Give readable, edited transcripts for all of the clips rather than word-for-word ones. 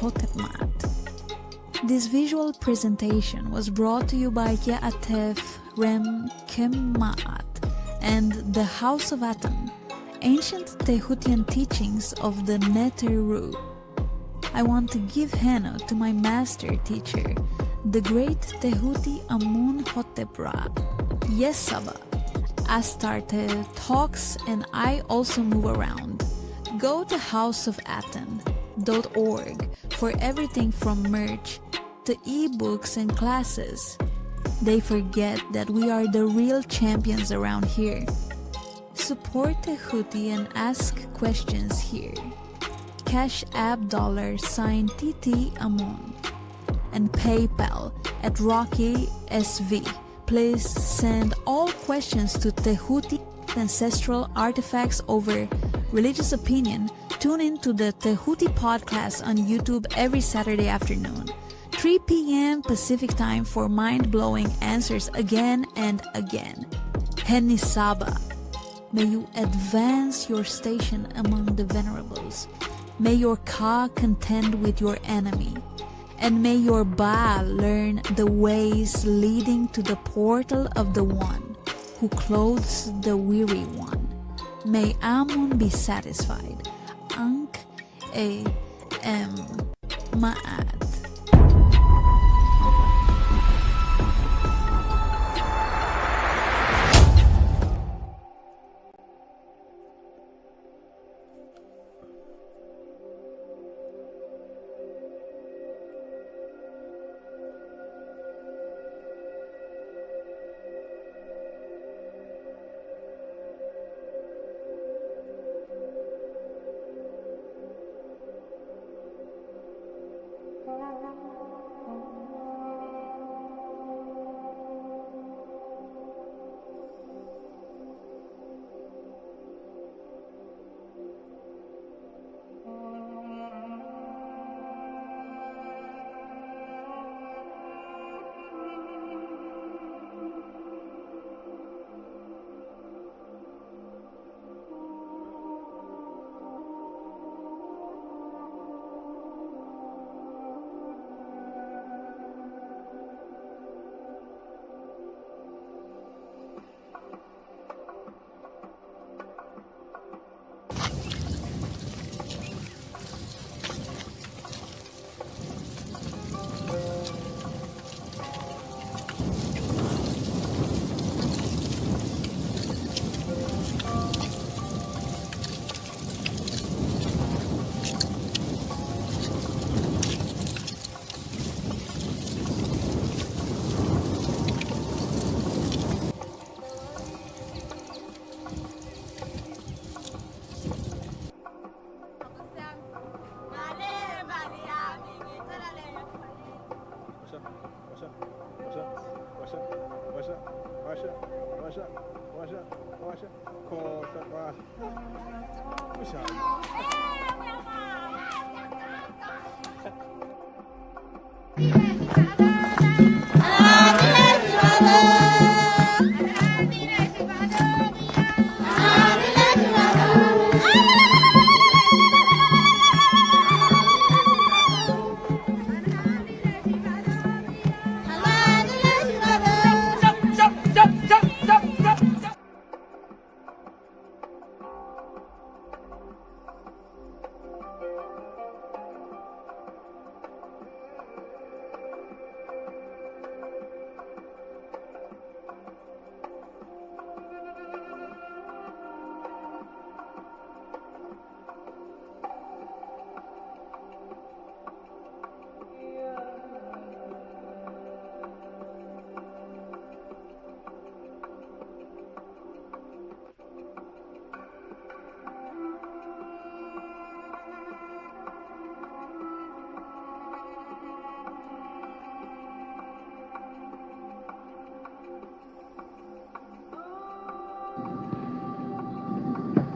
Hotepmat. This visual presentation was brought to you by AFFIRMATION and the House of ATTON, ancient Tehutian teachings of the Neteru. I want to give Heno to my master teacher, the great Tehuti Amun Hotepra. Yes, SABA. Astarte talks and I also move around. Go to houseofatton.org for everything from merch to ebooks and classes. They forget that we are the real champions around here. Support Tehuti and ask questions here. Cash App $TT Amun and PayPal at Rocky SV. Please send all questions to Tehuti ancestral artifacts over religious opinion. Tune in to the Tehuti podcast on YouTube every Saturday afternoon, 3 p.m. Pacific time for mind-blowing answers again and again. Henny SABA. May you advance your station among the venerables. May your Ka contend with your enemy. And may your Ba learn the ways leading to the portal of the One who clothes the weary one. May Amun be satisfied. Ankh E M Ma'at.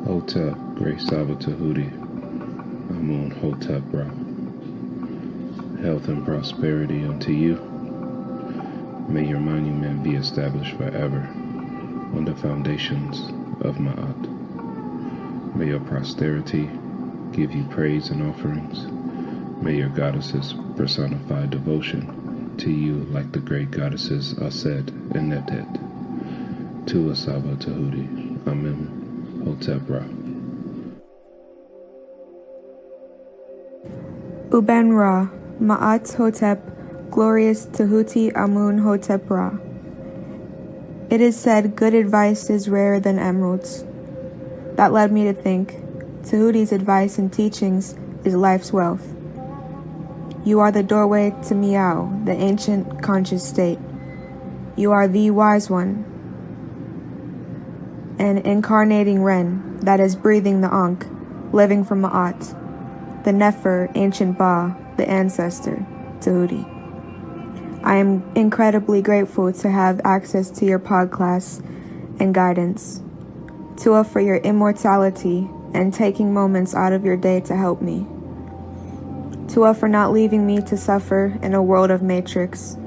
Hotep, Great Saba Tehuti, Amun Hotep Ra. Health and prosperity unto you. May your monument be established forever on the foundations of Ma'at. May your posterity give you praise and offerings. May your goddesses personify devotion to you like the great goddesses Aset and Netet. To SABA Tehuti, Amen, Hotep Ra. Uben Ra, Ma'at Hotep, Glorious Tehuti Amun Hotep Ra. It is said good advice is rarer than emeralds. That led me to think, Tehuti's advice and teachings is life's wealth. You are the doorway to Miao, the ancient conscious state. You are the wise one, an incarnating Ren that is breathing the Ankh, living from Ma'at, the Nefer, ancient Ba, the ancestor, Tehuti. I am incredibly grateful to have access to your podcast and guidance. Tua for your immortality and taking moments out of your day to help me. Tua for not leaving me to suffer in a world of matrix.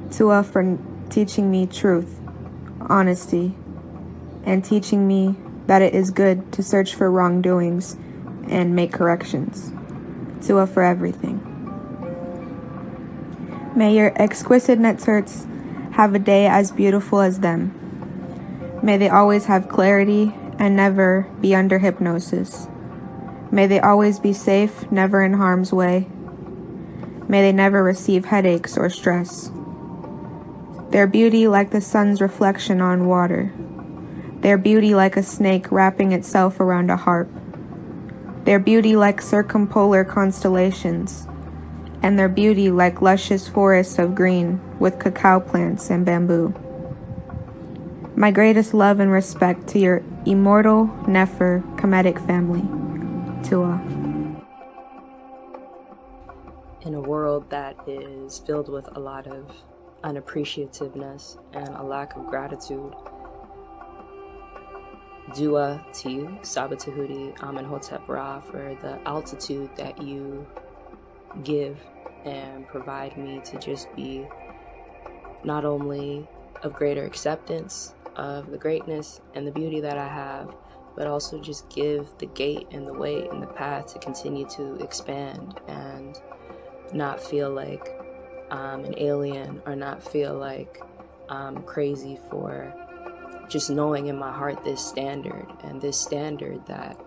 Tua for teaching me truth, honesty, and teaching me that it is good to search for wrongdoings and make corrections. Tua for everything. May your exquisite netzerts have a day as beautiful as them. May they always have clarity and never be under hypnosis. May they always be safe, never in harm's way. May they never receive headaches or stress. Their beauty like the sun's reflection on water. Their beauty like a snake wrapping itself around a harp. Their beauty like circumpolar constellations. And their beauty like luscious forests of green with cacao plants and bamboo. My greatest love and respect to your immortal Nefer Kemetic family. Tua. In a world that is filled with a lot of unappreciativeness and a lack of gratitude, dua to you, Saba Tehuti, Amen Hotep Ra, for the altitude that you give and provide me to just be not only of greater acceptance of the greatness and the beauty that I have, but also just give the gate and the way and the path to continue to expand and not feel like I'm an alien or not feel like I'm crazy for just knowing in my heart this standard, and this standard that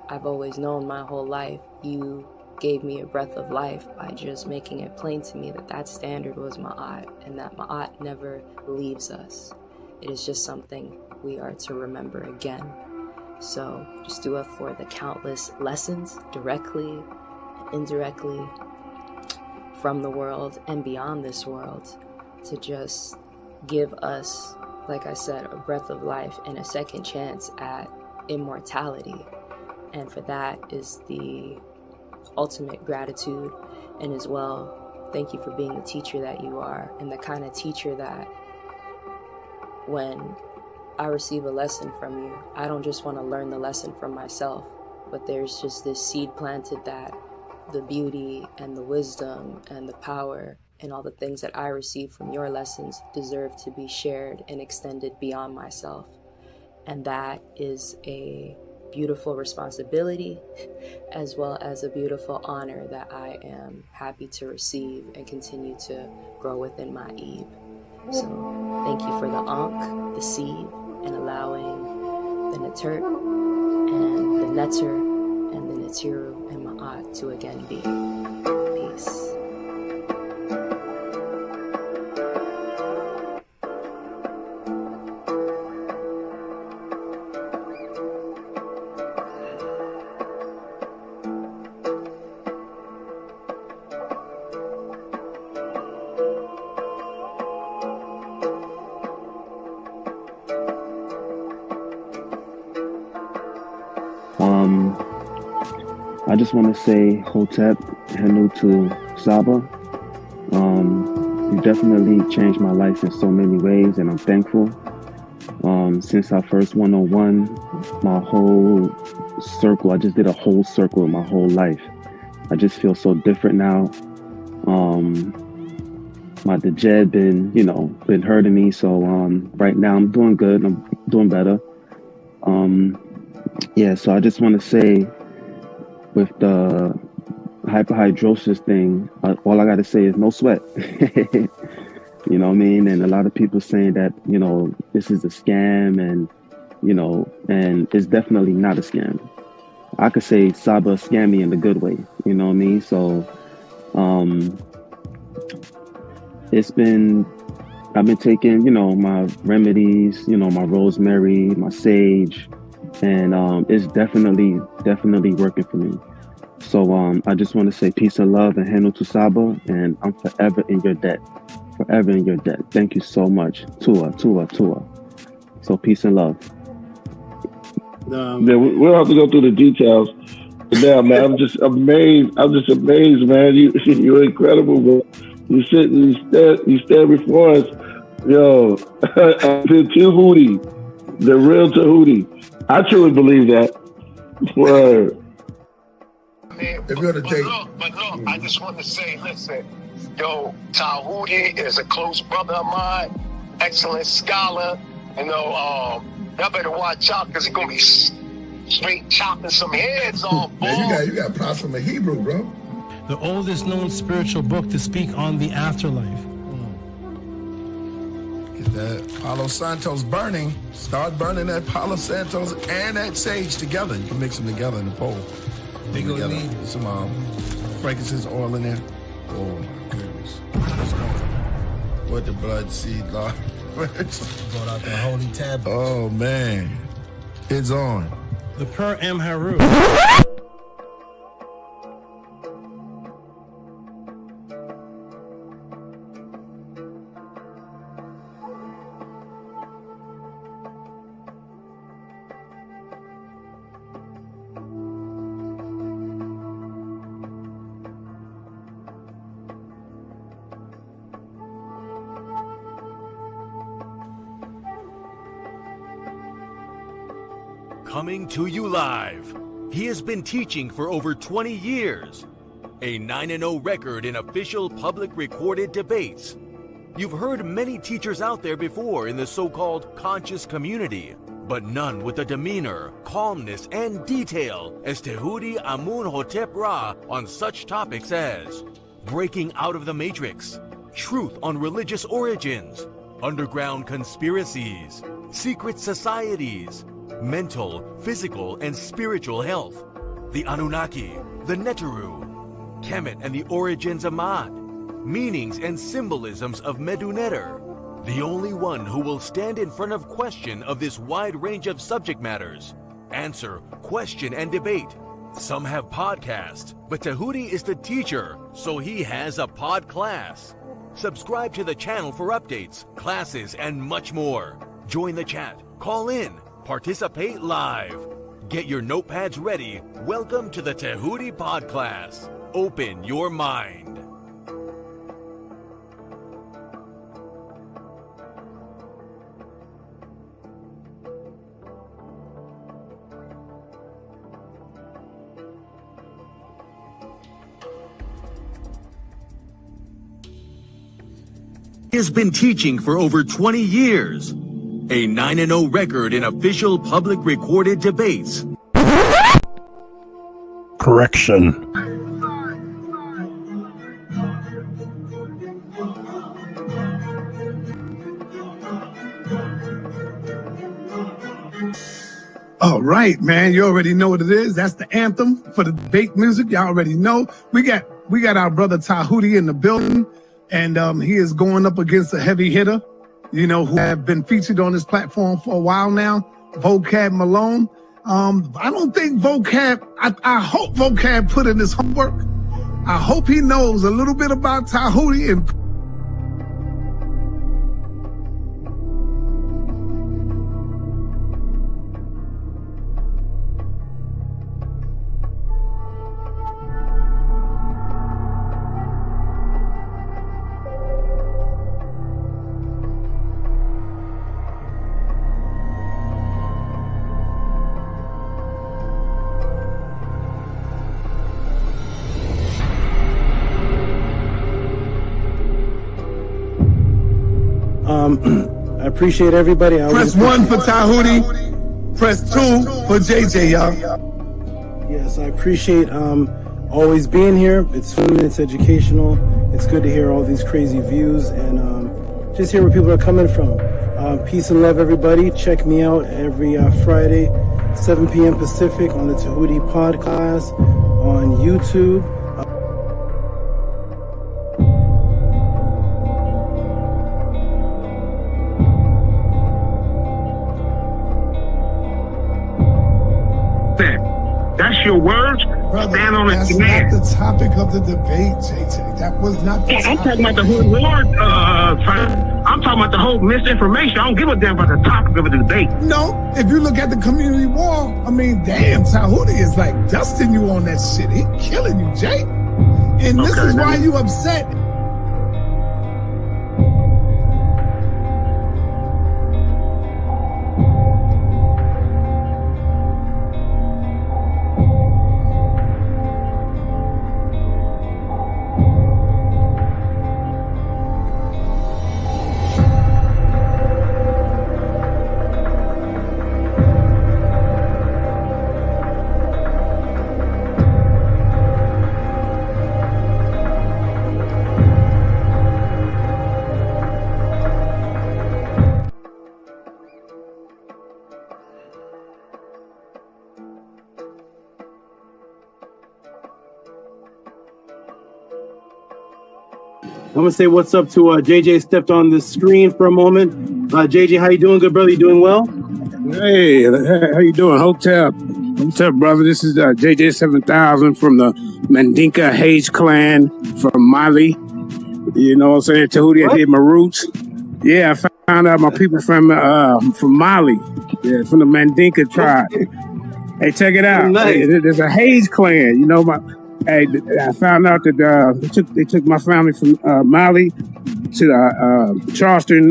I've always known my whole life. You gave me a breath of life by just making it plain to me that that standard was Ma'at, and that Ma'at never leaves us. It is just something we are to remember again. So just do it for the countless lessons, directly and indirectly, from the world and beyond this world, to just give us, like I said, a breath of life and a second chance at immortality. And for that is the ultimate gratitude. And as well, thank you for being the teacher that you are, and the kind of teacher that when I receive a lesson from you, I don't just want to learn the lesson from myself, but there's just this seed planted that the beauty and the wisdom and the power and all the things that I receive from your lessons deserve to be shared and extended beyond myself. And that is a beautiful responsibility as well as a beautiful honor that I am happy to receive and continue to grow within my Eve. So thank you for the Ankh, the seed, and allowing the Netert and the Netter and the Netiru and Ma'at to again be. Peace. I just want to say Hotep, Henu to Saba. You definitely changed my life in so many ways, and I'm thankful. Since our first 101, my whole circle, I just did a whole circle in my whole life. I just feel so different now. My dejed been hurting me, so right now I'm doing good. I'm doing better. So I just want to say, with the hyperhidrosis thing, all I got to say is no sweat. You know what I mean? And a lot of people saying that, you know, this is a scam, and, you know, and it's definitely not a scam. I could say SABA scammed me in a good way, you know what I mean? So I've been taking, you know, my remedies, you know, my rosemary, my sage, and it's definitely working for me. So I just want to say peace and love and handle to SABA, and I'm forever in your debt. Forever in your debt. Thank you so much. Tua. So peace and love. Yeah, we'll have to go through the details. But now, man, I'm just amazed, man. You're incredible, bro. You sit and you stand before us. Yo, the Tehuti, the real Tehuti. I truly believe that. Word. But look, I just want to say, listen, yo, Tehuti is a close brother of mine, excellent scholar. You know, y'all better watch out, because he's going to be straight chopping some heads off. Man, you got props from a Hebrew, bro. The oldest known spiritual book to speak on the afterlife. Get that Palo Santos burning. Start burning that Palo Santos and that sage together. You can mix them together in the bowl. They go need some frankincense oil in there. Oh my goodness. What's going on? What the blood seed, Lord? Brought out the holy tablet. Oh man. It's on. The Per M Haru. Coming to you live. He has been teaching for over 20 years. A 9-0 record in official public recorded debates. You've heard many teachers out there before in the so-called conscious community, but none with the demeanor, calmness, and detail as Tehuti Amun-Hotep Ra on such topics as breaking out of the matrix, truth on religious origins, underground conspiracies, secret societies, mental, physical, and spiritual health, the Anunnaki, the Neteru, Kemet and the origins of Ma'at, meanings and symbolisms of Meduneter, the only one who will stand in front of question of this wide range of subject matters, answer, question, and debate. Some have podcasts, but Tehuti is the teacher, so he has a pod class. Subscribe to the channel for updates, classes, and much more. Join the chat, call in, participate live. Get your notepads ready. Welcome to the Tehuti Podcast. Open your mind. He has been teaching for over 20 years. A 9-0 record in official public recorded debates. Correction. All right, man. You already know what it is. That's the anthem for the debate music. Y'all already know. We got our brother Tehuti in the building, and he is going up against a heavy hitter, you know, who have been featured on this platform for a while now, Vocab Malone. I don't think Vocab, I hope Vocab put in his homework. I hope he knows a little bit about Tehuti and I appreciate everybody. Press 1 for Tehuti. Press 2 for JJ, y'all. Yes, I appreciate always being here. It's fun, it's educational. It's good to hear all these crazy views and just hear where people are coming from. Peace and love, everybody. Check me out every Friday, 7 p.m. Pacific on the Tehuti podcast on YouTube. That's your words? Brother, stand on that's it, not the topic of the debate, JJ. That was not the I'm topic. talking about the whole war, I'm talking about the whole misinformation. I don't give a damn about the topic of the debate. No, if you look at the community wall, I mean, damn, Tehuti is like dusting you on that shit. He killing you, Jay. And this is why you upset. I'm gonna say what's up to JJ. Stepped on the screen for a moment. JJ, how you doing, good brother? You doing well? Hey, how you doing, Hotep? What's up, brother? This is JJ 7000 from the Mandinka Hage clan from Mali. You know what I'm saying? Tehuti, I did my roots. Yeah, I found out my people from Mali. Yeah, from the Mandinka tribe. Hey, check it out. Nice. Hey, there's a Hage clan. You know, I found out that they took my family from Mali to Charleston,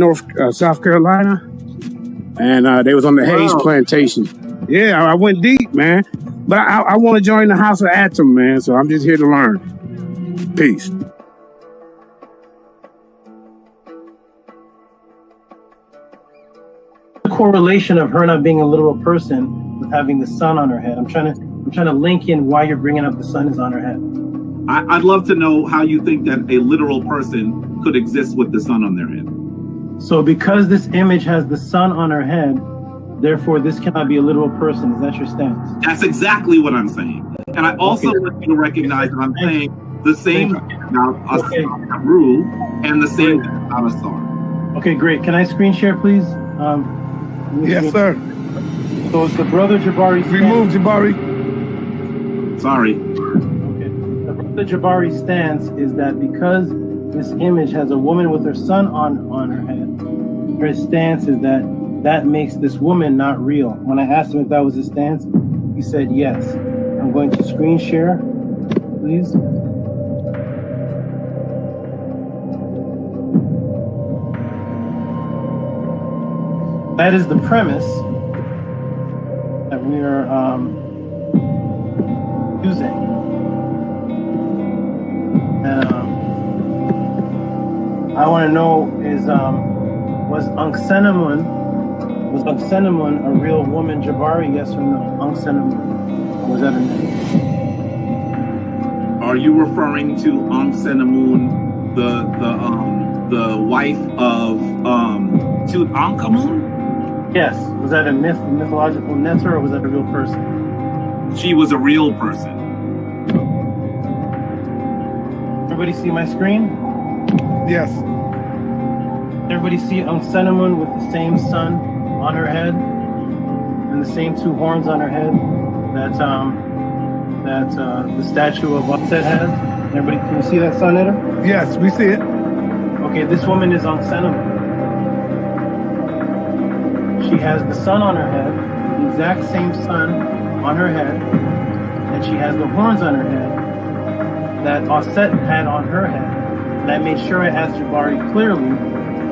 South Carolina, and they was on the Hayes plantation. Yeah, I went deep, man. But I want to join the House of ATTON, man. So I'm just here to learn. Peace. The correlation of her not being a literal person with having the sun on her head. I'm trying to link in why you're bringing up the sun is on her head. I'd love to know how you think that a literal person could exist with the sun on their head. So because this image has the sun on her head, therefore this cannot be a literal person. Is that your stance? That's exactly what I'm saying. And I also want you to recognize that I'm saying the same about a rule and the same about a star. Okay, great. Can I screen share, please? Yes, sir. So it's the brother Jabari. Remove Jabari. Sorry. Okay. The brother Jabari stance is that because this image has a woman with her son on her head, her stance is that makes this woman not real. When I asked him if that was his stance, he said yes. I'm going to screen share, please. That is the premise that we are using. I want to know is was Anksenamun a real woman, Jabari? Yes or no? Anksenamun, was that a name? Are you referring to Anksenamun, the wife of Tutankhamun? Yes. Was that a mythological netter, or was that a real person? She was a real person. Everybody see my screen? Yes. Everybody see Anksenamun with the same sun on her head and the same two horns on her head that the statue of Atet has? Everybody, can you see that sun in her? Yes, we see it. Okay, this woman is Anksenamun. She has the sun on her head, the exact same sun on her head, and she has the horns on her head that Aset had on her head. And I made sure I asked Jabari clearly,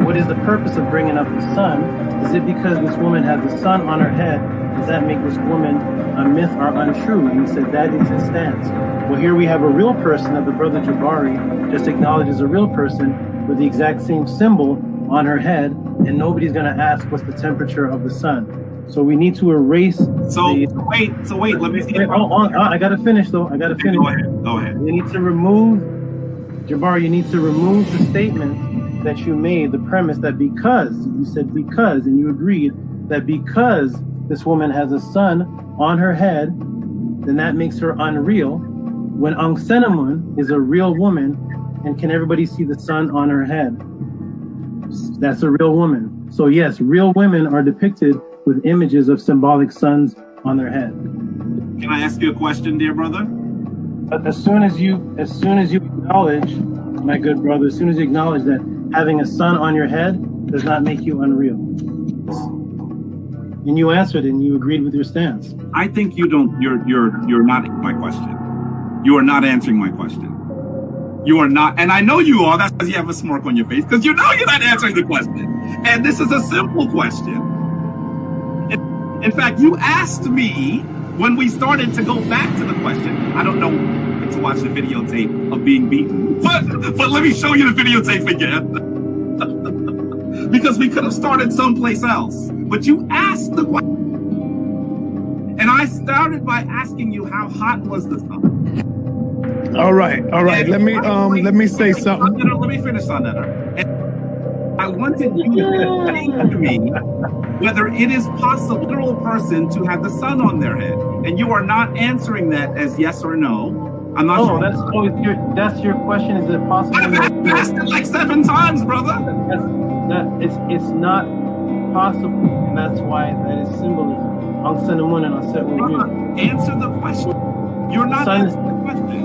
what is the purpose of bringing up the sun? Is it because this woman has the sun on her head? Does that make this woman a myth or untrue? And he said that is his stance. Well, here we have a real person that the brother Jabari just acknowledged as a real person with the exact same symbol on her head, and nobody's going to ask what's the temperature of the sun. So we need to erase. So wait. Let me see. I gotta finish though. I gotta finish. Go ahead. We need to remove, Jabari. You need to remove the statement that you made. The premise that because you said because, and you agreed that because this woman has a sun on her head, then that makes her unreal. When Ankhenamun is a real woman, and can everybody see the sun on her head? That's a real woman. So yes, real women are depicted with images of symbolic suns on their head. Can I ask you a question, dear brother? But as soon as you acknowledge, my good brother, as soon as you acknowledge that having a sun on your head does not make you unreal. And you answered and you agreed with your stance. I think you're not my question. You are not answering my question. You are not, and I know you are. That's because you have a smirk on your face, because you know you're not answering the question. And this is a simple question. In fact, you asked me when we started to go back to the question. I don't know to watch the videotape of being beaten, but let me show you the videotape again. Because we could have started someplace else. But you asked the question. And I started by asking you how hot was the sun. All right. Let me say something. Let me finish on that. I wanted you to say to me whether it is possible for a literal person to have the sun on their head, and you are not answering that as yes or no. I'm not sure. That's your question. Is it possible? I've asked it like 7 times, brother. It's not possible, and that's why that is symbolism. Ankhenamun and Aset Wunyu. Answer the question. You're not answering the question.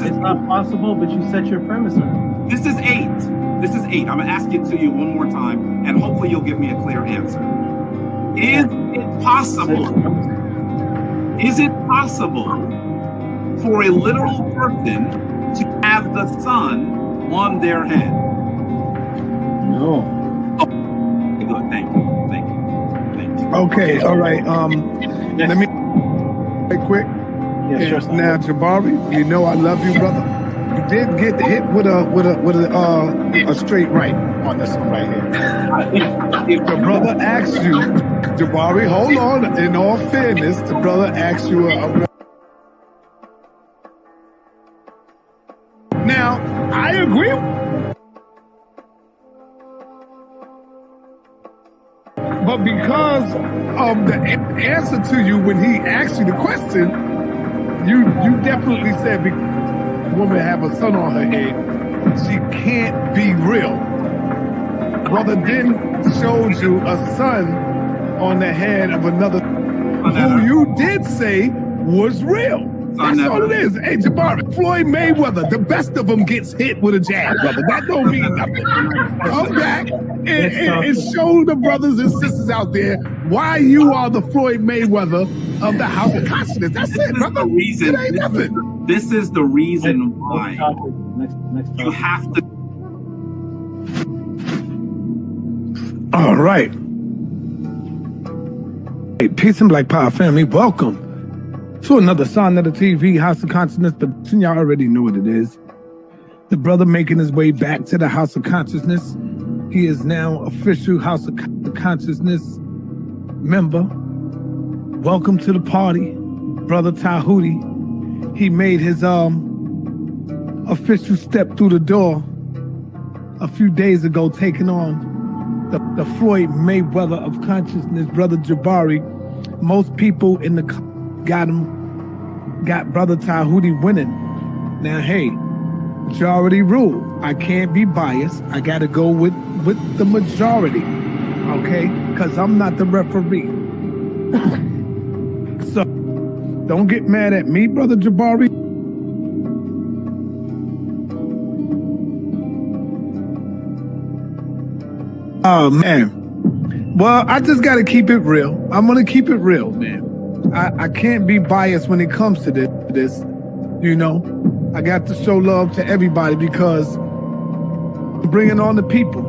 It's not possible, but you set your premise on it. This is 8. I'm going to ask it to you one more time, and hopefully you'll give me a clear answer. Is it possible for a literal person to have the sun on their head? No. Oh, good. Thank you. Okay, all right. Let me quick. Yeah, sure. Now, Jabari, you know I love you, brother. You did get hit with a straight right on this one right here. If the brother asks you, Jabari, hold on. In all fairness, the brother asks you Now, I agree. But because of the answer to you when he asked you the question, you definitely said the woman have a sun on her head, she can't be real. Brother then showed you a sun on the head of another who you did say was real. That's all it is. Hey, Jabari, Floyd Mayweather, the best of them gets hit with a jab, brother. That don't mean nothing. Come back and show the brothers and sisters out there why you are the Floyd Mayweather of the House of Consciousness. That's it, brother. It ain't nothing. This is the reason why you have to. All right. Hey, peace and black power family. Welcome to another Son of the TV House of Consciousness. But y'all already know what it is. The brother making his way back to the House of Consciousness. He is now official House of Consciousness member. Welcome to the party, brother Tehuti. He made his official step through the door a few days ago, taking on the Floyd Mayweather of consciousness, brother Jabari. Most people in the got brother Tehuti winning. Now, hey, majority rule. I can't be biased. I got to go with the majority, okay? Because I'm not the referee. So don't get mad at me, brother Jabari. Oh, man. Well, I just got to keep it real. I'm going to keep it real, man. I can't be biased when it comes to this. You know, I got to show love to everybody because I'm bringing on the people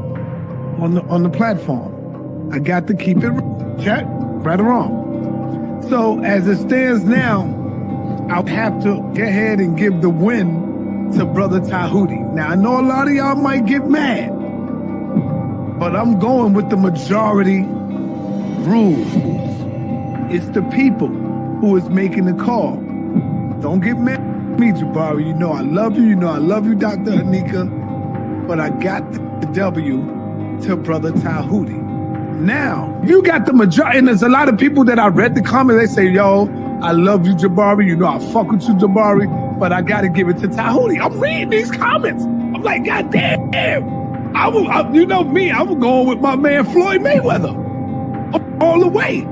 on the platform. I got to keep it real. Chat, right or wrong. So as it stands now, I'll have to go ahead and give the win to brother Tehuti. Now, I know a lot of y'all might get mad. But I'm going with the majority rules. It's the people who is making the call. Don't get mad at me, Jabari. You know I love you. You know I love you, Dr. Anika. But I got the W to Brother Tehuti. Now, you got the majority, and there's a lot of people that I read the comments, they say, yo, I love you, Jabari. You know I fuck with you, Jabari. But I got to give it to Tehuti. I'm reading these comments. I'm like, God damn. You know me, I was going with my man Floyd Mayweather all the way.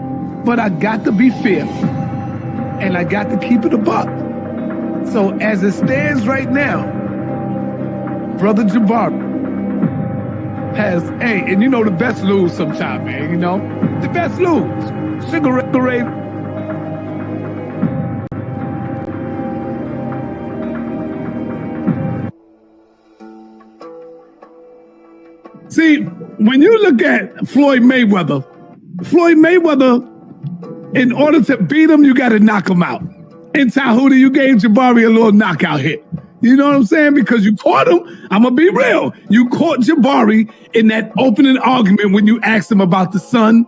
But I got to be fair. And I got to keep it a buck. So as it stands right now, Brother Jabari has, and you know the best lose sometime, man, you know? The best lose. Cigarette. See, when you look at Floyd Mayweather, in order to beat him, you got to knock him out. In Tehuti, you gave Jabari a little knockout hit. You know what I'm saying? Because you caught him. I'm going to be real. You caught Jabari in that opening argument when you asked him about the sun.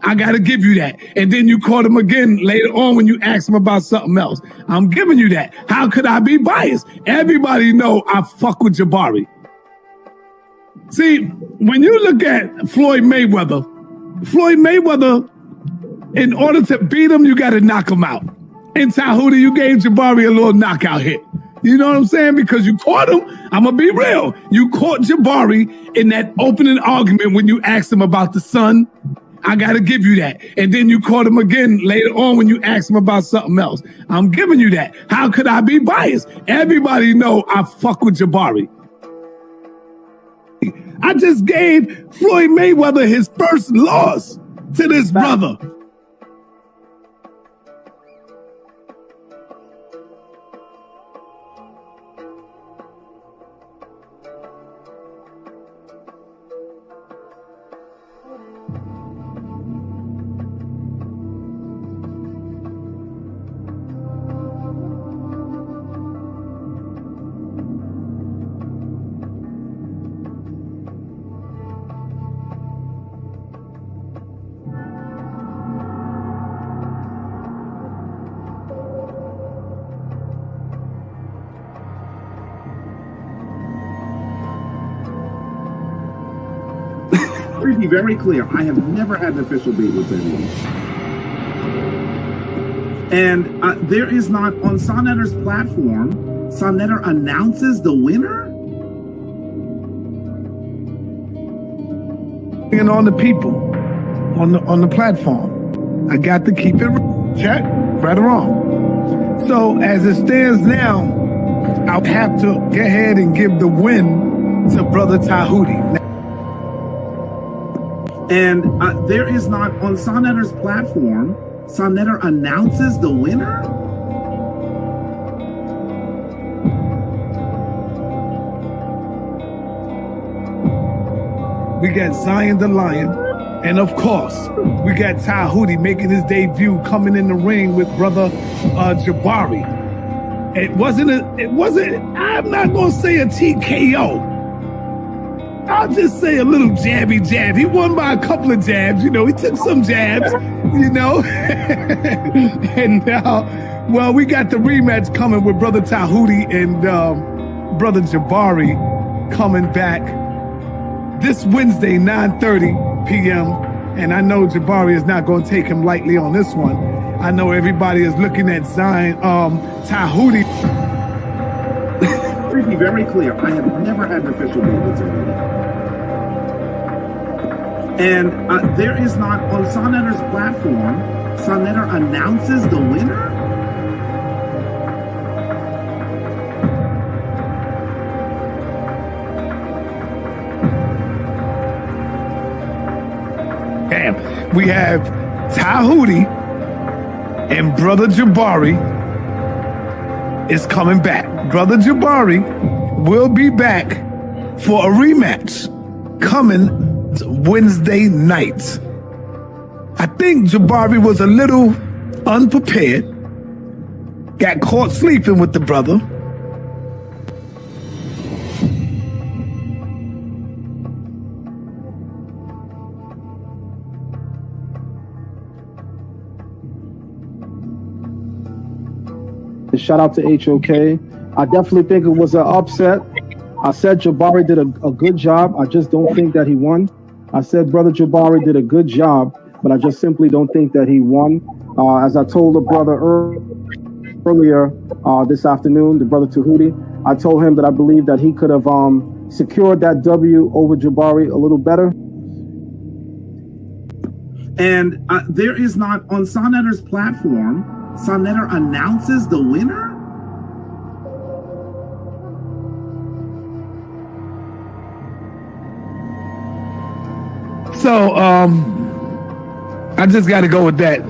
I got to give you that. And then you caught him again later on when you asked him about something else. I'm giving you that. How could I be biased? Everybody know I fuck with Jabari. See, when you look at Floyd Mayweather, in order to beat him, you got to knock him out. In Tehuti, you gave Jabari a little knockout hit. You know what I'm saying? Because you caught him. I'm going to be real. You caught Jabari in that opening argument when you asked him about the sun. I got to give you that. And then you caught him again later on when you asked him about something else. I'm giving you that. How could I be biased? Everybody know I fuck with Jabari. I just gave Floyd Mayweather his first loss to this brother. Let me be very clear. I have never had an official beat with anyone. And there is not, on Sonetter's platform, Sonetter announces the winner? And on the people, on the platform. I got to keep it check, right or wrong. So as it stands now, I'll have to go ahead and give the win to Brother Tehuti. And there is not, on Sonetter's platform, Sonetter announces the winner? We got Zion the Lion, and of course, we got Tehuti making his debut, coming in the ring with Brother Jabari. It wasn't, I'm not gonna say a TKO. I'll just say a little jabby jab. He won by a couple of jabs, you know, he took some jabs, you know. And now, well, we got the rematch coming with Brother Tehuti and Brother Jabari coming back this Wednesday, 9:30 p.m. And I know Jabari is not going to take him lightly on this one. I know everybody is looking at Zion, Tehuti. To be very clear, I have never had an official beat with Tehuti. And there is not, on Sonetter's platform, Sonetter announces the winner? Damn. We have Tehuti and Brother Jabari is coming back. Brother Jabari will be back for a rematch coming Wednesday night. I think Jabari was a little unprepared, got caught sleeping with the brother. Shout out to HOK. I definitely think it was an upset. I said Jabari did a good job. I just don't think that he won. I said Brother Jabari did a good job, but I just simply don't think that he won. As I told the brother earlier this afternoon, the brother Tehuti, I told him that I believe that he could have secured that W over Jabari a little better. And there is not, on Sonetter's platform, Sonetter announces the winner? So, I just got to go with that.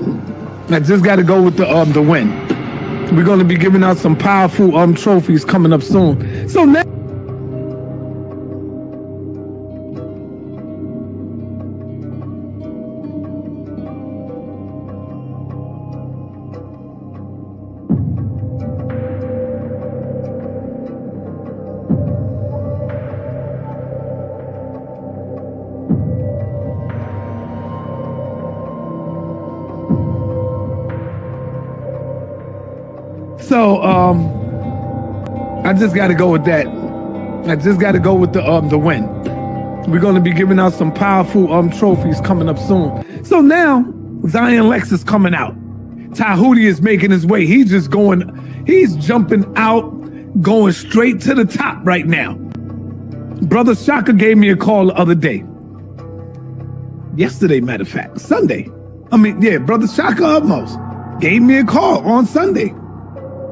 I just got to go with the win. We're going to be giving out some powerful trophies coming up soon. So now. So, I just got to go with that. I just got to go with the win. We're going to be giving out some powerful trophies coming up soon. So now, Zion Lex is coming out. Tehuti is making his way. He's jumping out, going straight to the top right now. Brother Shaka gave me a call the other day. Yesterday, matter of fact, Sunday. Brother Shaka Utmost gave me a call on Sunday.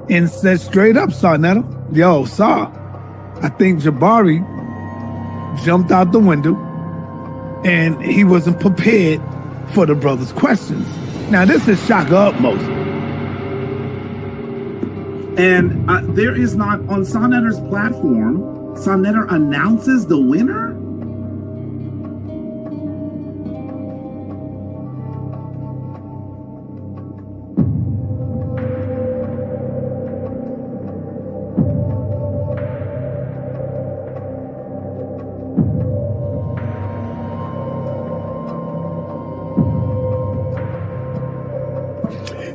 And said straight up, Sonetta, yo, Sar, I think Jabari jumped out the window and he wasn't prepared for the brother's questions. Now, this is Shaka Utmost. And there is not, on Sonetter's platform, Sonetter announces the winner?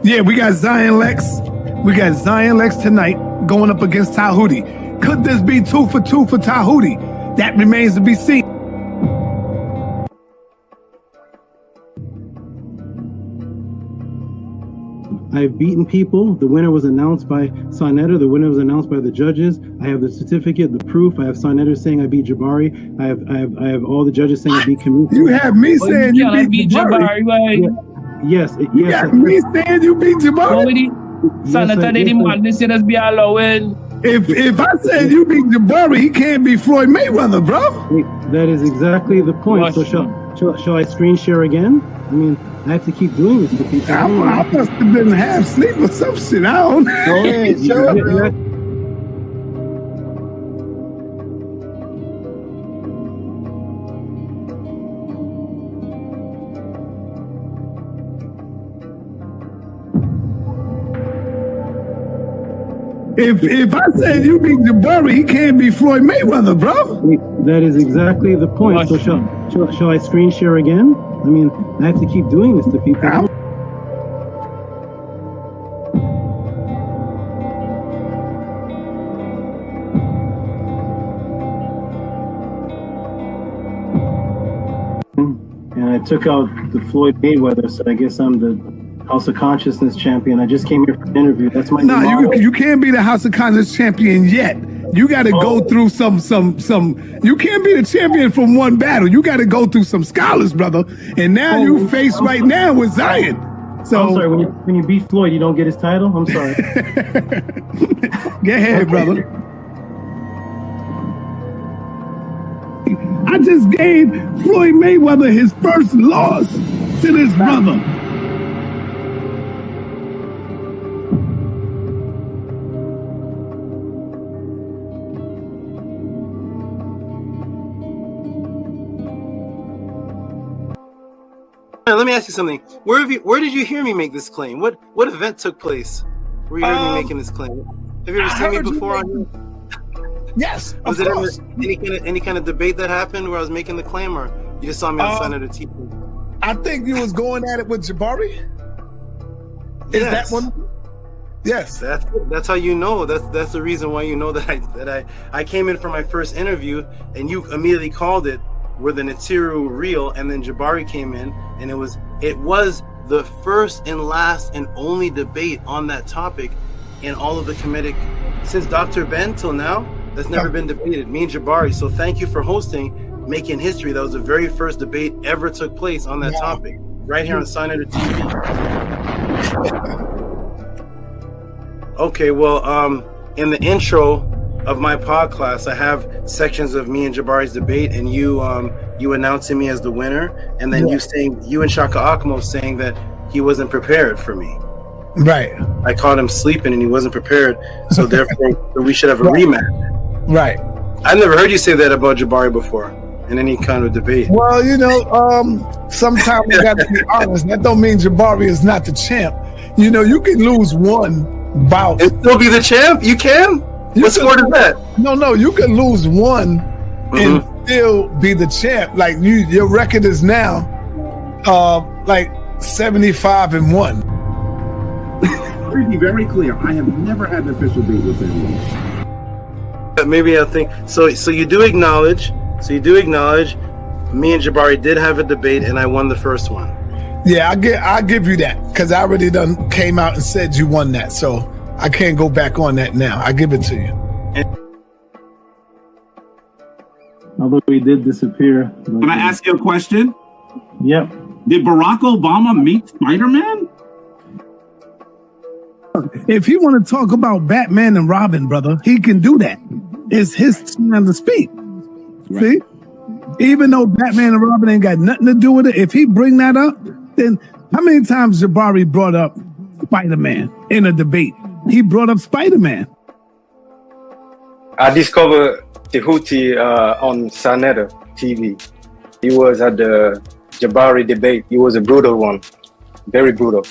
Yeah, we got Zion Lex. We got Zion Lex tonight going up against Tehuti. Could this be 2 for 2 for Tehuti? That remains to be seen. I've beaten people. The winner was announced by Sonetter. The winner was announced by the judges. I have the certificate, the proof. I have Sonetter saying I beat Jabari. I have all the judges saying I beat Kemet. You have me saying you beat Jabari. Right? Yes. You got me saying you beat Jabari. If I said you beat Jabari, he can't be Floyd Mayweather, bro. That is exactly the point. So shall I screen share again? I mean, I have to keep doing this to people. I must have been half asleep or some shit. I don't know. Go ahead, show it. If I said you beat Jabari, he can't be Floyd Mayweather, bro. That is exactly the point. So shall I screen share again? I mean, I have to keep doing this to people. And I took out the Floyd Mayweather, so I guess I'm the House of Consciousness champion. I just came here for an interview. That's my you can't be the House of Consciousness champion yet. You got to go through some. You can't be the champion from one battle. You got to go through some scholars, brother. And now you face right now with Zion. So I'm sorry. When you beat Floyd, you don't get his title. I'm sorry. Go ahead, brother. I just gave Floyd Mayweather his first loss to this brother. Let me ask you something. Where did you hear me make this claim? What event took place where you heard me making this claim? Have you ever seen me before on here? Yes. Was it any kind of debate that happened where I was making the claim, or you just saw me on Senator TV? I think you was going at it with Jabari. Is that one? Yes. That's how you know. That's the reason why you know that I came in for my first interview and you immediately called it were the Natiru real, and then Jabari came in and it was the first and last and only debate on that topic in all of the Kemetic since Dr. Ben till now. That's never been debated. Me and Jabari. So thank you for hosting, making history. That was the very first debate ever took place on that topic, right here on Signature TV. Okay, well, in the intro of my pod class, I have sections of me and Jabari's debate, and you announcing me as the winner, and then you and Shaka Akmo saying that he wasn't prepared for me. Right. I caught him sleeping, and he wasn't prepared, so therefore we should have a rematch. Right. I never heard you say that about Jabari before in any kind of debate. Well, sometimes we got to be honest. That don't mean Jabari is not the champ. You can lose one bout and still be the champ. You can. What sport is that? No. You can lose one and still be the champ. Like your record is now, like 75-1. To be very clear, I have never had an official date with anyone. Maybe I think so. So you do acknowledge. Me and Jabari did have a debate, and I won the first one. Yeah, I'll give you that because I already done came out and said you won that, so I can't go back on that now. I give it to you. Although he did disappear. Can I ask you a question? Yep. Did Barack Obama meet Spider-Man? If you want to talk about Batman and Robin, brother, he can do that. It's his time to speak. Right. See? Even though Batman and Robin ain't got nothing to do with it, if he bring that up, then how many times Jabari brought up Spider-Man in a debate? He brought up Spider-Man. I discovered Tehuti on Sanetta TV. He was at the Jabari debate. He was a brutal one, very brutal.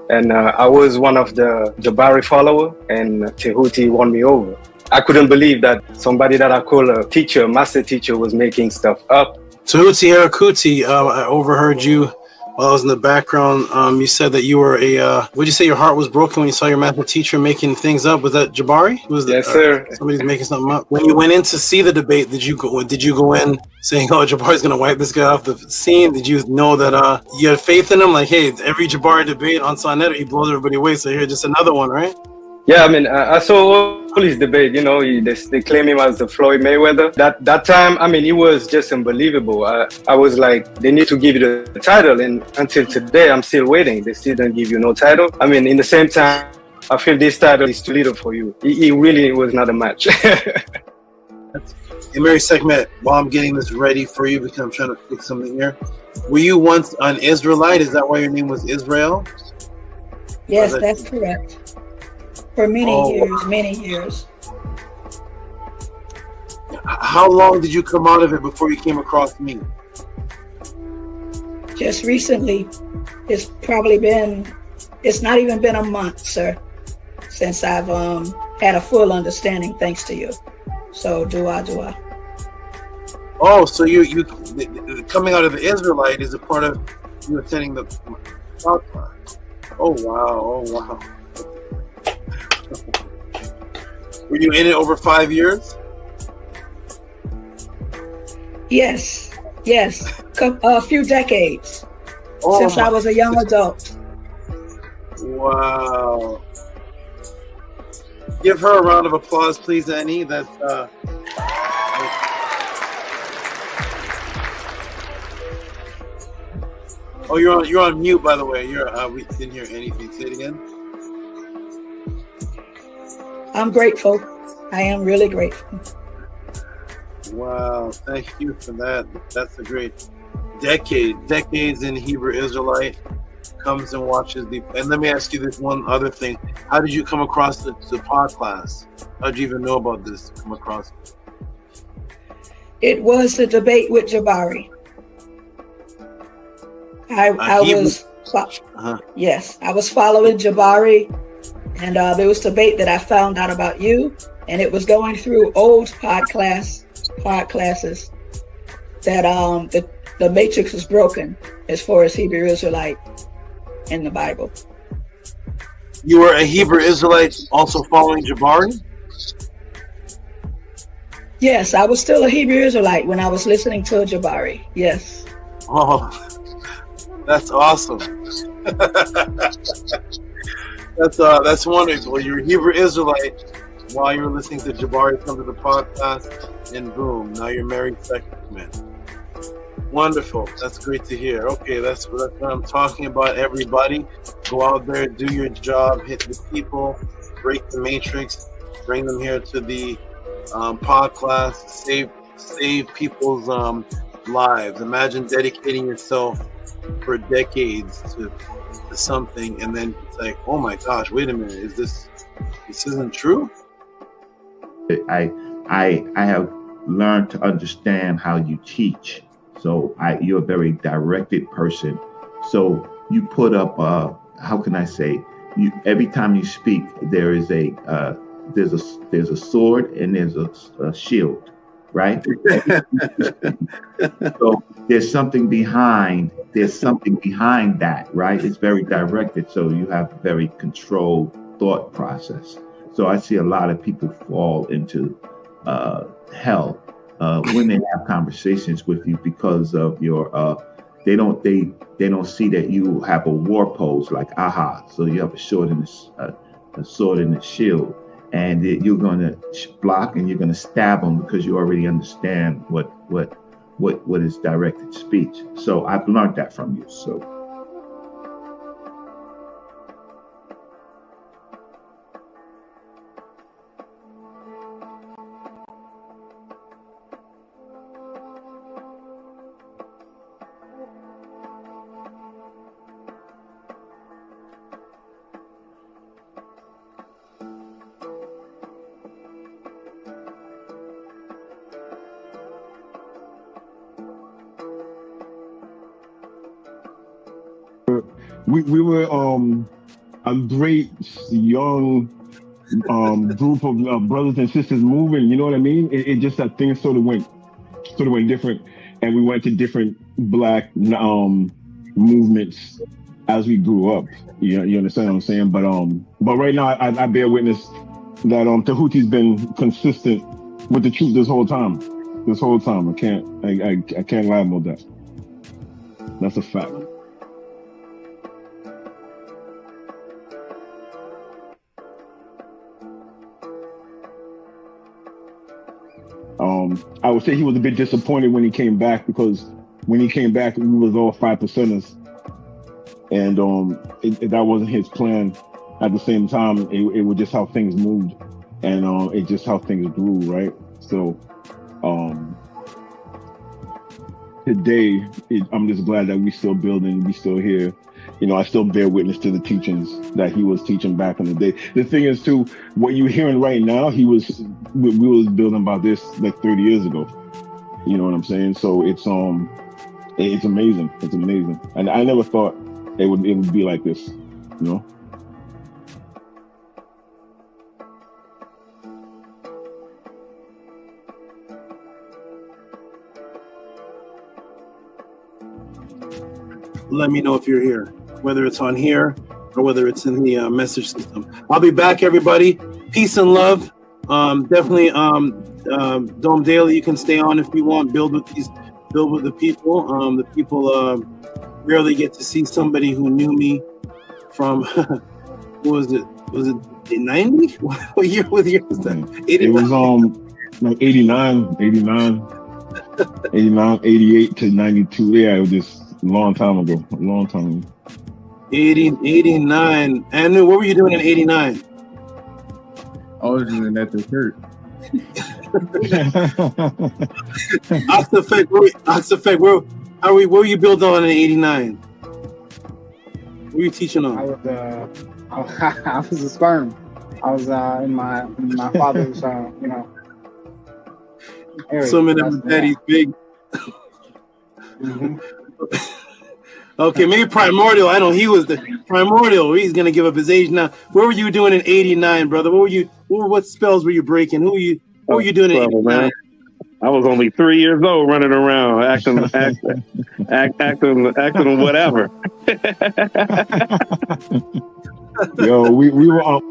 And I was one of the Jabari follower, and Tehuti won me over. I couldn't believe that somebody that I call a teacher, master teacher, was making stuff up. Tehuti Erakuti, I overheard you while I was in the background. You said that you were would you say your heart was broken when you saw your master teacher making things up? Was that Jabari? Yes, sir. Somebody's making something up. When you went in to see the debate, did you go in saying, "Oh, Jabari's gonna wipe this guy off the scene"? Did you know that you had faith in him? Like, hey, every Jabari debate on Sonetta, he blows everybody away. So here's just another one, right? Yeah, I mean, I saw all his debate. They claim him as the Floyd Mayweather. That time, I mean, it was just unbelievable. I was like, they need to give you the title, and until today, I'm still waiting. They still don't give you no title. I mean, in the same time, I feel this title is too little for you. It really was not a match. In Mary segment, while I'm getting this ready for you, because I'm trying to fix something here. Were you once an Israelite? Is that why your name was Israel? Yes, that's correct. For many years. How long did you come out of it before you came across me? Just recently. It's not even been a month, sir, since I've had a full understanding thanks to you. So dua. Oh, so you coming out of the Israelite is a part of you attending the podcast. Oh wow. Were you in it over 5 years? Yes. A few decades since I was a young adult. Wow. Give her a round of applause, please, Annie. That's Oh, you're on mute, by the way. We didn't hear anything. Say it again. I'm grateful. I am really grateful. Wow, thank you for that. That's a great decades in Hebrew Israelite comes and watches the. And let me ask you this one other thing: how did you come across the pod class? How did you even know about this? Come across it? It was the debate with Jabari. I was following Jabari, and there was debate that I found out about you, and it was going through old pod classes that the matrix was broken as far as Hebrew Israelite in the Bible. You were a Hebrew Israelite also following Jabari? Yes, I was still a Hebrew Israelite when I was listening to Jabari. Yes. Oh, that's awesome. That's wonderful. You're a Hebrew Israelite while you were listening to Jabari come to the podcast, and boom, now you're married second command. Wonderful. That's great to hear. Okay, that's what I'm talking about. Everybody, go out there, do your job, hit the people, break the matrix, bring them here to the podcast, save people's lives. Imagine dedicating yourself for decades to something, and then it's like, oh my gosh, wait a minute, this isn't true? I have learned to understand how you teach. So you're a very directed person. So you put up, how can I say, every time you speak, there's a sword and there's a shield, right? So there's something behind that, right? It's very directed. So you have a very controlled thought process. So I see a lot of people fall into hell when they have conversations with you because of your they don't see that you have a war pose like AHA. So you have a sword and a shield, and you're going to block and you're going to stab them because you already understand what is directed speech. So I've learned that from you. So. We were a great young group of brothers and sisters moving. You know what I mean? It just that things sort of went different, and we went to different black movements as we grew up. You understand what I'm saying? But right now I bear witness that Tehuti's been consistent with the truth this whole time. I can't lie about that. That's a fact. I would say he was a bit disappointed when he came back, because when he came back, we was all 5%ers, and that wasn't his plan. At the same time, it was just how things moved, and it's just how things grew, right? So today, I'm just glad that we still building, we still here. I still bear witness to the teachings that he was teaching back in the day. The thing is, too, what you're hearing right now, we was building about this like 30 years ago. You know what I'm saying? So it's amazing. It's amazing, and I never thought it would be like this. Let me know if you're here, whether it's on here or whether it's in the message system. I'll be back, everybody. Peace and love. Definitely, Dome Daily, you can stay on if you want. Build with the people. The people rarely get to see somebody who knew me from, what was it? Was it 90? What year was that? 89? It was like 89, 88 to 92. Yeah, it was just a long time ago. 89. And what were you doing in 89? I was doing at the church. What were you building on in 89? What were you teaching on? I was a sperm. I was in my father's, area. Some of them daddy's big. Mm-hmm. Okay, maybe Primordial. I know he was the Primordial. He's gonna give up his age now. What were you doing in 89, brother? What spells were you breaking? What were you doing in 89? Man. I was only 3 years old, running around, acting whatever. Yo, we were on.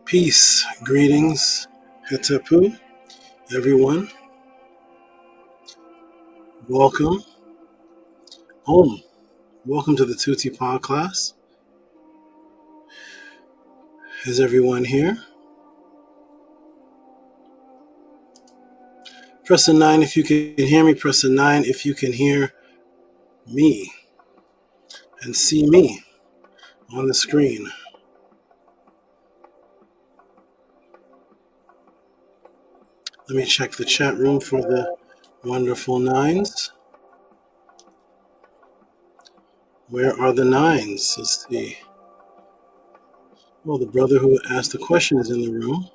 Peace, greetings, Hetepu, everyone. Welcome home. Welcome to the Tuti Pod class. Is everyone here? Press a 9 if you can hear me. Press a 9 if you can hear me and see me on the screen. Let me check the chat room for the wonderful 9s. Where are the 9s? Let's see. Well, the brother who asked the question is in the room.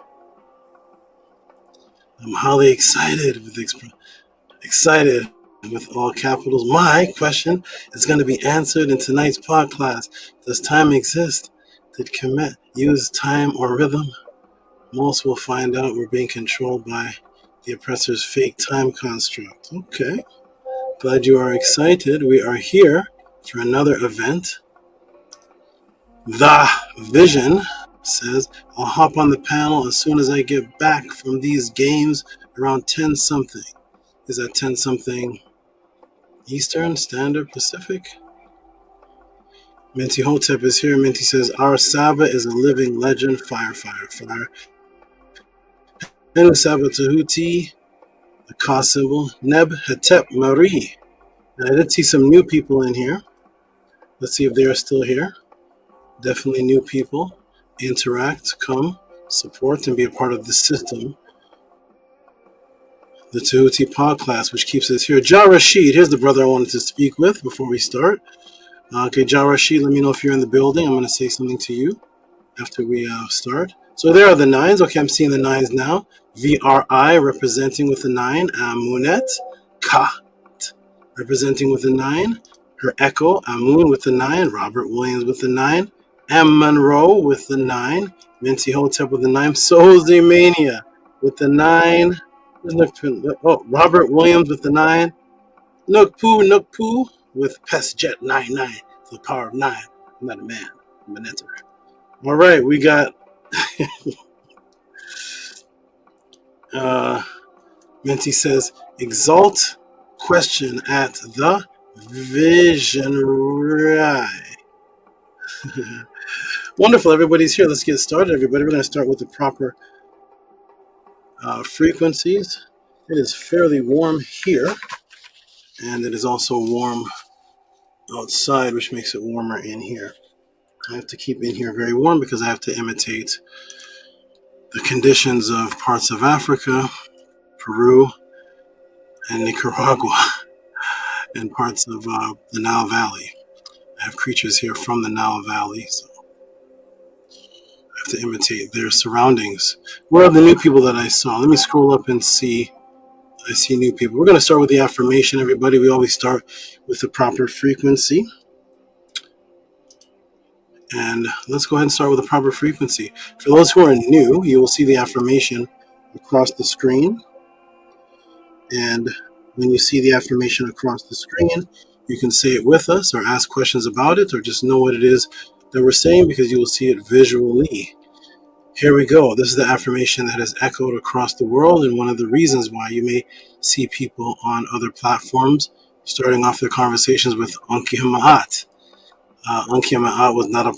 I'm highly excited with all capitals. My question is going to be answered in tonight's pod class. Does time exist? Did Kemet use time or rhythm? Most will find out we're being controlled by the oppressor's fake time construct. Okay. Glad you are excited. We are here for another event. The Vision says, I'll hop on the panel as soon as I get back from these games around 10 something. Is that 10 something Eastern, Standard, Pacific? Minty Hotep is here. Minty says, our SABA is a living legend. Fire. Hello, SABA Tehuti, the Ka symbol. Neb Hetep Marie. And I did see some new people in here. Let's see if they are still here. Definitely new people. Interact, come, support, and be a part of the system. The Tehuti Pod class, which keeps us here. Ja Rashid, here's the brother I wanted to speak with before we start. Okay, Ja Rashid, let me know if you're in the building. I'm going to say something to you after we start. So there are the 9s. Okay, I'm seeing the 9s now. VRI representing with the 9. Amunet. Ka representing with the 9. Her echo. Amun with the 9. Robert Williams with the 9. M. Monroe with the 9. Minty Hotep with the 9. Soulsy Mania with the 9. Oh, Robert Williams with the 9. Nookpoo with PestJet 99. The power of 9. I'm not a man. I'm an enter. All right, we got Minty Menti says, exalt question at the visionary. Wonderful. Everybody's here. Let's get started, everybody. We're going to start with the proper frequencies. It is fairly warm here, and it is also warm outside, which makes it warmer in here. I have to keep in here very warm because I have to imitate the conditions of parts of Africa, Peru, and Nicaragua, and parts of the Nile Valley. I have creatures here from the Nile Valley, so I have to imitate their surroundings. Where are the new people that I saw? Let me scroll up and see. I see new people. We're going to start with the affirmation, everybody. We always start with the proper frequency. And let's go ahead and start with the proper frequency. For those who are new, you will see the affirmation across the screen. And when you see the affirmation across the screen, you can say it with us or ask questions about it or just know what it is that we're saying because you will see it visually. Here we go. This is the affirmation that has echoed across the world, and one of the reasons why you may see people on other platforms starting off their conversations with Anki Ma'at. Anki Ma'at was not a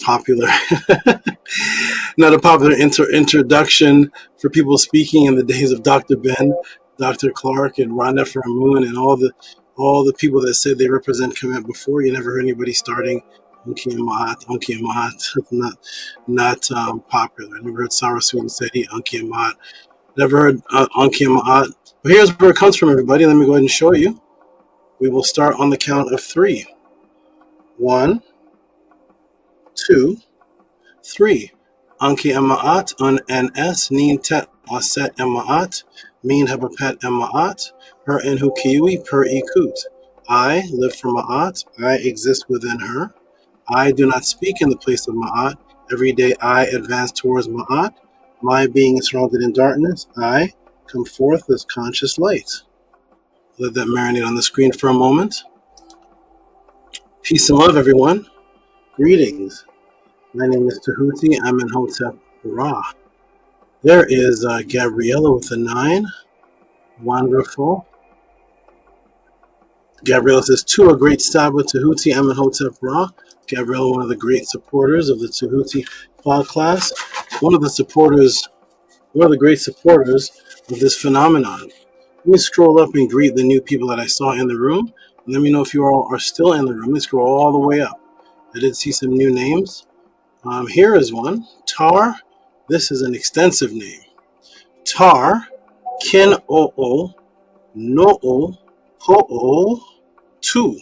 popular introduction for people speaking in the days of Dr. Ben, Dr. Clark, and Rana Farmoon, and all the people that said they represent Kemet before. You never heard anybody starting Anki Ma'at. Not popular. I never heard Saraswati say Anki Ma'at. Never heard Anki Ma'at. But here's where it comes from, everybody. Let me go ahead and show you. We will start on the count of 3. 1, 2, 3. Anki Ma'at un NS nin tet aset Ma'at min habapet Ma'at her en hukiwi per ikut. I live for Ma'at. I exist within her. I do not speak in the place of Ma'at. Every day I advance towards Ma'at. My being is surrounded in darkness. I come forth as conscious light. Let that marinate on the screen for a moment. Peace and love, everyone. Greetings. My name is Tehuti. I'm in Hotep Ra. There is Gabriella with a 9. Wonderful. Gabriella says, to a great SABA Tehuti. I'm in Hotep Ra. Gabriella, one of the great supporters of the Tehuti pod class. One of the great supporters of this phenomenon. Let me scroll up and greet the new people that I saw in the room. And let me know if you all are still in the room. Let's scroll all the way up. I did see some new names. Here is one. Tar. This is an extensive name. Tar. Kin o'o. No'o. Ho'o. Tu.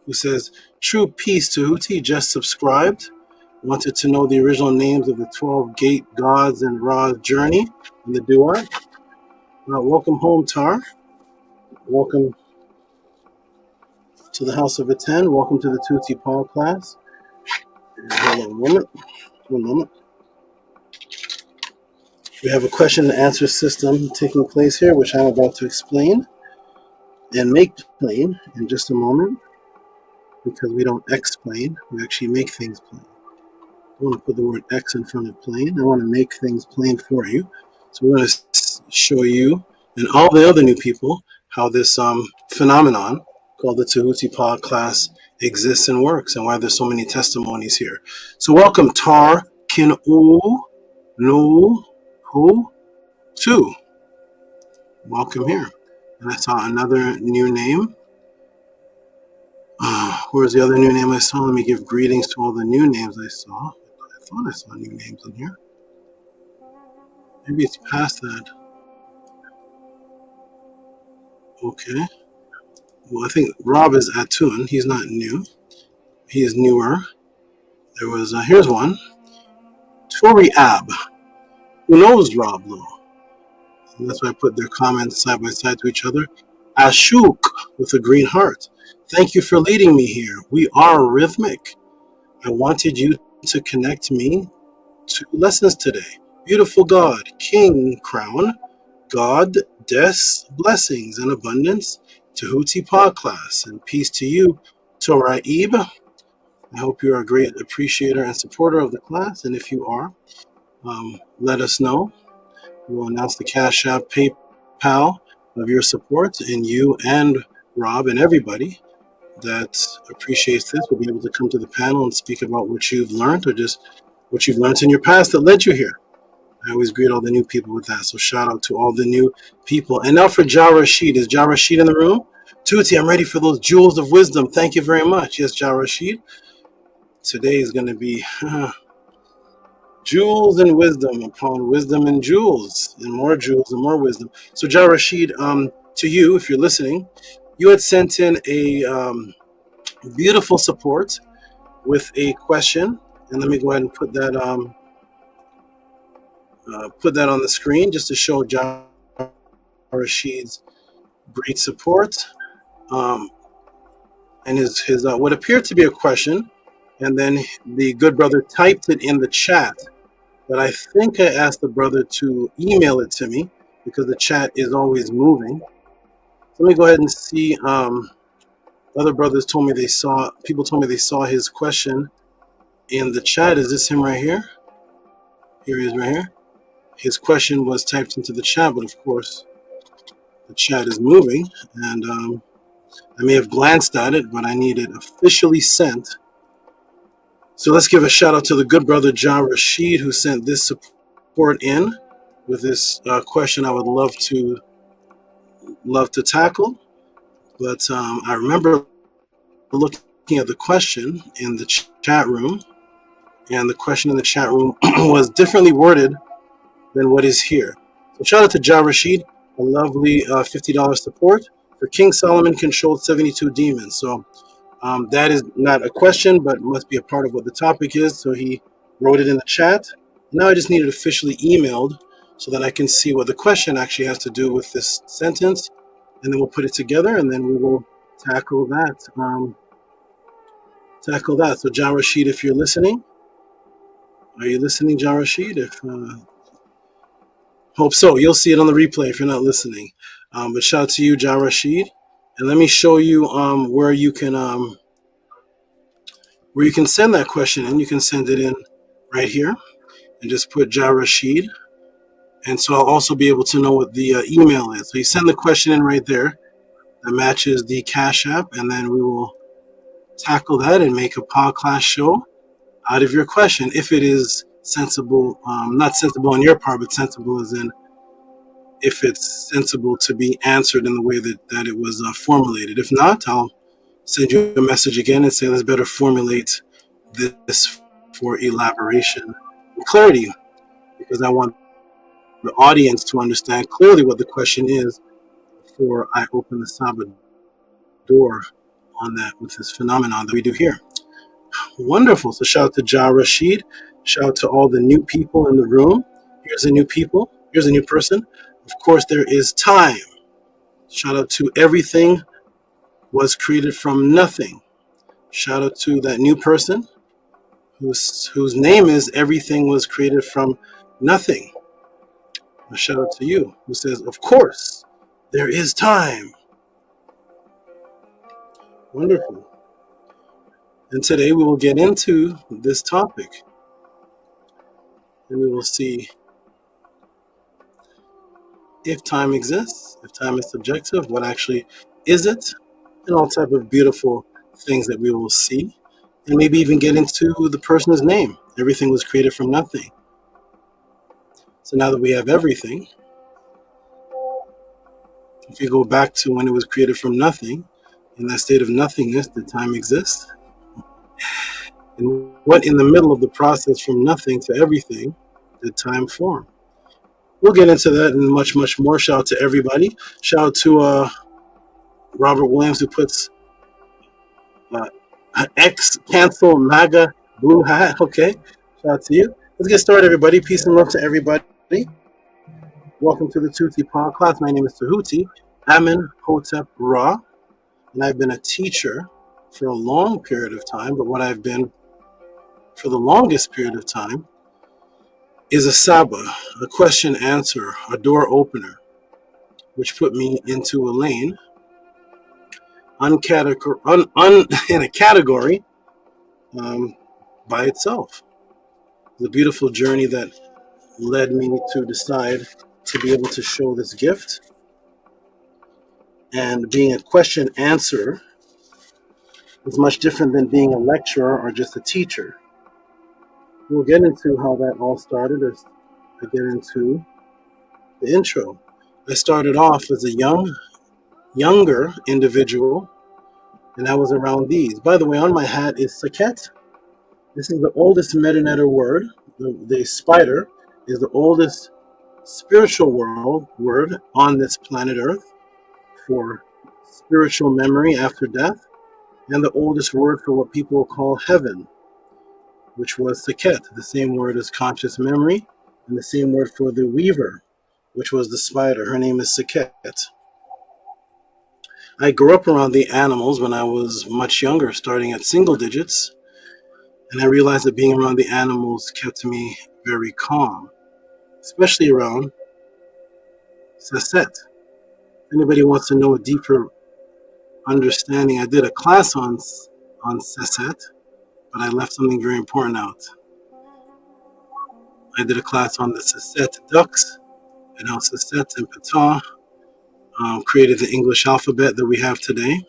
Who says, true peace Tehuti, just subscribed. Wanted to know the original names of the 12 gate gods and Ra's journey in the Duat. Welcome home, Tar. Welcome to the House of Atten. Welcome to the Tuti Paul class. Hold on a moment. One moment. We have a question and answer system taking place here, which I'm about to explain and make plain in just a moment. Because we don't explain, we actually make things plain. I want to put the word X in front of plain. I want to make things plain for you. So we're going to show you and all the other new people how this phenomenon called the Tehuti pod class exists and works and why there's so many testimonies here. So welcome Tar Kin U No Hu Tu. Welcome here. And I saw another new name. Where's the other new name I saw? Let me give greetings to all the new names I saw. I thought I saw new names in here. Maybe it's past that. Okay. Well, I think Rob is ATTON. He's not new. He is newer. There was, here's one. Tori Ab. Who knows Rob, though? And that's why I put their comments side by side to each other. Ashuk with a green heart. Thank you for leading me here. We are rhythmic. I wanted you to connect me to lessons today. Beautiful God, King Crown, God, Des, blessings and abundance, Tehuti pod class, and peace to you, Toraib. I hope you are a great appreciator and supporter of the class, and if you are, let us know. We will announce the Cash App, PayPal, of your support, and you and Rob and everybody that appreciates this will be able to come to the panel and speak about what you've learned or just what you've learned in your past that led you here. I always greet all the new people with that. So shout out to all the new people. And now for Ja Rashid. Is Ja Rashid in the room? Tuti, I'm ready for those jewels of wisdom. Thank you very much. Yes, Ja Rashid. Today is going to be jewels and wisdom upon wisdom and jewels and more wisdom. So Ja Rashid, to you, if you're listening, you had sent in a beautiful support with a question. And let me go ahead and put that on the screen just to show Ja Rashid's great support. And his what appeared to be a question, and then the good brother typed it in the chat. But I think I asked the brother to email it to me because the chat is always moving. So let me go ahead and see. Other brothers told me people told me they saw his question in the chat. Is this him right here? Here he is right here. His question was typed into the chat, but of course the chat is moving, and I may have glanced at it, but I need it officially sent. So let's give a shout out to the good brother Ja Rashid, who sent this support in with this question I would love to tackle. But I remember looking at the question in the chat room, and the question in the chat room was differently worded than what is here. So shout out to Ja Rashid, a lovely $50 support for King Solomon controlled 72 demons. So that is not a question, but must be a part of what the topic is. So he wrote it in the chat. Now I just need it officially emailed so that I can see what the question actually has to do with this sentence, and then we'll put it together, and then we will tackle that. So Ja Rashid, if you're listening, are you listening, Ja Rashid? If hope so. You'll see it on the replay if you're not listening. But shout out to you, Ja Rashid, and let me show you where you can send that question in. You can send it in right here and just put Ja Rashid, and so I'll also be able to know what the email is. So you send the question in right there that matches the Cash App, and then we will tackle that and make a podcast show out of your question if it is sensible, not sensible on your part, but sensible as in if it's sensible to be answered in the way that it was formulated. If not, I'll send you a message again and say let's better formulate this for elaboration and clarity, because I want the audience to understand clearly what the question is before I open the SABA door on that with this phenomenon that we do here. Wonderful. So shout out to Ja Rashid. Shout out to all the new people in the room. Here's a new people. Here's a new person. Of course, there is time. Shout out to everything was created from nothing. Shout out to that new person whose name is everything was created from nothing. A shout out to you who says, of course, there is time. Wonderful. And today we will get into this topic, and we will see if time exists, if time is subjective, what actually is it, and all type of beautiful things that we will see, and maybe even get into the person's name. Everything was created from nothing. So now that we have everything, if you go back to when it was created from nothing, in that state of nothingness, did time exist? And what in the middle of the process from nothing to everything did time form? We'll get into that and much, much more. Shout out to everybody. Shout out to Robert Williams, who puts X, cancel, MAGA, blue hat. Okay. Shout out to you. Let's get started, everybody. Peace and love to everybody. Welcome to the JHUTI podcast. My name is Tehuti. Amen Hotep Ra, and I've been a teacher for a long period of time, but what I've been for the longest period of time is a SABA, a question answer, a door opener, which put me into a lane in a category by itself. The beautiful journey that led me to decide to be able to show this gift And being a question answer is much different than being a lecturer or just a teacher. We'll get into how that all started as I get into the intro. I started off as a younger individual, and I was around these. By the way, on my hat is Saket. This is the oldest metanetter word. The spider is the oldest spiritual word on this planet Earth for spiritual memory after death, and the oldest word for what people call heaven, which was Saket, the same word as conscious memory, and the same word for the weaver, which was the spider. Her name is Saket. I grew up around the animals when I was much younger, starting at single digits, and I realized that being around the animals kept me very calm, especially around Saset. If anybody wants to know a deeper understanding, I did a class on Saset, but I left something very important out. I did a class on the Saset ducks and how Saset and Ptah created the English alphabet that we have today.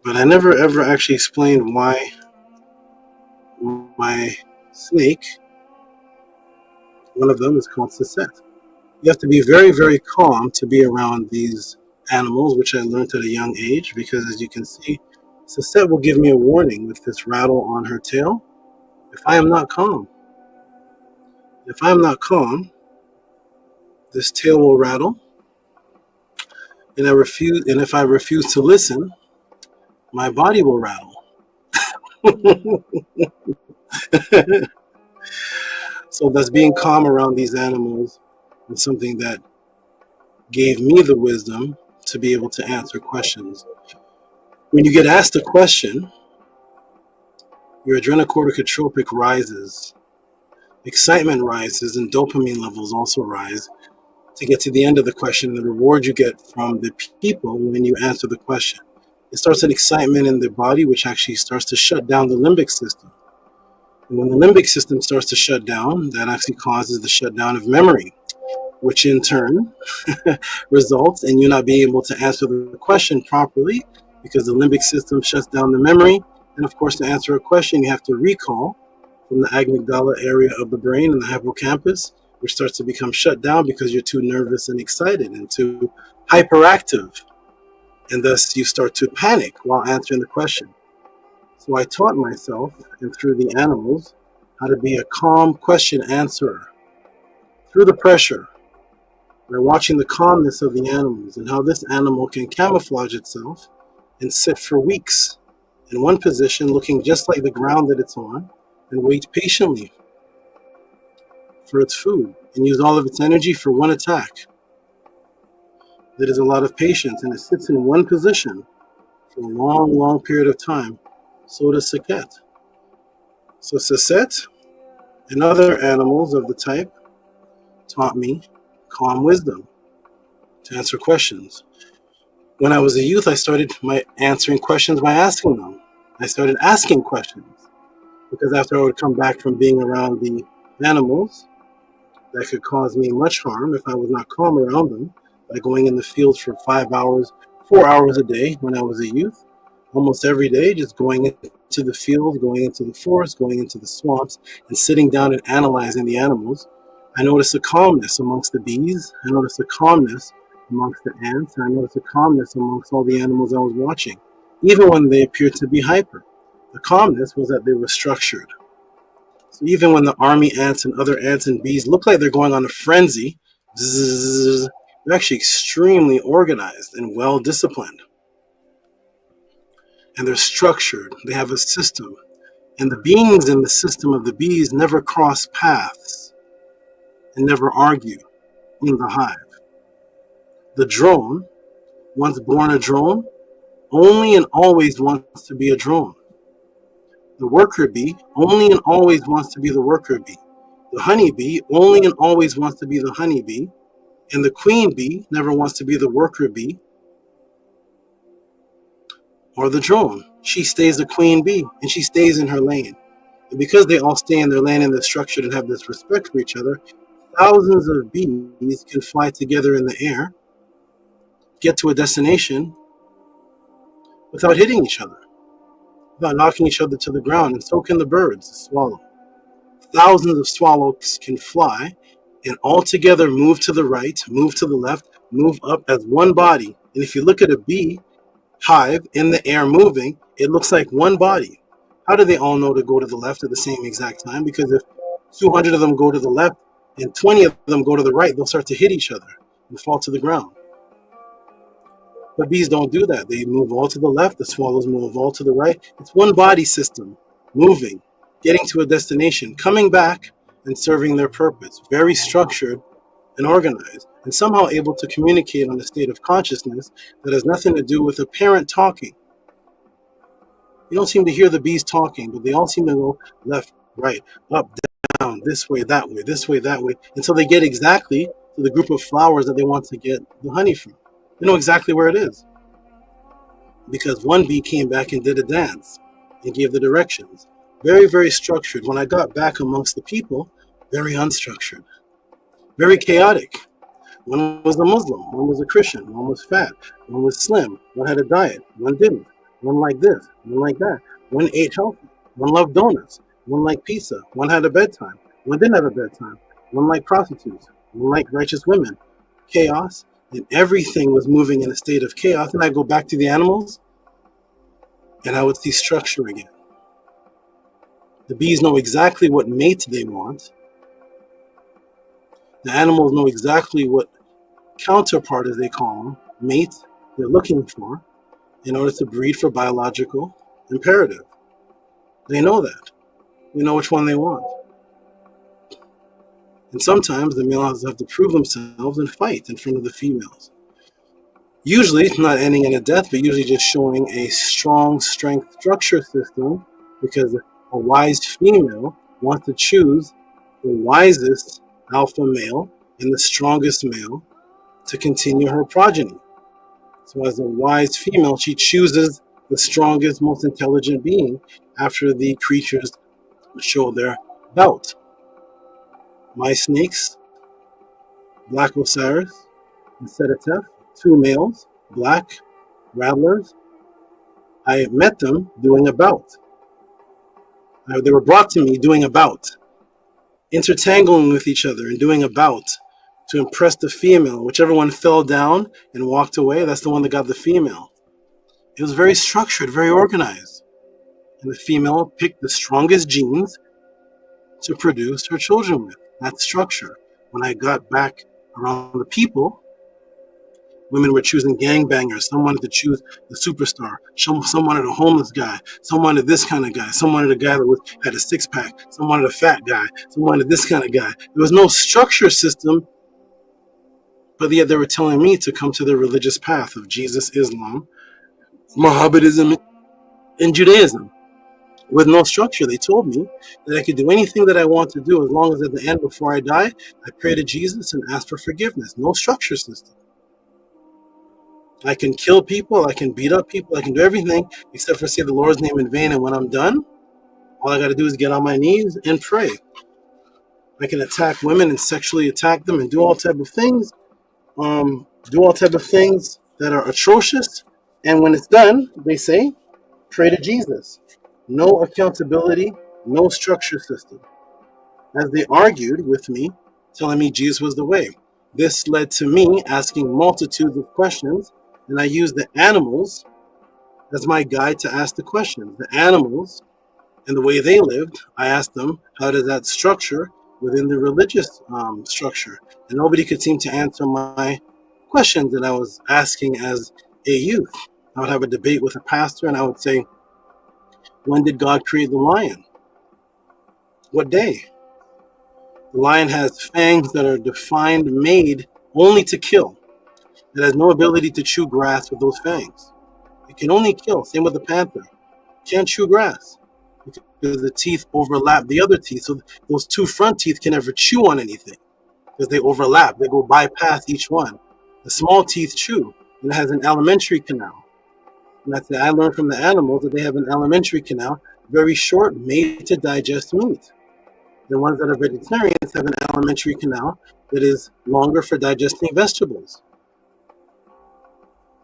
But I never ever actually explained why my snake, one of them, is called Saset. You have to be very, very calm to be around these animals, which I learned at a young age, because as you can see, Saset will give me a warning with this rattle on her tail if I am not calm. If I am not calm, this tail will rattle, and if I refuse to listen, my body will rattle. So that's being calm around these animals is something that gave me the wisdom to be able to answer questions. When you get asked a question, your adrenocorticotropic rises, excitement rises, and dopamine levels also rise to get to the end of the question, the reward you get from the people when you answer the question. It starts an excitement in the body, which actually starts to shut down the limbic system. And when the limbic system starts to shut down, that actually causes the shutdown of memory, which in turn results in you not being able to answer the question properly because the limbic system shuts down the memory. And of course, to answer a question, you have to recall from the amygdala area of the brain and the hippocampus, which starts to become shut down because you're too nervous and excited and too hyperactive. And thus you start to panic while answering the question. So I taught myself, and through the animals, how to be a calm question answerer through the pressure, by watching the calmness of the animals and how this animal can camouflage itself and sit for weeks in one position looking just like the ground that it's on and wait patiently for its food and use all of its energy for one attack. That is a lot of patience, and it sits in one position for a long, long period of time. So does Saket. So Saset and other animals of the type taught me calm wisdom to answer questions. When I was a youth, I started my answering questions by asking them. I started asking questions because after I would come back from being around the animals that could cause me much harm if I was not calm around them, by going in the fields for 5 hours, 4 hours a day when I was a youth, almost every day, just going into the fields, going into the forest, going into the swamps, and sitting down and analyzing the animals. I noticed a calmness amongst the bees. I noticed a calmness amongst the ants. And I noticed a calmness amongst all the animals I was watching, even when they appeared to be hyper. The calmness was that they were structured. So even when the army ants and other ants and bees look like they're going on a frenzy, zzz, they're actually extremely organized and well-disciplined. And they're structured. They have a system. And the beings in the system of the bees never cross paths and never argue in the hive. The drone, once born a drone, only and always wants to be a drone. The worker bee only and always wants to be the worker bee. The honey bee only and always wants to be the honey bee. And the queen bee never wants to be the worker bee or the drone. She stays the queen bee and she stays in her lane. And because they all stay in their lane and they're structured and have this respect for each other, thousands of bees can fly together in the air get to a destination without hitting each other, without knocking each other to the ground, and so can the birds, the swallow. Thousands of swallows can fly and all together move to the right, move to the left, move up as one body. And if you look at a bee hive in the air moving, it looks like one body. How do they all know to go to the left at the same exact time? Because if 200 of them go to the left and 20 of them go to the right, they'll start to hit each other and fall to the ground. But bees don't do that. They move all to the left, the swallows move all to the right. It's one body system, moving, getting to a destination, coming back and serving their purpose. Very structured and organized, and somehow able to communicate on a state of consciousness that has nothing to do with a parent talking. You don't seem to hear the bees talking, but they all seem to go left, right, up, down, this way, that way, this way, that way, until they get exactly to the group of flowers that they want to get the honey from. They know exactly where it is. Because one bee came back and did a dance and gave the directions. Very, very structured. When I got back amongst the people, very unstructured. Very chaotic. One was a Muslim, one was a Christian, one was fat, one was slim, one had a diet, one didn't, one like this, one like that, one ate healthy, one loved donuts, one liked pizza, one had a bedtime, one didn't have a bedtime, one liked prostitutes, one liked righteous women. Chaos, and everything was moving in a state of chaos. And I go back to the animals, and I would see structure again. The bees know exactly what mate they want. The animals know exactly what counterpart, as they call them, mate they're looking for in order to breed for biological imperative. They know that. They know which one they want. And sometimes the males have to prove themselves and fight in front of the females. Usually, not ending in a death, but usually just showing a strong strength structure system, because a wise female wants to choose the wisest alpha male and the strongest male to continue her progeny. So as a wise female, she chooses the strongest, most intelligent being after the creatures show their bout. My snakes, Black Osiris and Setetef, two males, black rattlers, I met them doing a bout. They were brought to me doing a bout, intertangling with each other and doing a bout to impress the female. Whichever one fell down and walked away, that's the one that got the female. It was very structured, very organized. And the female picked the strongest genes to produce her children with. That structure. When I got back around the people, women were choosing gangbangers. Some wanted to choose the superstar. Some wanted a homeless guy. Some wanted this kind of guy. Some wanted a guy that had a six-pack. Some wanted a fat guy. Some wanted this kind of guy. There was no structure system, but yet they were telling me to come to the religious path of Jesus, Islam, Mohammedanism, and Judaism. With no structure. They told me that I could do anything that I want to do as long as at the end, before I die, I pray to Jesus and ask for forgiveness. No structure system. I can kill people, I can beat up people, I can do everything except for say the Lord's name in vain, and when I'm done, all I got to do is get on my knees and pray. I can attack women and sexually attack them and do all type of things, that are atrocious, and when it's done, they say, pray to Jesus. No accountability, no structure system. As they argued with me, telling me Jesus was the way. This led to me asking multitudes of questions, and I used the animals as my guide to ask the questions. The animals and the way they lived, I asked them, how does that structure within the religious structure? And nobody could seem to answer my questions that I was asking as a youth. I would have a debate with a pastor, and I would say, when did God create the lion? What day? The lion has fangs that are defined, made only to kill. It has no ability to chew grass with those fangs. It can only kill. Same with the panther. Can't chew grass because the teeth overlap the other teeth. So those two front teeth can never chew on anything because they overlap. They go bypass each one. The small teeth chew, and it has an alimentary canal. And that's I learned from the animals that they have an alimentary canal, very short, made to digest meat. The ones that are vegetarians have an alimentary canal that is longer for digesting vegetables.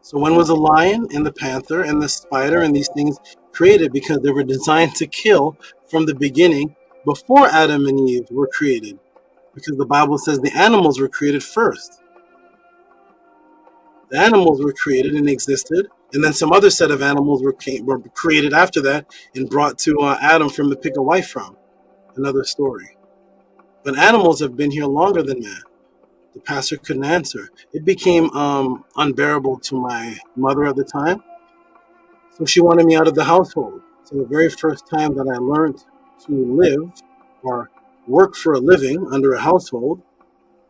So when was the lion and the panther and the spider and these things created? Because they were designed to kill from the beginning before Adam and Eve were created. Because the Bible says the animals were created first. The animals were created and existed, and then some other set of animals were created after that and brought to Adam from to pick a wife from. Another story. But animals have been here longer than man. The pastor couldn't answer. It became unbearable to my mother at the time. So she wanted me out of the household. So the very first time that I learned to live or work for a living under a household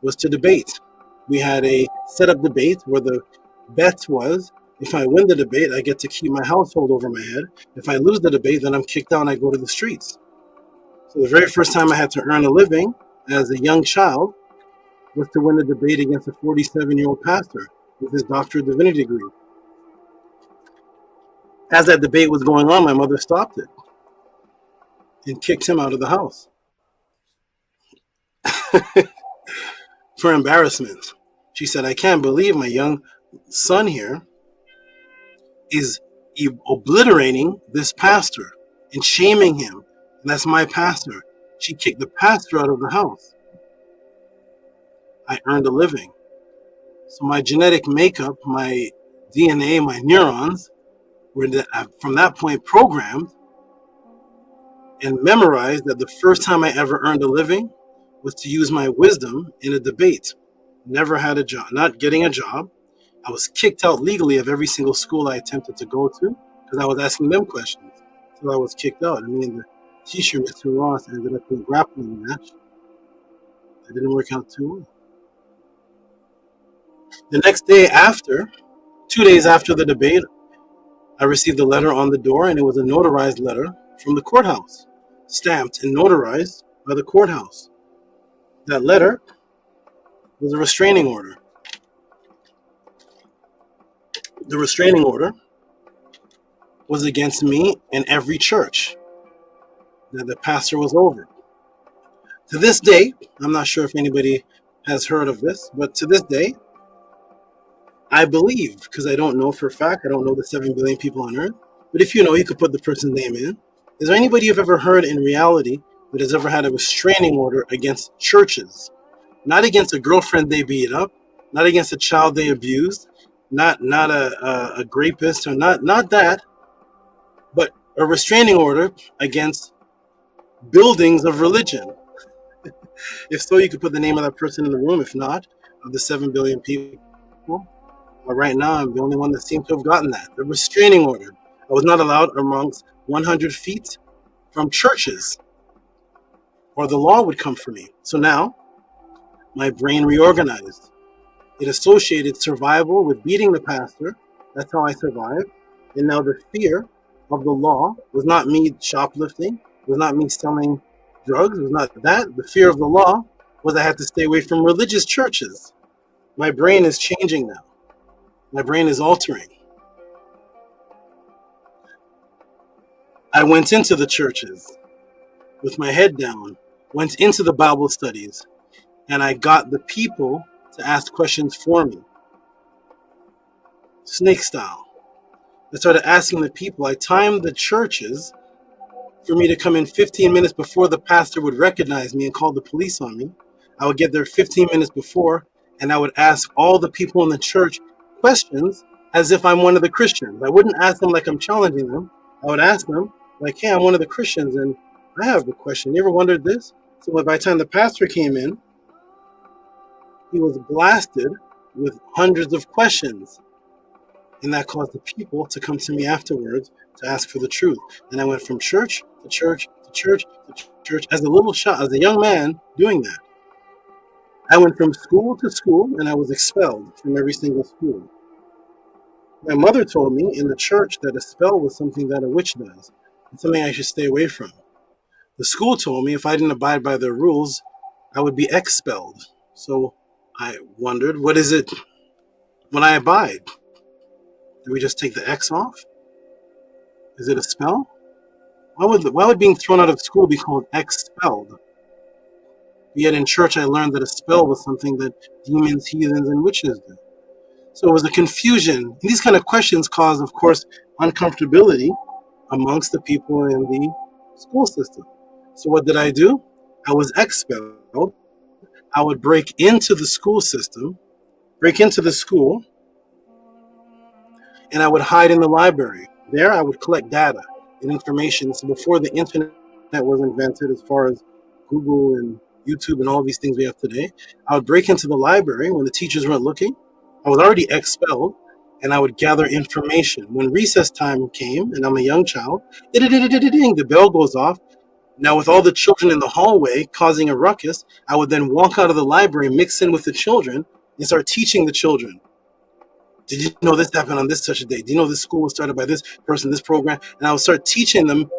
was to debate. We had a set-up debate where the bet was, if I win the debate, I get to keep my household over my head. If I lose the debate, then I'm kicked out and I go to the streets. So the very first time I had to earn a living as a young child was to win a debate against a 47-year-old pastor with his Doctor of Divinity degree. As that debate was going on, my mother stopped it and kicked him out of the house for embarrassment. She said, I can't believe my young son here is obliterating this pastor and shaming him. And that's my pastor. She kicked the pastor out of the house. I earned a living. So my genetic makeup, my DNA, my neurons were from that point programmed and memorized that the first time I ever earned a living was to use my wisdom in a debate. Never had a job, not getting a job. I was kicked out legally of every single school I attempted to go to because I was asking them questions. So I was kicked out. I mean, the teacher, Mr. Ross, ended up in a grappling match. It didn't work out too well. The next day after, 2 days after the debate, I received a letter on the door, and it was a notarized letter from the courthouse, stamped and notarized by the courthouse. That letter was a restraining order. The restraining order was against me and every church that the pastor was over. To this day, I'm not sure if anybody has heard of this, but to this day, I believe, because I don't know for a fact, I don't know the 7 billion people on earth, but if you know, you could put the person's name in. Is there anybody you've ever heard in reality that has ever had a restraining order against churches? Not against a girlfriend they beat up, not against a child they abused, not a rapist, or not that, but a restraining order against buildings of religion. If so, you could put the name of that person in the room. If not, of the 7 billion people. But right now, I'm the only one that seems to have gotten that. The restraining order. I was not allowed amongst 100 feet from churches, or the law would come for me. So now, my brain reorganized. It associated survival with beating the pastor. That's how I survived. And now the fear of the law was not me shoplifting, was not me selling drugs, was not that. The fear of the law was I had to stay away from religious churches. My brain is changing now. My brain is altering. I went into the churches with my head down, went into the Bible studies, and I got the people to ask questions for me. Snake style. I started asking the people. I timed the churches for me to come in 15 minutes before the pastor would recognize me and call the police on me. I would get there 15 minutes before, and I would ask all the people in the church questions as if I'm one of the Christians. I wouldn't ask them like I'm challenging them. I would ask them like, hey, I'm one of the Christians, and I have a question. You ever wondered this? So by the time the pastor came in, he was blasted with hundreds of questions. And that caused the people to come to me afterwards to ask for the truth. And I went from church to church to church to church as a young man doing that. I went from school to school, and I was expelled from every single school. My mother told me in the church that a spell was something that a witch does. It's something I should stay away from. The school told me if I didn't abide by their rules, I would be expelled. So I wondered, what is it when I abide? Do we just take the X off? Is it a spell? Why would being thrown out of school be called expelled? Yet in church I learned that a spell was something that demons, heathens, and witches do. So it was a confusion. These kind of questions cause, of course, uncomfortability amongst the people in the school system. So what did I do? I was expelled. I would break into the school system, break into the school, and I would hide in the library. There I would collect data and information. So before the internet was invented, as far as Google and YouTube and all these things we have today, I would break into the library when the teachers weren't looking. I was already expelled, and I would gather information. When recess time came, and I'm a young child, the bell goes off. Now with all the children in the hallway causing a ruckus, I would then walk out of the library, mix in with the children, and start teaching the children. Did you know this happened on this such a day? Do you know this school was started by this person, this program? And I would start teaching them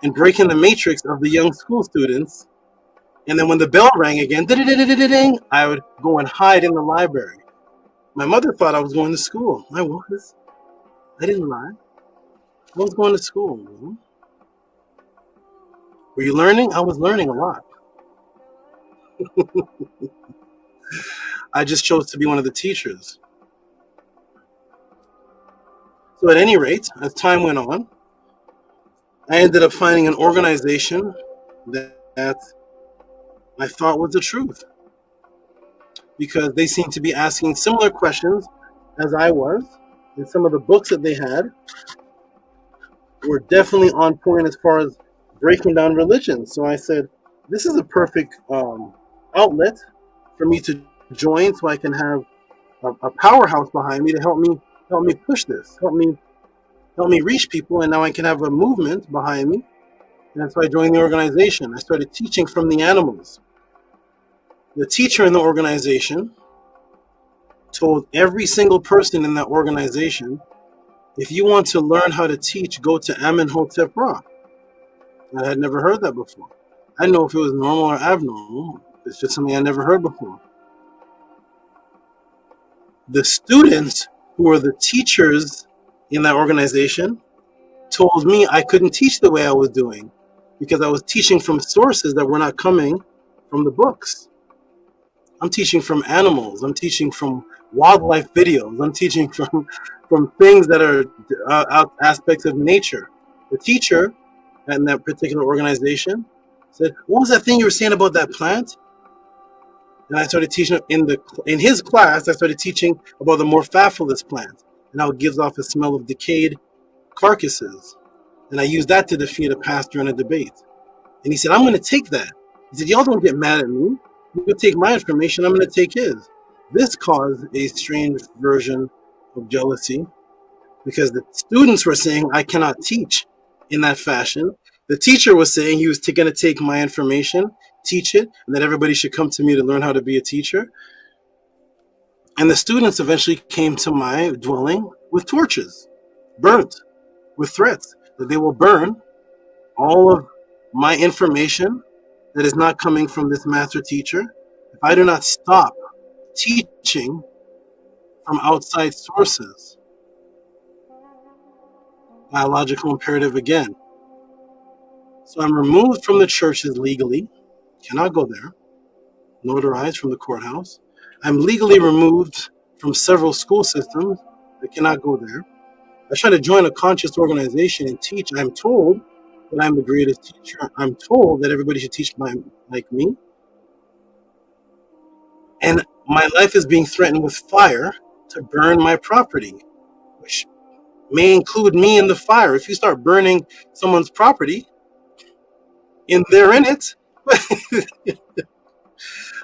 and breaking the matrix of the young school students. And then when the bell rang again, I would go and hide in the library. My mother thought I was going to school. I was. I didn't lie. I was going to school. Were you learning? I was learning a lot. I just chose to be one of the teachers. So at any rate, as time went on, I ended up finding an organization that I thought was the truth, because they seemed to be asking similar questions as I was, and some of the books that they had were definitely on point as far as breaking down religion. So I said, this is a perfect outlet for me to join, so I can have a powerhouse behind me to help me push this, help me reach people, and now I can have a movement behind me. And that's why I joined the organization. I started teaching from the animals. The teacher in the organization told every single person in that organization, if you want to learn how to teach, go to Amenhotep Ra. I had never heard that before. I didn't know if it was normal or abnormal. It's just something I never heard before. The students who were the teachers in that organization told me I couldn't teach the way I was doing because I was teaching from sources that were not coming from the books. I'm teaching from animals. I'm teaching from wildlife videos. I'm teaching from things that are aspects of nature. The teacher in that particular organization said, "What was that thing you were saying about that plant?" And I started teaching in his class. I started teaching about the Morphophilus plant, and how it gives off a smell of decayed carcasses. And I used that to defeat a pastor in a debate. And he said, "I'm going to take that." He said, "Y'all don't get mad at me. You take my information, I'm going to take his." This caused a strange version of jealousy because the students were saying I cannot teach in that fashion. The teacher was saying he was going to take my information, teach it, and that everybody should come to me to learn how to be a teacher. And the students eventually came to my dwelling with torches, burnt, with threats that they will burn all of my information that is not coming from this master teacher if I do not stop teaching from outside sources. Biological imperative again. So I'm removed from the churches legally, cannot go there, notarized from the courthouse. I'm legally removed from several school systems, I cannot go there. I try to join a conscious organization and teach. I'm told that I'm the greatest teacher. I'm told that everybody should teach like me. And my life is being threatened with fire to burn my property, which may include me in the fire. If you start burning someone's property, and they're in it,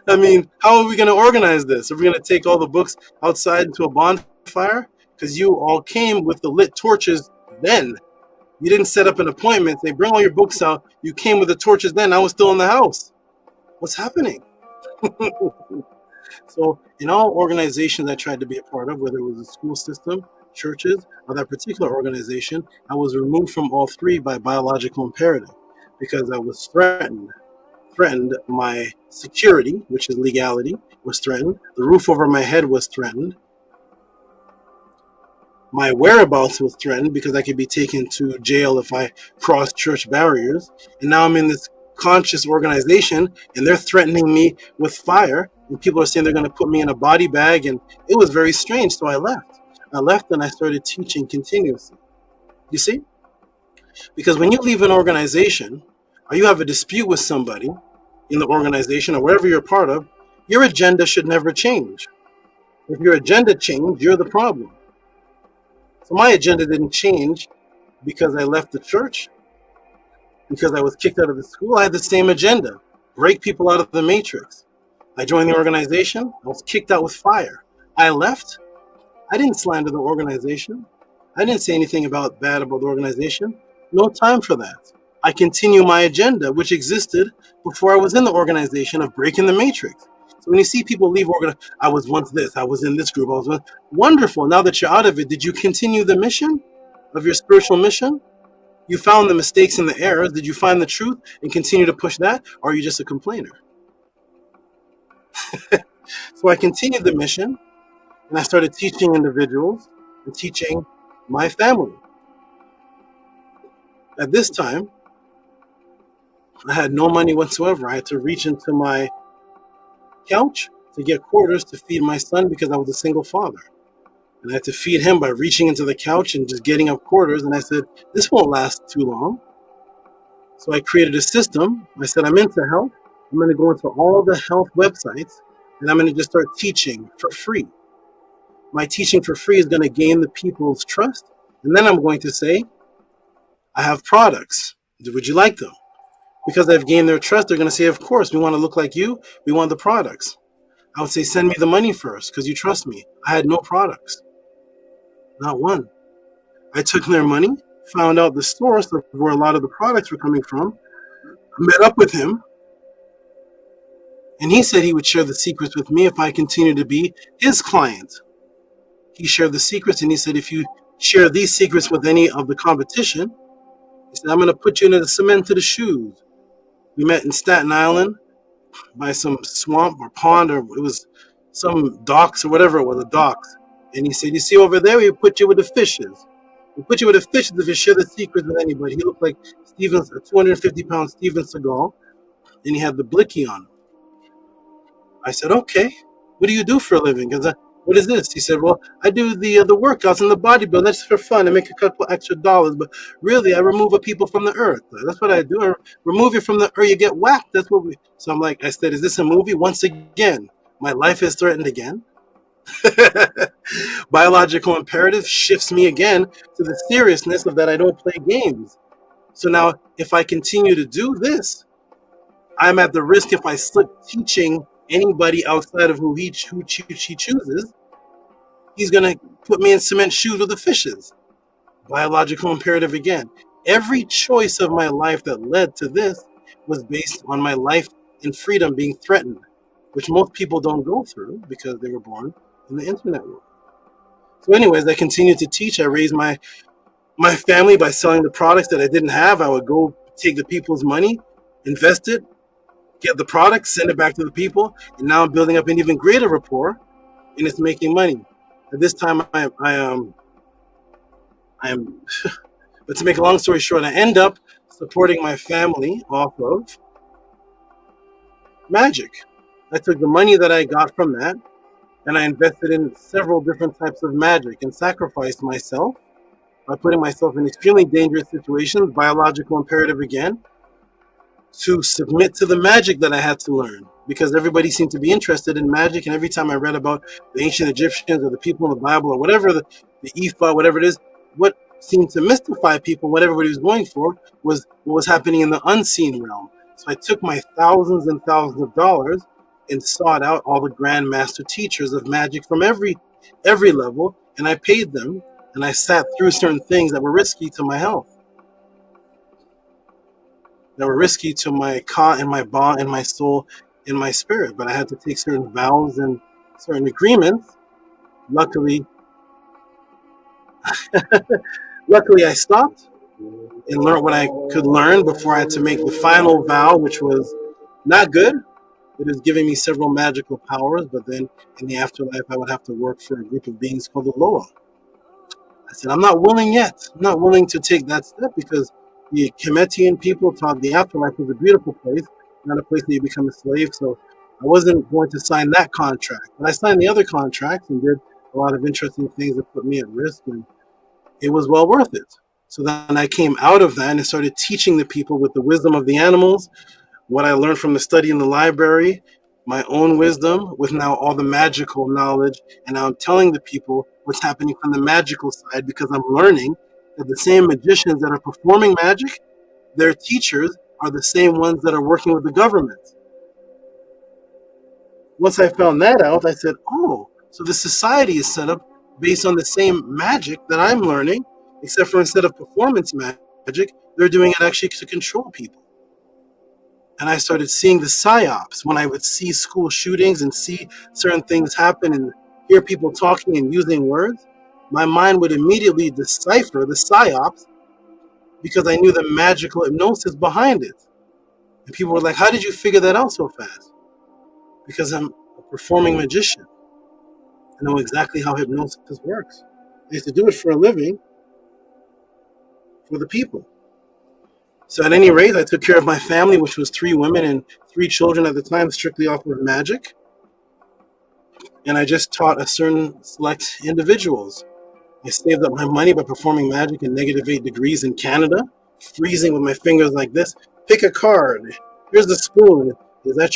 I mean, how are we going to organize this? Are we going to take all the books outside into a bonfire? Because you all came with the lit torches then. You didn't set up an appointment. They bring all your books out. You came with the torches then. I was still in the house. What's happening? So in all organizations I tried to be a part of, whether it was a school system, churches, or that particular organization, I was removed from all three by biological imperative because I was threatened. My security, which is legality, was threatened. The roof over my head was threatened. My whereabouts was threatened because I could be taken to jail if I crossed church barriers. And now I'm in this conscious organization and they're threatening me with fire And people are saying they're going to put me in a body bag, and it was very strange. So I left. I left and I started teaching continuously. You see? Because when you leave an organization, or you have a dispute with somebody in the organization or wherever you're part of, your agenda should never change. If your agenda changed, you're the problem. So my agenda didn't change because I left the church, because I was kicked out of the school. I had the same agenda: break people out of the matrix. I joined the organization. I was kicked out with fire. I left. I didn't slander the organization. I didn't say anything bad about the organization. No time for that. I continue my agenda, which existed before I was in the organization, of breaking the matrix. So when you see people leave I was once this, I was in this group, wonderful. Now that you're out of it, did you continue the mission of your spiritual mission? You found the mistakes and the errors. Did you find the truth and continue to push that? Or are you just a complainer? So I continued the mission, and I started teaching individuals and teaching my family. At this time, I had no money whatsoever. I had to reach into my couch to get quarters to feed my son, because I was a single father. And I had to feed him by reaching into the couch and just getting up quarters. And I said, this won't last too long. So I created a system. I said, I'm into health. I'm going to go into all the health websites, and I'm going to just start teaching for free. My teaching for free is going to gain the people's trust. And then I'm going to say, I have products. Would you like them? Because I've gained their trust, they're going to say, of course, we want to look like you. We want the products. I would say, send me the money first, because you trust me. I had no products. Not one. I took their money, found out the source of where a lot of the products were coming from, met up with him, and he said he would share the secrets with me if I continued to be his client. He shared the secrets, and he said, if you share these secrets with any of the competition, he said, I'm going to put you into the cement to the shoes. We met in Staten Island by some swamp or pond, or it was some docks or whatever it was, the docks. And he said, you see over there, we put you with the fishes. We put you with the fishes if you share the secrets with anybody. He looked like a 250-pound Steven Seagal, and he had the blicky on him. I said, okay, what do you do for a living? What is this? He said, well, I do the workouts and the bodybuilding. That's for fun. I make a couple extra dollars, but really, I remove people from the earth. That's what I do. I remove you from the earth, you get whacked. That's what we. So I'm like, I said, is this a movie? Once again, my life is threatened again. Biological imperative shifts me again to the seriousness of that I don't play games. So now, if I continue to do this, I'm at the risk, if I slip teaching anybody outside of who he chooses, he's going to put me in cement shoes with the fishes. Biological imperative again. Every choice of my life that led to this was based on my life and freedom being threatened, which most people don't go through because they were born in the internet world. So anyways, I continued to teach. I raised my family by selling the products that I didn't have. I would go take the people's money, invest it, get the product, send it back to the people, and now I'm building up an even greater rapport, and it's making money. At this time, I am, but to make a long story short, I end up supporting my family off of magic. I took the money that I got from that, and I invested in several different types of magic and sacrificed myself by putting myself in extremely dangerous situations, biological imperative again, to submit to the magic that I had to learn, because everybody seemed to be interested in magic. And every time I read about the ancient Egyptians or the people in the Bible or whatever, the Ifa, whatever it is, what seemed to mystify people, what everybody was going for, was what was happening in the unseen realm. So I took my thousands and thousands of dollars and sought out all the grand master teachers of magic from every level, and I paid them, and I sat through certain things that were risky to my health, that were risky to my ka and my ba and my soul and my spirit. But I had to take certain vows and certain agreements. Luckily, I stopped and learned what I could learn before I had to make the final vow, which was not good. It was giving me several magical powers, but then in the afterlife, I would have to work for a group of beings called the Loa. I said, I'm not willing yet. I'm not willing to take that step, because the Kemetian people taught the afterlife was a beautiful place, not a place that you become a slave. So I wasn't going to sign that contract, but I signed the other contract and did a lot of interesting things that put me at risk, and it was well worth it. So then I came out of that and started teaching the people with the wisdom of the animals, what I learned from the study in the library, my own wisdom with now all the magical knowledge, and now I'm telling the people what's happening from the magical side, because I'm learning that the same magicians that are performing magic, their teachers are the same ones that are working with the government. Once I found that out, I said, oh, so the society is set up based on the same magic that I'm learning, except for instead of performance magic, they're doing it actually to control people. And I started seeing the psyops when I would see school shootings and see certain things happen and hear people talking and using words. My mind would immediately decipher the psyops because I knew the magical hypnosis behind it. And people were like, how did you figure that out so fast? Because I'm a performing magician. I know exactly how hypnosis works. I used to do it for a living for the people. So at any rate, I took care of my family, which was 3 women and 3 children at the time, strictly off of magic. And I just taught a certain select individuals. I saved up my money by performing magic in -8 degrees in Canada, freezing with my fingers like this. Pick a card. Here's the spoon. Is that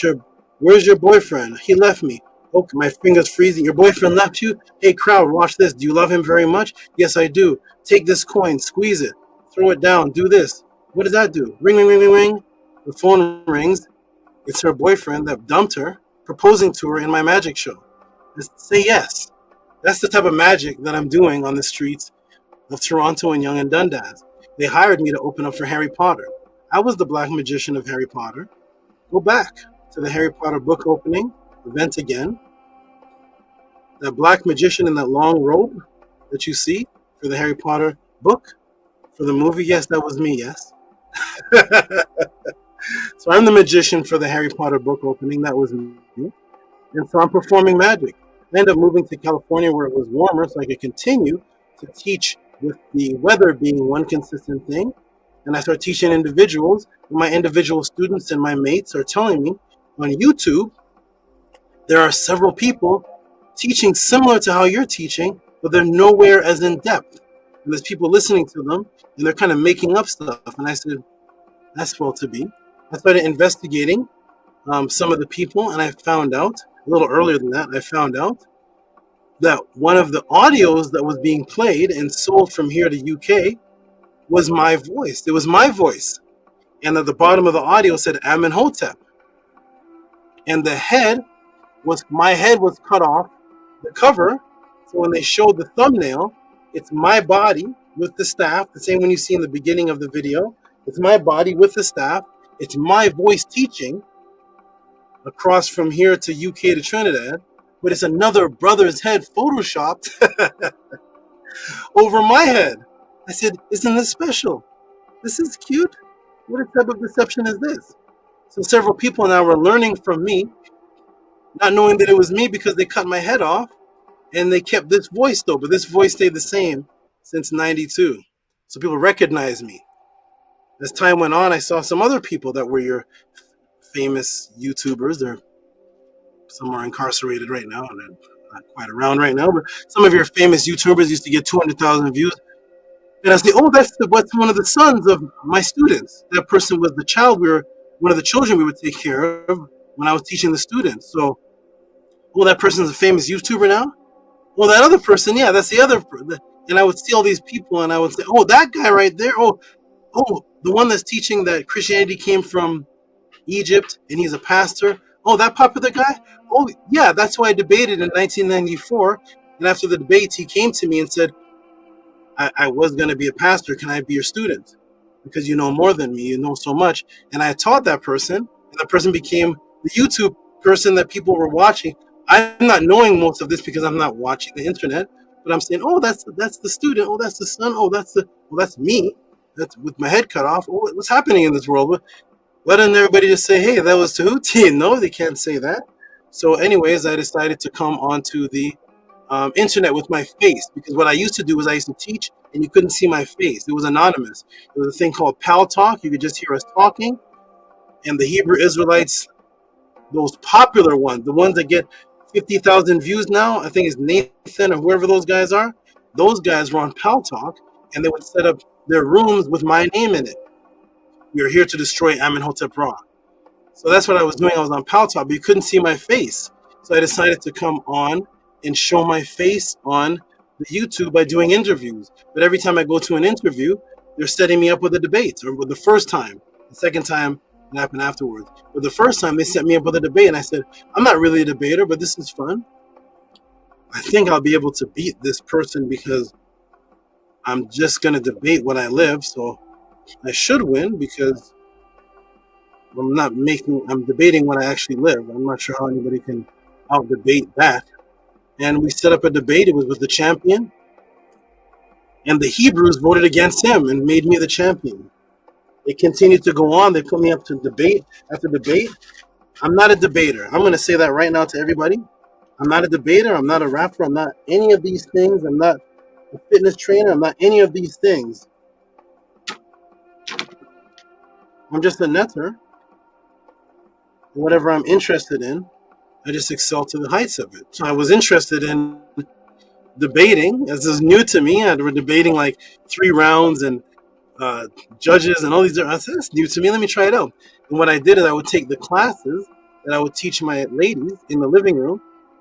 where's your boyfriend? He left me. Okay, my fingers freezing. Your boyfriend left you? Hey, crowd, watch this. Do you love him very much? Yes, I do. Take this coin, squeeze it, throw it down, do this. What does that do? Ring, ring, ring, ring, ring. The phone rings. It's her boyfriend that dumped her, proposing to her in my magic show. Just say yes. That's the type of magic that I'm doing on the streets of Toronto and Yonge and Dundas. They hired me to open up for Harry Potter. I was the black magician of Harry Potter. Go back to the Harry Potter book opening event again. That black magician in that long robe that you see for the Harry Potter book, for the movie, yes, that was me, yes. So I'm the magician for the Harry Potter book opening. That was me. And so I'm performing magic. I ended up moving to California where it was warmer so I could continue to teach with the weather being one consistent thing. And I started teaching individuals. And my individual students and my mates are telling me on YouTube, there are several people teaching similar to how you're teaching, but they're nowhere as in depth. And there's people listening to them, and they're kind of making up stuff. And I said, that's well to be. I started investigating some of the people, and I found out, a little earlier than that, I found out that one of the audios that was being played and sold from here to UK was my voice. It was my voice. And at the bottom of the audio said Amenhotep. And my head was cut off the cover. So when they showed the thumbnail, it's my body with the staff, the same one you see in the beginning of the video. It's my body with the staff. It's my voice teaching across from here to UK to Trinidad, but it's another brother's head photoshopped over my head. I said, isn't this special? This is cute. What type of deception is this? So several people now were learning from me, not knowing that it was me because they cut my head off, and they kept this voice though, but this voice stayed the same since '92. So people recognized me. As time went on, I saw some other people that were your famous YouTubers. Some are incarcerated right now, and they're not quite around right now, but some of your famous YouTubers used to get 200,000 views. And I say, oh, that's one of the sons of my students. That person was the child one of the children we would take care of when I was teaching the students. So, oh, that person's a famous YouTuber now? Well, that other person, yeah, that's the other. And I would see all these people, and I would say, oh, that guy right there. Oh, the one that's teaching that Christianity came from Egypt, and he's a pastor. Oh, that popular guy? Oh, yeah, that's who I debated in 1994. And after the debates, he came to me and said, I was going to be a pastor. Can I be your student? Because you know more than me. You know so much. And I taught that person, and that person became the YouTube person that people were watching. I'm not knowing most of this because I'm not watching the internet, but I'm saying, oh, that's the student. Oh, that's the son. Oh, that's me. That's with my head cut off. Oh, what's happening in this world? Why didn't everybody just say, hey, that was Tehuti? No, they can't say that. So anyways, I decided to come onto the internet with my face, because what I used to do was I used to teach and you couldn't see my face. It was anonymous. There was a thing called Pal Talk. You could just hear us talking, and the Hebrew Israelites those popular ones, the ones that get 50,000 views now. I think it's Nathan or whoever those guys are. Those guys were on Pal Talk, and they would set up their rooms with my name in it. We are here to destroy Amenhotep Ra. So that's what I was doing. I was on Pal Talk, but you couldn't see my face. So I decided to come on and show my face on the YouTube by doing interviews. But every time I go to an interview, they're setting me up with a debate, or with the first time. The second time it happened afterwards. But the first time they set me up with a debate, and I said, I'm not really a debater, but this is fun. I think I'll be able to beat this person because I'm just going to debate when I live. So I should win because I'm debating when I actually live. I'm not sure how anybody can out-debate that. And we set up a debate. It was with the champion. And the Hebrews voted against him and made me the champion. It continued to go on. They put me up to debate after debate. I'm not a debater. I'm going to say that right now to everybody. I'm not a debater. I'm not a rapper. I'm not any of these things. I'm not a fitness trainer. I'm not any of these things. I'm just a netter. Whatever I'm interested in, I just excel to the heights of it. So I was interested in debating. This is new to me. I was debating like 3 rounds and judges and all these different. I said, that's new to me. Let me try it out. And what I did is I would take the classes that I would teach my ladies in the living room,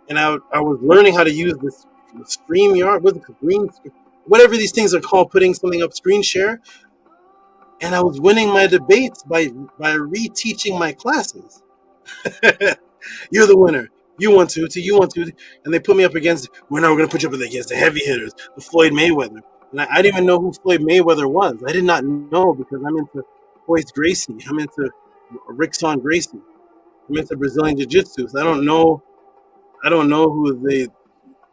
and I was learning how to use this StreamYard, whatever these things are called, putting something up, screen share. And I was winning my debates by reteaching my classes. You're the winner. You want to, you want to. And they put me up against, we're going to put you up against the heavy hitters, the Floyd Mayweather. And I didn't even know who Floyd Mayweather was. I did not know because I'm into Royce Gracie. I'm into Rickson Gracie. I'm into Brazilian Jiu-Jitsu. So I don't know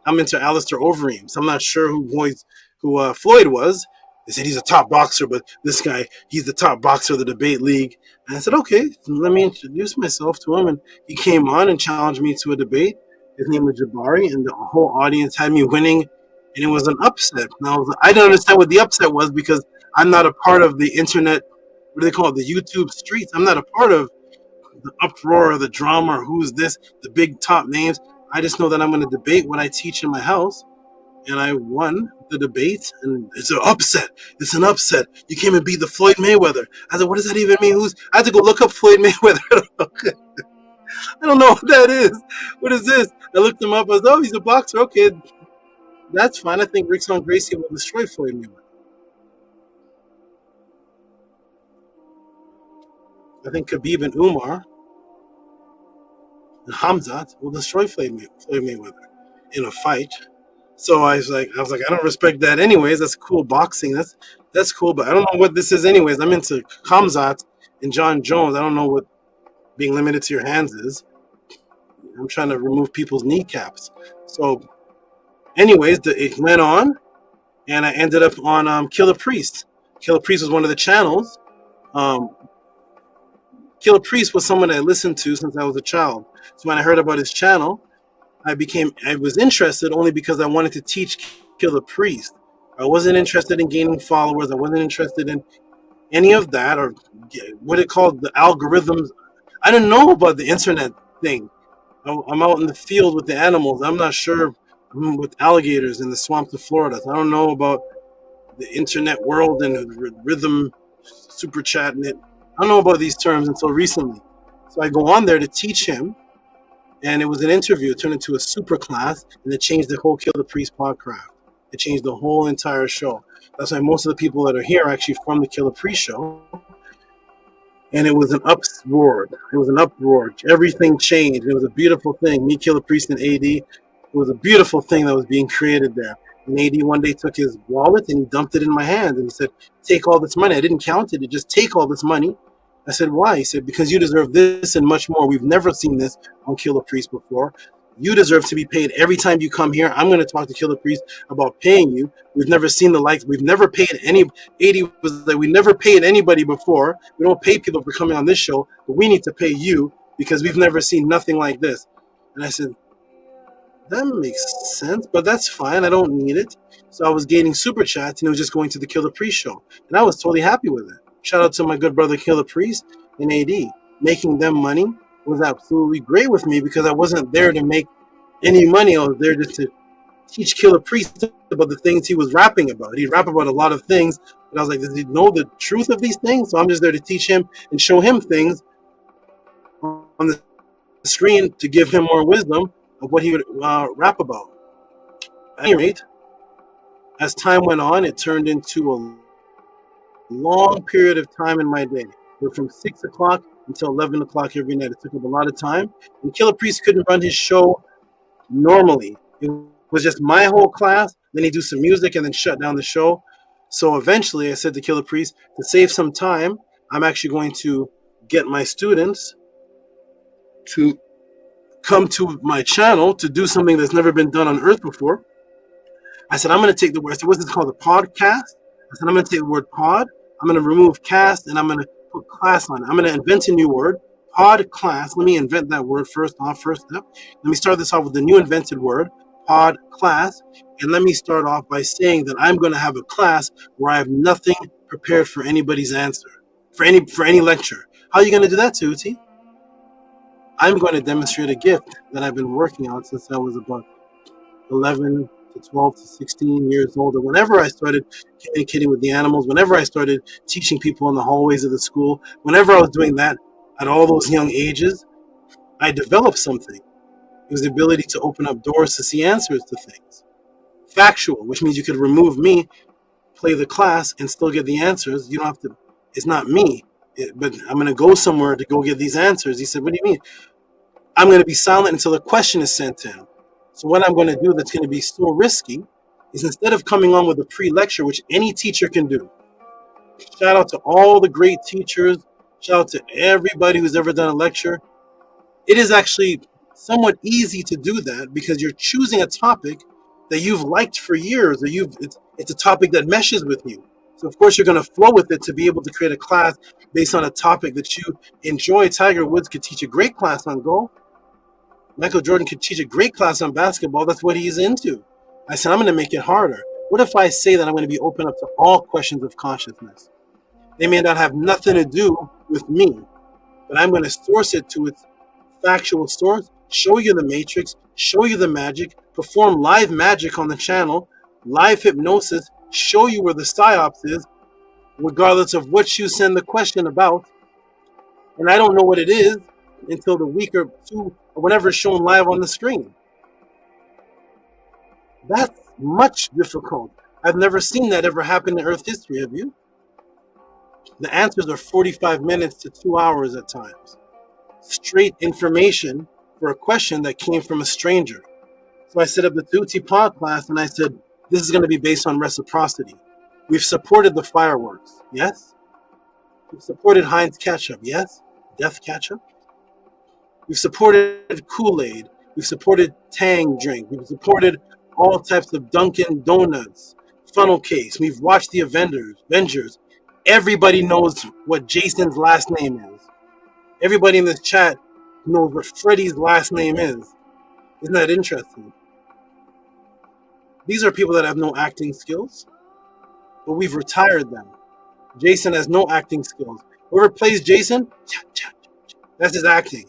I'm into Alistair Overeem. So I'm not sure who Floyd was. They said he's a top boxer, but this guy, he's the top boxer of the debate league. And I said, okay, let me introduce myself to him. And he came on and challenged me to a debate. His name was Jabari, and the whole audience had me winning, and it was an upset. Now, I didn't understand what the upset was because I'm not a part of the internet, what do they call it, the YouTube streets. I'm not a part of the uproar or the drama or who's this, the big top names. I just know that I'm going to debate what I teach in my house. And I won the debate, and it's an upset. It's an upset. You came and beat the Floyd Mayweather. I said, what does that even mean? I had to go look up Floyd Mayweather. I don't know what that is. What is this? I looked him up. I was, oh, he's a boxer. Okay, that's fine. I think Rickson Gracie will destroy Floyd Mayweather. I think Khabib and Umar and Hamzat will destroy Floyd Mayweather in a fight. So I was like, I don't respect that anyways. That's cool boxing. That's cool, but I don't know what this is anyways. I'm into Hamzat and John Jones. I don't know what being limited to your hands is. I'm trying to remove people's kneecaps. So anyways, it went on, and I ended up on Killer Priest. Killer Priest was one of the channels. Killer Priest was someone I listened to since I was a child. So when I heard about his channel, I was interested only because I wanted to teach Killer Priest. I wasn't interested in gaining followers. I wasn't interested in any of that, or what it called the algorithms. I didn't know about the internet thing. I'm out in the field with the animals. I'm not sure. I'm with alligators in the swamps of Florida. So I don't know about the internet world and rhythm, super chat, and it. I don't know about these terms until recently. So I go on there to teach him. And it was an interview. It turned into a super class, and it changed the whole Kill the Priest podcast. It changed the whole entire show. That's why most of the people that are here are actually from the Kill the Priest show. And it was an uproar. It was an uproar. Everything changed. It was a beautiful thing. Me, Kill the Priest, and AD. It was a beautiful thing that was being created there. And AD one day took his wallet and he dumped it in my hand. And he said, take all this money. I didn't count it. Just take all this money. I said, why? He said, because you deserve this and much more. We've never seen this on Killer Priest before. You deserve to be paid every time you come here. I'm going to talk to Killer Priest about paying you. We've never seen the likes. We've never paid any. 80 was like, we never paid anybody before. We don't pay people for coming on this show, but we need to pay you because we've never seen nothing like this. And I said, that makes sense, but that's fine. I don't need it. So I was gaining super chats, and it was just going to the Killer Priest show. And I was totally happy with it. Shout out to my good brother Killer Priest and AD, making them money was absolutely great with me because I wasn't there to make any money. I was there just to teach Killer Priest about the things he was rapping about. He'd rap about a lot of things, and I was like, does he know the truth of these things? So I'm just there to teach him and show him things on the screen to give him more wisdom of what he would rap about. At any rate, as time went on, it turned into a long period of time in my day. From 6 o'clock until 11 o'clock every night. It took up a lot of time. And Killer Priest couldn't run his show normally. It was just my whole class, then he'd do some music and then shut down the show. So eventually I said to Killer Priest, to save some time, I'm actually going to get my students to come to my channel to do something that's never been done on Earth before. I said, I'm going to take the word, I said, what's this called, the podcast? I said, I'm going to take the word pod, I'm going to remove cast, and I'm going to put class on it. I'm going to invent a new word, pod class. Let me invent that word first step. Let me start this off with the new invented word, pod class. And let me start off by saying that I'm going to have a class where I have nothing prepared for anybody's answer, for any lecture. How are you going to do that, Tehuti? I'm going to demonstrate a gift that I've been working on since I was about 11 to 12 to 16 years old. And whenever I started communicating with the animals, whenever I started teaching people in the hallways of the school, whenever I was doing that at all those young ages, I developed something. It was the ability to open up doors to see answers to things. Factual, which means you could remove me, play the class, and still get the answers. You don't have to, it's not me, but I'm going to go somewhere to go get these answers. He said, what do you mean? I'm going to be silent until a question is sent in. So what I'm going to do that's going to be so risky is instead of coming on with a pre-lecture, which any teacher can do, shout out to all the great teachers, shout out to everybody who's ever done a lecture. It is actually somewhat easy to do that because you're choosing a topic that you've liked for years, or it's a topic that meshes with you. So of course you're going to flow with it to be able to create a class based on a topic that you enjoy. Tiger Woods could teach a great class on golf. Michael Jordan could teach a great class on basketball. That's what he's into. I said, I'm going to make it harder. What if I say that I'm going to be open up to all questions of consciousness? They may not have nothing to do with me, but I'm going to source it to its factual source, show you the matrix, show you the magic, perform live magic on the channel, live hypnosis, show you where the psyops is, regardless of what you send the question about. And I don't know what it is until the week or two or whenever it's shown live on the screen. That's much difficult. I've never seen that ever happen in Earth history, have you? The answers are 45 minutes to 2 hours at times. Straight information for a question that came from a stranger. So I set up the Tehuti pod class and I said, this is going to be based on reciprocity. We've supported the fireworks, yes? We've supported Heinz ketchup, yes? Death ketchup? We've supported Kool-Aid. We've supported Tang drink. We've supported all types of Dunkin' Donuts, funnel cakes. We've watched the Avengers. Everybody knows what Jason's last name is. Everybody in this chat knows what Freddy's last name is. Isn't that interesting? These are people that have no acting skills, but we've retired them. Jason has no acting skills. Whoever plays Jason, that's his acting.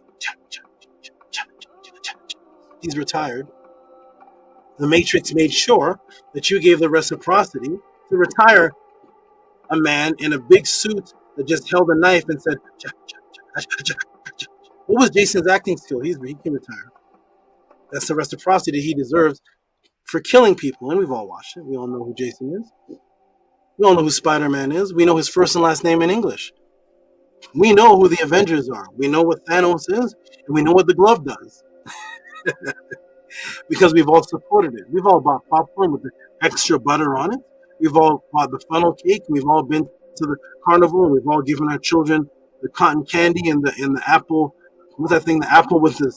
He's retired. The Matrix made sure that you gave the reciprocity to retire a man in a big suit that just held a knife and said, what was Jason's acting skill? He can retire. That's the reciprocity he deserves for killing people. And we've all watched it. We all know who Jason is. We all know who Spider-Man is. We know his first and last name in English. We know who the Avengers are. We know what Thanos is, and we know what the glove does. Because we've all supported it. We've all bought popcorn with the extra butter on it. We've all bought the funnel cake. We've all been to the carnival, and we've all given our children the cotton candy and the apple. What's that thing? The apple with the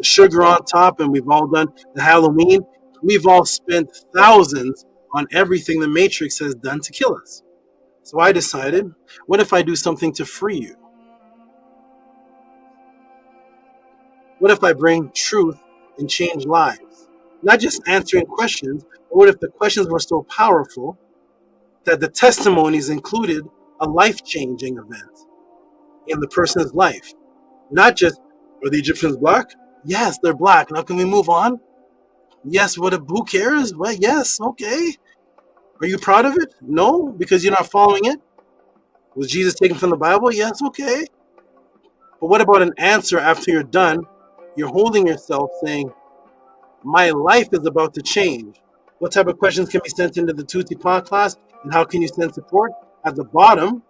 sugar on top, and we've all done the Halloween. We've all spent thousands on everything the Matrix has done to kill us. So I decided, what if I do something to free you? What if I bring truth and change lives? Not just answering questions, but what if the questions were so powerful that the testimonies included a life-changing event in the person's life? Not just Are the Egyptians black? Yes, they're black. Now can we move on? Yes, who cares? Well, yes, okay. Are you proud of it? No, because you're not following it. Was Jesus taken from the Bible? Yes, okay. But what about an answer after you're done? You're holding yourself saying, my life is about to change. What type of questions can be sent into the Tutti Pod class, and how can you send support? At the bottom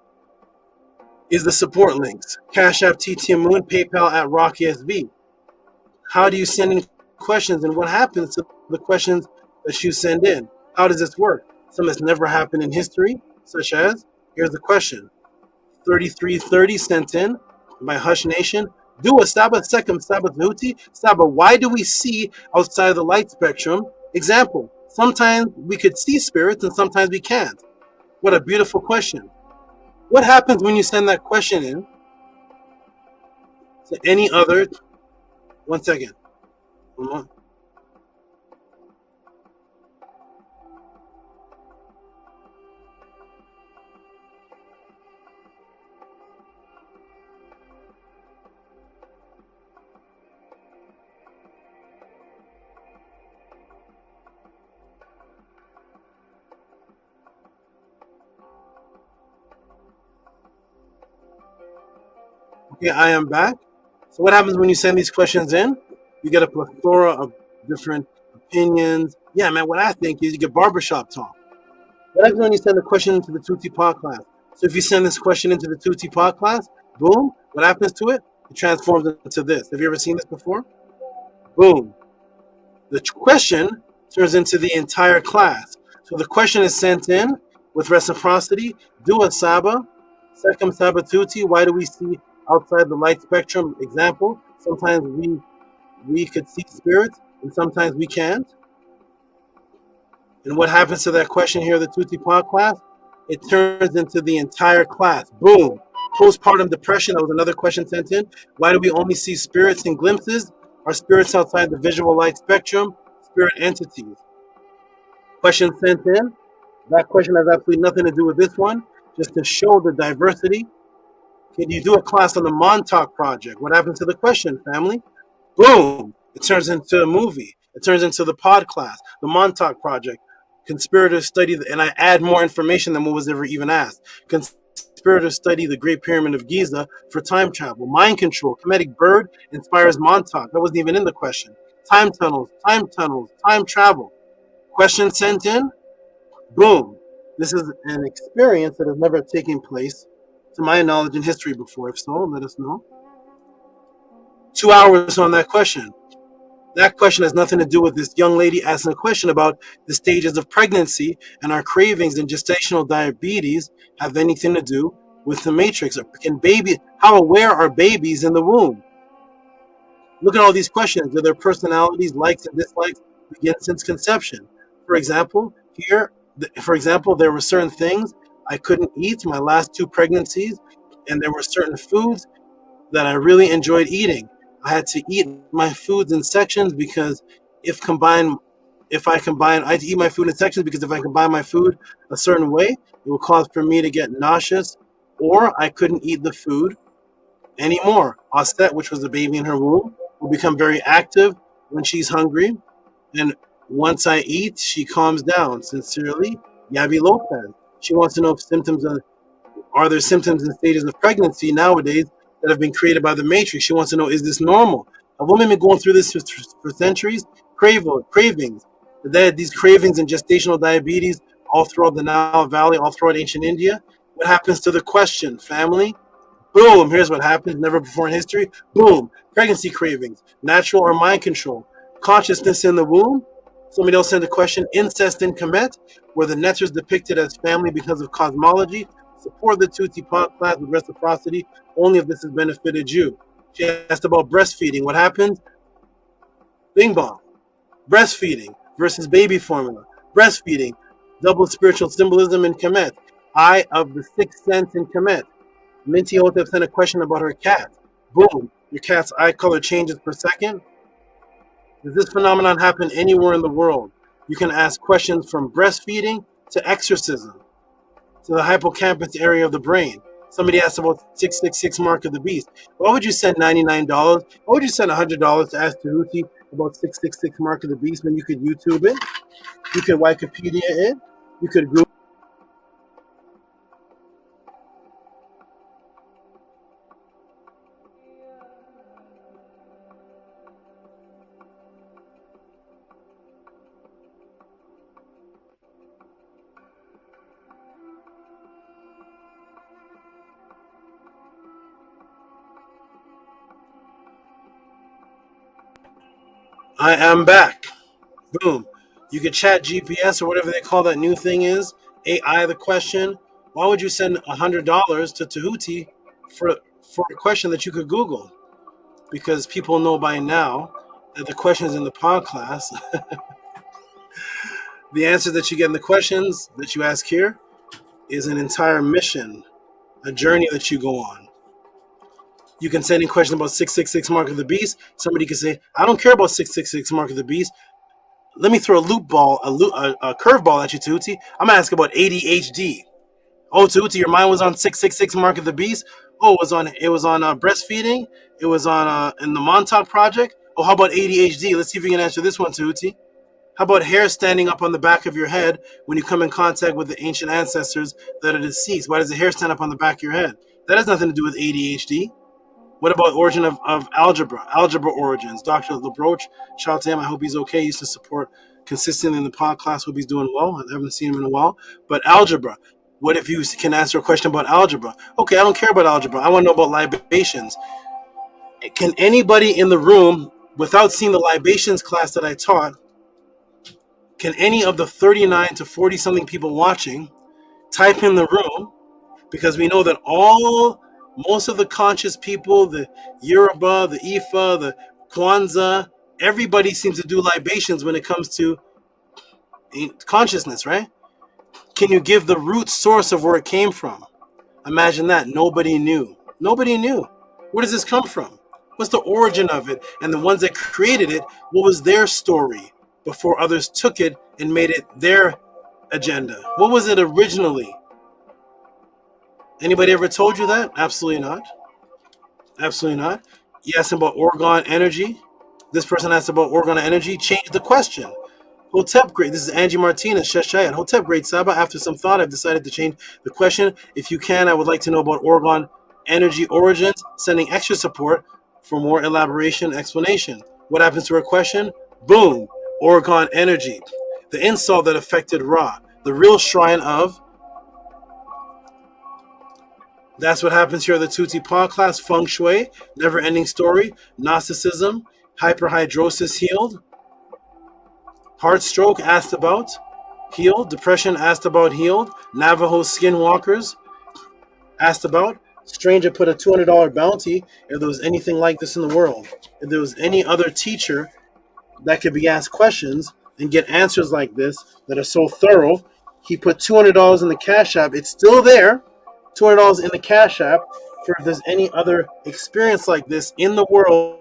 is the support links. Cash App, TTM Moon, PayPal at RockSV. How do you send in questions, and what happens to the questions that you send in? How does this work? Something that's never happened in history, such as, here's the question. 3330 sent in by Hush Nation. Do a SABA, second SABA JHUTI. SABA, why do we see outside of the light spectrum? Example, sometimes we could see spirits and sometimes we can't. What a beautiful question. What happens when you send that question in to any other? One second. One more. Okay, I am back. So what happens when you send these questions in? You get a plethora of different opinions. Yeah, man, what I think is you get barbershop talk. What happens when you send a question into the Tutti Pod class? So if you send this question into the Tutti Pod class, boom, what happens to it? It transforms into this. Have you ever seen this before? Boom. The question turns into the entire class. So the question is sent in with reciprocity. Do a SABA, second SABA Tutti. Why do we see outside the light spectrum? Example, sometimes we could see spirits and sometimes we can't. And what happens to that question here, the Tutti Pod class? It turns into the entire class. Boom. Postpartum depression, that was another question sent in. Why do we only see spirits in glimpses? Are spirits outside the visual light spectrum spirit entities? Question sent in. That question has absolutely nothing to do with this one, just to show the diversity. Can you do a class on the Montauk Project? What happens to the question, family? Boom! It turns into a movie. It turns into the pod class, the Montauk Project. Conspirators study, and I add more information than what was ever even asked. Conspirators study the Great Pyramid of Giza for time travel. Mind control. Kemetic bird inspires Montauk. That wasn't even in the question. Time tunnels, time travel. Question sent in. Boom. This is an experience that has never taken place, to my knowledge, in history before. If so, let us know. 2 hours on that question. That question has nothing to do with this young lady asking a question about the stages of pregnancy and our cravings and gestational diabetes have anything to do with the matrix. How aware are babies in the womb? Look at all these questions. Do their personalities, likes and dislikes begin since conception? For example, there were certain things I couldn't eat my last 2 pregnancies, and there were certain foods that I really enjoyed eating. I had to eat my foods in sections because I had to eat my food in sections because if I combine my food a certain way, it would cause for me to get nauseous, or I couldn't eat the food anymore. Osset, which was the baby in her womb, will become very active when she's hungry, and once I eat, she calms down. Sincerely, Yabi Lopez. She wants to know if are there symptoms and stages of pregnancy nowadays that have been created by the matrix. She wants to know, is this normal? A woman been going through this for centuries. Cravings. These cravings and gestational diabetes all throughout the Nile Valley, all throughout ancient India. What happens to the question, family? Boom, here's what happens, never before in history. Boom, pregnancy cravings, natural or mind control, consciousness in the womb. Somebody else sent a question, incest in Kemet, where the Netters depicted as family because of cosmology. Support the Tutti Pod class with reciprocity, only if this has benefited you. She asked about breastfeeding. What happens? Bing bong. Breastfeeding versus baby formula. Breastfeeding, double spiritual symbolism in Kemet. Eye of the sixth sense in Kemet. Minty Hotep sent a question about her cat. Boom, your cat's eye color changes per second. Does this phenomenon happen anywhere in the world? You can ask questions from breastfeeding to exorcism, to the hippocampus area of the brain. Somebody asked about 666 Mark of the Beast. Why would you send $99? Why would you send $100 to ask Tehuti about 666 Mark of the Beast when you could YouTube it? You could Wikipedia it. You could Google. I am back. Boom. You could chat GPS or whatever they call that new thing is. AI the question. Why would you send $100 to Tehuti for a question that you could Google? Because people know by now that the questions in the pod class, the answer that you get in the questions that you ask here is an entire mission, a journey that you go on. You can send in questions about 666 Mark of the Beast. Somebody could say, I don't care about 666 Mark of the Beast. Let me throw a curveball at you, Tehuti. I'm going to ask about ADHD. Oh, Tehuti, your mind was on 666 Mark of the Beast? Oh, it was on breastfeeding? It was on in the Montauk Project? Oh, how about ADHD? Let's see if you can answer this one, Tehuti. How about hair standing up on the back of your head when you come in contact with the ancient ancestors that are deceased? Why does the hair stand up on the back of your head? That has nothing to do with ADHD. What about origin of algebra? Algebra origins. Dr. LeBroach, shout out to him. I hope he's okay. He used to support consistently in the pod class. Hope he's doing well. I haven't seen him in a while. But algebra. What if you can answer a question about algebra? Okay, I don't care about algebra. I want to know about libations. Can anybody in the room, without seeing the libations class that I taught, can any of the 39 to 40-something people watching type in the room? Because we know that most of the conscious people, the Yoruba, the Ifa, the Kwanzaa, everybody seems to do libations when it comes to consciousness, right? Can you give the root source of where it came from? Imagine that. Nobody knew. Nobody knew. Where does this come from? What's the origin of it? And the ones that created it, what was their story before others took it and made it their agenda? What was it originally? Anybody ever told you that? Absolutely not. Absolutely not. You asked about orgone energy. This person asked about orgone energy. Change the question. Hotep great. This is Angie Martinez, Sheshayat. Hotep great Saba. After some thought, I've decided to change the question. If you can, I would like to know about orgone energy origins. Sending extra support for more elaboration explanation. What happens to her question? Boom. Orgone energy. The insult that affected Ra. The real shrine of. That's what happens here at the Tuti Pod class. Feng Shui, never-ending story, Gnosticism, hyperhidrosis healed, heart stroke asked about, healed, depression asked about, healed, Navajo skinwalkers asked about. Stranger put a $200 bounty if there was anything like this in the world. If there was any other teacher that could be asked questions and get answers like this that are so thorough, he put $200 in the Cash App. It's still there. $200 in the Cash App for if there's any other experience like this in the world,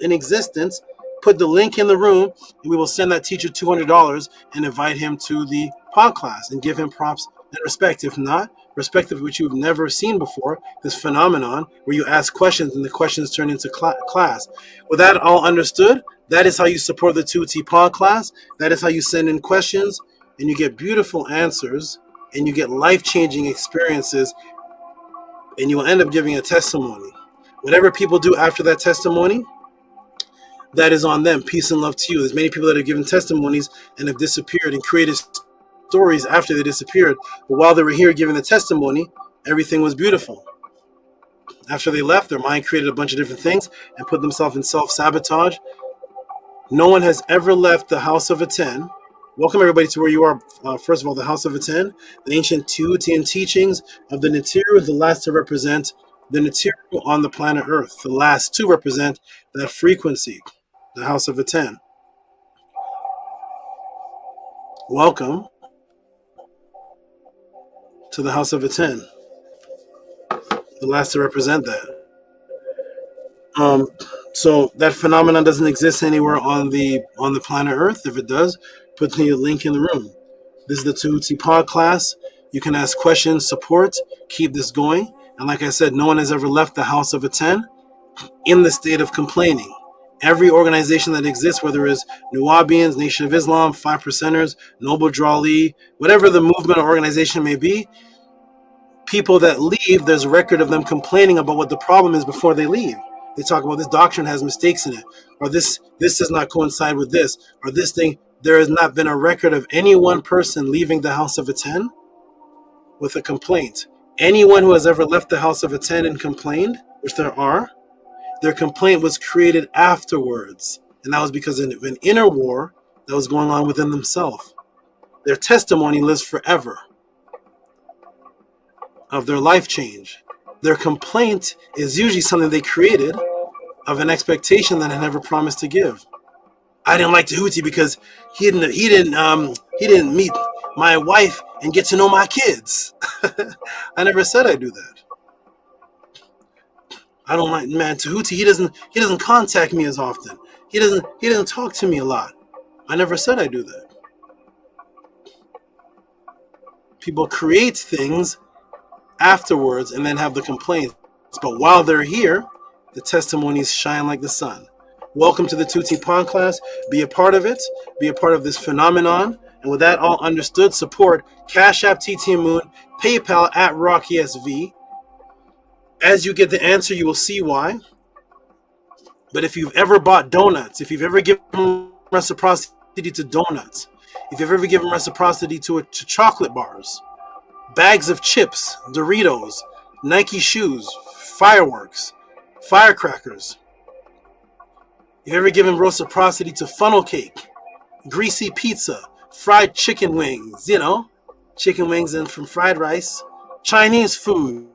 in existence. Put the link in the room and we will send that teacher $200 and invite him to the pod class and give him props and respect. If not, respect of which you've never seen before, this phenomenon where you ask questions and the questions turn into class. With that all understood, that is how you support the 2T pod class. That is how you send in questions and you get beautiful answers and you get life-changing experiences, and you will end up giving a testimony. Whatever people do after that testimony, that is on them. Peace and love to you. There's many people that have given testimonies and have disappeared and created stories after they disappeared. But while they were here giving the testimony, everything was beautiful. After they left, their mind created a bunch of different things and put themselves in self-sabotage. No one has ever left the House of Aten. Welcome everybody to where you are. First of all, the House of Aten, the ancient Tehutian teachings of the Natiru, the last to represent the Natiru on the planet Earth. The last to represent that frequency, the House of Aten. Welcome to the House of Aten, the last to represent that. So that phenomenon doesn't exist anywhere on the planet Earth. If it does, put the link in the room. This is the Tehuti pod class. You can ask questions, support, keep this going. And like I said, no one has ever left the House of Atten in the state of complaining. Every organization that exists, whether it's Nuwabians, Nation of Islam, 5%ers, Noble Drawlee, whatever the movement or organization may be, people that leave, there's a record of them complaining about what the problem is before they leave. They talk about this doctrine has mistakes in it, or this does not coincide with this, or this thing. There has not been a record of any one person leaving the House of Atten with a complaint. Anyone who has ever left the House of Atten and complained, which there are, their complaint was created afterwards. And that was because of an inner war that was going on within themselves. Their testimony lives forever of their life change. Their complaint is usually something they created of an expectation that I never promised to give. I didn't like Tehuti because he didn't meet my wife and get to know my kids. I never said I'd do that. I don't like, man, Tehuti, he doesn't contact me as often. He doesn't talk to me a lot. I never said I'd do that. People create things afterwards and then have the complaints. But while they're here, the testimonies shine like the sun. Welcome to the Tuti podcast. Be a part of it. Be a part of this phenomenon. And with that all understood, support Cash App TT Moon, PayPal at RockESV. As you get the answer, you will see why. But if you've ever bought donuts, if you've ever given reciprocity to donuts, if you've ever given reciprocity to chocolate bars, bags of chips, Doritos, Nike shoes, fireworks, firecrackers, if you've ever given reciprocity to funnel cake, greasy pizza, fried chicken wings, chicken wings and from fried rice, Chinese food,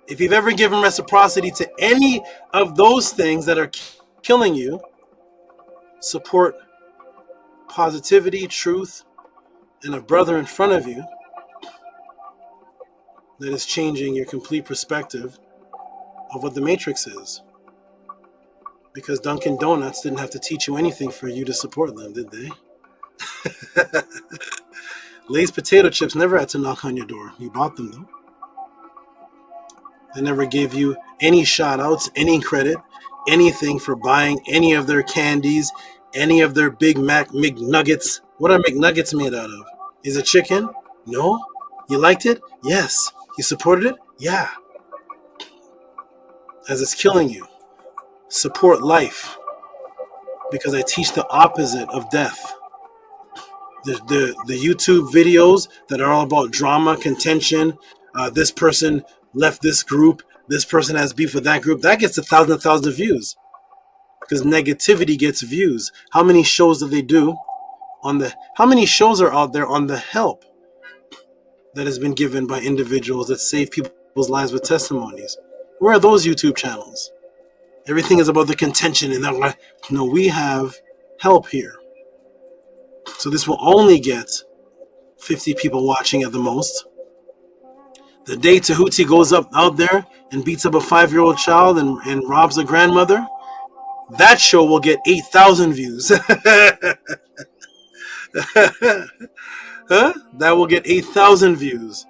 if you've ever given reciprocity to any of those things that are killing you, support positivity, truth, and a brother in front of you that is changing your complete perspective of what the Matrix is. Because Dunkin' Donuts didn't have to teach you anything for you to support them, did they? Lay's potato chips never had to knock on your door. You bought them, though. They never gave you any shout-outs, any credit, anything for buying any of their candies, any of their Big Mac McNuggets. What are McNuggets made out of? Is it chicken? No. You liked it? Yes. You supported it? Yeah. As it's killing you. Support life. Because I teach the opposite of death. The YouTube videos that are all about drama, contention, this person left this group, this person has beef with that group, that gets thousands and thousands of views. Because negativity gets views. How many shows do they do how many shows are out there on the help that has been given by individuals that save people's lives with testimonies? Where are those YouTube channels? Everything is about the contention and they're like, no, we have help here. So this will only get 50 people watching at the most. The day Tehuti goes up out there and beats up a 5-year-old child and robs a grandmother, that show will get 8,000 views. Huh? That will get 8,000 views.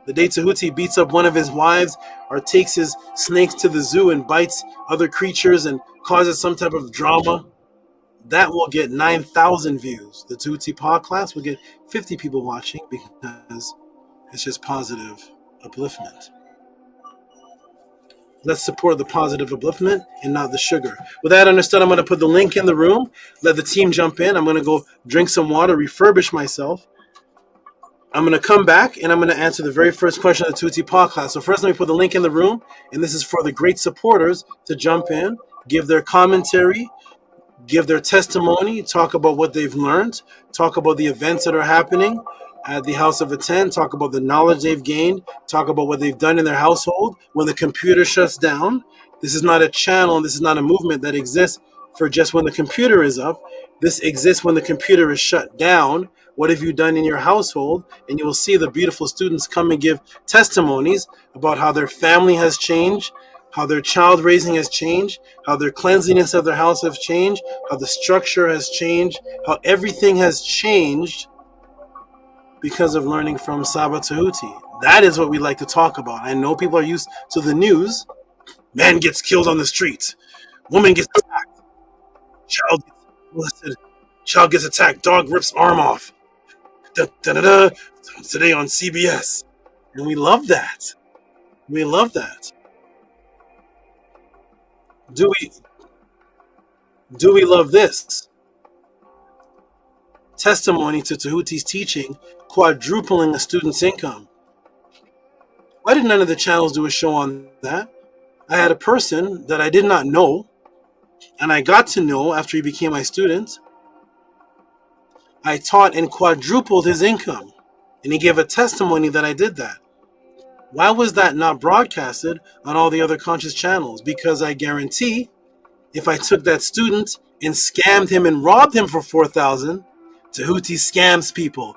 The day Tehuti beats up one of his wives or takes his snakes to the zoo and bites other creatures and causes some type of drama, that will get 9,000 views. The Tehuti podcast will get 50 people watching because it's just positive upliftment. Let's support the positive upliftment and not the sugar. With that understood, I'm going to put the link in the room. Let the team jump in. I'm going to go drink some water, refurbish myself. I'm going to come back and I'm going to answer the very first question of the Tehuti podcast. So first, let me put the link in the room. And this is for the great supporters to jump in, give their commentary, give their testimony, talk about what they've learned, talk about the events that are happening at the House of Atten, talk about the knowledge they've gained, talk about what they've done in their household when the computer shuts down. This is not a channel, this is not a movement that exists for just when the computer is up. This exists when the computer is shut down. What have you done in your household? And you will see the beautiful students come and give testimonies about how their family has changed, how their child raising has changed, how their cleanliness of their house has changed, how the structure has changed, how everything has changed because of learning from SABA Tehuti. That is what we like to talk about. I know people are used to the news. Man gets killed on the street. Woman gets attacked. Child gets molested. Child gets attacked. Dog rips arm off. Da, da, da, da. Today on CBS. And we love that. We love that. Do we love this? Testimony to Tehuti's teaching, quadrupling a student's income. Why did none of the channels do a show on that? I had a person that I did not know, and I got to know after he became my student. I taught and quadrupled his income, and he gave a testimony that I did that. Why was that not broadcasted on all the other conscious channels? Because I guarantee if I took that student and scammed him and robbed him for $4,000, Tehuti scams people.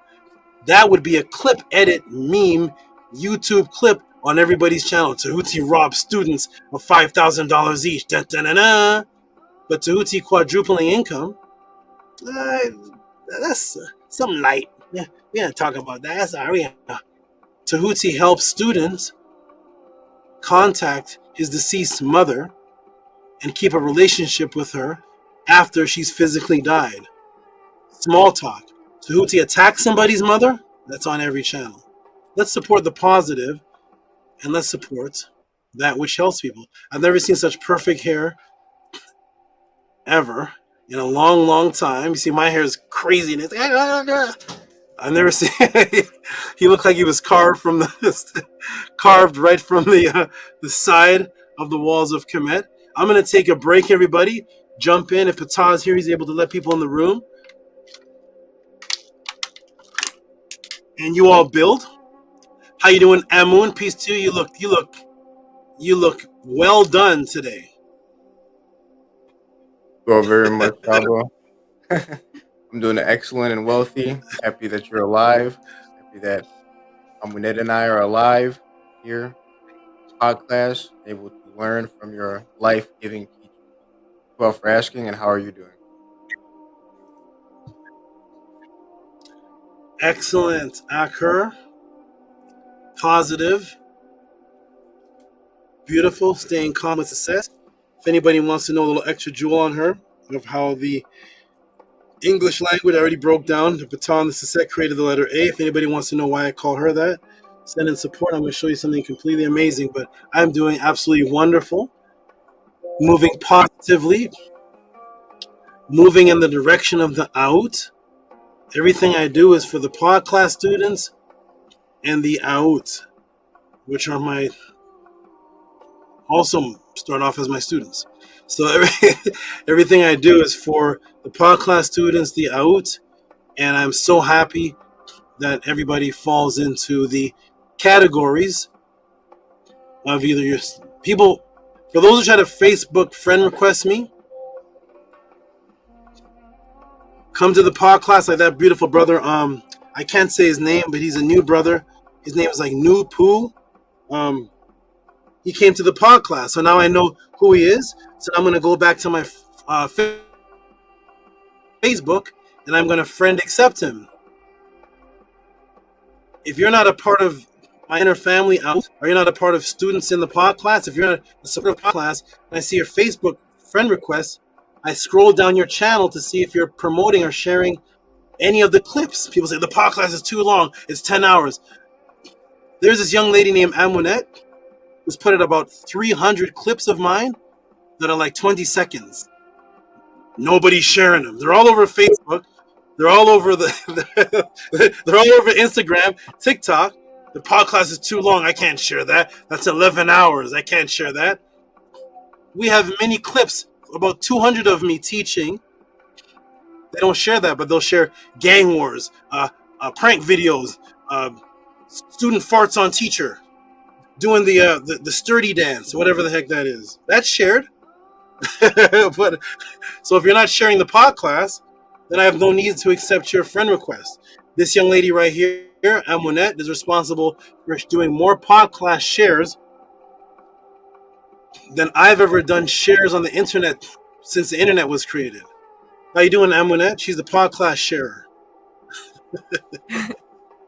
That would be a clip edit meme YouTube clip on everybody's channel. Tehuti robs students of $5,000 each. Da, da, da, da. But Tehuti quadrupling income, that's something light. Yeah, we ain't talking about that. That's all right. Tehuti helps students contact his deceased mother and keep a relationship with her after she's physically died. Small talk. Tehuti attacks somebody's mother? That's on every channel. Let's support the positive and let's support that which helps people. I've never seen such perfect hair ever in a long, long time. You see, my hair is crazy. And I've never seen. He looked like he was carved from carved right from the side of the walls of Kemet. I'm gonna take a break, everybody. Jump in. If Patah's here, he's able to let people in the room. And you all build. How you doing, Amun? Peace to you. You look well done today. Well, very much, Saba. I'm doing excellent and wealthy. Happy that you're alive. Happy that Amunet and I are alive here. Podcast, able to learn from your life-giving teaching. Well, for asking, and how are you doing? Excellent, Akur. Positive. Beautiful. Staying calm with success. If anybody wants to know a little extra jewel on her of how the English language I already broke down, the baton, the Sisek created the letter A. If anybody wants to know why I call her that, send in support. I'm going to show you something completely amazing. But I'm doing absolutely wonderful. Moving positively. Moving in the direction of the out. Everything I do is for the pod class students and the out, which are my, also start off as my students. So everything I do is for the pod class students, the out, and I'm so happy that everybody falls into the categories of either your people. For those who try to Facebook friend request me, come to the pod class like that beautiful brother. I can't say his name, but he's a new brother. His name is like New Poo. He came to the pod class, so now I know who he is. So I'm gonna go back to my Facebook and I'm gonna friend accept him. If you're not a part of my inner family out, or you're not a part of students in the pod class, if you're not a support pod class, and I see your Facebook friend request, I scroll down your channel to see if you're promoting or sharing any of the clips. People say the podcast is too long. It's 10 hours. There's this young lady named Amunet who's put out about 300 clips of mine that are like 20 seconds. Nobody's sharing them. They're all over Facebook. They're all over they're all over Instagram, TikTok. The podcast is too long. I can't share that. That's 11 hours. I can't share that. We have many clips. About 200 of me teaching. They don't share that, but they'll share gang wars, prank videos, student farts on teacher, doing the sturdy dance, whatever the heck that is. That's shared. But so if you're not sharing the pod class, then I have no need to accept your friend request. This young lady right here, Amunet, is responsible for doing more pod class shares than I've ever done shares on the internet since the internet was created. How you doing, Amunet? She's the pod class sharer.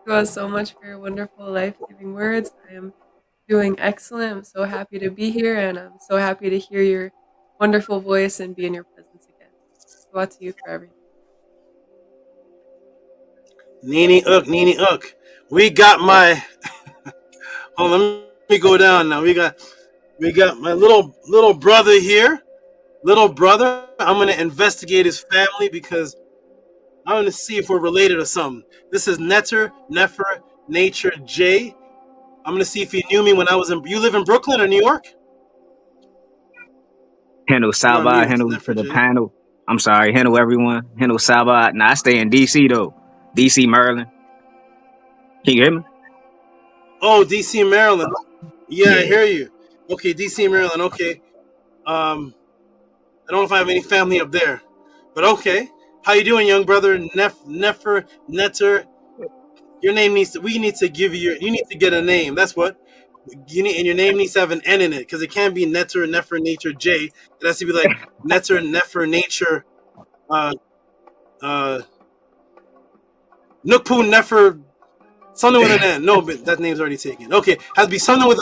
you all so much for your wonderful life-giving words. I am doing excellent. I'm so happy to be here, and I'm so happy to hear your wonderful voice and be in your presence again. So out to you for everything. Nini Ook. We got my. Hold on, let me go down now. We got my little brother here. Little brother. I'm gonna investigate his family because I want to see if we're related or something. This is Netter, Nefer, Nature, J. I'm gonna see if he knew me when I was in. You live in Brooklyn or New York? Hello, SABA. Hello to the panel. I'm sorry. Hello, everyone. Hello, SABA. Now, I stay in D.C., though. D.C., Maryland. Can you hear me? Oh, D.C., Maryland. Yeah, I hear you. Okay, D.C., Maryland. Okay. I don't know if I have any family up there, but okay. How you doing, young brother? Nefer, Netter. Your name needs to. We need to give you. You need to get a name. That's what. You need, and your name needs to have an N in it because it can't be Netter, Nefer, Nature, J. It has to be like Netter, Nefer, Nature, Nukpu, Nefer, something with an N. No, but that name's already taken. Okay, has to be something with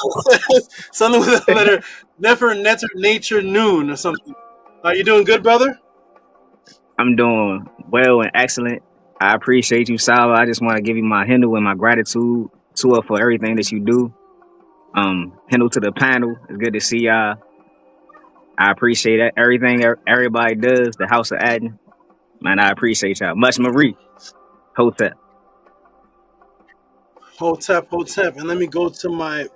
something with a letter. Nefer, Netter, Nature, Noon or something. Are you doing good, brother? I'm doing well and excellent. I appreciate you, Saba. I just want to give you my Hindu and my gratitude to her for everything that you do. Hindu to the panel. It's good to see y'all. I appreciate everything everybody does. The House of Adton. Man, I appreciate y'all. Much Marie. Hotep. Hotep. And let me go to my.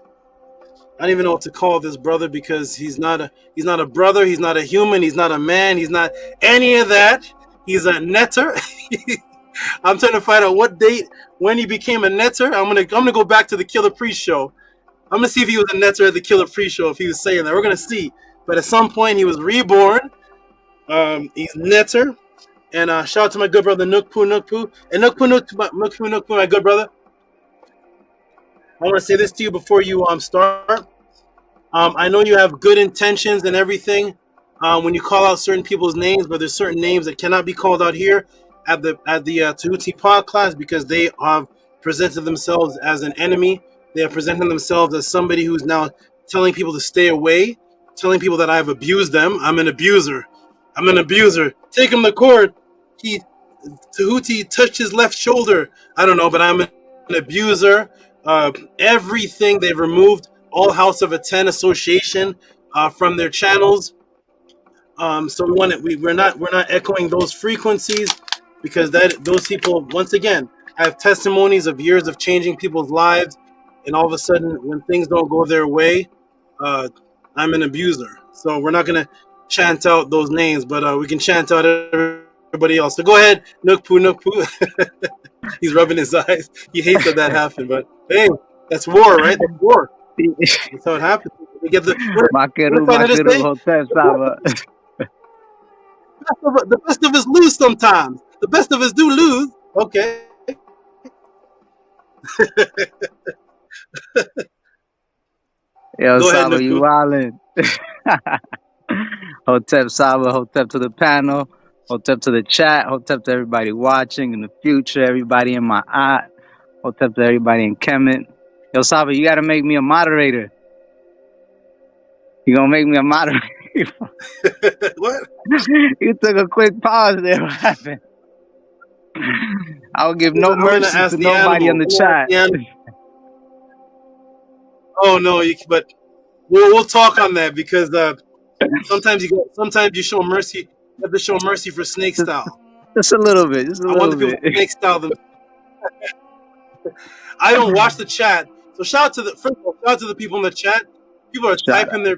I don't even know what to call this brother because he's not a brother, he's not a human, he's not a man, he's not any of that. He's a netter. I'm trying to find out what date when he became a netter. I'm gonna go back to the Killer Priest show. I'm gonna see if he was a netter at the Killer Priest show, if he was saying that. We're gonna see. But at some point he was reborn. He's netter. And shout out to my good brother Nukpu. And Nukpu, my good brother. I want to say this to you before you start. I know you have good intentions and everything when you call out certain people's names, but there's certain names that cannot be called out here at the Tehuti podcast because they have presented themselves as an enemy. They have presented themselves as somebody who's now telling people to stay away, telling people that I've abused them. I'm an abuser. Take him to court. Tehuti touched his left shoulder. I don't know, but I'm an abuser. Everything they've removed all House of ATTON association from their channels. So we're not echoing those frequencies because those people once again have testimonies of years of changing people's lives, and all of a sudden when things don't go their way, I'm an abuser. So we're not gonna chant out those names, but we can chant out everybody else. So go ahead, Nukpu. He's rubbing his eyes. He hates that happened, but hey, that's war, right? That's war. That's how it happens. We get the best of us lose sometimes. The best of us do lose. Okay. Yo, Saba, you wildin'. Hotep, Saba, Hotep to the panel, Hotep to the chat, Hotep to everybody watching in the future, everybody in my eye, Hotep to everybody in Kemet. Yo, Saba, you gotta make me a moderator. You gonna make me a moderator? What? You took a quick pause there. What happened? I'll give no mercy to nobody in the chat. Oh no, but we'll talk on that because sometimes you show mercy. You have to show mercy for snake style. Just a little bit. I want the people snake style them. I don't watch the chat, so shout out to the people in the chat. People are typing their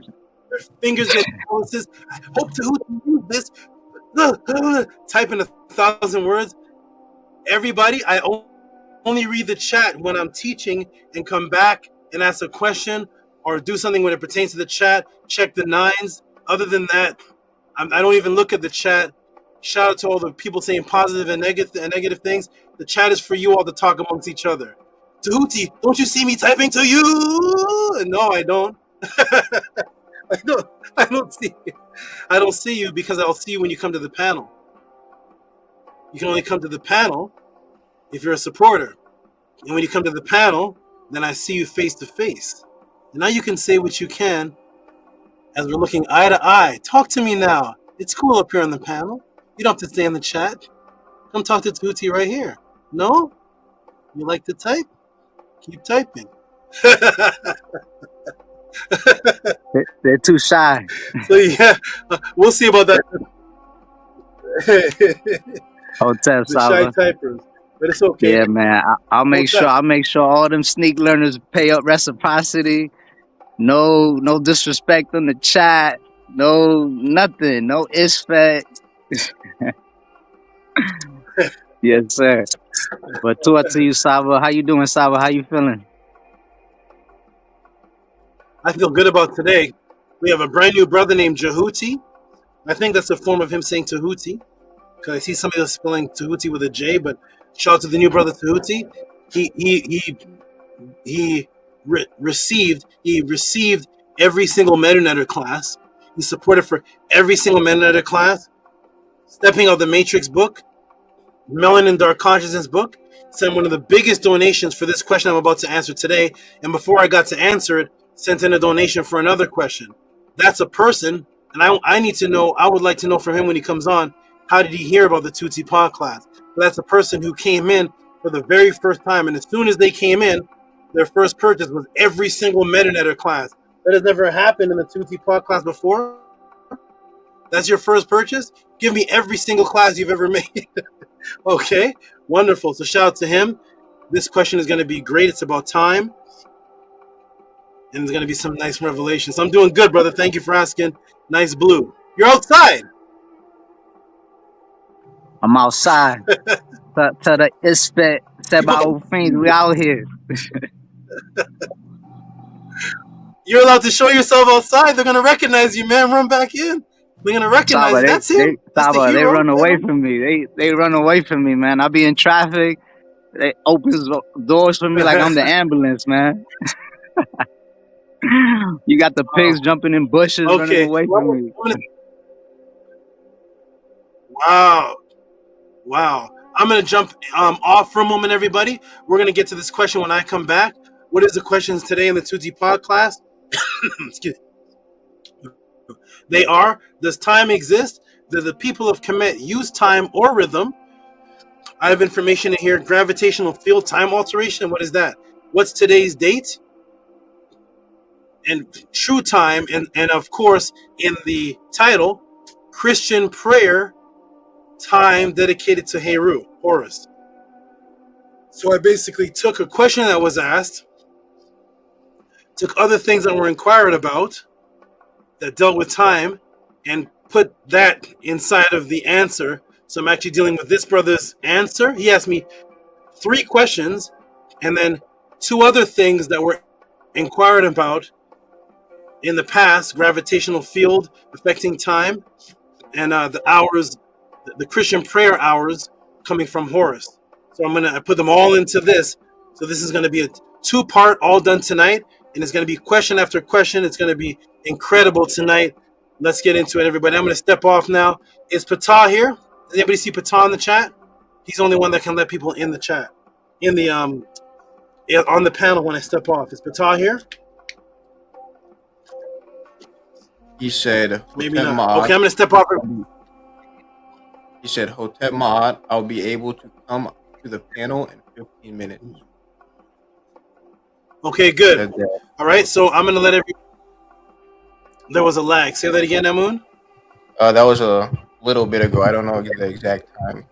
fingers getting pulses. I hope to use this. Typing 1,000 words. Everybody, I only read the chat when I'm teaching and come back and ask a question or do something when it pertains to the chat. Check the nines. Other than that, I don't even look at the chat. Shout out to all the people saying positive and negative things. The chat is for you all to talk amongst each other. Tehuti, don't you see me typing to you? No, I don't. I don't see you. I don't see you because I'll see you when you come to the panel. You can only come to the panel if you're a supporter. And when you come to the panel, then I see you face to face. And now you can say what you can as we're looking eye to eye. Talk to me now. It's cool up here on the panel. You don't have to stay in the chat. Come talk to Tehuti right here. No? You like to type? Keep typing. They're too shy. So yeah, we'll see about that. Hotel The shy Saba. typers. But it's okay. Yeah, man. I'll make What's sure. up? I'll make sure all them sneak learners pay up reciprocity. No disrespect on the chat. No nothing. No isfet. Yes, sir. But to you, Saba. How you doing, Saba? How you feeling? I feel good about today. We have a brand new brother named JHUTI. I think that's a form of him saying Tehuti, because I see somebody else spelling Tehuti with a J. But shout out to the new brother Tehuti. He received every single MetaNetter class. He supported for every single MetaNetter class. Stepping Out the Matrix book, Melanin Dark Consciousness book. Sent one of the biggest donations for this question I'm about to answer today. And before I got to answer it, sent in a donation for another question. That's a person, and I need to know, I would like to know from him when he comes on, how did he hear about the Tuti Pod class? But that's a person who came in for the very first time, and as soon as they came in, their first purchase was every single MetaNetter class. That has never happened in the Tuti Pod class before. That's your first purchase? Give me every single class you've ever made. Okay, wonderful. So shout out to him. This question is going to be great. It's about time. And there's going to be some nice revelations. So I'm doing good, brother. Thank you for asking. Nice blue. You're outside. I'm outside. to the isfet Seba things. We out here. You're allowed to show yourself outside. They're going to recognize you, man. Run back in. They're going to recognize Saba, you. That's him. That's the Saba, they hero. run away from me. They run away from me, man. I be in traffic. They opens doors for me like I'm the ambulance, man. You got the pigs jumping in bushes, running away from me. Wow. Wow. I'm going to jump off for a moment, everybody. We're going to get to this question when I come back. What is the questions today in the 2T pod class? Excuse me. They are, does time exist? Do the people of Kemet use time or rhythm? I have information in here. Gravitational field time alteration. What is that? What's today's date? And true time. And of course, in the title, Christian prayer time dedicated to Horus. So I basically took a question that was asked, took other things that were inquired about that dealt with time, and put that inside of the answer. So I'm actually dealing with this brother's answer. He asked me 3 questions, and then 2 other things that were inquired about in the past: gravitational field affecting time, and the hours, the Christian prayer hours coming from Horus. So I put them all into this. So this is going to be a 2-part, all done tonight, and it's going to be question after question. It's going to be incredible tonight. Let's get into it, everybody. I'm going to step off now. Is Patah here? Does anybody see Patah in the chat? He's the only one that can let people in the chat, in the on the panel when I step off. Is Patah here? He said, maybe not. Okay, I'm going to step off. He said, Hotep Mod, I'll be able to come to the panel in 15 minutes. Okay, good. All right, so I'm going to let everyone... There was a lag. Say that again, Amun? That was a little bit ago. I don't know the exact time.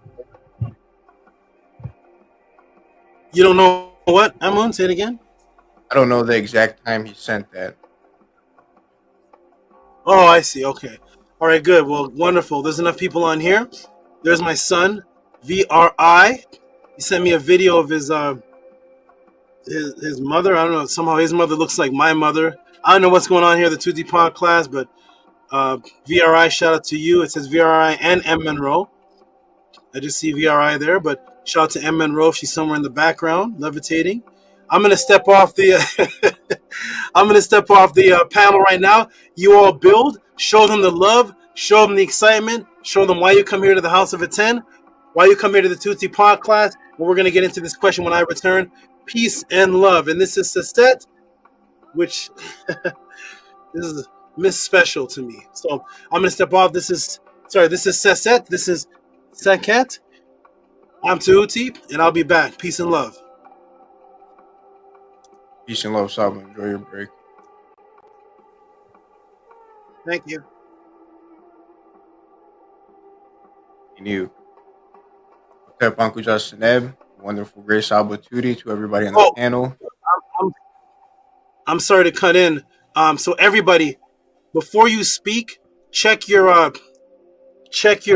You don't know what, Amun? Say it again? I don't know the exact time he sent that. Oh, I see. Okay. All right, good. Well, wonderful. There's enough people on here. There's my son, VRI. He sent me a video of his mother. I don't know. Somehow his mother looks like my mother. I don't know what's going on here, the 2D pod class, but VRI, shout out to you. It says VRI and M. Monroe. I just see VRI there, but shout out to M. Monroe. She's somewhere in the background, levitating. I'm gonna step off the panel right now. You all build, show them the love, show them the excitement, show them why you come here to the House of Atten, why you come here to the 2T pod class. And we're gonna get into this question when I return. peace and love. And this is Sestet, which this is Miss Special to me. So I'm gonna step off. This is Sestet. This is Seket. I'm Tehuti, and I'll be back. Peace and love. Peace and love, Saba. Enjoy your break. Thank you. And you. Hotep Uncle Justin, wonderful great Saba Tutti to everybody on the panel. I'm sorry to cut in. So everybody, before you speak, check your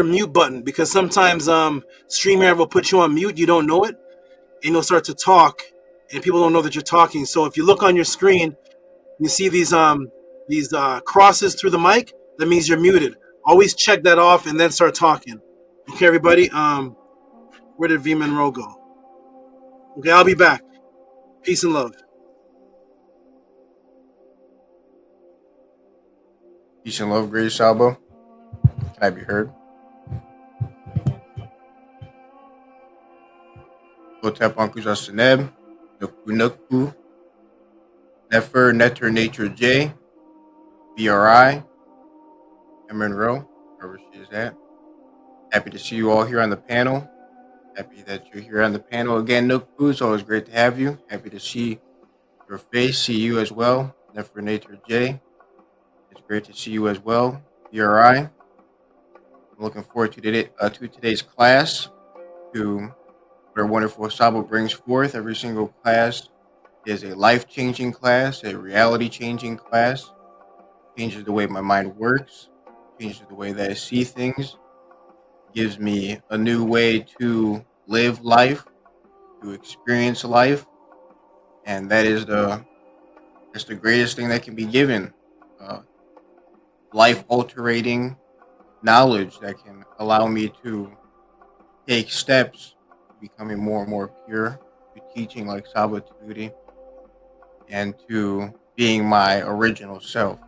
mute button, because sometimes StreamYard will put you on mute. You don't know it, and you'll start to talk, and people don't know that you're talking. So if you look on your screen, you see these crosses through the mic. That means you're muted. Always check that off and then start talking. Okay, everybody. Where did V Monroe go? Okay, I'll be back. Peace and love. Peace and love, great Saba. Can I be heard? Hotep Uncle Justin, Nuku Nuku, Nefer Netter Nature J, BRI, Monroe, wherever she is at. Happy to see you all here on the panel. Happy that you're here on the panel again, Nuku. It's always great to have you. Happy to see your face, see you as well, Nefer Nature J. It's great to see you as well, BRI. I'm looking forward to today's class, to what our wonderful Saba brings forth. Every single class is a life-changing class, a reality-changing class. Changes the way my mind works, changes the way that I see things, gives me a new way to live life, to experience life, and that's the greatest thing that can be given. Life-altering knowledge that can allow me to take steps, becoming more and more pure, to teaching like Saba Tutti, and to being my original self.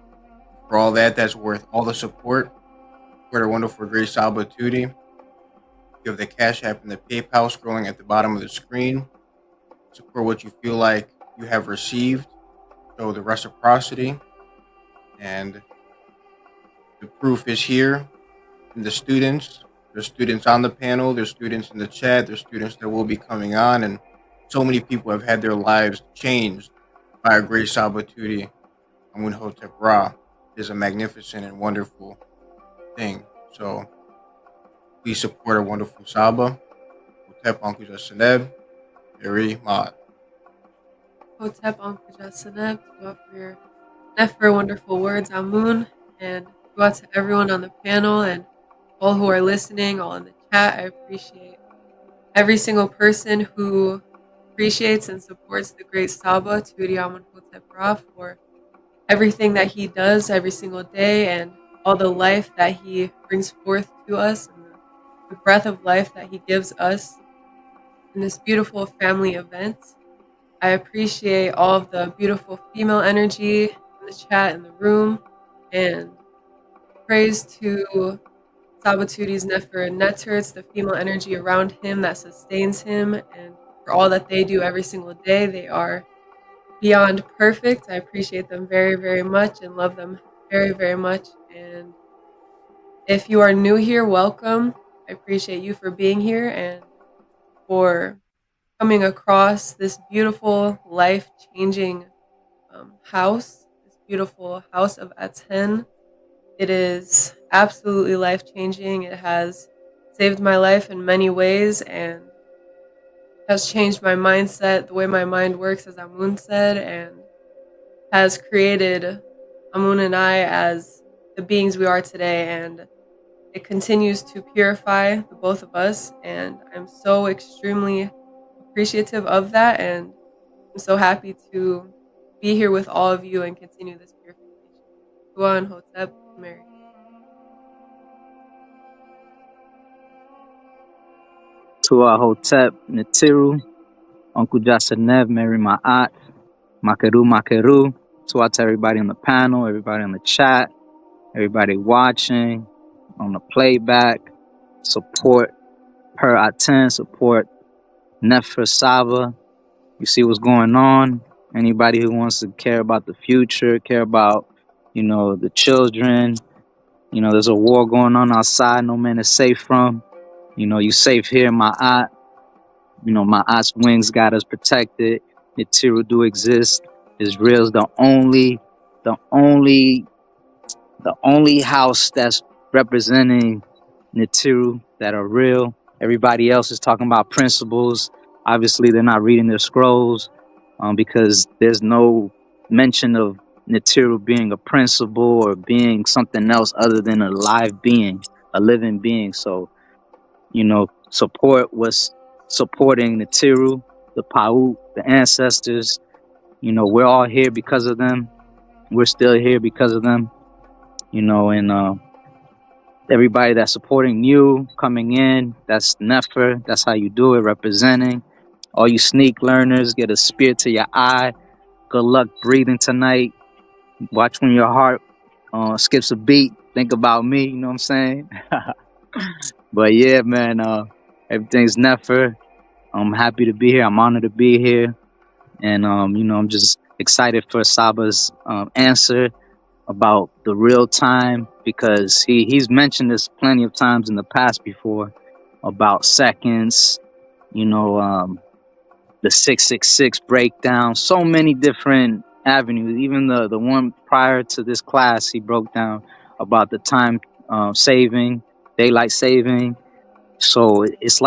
For all that's worth all the support for the wonderful great Saba Tutti. You have the Cash App and the PayPal scrolling at the bottom of the screen. Support what you feel like you have received. Show the reciprocity. And the proof is here in the students. There's students on the panel. There's students in the chat. There's students that will be coming on. And so many people have had their lives changed by a great Saba Tutti, Amun Hotep Ra. Is a magnificent and wonderful thing. So please support a wonderful Saba. Hotep Uncle Justin, very mod. Hotep Uncle Justin, for your Nefer wonderful words, Amun, and go out to everyone on the panel and all who are listening, all in the chat. I appreciate every single person who appreciates and supports the great Saba Tutti Amun Hotep Ra for everything that he does every single day, and all the life that he brings forth to us, and the breath of life that he gives us in this beautiful family event. I appreciate all of the beautiful female energy in the chat, in the room, and praise to Saba Tutti's Nefer and Netter. It's the female energy around him that sustains him, and for all that they do every single day. They are beyond perfect. I appreciate them very, very much and love them very, very much. And if you are new here, welcome. I appreciate you for being here and for coming across this beautiful, life-changing house, this beautiful house of ATTON. It is absolutely life-changing. It has saved my life in many ways and has changed my mindset, the way my mind works, as Amun said, and has created Amun and I as the beings we are today. And it continues to purify the both of us. And I'm so extremely appreciative of that. And I'm so happy to be here with all of you and continue this purification. Tuan Hotep Mary. Tua Hotep Natiru, Uncle Jasanev, Mary Ma'at, Makeru. Tua to everybody on the panel, everybody on the chat, everybody watching, on the playback. Support Per Aten, support Nefer Saba. You see what's going on. Anybody who wants to care about the future, care about, the children. There's a war going on outside. No man is safe from. You safe here, my aunt. My aunt's wings got us protected. Material do exist. Israel's the only house that's representing Natiru that are real. Everybody else is talking about principles. Obviously, they're not reading their scrolls because there's no mention of Natiru being a principle or being something else other than a live being, a living being. So, support was supporting Natiru, the Pa'ut, the ancestors. We're all here because of them. We're still here because of them. And everybody that's supporting you, coming in, that's Nefer. That's how you do it, representing. All you sneak learners, get a spear to your eye. Good luck breathing tonight. Watch when your heart skips a beat. Think about me, you know what I'm saying? But yeah, man, everything's Nefer. I'm happy to be here. I'm honored to be here. And, I'm just excited for Saba's answer about the real time, because he's mentioned this plenty of times in the past before about seconds, the 666 breakdown, so many different avenues. Even the one prior to this class, he broke down about the time saving, daylight saving. So it's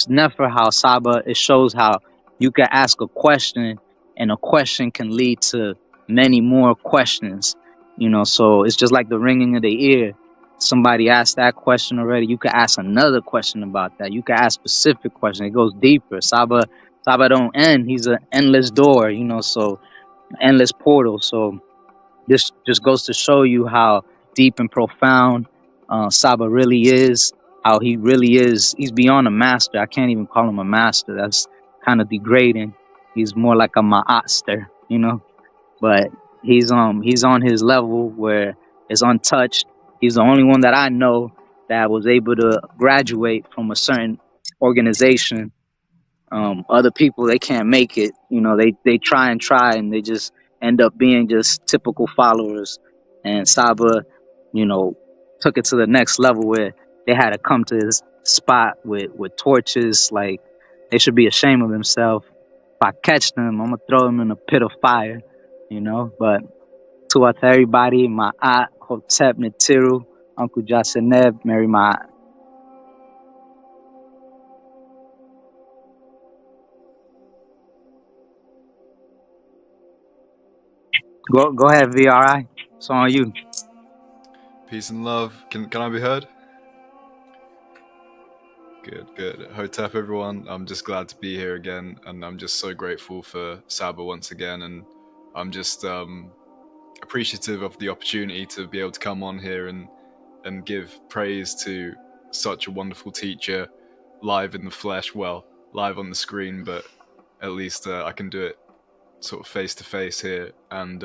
never how Saba, it shows how you can ask a question and a question can lead to many more questions, so it's just like the ringing of the ear. Somebody asked that question already. You can ask another question about that. You can ask specific question. It goes deeper. Saba don't end. He's an endless door, so endless portal. So this just goes to show you how deep and profound Saba really is, how he really is. He's beyond a master. I can't even call him a master. That's kind of degrading. He's more like a ma'aster, but he's on his level where it's untouched. He's the only one that I know that was able to graduate from a certain organization. Other people, they can't make it. They try and they just end up being just typical followers. And Saba, took it to the next level where they had to come to this spot with torches. Like, they should be ashamed of themselves. If I catch them, I'm gonna throw them in a pit of fire. But to everybody, my aunt, Hotep Natiru, Uncle Jaseneb, Mary my aunt. Go ahead, VRI. It's on you. Peace and love. Can I be heard? Good. Hotep, everyone. I'm just glad to be here again, and I'm just so grateful for Saba once again, and I'm just appreciative of the opportunity to be able to come on here and give praise to such a wonderful teacher, live in the flesh. Well, live on the screen, but at least I can do it sort of face to face here. And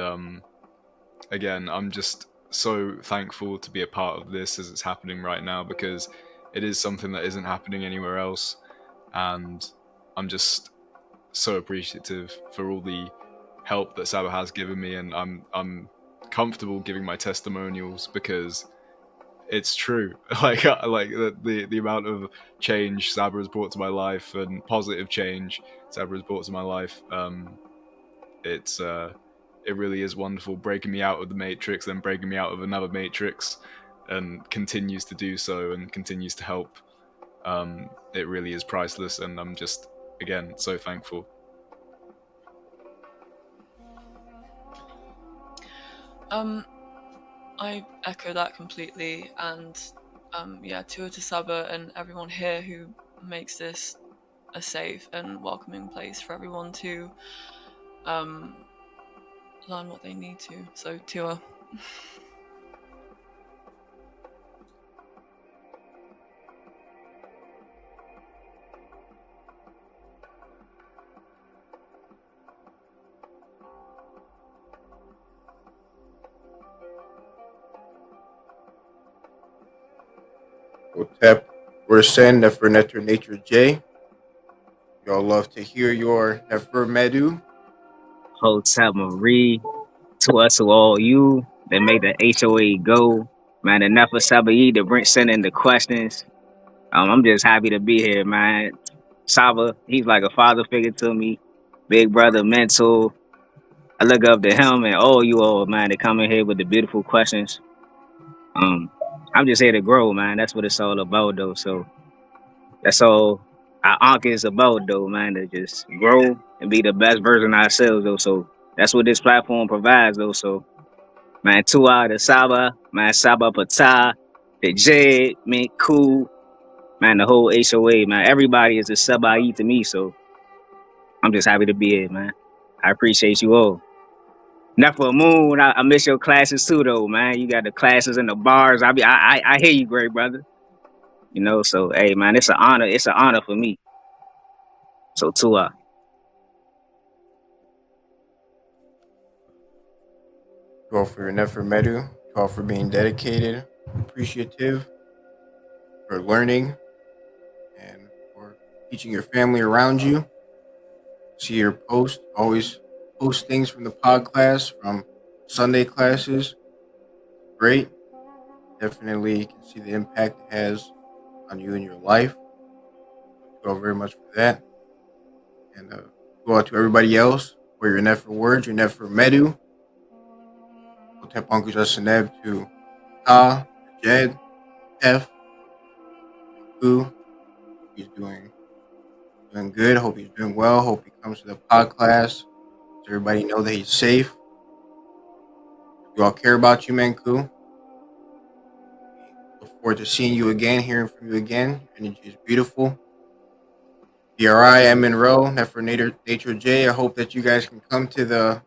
again, I'm just so thankful to be a part of this as it's happening right now, because it is something that isn't happening anywhere else, and I'm just so appreciative for all the help that Saba has given me, and I'm comfortable giving my testimonials because it's true. Like the amount of change Saba has brought to my life, and positive change Saba has brought to my life. It really is wonderful, breaking me out of the matrix, then breaking me out of another matrix, and continues to do so and continues to help. It really is priceless, and I'm just, again, so thankful. I echo that completely, and yeah, to Saba and everyone here who makes this a safe and welcoming place for everyone to learn what they need to. So Tua. Hotep, we're saying that for Nature J, Y'all love to hear your Nefermedu. Hotel Marie, to us, to all you that make the HOA go. Man, enough of SABA to bring sending the questions. I'm just happy to be here, man. Saba, he's like a father figure to me, big brother, mentor. I look up to him and all you all, man, to come in here with the beautiful questions. I'm just here to grow, man. That's what it's all about, though. So that's all our Ankh is about, though, man, to just grow and be the best version of ourselves, though. So that's what this platform provides, though. So, man, Tua, the Saba, man, Saba Patah, the Jed, man, cool, man, the whole HOA, man. Everybody is a Sabai to me, so I'm just happy to be here, man. I appreciate you all. Not for a moon, I miss your classes too, though, man. You got the classes and the bars. I hear you, great brother. You know, so hey, man, it's an honor. It's an honor for me. So Tua. You all for your Nefermedu. You all for being dedicated, appreciative, for learning, and for teaching your family around you. See your post. Always post things from the pod class, from Sunday classes. Great. Definitely can see the impact it has on you and your life. Thank you all very much for that. And go out to everybody else for your Nefer words, your Nefermedu. Hotep Uncle Seneb to Ta, Jed, F, Ku. He's doing good. Hope he's doing well. Hope he comes to the pod class. So everybody know that he's safe. We all care about you, Manku. Look forward to seeing you again, hearing from you again. Your energy is beautiful. DRI, M Monroe, Nefer Nature J. I hope that you guys can come to the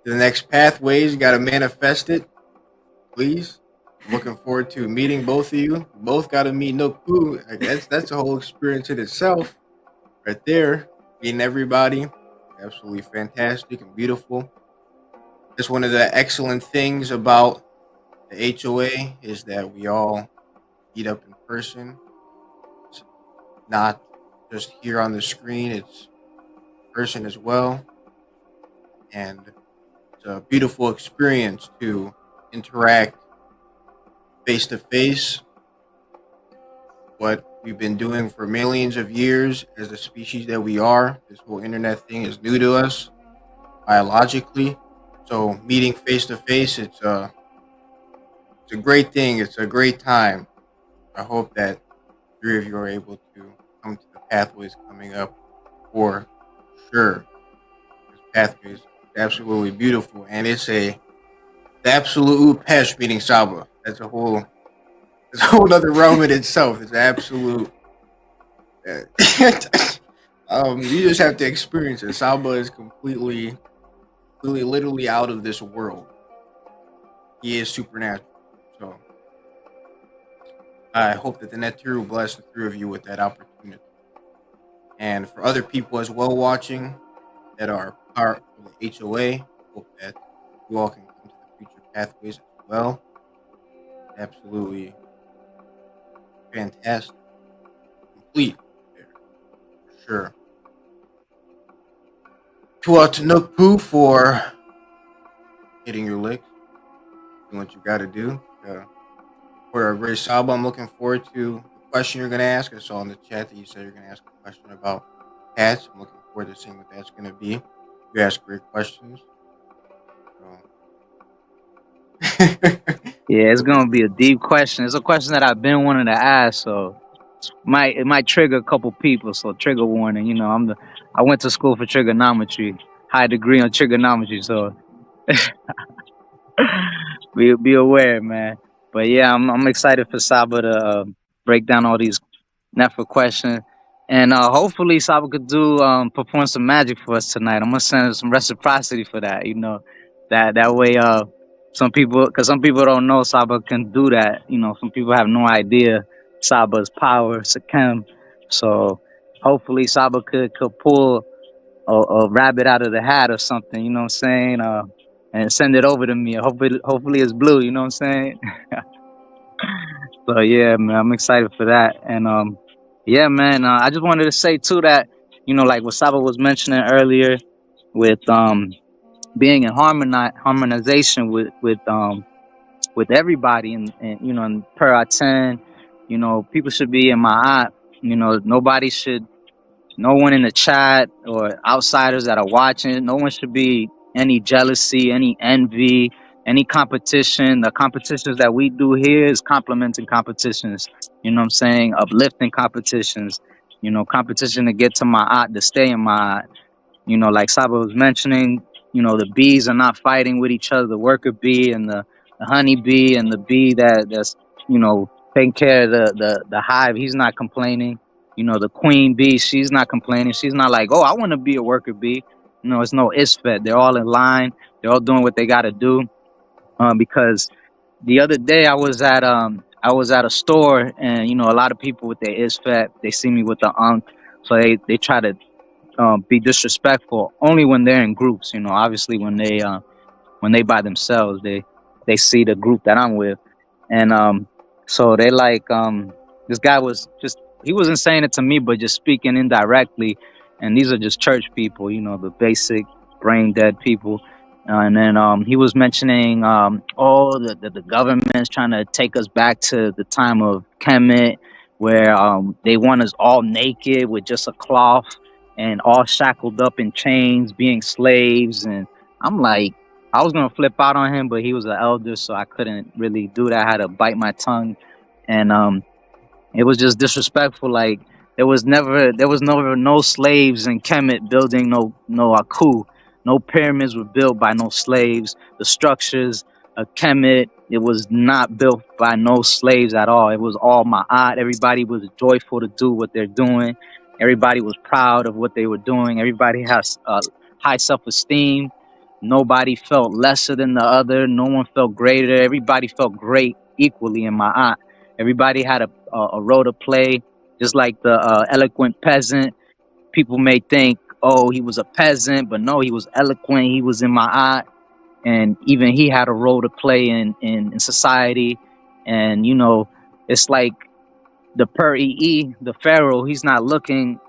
next pathways. You got to manifest it, please. I'm looking forward to meeting both of you. You both got to meet Noku. That's a whole experience in itself, right there. Meeting everybody, absolutely fantastic and beautiful. That's one of the excellent things about the HOA is that we all meet up in person. It's not just here on the screen; it's in person as well, and it's a beautiful experience to interact face to face. What we've been doing for millions of years as the species that we are. This whole internet thing is new to us biologically. So meeting face to face, it's a great thing. It's a great time. I hope that 3 of you are able to come to the pathways coming up for sure. This pathway is absolutely beautiful, and it's the absolute pesh meeting Saba. That's a whole other realm in itself. It's absolute. You just have to experience it. Saba is completely, literally out of this world. He is supernatural. So I hope that the Netir will bless the 3 of you with that opportunity. And for other people as well watching that are part of the HOA, hope that you all can come to the future pathways as well. Absolutely fantastic. Complete there, for sure. To Nookpoo for hitting your licks, doing what you got to do. For our great Saba, I'm looking forward to the question you're going to ask. I saw in the chat that you said you're going to ask a question about cats. I'm looking forward to seeing what that's going to be. You ask great questions. Yeah, it's gonna be a deep question. It's a question that I've been wanting to ask, so it might trigger a couple people. So trigger warning. You know, I went to school for trigonometry, high degree on trigonometry. So be aware, man. But yeah, I'm excited for Saba to break down all these Nefer questions, and hopefully Saba could perform some magic for us tonight. I'm gonna send some reciprocity for that. You know, that way some people don't know Saba can do that. You know, some people have no idea Saba's power, Sakem. So hopefully Saba could pull a rabbit out of the hat or something. You know what I'm saying? And send it over to me. Hopefully it's blue. You know what I'm saying? So yeah, man, I'm excited for that. And yeah, man, I just wanted to say too that you know, like what Saba was mentioning earlier with being in harmonization with everybody, and you know, and per ATTON, you know, people should be in my eye. You know, no one in the chat or outsiders that are watching, no one should be any jealousy, any envy, any competition. The competitions that we do here is complementing competitions. You know what I'm saying? Uplifting competitions. You know, competition to get to my eye, to stay in my eye. You know, like Saba was mentioning, you know, the bees are not fighting with each other. The worker bee and the honey bee and the bee that's, you know, taking care of the hive. He's not complaining. You know, the queen bee, she's not complaining. She's not like, oh, I want to be a worker bee. You know, it's no ISFET. They're all in line. They're all doing what they got to do. Because the other day I was at a store, and you know, a lot of people with their ISFET, they see me with the unk, so they try to be disrespectful only when they're in groups. You know, obviously when they by themselves, they see the group that I'm with, and so they like this guy was just, he wasn't saying it to me, but just speaking indirectly. And these are just church people, you know, the basic brain dead people. And then he was mentioning the government's trying to take us back to the time of Kemet, where they want us all naked with just a cloth and all shackled up in chains, being slaves. And I'm like, I was gonna flip out on him, but he was an elder, so I couldn't really do that. I had to bite my tongue, and it was just disrespectful. Like there was never no slaves in Kemet building no Aku. No pyramids were built by no slaves. The structures of Kemet, it was not built by no slaves at all. It was all Ma'at. Everybody was joyful to do what they're doing. Everybody was proud of what they were doing. Everybody has high self-esteem. Nobody felt lesser than the other. No one felt greater. Everybody felt great equally in Ma'at. Everybody had a role to play, just like the eloquent peasant. People may think, oh, he was a peasant, but no, he was eloquent. He was in Ma'at, and even he had a role to play in society. And you know, it's like the per-ee, the pharaoh. He's not looking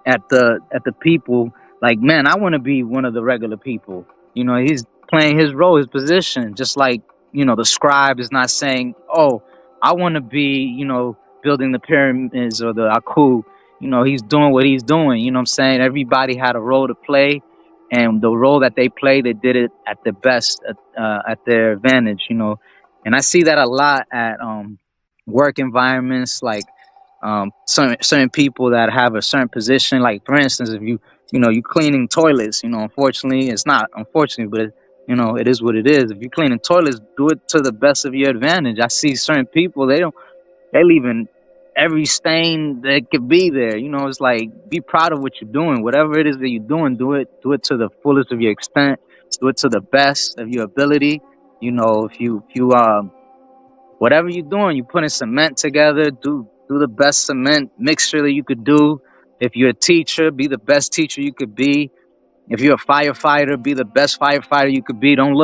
at the people like, man, I want to be one of the regular people. You know, he's playing his role, his position, just like, you know, the scribe is not saying, oh, I want to be, you know, building the pyramids or the Aku. You know, he's doing what he's doing. You know what I'm saying? Everybody had a role to play, and the role that they played, they did it at the best, at their advantage, you know. And I see that a lot at work environments, like certain people that have a certain position. Like, for instance, if you cleaning toilets, you know, unfortunately, it's not unfortunately, but you know, it is what it is. If you're cleaning toilets, do it to the best of your advantage. I see certain people, they leaving every stain that could be there. You know, it's like, be proud of what you're doing. Whatever it is that you're doing, do it to the fullest of your extent. Do it to the best of your ability. You know, if you whatever you're doing, you putting cement together, do the best cement mixture that you could do. If you're a teacher, be the best teacher you could be. If you're a firefighter, be the best firefighter you could be. Don't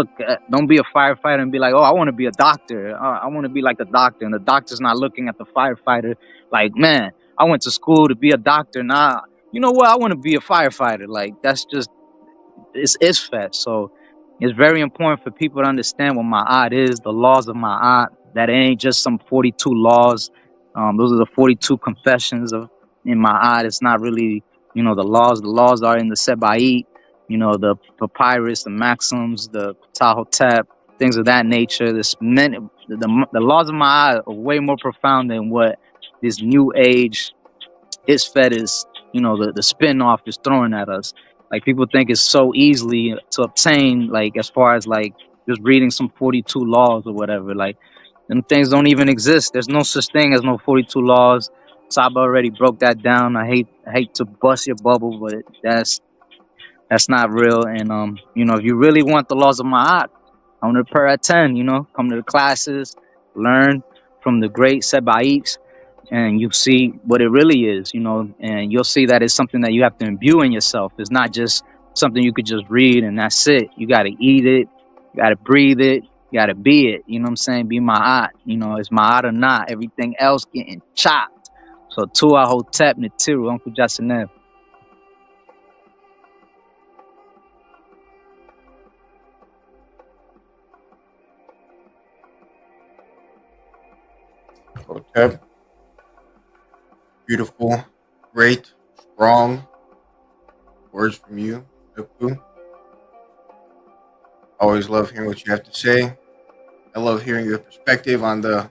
be a firefighter and be like, oh, I want to be a doctor. I want to be like the doctor. And the doctor's not looking at the firefighter like, man, I went to school to be a doctor. Nah, you know what? I want to be a firefighter. Like, that's just, it's ISFET. So it's very important for people to understand what Ma'at is, the laws of Ma'at, that it ain't just some 42 laws. Those are the 42 confessions in Ma'at. It's not really, you know, the laws. The laws are in the Seba'it, you know, the papyrus, the maxims, the Tahotep, things of that nature. The laws of Ma'at are way more profound than what this new age ISFET is, you know, the spin-off is throwing at us. Like, people think it's so easily to obtain, like, as far as like just reading some 42 laws or whatever. Like, them things don't even exist. There's no such thing as no 42 laws. Saba already broke that down. I hate to bust your bubble, but that's not real. And you know, if you really want the laws of Ma'at, come to Per-ATTON, you know, come to the classes, learn from the great Sebaites, and you see what it really is, you know, and you'll see that it's something that you have to imbue in yourself. It's not just something you could just read and that's it. You got to eat it, you got to breathe it, you got to be it. You know what I'm saying? Be Ma'at. You know, it's Ma'at or not. Everything else getting chopped. So Tua Hotep Natiru, Uncle Jasanev. Hotep. Beautiful, great, strong words from you, Nupu. Always love hearing what you have to say. I love hearing your perspective on the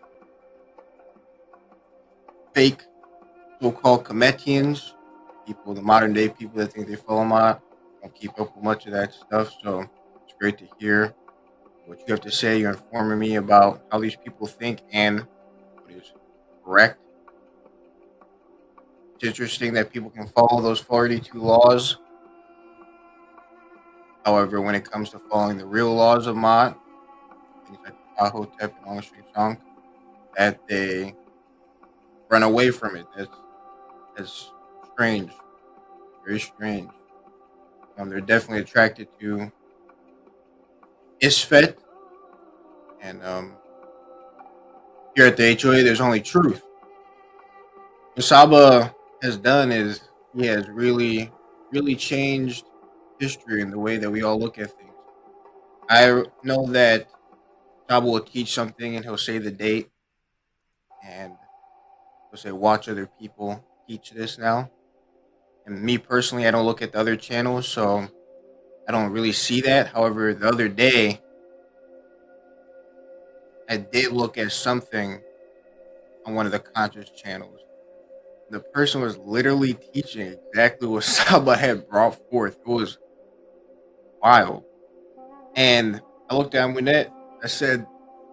fake so-called Kemetians, people, the modern day people that think they follow Ma. Don't keep up with much of that stuff, so it's great to hear what you have to say. You're informing me about how these people think and what is correct. It's interesting that people can follow those 42 laws. However, when it comes to following the real laws of Ma, things like Hotep and Aung that they run away from it. That's strange, very strange. They're definitely attracted to Isfet, and here at the HOA, there's only truth. What Saba has done is he has really, really changed history and the way that we all look at things. I know that Saba will teach something and he'll say the date, and he'll say, "Watch other people teach this now." And me personally, I don't look at the other channels, so I don't really see that. However, the other day, I did look at something on one of the conscious channels. The person was literally teaching exactly what Saba had brought forth. It was wild. And I looked at Munet, I said,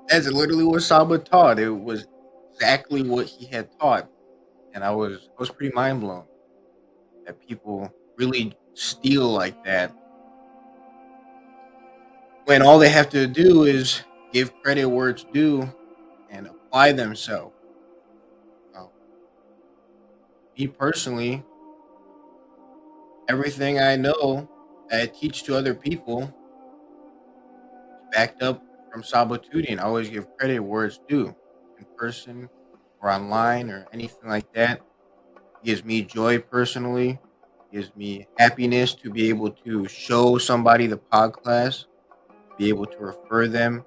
that's literally what Saba taught. It was exactly what he had taught. And I was pretty mind blown that people really steal like that when all they have to do is give credit where it's due and apply themselves. Me personally, everything I know that I teach to other people is backed up from Sabatuti, and I always give credit where it's due, in person or online or anything like that. It gives me joy personally. It gives me happiness to be able to show somebody the pod class, be able to refer them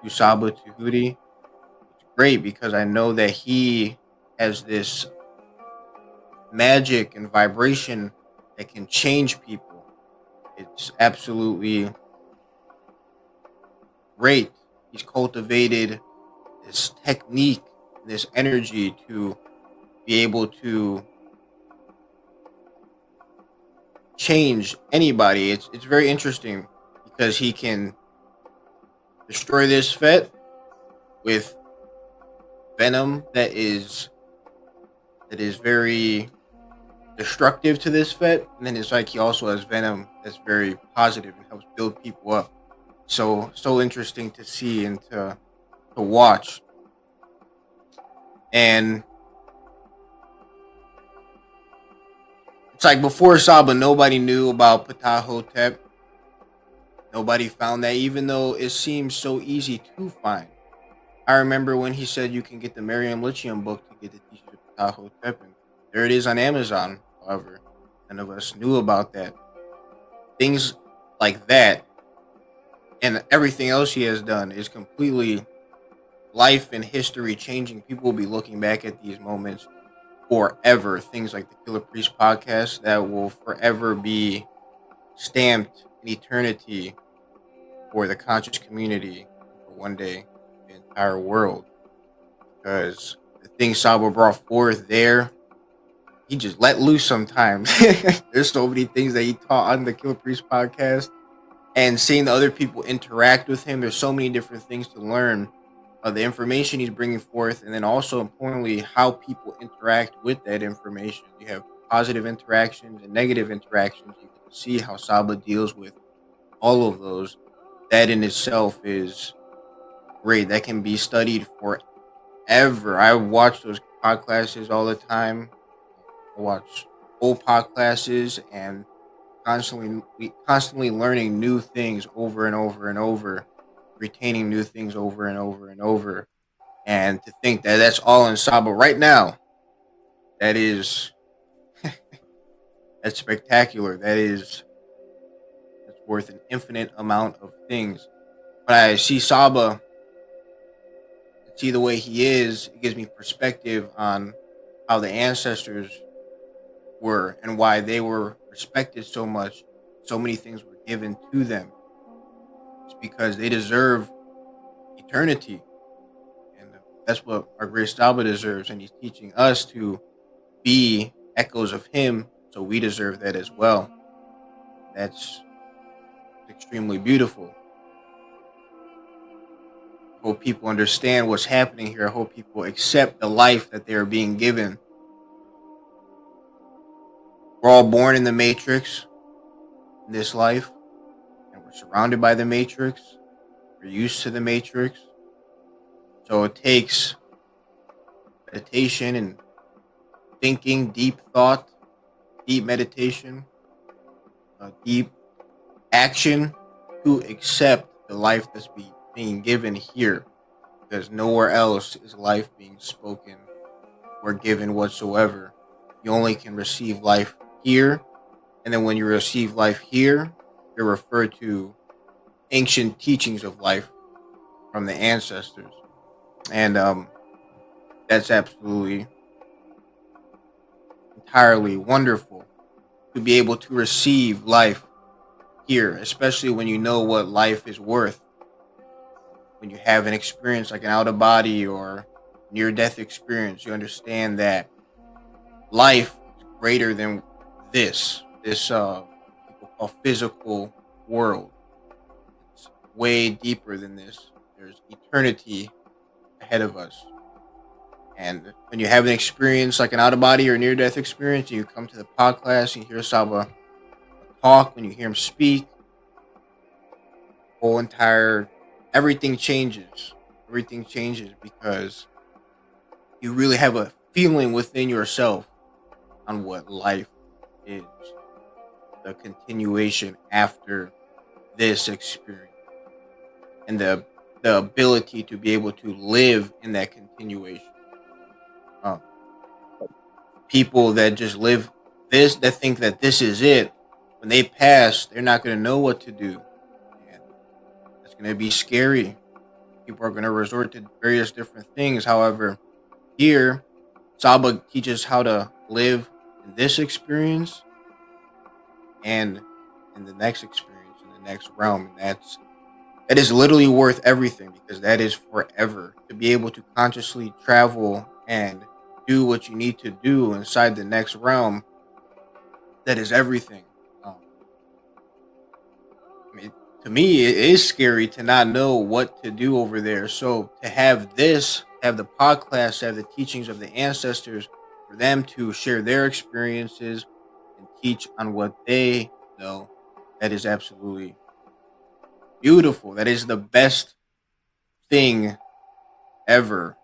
to Saba Tehuti. It's great because I know that he has this magic and vibration that can change people. It's absolutely great. He's cultivated this technique, this energy to be able to change anybody. It's very interesting because he can destroy this Fet with venom that is very destructive to this Fet, and then it's like he also has venom that's very positive and helps build people up. So interesting to see and to watch. And it's like before Saba, nobody knew about Ptahhotep. Nobody found that, even though it seems so easy to find. I remember when he said you can get the Miriam Lithium book to get the teachings of Ptahhotep, and there it is on Amazon. However, none of us knew about that. Things like that and everything else he has done is completely life and history changing. People will be looking back at these moments forever. Things like the Killer Priest podcast that will forever be stamped in eternity for the conscious community, for one day the entire world. Because the things Saba brought forth there, he just let loose sometimes. There's so many things that he taught on the Killer Priest podcast, and seeing the other people interact with him, there's so many different things to learn of the information he's bringing forth, and then also importantly how people interact with that information. You have positive interactions and negative interactions. You can see how Saba deals with all of those. That in itself is great. That can be studied forever. I watch those pod classes all the time. I watch old pod classes and constantly learning new things over and over and over, retaining new things over and over and over. And to think that that's all in Saba right now, that's spectacular. That's worth an infinite amount of things. When I see Saba, see the way he is, it gives me perspective on how the ancestors were and why they were respected so much. So many things were given to them. It's because they deserve eternity. And that's what our great SABA deserves. And he's teaching us to be echoes of him. So we deserve that as well. That's extremely beautiful. I hope people understand what's happening here. I hope people accept the life that they are being given. We're all born in the matrix in this life, and we're surrounded by the matrix. We're used to the matrix. So it takes meditation and thinking, deep thought, deep meditation, deep action to accept the life that's being given here, because nowhere else is life being spoken or given whatsoever. You only can receive life here, and then when you receive life here, you're referred to ancient teachings of life from the ancestors, and that's absolutely entirely wonderful to be able to receive life here, especially when you know what life is worth. When you have an experience like an out of body or near death experience, you understand that life is greater than this people call physical world. It's way deeper than this. There's eternity ahead of us. And when you have an experience like an out of body or near death experience, you come to the pod class, you hear SABA talk, when you hear him speak, whole entire everything changes. Everything changes because you really have a feeling within yourself on what life is, the continuation after this experience, and the ability to be able to live in that continuation. People that just live this, that think that this is it, when they pass, they're not going to know what to do. And it's going to be scary. People are going to resort to various different things. However, here, SABA teaches how to live in this experience and in the next experience, in the next realm. And that is literally worth everything, because that is forever. To be able to consciously travel and do what you need to do inside the next realm, that is everything. I mean, to me, it is scary to not know what to do over there. So to have this, have the pod class, have the teachings of the ancestors, for them to share their experiences and teach on what they know, that is absolutely beautiful. That is the best thing ever,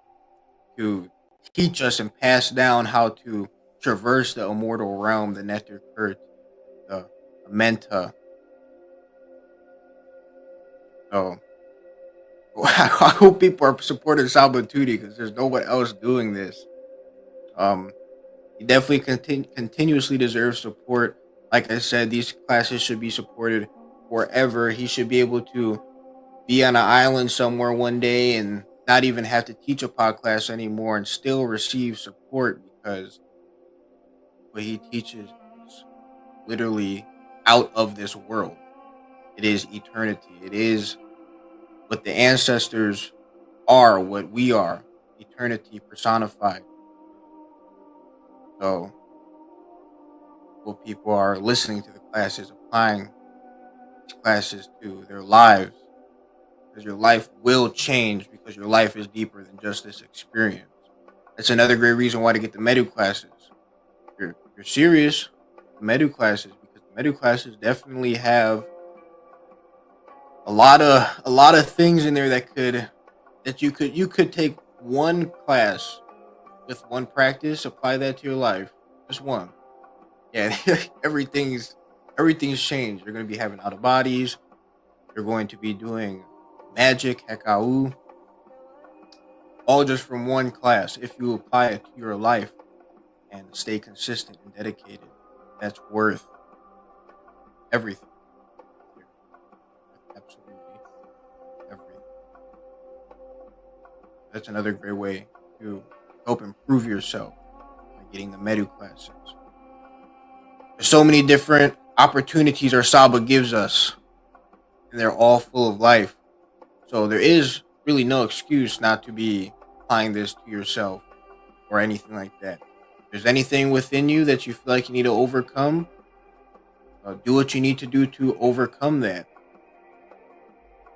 to teach us and pass down how to traverse the immortal realm, the Nectar Kurt, the Menta. So I hope people are supporting SABA because there's no one else doing this. He definitely continuously deserves support. Like I said, these classes should be supported forever. He should be able to be on an island somewhere one day and not even have to teach a pod class anymore and still receive support, because what he teaches is literally out of this world. It is eternity. It is what the ancestors are, what we are, eternity personified. So, what people are listening to the classes, applying these classes to their lives, because your life will change, because your life is deeper than just this experience. That's another great reason why to get the MERUKH classes. If you're serious, the MERUKH classes, because the MERUKH classes definitely have a lot of things in there that you could take one class with one practice, apply that to your life, just one. Yeah, everything's changed. You're going to be having out of bodies. You're going to be doing magic, hekau, all just from one class. If you apply it to your life and stay consistent and dedicated, that's worth everything. Absolutely everything. That's another great way to help improve yourself by getting the Medu classes. There's so many different opportunities our SABA gives us, and they're all full of life. So there is really no excuse not to be applying this to yourself or anything like that. If there's anything within you that you feel like you need to overcome, do what you need to do to overcome that.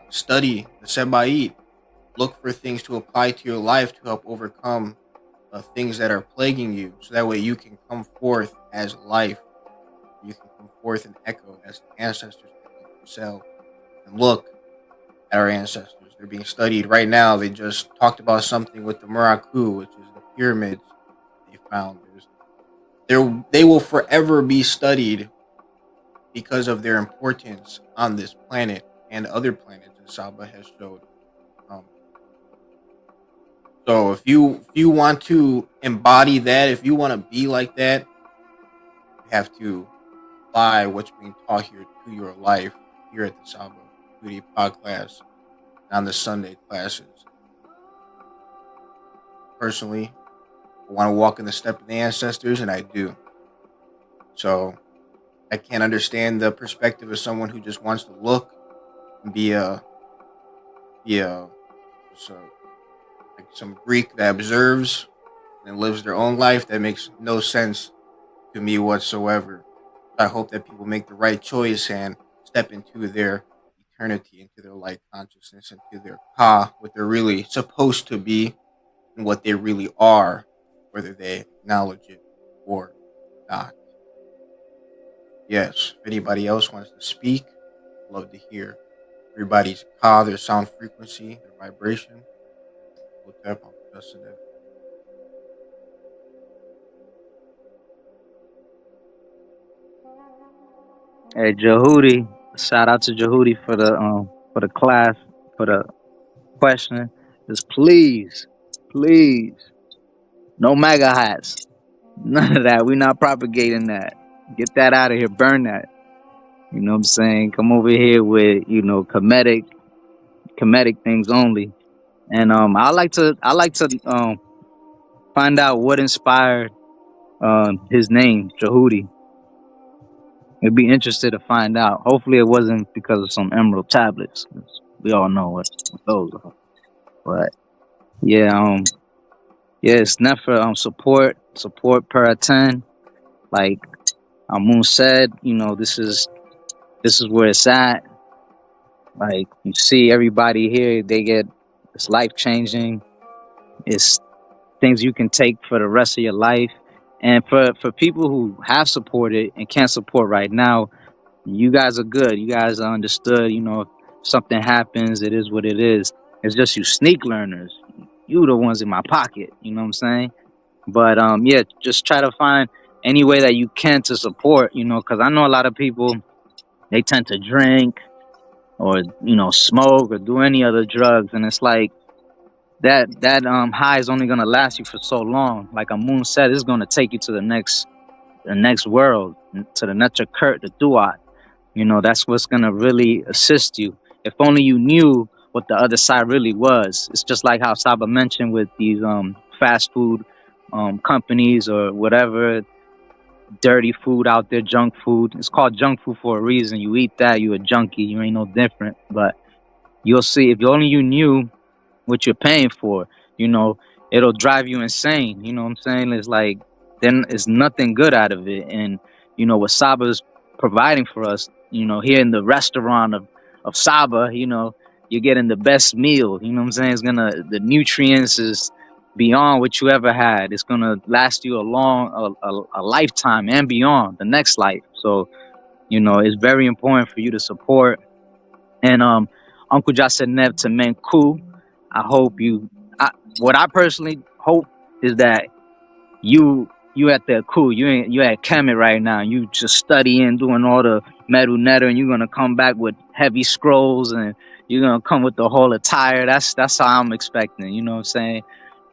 Study the Seba'it. Look for things to apply to your life to help overcome things that are plaguing you. So that way you can come forth as life. You can come forth and echo as the ancestors themselves. And look at our ancestors. They're being studied right now. They just talked about something with the MERKHET, which is the pyramids they found. They will forever be studied because of their importance on this planet and other planets, as SABA has showed. So if you want to embody that, if you want to be like that, you have to apply what's being taught here to your life here at the SABA JHUTI pod class on the Sunday classes. Personally, I want to walk in the step of the ancestors, and I do. So I can't understand the perspective of someone who just wants to look and be like some Greek that observes and lives their own life. That makes no sense to me whatsoever. I hope that people make the right choice and step into their eternity, into their light consciousness, into their ka, what they're really supposed to be and what they really are, whether they acknowledge it or not. Yes, if anybody else wants to speak, I'd love to hear everybody's ka, their sound frequency, their vibration. We'll tap on Justin. Hey, JHUTI, shout out to JHUTI for the class, for the question. Just please, no MAGA hats, none of that. We're not propagating that. Get that out of here. Burn that. You know what I'm saying? Come over here with Kemetic things only. And I like to find out what inspired his name, JHUTI. I'd be interested to find out. Hopefully, it wasn't because of some emerald tablets. 'Cause we all know what those are. But yeah, it's not for support per 10. Like Amun said, this is where it's at. Like you see everybody here, it's life changing. It's things you can take for the rest of your life. And for people who have supported and can't support right now, you guys are good. You guys are understood. If something happens, it is what it is. It's just you sneak learners. You the ones in my pocket. You know what I'm saying? But yeah, just try to find any way that you can to support. Because I know a lot of people, they tend to drink or smoke or do any other drugs, and it's like that high is only gonna last you for so long. Like Amun said, it's gonna take you to the next world, to the Netra the Duat. That's what's gonna really assist you. If only you knew what the other side really was. It's just like how Saba mentioned with these fast food companies or whatever, dirty food out there, junk food. It's called junk food for a reason. You eat that, you a junkie. You ain't no different. But you'll see, if only you knew what you're paying for, it'll drive you insane. You know what I'm saying? It's like, then it's nothing good out of it. And what Saba's providing for us, here in the restaurant of Saba, you're getting the best meal. You know what I'm saying? The nutrients is beyond what you ever had. It's gonna last you a lifetime and beyond, the next life. So it's very important for you to support. And Uncle Josh said Nev to Menku. I hope what I personally hope is that you at the coup, you at Kemet right now. You just studying, doing all the metal netter, and you're gonna come back with heavy scrolls, and you're gonna come with the whole attire. That's how I'm expecting. You know what I'm saying?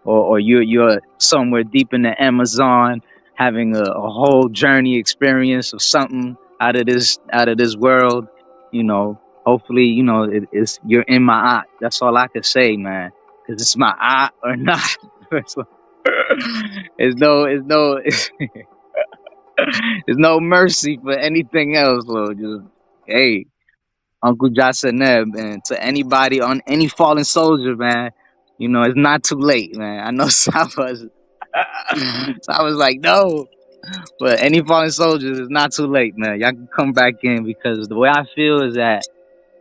Or you're somewhere deep in the Amazon, having a whole journey experience of something out of this world. Hopefully, you're in my eye. That's all I can say, man. Is this my aunt or not? It's no there's no mercy for anything else, Lord. Just hey, Uncle Jasaneb, and to anybody on any fallen soldier, man, you know, it's not too late, man. I know Sava's like, no. But any fallen soldiers, it's not too late, man. Y'all can come back in, because the way I feel is that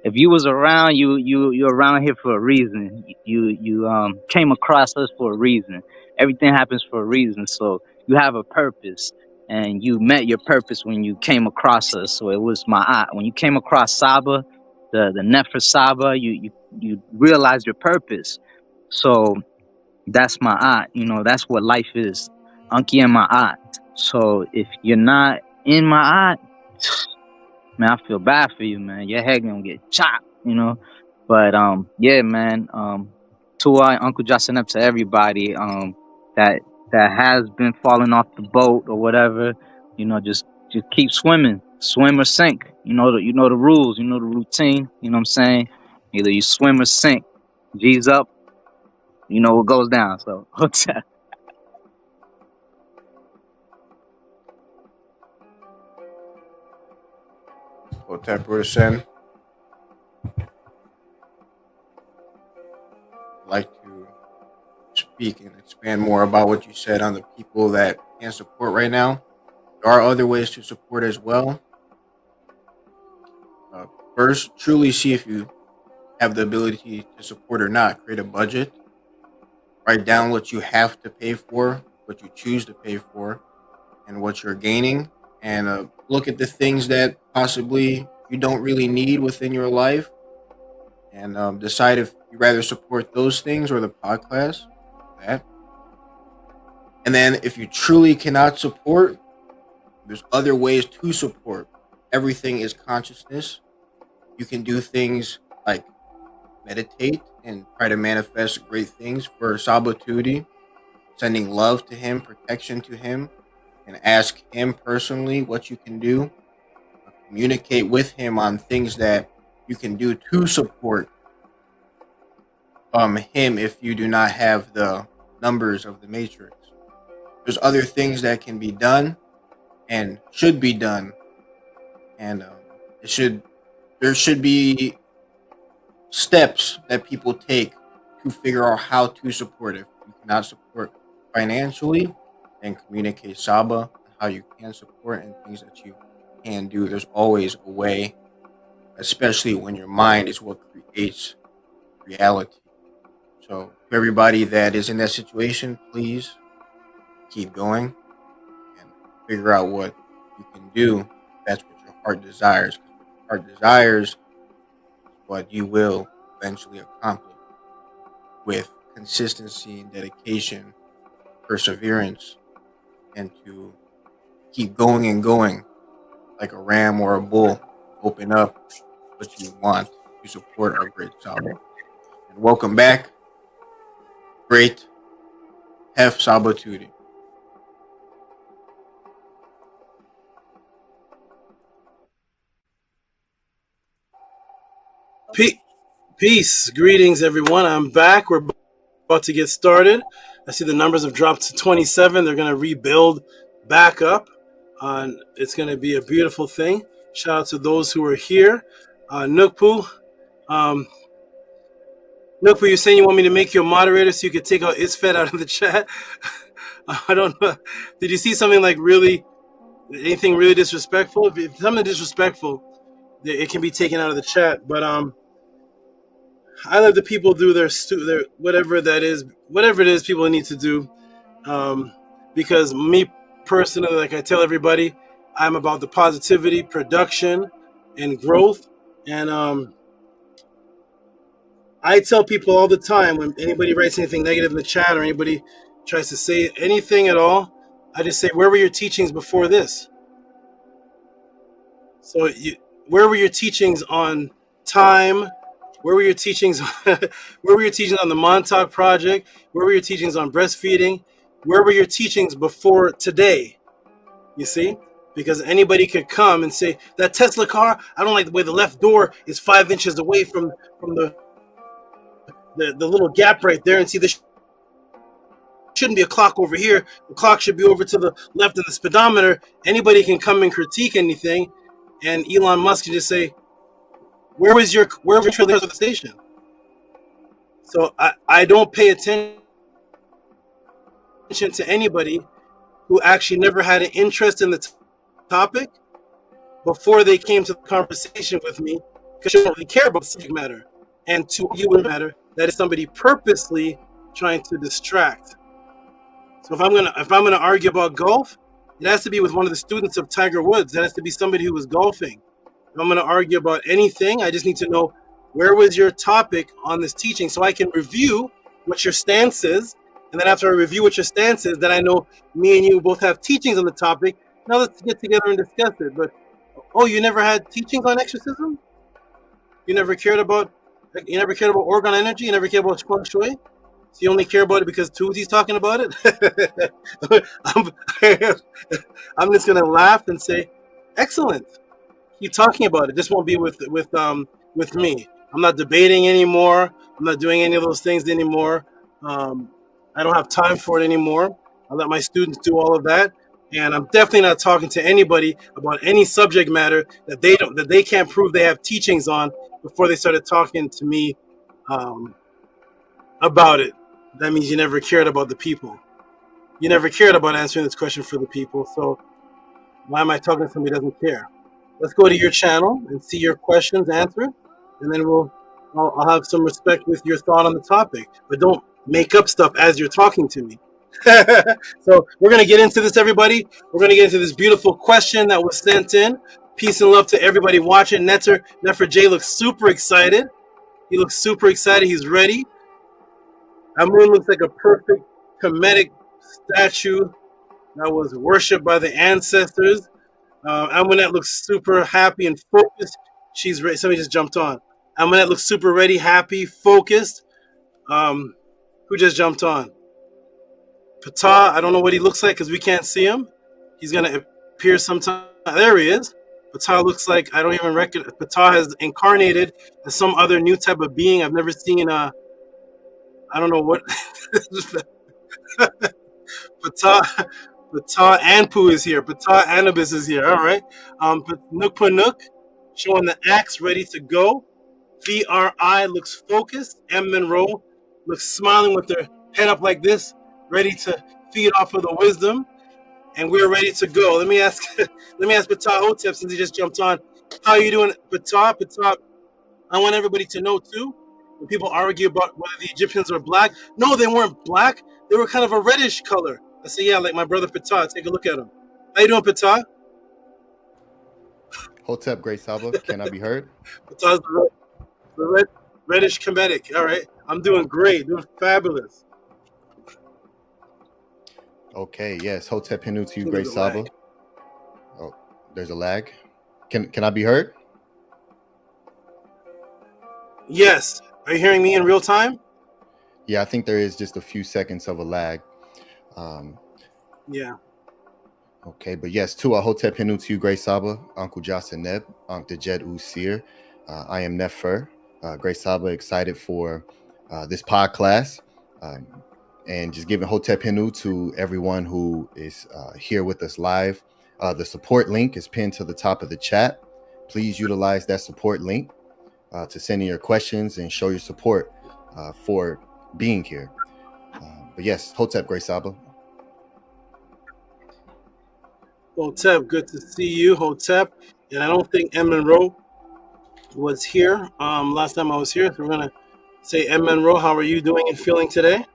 if you was around, you're around here for a reason. You came across us for a reason. Everything happens for a reason. So you have a purpose, and you met your purpose when you came across us. So it was my aunt. When you came across Saba, the Nefer Saba, you realized your purpose. So that's my aunt. You know, that's what life is. Unky and my aunt. So if you're not in my aunt, man, I feel bad for you, man. Your head gonna get chopped, you know. But yeah, man. To Uncle Justin, up to everybody that has been falling off the boat or whatever, you know, just keep swimming, swim or sink. You know the rules, you know the routine. You know what I'm saying? Either you swim or sink. G's up, you know what goes down. So what's that? Hotep Rusin. I'd like to speak and expand more about what you said on the people that can't support right now. There are other ways to support as well. First, truly see if you have the ability to support or not. Create a budget. Write down what you have to pay for, what you choose to pay for, and what you're gaining. And look at the things that possibly you don't really need within your life. And decide if you rather support those things or the podcast. That. And then if you truly cannot support, there's other ways to support. Everything is consciousness. You can do things like meditate and try to manifest great things for SABA Tehuti, sending love to him, protection to him, and ask him personally what you can do. Communicate with him on things that you can do to support him if you do not have the numbers of the matrix. There's other things that can be done and should be done, and there should be steps that people take to figure out how to support. If you cannot support financially, then communicate SABA how you can support and things that you can do. There's always a way, especially when your mind is what creates reality. So for everybody that is in that situation, please keep going and figure out what you can do. That's what your heart desires. Because what your heart desires is what you will eventually accomplish with consistency and dedication, perseverance, and to keep going and going like a ram or a bull. Open up what you want to support our great SABA. And welcome back, great Hef SABA Tehuti. Peace. Greetings, everyone. I'm back. We're about to get started. I see the numbers have dropped to 27. They're going to rebuild back up. It's going to be a beautiful thing. Shout out to those who are here. Nukpu, you're saying you want me to make you a moderator so you could take out Isfed out of the chat? I don't know. Did you see something like anything really disrespectful? If it's something disrespectful, it can be taken out of the chat. But I let the people do their whatever it is people need to do. Because me personally, like I tell everybody, I'm about the positivity, production, and growth. And I tell people all the time when anybody writes anything negative in the chat or anybody tries to say anything at all, I just say, where were your teachings before this? So where were your teachings on time? Where were your teachings? Where were your teachings on the Montauk Project? Where were your teachings on breastfeeding? Where were your teachings before today? You see? Because anybody could come and say, that Tesla car, I don't like the way the left door is 5 inches away from the the little gap right there and see this shouldn't be a clock over here. The clock should be over to the left of the speedometer. Anybody can come and critique anything, and Elon Musk can just say, where was your trillion of the station? So I don't pay attention to anybody who actually never had an interest in the topic before they came to the conversation with me, because you don't really care about the subject matter. And to you would matter that is somebody purposely trying to distract. So if I'm gonna argue about golf, it has to be with one of the students of Tiger Woods. It has to be somebody who was golfing. If I'm gonna argue about anything, I just need to know where was your topic on this teaching, so I can review what your stance is. And then after I review what your stance is, then I know me and you both have teachings on the topic. Now let's get together and discuss it. But oh, you never had teachings on exorcism? You never cared about organ energy? You never cared about feng shui? So you only care about it because Tehuti's talking about it? I'm just gonna laugh and say, excellent. Keep talking about it. This won't be with me. I'm not debating anymore. I'm not doing any of those things anymore. I don't have time for it anymore. I let my students do all of that, and I'm definitely not talking to anybody about any subject matter that they can't prove they have teachings on before they started talking to me about it. That means you never cared about the people. You never cared about answering this question for the people. So why am I talking to somebody who doesn't care? Let's go to your channel and see your questions answered, and then I'll have some respect with your thought on the topic. But don't make up stuff as you're talking to me. So we're gonna get into this, everybody. We're gonna get into this beautiful question that was sent in. Peace and love to everybody watching. Nefer J looks super excited. He looks super excited. He's ready. Amun looks like a perfect Kemetic statue that was worshipped by the ancestors. Amunet looks super happy and focused. She's ready. Somebody just jumped on. Amunet looks super ready, happy, focused. Who just jumped on? Ptah, I don't know what he looks like because we can't see him. He's going to appear sometime. There he is. Ptah looks like, I don't even recognize. Ptah has incarnated as some other new type of being I've never seen. I don't know what. Ptah Anpu is here. Ptah Anubis is here. All right. Nook Panuk showing the axe ready to go. VRI looks focused. M. Monroe looks smiling with their head up like this, ready to feed off of the wisdom. And we're ready to go. Let me ask Ptah Hotep, since he just jumped on. How are you doing, Ptah? Ptah, I want everybody to know too. When people argue about whether the Egyptians are black, no, they weren't black. They were kind of a reddish color. I say, yeah, like my brother Ptah. Take a look at him. How you doing, Ptah? Hotep, Great Saba. Can I be heard? Ptah's the reddish Kemetic. All right. I'm doing great. Doing fabulous. Okay, yes. Hotep Hinu to you, Great Saba. Oh, there's a lag. Can I be heard? Yes. Are you hearing me in real time? Yeah, I think there is just a few seconds of a lag. Yeah. Okay, but yes, to Hotep Hinu to you, Great Saba, Uncle Jasa Neb, Uncle Jed Usir. I am Nefer. Great Saba, excited for this pod class. And just giving Hotep Hinu to everyone who is here with us live. The support link is pinned to the top of the chat. Please utilize that support link to send in your questions and show your support for being here. But yes, Hotep, Great Saba. Hotep, good to see you, Hotep. And I don't think M. Monroe was here last time I was here. So we're going to say, M. Monroe, how are you doing and feeling today?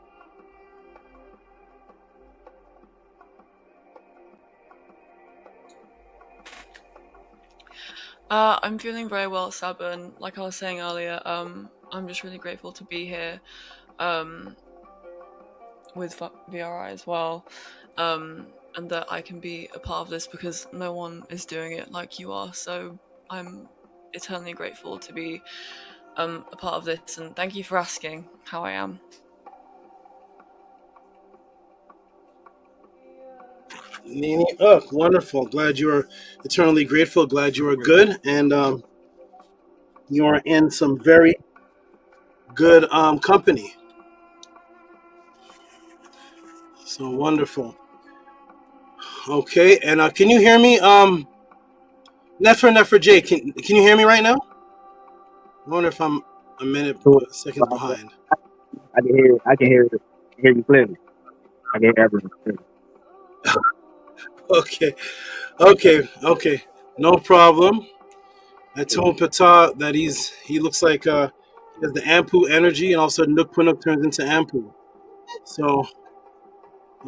I'm feeling very well, Saba, and like I was saying earlier, I'm just really grateful to be here with VRI as well, and that I can be a part of this because no one is doing it like you are, so I'm eternally grateful to be a part of this, and thank you for asking how I am. Nini, oh, wonderful. Glad you are eternally grateful. Glad you are good. And you are in some very good company. So wonderful. Okay, and can you hear me? Nefer J, can you hear me right now? I wonder if I'm seconds behind. I can hear. I can hear you clearly. I can hear everything clearly. Okay. No problem. I told Pata that he looks like he has the Ampu energy, and all of a sudden Nook turns into Ampu. So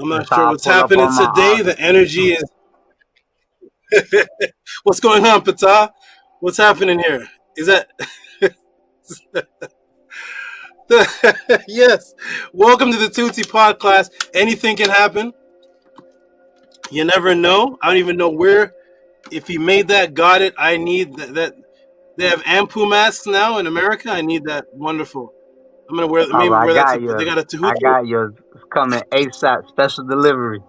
I'm not sure what's happening today. The energy is. What's going on, Pata? What's happening here? Is that? Yes. Welcome to the Tehuti podcast. Anything can happen. You never know. I don't even know where. If he made that, got it. I need that. They have Ampu masks now in America. I need that. Wonderful. I'm gonna wear. Maybe wear that. They got a Tehuti. I got yours. It's coming ASAP. Special delivery.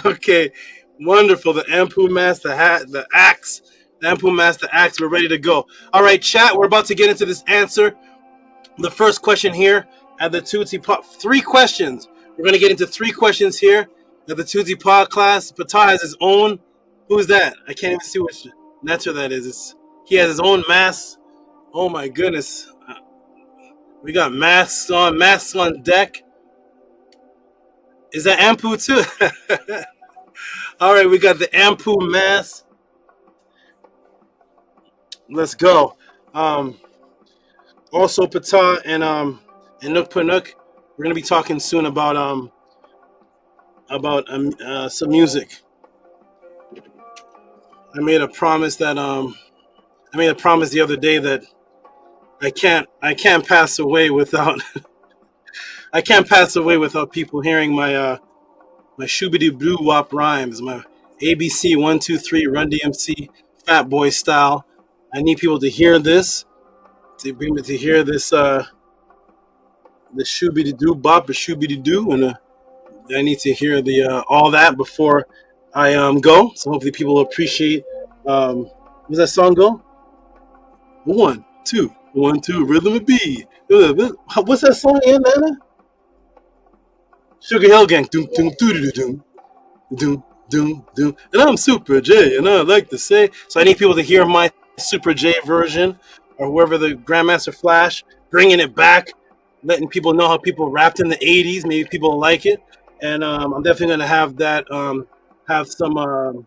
Okay, wonderful. The Ampu mask, the hat, the axe. The Ampu mask, the axe. We're ready to go. All right, chat. We're about to get into this answer. The first question here at the Tehuti Pod. 3 questions. We're going to get into 3 questions here at the Tehuti Pod class. Pata has his own. Who's that? I can't even see which letter that is. He has his own mask. Oh my goodness. We got masks on deck. Is that Ampu too? All right, we got the Ampu mask. Let's go. Also, Pata and Nook, we're gonna be talking soon about some music. I made a promise the other day that I can't pass away without I can't pass away without people hearing my my shoobity blue wop rhymes, my ABC 1 2 3 Run DMC Fat Boy style. I need people to hear this, to hear this the shoobity doo bop, the shoobity doo, and I need to hear the all that before I go. So hopefully people will appreciate. Does that song go? 1 2 1 2 rhythm and B. What's that song again, Nana? Sugar Hill Gang. Doom doom doo doo doom doom doom doom. And I'm Super J, and I like to say. So I need people to hear my Super J version, or whoever the Grandmaster Flash, bringing it back, letting people know how people rapped in the 80s. Maybe people like it, and I'm definitely gonna have that. Have some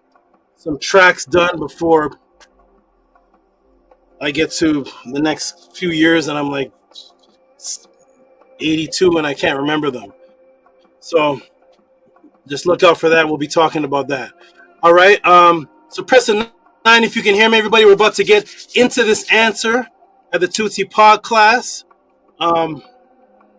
tracks done before I get to the next few years, and I'm like 82 and I can't remember them. So just look out for that. We'll be talking about that. All right. So press a 9 if you can hear me, everybody. We're about to get into this answer at the Tehuti Pod class. Let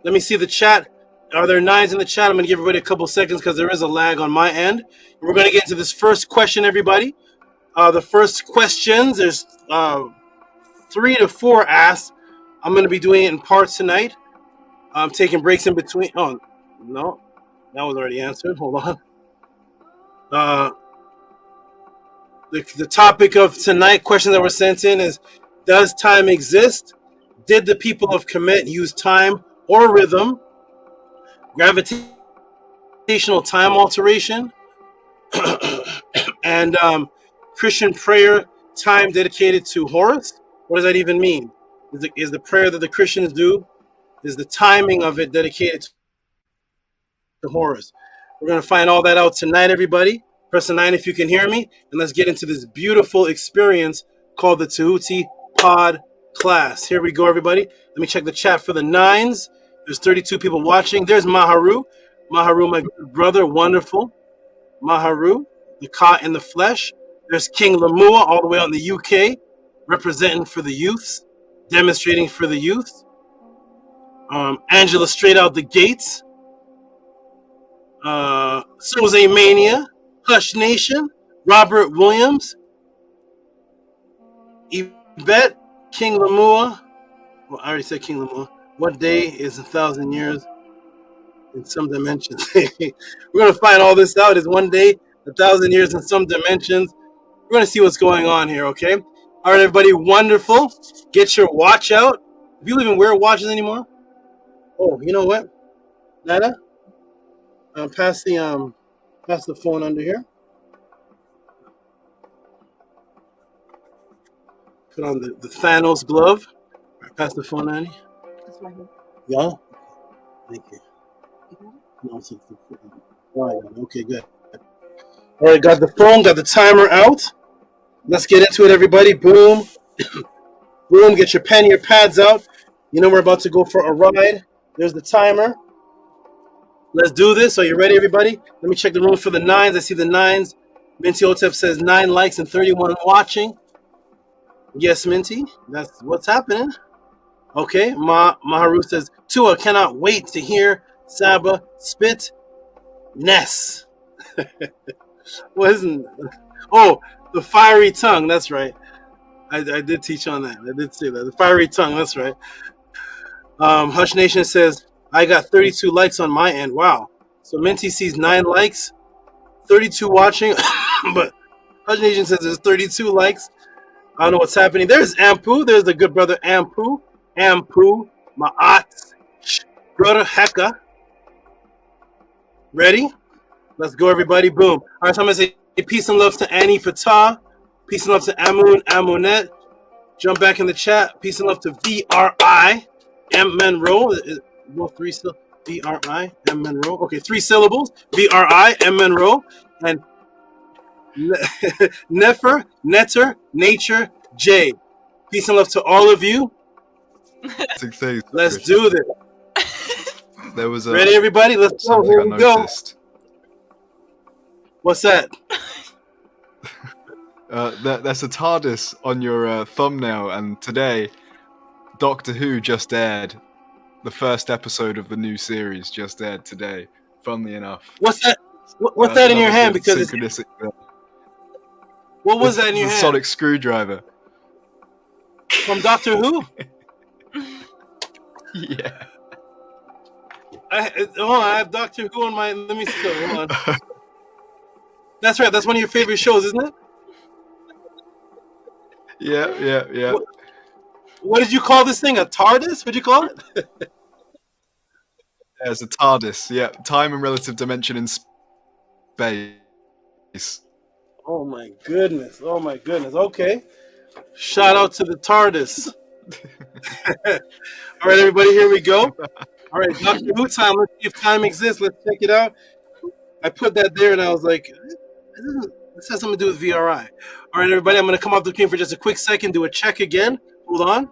me see the chat. Are there 9s in the chat? I'm going to give everybody a couple seconds because there is a lag on my end. We're going to get into this first question, everybody. The first questions, there's 3 to 4 asked. I'm going to be doing it in parts tonight. I'm taking breaks in between. Oh, no. That was already answered. Hold on. The topic of tonight, questions that were sent in is, does time exist? Did the people of Kemet use time or rhythm? Gravitational time alteration? And Christian prayer time dedicated to Horus? What does that even mean? Is the prayer that the Christians do, is the timing of it dedicated to Horus? We're going to find all that out tonight, everybody. Press a 9 if you can hear me, and let's get into this beautiful experience called the Tehuti Pod class. Here we go, everybody. Let me check the chat for the 9s. There's 32 people watching. There's Maharu. Maharu, my brother, wonderful. Maharu, the Ka in the flesh. There's King Lamua, all the way out in the UK, representing for the youths, demonstrating for the youth. Angela straight out the gates. Soze Mania, Hush Nation, Robert Williams, Yvette, King Lamua. Well, I already said King Lamua. What day is 1,000 years in some dimensions? We're going to find all this out. Is one day 1,000 years in some dimensions? We're going to see what's going on here, okay? All All right, everybody, wonderful. Get your watch out. Do you even wear watches anymore? Oh, you know what, Nana? Pass the phone under here. Put on the Thanos glove. All right, pass the phone, Annie. Yeah. Thank you. No, okay, good. All right, got the phone, got the timer out. Let's get into it, everybody. Boom. Boom, get your pen, your pads out. You know we're about to go for a ride. There's the timer. Let's do this. Are you ready, everybody? Let me check the room for the nines. I see the nines. Minty Otep says 9 likes and 31 watching. Yes, Minty, that's what's happening. Okay, Maharu says, Tua, cannot wait to hear Saba spit Ness. Wasn't? Oh, the fiery tongue. That's right. I did teach on that. I did say that. The fiery tongue. That's right. Hush Nation says, I got 32 likes on my end. Wow. So Minty sees 9 likes, 32 watching, but Hush Nation says there's 32 likes. I don't know what's happening. There's Ampu. There's the good brother Ampu. Ampu. Ma'at. Brother Heka. Ready? Let's go, everybody. Boom. All right, so I'm going to say peace and love to Annie Fatah. Peace and love to Amun, Amunet. Jump back in the chat. Peace and love to VRI. M. Monroe. Both 3 still. VRI. M. Monroe. Okay, 3 syllables. VRI. M. Monroe. And Nefer, Netter, Nature, J. Peace and love to all of you. Let's do this. There was ready, everybody? Let's go. Here we go. What's that? That's a TARDIS on your thumbnail, and today, Doctor Who just aired. The first episode of the new series just aired today. Funnily enough. What's that? What's that in your hand? Because it's what was that in your hand? Sonic screwdriver. From Doctor Who? Yeah. I have Doctor Who on my. Let me see. Hold on. That's right. That's one of your favorite shows, isn't it? Yeah. What did you call this thing? A TARDIS? What'd you call it? Yeah, it's a TARDIS. Yeah, time and relative dimension in space. Oh my goodness. Okay. Shout out to the TARDIS. All right, everybody, here we go. All right, Doctor Who time. Let's see if time exists. Let's check it out. I put that there and I was like, this has something to do with VRI. All right, everybody, I'm going to come off the screen for just a quick second, do a check again. Hold on.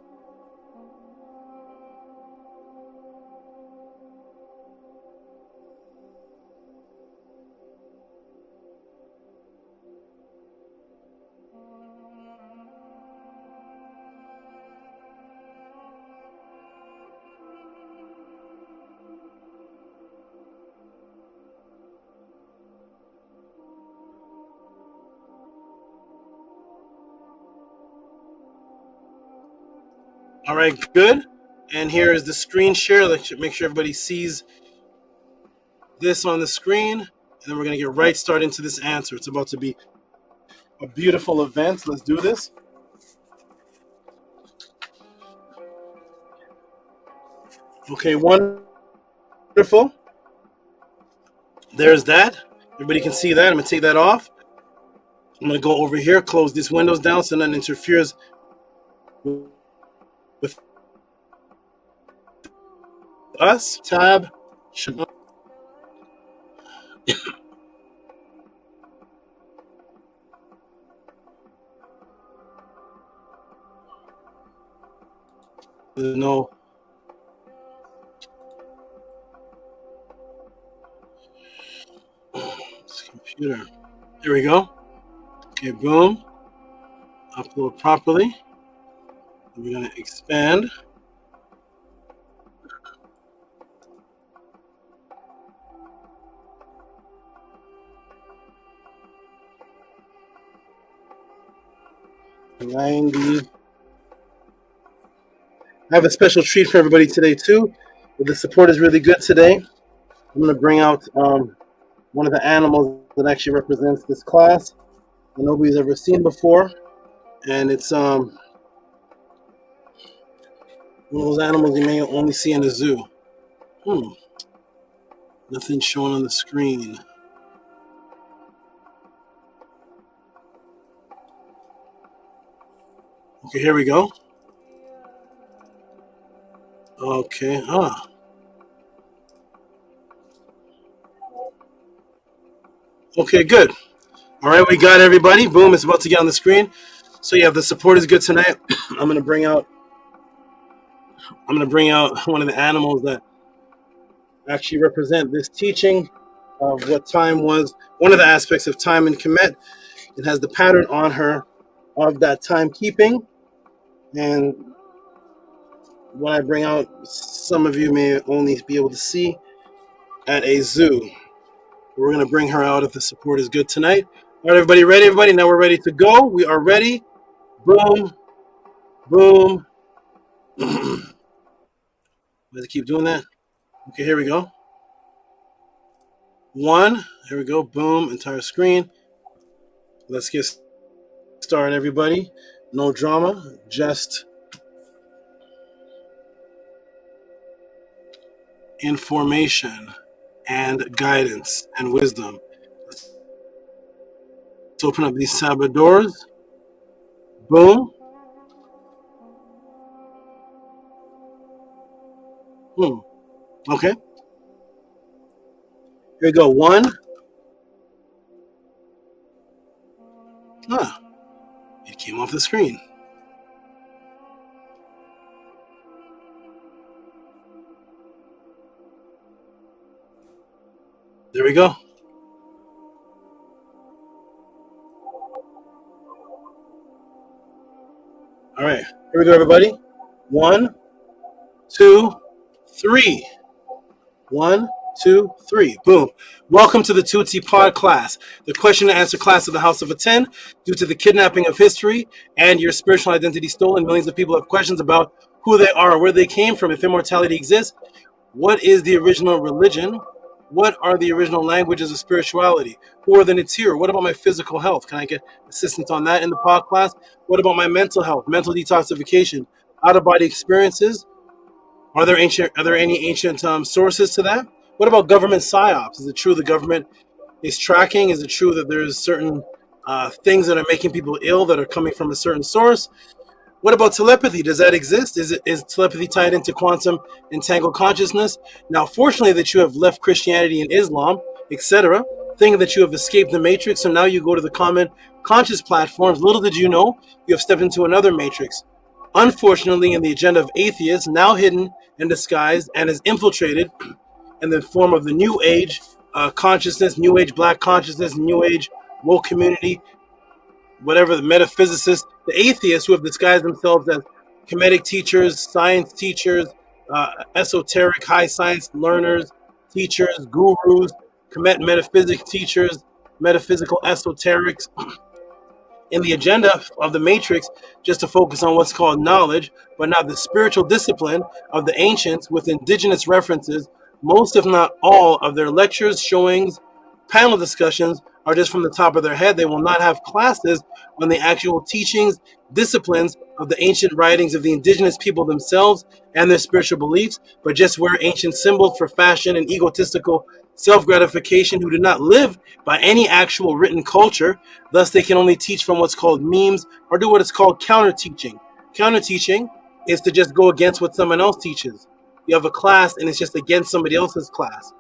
All right, good. And here is the screen share. Let's make sure everybody sees this on the screen. And then we're going to get right started into this answer. It's about to be a beautiful event. Let's do this. Okay, wonderful. There's that. Everybody can see that. I'm going to take that off. I'm going to go over here, close these windows down so none interferes with us. Tab. No. This computer. There we go. Okay, boom. Upload properly. We're going to expand. I have a special treat for everybody today too. The support is really good today. I'm going to bring out one of the animals that actually represents this class that nobody's ever seen before, and it's one of those animals you may only see in a zoo. Nothing shown on the screen. Okay, here we go. Okay, Okay, good. All right, we got everybody. Boom, it's about to get on the screen. So yeah, the support is good tonight. I'm gonna bring out one of the animals that actually represent this teaching of what time was. One of the aspects of time in Kemet. It has the pattern on her of that timekeeping. And what I bring out, some of you may only be able to see at a zoo. We're going to bring her out if the support is good tonight. All right, everybody ready? Everybody, now we're ready to go. We are ready. Boom. Boom. Let's keep doing that. Okay, here we go. 1. Here we go. Boom. Entire screen. Let's get started, everybody. No drama. Just information and guidance and wisdom. Let's open up these SABA doors. Boom. Okay. Here we go. 1. It came off the screen. There we go. All right. Here we go, everybody. 1, 2, 3. 1, 2, 3. Boom. Welcome to the JHUTI pod class, the question and answer class of the House of Atten. Due to the kidnapping of history and your spiritual identity stolen, millions of people have questions about who they are, where they came from, if immortality exists, what is the original religion, what are the original languages of spirituality, who are the Natir, what about my physical health? Can I get assistance on that in the pod class? What about my mental health, mental detoxification, out-of-body experiences? Are there any ancient sources to that? What about government psyops? Is it true the government is tracking? Is it true that there's certain things that are making people ill that are coming from a certain source? What about telepathy? Does that exist? Is telepathy tied into quantum entangled consciousness? Now, fortunately that you have left Christianity and Islam, etc., thinking that you have escaped the matrix, so now you go to the common conscious platforms. Little did you know, you have stepped into another matrix. Unfortunately, in the agenda of atheists, now hidden and disguised and is infiltrated in the form of the New Age consciousness, New Age black consciousness, New Age woke community, whatever, the metaphysicists, the atheists who have disguised themselves as Kemetic teachers, science teachers, esoteric high science learners, teachers, gurus, Kemet metaphysics teachers, metaphysical esoterics, in the agenda of the matrix, just to focus on what's called knowledge, but not the spiritual discipline of the ancients with indigenous references. Most, if not all, of their lectures, showings, panel discussions are just from the top of their head. They will not have classes on the actual teachings, disciplines of the ancient writings of the indigenous people themselves and their spiritual beliefs, but just wear ancient symbols for fashion and egotistical self-gratification, who do not live by any actual written culture. Thus, they can only teach from what's called memes or do what is called counter-teaching. Counter-teaching is to just go against what someone else teaches. You have a class and it's just against somebody else's class.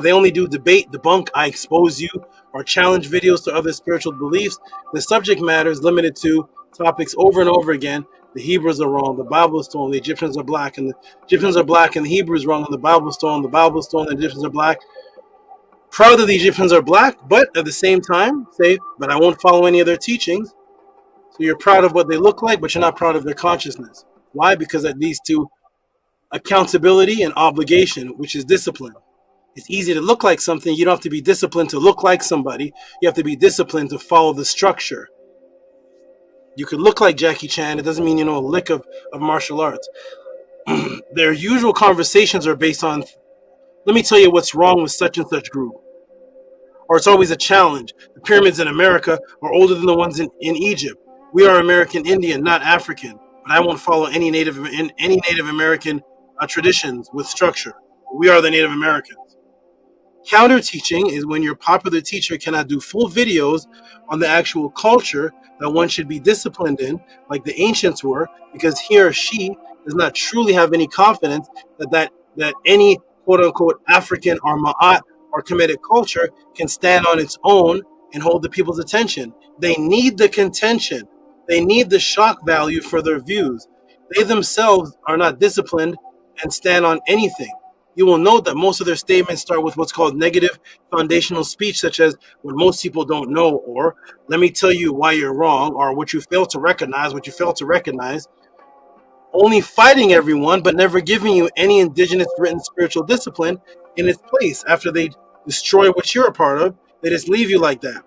They only do debate, debunk, I expose you, or challenge videos to other spiritual beliefs. The subject matter is limited to topics over and over again. The Hebrews are wrong, the Bible is stolen, the Egyptians are black, and the Egyptians are black, and the Hebrews wrong, and the Bible is stolen, the Egyptians are black. Proud that the Egyptians are black, but at the same time, say, but I won't follow any of their teachings. So you're proud of what they look like, but you're not proud of their consciousness. Why? Because that leads to accountability and obligation, which is discipline. It's easy to look like something. You don't have to be disciplined to look like somebody. You have to be disciplined to follow the structure. You could look like Jackie Chan. It doesn't mean you know a lick of martial arts. Their usual conversations are based on, let me tell you what's wrong with such and such group. Or it's always a challenge. The pyramids in America are older than the ones in Egypt. We are American Indian, not African. But I won't follow any Native American traditions with structure. We are the Native Americans. Counter teaching is when your popular teacher cannot do full videos on the actual culture that one should be disciplined in, like the ancients were, because he or she does not truly have any confidence that any quote unquote African or Ma'at or Kemetic culture can stand on its own and hold the people's attention. They need the contention. They need the shock value for their views. They themselves are not disciplined and stand on anything. You will note that most of their statements start with what's called negative foundational speech, such as what most people don't know, or let me tell you why you're wrong, or what you fail to recognize, only fighting everyone, but never giving you any indigenous written spiritual discipline in its place. After they destroy what you're a part of, they just leave you like that.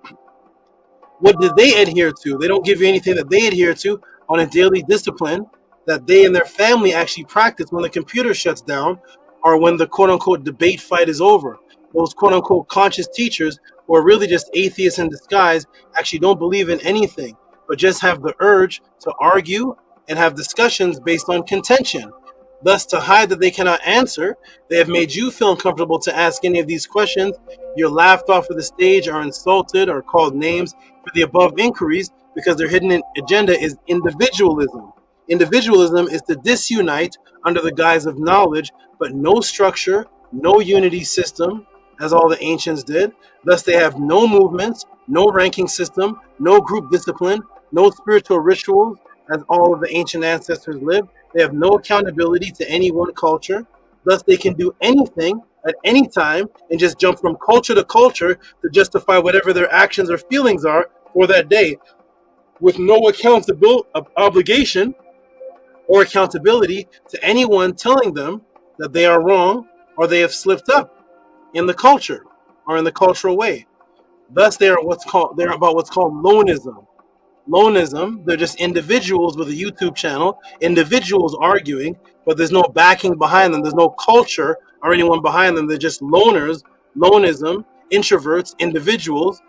What did they adhere to? They don't give you anything that they adhere to on a daily discipline that they and their family actually practice when the computer shuts down or when the quote-unquote debate fight is over. Those quote-unquote conscious teachers who are really just atheists in disguise actually don't believe in anything, but just have the urge to argue and have discussions based on contention. Thus, to hide that they cannot answer, they have made you feel uncomfortable to ask any of these questions. You're laughed off of the stage or insulted or called names for the above inquiries because their hidden agenda is individualism. Individualism is to disunite under the guise of knowledge, but no structure, no unity system, as all the ancients did. Thus, they have no movements, no ranking system, no group discipline, no spiritual rituals, as all of the ancient ancestors lived. They have no accountability to any one culture. Thus, they can do anything at any time and just jump from culture to culture to justify whatever their actions or feelings are for that day, with no obligation or accountability to anyone telling them that they are wrong or they have slipped up in the culture or in the cultural way. Thus, they're about what's called loneism. Loneism, they're just individuals with a YouTube channel, individuals arguing, but there's no backing behind them. There's no culture or anyone behind them. They're just loners, loneism, introverts, individuals.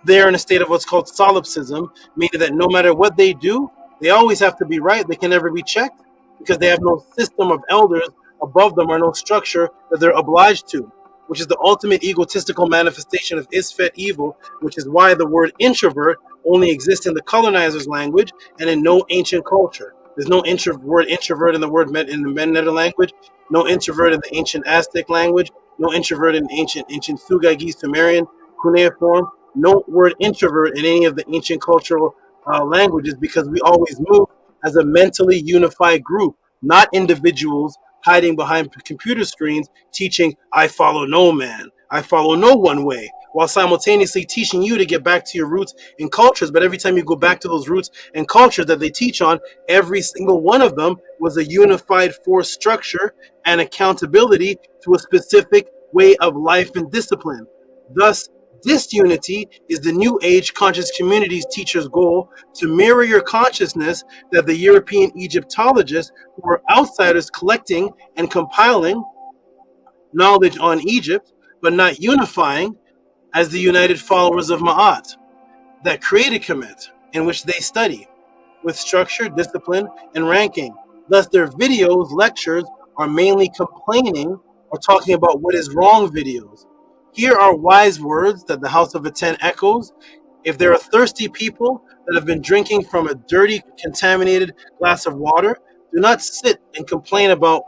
They're in a state of what's called solipsism, meaning that no matter what they do, they always have to be right. They can never be checked because they have no system of elders above them or no structure that they're obliged to, which is the ultimate egotistical manifestation of Isfet evil, which is why the word introvert only exists in the colonizer's language and in no ancient culture. There's no word introvert in the word in the Mennonite language, no introvert in the ancient Aztec language, no introvert in ancient Sugagi, Sumerian, cuneiform, no word introvert in any of the ancient cultural languages, because we always move as a mentally unified group, not individuals hiding behind computer screens teaching, I follow no man, I follow no one way, while simultaneously teaching you to get back to your roots and cultures. But every time you go back to those roots and cultures that they teach on, every single one of them was a unified force structure and accountability to a specific way of life and discipline. Thus, disunity is the New Age conscious community's teacher's goal, to mirror your consciousness that the European Egyptologists, who were outsiders collecting and compiling knowledge on Egypt, but not unifying as the united followers of Ma'at, that created Kemet, in which they study, with structure, discipline, and ranking. Thus, their videos, lectures, are mainly complaining or talking about what is wrong videos. Here are wise words that the House of Atten echoes. If there are thirsty people that have been drinking from a dirty, contaminated glass of water, do not sit and complain about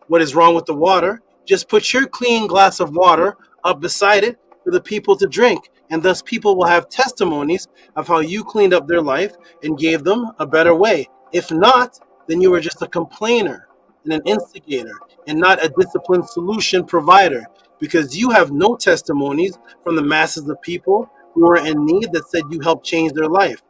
what is wrong with the water. Just put your clean glass of water up beside it for the people to drink, and thus people will have testimonies of how you cleaned up their life and gave them a better way. If not, then you are just a complainer and an instigator and not a disciplined solution provider, because you have no testimonies from the masses of people who are in need that said you helped change their life.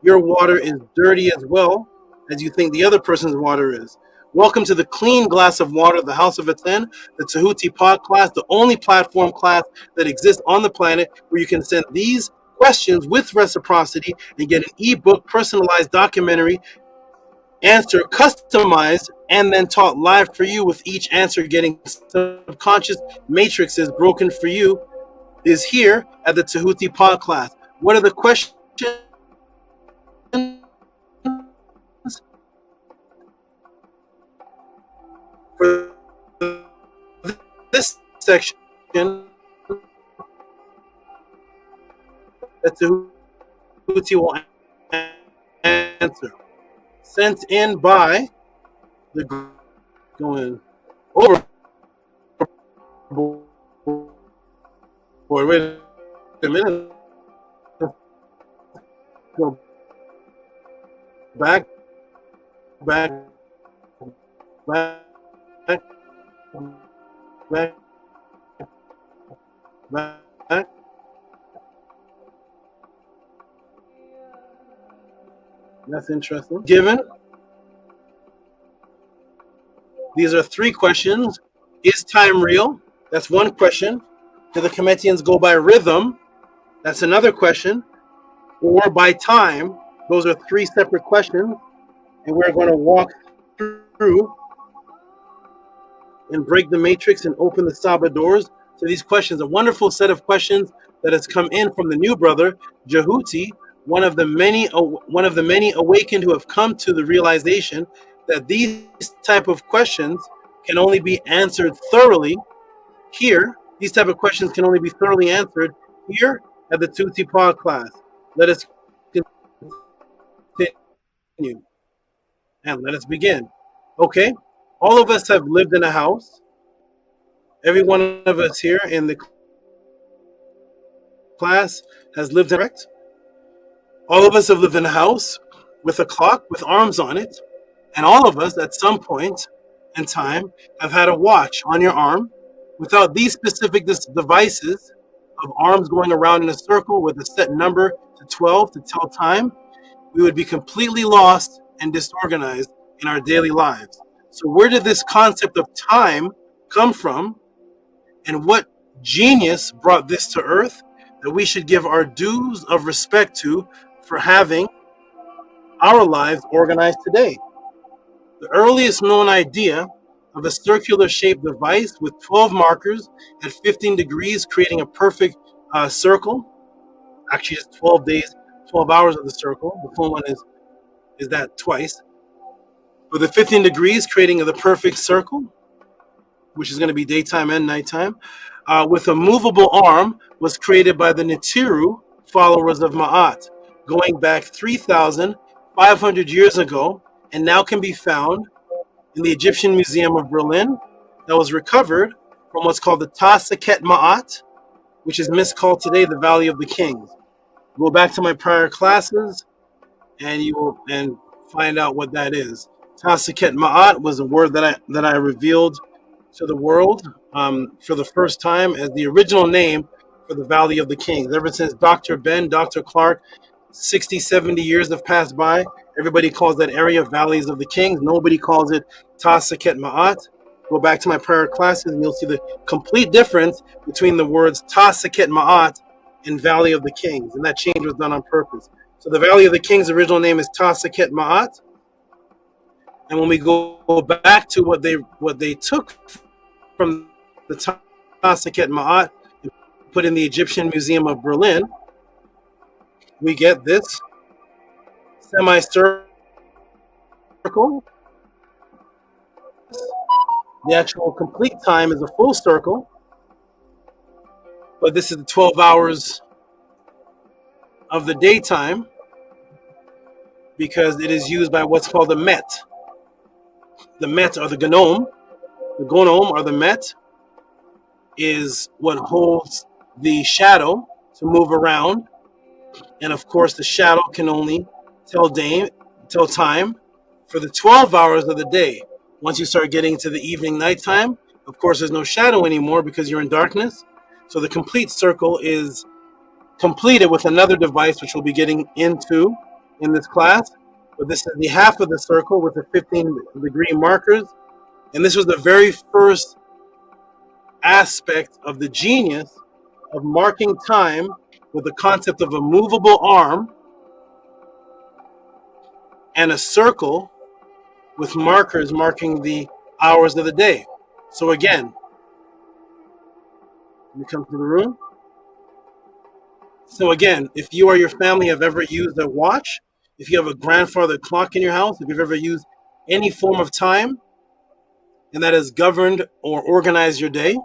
Your water is dirty as well as you think the other person's water is. Welcome to the clean glass of water, the House of Atten, the Tehuti pod class, the only platform class that exists on the planet where you can send these questions with reciprocity and get an ebook, personalized documentary answer, customized, and then taught live for you, with each answer getting subconscious matrices broken for you, is here at the Tehuti pod class. What are the questions For this section, that Tehuti will answer. Sent in by the going overboard. Wait a minute. Go back, back, back, back, back. That's interesting. Given, these are 3 questions. Is time real? That's one question. Do the Kemetians go by rhythm? That's another question. Or by time? Those are 3 separate questions. And we're going to walk through and break the matrix and open the SABA doors to these questions. A wonderful set of questions that has come in from the new brother, JHUTI, one of the many awakened who have come to the realization that these type of questions can only be answered thoroughly here. These type of questions can only be thoroughly answered here at the Tehuti Pod class. Let us continue and let us begin. Okay, all of us have lived in a house. Every one of us here in the class has lived in a house. All of us have lived in a house with a clock with arms on it. And all of us at some point in time have had a watch on your arm. Without these specific devices of arms going around in a circle with a set number to 12 to tell time, we would be completely lost and disorganized in our daily lives. So where did this concept of time come from? And what genius brought this to earth that we should give our dues of respect to for having our lives organized today? The earliest known idea of a circular shaped device with 12 markers at 15 degrees, creating a perfect circle. Actually, it's 12 days, 12 hours of the circle. The full one is that twice. With the 15 degrees, creating the perfect circle, which is going to be daytime and nighttime, with a movable arm, was created by the Nitiru followers of Ma'at, going back 3,500 years ago, and now can be found in the Egyptian Museum of Berlin, that was recovered from what's called the Ta-Seket Ma'at, which is miscalled today the Valley of the Kings. Go back to my prior classes, and you will find out what that is. Ta-Seket Ma'at was a word that I revealed to the world for the first time as the original name for the Valley of the Kings. Ever since Dr. Ben, Dr. Clark, 60, 70 years have passed by. Everybody calls that area Valleys of the Kings. Nobody calls it Ta-Seket Ma'at. Go back to my prior classes and you'll see the complete difference between the words Ta-Seket Ma'at and Valley of the Kings. And that change was done on purpose. So the Valley of the Kings' original name is Ta-Seket Ma'at. And when we go back to what they took from the Ta-Seket Ma'at and put in the Egyptian Museum of Berlin, we get this semicircle. The actual complete time is a full circle, but this is the 12 hours of the daytime because it is used by what's called the Met. The Met or the Gnome. The Gnome or the Met is what holds the shadow to move around. And of course, the shadow can only tell time for the 12 hours of the day. Once you start getting to the evening, nighttime, of course, there's no shadow anymore because you're in darkness. So the complete circle is completed with another device, which we'll be getting into in this class. But this is the half of the circle with the 15-degree markers. And this was the very first aspect of the genius of marking time with the concept of a movable arm and a circle with markers marking the hours of the day. So again, let me come to the room. So again, if you or your family have ever used a watch, if you have a grandfather clock in your house, if you've ever used any form of time and that has governed or organized your day,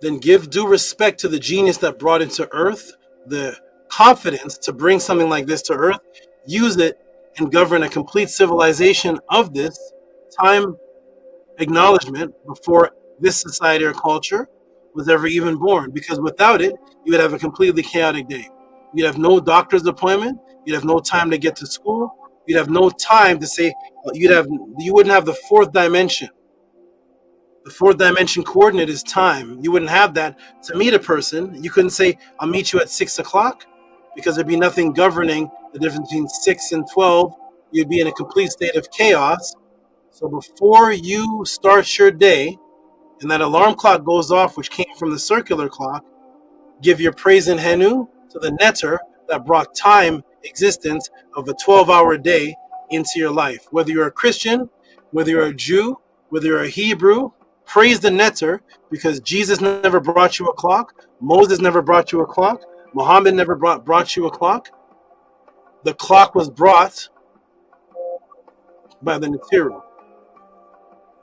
then give due respect to the genius that brought into earth the confidence to bring something like this to earth, use it, and govern a complete civilization of this time acknowledgement before this society or culture was ever even born. Because without it, you would have a completely chaotic day. You'd have no doctor's appointment. You'd have no time to get to school. You'd have no time to say, you wouldn't have the fourth dimension. The fourth dimension coordinate is time. You wouldn't have that to meet a person. You couldn't say, I'll meet you at 6 o'clock, because there'd be nothing governing the difference between 6 and 12. You'd be in a complete state of chaos. So before you start your day and that alarm clock goes off, which came from the circular clock, give your praise and henu to the netter that brought time existence of a 12-hour day into your life. Whether you're a Christian, whether you're a Jew, whether you're a Hebrew, praise the netter, because Jesus never brought you a clock. Moses never brought you a clock. Muhammad never brought you a clock. The clock was brought by the Natiru.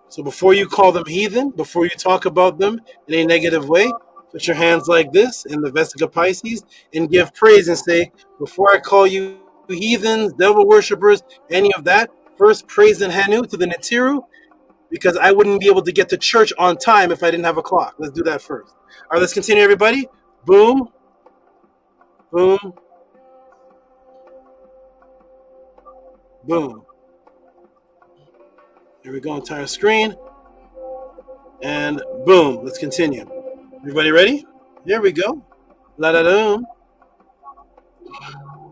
So before you call them heathen, before you talk about them in a negative way, put your hands like this in the Vesica Pisces and give praise and say, before I call you heathens, devil worshippers, any of that, first praise and henu to the Natiru, because I wouldn't be able to get to church on time if I didn't have a clock. Let's do that first. All right, let's continue, everybody. Boom. Boom. Boom. Here we go, entire screen. And boom, let's continue. Everybody ready? There we go. La-da-doom.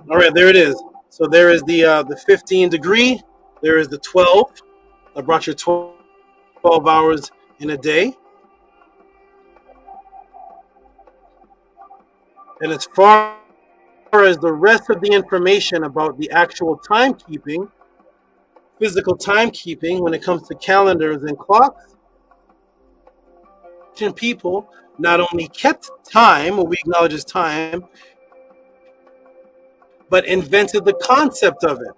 All right, there it is. So there is the 15 degree. There is the 12. I brought your 12 hours in a day. And as far as the rest of the information about the actual timekeeping, physical timekeeping, when it comes to calendars and clocks, people not only kept time, what we acknowledge as time, but invented the concept of it.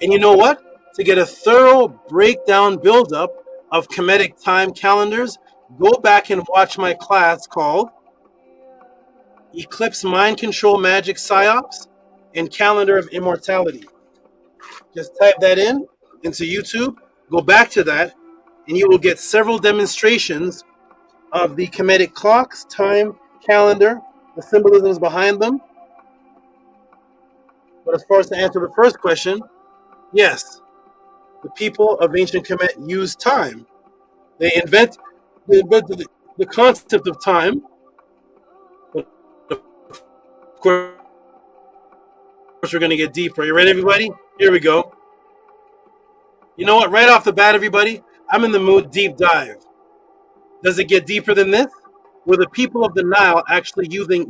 And you know what? To get a thorough breakdown buildup of Kemetic time calendars, go back and watch my class called Eclipse Mind Control Magic Psyops and Calendar of Immortality. Just type that into YouTube, go back to that, and you will get several demonstrations of the Kemetic clocks, time, calendar, the symbolisms behind them. But as far as to answer the first question, yes, the people of ancient Kemet used time. They invented the concept of time. But of course, we're going to get deeper. Are you ready, everybody? Here we go. You know what? Right off the bat, everybody, I'm in the mood deep dive. Does it get deeper than this? Were the people of the Nile actually using?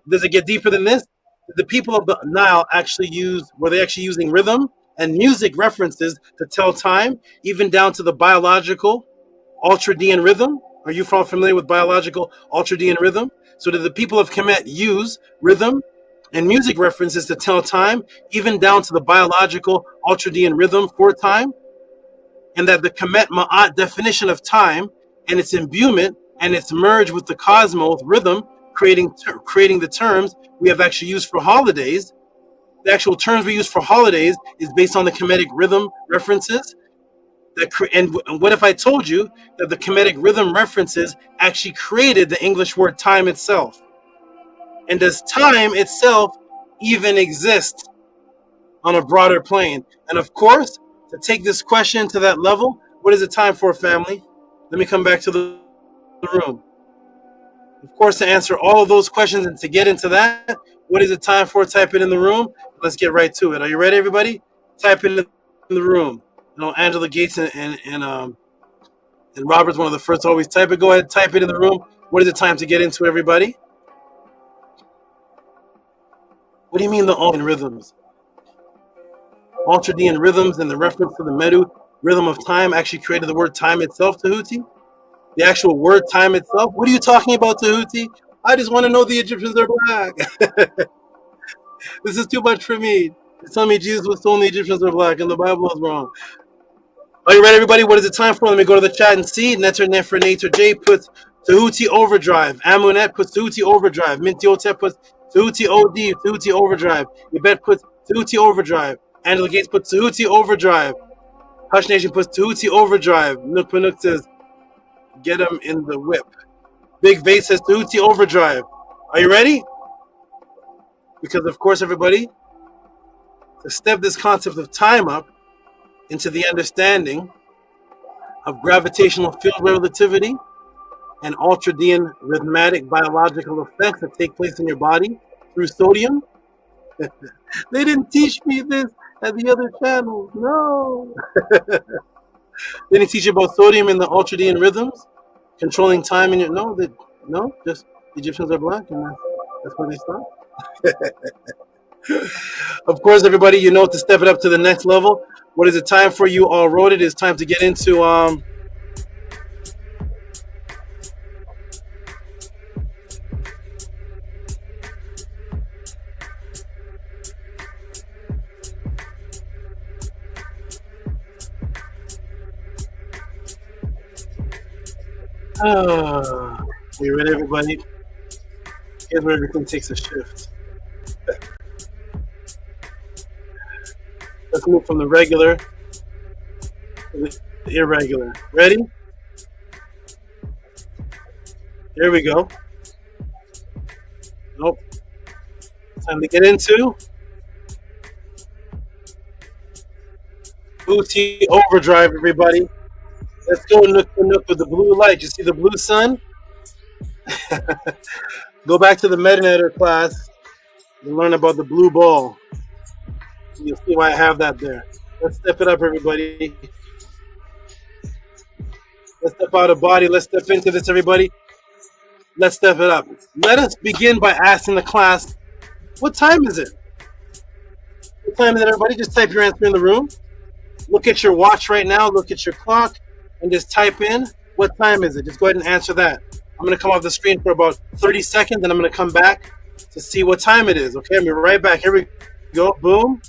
Does it get deeper than this? Did the people of the Nile were they actually using rhythm and music references to tell time, even down to the biological ultradian rhythm? Are you familiar with biological ultradian rhythm? So did the people of Kemet use rhythm and music references to tell time, even down to the biological ultradian rhythm for time? And that the Kemet Ma'at definition of time and its imbuement and its merge with the cosmos rhythm, creating the terms we have actually used for holidays. The actual terms we use for holidays is based on the Kemetic rhythm references. And what if I told you that the Kemetic rhythm references actually created the English word time itself? And does time itself even exist on a broader plane? And of course, to take this question to that level, what is it time for, family? Let me come back to the room. Of course, to answer all of those questions and to get into that, what is it time for? Type it in the room. Let's get right to it. Are you ready, everybody? Type it in the room. You know, Angela Gates and Robert's one of the first to always type it. Go ahead, type it in the room. What is it time to get into, everybody? What do you mean the Ultradian rhythms? Ultradian rhythms and the reference to the Meru rhythm of time actually created the word time itself, Tehuti? The actual word time itself? What are you talking about, Tehuti? I just want to know the Egyptians are black. This is too much for me. It's telling me Jesus was told the Egyptians were black and the Bible is wrong. Are you ready, everybody? What is it time for? Let me go to the chat and see. Netter J puts Tehuti Overdrive. Amunet puts Tehuti Overdrive. Mintiotep puts Tehuti OD, Tehuti Overdrive. Yabet puts Tehuti Overdrive. Angela Gates puts Tehuti Overdrive. Hush Nation puts Tehuti Overdrive. Nook Panuk says, get him in the whip. Big Vase says Tehuti Overdrive. Are you ready? Because, of course, everybody, to step this concept of time up into the understanding of gravitational field relativity and ultradian rhythmatic biological effects that take place in your body through sodium. They didn't teach me this at the other channels. No. They didn't teach you about sodium and the ultradian rhythms, controlling time in your... No, just Egyptians are black, and that's where they stop. Of course, everybody, you know, to step it up to the next level. What is it time for? You all wrote it. It's time to get into are you ready, everybody? Here's where everything takes a shift. Let's move from the regular to the irregular. Ready? Here we go. Nope. Time to get into Tehuti Overdrive, everybody. Let's go nook for nook with the blue light. You see the blue sun? Go back to the Metanetter class and learn about the blue ball. You'll see why I have that there. Let's step it up, everybody. Let's step out of body. Let's step into this, everybody. Let's step it up. Let us begin by asking the class, what time is it? What time is it, everybody? Just type your answer in the room. Look at your watch right now. Look at your clock. And just type in, what time is it? Just go ahead and answer that. I'm going to come off the screen for about 30 seconds, and I'm going to come back to see what time it is. Okay, I'll be right back. Here we go. Boom.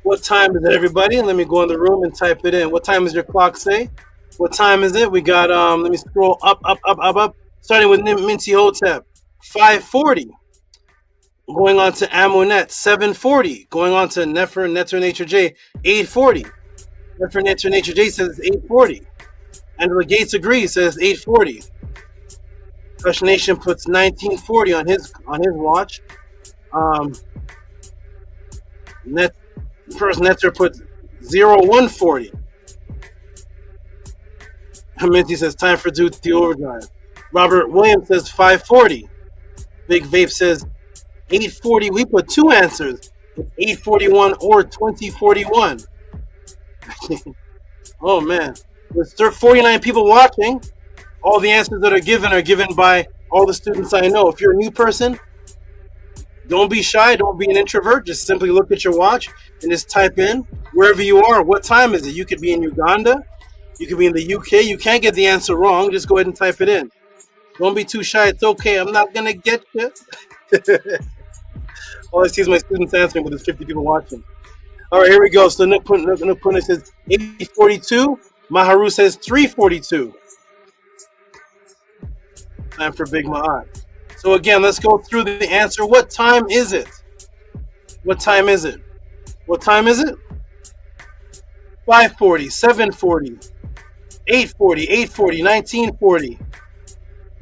What time is it, everybody? Let me go in the room and type it in. What time does your clock say? What time is it? We got, let me scroll up. Starting with Minty Hotep, 5:40. Going on to Amunet, 7:40. Going on to Netter Nature J, 8:40. Netter Nature J says 8:40. Angela Gates agrees, says 8:40. Hush Nation puts 19:40 on his watch. First Netter puts 01:40. Minty says time for Tehuti Overdrive. Robert Williams says 5:40. Big Vape says 8:40. We put two answers. It's 8:41 or 20:41. Oh man, there's 49 people watching. All the answers that are given by all the students I know. If you're a new person, don't be shy. Don't be an introvert. Just simply look at your watch and just type in wherever you are. What time is it? You could be in Uganda. You could be in the UK. You can't get the answer wrong. Just go ahead and type it in. Don't be too shy. It's okay. I'm not going to get you. All I see is my students answering, but there's 50 people watching. All right, here we go. So Nook Puna says 8:42. Maharu says 3:42. Time for Big Ma'at. So again, let's go through the answer. What time is it? What time is it? What time is it? 540, 740, 840, 840, 1940,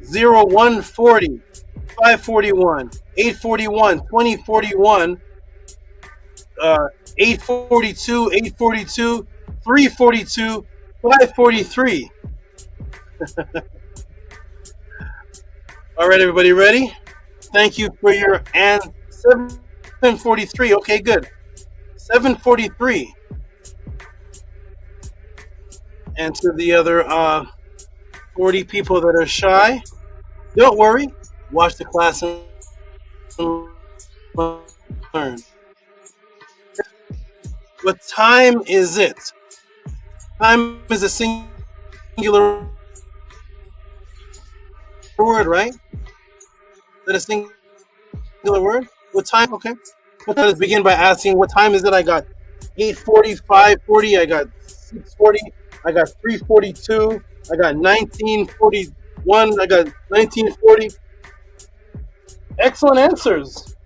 0140, 541, 841, 2041, 842, 842, 342, 543. All right, everybody ready? Thank you for your 743. Okay, good. 743. And to the other 40 people that are shy, don't worry. Watch the class and learn. What time is it? Time is a singular word, right? Is that a singular word? What time? Okay. What time? Let's begin by asking, what time is it? I got 8:40, 5:40, I got 6:40, I got 3:42, I got 19:41, I got 19:40. Excellent answers.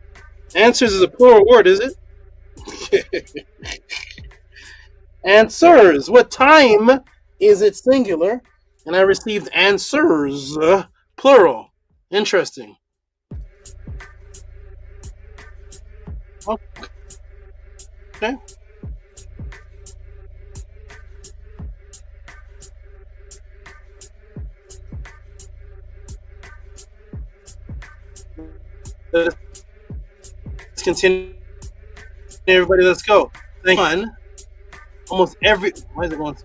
Answers is a plural word, is it? Answers. What time is it singular? And I received answers, plural. Interesting. Okay. Let's continue. Everybody, let's go. Thank you. Almost every. Why is it going?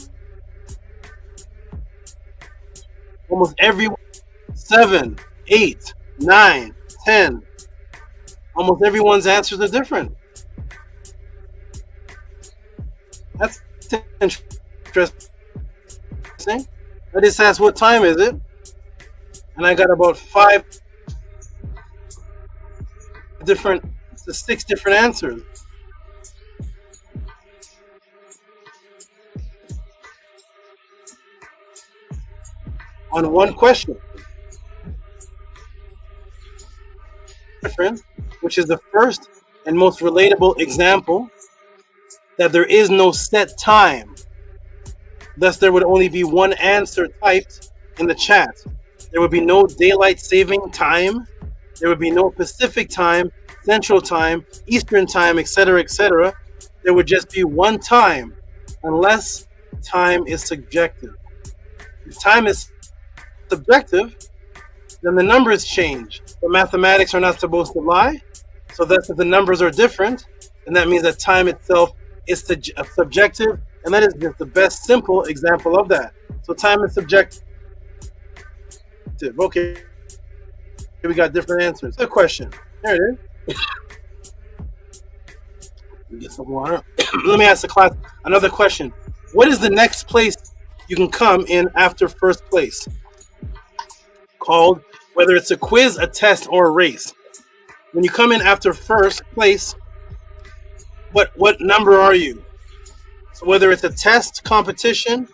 Almost every 7, 8, 9, 10. Almost everyone's answers are different. That's interesting. I just asked what time is it, and I got about 6 different answers. On one question. Different, which is the first and most relatable example that there is no set time. Thus, there would only be one answer typed in the chat. There would be no daylight saving time. There would be no Pacific time, Central time, Eastern time, etc., etc. There would just be one time, unless time is subjective. If time is subjective, then the numbers change. But mathematics are not supposed to lie. So that's if the numbers are different, and that means that time itself is subjective, and that is just the best simple example of that. So time is subjective. Okay, we got different answers. Good question. There it is. Let me get some water. Let me ask the class another question. What is the next place you can come in after first place? Called, whether it's a quiz, a test, or a race. When you come in after first place, what number are you? So whether it's a test competition,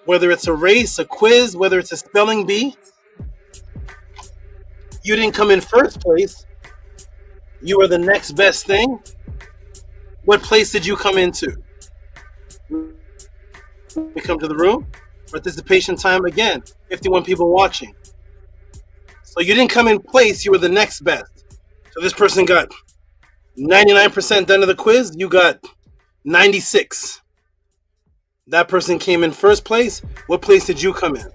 whether it's a race, a quiz, whether it's a spelling bee, you didn't come in first place. You are the next best thing. What place did you come into? We come to the room. Participation time again. 51 people watching. So you didn't come in place, you were the next best. So this person got 99% done of the quiz, you got 96. That person came in first place. What place did you come in?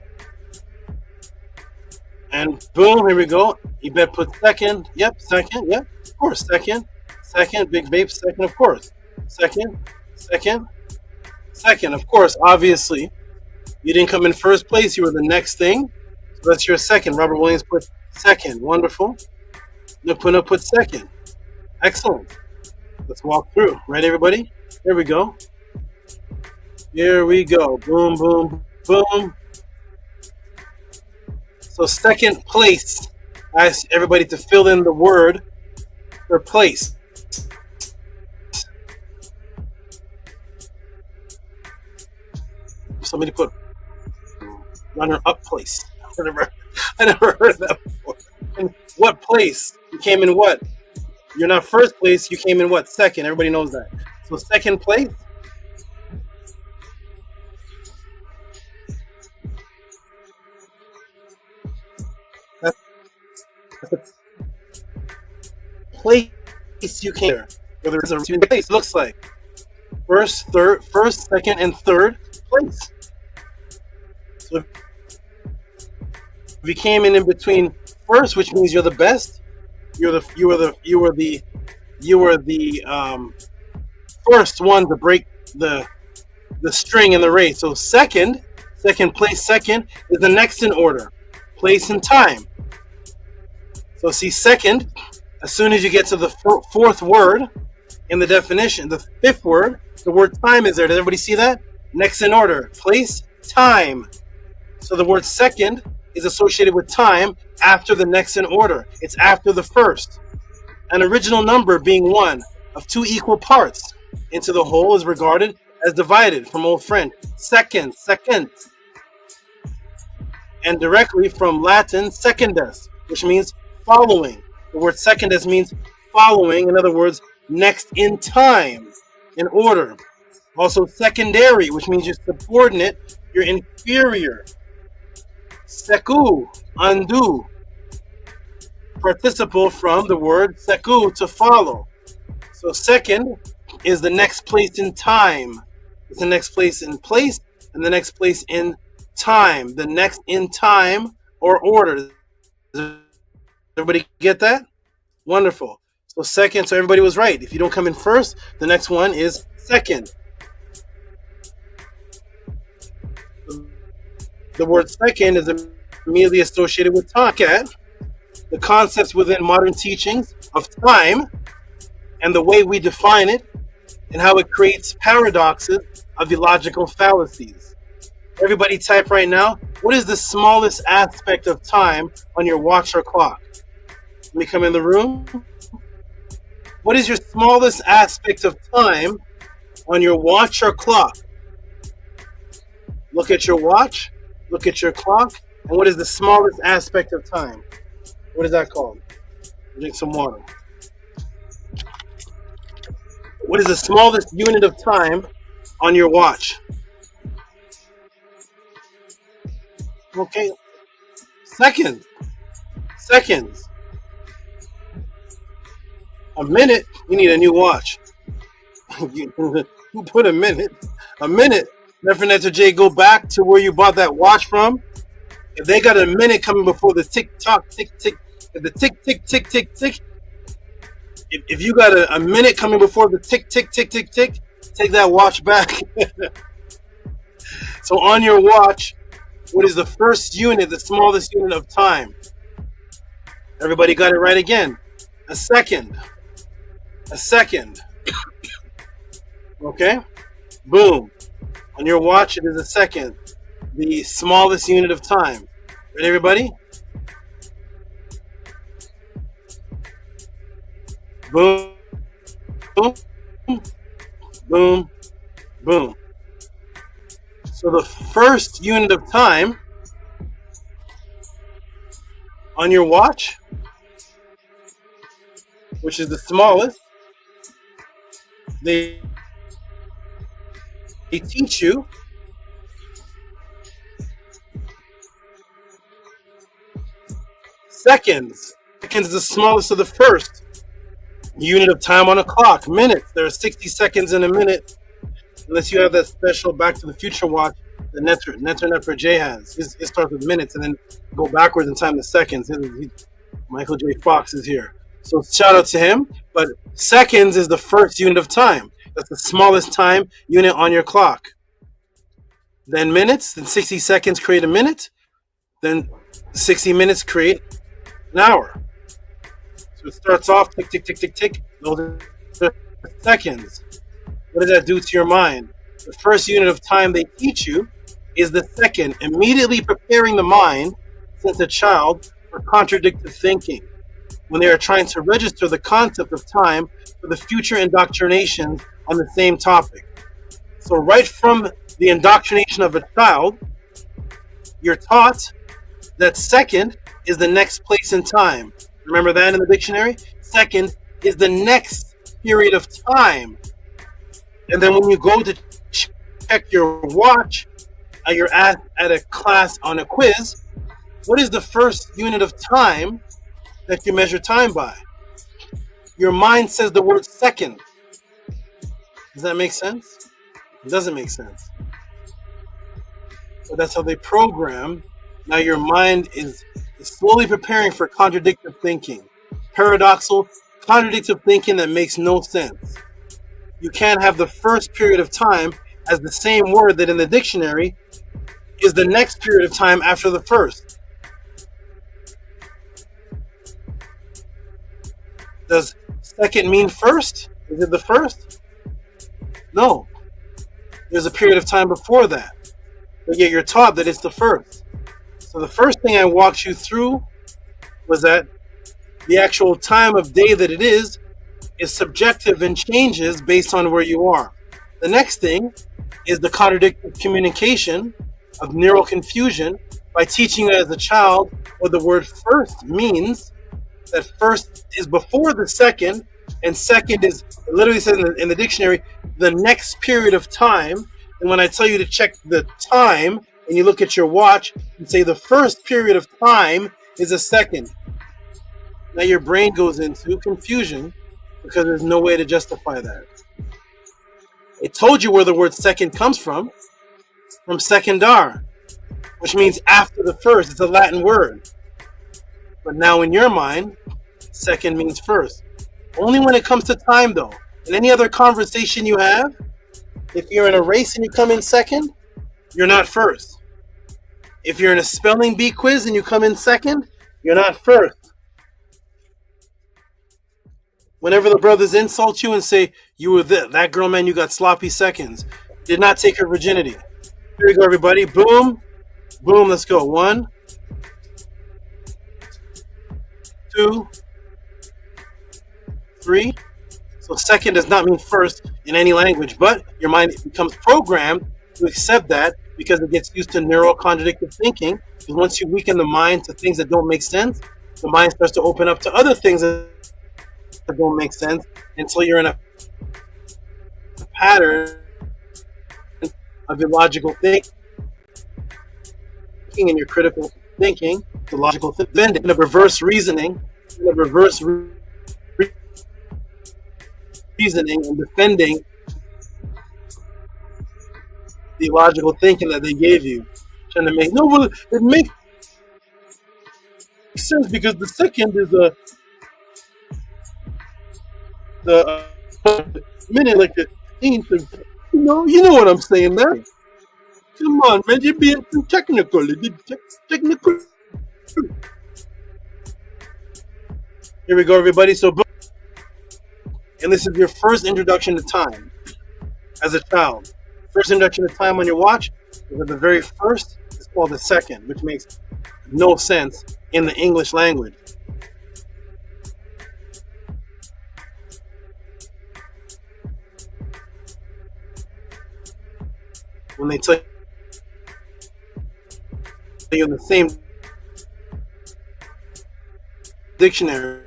And boom, here we go. Yvette put second. Yep, second. Yep, of course, second. Second, Big Vape, second, of course. Second, second, second, of course, obviously. You didn't come in first place, you were the next thing. So that's your second. Robert Williams put second. Wonderful. Napuna put second. Excellent. Let's walk through. Right, everybody? Here we go. Here we go. Boom, boom, boom. So second place. I asked everybody to fill in the word for place. Somebody put runner-up place. I never heard of that before. And what place? You came in what? You're not first place, you came in what? Second. Everybody knows that. So second place. place you came there. Whether it's a place looks like first, second, and third place. So if you came in between first, which means you're the best, you were the first one to break the string in the race. So second place, second is the next in order, place and time. So see, second, as soon as you get to the fourth word in the definition, the fifth word, the word time is there. Does everybody see that? Next in order, place, time. So the word second is associated with time after the next in order. It's after the first. An original number being one of two equal parts into the whole is regarded as divided, from old friend, second. And directly from Latin secundus, which means following. The word secundus means following, in other words, next in time, in order. Also secondary, which means you're subordinate, you're inferior. Seku, undo. Participle from the word seku, to follow. So second is the next place in time. It's the next place in place and the next place in time. The next in time or order. Does everybody get that? Wonderful. So second, so everybody was right. If you don't come in first, the next one is second. The word second is immediately associated with time. The concepts within modern teachings of time and the way we define it and how it creates paradoxes of illogical fallacies. Everybody type right now, what is the smallest aspect of time on your watch or clock? Let me come in the room. What is your smallest aspect of time on your watch or clock? Look at your watch, look at your clock, and what is the smallest aspect of time? What is that called? Drink some water. What is the smallest unit of time on your watch? Okay. Seconds. A minute, you need a new watch. You put a minute. Nefernetter J, go back to where you bought that watch from. If they got a minute coming before the tick-tock, tick-tick, the tick-tick-tick-tick-tick, if you got a minute coming before the tick-tick-tick-tick-tick, take that watch back. So on your watch, what is the first unit, the smallest unit of time? Everybody got it right again. A second. Okay? Boom. On your watch, it is a second. The smallest unit of time. Ready, everybody? Boom. Boom. Boom. Boom. So the first unit of time on your watch, which is the smallest, they teach you seconds. Seconds is the smallest of the first unit of time on a clock. Minutes. There are 60 seconds in a minute, unless you have that special Back to the Future watch that Nefer J has. It starts with minutes and then go backwards in time to seconds. Michael J. Fox is here. So shout out to him. But seconds is the first unit of time. That's the smallest time unit on your clock. Then minutes, then 60 seconds create a minute. Then 60 minutes create an hour. So it starts off tick, tick, tick, tick, tick. Those are seconds. What does that do to your mind? The first unit of time they teach you is the second, immediately preparing the mind since a child for contradictive thinking when they are trying to register the concept of time for the future indoctrinations on the same topic. So right from the indoctrination of a child, you're taught that second is the next place in time. Remember that in the dictionary? Second is the next period of time. And then when you go to check your watch, you're at a class on a quiz, what is the first unit of time that you measure time by? your mind says the word second. Does that make sense? It doesn't make sense. But that's how they program. Now your mind is slowly preparing for contradictive thinking. Paradoxical, contradictive thinking that makes no sense. You can't have the first period of time as the same word that in the dictionary is the next period of time after the first. Does second mean first? Is it the first? No. There's a period of time before that. But yet you're taught that it's the first. So the first thing I walked you through was that the actual time of day that it is subjective and changes based on where you are. The next thing is the contradictive communication of neural confusion by teaching you as a child what the word first means, that first is before the second, and second is, it literally says in the dictionary, the next period of time. And when I tell you to check the time, and you look at your watch and say the first period of time is a second, now your brain goes into confusion because there's no way to justify that. It told you where the word second comes from secundar, which means after the first. It's a Latin word. But now in your mind, second means first. Only when it comes to time, though. In any other conversation you have, if you're in a race and you come in second, you're not first. If you're in a spelling bee quiz and you come in second, you're not first. Whenever the brothers insult you and say, you were that girl, man, you got sloppy seconds. Did not take her virginity. Here we go, everybody. Boom. Boom, let's go. 1, 2, 3. So second does not mean first in any language, but your mind becomes programmed to accept that because it gets used to neural contradictive thinking. Because once you weaken the mind to things that don't make sense, the mind starts to open up to other things that don't make sense until you're in a pattern of illogical thinking and your critical thinking, the logical thinking, the reverse reasoning, reasoning and defending the logical thinking that they gave you. Trying to make, no, well, it makes sense because the second is the minute, like the 18th, you know what I'm saying there. Come on, man, you're being too technical. Technical. Here we go, everybody. So, and this is your first introduction to time as a child. First introduction to time on your watch is at the very first. It's called the second, which makes no sense in the English language. When they tell you in the same dictionary,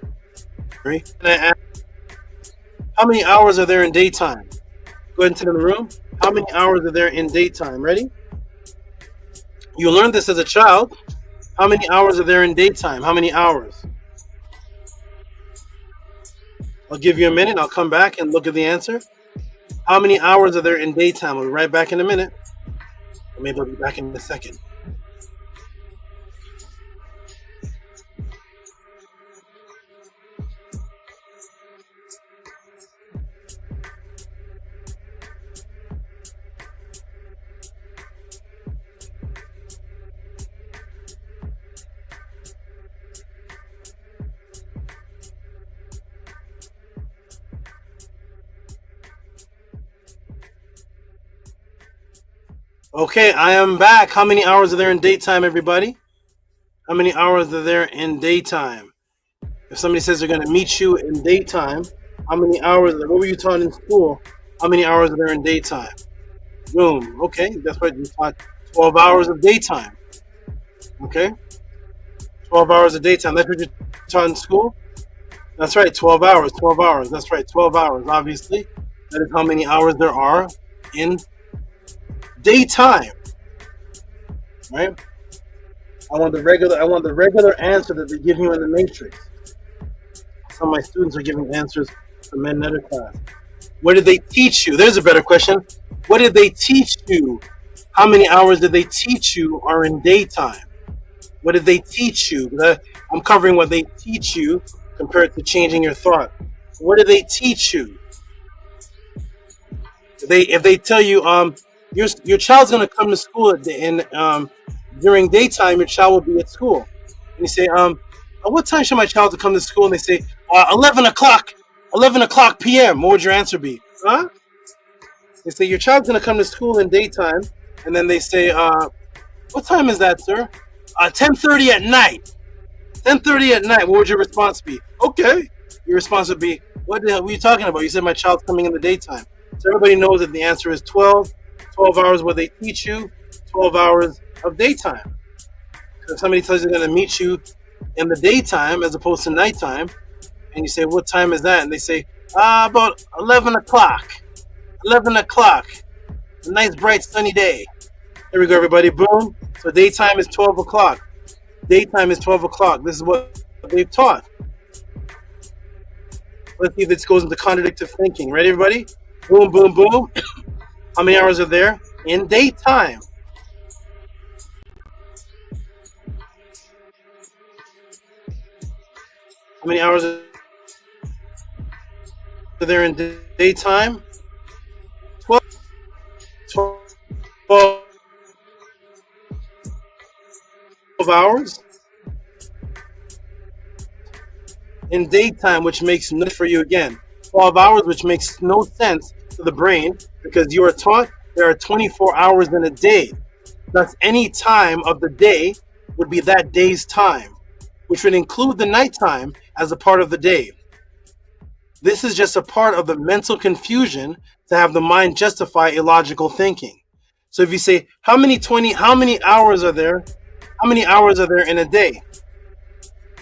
how many hours are there in daytime? Go ahead and sit in the room. How many hours are there in daytime? Ready? You learned this as a child. How many hours are there in daytime? How many hours? I'll give you a minute. I'll come back and look at the answer. How many hours are there in daytime? I'll be right back in a minute. Or maybe I'll be back in a second. Okay, I am back. How many hours are there in daytime, everybody? How many hours are there in daytime? If somebody says they're going to meet you in daytime, how many hours? What were you taught in school? How many hours are there in daytime? Boom. Okay, that's right. You taught 12 hours of daytime. Okay? 12 hours of daytime. That's what you taught in school? That's right, 12 hours. 12 hours. That's right, 12 hours, obviously. That is how many hours there are in daytime, right? I want the regular answer that they give you in the matrix. Some of my students are giving answers for MERKHET class. What did they teach you? There's a better question. What did they teach you? How many hours did they teach you are in daytime? What did they teach you? I'm covering what they teach you compared to changing your thought. What did they teach you? If they tell you your child's gonna come to school and during daytime your child will be at school, and you say what time should my child to come to school? And they say 11 o'clock p.m. What would your answer be? Huh? They say your child's gonna come to school in daytime, and then they say what time is that, sir? 10:30 at night. 10:30 at night. What would your response be? Okay. Your response would be, what the hell were you talking about? You said my child's coming in the daytime. So everybody knows that the answer is 12 hours where they teach you, 12 hours of daytime. So if somebody tells you they're going to meet you in the daytime as opposed to nighttime, and you say, what time is that? And they say, about 11 o'clock. 11 o'clock. A nice, bright, sunny day. Here we go, everybody. Boom. So daytime is 12 o'clock. Daytime is 12 o'clock. This is what they've taught. Let's see if this goes into contradictive thinking. Ready, everybody? Boom, boom, boom. How many hours are there? In daytime. How many hours are there in daytime? 12 hours in daytime, which makes no sense for you again. 12 hours, which makes no sense to the brain because you are taught there are 24 hours in a day. Thus, any time of the day would be that day's time, which would include the nighttime as a part of the day. This is just a part of the mental confusion to have the mind justify illogical thinking. So if you say, how many hours are there? How many hours are there in a day?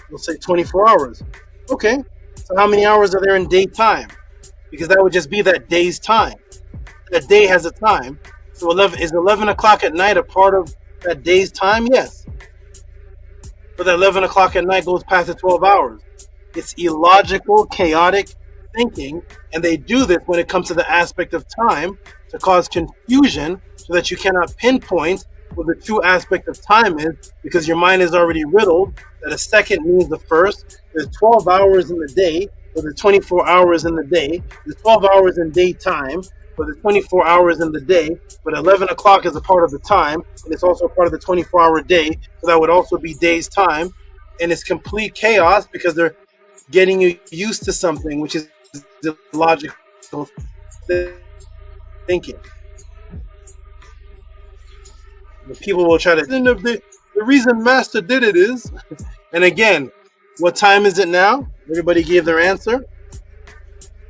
We'll say 24 hours. Okay, so how many hours are there in daytime? Because that would just be that day's time. That day has a time. So is 11 o'clock at night a part of that day's time? Yes. But that 11 o'clock at night goes past the 12 hours. It's illogical, chaotic thinking, and they do this when it comes to the aspect of time to cause confusion so that you cannot pinpoint what the true aspect of time is, because your mind is already riddled that a second means the first. There's 12 hours in the day, or there's 24 hours in the day. There's 12 hours in daytime, or there's 24 hours in the day, but 11 o'clock is a part of the time, and it's also a part of the 24-hour day, so that would also be day's time. And it's complete chaos because they're getting you used to something which is illogical thinking. The people will try to, the reason Master did it is, and again, what time is it now? Everybody gave their answer.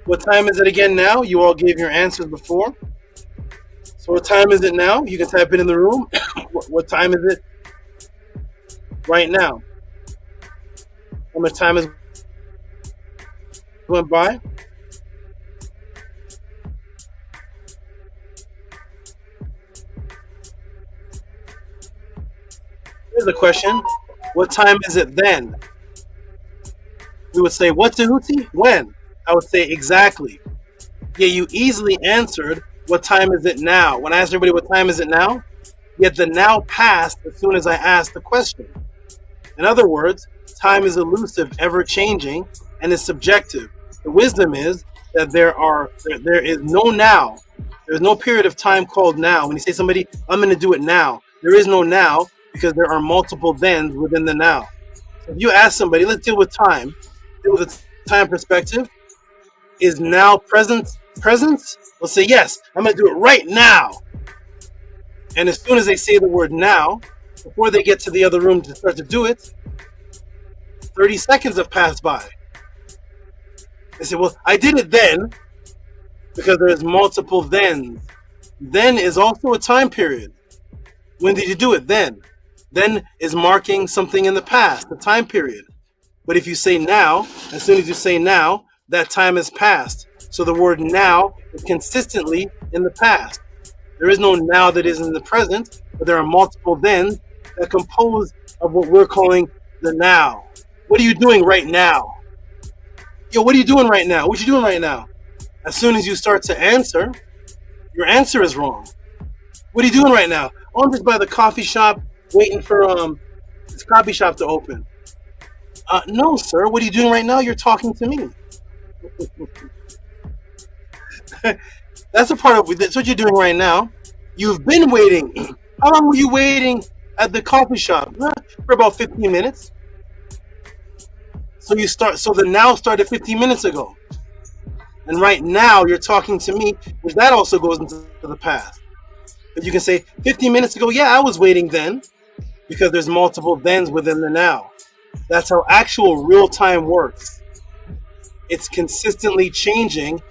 What time is it again now? You all gave your answers before. So what time is it now? You can type it in the room. What time is it right now? How much time has went by? Here's a question. What time is it then? We would say, what, Tehuti? When? I would say, exactly. Yeah, you easily answered, what time is it now? When I asked everybody, what time is it now? Yet the now passed as soon as I asked the question. In other words, time is elusive, ever-changing, and is subjective. The wisdom is that there is no now. There's no period of time called now. When you say somebody, I'm going to do it now, there is no now, because there are multiple thens within the now. So if you ask somebody, let's deal with time, deal with a time perspective, is now presence? They'll say, yes, I'm going to do it right now. And as soon as they say the word now, before they get to the other room to start to do it, 30 seconds have passed by. They say, well, I did it then, because there's multiple thens. Then is also a time period. When did you do it? Then. Then is marking something in the past, the time period. But if you say now, as soon as you say now, that time has passed. So the word now is consistently in the past. There is no now that is in the present, but there are multiple thens that compose of what we're calling the now. What are you doing right now? Yo, what are you doing right now? What you doing right now? As soon as you start to answer, your answer is wrong. What are you doing right now? Oh, I'm just by the coffee shop waiting for this coffee shop to open. No, sir. What are you doing right now? You're talking to me. That's what you're doing right now. You've been waiting. How long were you waiting at the coffee shop? For about 15 minutes. So the now started 15 minutes ago. And right now you're talking to me, which that also goes into the past. But you can say 15 minutes ago, yeah, I was waiting then, because there's multiple thens within the now. That's how actual real time works. It's consistently changing,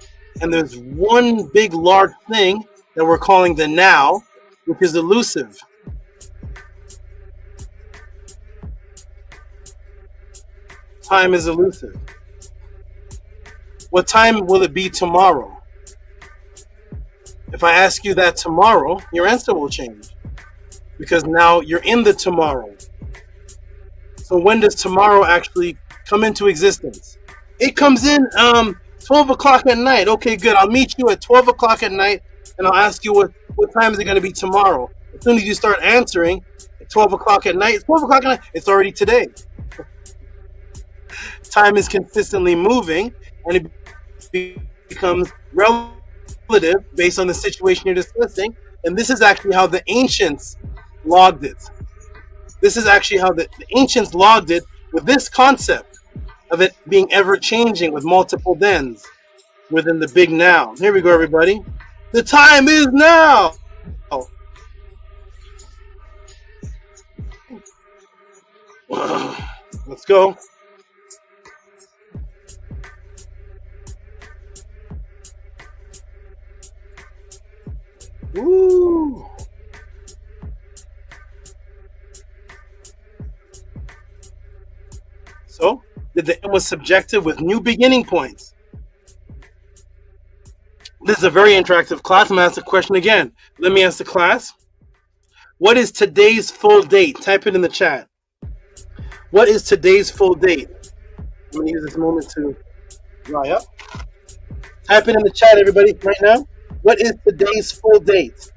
and there's one big large thing that we're calling the now, which is elusive. Time is elusive. What time will it be tomorrow? If I ask you that tomorrow, your answer will change, because now you're in the tomorrow. So when does tomorrow actually come into existence? It comes in 12 o'clock at night. Okay, good. I'll meet you at 12 o'clock at night, and I'll ask you what time is it going to be tomorrow. As soon as you start answering at 12 o'clock at night, it's 12 o'clock at night, it's already today. Time is consistently moving, and it becomes relative based on the situation you're discussing. And this is actually how the ancients logged it. This is actually how the ancients logged it, with this concept of it being ever-changing with multiple thens within the big now. Here we go, everybody. The time is now! Let's go. Woo! So, the end was subjective with new beginning points. This is a very interactive class. I'm going to ask the question again. Let me ask the class. What is today's full date? Type it in the chat. What is today's full date? I'm going to use this moment to dry up. Type it in the chat, everybody, right now. What is today's full date?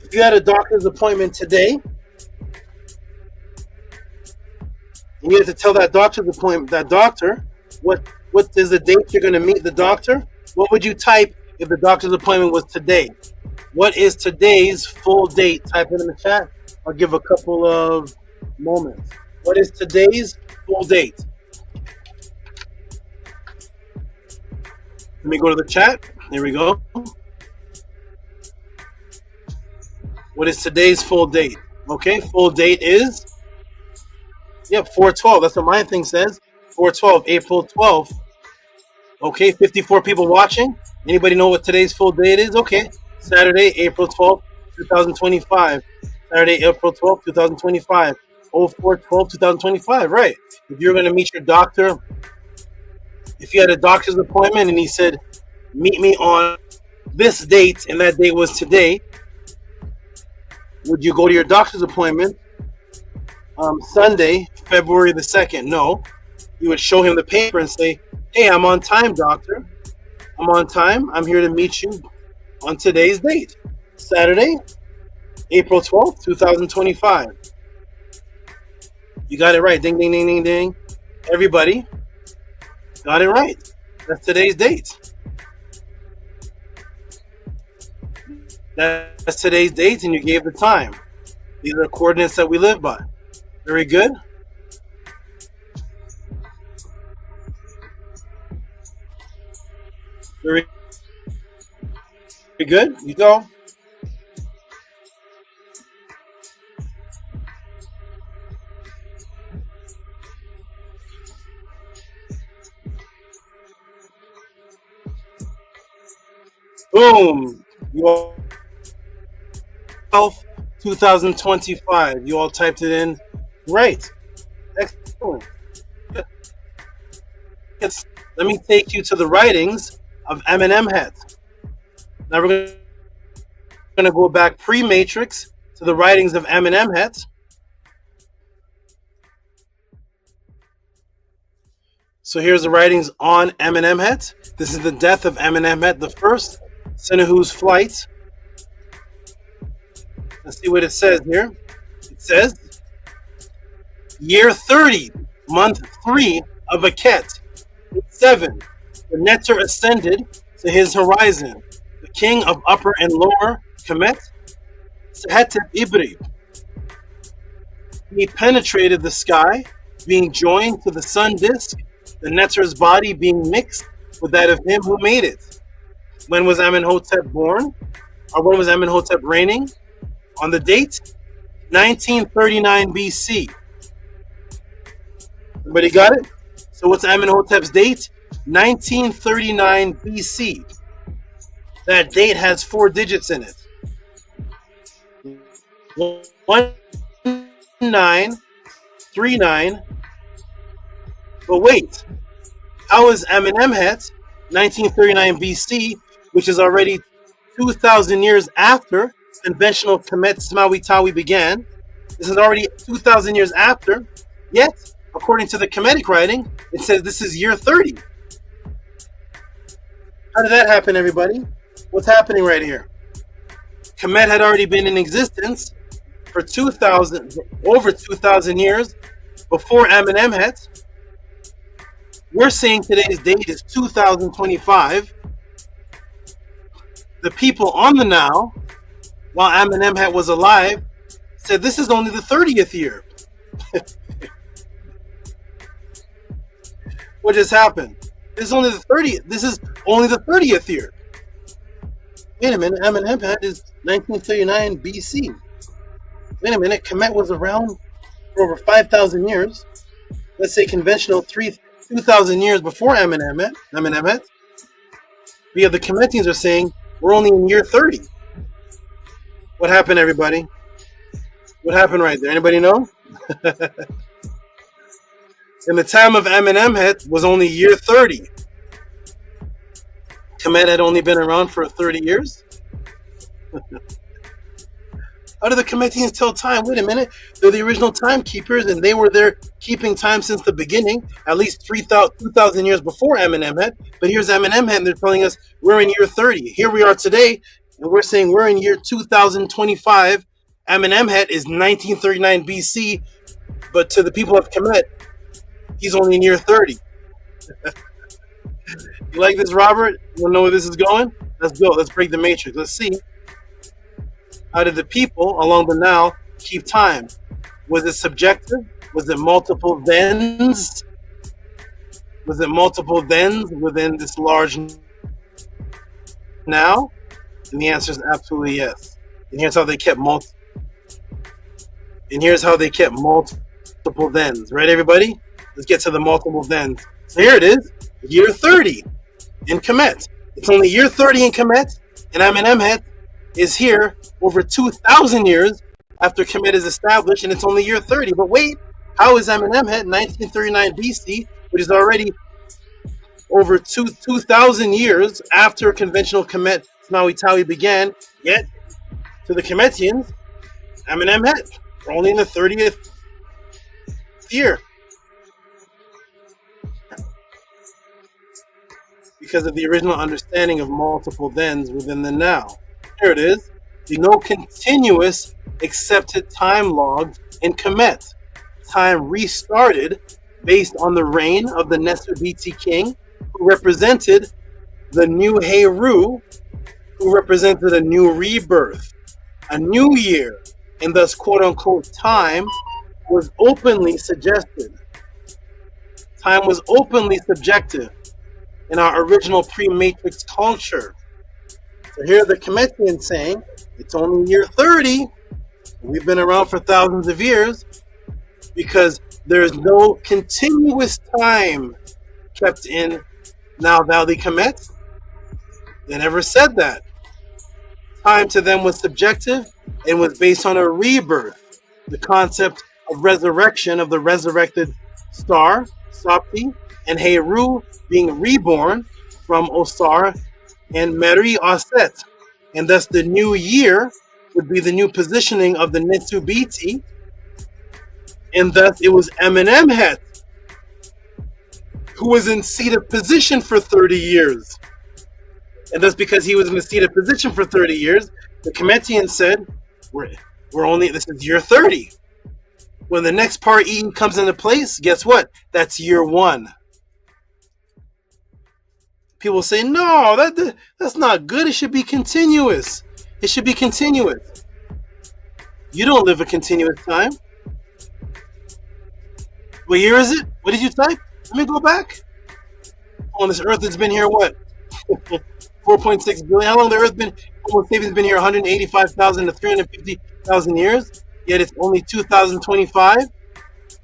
If you had a doctor's appointment today, and you have to tell that doctor what is the date you're going to meet the doctor, what would you type if the doctor's appointment was today? What is today's full date? Type it in the chat. I'll give a couple of moments. What is today's full date? Let me go to the chat. There we go. What is today's full date? Okay, full date is, yep, 4/12. That's what my thing says. 4/12, April 12th. Okay, 54 people watching. Anybody know what today's full date is? Okay, Saturday, April 12th, 2025. Saturday, April 12th, 2025. 04/12/2025. Right. If you're going to meet your doctor, if you had a doctor's appointment and he said, meet me on this date, and that date was today, would you go to your doctor's appointment Sunday, February the 2nd? No. You would show him the paper and say, hey, I'm on time, doctor. I'm on time. I'm here to meet you on today's date. Saturday, April 12th, 2025. You got it right. Ding, ding, ding, ding, ding. Everybody got it right. That's today's date. That's today's date, and you gave the time. These are coordinates that we live by. Very good. Very good. You go. Boom. You all 2025. You all typed it in. Right. Excellent. Let me take you to the writings of MERKHET. Now we're going to go back pre-matrix to the writings of MERKHET. So here's the writings on Amenemhet. This is the death of Amenemhet the first, Sennahu's flight. Let's see what it says here. It says, year 30, month 3 of Akhet, 7, the Neter ascended to his horizon. The king of upper and lower Kemet, Sehetep Ibri. He penetrated the sky, being joined to the sun disk, the Neter's body being mixed with that of him who made it. When was Amenhotep born? Or when was Amenhotep reigning? On the date, 1939 BC. Everybody got it? So what's Amenhotep's date? 1939 BC. That date has 4 digits in it. 1939. But wait, how is Amenemhet 1939 BC, which is already 2,000 years after conventional Kemet Smawi Tawi began? This is already 2,000 years after, yet, according to the Kemetic writing, it says this is year 30. How did that happen, everybody? What's happening right here? Kemet had already been in existence for over 2,000 years before Amenemhet. We're saying today's date is 2025. The people on the now, while Amenemhet was alive, said this is only the 30th year. What just happened? This is only the 30th year. Wait a minute, Amenemhet is 1939 BC. Wait a minute, Kemet was around for over 5,000 years. Let's say conventional 2,000 years before Amenemhet. The other Kemetians are saying we're only in year 30. What happened, everybody? What happened right there? Anybody know? In the time of Amenemhet was only year 30. Kemet had only been around for 30 years. How do the Kemetians tell time? Wait a minute. They're the original timekeepers, and they were there keeping time since the beginning, at least 2,000 years before Amenemhet. But here's Amenemhet, and they're telling us we're in year 30. Here we are today, and we're saying we're in year 2025. Amenemhet is 1939 BC, but to the people of Kemet, he's only in year 30. You like this, Robert? You want to know where this is going? Let's go. Let's break the matrix. Let's see. How did the people along the Nile keep time? Was it subjective? Was it multiple thens? Was it multiple thens within this large now? And the answer is absolutely yes. And here's how they kept multiple thens. Right, everybody? Let's get to the multiple thens. So here it is, year 30 in Kemet. It's only year 30 in Kemet, and Amenemhet is here over 2,000 years after Kemet is established, and it's only year 30. But wait, how is Amenemhet 1939 BC, which is already over 2,000 years after conventional Kemet Smawi Tawi began, yet to the Kemetians, Amenemhet, we're only in the 30th year. Because of the original understanding of multiple thens within the now. Here it is. No continuous accepted time logged in Kemet. Time restarted based on the reign of the Nesubiti king, who represented the new Heru, who represented a new rebirth, a new year, and thus quote-unquote time was openly suggested. Time was openly subjective in our original pre-matrix culture. So here are the Kemetians saying, it's only year 30. We've been around for thousands of years because there's no continuous time kept in Nile Valley Kemet. They never said that. Time to them was subjective and was based on a rebirth, the concept of resurrection of the resurrected star, SOPTI, and Heru being reborn from Osar and Meri Aset. And thus the new year would be the new positioning of the Netsubiti, and thus it was Amenemhet who was in seat of position for 30 years. And that's because he was in the seat of position for 30 years. The Kemetians said, this is year 30. When the next part E comes into place, guess what? That's year 1. People say, no, that's not good. It should be continuous. It should be continuous. You don't live a continuous time. What year is it? What did you type? Let me go back. On this earth, it's been here, what? 4.6 billion. How long the earth been? Homo sapiens been here 185,000 to 350,000 years. Yet it's only 2025,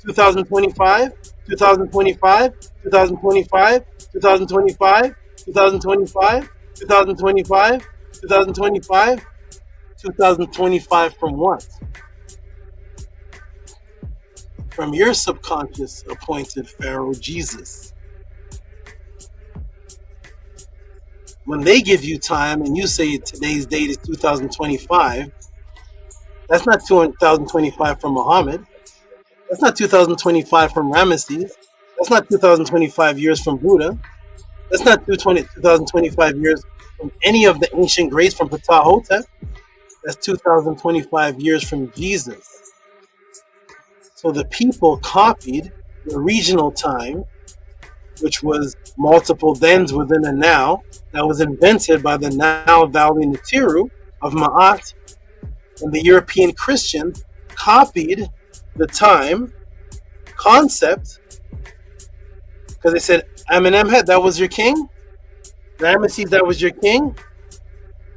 2025, 2025, 2025, 2025, 2025, 2025, 2025, 2025 from what? From your subconscious appointed Pharaoh, Jesus. When they give you time and you say today's date is 2025, that's not 2025 from Muhammad. That's not 2025 from Ramesses. That's not 2025 years from Buddha. That's not 2025 years from any of the ancient greats from Ptah. That's 2025 years from Jesus. So the people copied the regional time, which was multiple thens within a now, that was invented by the Nile Valley Natiru of Ma'at, and the European Christians copied the time concept because they said, Amenemhet, that was your king? Ramesses, that was your king?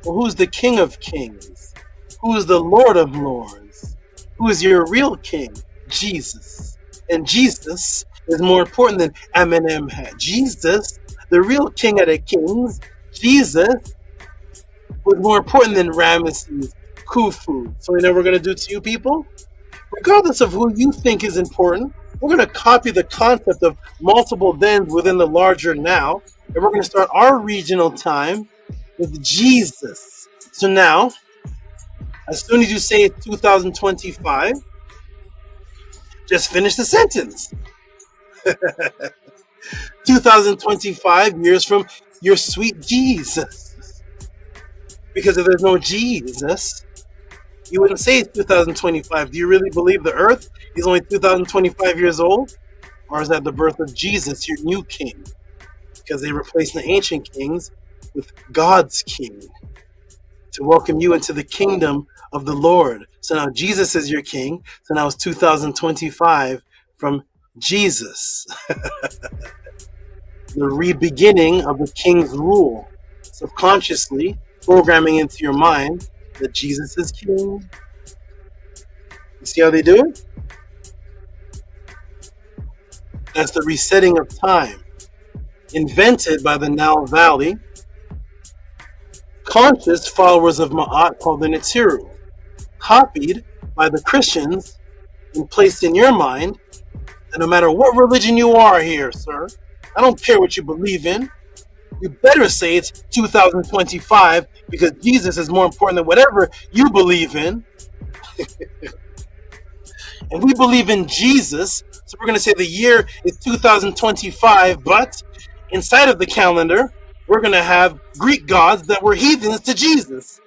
Well, who's the king of kings? Who's the lord of lords? Who is your real king? Jesus. And Jesus is more important than Amenemhet. Jesus, the real king of the kings, Jesus, was more important than Ramesses, Khufu. So you know what we're going to do to you people? Regardless of who you think is important, we're going to copy the concept of multiple thens within the larger now, and we're going to start our regional time with Jesus. So now, as soon as you say it's 2025, just finish the sentence. 2025 years from your sweet Jesus. Because if there's no Jesus, you wouldn't say it's 2025. Do you really believe the earth is only 2025 years old? Or is that the birth of Jesus, your new king? Because they replaced the ancient kings with God's king to welcome you into the kingdom of the Lord. So now Jesus is your king. So now it's 2025 from Jesus. The re-beginning of the king's rule. Subconsciously programming into your mind that Jesus is king. You see how they do it? That's the resetting of time. Invented by the Nile Valley conscious followers of Ma'at called the Natiru. Copied by the Christians and placed in your mind that no matter what religion you are here, sir, I don't care what you believe in, you better say it's 2025 because Jesus is more important than whatever you believe in. And we believe in Jesus, so we're going to say the year is 2025, but inside of the calendar, we're going to have Greek gods that were heathens to Jesus.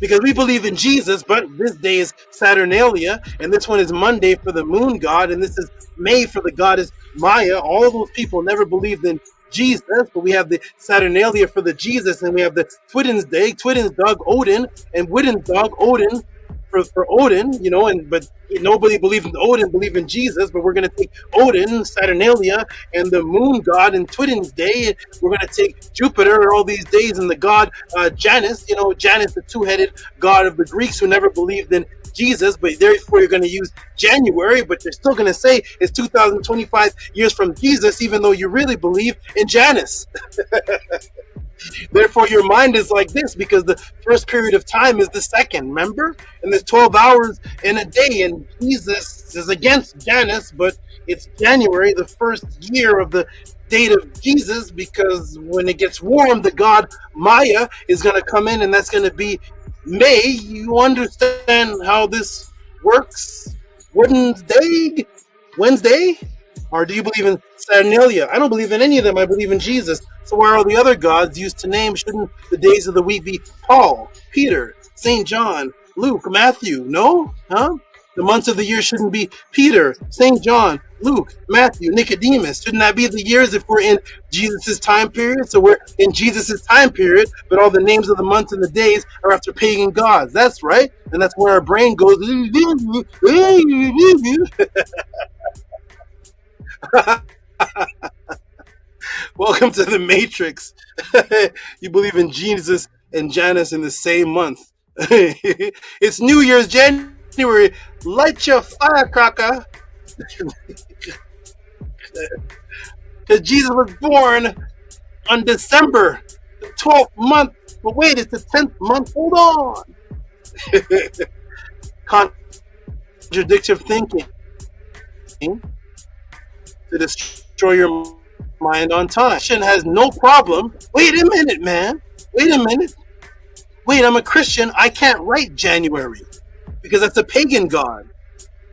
Because we believe in Jesus, but this day is Saturnalia, and this one is Monday for the moon god, and this is May for the goddess Maya. All of those people never believed in Jesus, but we have the Saturnalia for the Jesus, and we have the Twiddens Day, Twiddens dog Odin, and Widdens dog Odin for Odin, you know, but nobody believed in Odin, believe in Jesus, but we're going to take Odin, Saturnalia, and the moon god and Twiddens Day. We're going to take Jupiter all these days and the god Janus, you know, Janus, the two-headed god of the Greeks who never believed in Jesus, but therefore you're going to use January, but you're still going to say it's 2025 years from Jesus, even though you really believe in Janus. Therefore, your mind is like this because the first period of time is the second, remember? And there's 12 hours in a day, and Jesus is against Janus, but it's January, the first year of the date of Jesus, because when it gets warm, the god Maya is going to come in, and that's going to be May. You understand how this works? Wednesday? Or do you believe in Saturnalia? I don't believe in any of them. I believe in Jesus. So why are the other gods used to name? Shouldn't the days of the week be Paul, Peter, St. John, Luke, Matthew? No? Huh? The months of the year shouldn't be Peter, St. John, Luke, Matthew, Nicodemus. Shouldn't that be the years if we're in Jesus' time period? So we're in Jesus' time period, but all the names of the months and the days are after pagan gods. That's right. And that's where our brain goes. Welcome to the Matrix. You believe in Jesus and Janus in the same month. It's New Year's, January. Light your firecracker. Because Jesus was born on December, the 12th month. But wait, it's the 10th month. Hold on. Contradictive thinking to destroy your mind on time. Has no problem. Wait a minute, man. Wait a minute. Wait, I'm a Christian. I can't write January because that's a pagan god.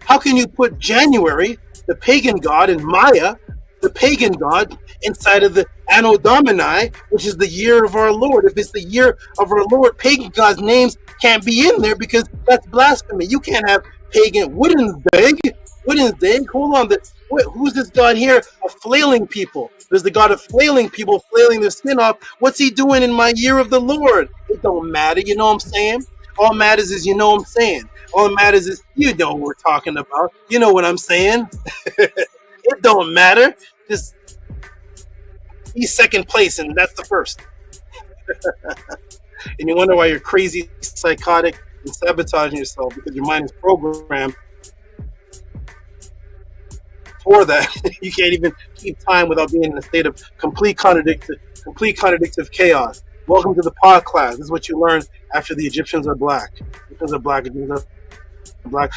How can you put January, the pagan god, and Maya, the pagan god, inside of the Anno Domini, which is the year of our Lord? If it's the year of our Lord, pagan gods' names can't be in there because that's blasphemy. You can't have pagan Wednesday. Hold on. Who's this god here of flailing people? There's the god of flailing people, flailing their skin off. What's he doing in my year of the Lord? It don't matter. You know what I'm saying? All matters is you know what I'm saying. All that matters is you know what we're talking about. You know what I'm saying? It don't matter. Just he's second place and that's the first. And you wonder why you're crazy, psychotic, and sabotaging yourself because your mind is programmed for that. You can't even keep time without being in a state of complete contradictive chaos. Welcome to the pod class. This is what you learn after the Egyptians are black. Egyptians are black. Egyptians are black.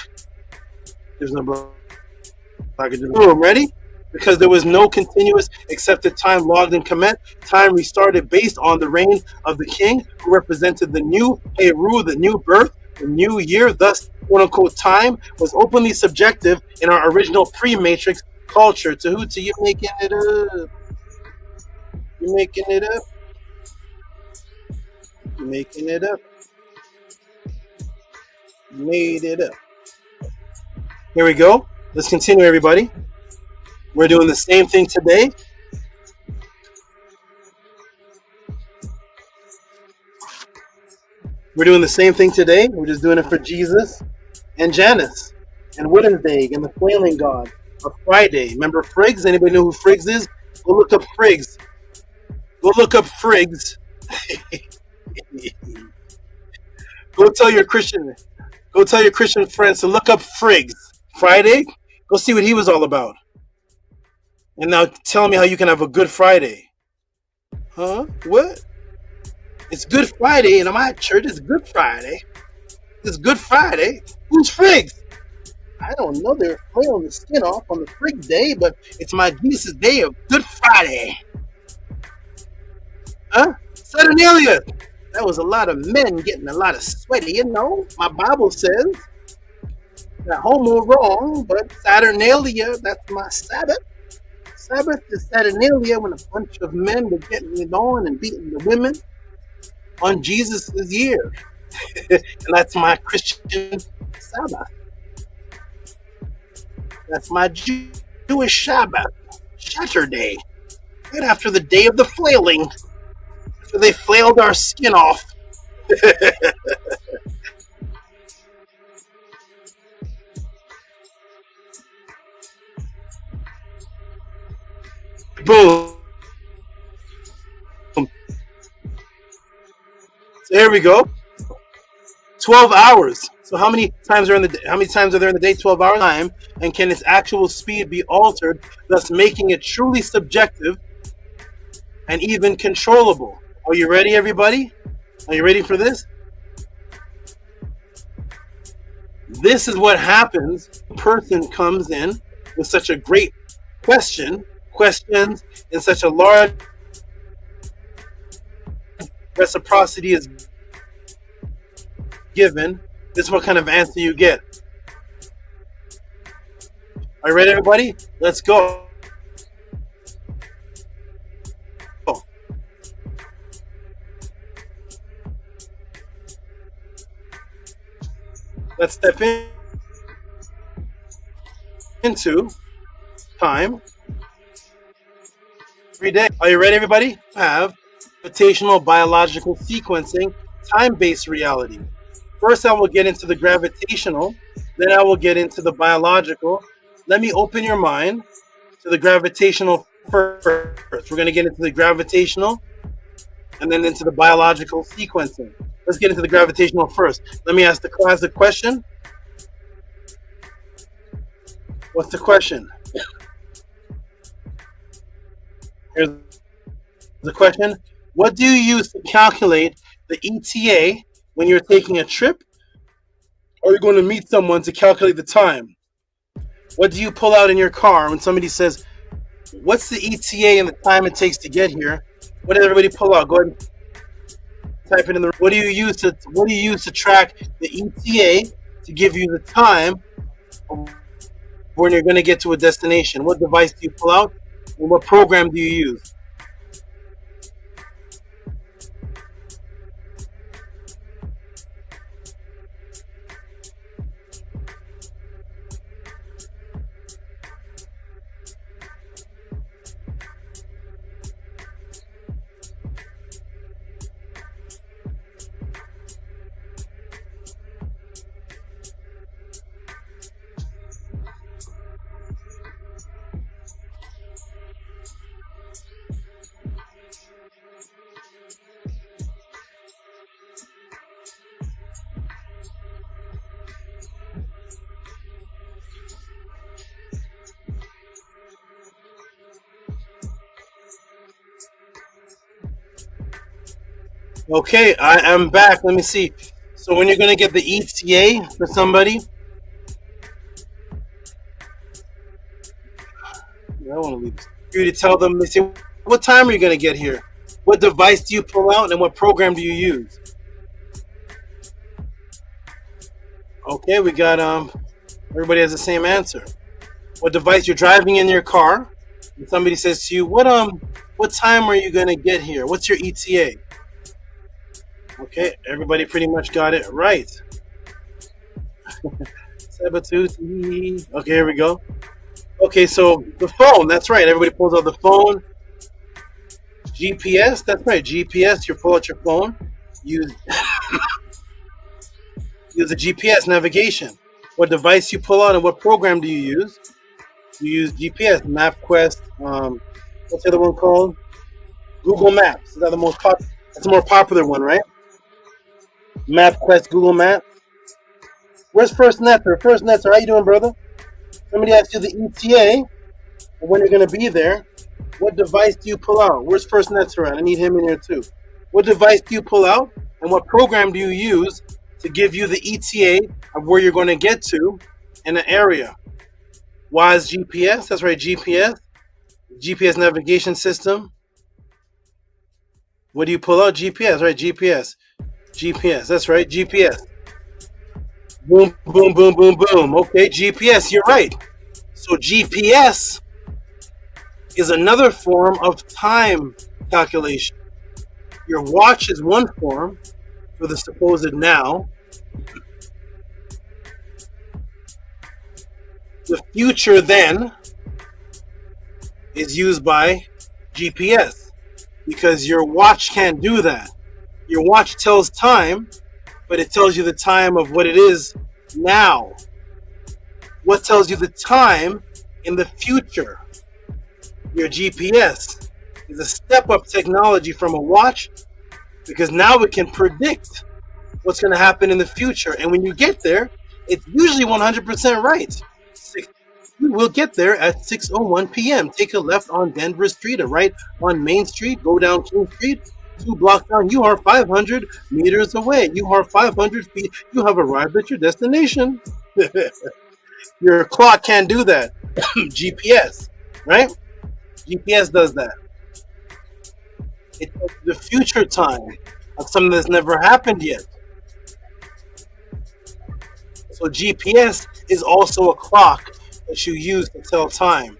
Egyptians are black. Boom, ready? Because there was no continuous accepted time logged in Kemet. Time restarted based on the reign of the king who represented the new Heru, the new birth, the new year. Thus, quote-unquote, time was openly subjective in our original pre-matrix culture. Tehuti, you're making it up. You're making it up. You're making it up. You made it up. Here we go. Let's continue, everybody. We're doing the same thing today. We're doing the same thing today. We're just doing it for Jesus and Janus and Wednesday and the flailing god of Friday. Remember Friggs? Anybody know who Friggs is? Go look up Friggs. Go look up Friggs. Go tell your Christian friends to look up Friggs. Friday? Go see what he was all about. And now tell me how you can have a Good Friday. Huh? What? It's Good Friday, and in my church, it's Good Friday. It's Good Friday. Who's Friggs? I don't know. They're flailing the skin off on the Friggs day, but it's my Jesus day of Good Friday. Huh? Saturnalia. That was a lot of men getting a lot of sweaty, you know. My Bible says that homo wrong, but Saturnalia, that's my Sabbath. Sabbath is Saturnalia when a bunch of men were getting it on and beating the women on Jesus' year. And that's my Christian Sabbath. That's my Jewish Sabbath. Saturday. Right after the day of the flailing. After they flailed our skin off. Boom. So here we go. 12 hours. So how many times are there in the day? 12 hour time. And can its actual speed be altered, thus making it truly subjective and even controllable? Are you ready, everybody? Are you ready for this? This is what happens. A person comes in with such a great questions in such a large reciprocity is given. This is what kind of answer you get. Are you ready, everybody? Let's go. Let's step into time every day. Are you ready, everybody? Have gravitational biological sequencing, time-based reality. First, I will get into the gravitational, then I will get into the biological. Let me open your mind to the gravitational first. We're going to get into the gravitational and then into the biological sequencing. Let's get into the gravitational first. Let me ask the class a question. What's the question? Here's the question. What do you use to calculate the ETA when you're taking a trip or you're going to meet someone to calculate the time? What do you pull out in your car when somebody says, what's the ETA and the time it takes to get here? What does everybody pull out? Go ahead and type it in the. What do you use to track the ETA to give you the time when you're going to get to a destination? What device do you pull out, and what program do you use? Okay, I am back. Let me see. So when you're going to get the ETA for somebody, I want to leave this. For you to tell them, they say, what time are you going to get here? What device do you pull out and what program do you use? Okay, we got everybody has the same answer. What device you're driving in your car, and somebody says to you, what time are you going to get here? What's your ETA? Okay, everybody pretty much got it right. Okay, here we go. Okay, so the phone, that's right. Everybody pulls out the phone. GPS, that's right. GPS, you pull out your phone. Use the GPS navigation. What device you pull out and what program do you use? You use GPS, MapQuest. What's the other one called? Google Maps. Is that the most popular? That's the more popular one, right? MapQuest, Google Maps. Where's First Netzer? First Netzer, how you doing, brother? Somebody asked you the ETA and when you're going to be there. What device do you pull out? Where's First Netzer at? I need him in here too. What device do you pull out and what program do you use to give you the ETA of where you're going to get to in an area? Why is GPS? That's right, GPS. GPS navigation system. What do you pull out? GPS, right? GPS. GPS, that's right, GPS. Boom, boom, boom, boom, boom. Okay, GPS, you're right. So GPS is another form of time calculation. Your watch is one form for the supposed now. The future then is used by GPS because your watch can't do that. Your watch tells time, but it tells you the time of what it is now. What tells you the time in the future? Your GPS is a step-up technology from a watch because now it can predict what's going to happen in the future. And when you get there, it's usually 100% right. You will get there at 6:01 p.m. Take a left on Denver Street, a right on Main Street, go down King Street, 2 blocks down. You are 500 meters away. You are 500 feet. You have arrived at your destination. Your clock can't do that. GPS, right? GPS does that. It's the future time of something that's never happened yet. So GPS is also a clock that you use to tell time,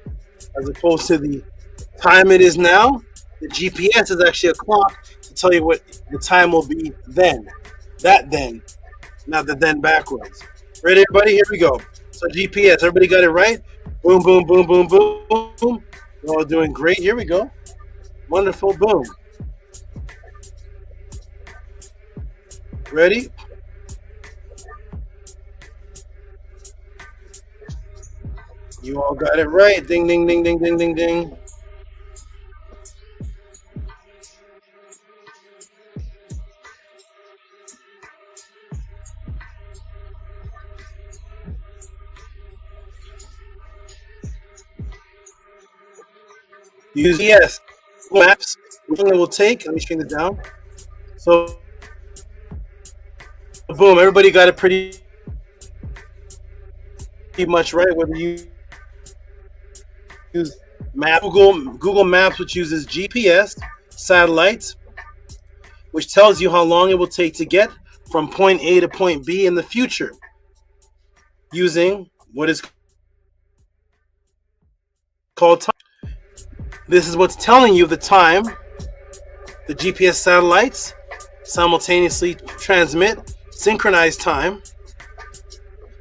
as opposed to the time it is now. The GPS is actually a clock to tell you what the time will be then. That then, not the then backwards. Ready, everybody? Here we go. So GPS, everybody got it right? Boom, boom, boom, boom, boom. We're all doing great. Here we go. Wonderful. Boom. Ready? You all got it right. Ding, ding, ding, ding, ding, ding, ding. Use yes. Maps. Which one it will take? Let me shrink it down. So, boom. Everybody got it pretty much right. Whether you use Google Maps, which uses GPS, satellites, which tells you how long it will take to get from point A to point B in the future, using what is called time. This is what's telling you the time. The GPS satellites simultaneously transmit synchronized time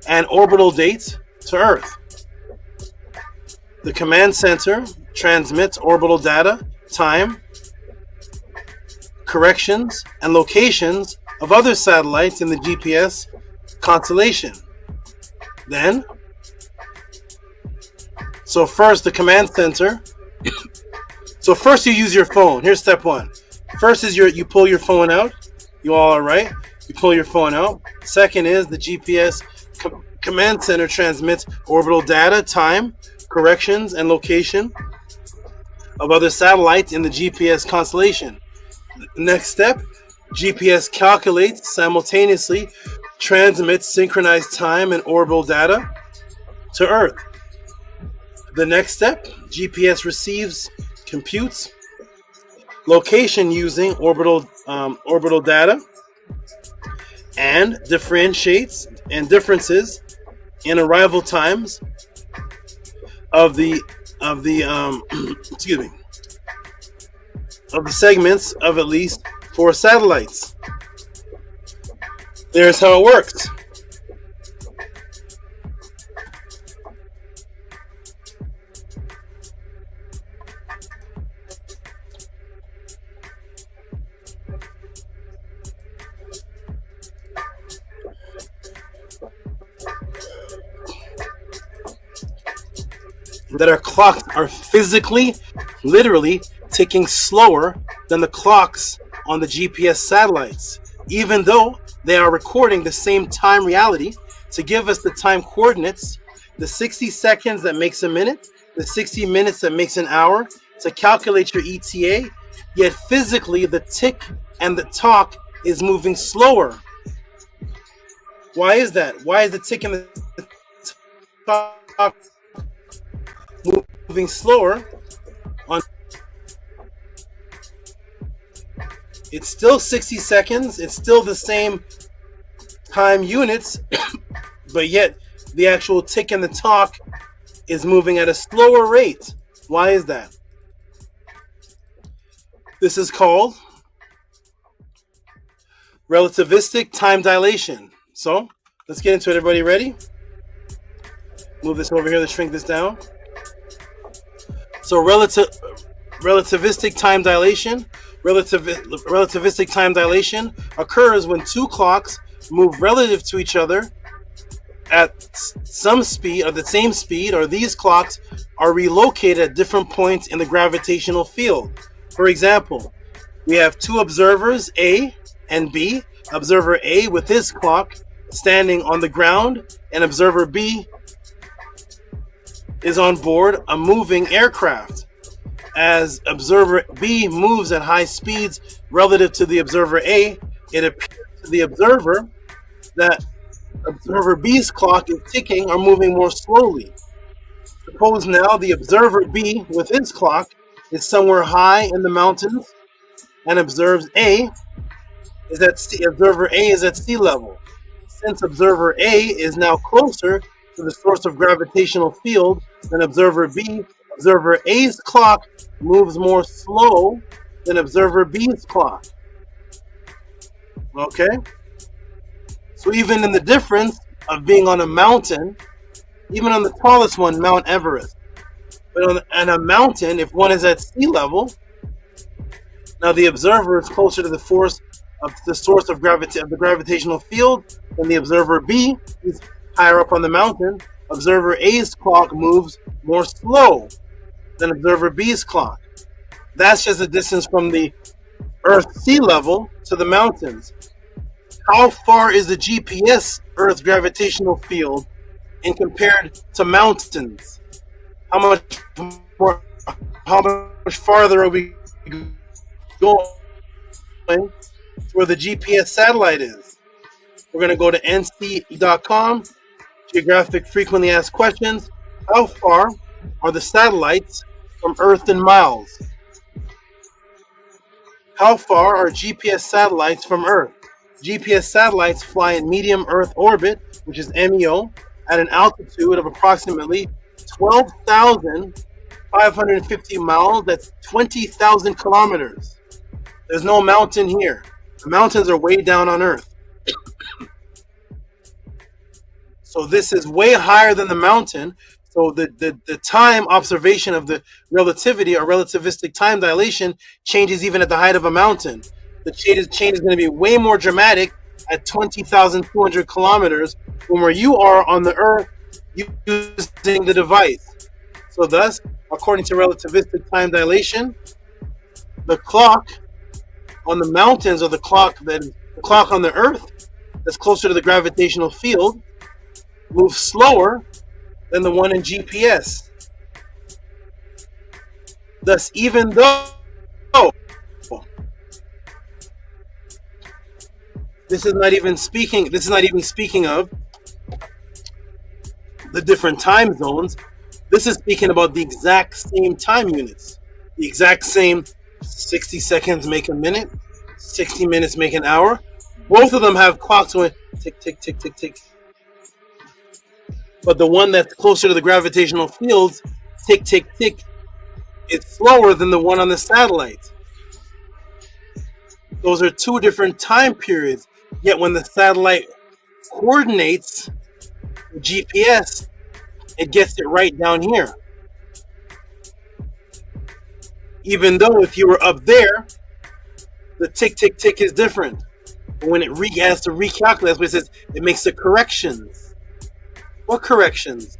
and orbital dates to Earth. The command center transmits orbital data, time, corrections, and locations of other satellites in the GPS constellation. Then, so first the command center. So first you use your phone. Here's step one. First is you pull your phone out. You all are right. You pull your phone out. Second is the GPS command center transmits orbital data, time, corrections, and location of other satellites in the GPS constellation. Next step, GPS calculates, simultaneously transmits synchronized time and orbital data to Earth. The next step, GPS receives, computes location using orbital data and differentiates and differences in arrival times of the excuse me, of the segments of at least 4 satellites. There's how it works. That our clocks are physically, literally ticking slower than the clocks on the GPS satellites, even though they are recording the same time reality to give us the time coordinates, the 60 seconds that makes a minute, the 60 minutes that makes an hour, to calculate your ETA, yet physically the tick and the talk is moving slower. Why is that? Why is the tick and the talk moving slower? It's still 60 seconds, it's still the same time units, but yet the actual tick and the talk is moving at a slower rate. Why is that? This is called relativistic time dilation. So let's get into it. Everybody ready? Move this over here, let's shrink this down. So relativistic time dilation. Relativistic time dilation occurs when 2 clocks move relative to each other at some speed, or the same speed, or these clocks are relocated at different points in the gravitational field. For example, we have 2 observers, A and B. Observer A with his clock standing on the ground, and observer B is on board a moving aircraft. As observer B moves at high speeds relative to the observer A, it appears to the observer that observer B's clock is ticking or moving more slowly. Suppose now the observer B with his clock is somewhere high in the mountains and observes A is at observer A is at sea level. Since observer A is now closer to the source of gravitational field than observer B, observer A's clock moves more slow than observer B's clock. Okay? So even in the difference of being on a mountain, even on the tallest one, Mount Everest. But on a mountain, if one is at sea level, now the observer is closer to the source of the gravitational field than the observer B. He's higher up on the mountain. Observer A's clock moves more slow than observer B's clock. That's just the distance from the Earth sea level to the mountains. How far is the GPS Earth gravitational field in compared to mountains? How much farther are we going to where the GPS satellite is? We're going to go to nc.com, Geographic Frequently Asked Questions. How far are the satellites from Earth in miles? How far are GPS satellites from Earth? GPS satellites fly in medium Earth orbit, which is MEO, at an altitude of approximately 12,550 miles. That's 20,000 kilometers. There's no mountain here. The mountains are way down on Earth. So this is way higher than the mountain. So the time observation of the relativity or relativistic time dilation changes even at the height of a mountain. The change is going to be way more dramatic at 20,200 kilometers from where you are on the Earth using the device. So thus, according to relativistic time dilation, the clock on the mountains or the clock on the Earth that's closer to the gravitational field moves slower than the one in GPS. Thus, even though this is not even speaking of the different time zones. This is speaking about the exact same time units. The exact same 60 seconds make a minute, 60 minutes make an hour. Both of them have clocks going tick, tick, tick, tick, tick. But the one that's closer to the gravitational fields, tick, tick, tick, it's slower than the one on the satellite. Those are two different time periods. Yet when the satellite coordinates the GPS, it gets it right down here. Even though if you were up there, the tick, tick, tick is different. But when it has to recalculate, it says it makes the corrections. What corrections?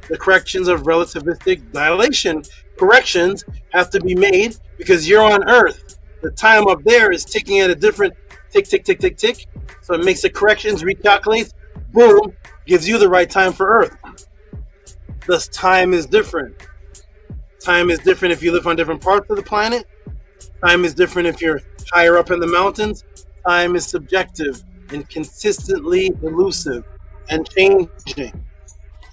The corrections of relativistic dilation. Corrections have to be made because you're on Earth. The time up there is ticking at a different tick, tick, tick, tick, tick. So it makes the corrections, recalculates, boom, gives you the right time for Earth. Thus, time is different. Time is different if you live on different parts of the planet. Time is different if you're higher up in the mountains. Time is subjective and consistently elusive and changing.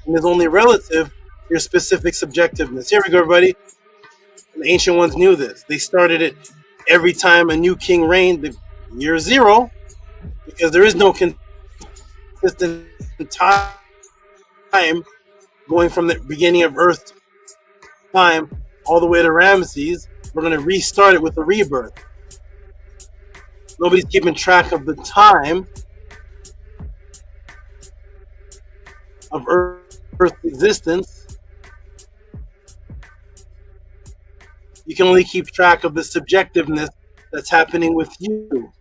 And is only relative to your specific subjectiveness. Here we go, everybody. The ancient ones knew this. They started it every time a new king reigned, the year zero, because there is no consistent time going from the beginning of Earth time all the way to Ramses. We're going to restart it with a rebirth. Nobody's keeping track of the time of Earth's existence. You can only keep track of the subjectiveness that's happening with you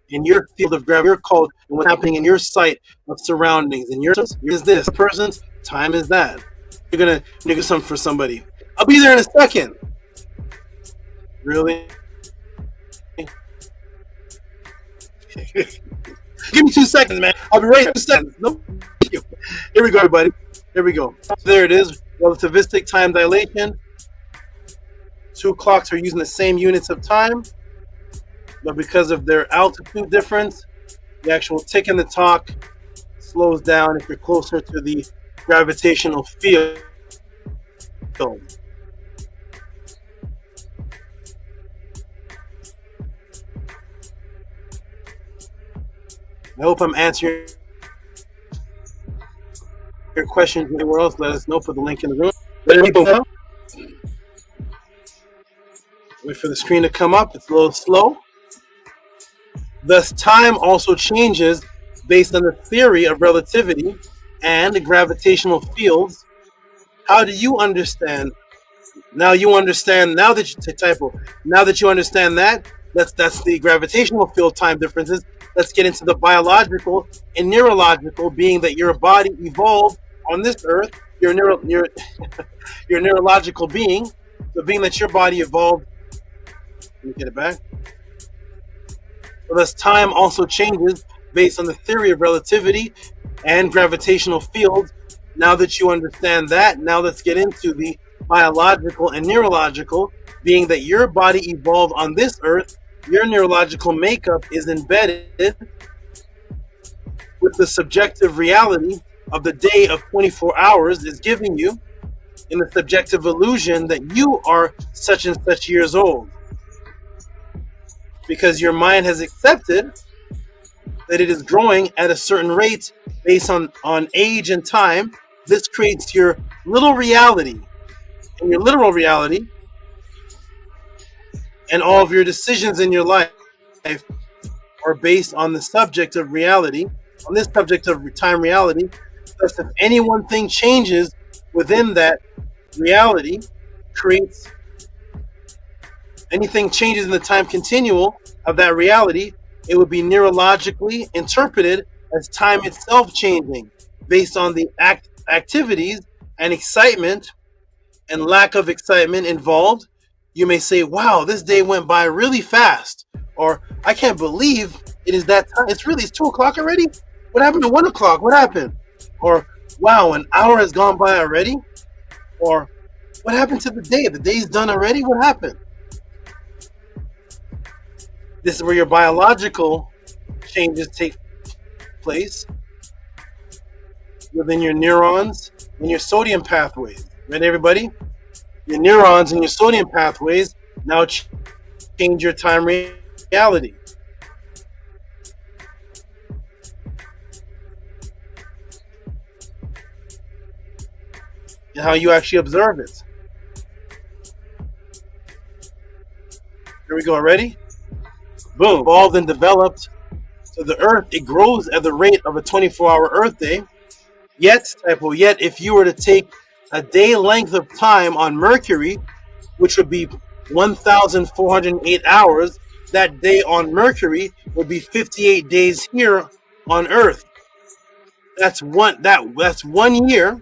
in your field of gravity, your code, and what's happening in your sight of surroundings. And yours is this person's time is that. You're gonna do something for somebody. I'll be there in a second. Really? Give me 2 seconds, man. I'll be right in 2 seconds. No. Here we go, everybody. Here we go. So there it is. Relativistic time dilation. Two clocks are using the same units of time, but because of their altitude difference, the actual tick in the talk slows down if you're closer to the gravitational field. I hope I'm answering your questions anywhere else. Let us know. Put the link in the room. Let people know. Wait for the screen to come up. It's a little slow. Thus, time also changes based on the theory of relativity and gravitational fields. How do you understand? Now you understand. Now that you typo. Now that you understand that, that's the gravitational field time differences. Let's get into the biological and neurological, being that your body evolved on this earth. You're a neurological being. So being that your body evolved, let me get it back. So thus time also changes based on the theory of relativity and gravitational fields. Now that you understand that, now let's get into the biological and neurological, being that your body evolved on this earth. Your neurological makeup is embedded with the subjective reality of the day of 24 hours is giving you in the subjective illusion that you are such and such years old. Because your mind has accepted that it is growing at a certain rate based on age and time. This creates your little reality. And your literal reality and all of your decisions in your life are based on the subject of reality, on this subject of time reality. Thus, if any one thing changes within that reality, anything changes in the time continuum of that reality, it would be neurologically interpreted as time itself changing based on the activities and excitement and lack of excitement involved. You may say, wow, this day went by really fast. Or, I can't believe it is that time. It's 2 o'clock already? What happened to 1 o'clock? What happened? Or, wow, an hour has gone by already? Or, what happened to the day? The day's done already? What happened? This is where your biological changes take place within your neurons and your sodium pathways. Right, everybody? Your neurons and your sodium pathways now change your time reality. And how you actually observe it. Here we go, ready? Boom. Evolved and developed. So the Earth, it grows at the rate of a 24-hour Earth day. Yet, if you were to take a day length of time on Mercury, which would be 1,408 hours, that day on Mercury would be 58 days here on Earth. That's one year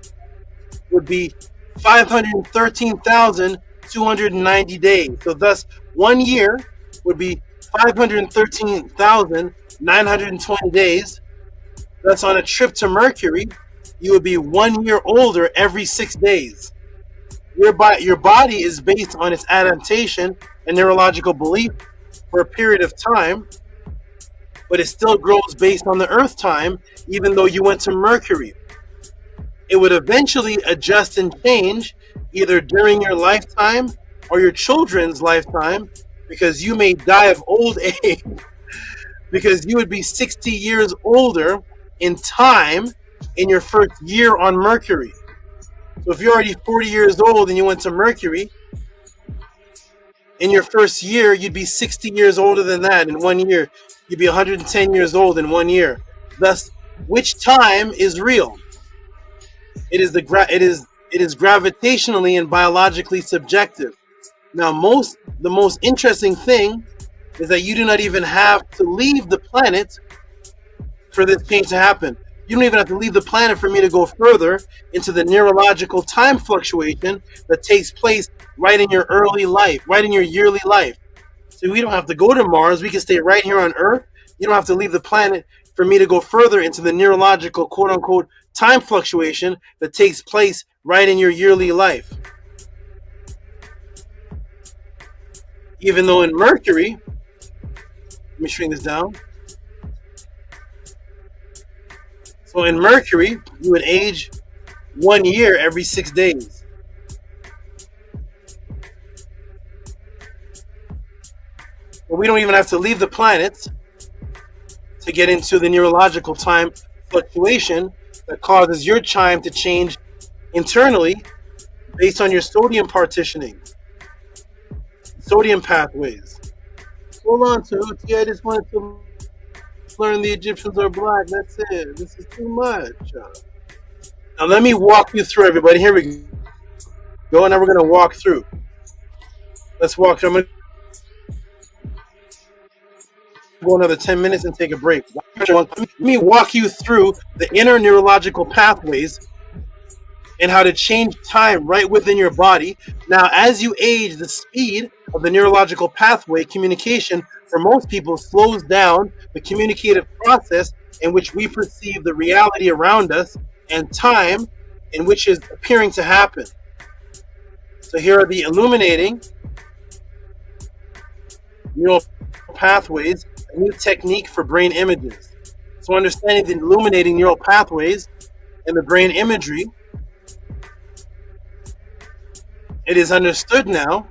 would be 513,290 days. So thus 1 year would be 513,920 days. That's on a trip to Mercury. You would be 1 year older every 6 days. Your body is based on its adaptation and neurological belief for a period of time, but it still grows based on the Earth time, even though you went to Mercury. It would eventually adjust and change either during your lifetime or your children's lifetime, because you may die of old age, because you would be 60 years older in time in your first year on Mercury. So if you're already 40 years old and you went to Mercury, in your first year, you'd be 60 years older than that in 1 year. You'd be 110 years old in 1 year. Thus, which time is real? It is gravitationally and biologically subjective. Now, the most interesting thing is that you do not even have to leave the planet for this change to happen. You don't even have to leave the planet for me to go further into the neurological time fluctuation that takes place right in your early life, right in your yearly life. So we don't have to go to Mars. We can stay right here on Earth. You don't have to leave the planet for me to go further into the neurological, quote-unquote, time fluctuation that takes place right in your yearly life. Even though in Mercury, let me shrink this down. So in Mercury, you would age 1 year every 6 days. But we don't even have to leave the planet to get into the neurological time fluctuation that causes your time to change internally based on your sodium partitioning, sodium pathways. Hold on, Tehuti. I just wanted to just learned the Egyptians are black. That's it. This is too much. Now let me walk you through, everybody. Here we go. Now we're going to walk through. Let's walk through. I'm going to go another 10 minutes and take a break. Let me walk you through the inner neurological pathways and how to change time right within your body. Now, as you age, the speed of the neurological pathway communication for most people slows down the communicative process in which we perceive the reality around us and time in which is appearing to happen. So here are the illuminating neural pathways, a new technique for brain images. So understanding the illuminating neural pathways and the brain imagery, it is understood now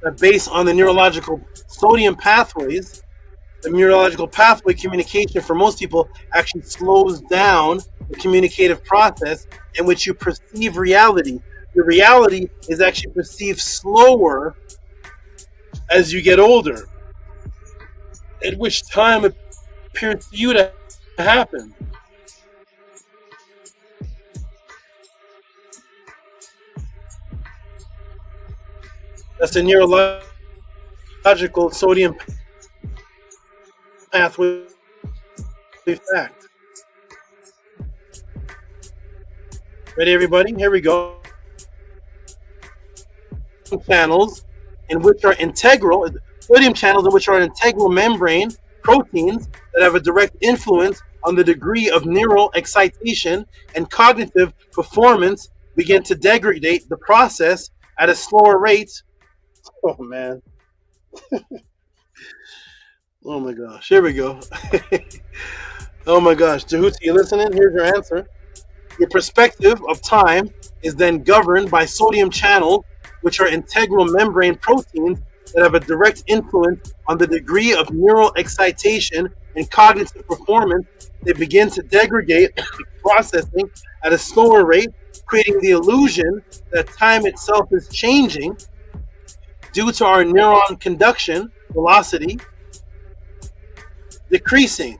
that based on the neurological sodium pathways, the neurological pathway communication for most people actually slows down the communicative process in which you perceive reality. The reality is actually perceived slower as you get older, at which time it appears to you to happen. That's the neurological sodium pathway fact. Ready, everybody? Here we go. Channels in which are integral, sodium channels in which are integral membrane proteins that have a direct influence on the degree of neural excitation and cognitive performance begin to degrade the process at a slower rate. Oh man. Oh my gosh. Here we go. Oh my gosh. JHUTI, you listening? Here's your answer. Your perspective of time is then governed by sodium channels, which are integral membrane proteins that have a direct influence on the degree of neural excitation and cognitive performance. They begin to degrade processing at a slower rate, creating the illusion that time itself is changing due to our neuron conduction velocity decreasing.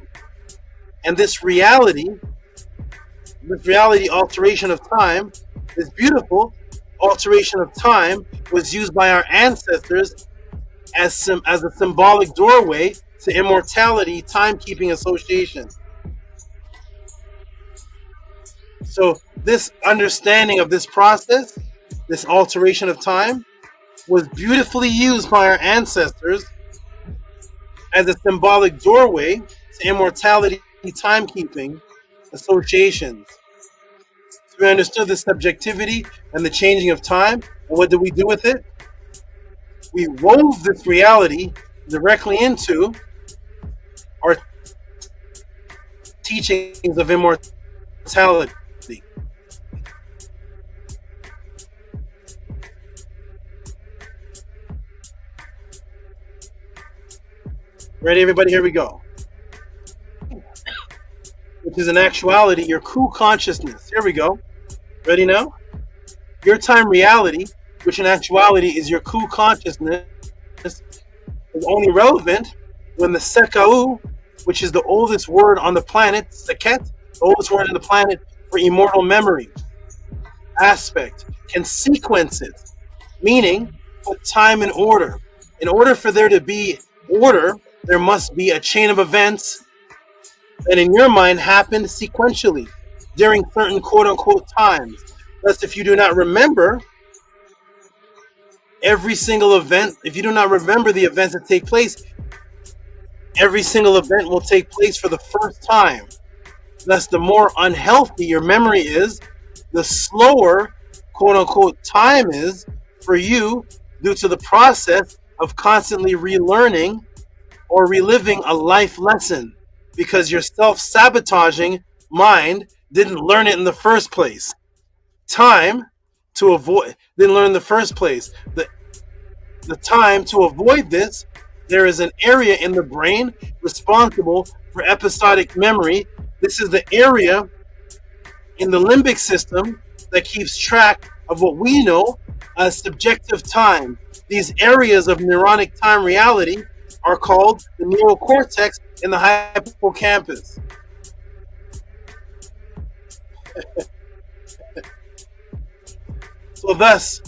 And this reality alteration of time, this beautiful alteration of time, was used by our ancestors as a symbolic doorway to immortality timekeeping association. So this understanding of this process, this alteration of time, was beautifully used by our ancestors as a symbolic doorway to immortality timekeeping associations. So we understood the subjectivity and the changing of time, and what did we do with it? We wove this reality directly into our teachings of immortality. Ready, everybody? Here we go. Which is in actuality your true consciousness. Here we go. Ready now? Your time reality, which in actuality is your true consciousness, is only relevant when the Sekau, which is the oldest word on the planet, Seket, the oldest word on the planet for immortal memory, aspect, can sequence it, meaning put time in order. In order for there to be order, there must be a chain of events that in your mind happened sequentially during certain quote-unquote times. Thus, if you do not remember every single event, if you do not remember the events that take place, every single event will take place for the first time. Thus, the more unhealthy your memory is, the slower quote-unquote time is for you due to the process of constantly relearning or reliving a life lesson, because your self-sabotaging mind didn't learn it in the first place. Time to avoid, didn't learn in the first place. The time to avoid this, there is an area in the brain responsible for episodic memory. This is the area in the limbic system that keeps track of what we know as subjective time. These areas of neuronic time reality are called the neocortex and the hippocampus. So thus,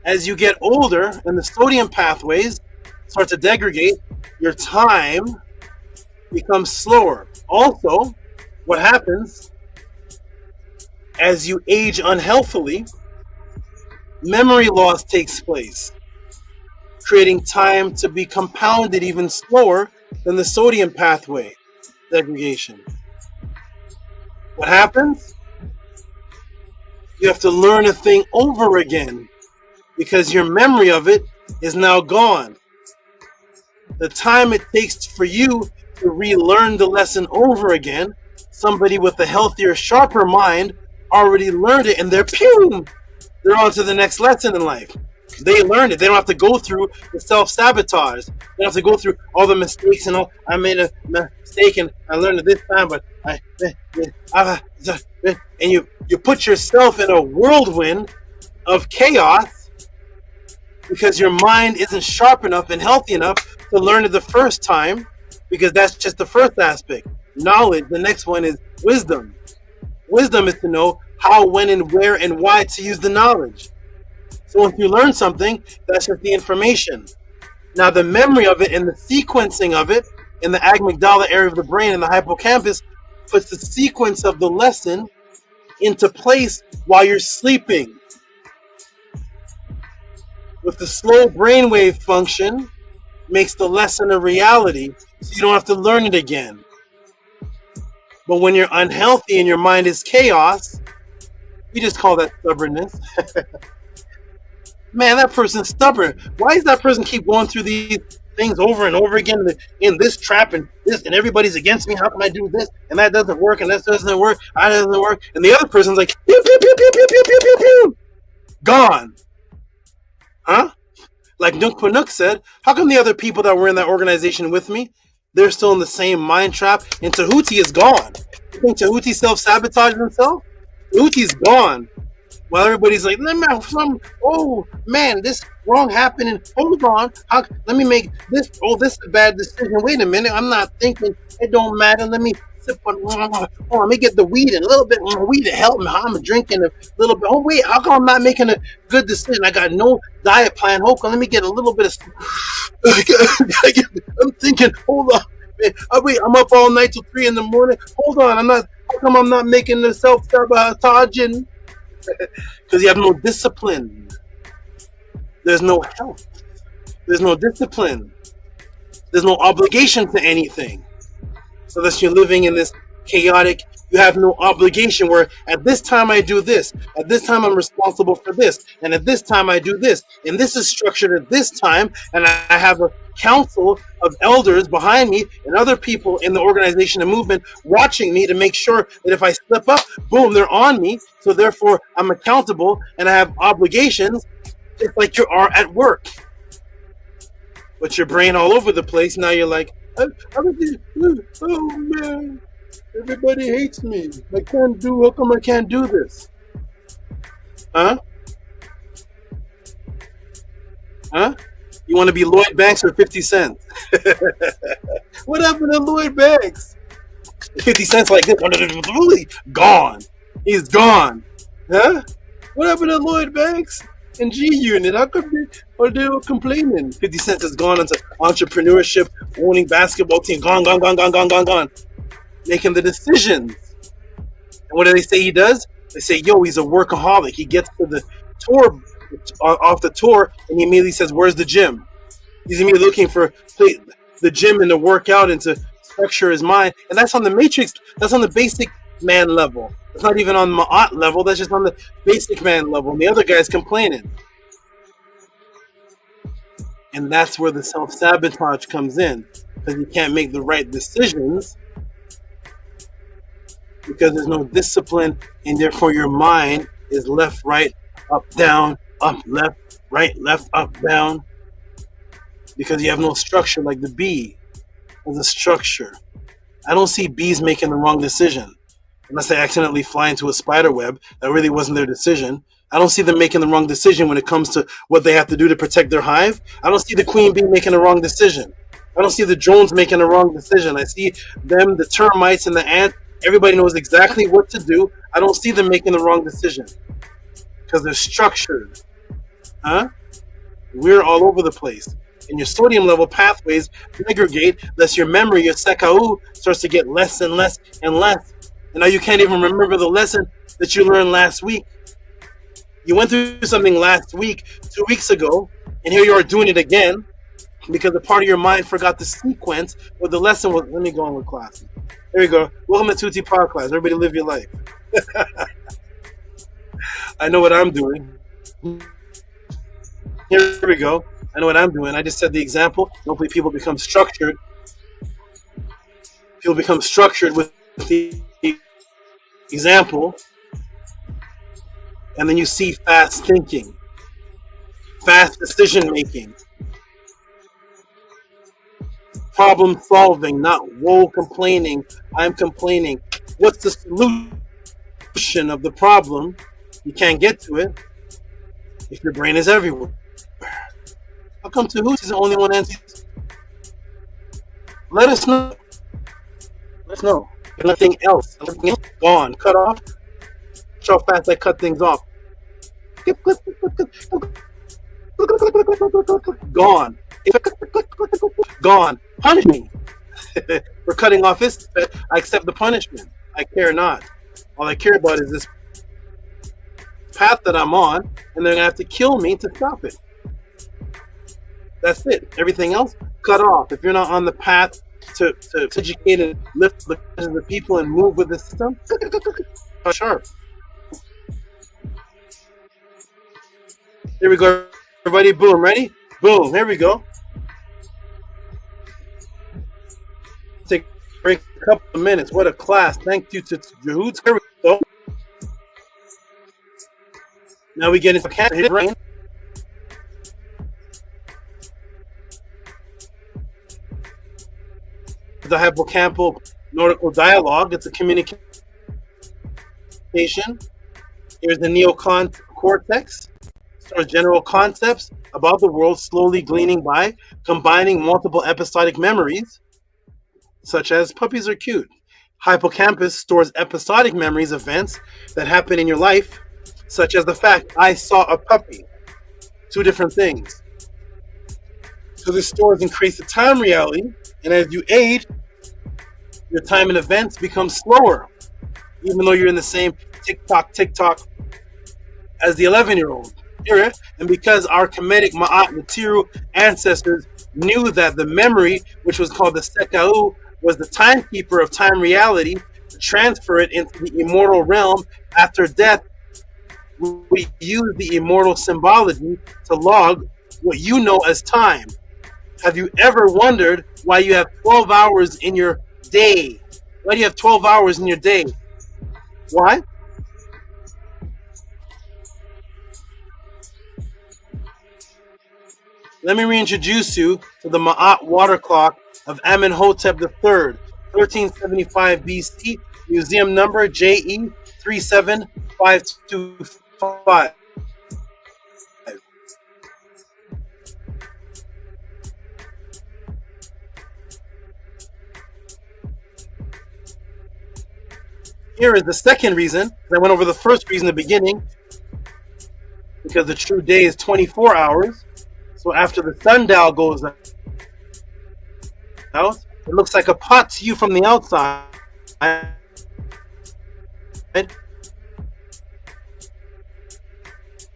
as you get older and the sodium pathways start to degrade, your time becomes slower. Also, what happens as you age unhealthily, memory loss takes place, creating time to be compounded even slower than the sodium pathway degradation. What happens? You have to learn a thing over again because your memory of it is now gone. The time it takes for you to relearn the lesson over again, somebody with a healthier, sharper mind already learned it, and they're on to the next lesson in life. They learned it. They don't have to go through the self-sabotage. They don't have to go through all the mistakes and all. I made a mistake and I learned it this time, but and you put yourself in a whirlwind of chaos because your mind isn't sharp enough and healthy enough to learn it the first time, because that's just the first aspect. Knowledge. The next one is wisdom. Wisdom is to know how, when, and where, and why to use the knowledge. So once you learn something, that's just the information. Now the memory of it and the sequencing of it in the amygdala area of the brain and the hippocampus puts the sequence of the lesson into place while you're sleeping. With the slow brainwave function, makes the lesson a reality, so you don't have to learn it again. But when you're unhealthy and your mind is chaos, we just call that stubbornness. Man, that person's stubborn. Why does that person keep going through these things over and over again in this trap and this, and everybody's against me? How can I do this? And that doesn't work, and that doesn't work, that doesn't work. And the other person's like, pew, pew, pew, pew, pew, pew, pew, pew, pew. Gone. Huh? Like Nook Panuk said, how come the other people that were in that organization with me, they're still in the same mind trap, and Tehuti is gone? You think Tehuti self-sabotaged himself? Tehuti's gone. While everybody's like, oh man, this wrong happened, and hold on, let me make this, this is a bad decision. Wait a minute, I'm not thinking, it don't matter, let me sip on, let me get the weed and a little bit of weed to help me. I'm drinking a little bit. Oh wait, how come I'm not making a good decision? I got no diet plan. Hold on, let me get a little bit of I'm thinking, hold on. Wait, I'm up all night till 3 a.m. Hold on, how come I'm not making the self-sabotaging? Because you have no discipline. There's no health. There's no discipline. There's no obligation to anything. So that you're living in this chaotic, you have no obligation where at this time I do this, at this time I'm responsible for this, and at this time I do this, and this is structured at this time, and I have a council of elders behind me and other people in the organization and movement watching me to make sure that if I slip up, boom, they're on me. So therefore I'm accountable and I have obligations, just like you are at work. But your brain all over the place. Now you're like, oh man, everybody hates me. How come I can't do this? Huh? You want to be Lloyd Banks or 50 Cent? What happened to Lloyd Banks? 50 Cent's like this, gone. He's gone. Huh? What happened to Lloyd Banks and G Unit? How come they were complaining? 50 Cent has gone into entrepreneurship, owning basketball team, gone. Making the decisions. And what do they say he does? They say, yo, he's a workaholic. He gets to the tour, off the tour, and he immediately says, where's the gym? He's immediately looking for the gym and to work out and to structure his mind. And that's on the matrix. That's on the basic man level. It's not even on Ma'at level. That's just on the basic man level. And the other guy's complaining. And that's where the self-sabotage comes in. Because you can't make the right decisions. Because there's no discipline. And therefore your mind is left, right, up, down, up, left, right, left, up, down. Because you have no structure like the bee has a structure. I don't see bees making the wrong decision. Unless they accidentally fly into a spider web. That really wasn't their decision. I don't see them making the wrong decision when it comes to what they have to do to protect their hive. I don't see the queen bee making the wrong decision. I don't see the drones making the wrong decision. I see them, the termites and the ants. Everybody knows exactly what to do. I don't see them making the wrong decision because they're structured. Huh? We're all over the place. And your sodium level pathways aggregate, thus your memory, your sekau, starts to get less and less and less. And now you can't even remember the lesson that you learned last week. You went through something last week, 2 weeks ago, and here you are doing it again because a part of your mind forgot the sequence where the lesson was. Let me go on with class. There we go. Welcome to Tutti Power Class. Everybody live your life. I know what I'm doing. Here we go. I know what I'm doing. I just said the example. Hopefully people become structured. People become structured with the example. And then you see fast thinking, fast decision making, problem solving, not whoa complaining, I'm complaining. What's the solution of the problem? You can't get to it if your brain is everywhere. How come Tehuti is the only one answers? Let us know. Let us know. Nothing else. Everything else gone. Cut off. Show how fast I cut things off. Gone. Gone. Punish me for cutting off his. I accept the punishment. I care not. All I care about is this path that I'm on, and they're gonna have to kill me to stop it. That's it. Everything else, cut off. If you're not on the path to educate and lift the people and move with the system, cut sharp. Here we go, everybody. Boom, ready? Boom, here we go. Take a break, a couple of minutes. What a class. Thank you to JHUTI. Here we go. Now we get into the brain. The hippocampal nautical dialogue. It's a communication. Here's the neocortex. Stores general concepts about the world, slowly gleaning by combining multiple episodic memories, such as puppies are cute. Hippocampus stores episodic memories, events that happen in your life, such as the fact I saw a puppy. Two different things. So this stores and creates a time reality, and as you age, your time and events become slower, even though you're in the same tick-tock as the 11-year-old. And because our Kemetic Ma'at Natiru ancestors knew that the memory, which was called the Sekau, was the timekeeper of time reality, to transfer it into the immortal realm after death, we use the immortal symbology to log what you know as time. Have you ever wondered why you have 12 hours in your day? Why do you have 12 hours in your day? Why? Let me reintroduce you to the Ma'at water clock of Amenhotep III, 1375 BC, museum number JE 37525. Here is the second reason. I went over the first reason in the beginning, because the true day is 24 hours. So after the sundial goes out, it looks like a pot to you from the outside.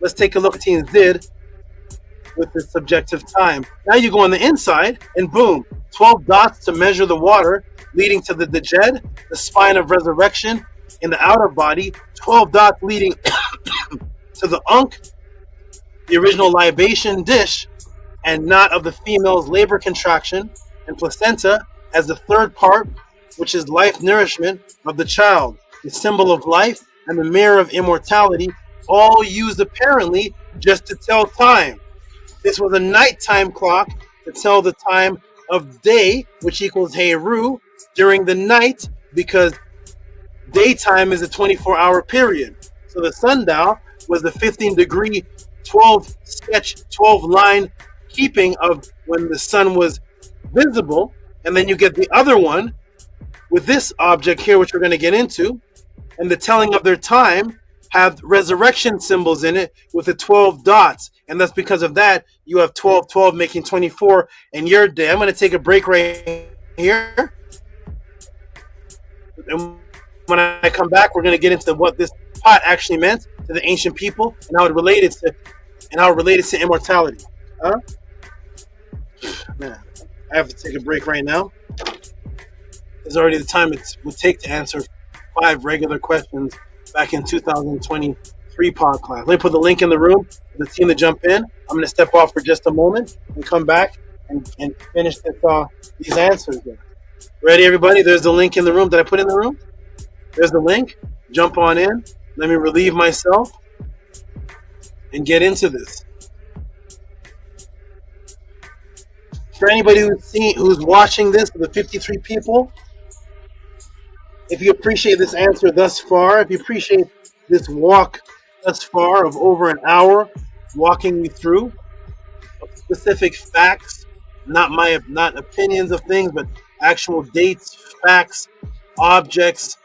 Let's take a look at what teens did with the subjective time. Now you go on the inside, and boom, 12 dots to measure the water, leading to the Djed, the spine of resurrection, in the outer body, 12 dots leading to the Ankh, the original libation dish, and not of the female's labor contraction, and placenta as the third part, which is life nourishment of the child, the symbol of life and the mirror of immortality, all used apparently just to tell time. This was a nighttime clock to tell the time of day, which equals Heru, during the night, because daytime is a 24-hour period. So the sundial was the 15-degree, 12 sketch, 12 line keeping of when the sun was visible. And then you get the other one with this object here, which we're going to get into, and the telling of their time have resurrection symbols in it with the 12 dots. And that's because of that, you have 12, 12 making 24 in your day. I'm going to take a break right here. And when I come back, we're going to get into what this pot actually meant to the ancient people and how it related to immortality. Huh? Man, I have to take a break right now. It's already the time it would take to answer 5 regular questions back in 2023 pod class. Let me put the link in the room for the team to jump in. I'm going to step off for just a moment and come back and finish these answers there. Ready, everybody? There's the link in the room. Did I put in the room? There's the link. Jump on in. Let me relieve myself and get into this. For anybody who's watching this, the 53 people, if you appreciate this answer thus far, if you appreciate this walk thus far of over an hour walking you through specific facts, not opinions of things, but actual dates, facts, objects,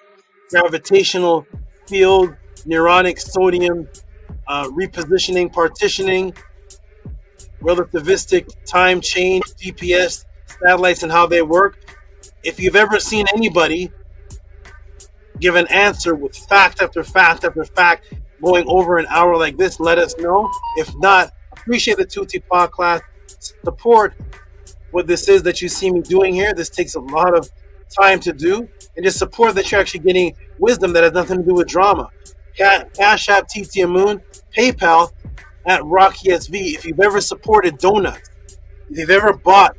gravitational field, neuronic sodium, repositioning, partitioning, relativistic time change, GPS, satellites and how they work. If you've ever seen anybody give an answer with fact after fact after fact going over an hour like this, let us know. If not, appreciate the JHUTI pod class. Support what this is that you see me doing here. This takes a lot of time to do. And just support that you're actually getting wisdom that has nothing to do with drama. Cash App, TT Moon, PayPal at Rocky SV. If you've ever supported donuts, if you've ever bought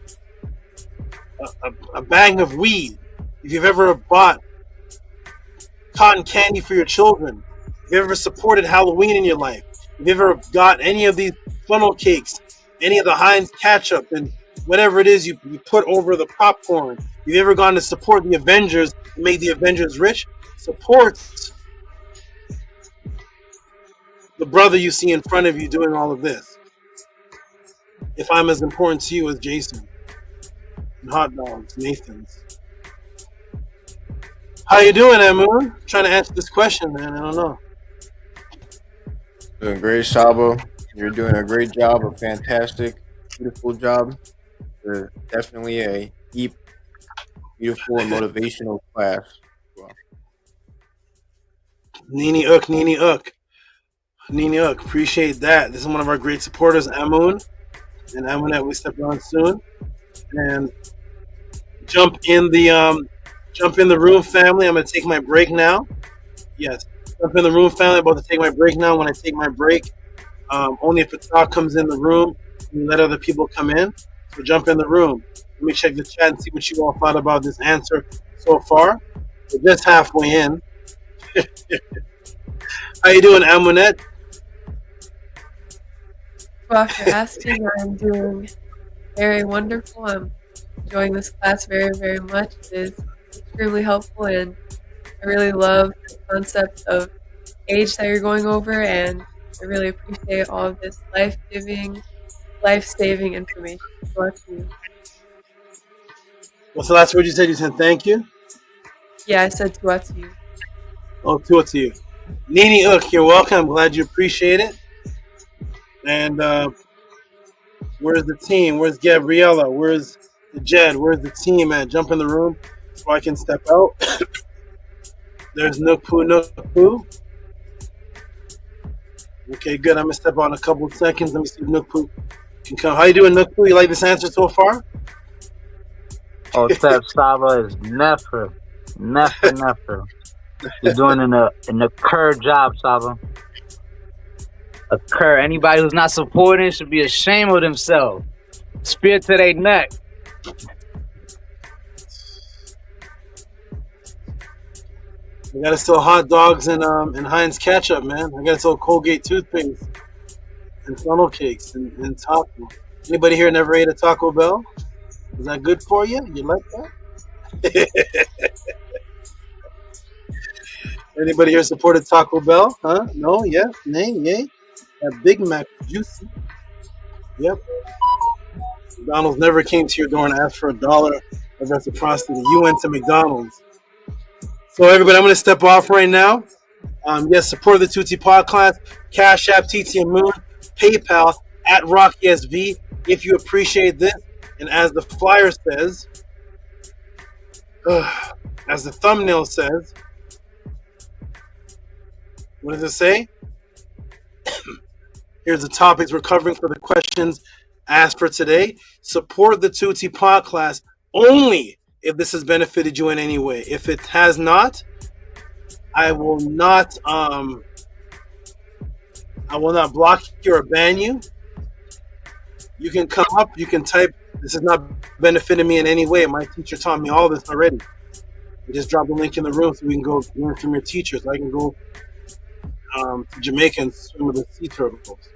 a bag of weed, if you've ever bought cotton candy for your children, if you've ever supported Halloween in your life, if you've ever got any of these funnel cakes, any of the Heinz ketchup and whatever it is you put over the popcorn, if you've ever gone to support the Avengers and make the Avengers rich, support the brother you see in front of you doing all of this. If I'm as important to you as Jason and hot dogs, Nathan's. How you doing, Amun? Trying to answer this question, man. I don't know. Doing great, SABA. You're doing a great job, a fantastic, beautiful job. You're definitely a deep, beautiful, and motivational class. Wow. Nini Uk. Appreciate that. This is one of our great supporters, Amun. And Amunet, we step on soon. And jump in the room, family. I'm going to take my break now. Yes. Jump in the room, family. I'm about to take my break now. When I take my break, only if a talk comes in the room, and let other people come in. So jump in the room. Let me check the chat and see what you all thought about this answer so far. We're just halfway in. How you doing, Amunet? Well, after asking, I'm doing very wonderful. I'm enjoying this class very, very much. It is extremely helpful, and I really love the concept of age that you're going over, and I really appreciate all of this life-giving, life-saving information. So to you. What's the last word you said? You said thank you? Yeah, I said to you. Oh, to you. Nini Uk, you're welcome. I'm glad you appreciate it. And where's the team? Where's Gabriella? Where's the Jed? Where's the team at? Jump in the room so I can step out. There's Nookpoo. Okay, good. I'm going to step out in a couple of seconds. Let me see if Nookpoo can come. How you doing, Nookpoo? You like this answer so far? Oh, SABA is never. You're doing an occur job, SABA. Occur. Anybody who's not supporting should be ashamed of themselves. Spear to their neck. I gotta sell hot dogs and Heinz ketchup, man. I gotta sell Colgate toothpaste and funnel cakes and taco. Anybody here never ate a Taco Bell? Is that good for you? You like that? Anybody here supported Taco Bell? Huh? No? Yeah? Nay? Yay? That Big Mac juicy. Yep. McDonald's never came to your door and asked for $1 of reciprocity. You went to McDonald's. So everybody, I'm going to step off right now. Yes, support the Tutti podcast. Cash App, TT and Moon. PayPal at RockySV if you appreciate this. And as the flyer says, as the thumbnail says, what does it say? Here's the topics we're covering for the questions asked for today. Support the Tutti podcast only if this has benefited you in any way. If it has not, I will not block you or ban you. You can come up, you can type, this has not benefited me in any way. My teacher taught me all this already. You just drop the link in the room so we can go learn from your teachers. I can go to Jamaica and swim with the sea turtles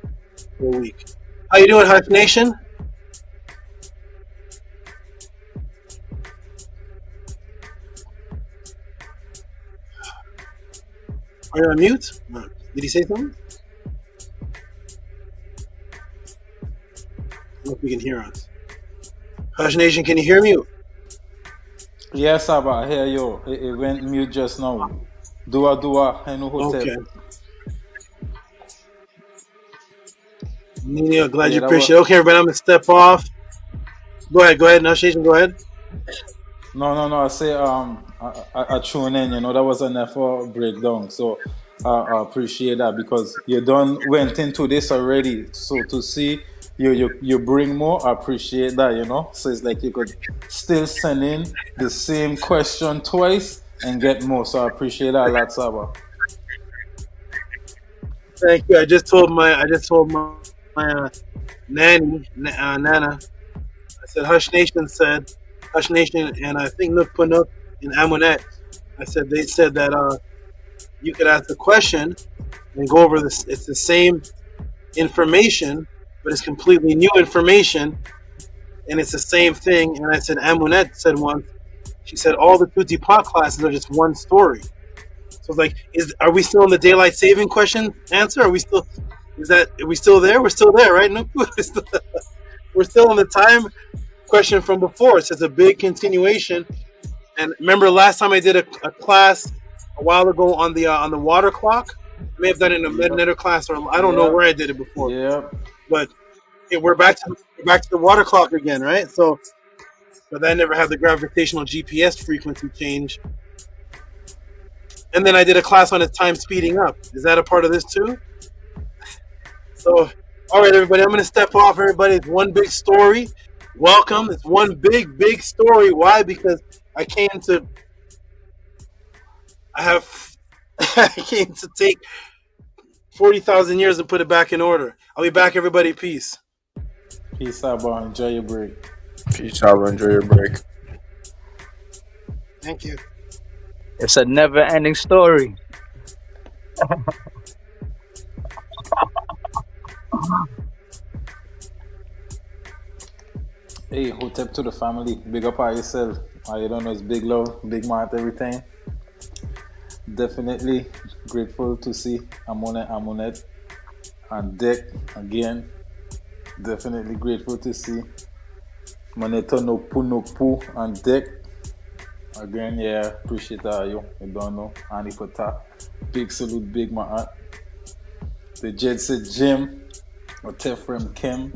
for a week. How you doing, Hush Nation? Are you on mute? Did he say something? I don't know if you can hear us. Hush Nation, can you hear me? Yes, Saba, I hear you. It went mute just now. Dua, Henu Hotel. Okay. Nini, glad you appreciate it. Okay, everybody, I'm going to step off. Go ahead, Hush Nation, go ahead. No. I say I tune in. That was an effort breakdown. So I appreciate that because you done went into this already. So to see you bring more, I appreciate that. So it's like you could still send in the same question twice and get more. So I appreciate that a lot, Saba. Thank you. I just told my nanny, Nana. I said Hush Nation, and I think Nook Panuk and Amunet. They said that you could ask a question and go over this. It's the same information, but it's completely new information, and it's the same thing. And I said Amunet said once, she said all the Tutti Pot classes are just one story. So it's like, are we still in the daylight saving question answer? Are we still there? We're still there, right? No, we're still in the time question from before. So it's a big continuation. And remember last time I did a class a while ago on the water clock? I may have done it in a mid-netter class, or I don't know where I did it before. Yeah. But we're back to the water clock again, right? So, but I never had the gravitational GPS frequency change. And then I did a class on its time speeding up. Is that a part of this too? So, all right, everybody, I'm going to step off. Everybody, it's one big story. Welcome. It's one big story. Why? Because I came to take 40,000 years and put it back in order. I'll be back, everybody. Peace. Peace, Saba. Enjoy your break. Peace, Saba. Enjoy your break. Thank you. It's a never-ending story. Hey, hotep to the family. Big up on yourself. You don't know, it's big love, big man, everything. Definitely grateful to see Amunet on deck again. Definitely grateful to see Moneto no Pu on deck. Again, yeah, appreciate that. You don't know. Annie Pota. Big salute, big man. The Jed said Jim. Or Tefrem Kim.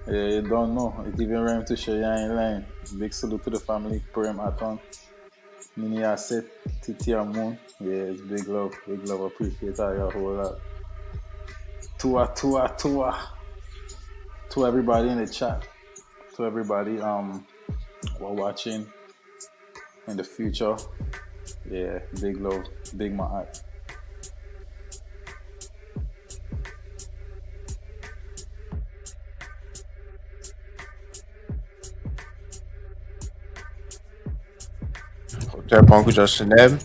Yeah, you don't know. It even rhyme to share in line. Big salute to the family. Prem ATTON. Mini Asset. Titi Moon. Yeah, it's big love. Big love. Appreciate that. A whole lot. Tua. To everybody in the chat. To everybody while watching in the future. Yeah, big love. Big my heart. Hotep, Uncle Justin Neb.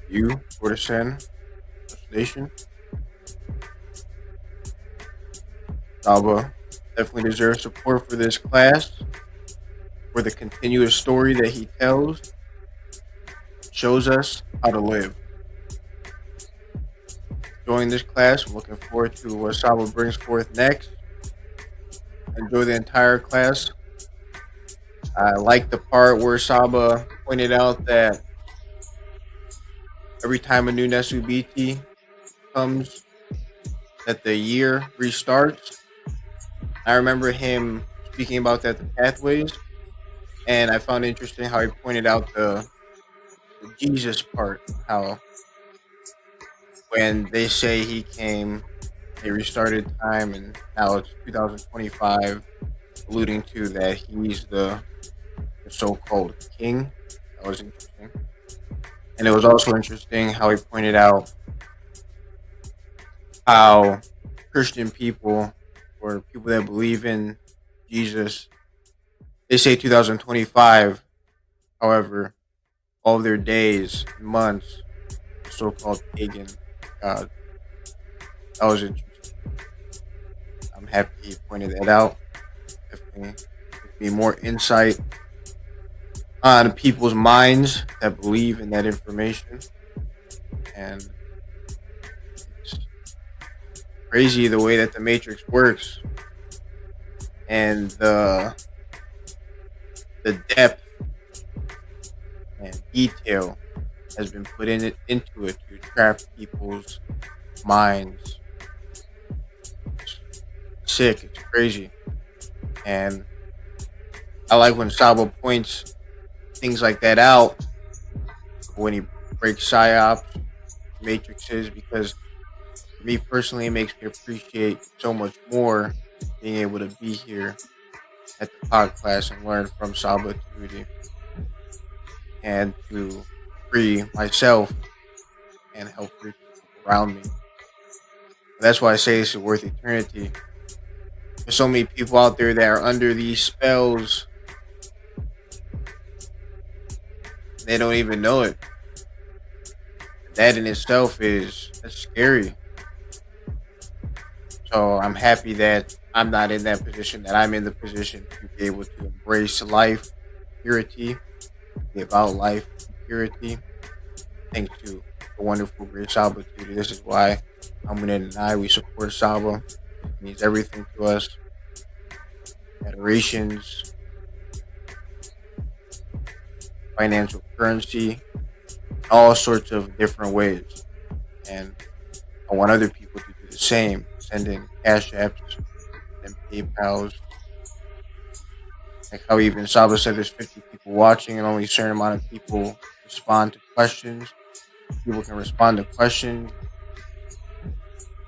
You, Partition, Nation. SABA definitely deserves support for this class, for the continuous story that he tells. shows us how to live. Enjoying this class. I'm looking forward to what SABA brings forth next. Enjoy the entire class. I like the part where SABA pointed out that every time a new Nesubiti comes, that the year restarts. I remember him speaking about that, the pathways, and I found it interesting how he pointed out the Jesus part, how when they say he came, they restarted time, and now it's 2025, alluding to that he's the so-called king. That was interesting. And it was also interesting how he pointed out how Christian people or people that believe in Jesus, they say 2025. However, all of their days and months are so-called pagan gods. That was interesting. I'm happy he pointed that out. Definitely give me more insight on people's minds that believe in that information. And it's crazy the way that the Matrix works and the depth and detail has been put into it to trap people's minds. It's sick. It's crazy. And I like when Sabo points things like that out when he breaks psyops, matrices, because for me personally, it makes me appreciate so much more being able to be here at the pod class and learn from Saba Tehuti and to free myself and help free people around me. That's why I say this is worth eternity. There's so many people out there that are under these spells. They don't even know it. That in itself that's scary. So I'm happy that I'm not in that position, that I'm in the position to be able to embrace life, purity, live out life, purity. Thanks to the wonderful great Saba Tutor. This is why Amunet and I, we support Saba. It means everything to us. Adorations, financial currency, all sorts of different ways. And I want other people to do the same. Send in cash apps and PayPals. Like how even Saba said there's 50 people watching and only a certain amount of people respond to questions. People can respond to questions.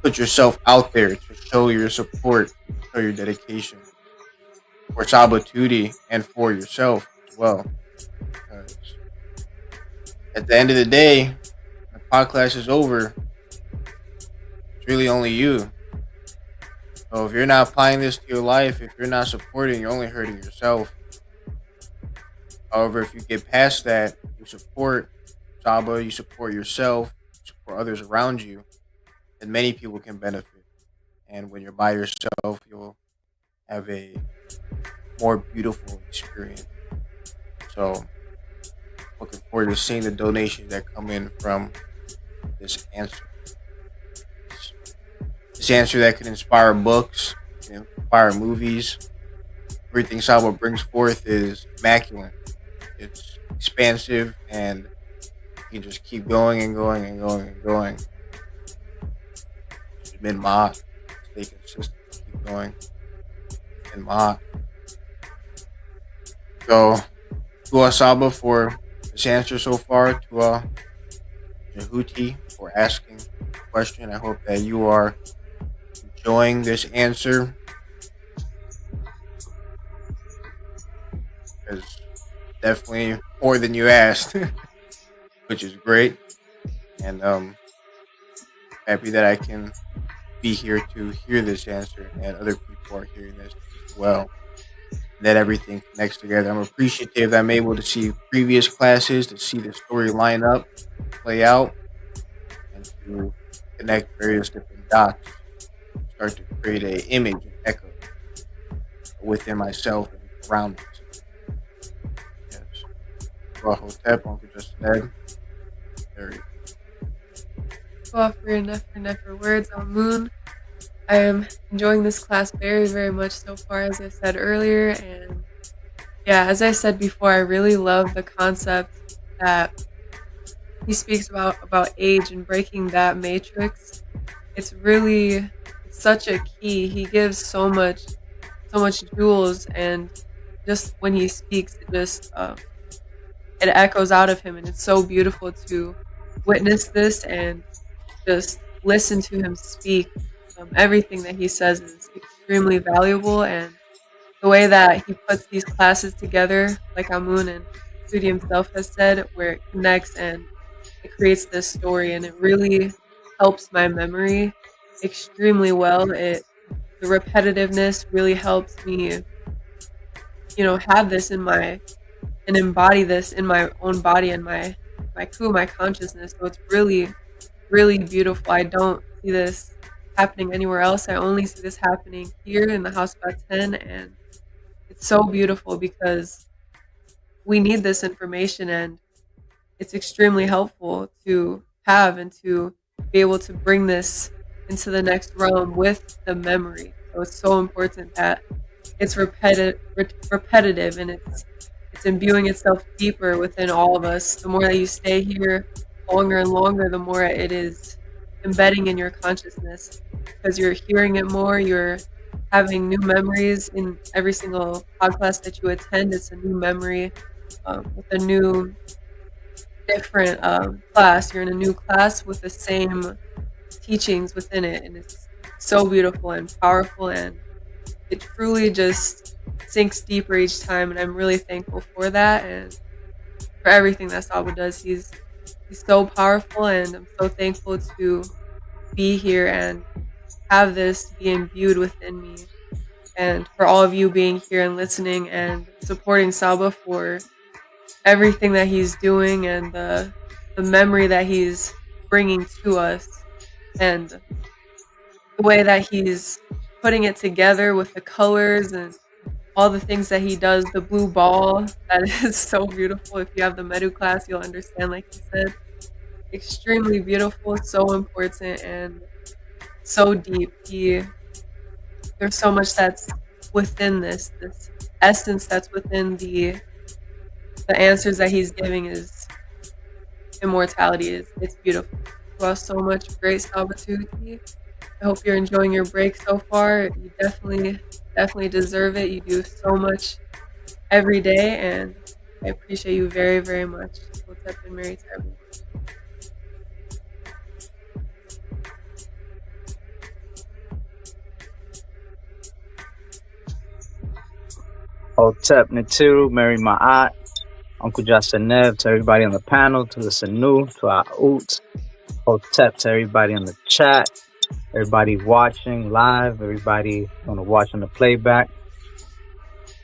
Put yourself out there to show your support, show your dedication for Saba Tutti and for yourself as well. Because at the end of the day, the podcast is over. It's really only you. So if you're not applying this to your life, if you're not supporting, you're only hurting yourself. However, if you get past that, you support Saba, you support yourself, you support others around you, then many people can benefit. And when you're by yourself, you'll have a more beautiful experience. So looking forward to seeing the donations that come in from this answer. This answer that can inspire books, can inspire movies. Everything Saba brings forth is immaculate. It's expansive and you can just keep going and going and going and going. It's been mod. Stay consistent. Keep going. It's been mod. So, to Saba for this answer so far, to JHUTI for asking the question. I hope that you are enjoying this answer. Because definitely more than you asked, which is great. And happy that I can be here to hear this answer and other people are hearing this as well. That everything connects together. I'm appreciative that I'm able to see previous classes, to see the story line up, play out, and to connect various different dots, start to create an image, an echo within myself and around me. Yes. Tuah Hotep, Uncle Justin Ned. There For your nefer words on Moon. I am enjoying this class very, very much so far, as I said earlier. And yeah, as I said before, I really love the concept that he speaks about age and breaking that matrix. It's such a key. He gives so much jewels, and just when he speaks, it echoes out of him, and it's so beautiful to witness this and just listen to him speak. Everything that he says is extremely valuable, and the way that he puts these classes together, like Amun and Sudi himself has said, where it connects and it creates this story, and it really helps my memory extremely well. The repetitiveness really helps me, have this and embody this in my own body and my consciousness. So it's really, really beautiful. I don't see this happening anywhere else. I only see this happening here in the House of 10, and it's so beautiful because we need this information, and it's extremely helpful to have and to be able to bring this into the next realm with the memory. So it's so important that it's repetitive, and it's imbuing itself deeper within all of us. The more that you stay here longer and longer, the more it is embedding in your consciousness, because you're hearing it more, you're having new memories in every single podcast that you attend. It's a new memory with a new different class. You're in a new class with the same teachings within it, and it's so beautiful and powerful, and it truly just sinks deeper each time, and I'm really thankful for that and for everything that SABA does. He's so powerful, and I'm so thankful to be here and have this be imbued within me, and for all of you being here and listening and supporting SABA for everything that he's doing and the memory that he's bringing to us, and the way that he's putting it together with the colors and all the things that he does. The blue ball, that is so beautiful. If you have the MERUKH class, you'll understand, like he said. Extremely beautiful, so important, and so deep. There's so much that's within this essence that's within the answers that he's giving is immortality. It's beautiful. Well, so much great Tehuti. I hope you're enjoying your break so far. You definitely deserve it. You do so much every day, and I appreciate you very, very much. What's up, and Mary to everyone. Hotep Natiru, Mary Ma'at, Uncle Jasanev, to everybody on the panel, to the Sanu, to our Oot, Hotep to everybody on the chat, everybody watching live, everybody on the watching the playback.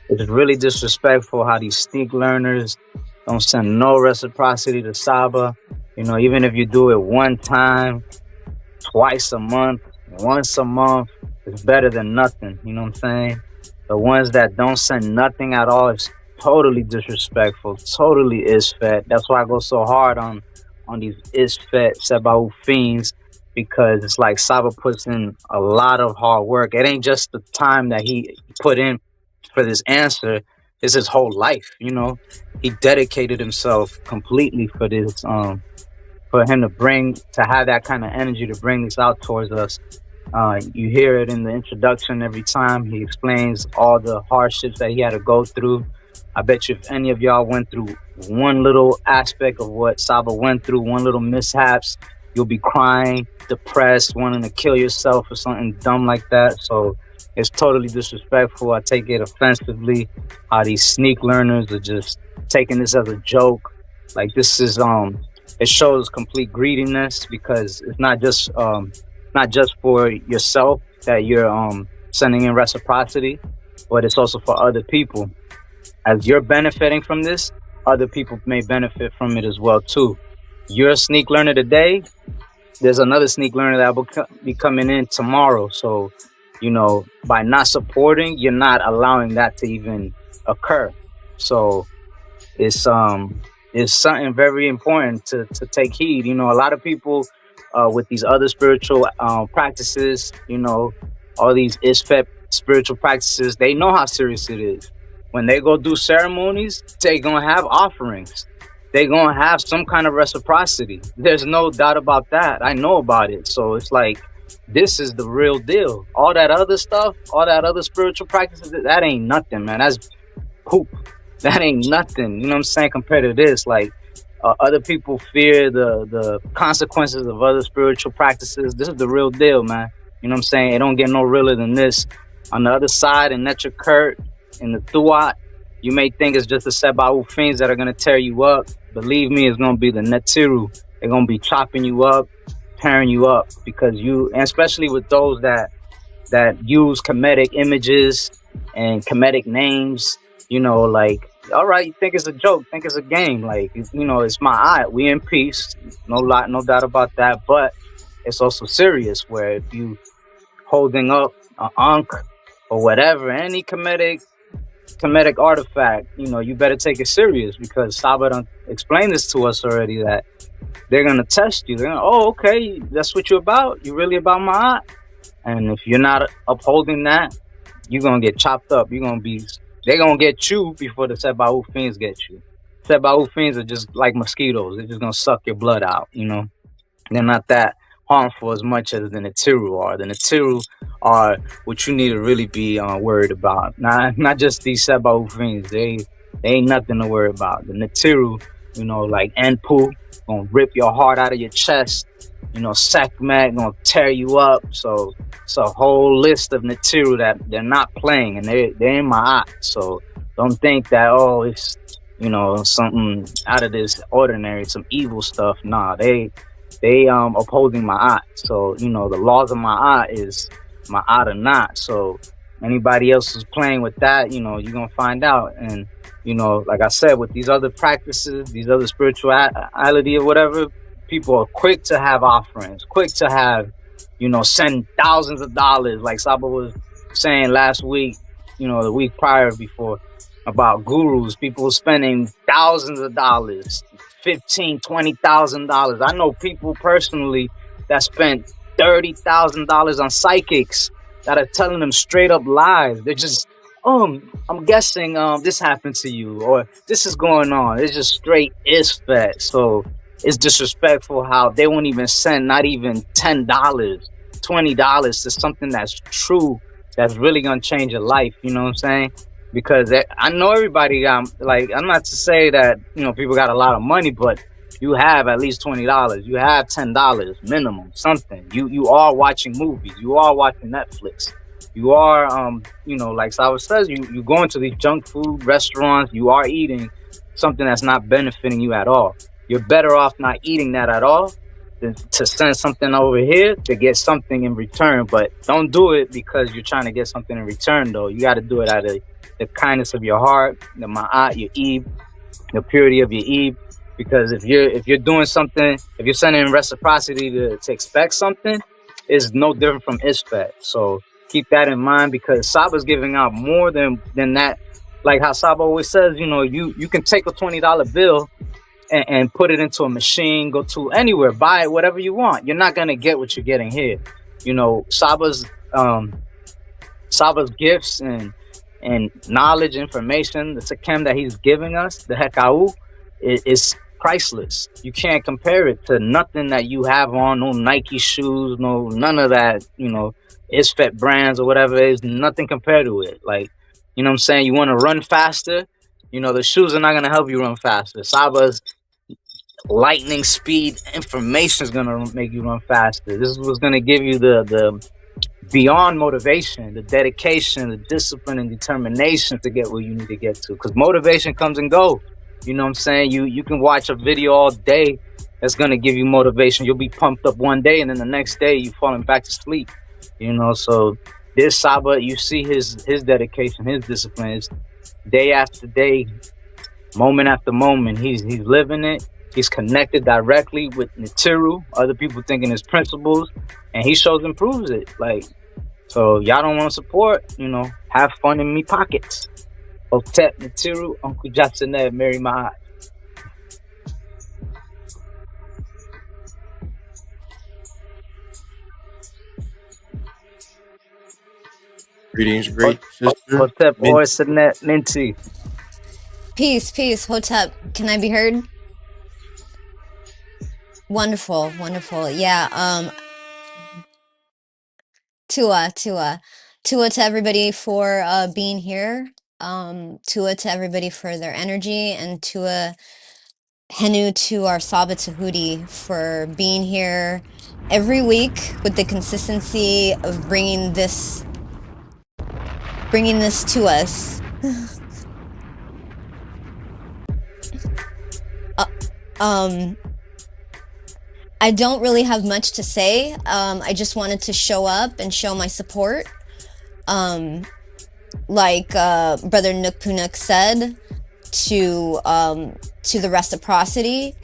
It's really disrespectful how these sneak learners don't send no reciprocity to SABA. Even if you do it one time, twice a month, once a month, it's better than nothing. You know what I'm saying? The ones that don't send nothing at all is totally disrespectful, totally isfet. That's why I go so hard on these isfet Sebau fiends, because it's like SABA puts in a lot of hard work. It ain't just the time that he put in for this answer, it's his whole life. He dedicated himself completely for this, for him to have that kind of energy to bring this out towards us. You hear it in the introduction every time. He explains all the hardships that he had to go through. I bet you if any of y'all went through one little aspect of what SABA went through, one little mishaps, you'll be crying, depressed, wanting to kill yourself or something dumb like that. So it's totally disrespectful. I take it offensively how these sneak learners are just taking this as a joke. Like, this is it shows complete greediness, because it's not just for yourself that you're sending in reciprocity, but it's also for other people. As you're benefiting from this, other people may benefit from it as well too. You're a sneak learner today, there's another sneak learner that will be coming in tomorrow. So, by not supporting, you're not allowing that to even occur. So it's is something very important to take heed. You know, a lot of people with these other spiritual practices, you know, all these ISFET spiritual practices, they know how serious it is. When they go do ceremonies, they gonna have offerings. They gonna have some kind of reciprocity. There's no doubt about that. I know about it. So it's like, this is the real deal. All that other stuff, all that other spiritual practices, that ain't nothing, man. That's poop. That ain't nothing. You know what I'm saying? Compared to this, like, other people fear the consequences of other spiritual practices. This is the real deal, man. You know what I'm saying? It don't get no realer than this. On the other side, in Netra Kurt, in the Thuat, you may think it's just the Seba'u fiends that are going to tear you up. Believe me, it's going to be the Netiru. They're going to be chopping you up, tearing you up, because you, and especially with those that use Kemetic images and Kemetic names, you know, like, all right, you think it's a joke, think it's a game, like, you know, it's my eye, we in peace, no doubt about that, but it's also serious, where if you holding up an Ankh or whatever, any Kemetic artifact, you know, you better take it serious, because Saba done explained this to us already, that they're gonna test you. They're gonna, oh, okay, that's what you're about. You really about my eye? And if you're not upholding that, you're gonna get chopped up. They're gonna get you before the Seba'u fiends get you. Seba'u fiends are just like mosquitoes. They're just gonna suck your blood out, you know. They're not that harmful as much as the Netiru are. The Netiru are what you need to really be worried about. Not just these Seba'u fiends. They ain't nothing to worry about. The Netiru, you know, like Enpu, gonna rip your heart out of your chest. You know, Sekhmet gonna tear you up. So it's a whole list of Netiru that they're not playing, and they're in my eye. So don't think that, oh, it's, you know, something out of this ordinary, some evil stuff. Nah, they upholding my eye. So, you know, the laws of my eye is my eye or not. So anybody else who's playing with that, you know, you're gonna find out. And, you know, like I said, with these other practices, these other spirituality or whatever, people are quick to have offerings, quick to have, you know, send thousands of dollars, like Saba was saying last week, you know, the week prior before, about gurus. People spending thousands of dollars, $15,000-$20,000. I know people personally that spent $30,000 on psychics that are telling them straight up lies. They're just, I'm guessing this happened to you, or this is going on. It's just straight isfet. So it's disrespectful how they won't even send not even $10, $20 to something that's true, that's really gonna change your life. You know what I'm saying? Because I know everybody, like, I'm not to say that, you know, people got a lot of money, but you have at least $20. You have $10 minimum, something. You are watching movies. You are watching Netflix. You are, you know, like Saba says, you go into these junk food restaurants. You are eating something that's not benefiting you at all. You're better off not eating that at all than to send something over here to get something in return. But don't do it because you're trying to get something in return, though. You got to do it out of the kindness of your heart, the ma'at, your eb, the purity of your eb. Because if you're doing something, if you're sending reciprocity to expect something, it's no different from isfet. So keep that in mind, because Saba's giving out more than that. Like how Saba always says, you know, you can take a $20 bill and put it into a machine, go to anywhere, buy it, whatever you want. You're not gonna get what you're getting here. You know, Saba's gifts and knowledge, information, the Sekem that he's giving us, the Hekau, is priceless. You can't compare it to nothing that you have on, no Nike shoes, none of that, you know, Isfet brands or whatever. Is nothing compared to it. Like, you know what I'm saying? You want to run faster, you know, the shoes are not going to help you run faster. Saba's lightning speed information is going to make you run faster. This is what's going to give you the beyond motivation, the dedication, the discipline and determination to get where you need to get to. Because motivation comes and goes. You know what I'm saying? You can watch a video all day that's going to give you motivation. You'll be pumped up one day, and then the next day you're falling back to sleep. You know, so this Saba, you see his dedication, his discipline is day after day, moment after moment. He's living it. He's connected directly with Netiru, other people thinking his principles, and he shows and proves it. Like, so y'all don't want to support, you know, have fun in me pockets. Otep, Netiru, Uncle Jackson, Mary my Greetings, great sister. Hotep Min- or Sanet Minty. Peace, peace. Hotep. Can I be heard? Wonderful, wonderful. Yeah, Tua to everybody for being here. Tua to everybody for their energy, and Tua Henu to our SABA Tehuti for being here every week with the consistency of bringing this to us. I don't really have much to say. I just wanted to show up and show my support. Like Brother Nukpunuk said, to the reciprocity,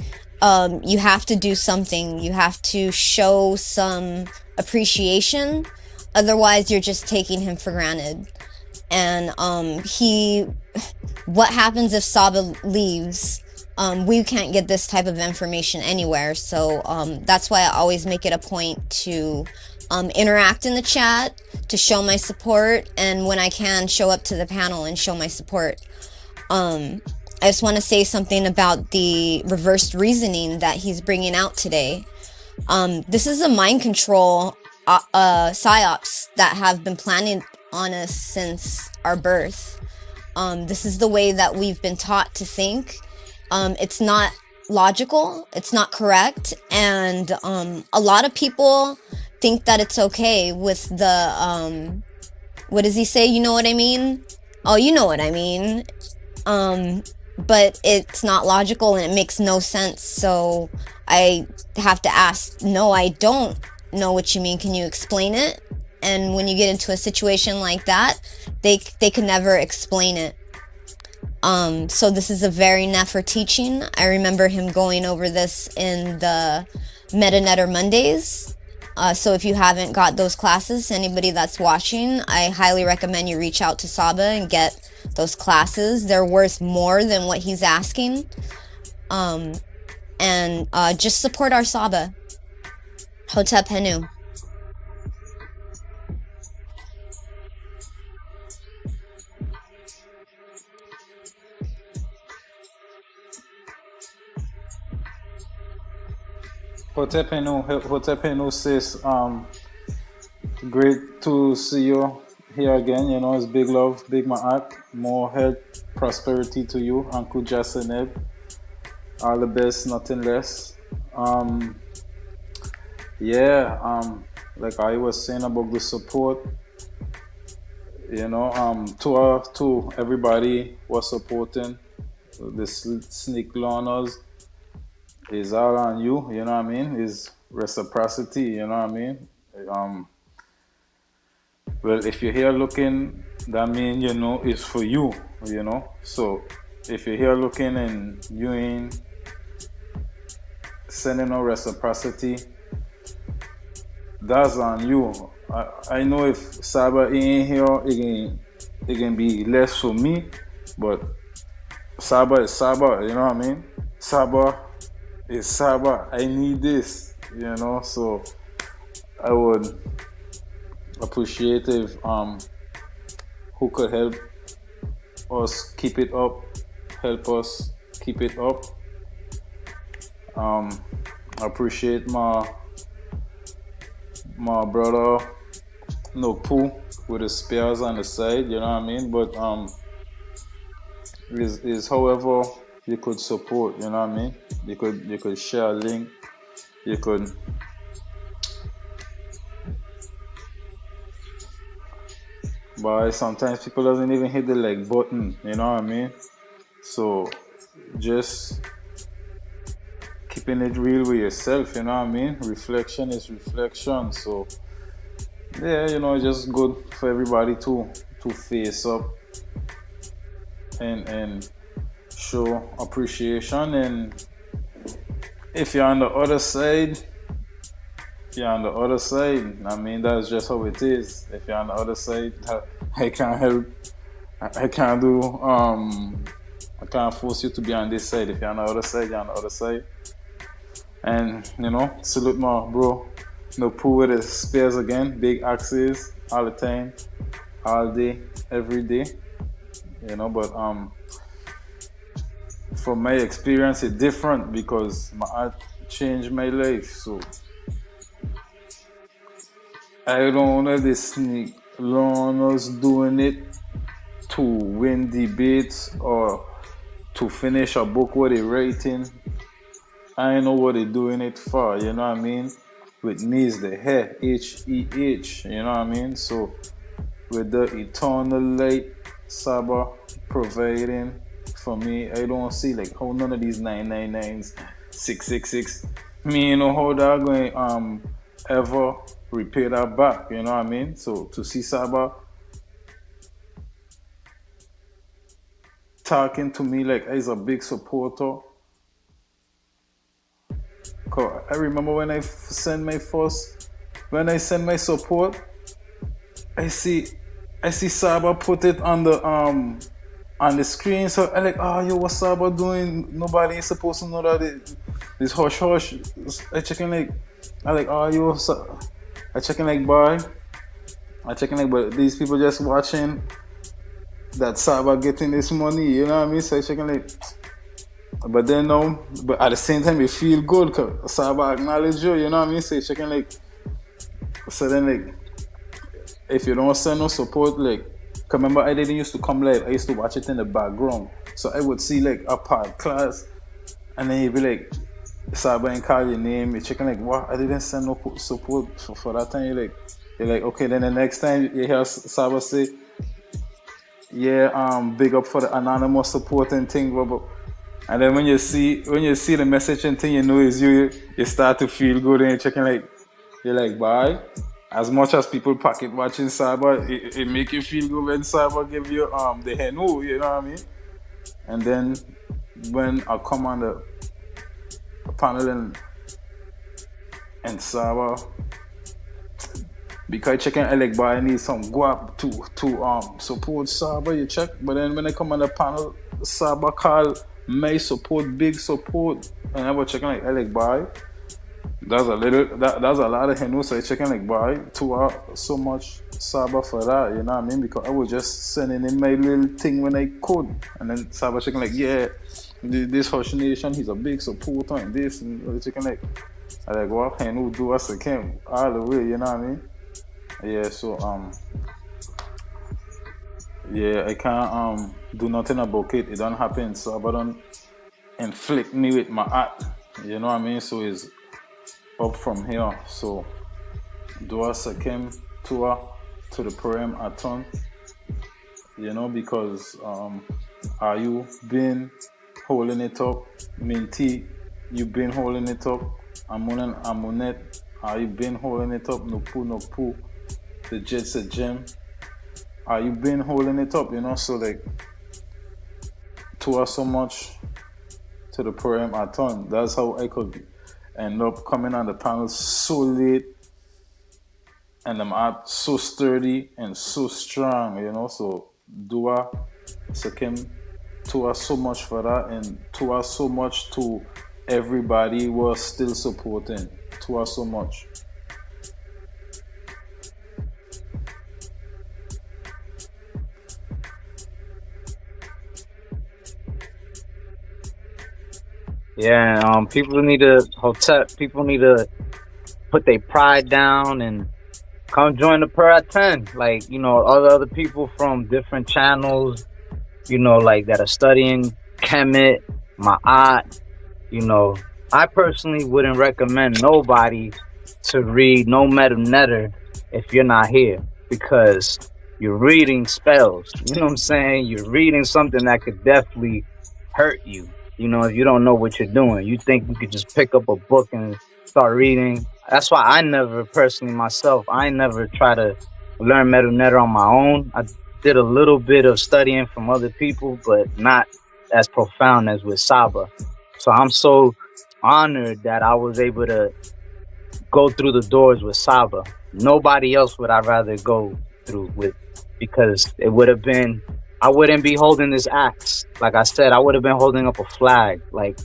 you have to do something. You have to show some appreciation. Otherwise, you're just taking him for granted. And what happens if Saba leaves? We can't get this type of information anywhere, so that's why I always make it a point to interact in the chat, to show my support, and when I can, show up to the panel and show my support. I just want to say something about the reversed reasoning that he's bringing out today. This is a mind control psyops that have been planted on us since our birth. This is the way that we've been taught to think. It's not logical, it's not correct, and a lot of people think that it's okay with the what does he say, you know what I mean? Oh, you know what I mean. But it's not logical and it makes no sense, so I have to ask, no, I don't know what you mean, can you explain it? And when you get into a situation like that, they can never explain it. So this is a very Nefer teaching. I remember him going over this in the Meta Netter Mondays. So if you haven't got those classes, anybody that's watching, I highly recommend you reach out to Saba and get those classes. They're worth more than what he's asking. And just support our Saba. Hotep Henu. Hotepenu says, great to see you here again. You know, it's big love, big ma'at, more health, prosperity to you, Uncle Jaseneb. All the best, nothing less. Like I was saying about the support, you know, to everybody was supporting this sneak learners. Is all on you, you know what I mean? Is reciprocity, you know what I mean? Well, if you're here looking, that means, you know, it's for you, you know? So, if you're here looking and you ain't sending no reciprocity, that's on you. I know if Saba ain't here, it can be less for me, but Saba is Saba, you know what I mean? Saba is Saba, I need this, you know, so I would appreciate if who could help us keep it up, help us keep it up. I appreciate my brother Nopu with the spares on the side, you know what I mean, but is however you could support, you know what I mean? You could share a link, you could but sometimes people doesn't even hit the like button, you know what I mean? So just keeping it real with yourself, you know what I mean? Reflection is reflection, so yeah, you know, it's just good for everybody to face up and show appreciation. And if you're on the other side, I mean, that's just how it is. If you're on the other side, I can't help, I can't do, I can't force you to be on this side. If you're on the other side, you're on the other side. And, you know, salute my bro, No Poo with his spares again, big axes, all the time. all day, every day, you know. But from my experience, it's different because my art changed my life. So I don't know if they sneak learners doing it to win debates or to finish a book what they're writing. I know what they're doing it for, you know what I mean? With me is the hair, H-E-H, you know what I mean? So with the eternal light SABA providing for me, I don't see like how none of these 999s, 666, me, you know how they're going ever repay that back, you know what I mean? So to see SABA talking to me like he's a big supporter. I remember when I send my support, I see SABA put it on the screen. So I like, oh, yo, what's SABA doing? Nobody is supposed to know that this hush hush. I checking like, I like, oh, yo, I checking like, boy. I checking like, but these people just watching that SABA getting this money, you know what I mean? So I checking like, but then no, but at the same time it feel good because SABA acknowledge you, you know what I mean? So checking like, so then like, if you don't send no support, like, cause remember I didn't used to come live, I used to watch it in the background. So I would see like a part class and then you'd be like, SABA and call your name, you're checking like, what, I didn't send no support for that time. You're like, okay, then the next time you hear SABA say, yeah, big up for the anonymous support and thing, blah. And then when you see the message and thing, you know it's you start to feel good and you're checking like, you're like, bye. As much as people pocket watching SABA, it make you feel good when SABA give you the henu, you know what I mean? And then when I come on the panel and SABA, because checking I like, but I need some guap to support SABA, you check. But then when I come on the panel, SABA call my support, big support, and I was checking like, I like, bye. That's a lot of henu, so I checking like, bye. So much SABA for that, you know what I mean? Because I was just sending in my little thing when I could, and then SABA checking like, yeah, this Hush Nation, he's a big supporter and this, and I checking like, I like, well, henu do us again all the way, you know what I mean? Yeah, so yeah, I can't do nothing about it. It don't happen. So I don't inflict me with my art. You know what I mean? So it's up from here. So do a second tour to the program ATTON. You know, because are you been holding it up? Minty, you been holding it up. Amunet, are you been holding it up? No poo. The Jet Set Gem. Are you been holding it up, you know? So like, to us so much to the program ATTON. That's how I could end up coming on the panel so late and I'm art so sturdy and so strong, you know? So Dua Sakim, to us so much for that, and to us so much to everybody was still supporting. To us so much. Yeah, people need to put their pride down and come join the PARTITION. Like, you know, other people from different channels, you know, like that are studying Kemet, Ma'at. You know, I personally wouldn't recommend nobody to read no Meta if you're not here, because you're reading spells. You know what I'm saying? You're reading something that could definitely hurt you. You know, if you don't know what you're doing, you think you could just pick up a book and start reading. That's why I never personally myself, I never try to learn Meta on my own. I did a little bit of studying from other people, but not as profound as with SABA. So I'm so honored that I was able to go through the doors with SABA. Nobody else would I rather go through with, because it would have been, I wouldn't be holding this axe. Like I said, I would have been holding up a flag. Like,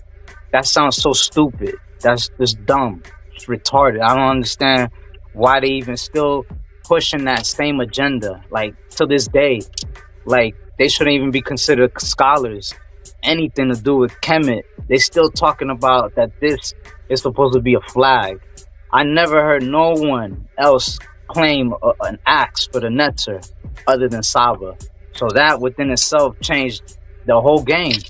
that sounds so stupid. That's just dumb. It's retarded. I don't understand why they even still pushing that same agenda. Like to this day, like they shouldn't even be considered scholars. Anything to do with Kemet, they still talking about that this is supposed to be a flag. I never heard no one else claim an axe for the Netzer other than SABA. So that within itself changed the whole game.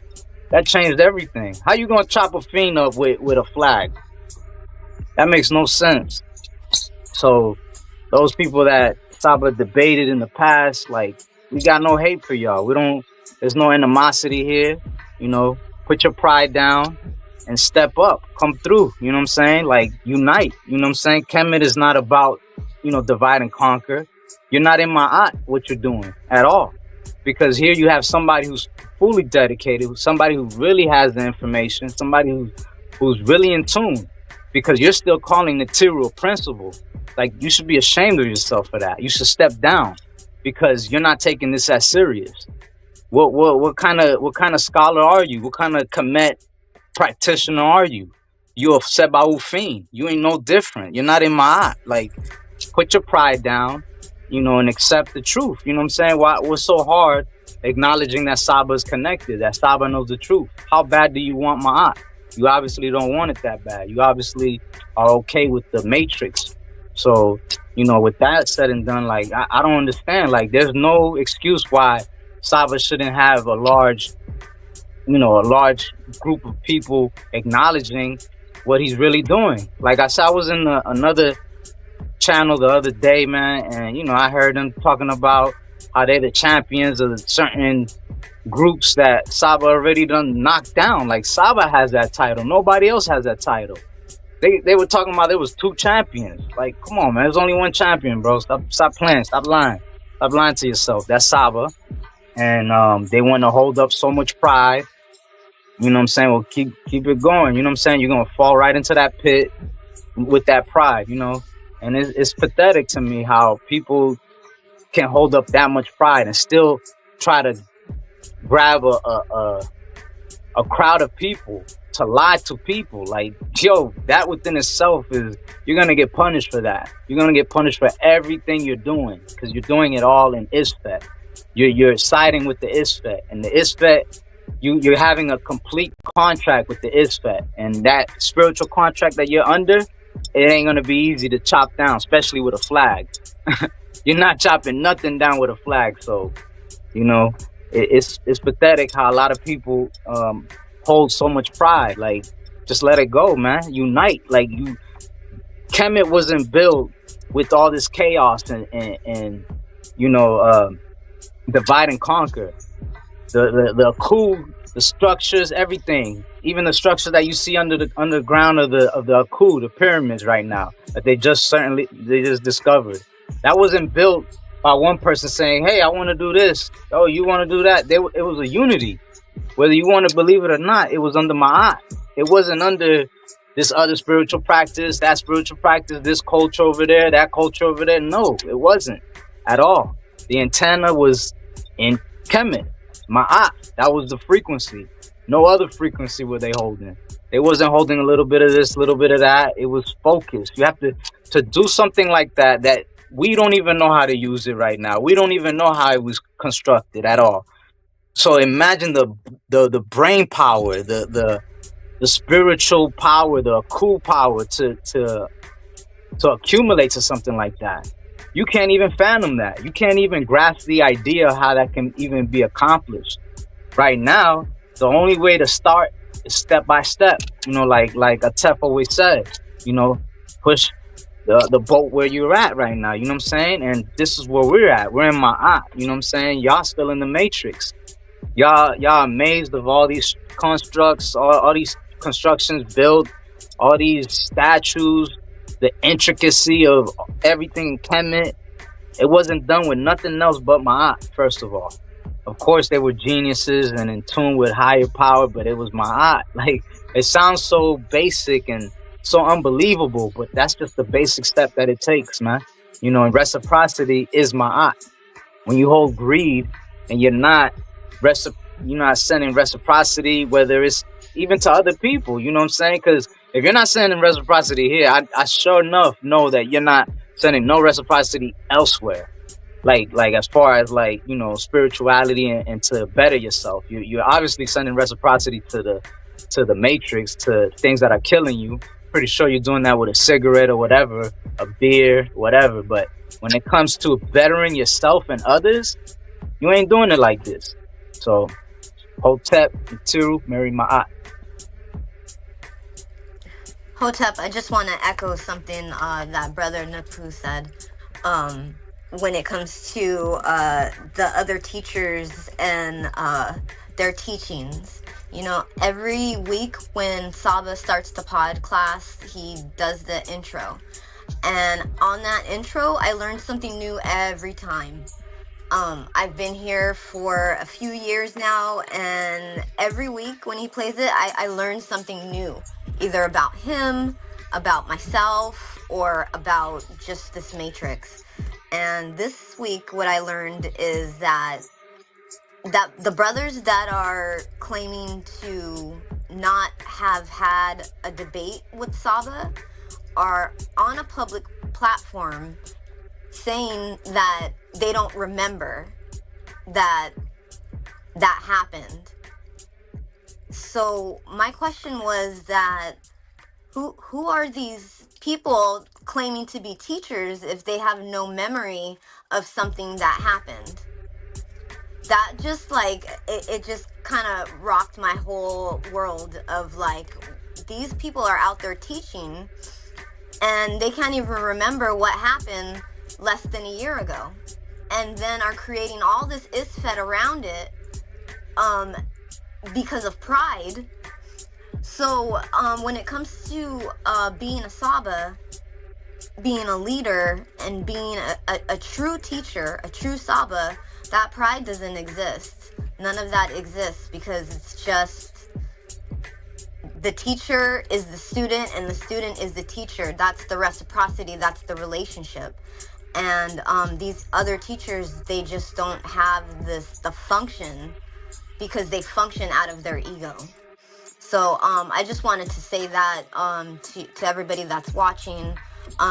That changed everything. How you gonna chop a fiend up with a flag? That makes no sense. So those people that SABA debated in the past, like, we got no hate for y'all. There's no animosity here. You know, put your pride down and step up. Come through. You know what I'm saying? Like, unite. You know what I'm saying? Kemet is not about, divide and conquer. You're not in my eye what you're doing at all. Because here you have somebody who's fully dedicated, somebody who really has the information, somebody who's really in tune. Because you're still calling the Tyrrell principle. Like, you should be ashamed of yourself for that. You should step down because you're not taking this as serious. What kind of scholar are you? What kind of Kemet practitioner are you? You're a Seba'u fiend. You ain't no different. You're not in my eye. Like, put your pride down, and accept the truth. You know what I'm saying? What's so hard acknowledging that Saba is connected, that Saba knows the truth? How bad do you want Ma'at? You obviously don't want it that bad. You obviously are okay with the matrix. So, with that said and done, like, I don't understand. Like, there's no excuse why Saba shouldn't have a large group of people acknowledging what he's really doing. Like I said, I was in another channel the other day, man, and I heard them talking about how they're the champions of certain groups that Saba already done knocked down. Like, Saba has that title. Nobody else has that title. They were talking about there was 2 champions. Like, come on, man. There's only 1 champion, bro. Stop playing. Stop lying. Stop lying to yourself. That's Saba. And they want to hold up so much pride. You know what I'm saying? Well, keep it going. You know what I'm saying? You're going to fall right into that pit with that pride, And it's pathetic to me how people can hold up that much pride and still try to grab a crowd of people to lie to people. Like, yo, that within itself you're going to get punished for that. You're going to get punished for everything you're doing because you're doing it all in Isfet. You're siding with the Isfet, and the Isfet, you're having a complete contract with the Isfet, and that spiritual contract that you're under, it ain't gonna be easy to chop down, especially with a flag. You're not chopping nothing down with a flag. So, it's pathetic how a lot of people hold so much pride. Like, just let it go, man. Unite. Like, Kemet wasn't built with all this chaos and divide and conquer. The coup, the structures, everything, even the structure that you see under the underground of the coup, the pyramids right now that they just discovered, that wasn't built by one person saying, hey, I want to do this, oh, you want to do that. It was a unity. Whether you want to believe it or not, it was under Ma'at. It wasn't under this other spiritual practice, that spiritual practice, this culture over there, that culture over there. No, it wasn't at all. The antenna was in Kemet, Ma'at. That was the frequency. No other frequency were they holding. They wasn't holding a little bit of this, a little bit of that. It was focused. You have to do something like that we don't even know how to use it right now. We don't even know how it was constructed at all. So imagine the brain power, the spiritual power, the cool power to accumulate to something like that. You can't even fathom that. You can't even grasp the idea of how that can even be accomplished. Right now, the only way to start is step by step. Like Atef always said, push the boat where you're at right now. You know what I'm saying? And this is where we're at. We're in Ma'at. You know what I'm saying? Y'all still in the matrix. Y'all amazed of all these constructs, all these constructions built, all these statues, the intricacy of everything in Kemet. It wasn't done with nothing else but Ma'at, first of all. Of course, they were geniuses and in tune with higher power, but it was Ma'at. Like, it sounds so basic and so unbelievable, but that's just the basic step that it takes, man. And reciprocity is Ma'at. When you hold greed and you're not sending reciprocity, whether it's even to other people, you know what I'm saying? Because if you're not sending reciprocity here, I sure enough know that you're not sending no reciprocity elsewhere. Like as far as like, you know, spirituality and to better yourself. You're obviously sending reciprocity to the matrix, to things that are killing you. Pretty sure you're doing that with a cigarette or whatever, a beer, whatever. But when it comes to bettering yourself and others, you ain't doing it like this. So, Hotep, Tiru, Mary Ma'at. Hotep, I just want to echo something that Brother Napu said. When it comes to the other teachers and their teachings. You know, every week when SABA starts the pod class, he does the intro. And on that intro, I learned something new every time. I've been here for a few years now, and every week when he plays it, I learn something new, either about him, about myself, or about just this matrix. And this week, what I learned is that the brothers that are claiming to not have had a debate with SABA are on a public platform saying that they don't remember that happened. So my question was that who are these people claiming to be teachers if they have no memory of something that happened? That just like it just kind of rocked my whole world of like, these people are out there teaching and they can't even remember what happened less than a year ago, and then are creating all this isfet around it because of pride. So when it comes to being a SABA, being a leader, and being a true teacher, a true SABA, that pride doesn't exist. None of that exists, because it's just the teacher is the student and the student is the teacher. That's the reciprocity, that's the relationship. And these other teachers, they just don't have the function, because they function out of their ego. So I just wanted to say that to everybody that's watching,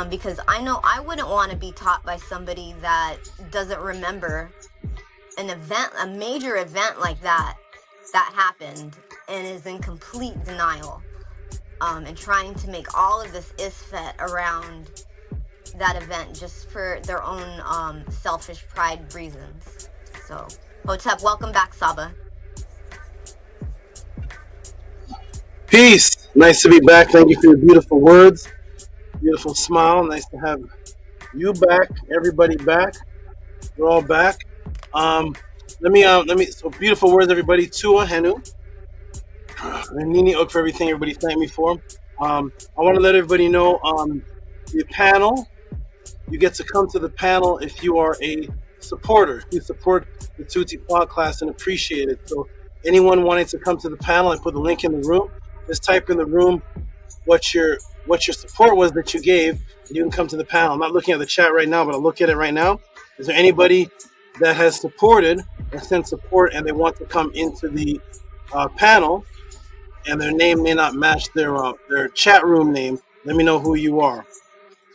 because I know I wouldn't want to be taught by somebody that doesn't remember an event, a major event like that happened, and is in complete denial, and trying to make all of this isfet around that event just for their own selfish pride reasons. So, Hotep, welcome back, Saba. Peace. Nice to be back. Thank you for your beautiful words, beautiful smile. Nice to have you back. Everybody back. We're all back. Let me. So beautiful words, everybody. Tua Henu. And Nini Ook for everything everybody thanked me for. I want to let everybody know the panel. You get to come to the panel if you are a supporter. You support the JHUTI pod class and appreciate it. So anyone wanting to come to the panel, I put the link in the room. Just type in the room what your support was that you gave, and you can come to the panel. I'm not looking at the chat right now, but I'll look at it right now. Is there anybody that has supported and sent support and they want to come into the panel, and their name may not match their chat room name? Let me know who you are.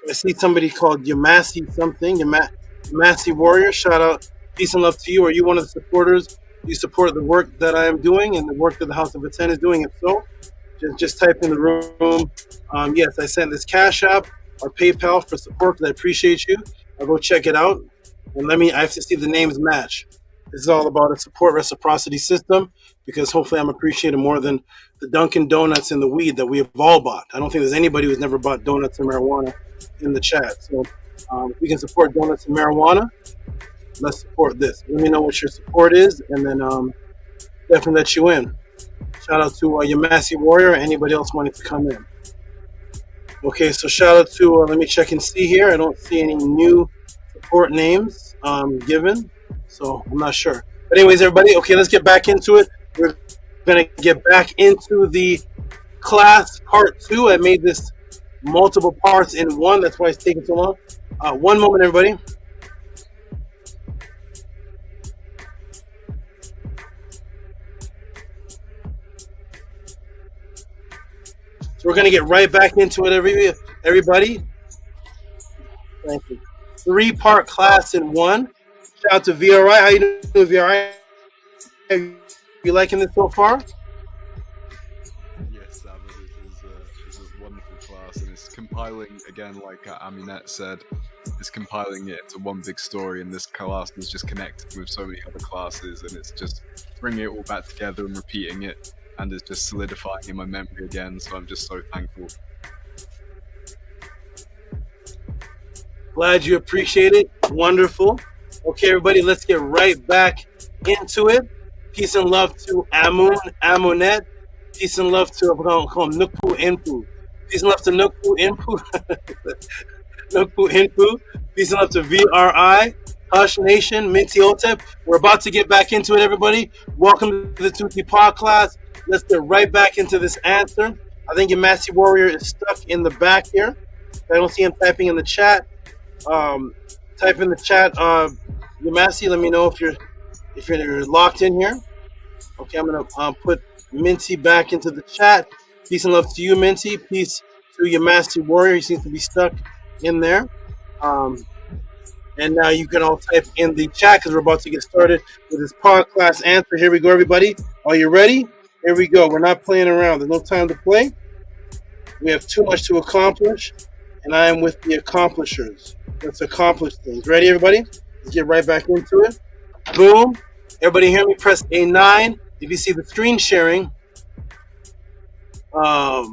So I see somebody called Yamasi something, Yamasi Warrior. Shout out, peace and love to you. Are you one of the supporters? Do you support the work that I am doing and the work that the House of Attend is doing? If so, just type in the room. Yes, I sent this Cash App or PayPal for support because I appreciate you. I'll go check it out. And I have to see the names match. This is all about a support reciprocity system, because hopefully I'm appreciated more than the Dunkin' Donuts and the weed that we have all bought. I don't think there's anybody who's never bought donuts and marijuana in the chat. So if we can support donuts and marijuana, let's support this. Let me know what your support is, and then definitely let you in. Shout out to Yamasi Warrior, or anybody else wanting to come in. Okay, so shout out to, let me check and see here. I don't see any new support names given, so I'm not sure. But anyways, everybody, okay, let's get back into it. We're going to get back into the class part 2. I made this multiple parts in one. That's why it's taking so long. One moment, everybody. So we're going to get right back into it, everybody. Thank you. 3-part class in one. Shout out to VRI. How you doing, VRI? You liking this so far? Yes, Saba, this is a wonderful class, and it's compiling, again, like Aminette said, it's compiling it into one big story, and this class is just connected with so many other classes, and it's just bringing it all back together and repeating it, and it's just solidifying in my memory again, so I'm just so thankful. Glad you appreciate it. Wonderful. Okay, everybody, let's get right back into it. Peace and love to Amun, Amunet. Peace and love to, I'm going to call him Nukpu Inpu. Peace and love to Nukpu Inpu. Nukpu Inpu. Peace and love to VRI, Hush Nation, Minty Otep. We're about to get back into it, everybody. Welcome to the Tuti Pod class. Let's get right back into this answer. I think your Massey Warrior is stuck in the back here. I don't see him typing in the chat. Type in the chat, Yamasi. Let me know if you're locked in here. Okay, I'm gonna put Minty back into the chat. Peace and love to you, Minty. Peace to Yamasi Warrior. He seems to be stuck in there. And now you can all type in the chat because we're about to get started with this pod class answer. Here we go, everybody. Are you ready? Here we go. We're not playing around. There's no time to play. We have too much to accomplish, and I am with the accomplishers. Let's accomplish things. Ready, everybody? Let's get right back into it. Boom. Everybody hear me? Press A9. If you see the screen sharing, right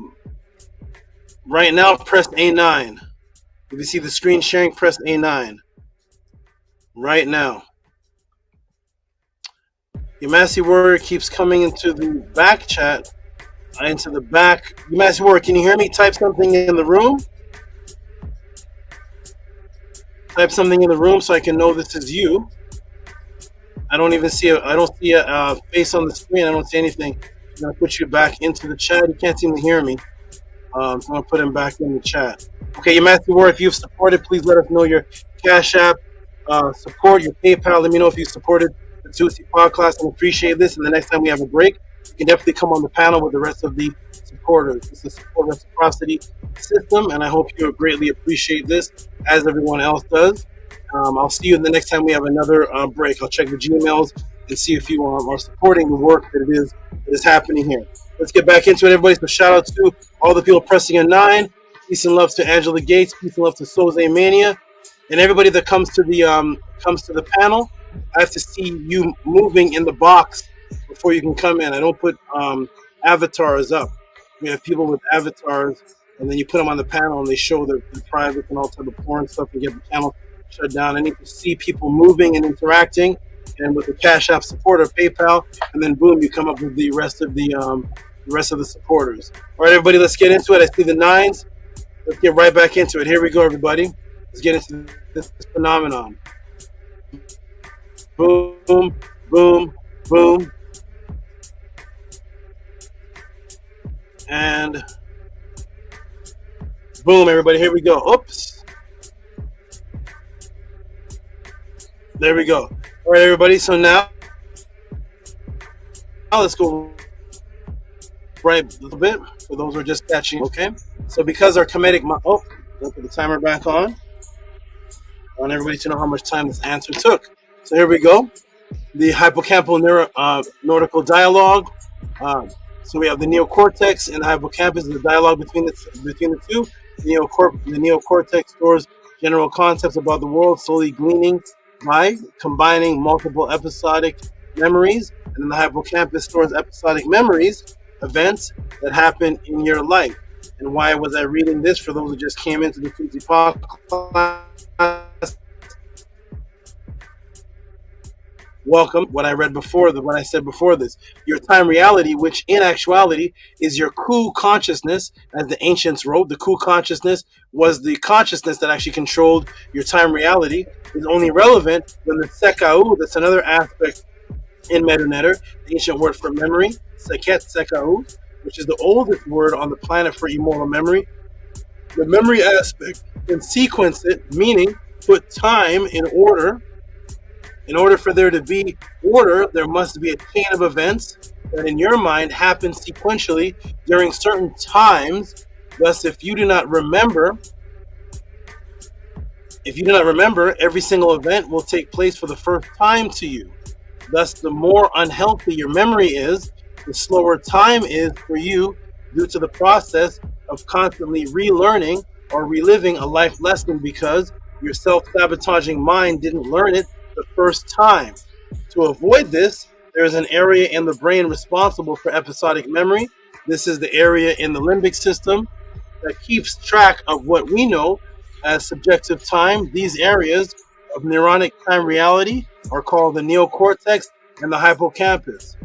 now, press A9. If you see the screen sharing, press A9. Right now. Yamasi Warrior keeps coming into the back chat. Into the back. Yamasi Warrior, can you hear me? Type something in the room. Type something in the room so I can know this is you. I don't see a face on the screen. I don't see anything. I'm gonna put you back into the chat. You can't seem to hear me. So I'm gonna put him back in the chat. Okay, your Matthew Ward, if you've supported, please let us know your Cash App support, your PayPal. Let me know if you supported the Tuesday podcast. I appreciate this. And the next time we have a break, you can definitely come on the panel with the rest of the supporters. It's a support reciprocity system, and I hope you greatly appreciate this, as everyone else does. I'll see you the next time we have another break. I'll check the Gmails and see if you are supporting the work that is happening here. Let's get back into it, everybody. So shout out to all the people pressing a 9. Peace and love to Angela Gates. Peace and love to Soze Mania, and everybody that comes to the panel. I have to see you moving in the box before you can come in. I don't put avatars up. We have people with avatars, and then you put them on the panel, and they show their private and all type of porn stuff, and get the panel shut down. I need to see people moving and interacting, and with the Cash App support or PayPal, and then boom, you come up with the rest of the supporters. All right, everybody, let's get into it. I see the 9s. Let's get right back into it. Here we go, everybody. Let's get into this phenomenon. Boom, boom, boom. And boom, everybody, here we go. Oops. There we go. All right, everybody, so now let's go right a little bit for those who are just catching, okay? So because our Kemetic, let's put the timer back on. I want everybody to know how much time this answer took. So here we go. The hippocampal neurological dialogue. So we have the neocortex and the hippocampus, the dialogue between the two. The neocortex stores general concepts about the world, slowly gleaning by combining multiple episodic memories. And then the hippocampus stores episodic memories, events that happen in your life. And why was I reading this for those who just came into the Tuesday podcast? Welcome. What I said before this, your time reality, which in actuality is your coup consciousness, as the ancients wrote. The coup consciousness was the consciousness that actually controlled your time reality, is only relevant when the sekau, that's another aspect in Merunetter, the ancient word for memory, seket sekau, which is the oldest word on the planet for immortal memory. The memory aspect, and sequence it, meaning put time in order. In order for there to be order, there must be a chain of events that in your mind happen sequentially during certain times. Thus, if you do not remember If you do not remember, every single event will take place for the first time to you. Thus, the more unhealthy your memory is, the slower time is for you due to the process of constantly relearning or reliving a life lesson because your self-sabotaging mind didn't learn it the first time. To avoid this, there is an area in the brain responsible for episodic memory. This is the area in the limbic system that keeps track of what we know as subjective time. These areas of neuronic time reality are called the neocortex and the hippocampus.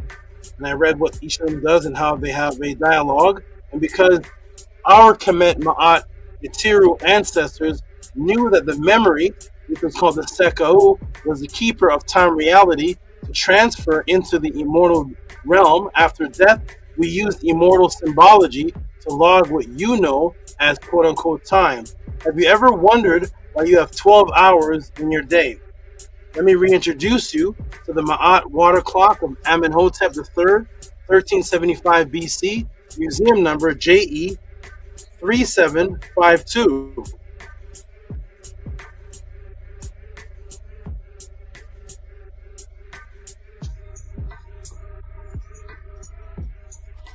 And I read what each of them does and how they have a dialogue. And because our Kemet, Ma'at, Itiru ancestors knew that the memory, which was called the Sekau, was the keeper of time reality to transfer into the immortal realm after death, we used immortal symbology to log what you know as quote-unquote time. Have you ever wondered why you have 12 hours in your day? Let me reintroduce you to the Ma'at water clock of Amenhotep III, 1375 BC, museum number JE 3752.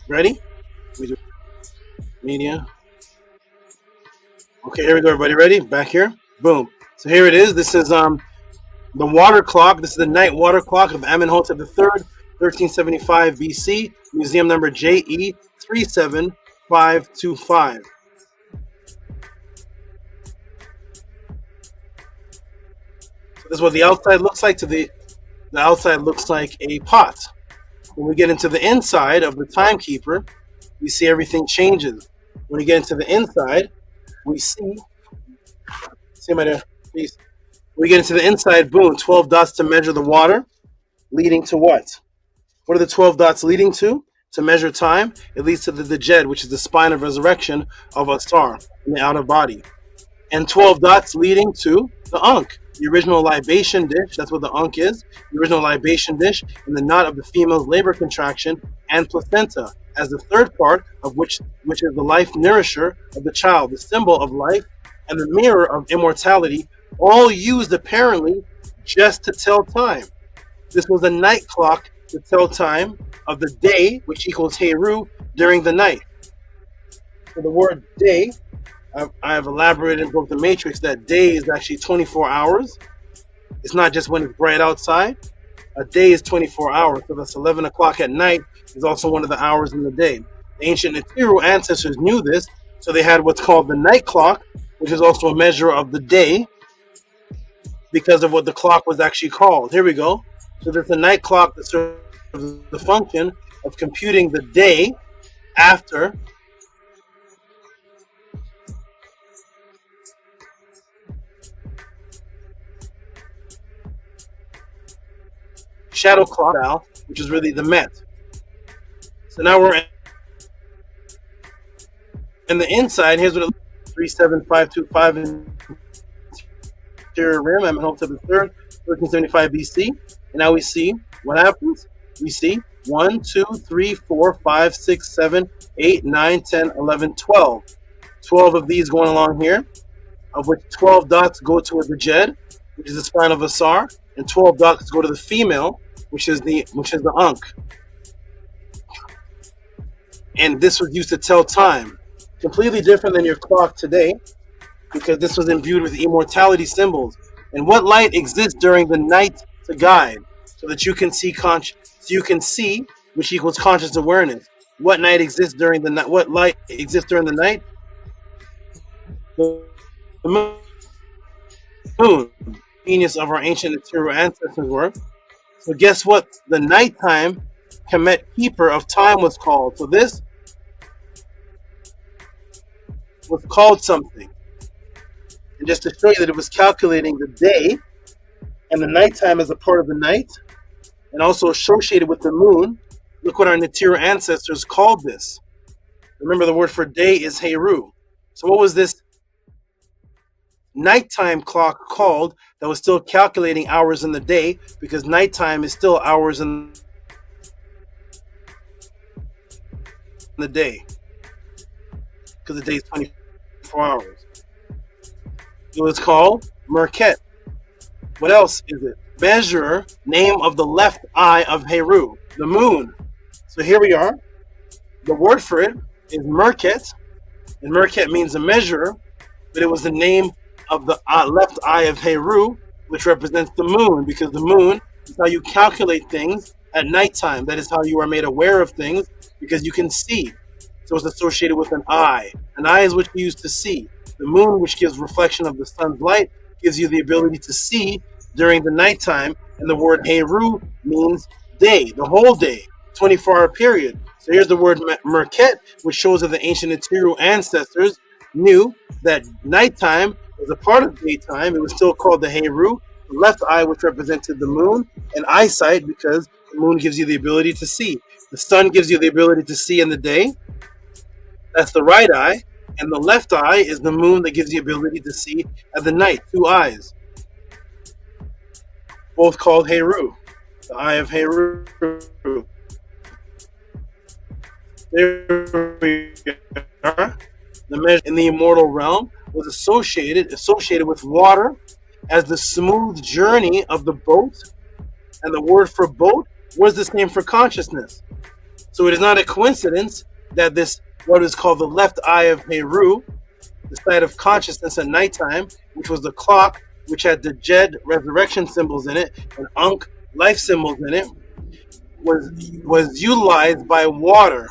Ready? Media. Okay, here we go, everybody. Ready? Back here. Boom. So here it is. This is the water clock. This is the night water clock of Amenhotep III, 1375 BC, museum number JE 37525. So this is what the outside looks like. The outside looks like a pot. When we get into the inside of the timekeeper, we see everything changes. When we get into the inside, we see my there, please. We get into the inside, boom, 12 dots to measure the water, leading to what? What are the 12 dots leading to? To measure time, it leads to the Jed, which is the spine of resurrection of Astar in the outer body. And 12 dots leading to the Ankh, the original libation dish. That's what the Ankh is, the original libation dish, and the knot of the female's labor contraction and placenta, as the third part of which is the life nourisher of the child, the symbol of life and the mirror of immortality, all used apparently just to tell time. This was a night clock to tell time of the day, which equals Heru, during the night. So the word day, I've elaborated in both the Matrix that day is actually 24 hours. It's not just when it's bright outside. A day is 24 hours, so that's 11 o'clock at night is also one of the hours in the day. The ancient Itiru ancestors knew this, so they had what's called the night clock, which is also a measure of the day because of what the clock was actually called. Here we go. So there's a night clock that serves the function of computing the day after shadow clock now, which is really the Met. So now we're in the inside. Here's what it looks like. 37525 interior rim. Amenhotep III, 1375 BC. And now we see what happens. We see 1, 2, 3, 4, 5, 6, 7, 8, 9, 10, 11, 12. 12 of these going along here, of which 12 dots go to the Jed, which is the spine of Asar, and 12 dots go to the female, which is the Ankh. And this was used to tell time. Completely different than your clock today, because this was imbued with immortality symbols. And what light exists during the night to guide, so that you can see which equals conscious awareness. What night exists during the night? What light exists during the night? The moon, genius of our ancient Itiru ancestors were. So guess what? The nighttime Kemet keeper of time was called. So this was called something. And just to show you that it was calculating the day and the nighttime as a part of the night, and also associated with the moon, look what our Itiru ancestors called this. Remember, the word for day is Heru. So what was this nighttime clock called that was still calculating hours in the day, because nighttime is still hours in the day, because the day is 24 hours. It was called Merkhet. What else is it? Measure, name of the left eye of Heru, the moon. So here we are. The word for it is Merkhet, and Merkhet means a measurer, but it was the name of the left eye of Heru, which represents the moon, because the moon is how you calculate things at nighttime. That is how you are made aware of things, because you can see. So it's associated with an eye. An eye is what you use to see. The moon, which gives reflection of the sun's light, gives you the ability to see during the nighttime. And the word Heru means day, the whole day, 24-hour period. So here's the word Merkhet, which shows that the ancient Atiru ancestors knew that nighttime was a part of daytime. It was still called the Heru. The left eye, which represented the moon, and eyesight, because the moon gives you the ability to see. The sun gives you the ability to see in the day. That's the right eye. And the left eye is the moon that gives you the ability to see at the night. Two eyes. Both called Heru. The eye of Heru. There we are. The measure in the immortal realm was associated with water as the smooth journey of the boat. And the word for boat was the same for consciousness. So it is not a coincidence that this, what is called the left eye of Heru, the side of consciousness at nighttime, which was the clock, which had the Jed resurrection symbols in it and Ankh life symbols in it, was utilized by water.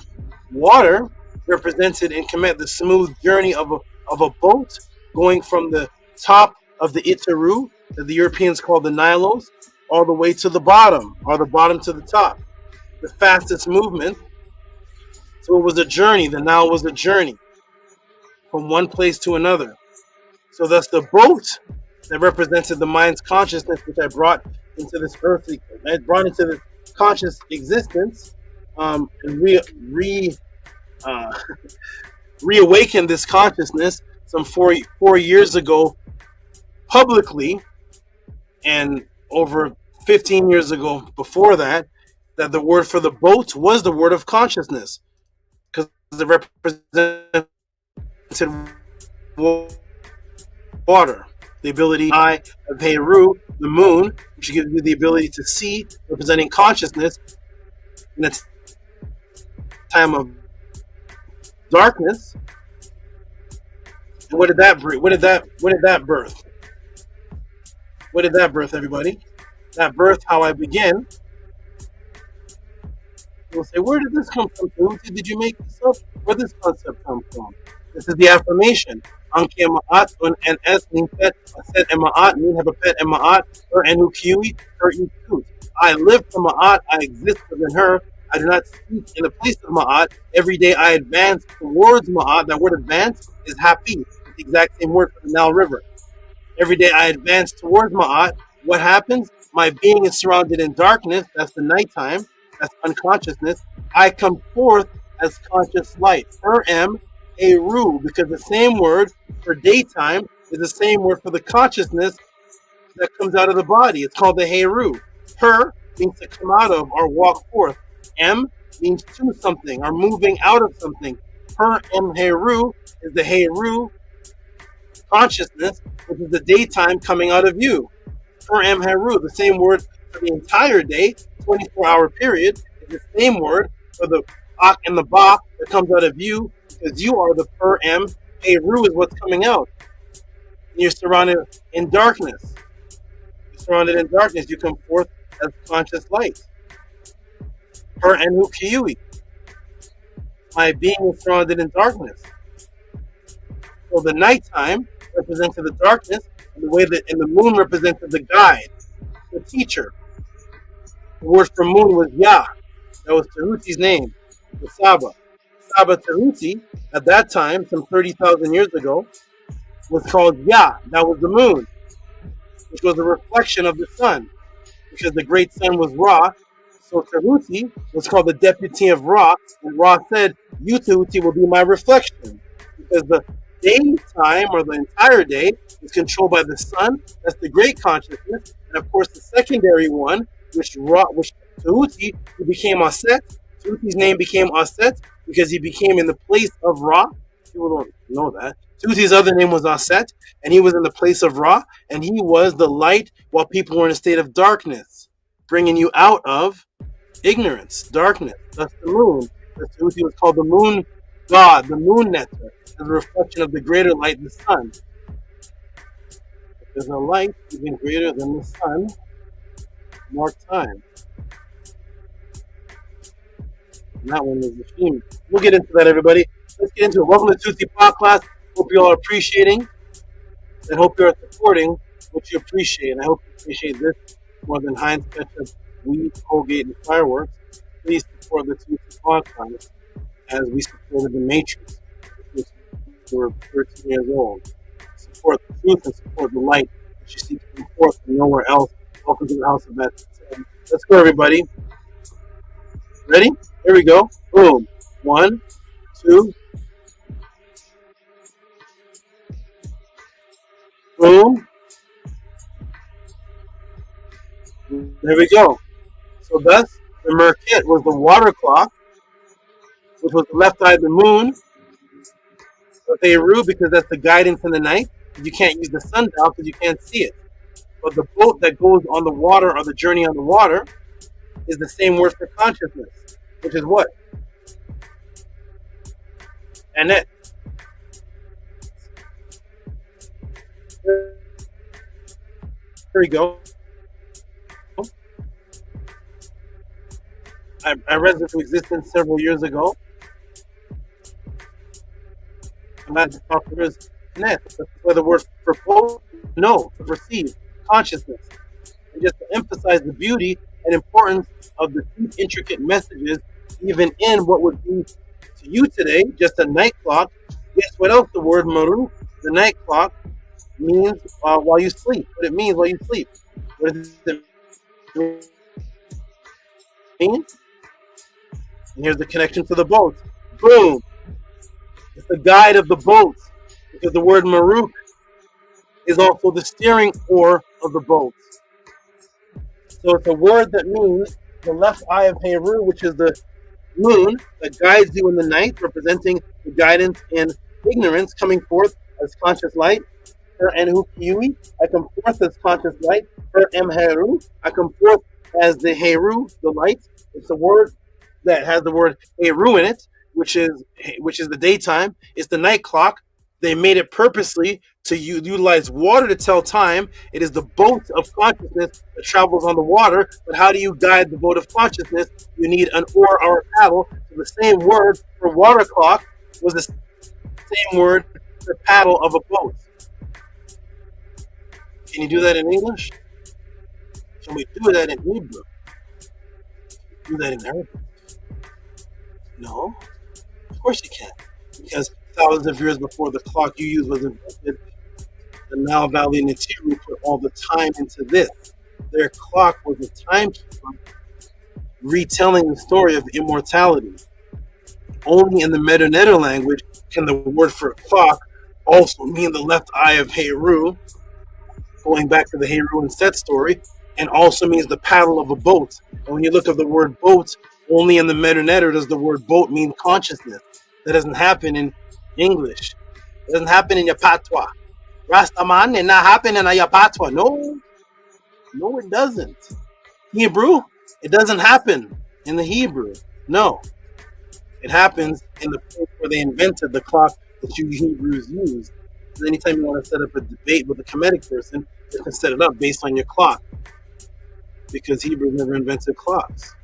Water represented in Kemet the smooth journey of a boat going from the top of the Itaru, that the Europeans call the Nilos, all the way to the bottom, or the bottom to the top. The fastest movement. So it was a journey. The Nile was a journey from one place to another. So thus the boat that represented the mind's consciousness, which I brought into this earthly, I brought into this conscious existence, and reawakened this consciousness some four years ago publicly, and over 15 years ago before that the word for the boat was the word of consciousness, because it represented water, the ability of Heru, the moon, which gives you the ability to see, representing consciousness in its time of darkness. And what did that bring? What did that birth? What did that birth, everybody? That birth how I begin. You'll say, where did this come from? Did you make this up? Where did this concept come from? This is the affirmation. Anke ma'at un en es nintet aset ema'at min habapet ema'at her enu kiwi her ikut. I live for ma'at, I exist within her. I do not speak in the place of ma'at. Every day I advance towards ma'at. That word advance is happy. It's the exact same word for the Nile River. Every day I advance towards ma'at. What happens? My being is surrounded in darkness. That's the nighttime. That's unconsciousness. I come forth as conscious light. Her-em, Heru, because the same word for daytime is the same word for the consciousness that comes out of the body. It's called the Heru. Her means to come out of or walk forth. M means to something or moving out of something. Her-em, Heru is the Heru consciousness, which is the daytime coming out of you. Her-em, Heru, the same word for the entire day, 24-hour period, is the same word for the Ak and the Ba that comes out of you, because you are the Per-em. Heru is what's coming out. And you're surrounded in darkness. You're surrounded in darkness. You come forth as conscious light. Per-enu Kiyui. My being is surrounded in darkness. So the nighttime represented the darkness, and the way that, and the moon represented the guide, the teacher. The word for moon was Yah. That was Tehuti's name, the SABA. SABA Tehuti, at that time, some 30,000 years ago, was called Yah. That was the moon, which was a reflection of the sun, because the great sun was Ra. So Tehuti was called the deputy of Ra, and Ra said, you, Tehuti, will be my reflection, because the daytime, or the entire day, is controlled by the sun. That's the great consciousness. And of course, the secondary one, which Tehuti, who became Aset. Tehuti's name became Aset because he became in the place of Ra. People don't know that. Tehuti's other name was Aset, and he was in the place of Ra, and he was the light while people were in a state of darkness, bringing you out of ignorance, darkness. That's the moon. Tehuti was called the moon god, the moon nectar, as a reflection of the greater light, the sun. There's a light even greater than the sun, more time. And that one is the female. We'll get into that, everybody. Let's get into it. Welcome to Tehuti Podcast. Hope you all are appreciating, and hope you're supporting what you appreciate. And I hope you appreciate this more than Heinz ketchup, weed, Colgate, and fireworks. Please support the Tehuti Podcast as we supported the Matrix. We're 13 years old. Support the truth and support the light that you see coming forth from nowhere else. Welcome to the House of ATTON. Let's go, everybody. Ready? Here we go. Boom. 1, 2. Boom. There we go. So thus, the Merkhet was the water clock, which was the left eye of the moon. But they rule because that's the guidance in the night. You can't use the sundial because you can't see it. But the boat that goes on the water or the journey on the water is the same word for consciousness, which is what? Anet. Here we go. I read this into existence several years ago. And that's net. That's where the word for both, know, to perceive, consciousness. And just to emphasize the beauty and importance of the deep, intricate messages, even in what would be to you today just a night clock. Guess what else the word MERUKH, the night clock, means while you sleep. What it means while you sleep. What does it mean? And here's the connection to the boat. Boom. It's the guide of the boat. Because the word MERUKH is also the steering oar of the boat. So it's a word that means the left eye of Heru, which is the moon that guides you in the night, representing the guidance in ignorance, coming forth as conscious light. Her Enhu Kiui, I come forth as conscious light. Her M Heru, I come forth as the Heru, the light. It's a word that has the word Heru in it, which is the daytime. It's the night clock. They made it purposely to utilize water to tell time. It is the boat of consciousness that travels on the water. But how do you guide the boat of consciousness? You need an oar or a paddle. So the same word for water clock was the same word for paddle of a boat. Can you do that in English? Can we do that in Hebrew? Do that in Arabic? No. Of course you can. Because thousands of years before the clock you use was invented, the Nile Valley Natiru put all the time into this. Their clock was a timekeeper retelling the story of immortality. Only in the Meta language can the word for clock also mean the left eye of Heru, going back to the Heru and Set story, and also means the paddle of a boat. And when you look at the word boat, only in the Meta does the word boat mean consciousness. That doesn't happen in English. It doesn't happen in your patois. Rastaman, it not happen in your patois. No, it doesn't. Hebrew, it doesn't happen in the Hebrew. No, it happens in the place where they invented the clock that you Hebrews use. So anytime you want to set up a debate with a Kemetic person, you can set it up based on your clock, because Hebrews never invented clocks.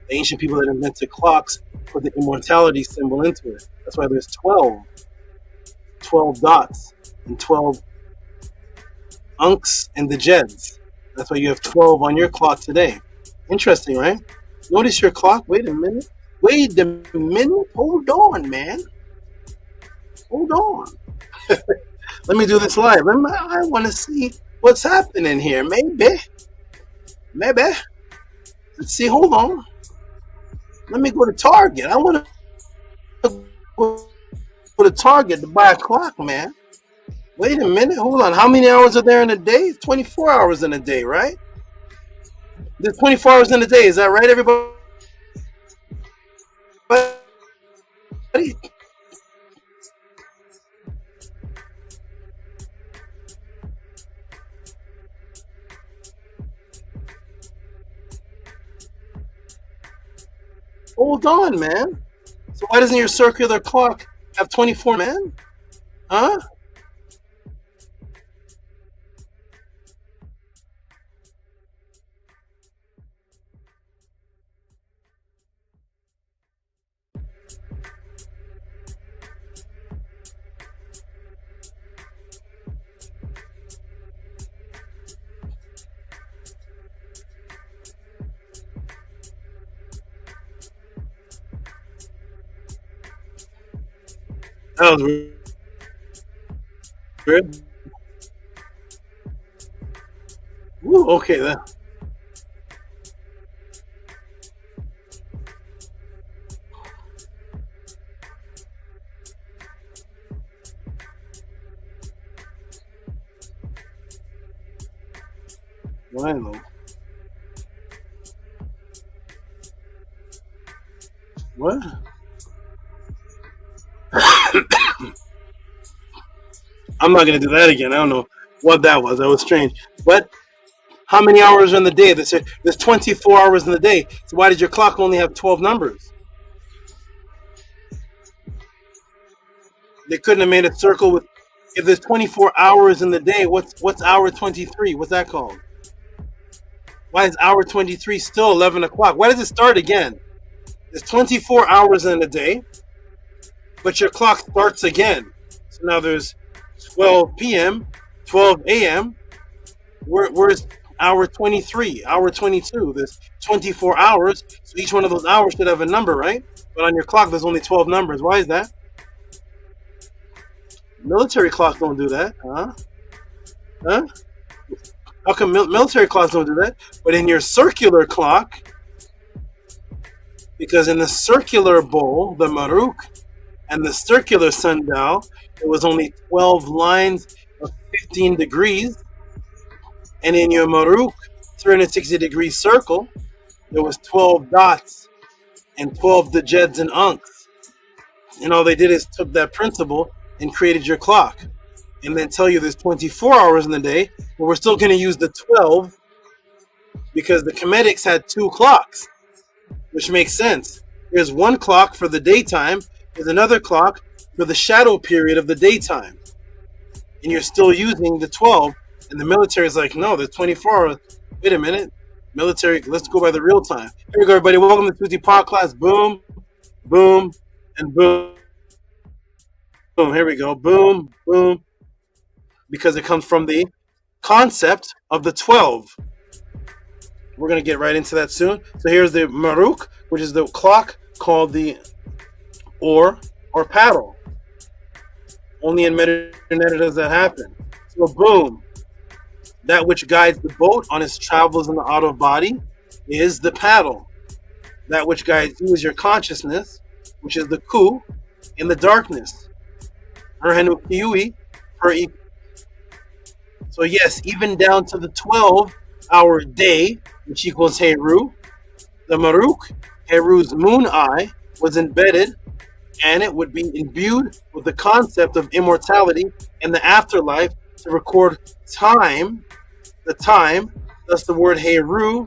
The ancient people that invented clocks put the immortality symbol into it. That's why there's 12 dots and 12 unks and the jeds. That's why you have 12 on your clock today. Interesting, right? Notice your clock. Wait a minute. Hold on, man. Hold on. Let me do this live. I want to see what's happening here. Maybe. Let's see. Hold on. Let me go to Target. I want to go to Target to buy a clock, man. Wait a minute. Hold on. How many hours are there in a day? It's 24 hours in a day, right? There's 24 hours in a day. Is that right, everybody? Hold on, man. So why doesn't your circular clock have 24, man? Huh? That was weird. Ooh, okay then. Bueno. What? I'm not gonna do that again. I don't know what that was. That was strange. But how many hours are in the day? There's 24 hours in the day. So why did your clock only have 12 numbers? They couldn't have made a circle with. If there's 24 hours in the day, what's hour 23? What's that called? Why is hour 23 still 11 o'clock? Why does it start again? There's 24 hours in a day, but your clock starts again. So now there's 12 p.m., 12 a.m. Where's hour 23, hour 22? There's 24 hours, so each one of those hours should have a number, right? But on your clock, there's only 12 numbers. Why is that? Military clocks don't do that, huh? Huh? How come military clocks don't do that? But in your circular clock, because in the circular bowl, the MERUKH, and the circular sundial, it was only 12 lines of 15 degrees. And in your MERUKH 360-degree circle, there was 12 dots and 12 djeds and unks. And all they did is took that principle and created your clock. And then tell you there's 24 hours in the day, but we're still going to use the 12 because the Kemetics had 2 clocks, which makes sense. There's one clock for the daytime, there's another clock for the shadow period of the daytime. And you're still using the 12, and the military is like, no, there's 24 hours. Wait a minute. Military, let's go by the real time. Here we go, everybody. Welcome to the Pod class. Boom, boom, and boom. Boom. Here we go. Boom, boom. Because it comes from the concept of the 12. We're going to get right into that soon. So here's the MERUKH, which is the clock called the oar or paddle. Only in Mediterranean does that happen. So boom. That which guides the boat on its travels in the outer body is the paddle. That which guides you is your consciousness, which is the ku in the darkness. So yes, even down to the 12-hour day, which equals Heru, the MERUKH, Heru's moon eye, was embedded, and it would be imbued with the concept of immortality and the afterlife to record time, the time, thus the word Heru,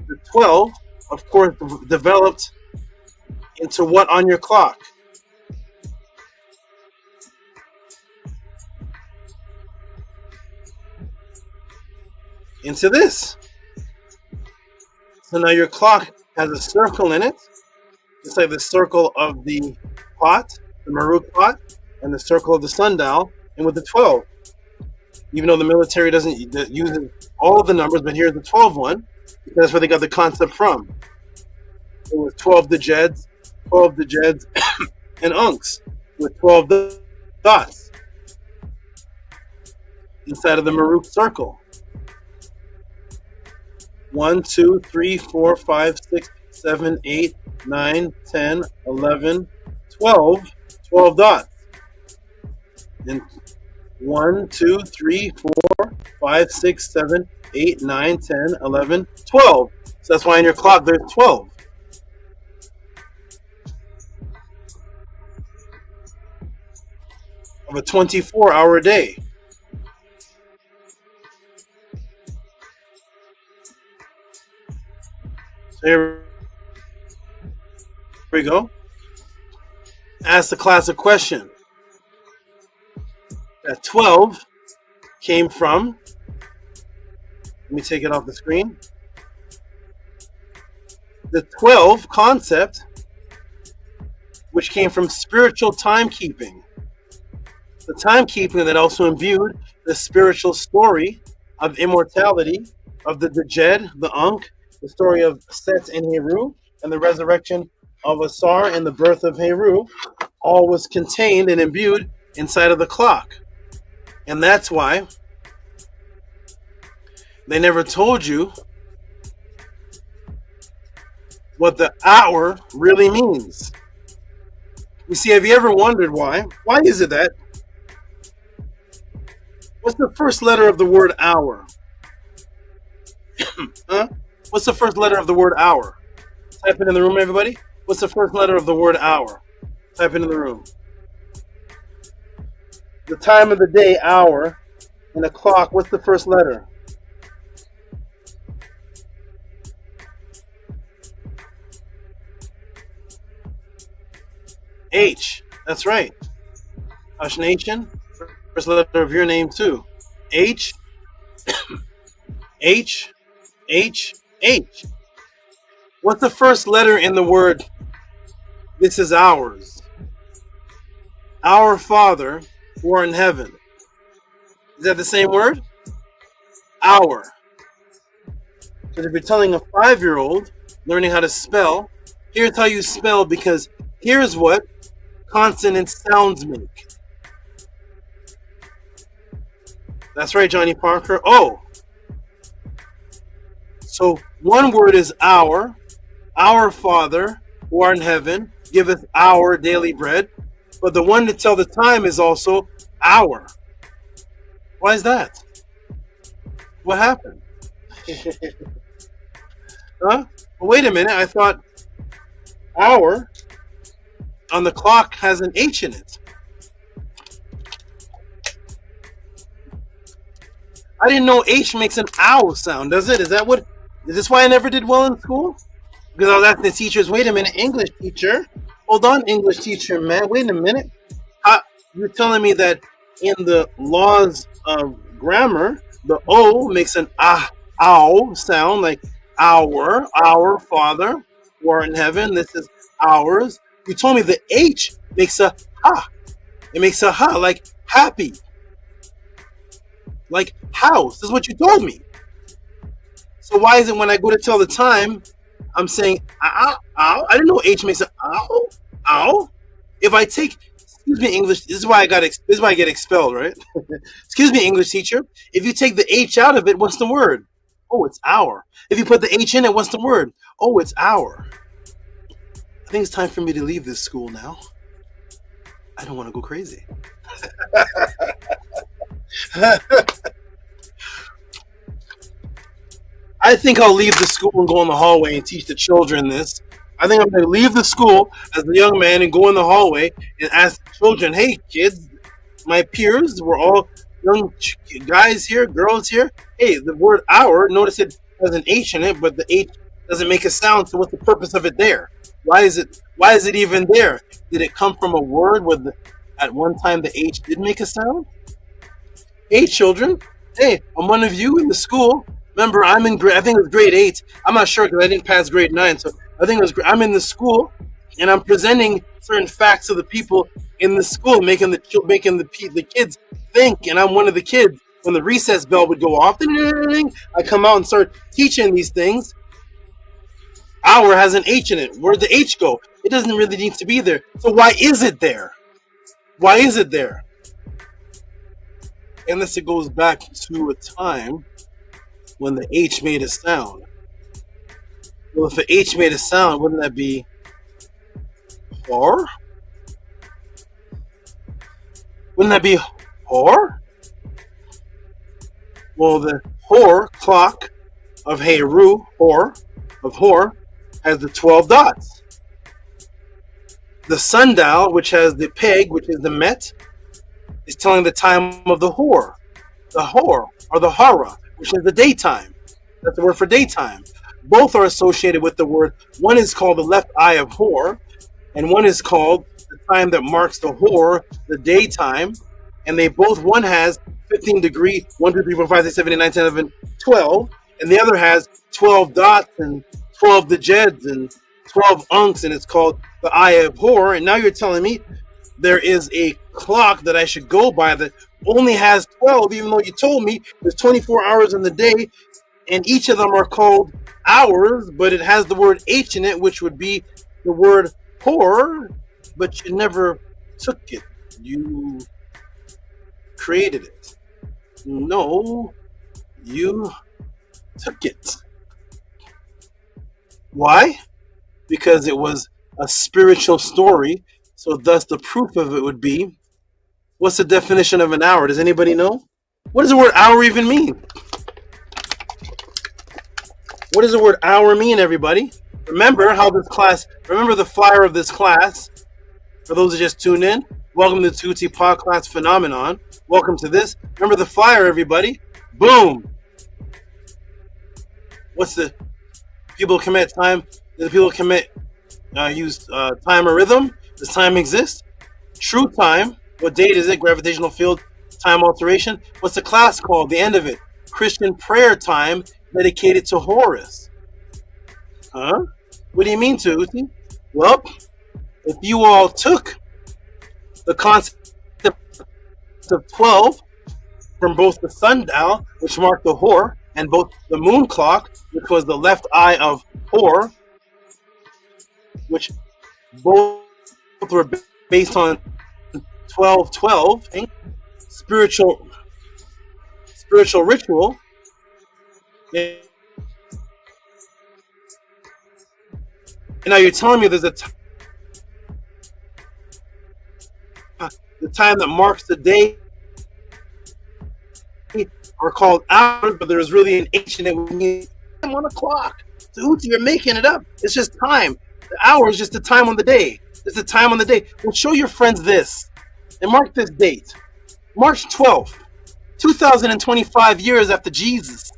the 12, of course, developed into what on your clock? Into this. So now your clock has a circle in it. It's like the circle of the pot, the MERUKH pot, and the circle of the sundial, and with the 12. Even though the military doesn't use all of the numbers, but here's the 12 one, because that's where they got the concept from. It was 12 djeds, and unks, with 12 dots inside of the MERUKH circle. 1, 2, 3, 4, 5, 6, 7, 8, 9, 10, 11, 12. 12 dots. And 1, 2, 3, 4, 5, 6, 7, 8, 9, 10, 11, 12. So that's why in your clock there's 12. Of a 24-hour day. So here we go. Ask the class a question. That 12 came from, let me take it off the screen. The 12 concept, which came from spiritual timekeeping. The timekeeping that also imbued the spiritual story of immortality of the Djed, the Ankh, the story of Set and Heru, and the resurrection of Asar and the birth of Heru, all was contained and imbued inside of the clock. And that's why they never told you what the hour really means. You see, have you ever wondered why? Why is it that? What's the first letter of the word hour? Huh? What's the first letter of the word hour? Type it in the room, everybody. What's the first letter of the word hour? Type it in the room. The time of the day, hour, and a clock, what's the first letter? H. That's right. Hush Nation. First letter of your name too. H. H. H. H. What's the first letter in the word this is ours? Our Father who art in heaven. Is that the same word? Our. So if you're telling a 5-year-old learning how to spell, here's how you spell, because here's what consonant sounds make. That's right, Johnny Parker. Oh. So one word is our Father who art in heaven, giveth our daily bread. But the one to tell the time is also our. Why is that? What happened? Huh? Well, wait a minute. I thought hour on the clock has an H in it. I didn't know H makes an ow sound, does it? Is this why I never did well in school? Because I was asking the teachers, wait a minute, English teacher. Hold on, English teacher, man. Wait a minute. You're telling me that in the laws of grammar, the O makes an ow sound, like our Father who art in heaven. This is ours. You told me the H makes a ha. It makes a ha, like happy. Like house. This is what you told me. So why is it when I go to tell the time, I'm saying ow, ow? I didn't know H makes an ow, ow. If I take, excuse me, English. This is why I get expelled, right? Excuse me, English teacher. If you take the H out of it, what's the word? Oh, it's our. If you put the H in it, what's the word? Oh, it's our. I think it's time for me to leave this school now. I don't want to go crazy. I think I'll leave the school and go in the hallway and teach the children this. I think I'm going to leave the school as a young man and go in the hallway and ask the children, hey, kids, my peers, we're all young guys here, girls here. Hey, the word our, notice it has an H in it, but the H doesn't make a sound, so what's the purpose of it there? Why is it even there? Did it come from a word where at one time the H did make a sound? Hey, children. Hey, I'm one of you in the school. Remember, I think it was grade 8. I'm not sure because I didn't pass grade 9. So I think I'm in the school, and I'm presenting certain facts to the people in the school, making the kids think. And I'm one of the kids. When the recess bell would go off, I come out and start teaching these things. Our has an H in it. Where'd the H go? It doesn't really need to be there. So why is it there? Why is it there? Unless it goes back to a time when the H made a sound. Well, if the H made a sound, wouldn't that be hor? Wouldn't that be hor? Well, the hor clock of Heru, hor, has the 12 dots. The sundial, which has the peg, which is the met, is telling the time of the hor, or the hara, which is the daytime. That's the word for daytime. Both are associated with the word. One is called the left eye of Hor. and one is called the time that marks the hor, the daytime, and they both, one has 15 degree, 1, 2, 3, 4, 5, 6, 7, 8, 9, 10, 11, 12, and the other has 12 dots and 12 djeds and 12 unks, and it's called the Eye of Hor. And now you're telling me there is a clock that I should go by that only has 12, even though you told me there's 24 hours in the day, and each of them are called hours, but it has the word H in it, which would be the word hor, but you never took it. You created it. No, you took it. Why? Because it was a spiritual story, so thus the proof of it would be, what's the definition of an hour? Does anybody know? What does the word hour even mean? What does the word hour mean, everybody? Remember the flyer of this class. For those who just tuned in, welcome to the Tehuti podcast phenomenon. Welcome to this. Remember the flyer, everybody. Boom. What's the people commit time? Do the people commit use time or rhythm? Does time exist? True time. What date is it? Gravitational field, time alteration. What's the class called? The end of it. Christian prayer time dedicated to Horus. Huh? What do you mean, Tehuti? Well, if you all took the concept of 12 from both the sundial, which marked the Hor, and both the moon clock, which was the left eye of Hor, which both were based on 12:12, spiritual ritual. And now you're telling me there's the time that marks the day are called hours, but there's really an H in it. We need 1 o'clock. Tehuti, you're making it up. It's just time. The hour is just the time on the day. It's the time on the day. Well, show your friends this and mark this date. March 12th, 2025 years after Jesus.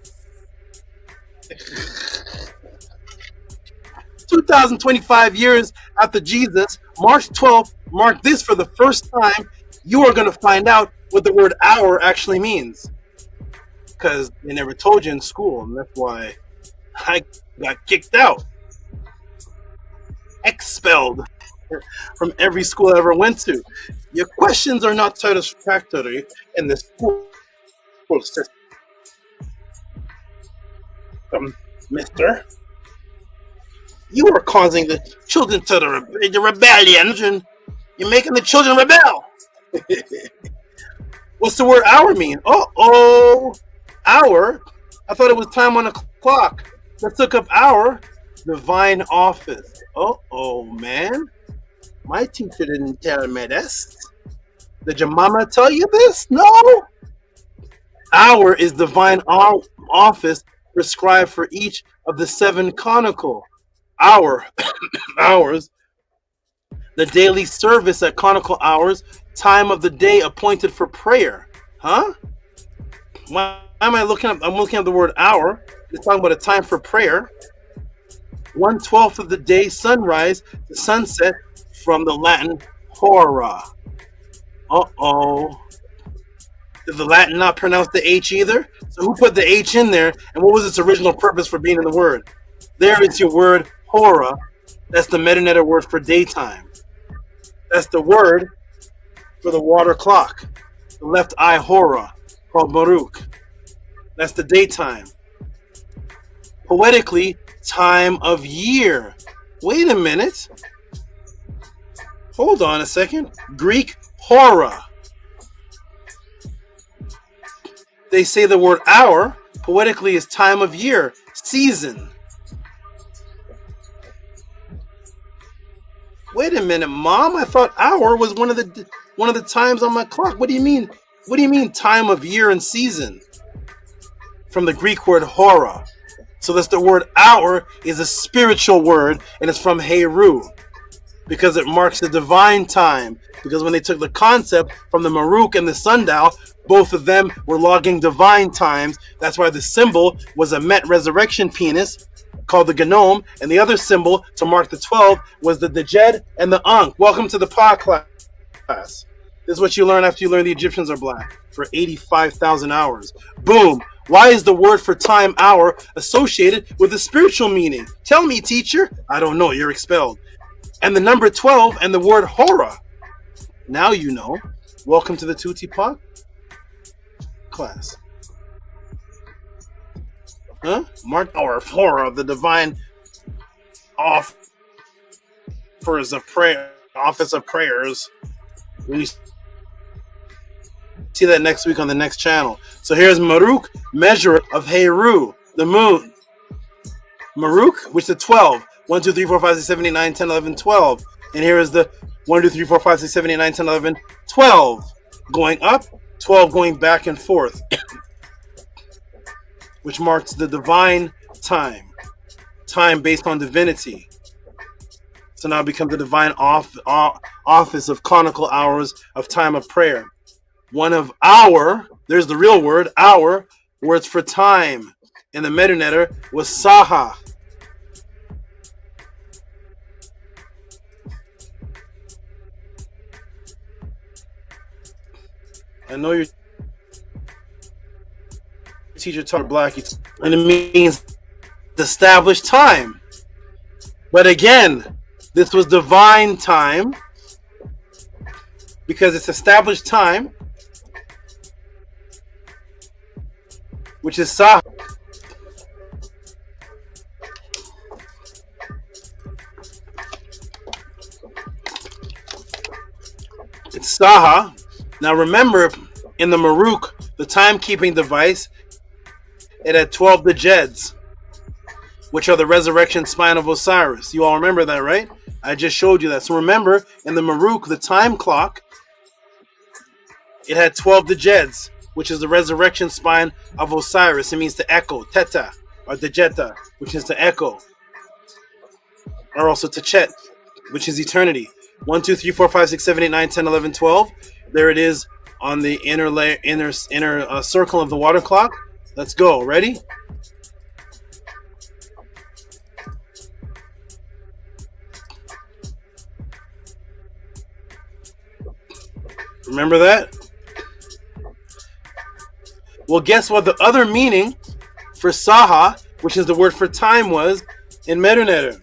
2025 years after Jesus, March 12th, mark this for the first time. You are going to find out what the word hour actually means. Because they never told you in school, and that's why I got kicked out. Expelled from every school I ever went to. Your questions are not satisfactory in the school system. Mister, you are causing the children to the rebellion. You're making the children rebel. What's the word hour mean? Uh-oh. Hour? I thought it was time on a clock. Let's look up hour. Divine office. Uh-oh, man. My teacher didn't tell me this. Did your mama tell you this? No. Hour is divine office prescribed for each of the 7 conical hours. The daily service at conical hours, time of the day appointed for prayer. Huh? Why am I looking up? I'm looking at the word hour. It's talking about a time for prayer. 1/12 of the day, sunrise to sunset, from the Latin hora. Uh-oh. Did the Latin not pronounce the H either? So who put the H in there, and what was its original purpose for being in the word? There is your word hora. That's the meta word for daytime. That's the word for the water clock. The left eye hora, called MERUKH. That's the daytime. Poetically, time of year. Wait a minute. Hold on a second. Greek hora. They say the word hour poetically is time of year, season. Wait a minute, Mom. I thought hour was one of the times on my clock. What do you mean? What do you mean time of year and season? From the Greek word hora. So that's the word hour is a spiritual word, and it's from Heru. because it marks the divine time. Because when they took the concept from the MERUKH and the sundial, both of them were logging divine times. That's why the symbol was a Met resurrection penis called the Gnome, and the other symbol to mark the 12 was the Djed and the Ankh. Welcome to the pod class. This is what you learn after you learn the Egyptians are black for 85,000 hours. Boom. Why is the word for time, hour, associated with a spiritual meaning? Tell me, teacher. I don't know. You're expelled. And the number 12 and the word hora. Now you know. Welcome to the Tuti pod class. Huh? Mark our hora, the divine offers of prayer, office of prayers. When you see that next week on the next channel. So here's MERUKH, measure of Heru, the moon. MERUKH, which is 12. 1, 2, 3, 4, 5, 6, 7, 8, 9, 10, 11, 12. And here is the 1, 2, 3, 4, 5, 6, 7, 8, 9, 10, 11, 12. Going up, 12 going back and forth. Which marks the divine time. Time based on divinity. So now it becomes the divine office of conical hours of time of prayer. One of hour, there's the real word, hour, words for time. In the metanetter was SAHA. I know your teacher taught black, and it means established time. But again, this was divine time because it's established time, which is Saha. It's Saha. Now remember, in the MERUKH, the timekeeping device, it had 12 Djeds, which are the resurrection spine of Osiris. You all remember that, right? I just showed you that. So remember, in the MERUKH, the time clock, it had 12 Djeds, which is the resurrection spine of Osiris. It means to echo, Teta, or Djeta, which is to echo. Or also Techet, which is eternity. 1, 2, 3, 4, 5, 6, 7, 8, 9, 10, 11, 12. There it is on the inner layer, inner circle of the water clock. Let's go. Ready? Remember that? Well, guess what the other meaning for Saha, which is the word for time, was in Merunetter?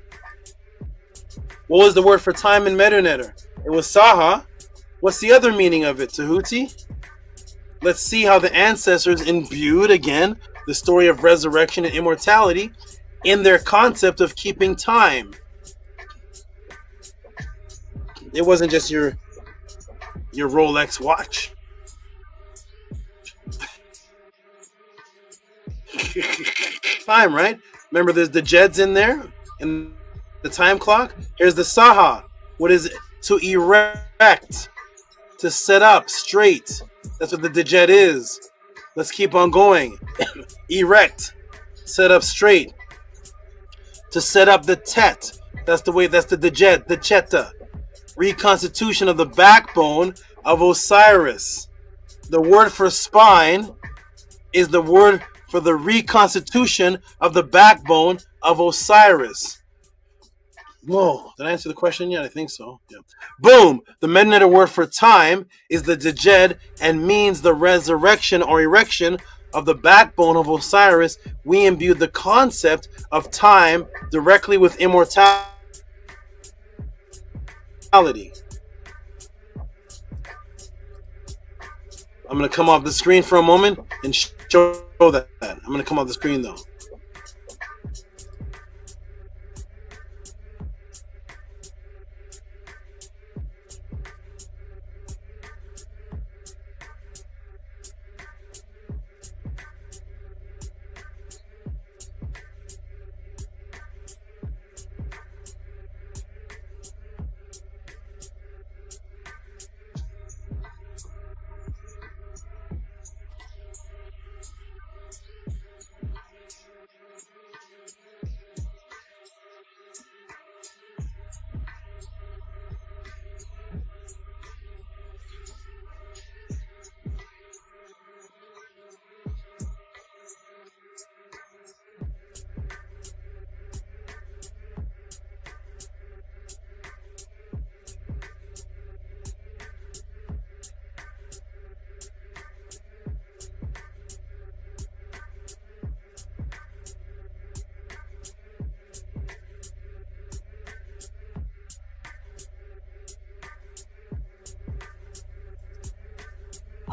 What was the word for time in Merunetter? It was Saha. What's the other meaning of it, Tehuti? Let's see how the ancestors imbued, again, the story of resurrection and immortality in their concept of keeping time. It wasn't just your Rolex watch. Time, right? Remember, there's the Djeds in there, in the time clock. Here's the Saha. What is it? To erect, to set up straight. That's what the Djed is. Let's keep on going. Erect, set up straight. To set up the Tet. That's the way. That's the Djed, the Cheta. Reconstitution of the backbone of Osiris. The word for spine is the word for the reconstitution of the backbone of Osiris. Whoa, did I answer the question yet? I think so. Yeah. Boom! The Merunetter word for time is the Djed and means the resurrection or erection of the backbone of Osiris. We imbued the concept of time directly with immortality. I'm going to come off the screen for a moment and show that. I'm going to come off the screen though.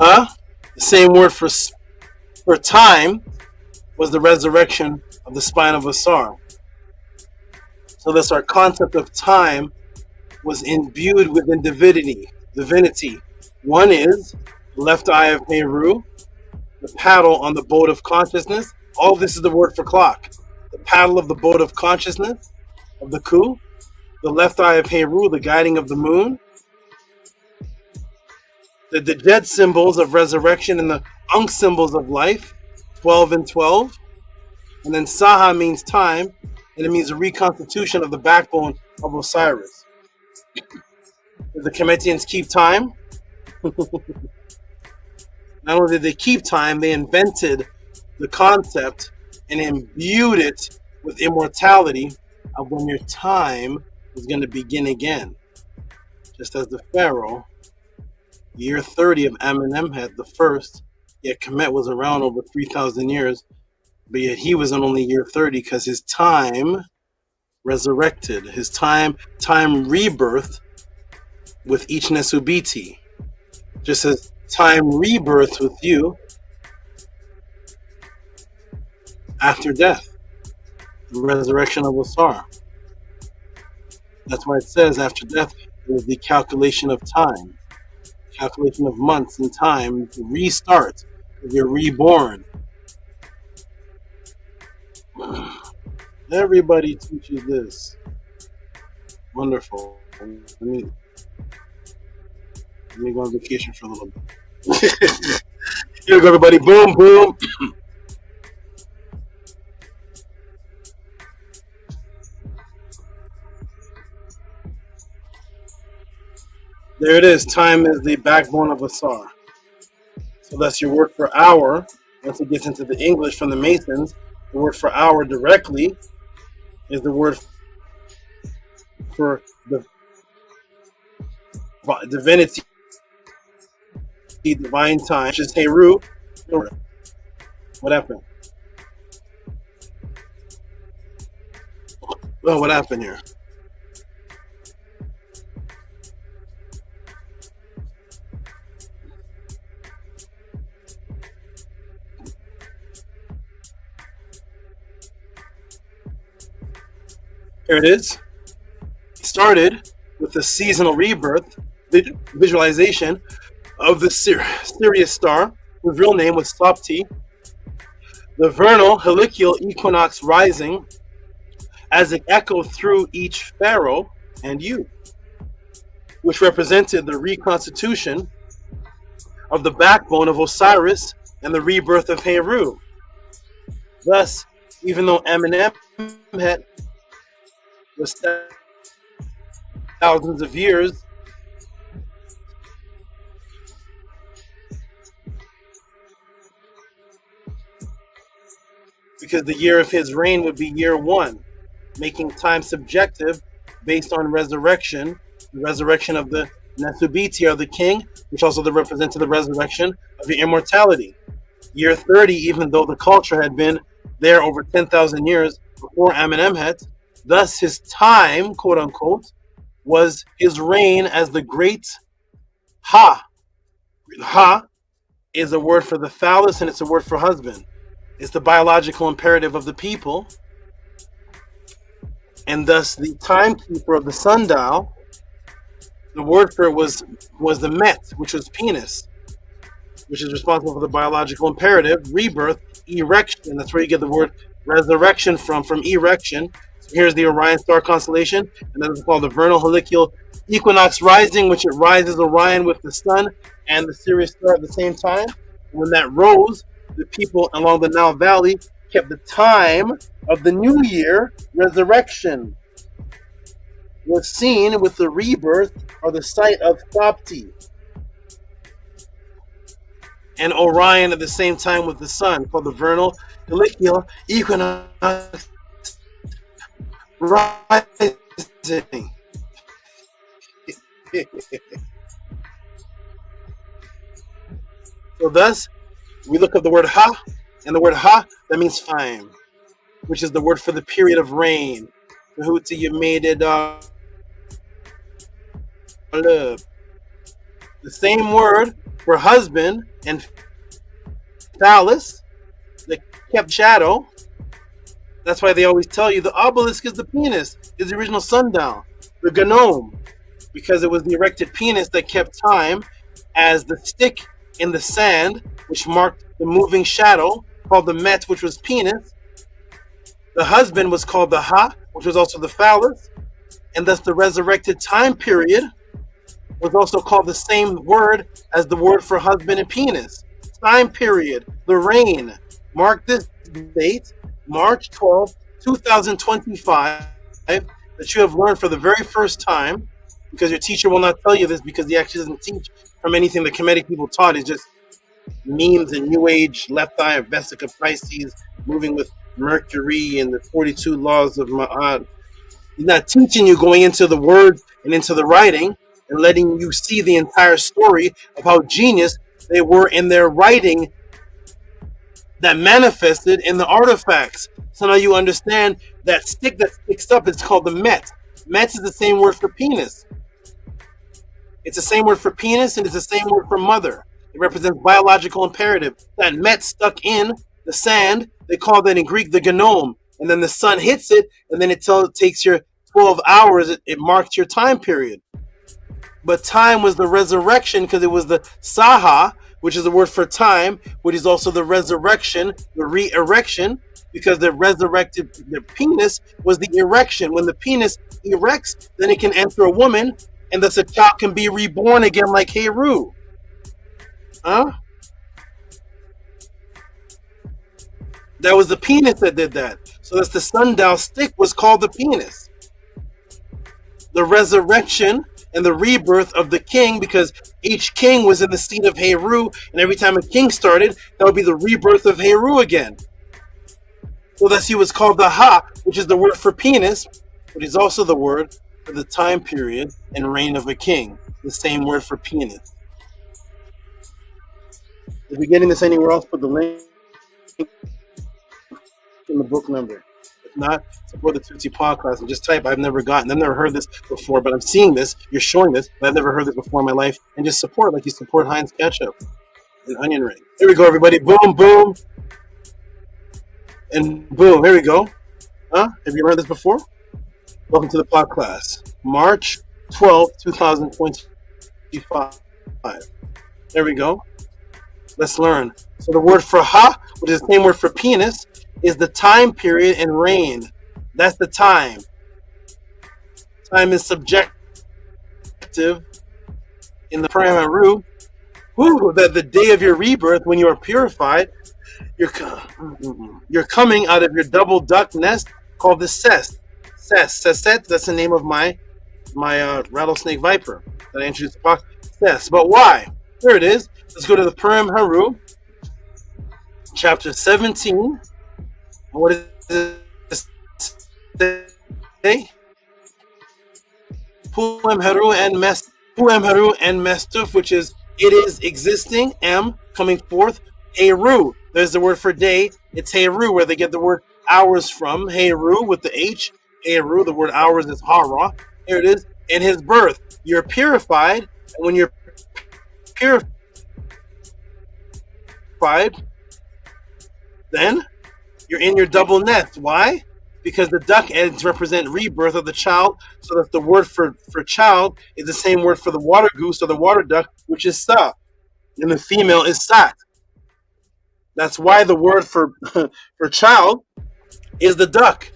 Huh? The same word for time was the resurrection of the spine of Asar. So thus our concept of time was imbued within divinity. One is the left eye of Meru, the paddle on the boat of consciousness. All this is the word for clock. The paddle of the boat of consciousness, of the Ku, the left eye of Heru, the guiding of the moon, the Djed symbols of resurrection and the Ankh symbols of life, 12 and 12. And then Saha means time, and it means a reconstitution of the backbone of Osiris. Did the Kemetians keep time? Not only did they keep time, they invented the concept and imbued it with immortality of when your time is going to begin again. Just as the Pharaoh, year 30 of Amenemhet the first, yet Kemet was around over 3,000 years, but yet he was on only year 30 because his time resurrected, his time rebirth with each Nesubiti. Just as time rebirth with you after death, the resurrection of Asar. That's why it says after death is the calculation of time, calculation of months and time to restart. You're reborn. Everybody teaches this. Wonderful. Let me go on vacation for a little bit. Here we go, everybody. Boom, boom. There it is. Time is the backbone of Asar. So that's your word for hour. Once it gets into the English from the Masons, the word for hour directly is the word for the divinity, divine time, which is Heru. What happened? Oh, what happened here? Here it is. It started with the seasonal rebirth, visualization of the Sirius star, whose real name was SOPTI, the vernal heliacal equinox rising as it echoed through each pharaoh and you, which represented the reconstitution of the backbone of Osiris and the rebirth of Heru. Thus, even though Amenemhet was thousands of years, because the year of his reign would be year one, making time subjective based on resurrection, the resurrection of the Nesubiti, or the king, which also represented the resurrection of the immortality. Year 30, even though the culture had been there over 10,000 years before Amenemhet, thus his time, quote unquote, was his reign as the great Ha. Ha is a word for the phallus and it's a word for husband. It's the biological imperative of the people. And thus the timekeeper of the sundial, the word for it was the Met, which was penis, which is responsible for the biological imperative, rebirth, erection. That's where you get the word resurrection from erection. So here's the Orion star constellation, and that is called the vernal heliacal equinox rising, which it rises Orion with the sun and the Sirius star at the same time. When that rose, the people along the Nile Valley kept the time of the new year, resurrection, was seen with the rebirth or the sight of Sopti. And Orion at the same time with the sun, called the vernal heliacal equinox rising. So thus, we look up the word Ha, and the word Ha, that means time, which is the word for the period of rain. Tehuti, you made it up. The same word for husband and phallus, the kept shadow. That's why they always tell you the obelisk is the penis, is the original sundial. The gnome, because it was the erected penis that kept time, as the stick in the sand, which marked the moving shadow, called the met, which was penis. The husband was called the ha, which was also the phallus, and thus the resurrected time period was also called the same word as the word for husband and penis. Time period, the reign. Mark this date, March 12, 2025, that you have learned for the very first time, because your teacher will not tell you this because he actually doesn't teach from anything the Kemetic people taught. It's just memes and New Age, left eye of Vesica Pisces, moving with Mercury and the 42 laws of Ma'at. He's not teaching you going into the words and into the writing and letting you see the entire story of how genius they were in their writing that manifested in the artifacts. So now you understand that stick that sticks up is called the met. Met is the same word for penis. It's the same word for penis and it's the same word for mother. It represents biological imperative. That met stuck in the sand, they call that in Greek the gnome. And then the sun hits it, and then it takes your 12 hours, it marks your time period. But time was the resurrection because it was the SAHA, which is the word for time, which is also the resurrection, the re-erection, because the resurrected, the penis was the erection. When the penis erects, then it can enter a woman, and thus a child can be reborn again like Heru. Huh? That was the penis that did that. So that's the sundial stick was called the penis. The resurrection and the rebirth of the king, because each king was in the seat of Heru, and every time a king started, that would be the rebirth of Heru again. So thus he was called the Ha, which is the word for penis, but is also the word for the time period and reign of a king. The same word for penis. If you're getting this anywhere else, put the link in the book number. If not, support the Tutsi podcast and just type I've never heard this before, but I'm seeing this, you're showing this, but I've never heard this before in my life, and just support like you support Heinz ketchup and onion ring. Here we go, everybody. Boom, boom, and boom. Here we go. Have you heard this before? Welcome to the podcast. March 12th, 2025. There we go. Let's learn. So the word for ha, which is the same word for penis, is the time period and reign. That's the time. Time is subjective in the Paramaru. That the day of your rebirth, when you are purified, you're coming out of your double duck nest called the cest. Seset, that's the name of my rattlesnake viper that I introduced the podcast. But why? Here it is. Let's go to the Purim Haru, chapter 17. What is it say? Purim Haru and Mestuf, which is it is existing, M coming forth, Heru. There's the word for day. It's Heru, where they get the word hours from. Heru with the H. Heru, the word hours is Hara. Here it is. In his birth, you're purified, and when you're purified, then you're in your double nest. Why? Because the duck eggs represent rebirth of the child, so that the word for child is the same word for the water goose or the water duck, which is sa, and the female is sat. That's why the word for child is the duck.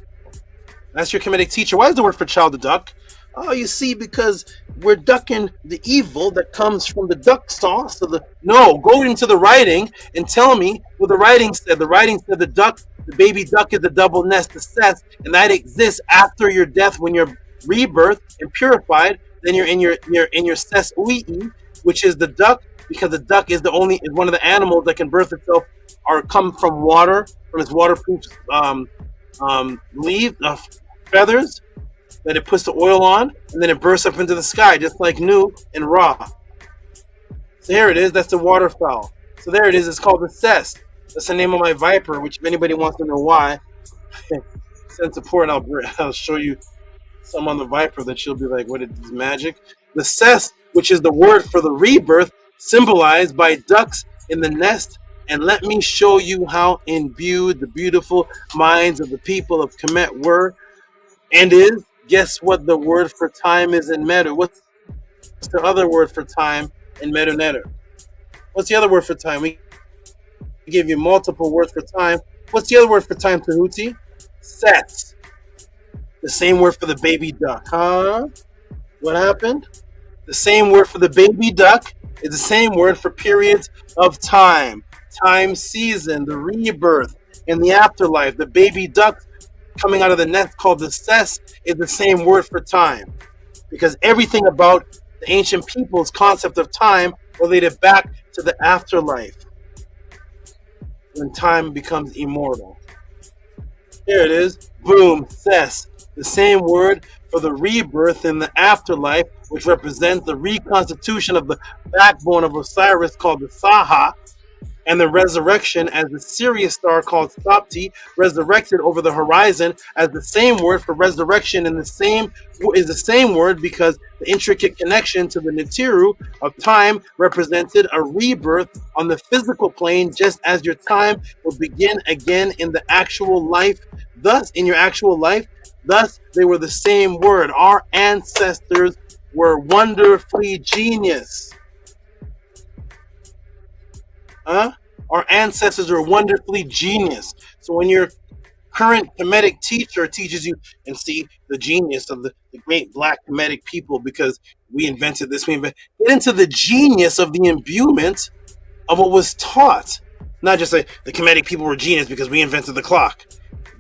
That's your Kemetic teacher. Why is the word for child the duck? Oh, you see, because we're ducking the evil that comes from the duck sauce. No, go into the writing and tell me what the writing said. The writing said the duck, the baby duck is the double nest, the cest, and that exists after your death when you're rebirth and purified. Then you're in your cest uii, which is the duck, because the duck is one of the animals that can birth itself or come from water, from its waterproof feathers that it puts the oil on, and then it bursts up into the sky, just like Nu and Ra. So here it is. That's the waterfowl. So there it is. It's called the cest. That's the name of my viper, which if anybody wants to know why, send support. I'll show you some on the viper that she'll be like, what is this magic? The cest, which is the word for the rebirth, symbolized by ducks in the nest. And let me show you how imbued the beautiful minds of the people of Kemet were and is. Guess what the word for time is in Meru? What's the other word for time in Meru Netter? What's the other word for time? We gave you multiple words for time. What's the other word for time, Tehuti? Sets. The same word for the baby duck. Huh? What happened? The same word for the baby duck is the same word for periods of time. Time season, the rebirth, in the afterlife. The baby duck coming out of the nest called the ses is the same word for time. Because everything about the ancient people's concept of time related back to the afterlife. When time becomes immortal. Here it is. Boom. Ses. The same word for the rebirth in the afterlife, which represents the reconstitution of the backbone of Osiris called the SAHA, and the resurrection as the Sirius star called SOPTI, resurrected over the horizon as the same word for resurrection, and the same word because the intricate connection to the Nitiru of time represented a rebirth on the physical plane, just as your time will begin again in the actual life. Thus, in your actual life, thus they were the same word. Our ancestors were wonderfully genius. Our ancestors are wonderfully genius. So when your current Kemetic teacher teaches you and see the genius of the great black Kemetic people because we invented this, get into the genius of the imbuement of what was taught. Not just like the Kemetic people were genius because we invented the clock.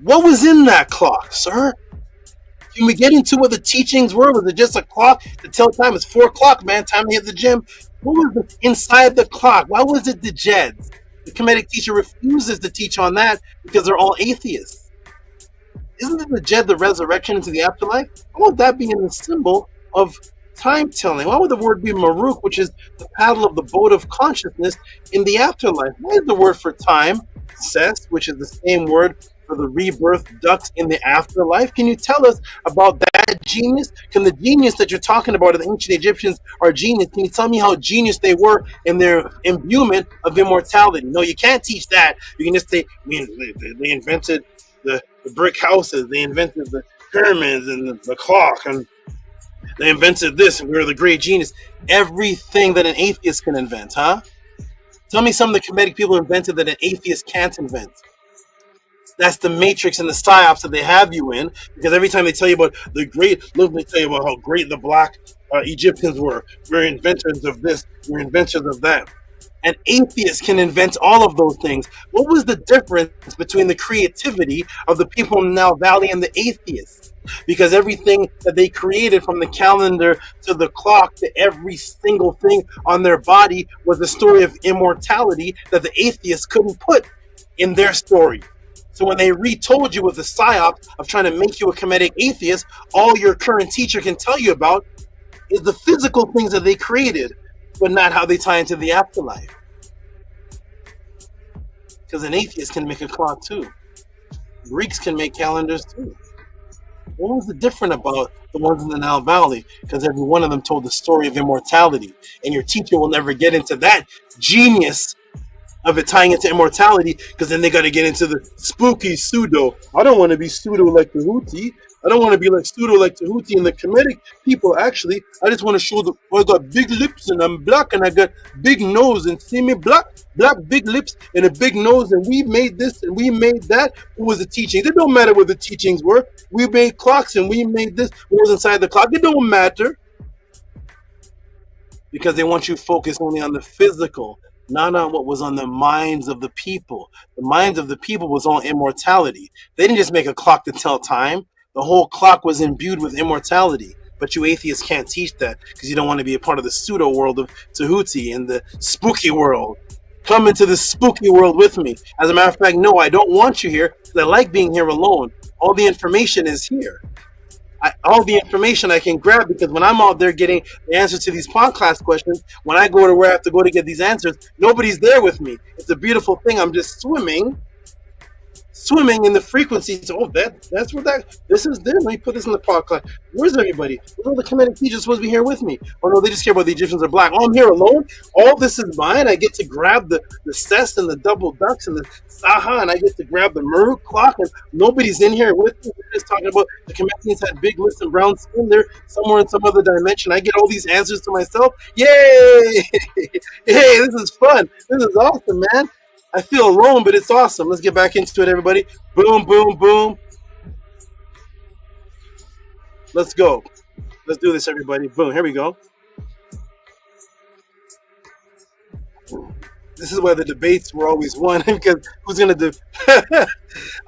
What was in that clock, sir? Can we get into what the teachings were? Was it just a clock to tell time? It's 4 o'clock, man. Time to hit the gym. What was inside the clock? Why was it the Jeds? The Kemetic teacher refuses to teach on that because they're all atheists. Isn't it the Jed, the resurrection into the afterlife? Why would that be in the symbol of time telling? Why would the word be MERUKH, which is the paddle of the boat of consciousness in the afterlife? Why is the word for time, ses, which is the same word for the rebirth ducks in the afterlife? Can you tell us about that genius? Can the genius that you're talking about, the ancient Egyptians are genius, can you tell me how genius they were in their imbuement of immortality? No, you can't teach that. You can just say, they invented the brick houses, they invented the pyramids and the clock, and they invented this, and we were the great genius. Everything that an atheist can invent, huh? Tell me some of the Kemetic people invented that an atheist can't invent. That's the matrix and the psyops that they have you in, because every time they tell you about the great, look, they tell you about how great the black Egyptians were. We're inventors of this, we're inventors of that. And atheists can invent all of those things. What was the difference between the creativity of the people in the Nile Valley and the atheists? Because everything that they created, from the calendar to the clock to every single thing on their body, was a story of immortality that the atheists couldn't put in their story. So when they retold you with the psyop of trying to make you a Kemetic atheist, all your current teacher can tell you about is the physical things that they created, but not how they tie into the afterlife. Because an atheist can make a clock too. Greeks can make calendars too. What was the different about the ones in the Nile Valley? Because every one of them told the story of immortality. And your teacher will never get into that genius of it tying into immortality, because then they got to get into the spooky pseudo. I don't want to be pseudo like Tehuti. I don't want to be like pseudo like Tehuti and the Kemetic people. Actually, I just want to show the I got big lips and I'm black and I got big nose, and see me black big lips and a big nose, and we made this and we made that. What was the teachings? It don't matter what the teachings were. We made clocks and we made this. What was inside the clock? It don't matter, because they want you focused only on the physical, not on what was on the minds of the people. The minds of the people was on immortality. They didn't just make a clock to tell time. The whole clock was imbued with immortality. But you atheists can't teach that because you don't want to be a part of the pseudo world of Tehuti and the spooky world. Come into the spooky world with me. As a matter of fact, no, I don't want you here because I like being here alone. All the information is here. All the information I can grab, because when I'm out there getting the answers to these podcast questions, when I go to where I have to go to get these answers, nobody's there with me. It's a beautiful thing. I'm just swimming swimming in the frequencies. Oh, that's what this is. There. Let me put this in the podcast. Where's everybody? Where's all the Kemetic teachers supposed to be here with me? Oh no, they just care about the Egyptians are black. Oh, I'm here alone. All this is mine. I get to grab the cess and the double ducks and the SAHA, and I get to grab the MERUKH clock, and nobody's in here with me. We're just talking about the Kemetians had big lips and brown skin. They're somewhere in some other dimension. I get all these answers to myself. Yay! Hey, this is fun. This is awesome, man. I feel alone, but it's awesome. Let's get back into it, everybody. Boom, boom, boom. Let's go. Let's do this, everybody. Boom. Here we go. This is why the debates were always won, because who's going to do...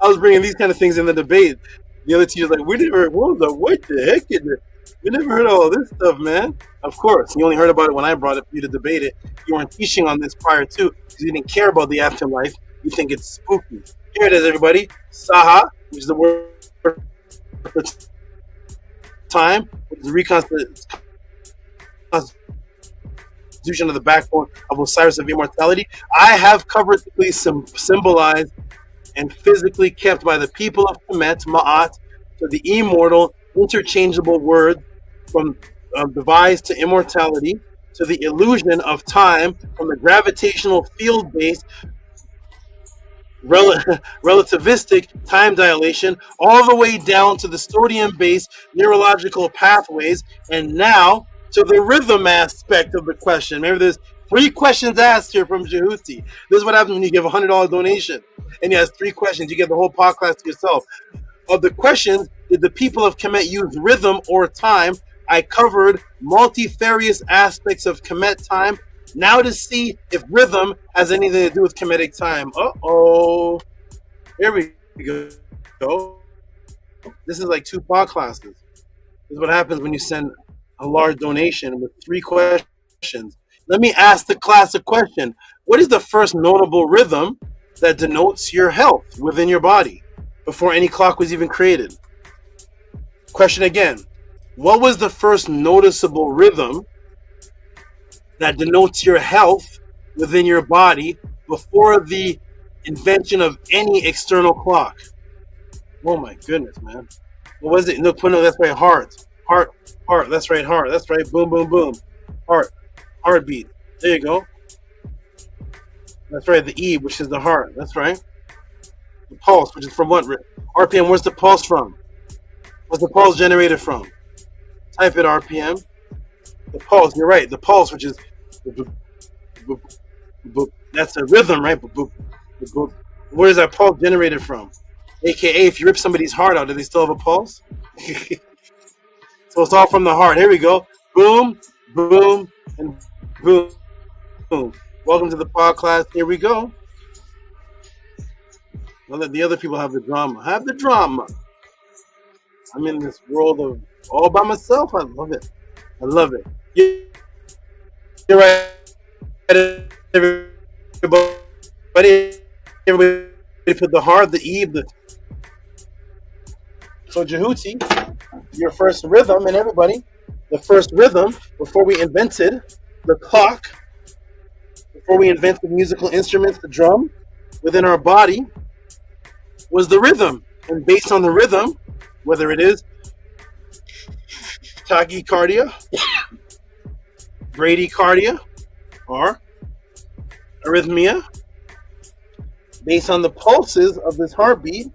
I was bringing these kind of things in the debate. The other teacher's like, what the heck is it? We never heard of all this stuff, man. Of course. You only heard about it when I brought it for you to debate it. You weren't teaching on this prior to, because you didn't care about the afterlife. You think it's spooky. Here it is, everybody. SAHA, which is the word for time, which is the reconstitution of the backbone of Osiris of immortality. I have covertly symbolized and physically kept by the people of Kemet, Ma'at, to the immortal, interchangeable word from devised to immortality, to the illusion of time, from the gravitational field base, relativistic time dilation, all the way down to the sodium-based neurological pathways, and now to the rhythm aspect of the question. Remember, there's 3 questions asked here from JHUTI. This is what happens when you give a $100 donation, and he has 3 questions. You get the whole podcast to yourself. Of the questions, did the people of Kemet use rhythm or time? I covered multifarious aspects of Kemet time. Now to see if rhythm has anything to do with Kemetic time. Uh-oh. Here we go. This is like 2 podcasts. This is what happens when you send a large donation with 3 questions. Let me ask the class a question. What is the first notable rhythm that denotes your health within your body before any clock was even created? Question again. What was the first noticeable rhythm that denotes your health within your body before the invention of any external clock? Oh my goodness, man. What was it? No, that's right. Heart. That's right. Heart. That's right. Boom, boom, boom. Heartbeat. There you go. That's right. The E, which is the heart. That's right. The pulse, which is from what? RPM. Where's the pulse from? What's the pulse generated from? Type it, RPM. The pulse. You're right. The pulse, which is that's the rhythm, right? Where is that pulse generated from? AKA, if you rip somebody's heart out, do they still have a pulse? So it's all from the heart. Here we go. Boom, boom, and boom, boom. Welcome to the podcast. Here we go. I'll let the other people have the drama. Have the drama. I'm in this world of all by myself. I love it. I love it. You're right. Everybody put the heart, the E, So JHUTI, your first rhythm, and everybody, the first rhythm before we invented the clock, before we invented musical instruments, the drum, within our body, was the rhythm. And based on the rhythm, whether it is tachycardia, bradycardia, or arrhythmia, based on the pulses of this heartbeat,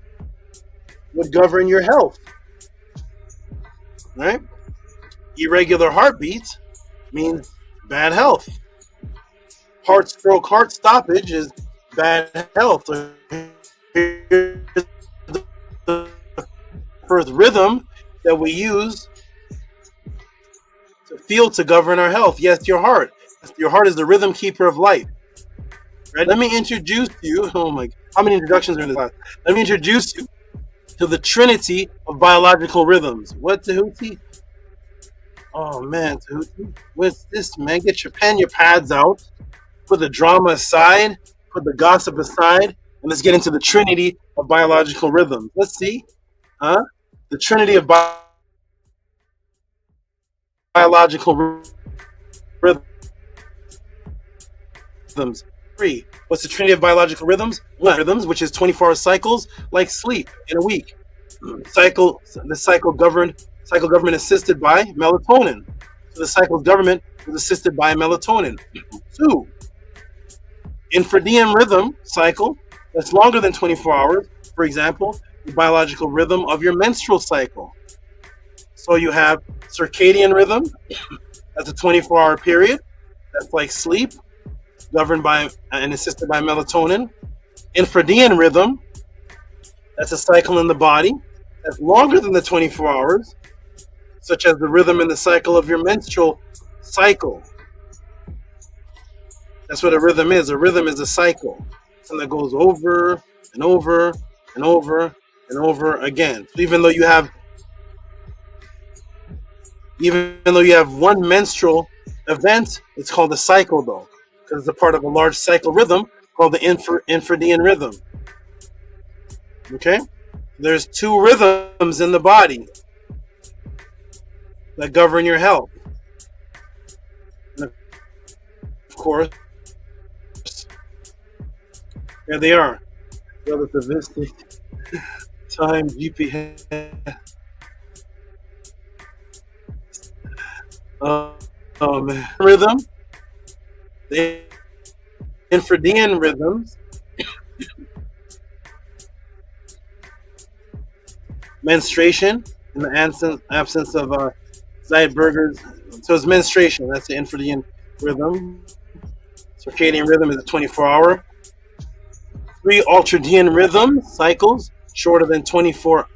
would govern your health. Right? Irregular heartbeats means bad health. Heart stroke, heart stoppage is bad health. Here's the first rhythm that we use to feel to govern our health. Yes, your heart. Your heart is the rhythm keeper of life. Right? Let me introduce you. Oh my! How many introductions are in this class? Let me introduce you to the trinity of biological rhythms. What, Tehuti? Oh man, Tehuti, what's this, man? Get your pen, your pads out. Put the drama aside. Put the gossip aside, and let's get into the trinity of biological rhythms. Let's see, the trinity of biological rhythms. 3. What's the trinity of biological rhythms? Rhythms, which is 24-hour cycles, like sleep in a week. The cycle government assisted by melatonin. So the cycle's government was assisted by melatonin. 2. Infradian rhythm cycle that's longer than 24 hours. For example, the biological rhythm of your menstrual cycle. So you have circadian rhythm, that's a 24-hour period. That's like sleep, governed by and assisted by melatonin. Infradian rhythm, that's a cycle in the body that's longer than the 24 hours, such as the rhythm in the cycle of your menstrual cycle. That's what a rhythm is. A rhythm is a cycle, something that goes over and over and over and over again. So even though you have one menstrual event, it's called a cycle though, because it's a part of a large cycle rhythm called the infradian rhythm. Okay? There's 2 rhythms in the body that govern your health. And of course, there they are. Relativistic time GPS. Oh man. Rhythm. The infradian rhythms. Menstruation in the absence of Zeitberger's. So it's menstruation. That's the infradian rhythm. Circadian rhythm is a 24-hour. 3 ultradian rhythm cycles shorter than 24.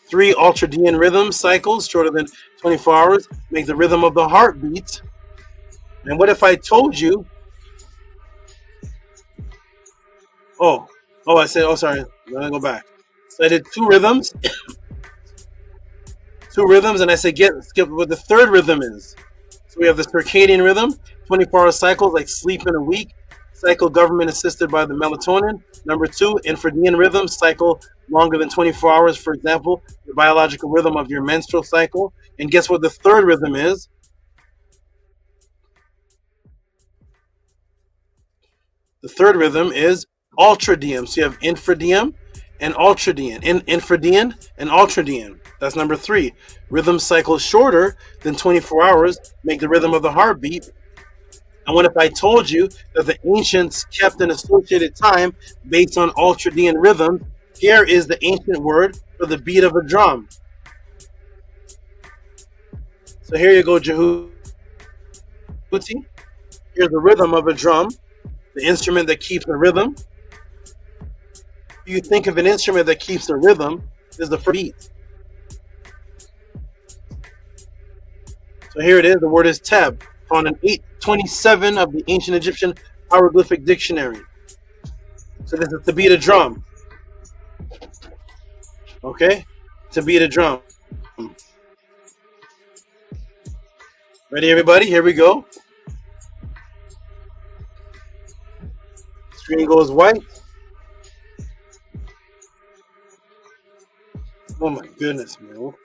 3 ultradian rhythm cycles shorter than 24 hours make the rhythm of the heartbeat. And what if I told you? Sorry. Let me go back. So I did 2 rhythms. 2 rhythms, and I said skip what the third rhythm is. So we have the circadian rhythm, 24-hour cycles like sleep in a week, cycle government assisted by the melatonin. Number 2, infradian rhythm, cycle longer than 24 hours, for example, the biological rhythm of your menstrual cycle. And guess what the third rhythm is? The third rhythm is ultradian. So you have infradian and ultradian. Infradian and ultradian. That's number 3. Rhythm cycles shorter than 24 hours make the rhythm of the heartbeat. And what if I told you that the ancients kept an associated time based on ultradian rhythm? Here is the ancient word for the beat of a drum. So here you go, JHUTI. Here's the rhythm of a drum, the instrument that keeps the rhythm. If you think of an instrument that keeps the rhythm, is the beat. So here it is. The word is tab, found in 827 of the ancient Egyptian hieroglyphic dictionary. So this is to beat a drum. Okay? To beat a drum. Ready, everybody? Here we go. Screen goes white. Oh my goodness, man. What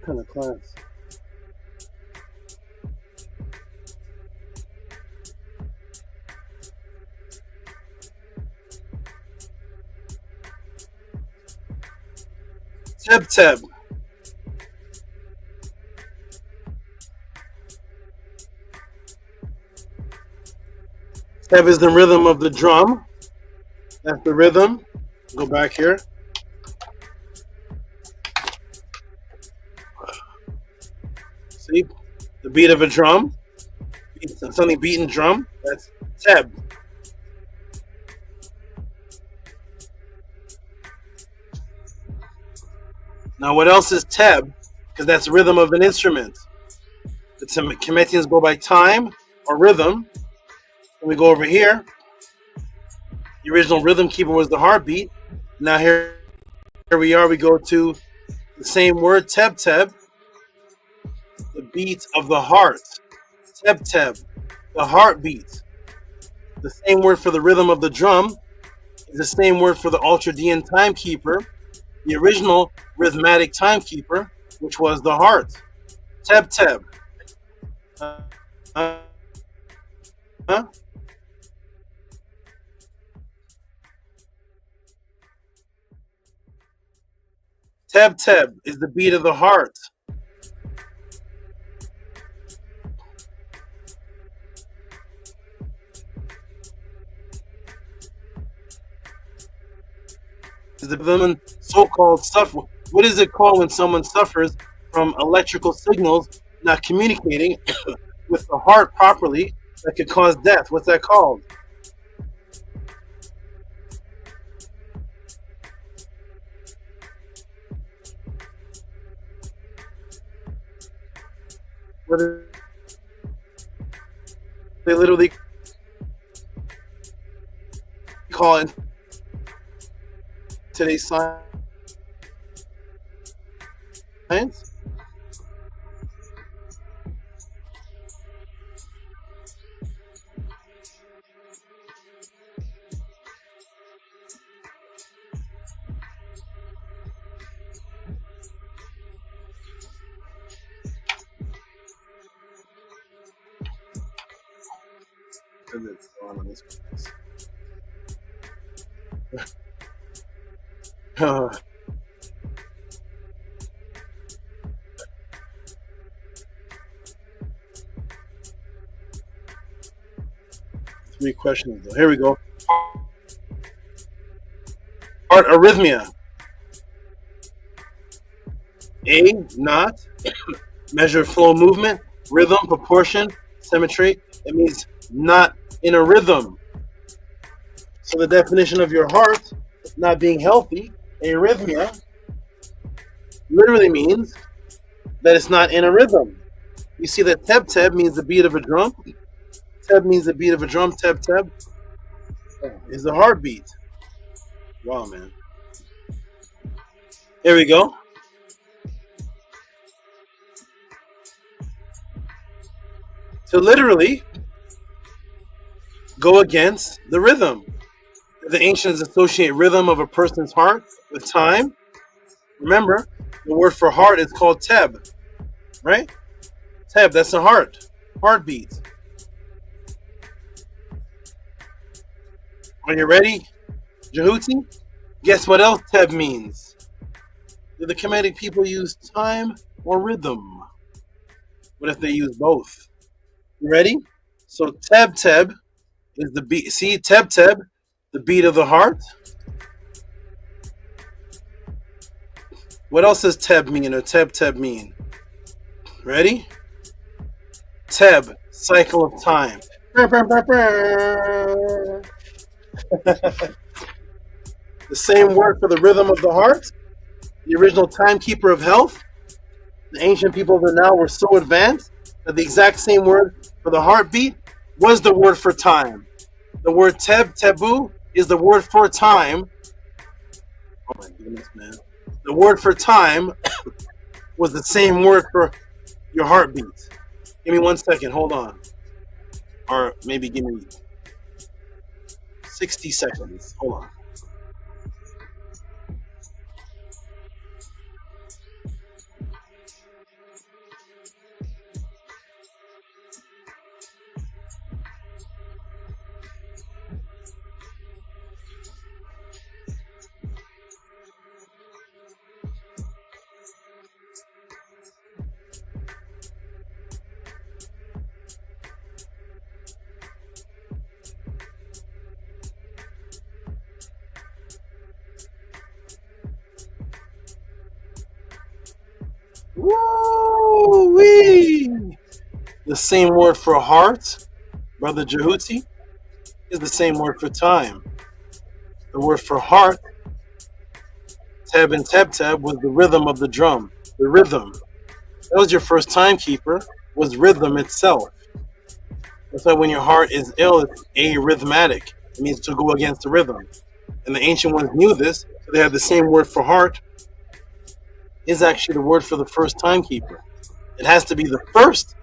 kind of class? Teb. Teb is the rhythm of the drum. That's the rhythm. Go back here. See? The beat of a drum. Something beating drum. That's Teb. Now what else is Teb? Because that's the rhythm of an instrument. The Kemetians go by time or rhythm. When we go over here, the original rhythm keeper was the heartbeat. Now here we are, we go to the same word, teb, the beat of the heart. Teb, the heartbeat. The same word for the rhythm of the drum is the same word for the ultradian timekeeper, the original rhythmatic timekeeper, which was the heart. Teb Teb. Huh? Teb Teb is the beat of the heart. Is the woman so-called suffer? What is it called when someone suffers from electrical signals not communicating with the heart properly that could cause death? What's that called? Whether they literally call it today's science. Three questions though. Here we go. Heart arrhythmia. A, not. Measure flow movement, rhythm, proportion, symmetry. It means not in a rhythm. So the definition of your heart not being healthy, arrhythmia, literally means that it's not in a rhythm. You see that teb teb means the beat of a drum. Teb means the beat of a drum. Teb teb is the heartbeat. Wow, man. Here we go. To literally go against the rhythm. The ancients associate rhythm of a person's heart with time. Remember, the word for heart is called teb, right? Teb, that's the heart, heartbeat. Are you ready, JHUTI? Guess what else teb means? Do the Kemetic people use time or rhythm? What if they use both? You ready? So teb teb is the beat. See, teb teb, the beat of the heart. What else does teb mean or teb teb mean? Ready? Teb, cycle of time. The same word for the rhythm of the heart. The original timekeeper of health. The ancient people of the now were so advanced that the exact same word for the heartbeat was the word for time. The word teb, tebu, is the word for time. Oh my goodness, man. The word for time was the same word for your heartbeat. Give me 1 second, hold on. Or maybe give me 60 seconds. Hold on. Woo-wee! The same word for heart, Brother JHUTI, is the same word for time. The word for heart, teb and teb teb, was the rhythm of the drum. The rhythm. That was your first timekeeper, was rhythm itself. That's why when your heart is ill, it's arrhythmatic. It means to go against the rhythm. And the ancient ones knew this, so they had the same word for heart, is actually the word for the first timekeeper. It has to be the first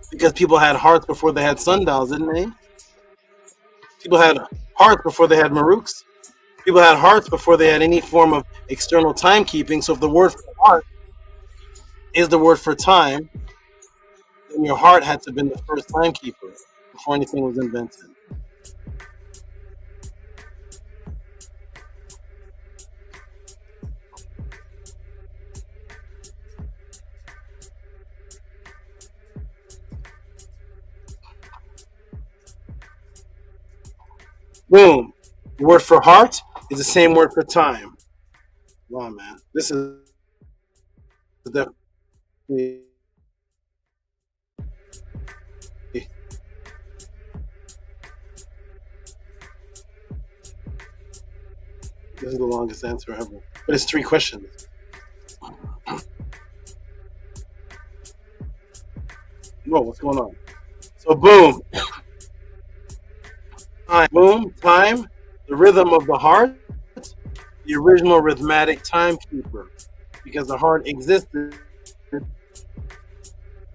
because people had hearts before they had sundials, didn't they? People had hearts before they had MERUKHs. People had hearts before they had any form of external timekeeping. So if the word for heart is the word for time, then your heart had to have been the first timekeeper before anything was invented. Boom. The word for heart is the same word for time. Wow, man. This is definitely. This is the longest answer ever. But it's 3 questions. Whoa, what's going on? So, boom. Time. Boom. Time. The rhythm of the heart. The original rhythmic timekeeper. Because the heart existed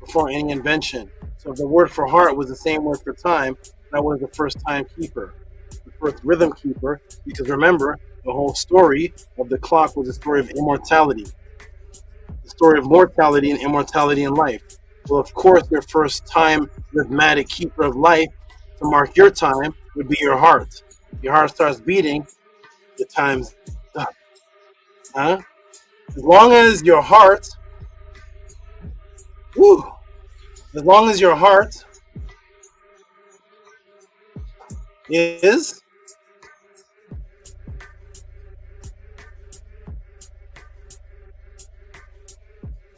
before any invention. So, if the word for heart was the same word for time, that was the first timekeeper. The first rhythm keeper. Because remember, the whole story of the clock was a story of immortality. The story of mortality and immortality in life. Well, of course, your first time rhythmic keeper of life to mark your time would be your heart. Your heart starts beating, the time's up. Huh? As long as your heart, as long as your heart is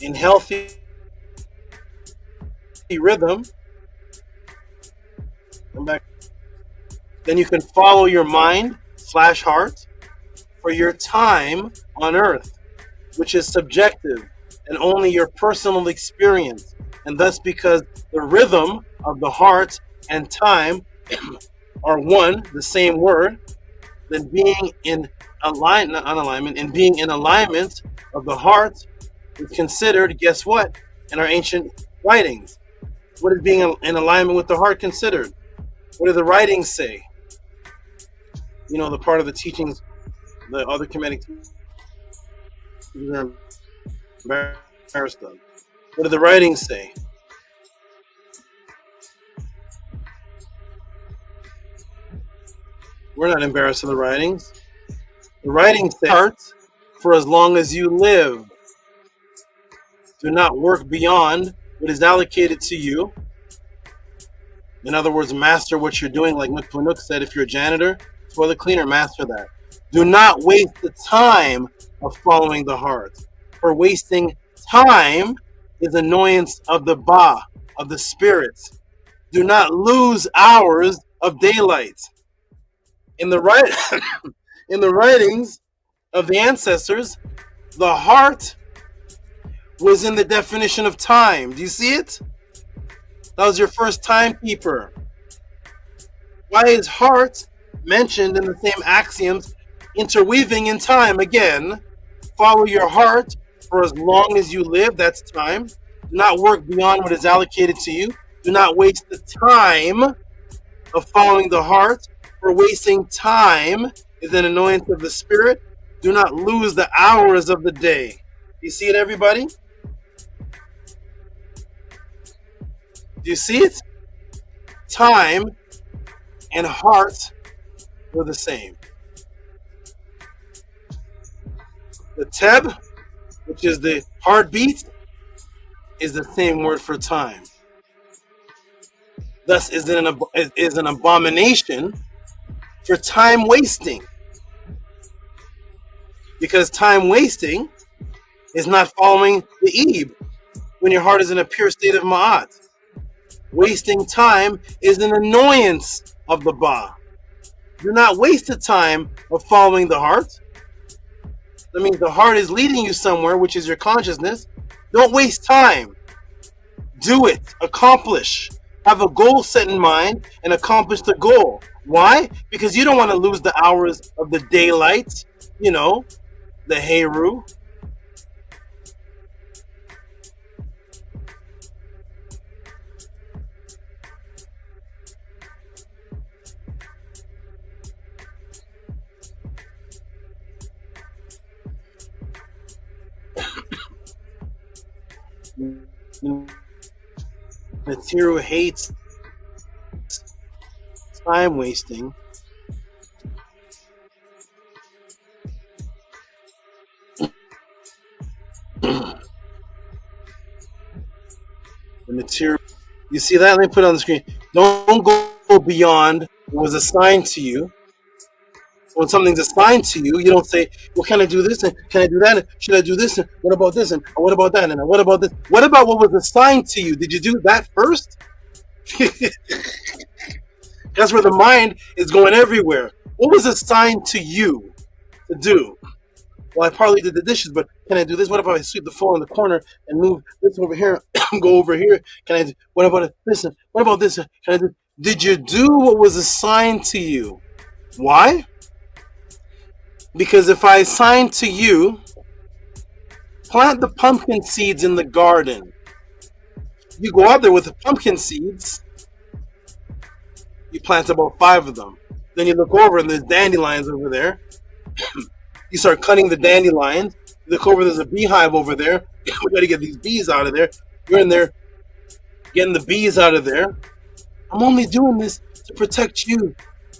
in healthy rhythm, come back, then you can follow your mind / heart for your time on earth, which is subjective and only your personal experience. And thus, because the rhythm of the heart and time are one, the same word, then being in alignment of the heart is considered, guess what, in our ancient writings? What is being in alignment with the heart considered? What do the writings say? You know, the part of the teachings, the other Kemetic teachings are embarrassed of. What do the writings say? We're not embarrassed of the writings. The writings say, heart, for as long as you live, do not work beyond what is allocated to you. In other words, master what you're doing, like Mukpunuk said, if you're a janitor, toilet cleaner, master that. Do not waste the time of following the heart. For wasting time is annoyance of the Ba, of the spirits. Do not lose hours of daylight. In the writings of the ancestors, the heart was in the definition of time. Do you see it? That was your first timekeeper. Why is heart mentioned in the same axioms, interweaving in time? Again, follow your heart for as long as you live, that's time. Do not work beyond what is allocated to you. Do not waste the time of following the heart, for wasting time is an annoyance of the spirit. Do not lose the hours of the day. You see it, everybody? Do you see it? Time and heart were the same. The teb, which is the heartbeat, is the same word for time. Thus is an abomination for time wasting. Because time wasting is not following the Ebe when your heart is in a pure state of Ma'at. Wasting time is an annoyance of the Ba. Do not waste the time of following the heart. That means the heart is leading you somewhere, which is your consciousness. Don't waste time. Do it. Accomplish. Have a goal set in mind and accomplish the goal. Why? Because you don't want to lose the hours of the daylight, the Heru. Natiru hates time wasting. The material. You see that? Let me put it on the screen. Don't go beyond what was assigned to you. When something's assigned to you, you don't say, well, can I do this? And can I do that? And should I do this? And what about this? And what about that? And what about this? What about what was assigned to you? Did you do that first? That's where the mind is going everywhere. What was assigned to you to do? Well, I probably did the dishes, but can I do this? What if I sweep the floor in the corner and move this over here, go over here? Can I do, what about this? What about this? Can I do? Did you do what was assigned to you? Why? Because if I assign to you, plant the pumpkin seeds in the garden. You go out there with the pumpkin seeds, you plant about 5 of them. Then you look over and there's dandelions over there. You start cutting the dandelions. You look over, there's a beehive over there. We got to get these bees out of there. You're in there getting the bees out of there. I'm only doing this to protect you.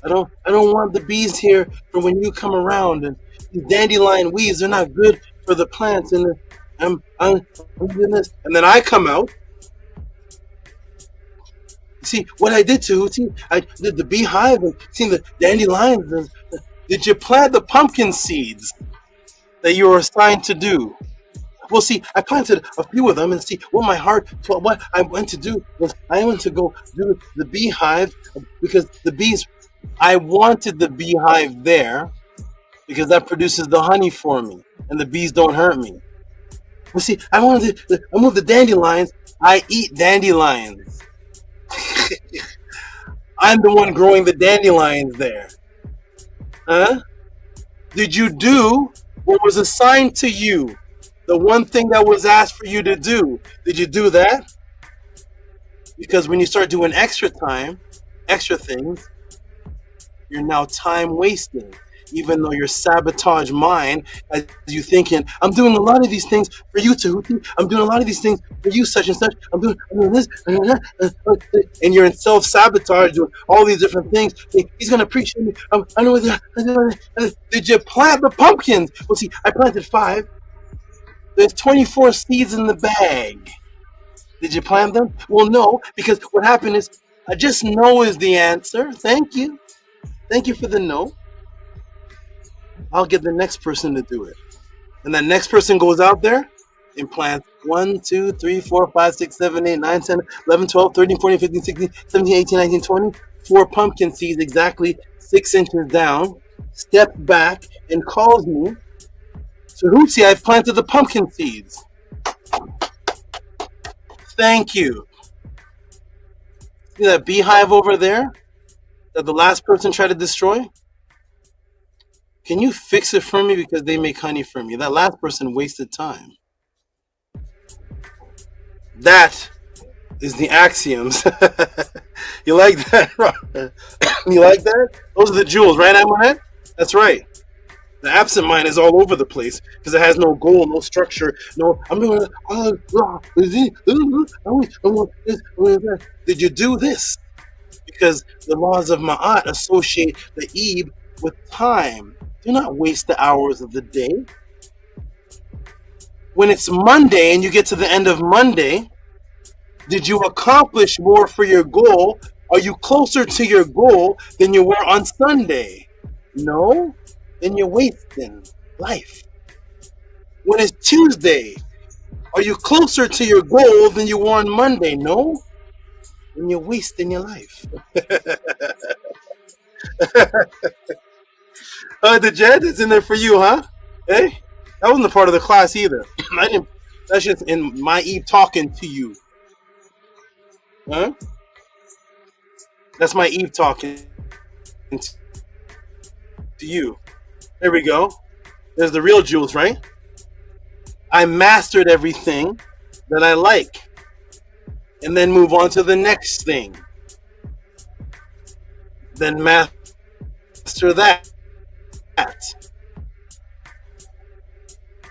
I don't want the bees here for when you come around. And these dandelion weeds, they're not good for the plants. And I'm doing this. And then I come out. You see what I did to Tehuti? I did the beehive and seen the dandelions. And did you plant the pumpkin seeds that you were assigned to do? Well, see, I planted a few of them, and see what my heart, what I went to do was I went to go do the beehive because the bees. I wanted the beehive there because that produces the honey for me, and the bees don't hurt me. But see, I move the dandelions. I eat dandelions. I'm the one growing the dandelions there. Huh? Did you do what was assigned to you? The one thing that was asked for you to do. Did you do that? Because when you start doing extra time, extra things, you're now time wasting. Even though your sabotage mind, as you thinking, I'm doing a lot of these things for you, Tehuti. I'm doing a lot of these things for you, such and such. I'm doing this, and you're in self-sabotage, doing all these different things. He's gonna appreciate me. I know that. Did you plant the pumpkins? Well, see, I planted 5. There's 24 seeds in the bag. Did you plant them? Well, no, because what happened is, I just no is the answer. Thank you. Thank you for the no. I'll get the next person to do it. And that next person goes out there and plants 1, 2, 3, 4, 5, 6, 7, 8, 9, 10, 11, 12, 13, 14, 15, 16, 17, 18, 19, 20. 4 pumpkin seeds exactly 6 inches down. Steps back and calls me. Tehuti, I've planted the pumpkin seeds. Thank you. See that beehive over there that the last person tried to destroy? Can you fix it for me because they make honey for me? That last person wasted time. That is the axioms. You like that, Robert? You like that? Those are the jewels, right, Amonet? That's right. The absent mind is all over the place because it has no goal, no structure. No, I'm doing. Did you do this? Because the laws of Ma'at associate the Eve with time. Do not waste the hours of the day. When it's Monday and you get to the end of Monday, did you accomplish more for your goal? Are you closer to your goal than you were on Sunday? No? Then you're wasting life. When it's Tuesday, are you closer to your goal than you were on Monday? No? Then you're wasting your life. The Jed is in there for you, huh? Hey? That wasn't a part of the class either. That's just in my Eve talking to you. Huh? That's my Eve talking to you. There we go. There's the real jewels, right? I mastered everything that I like. And then move on to the next thing. Then master that.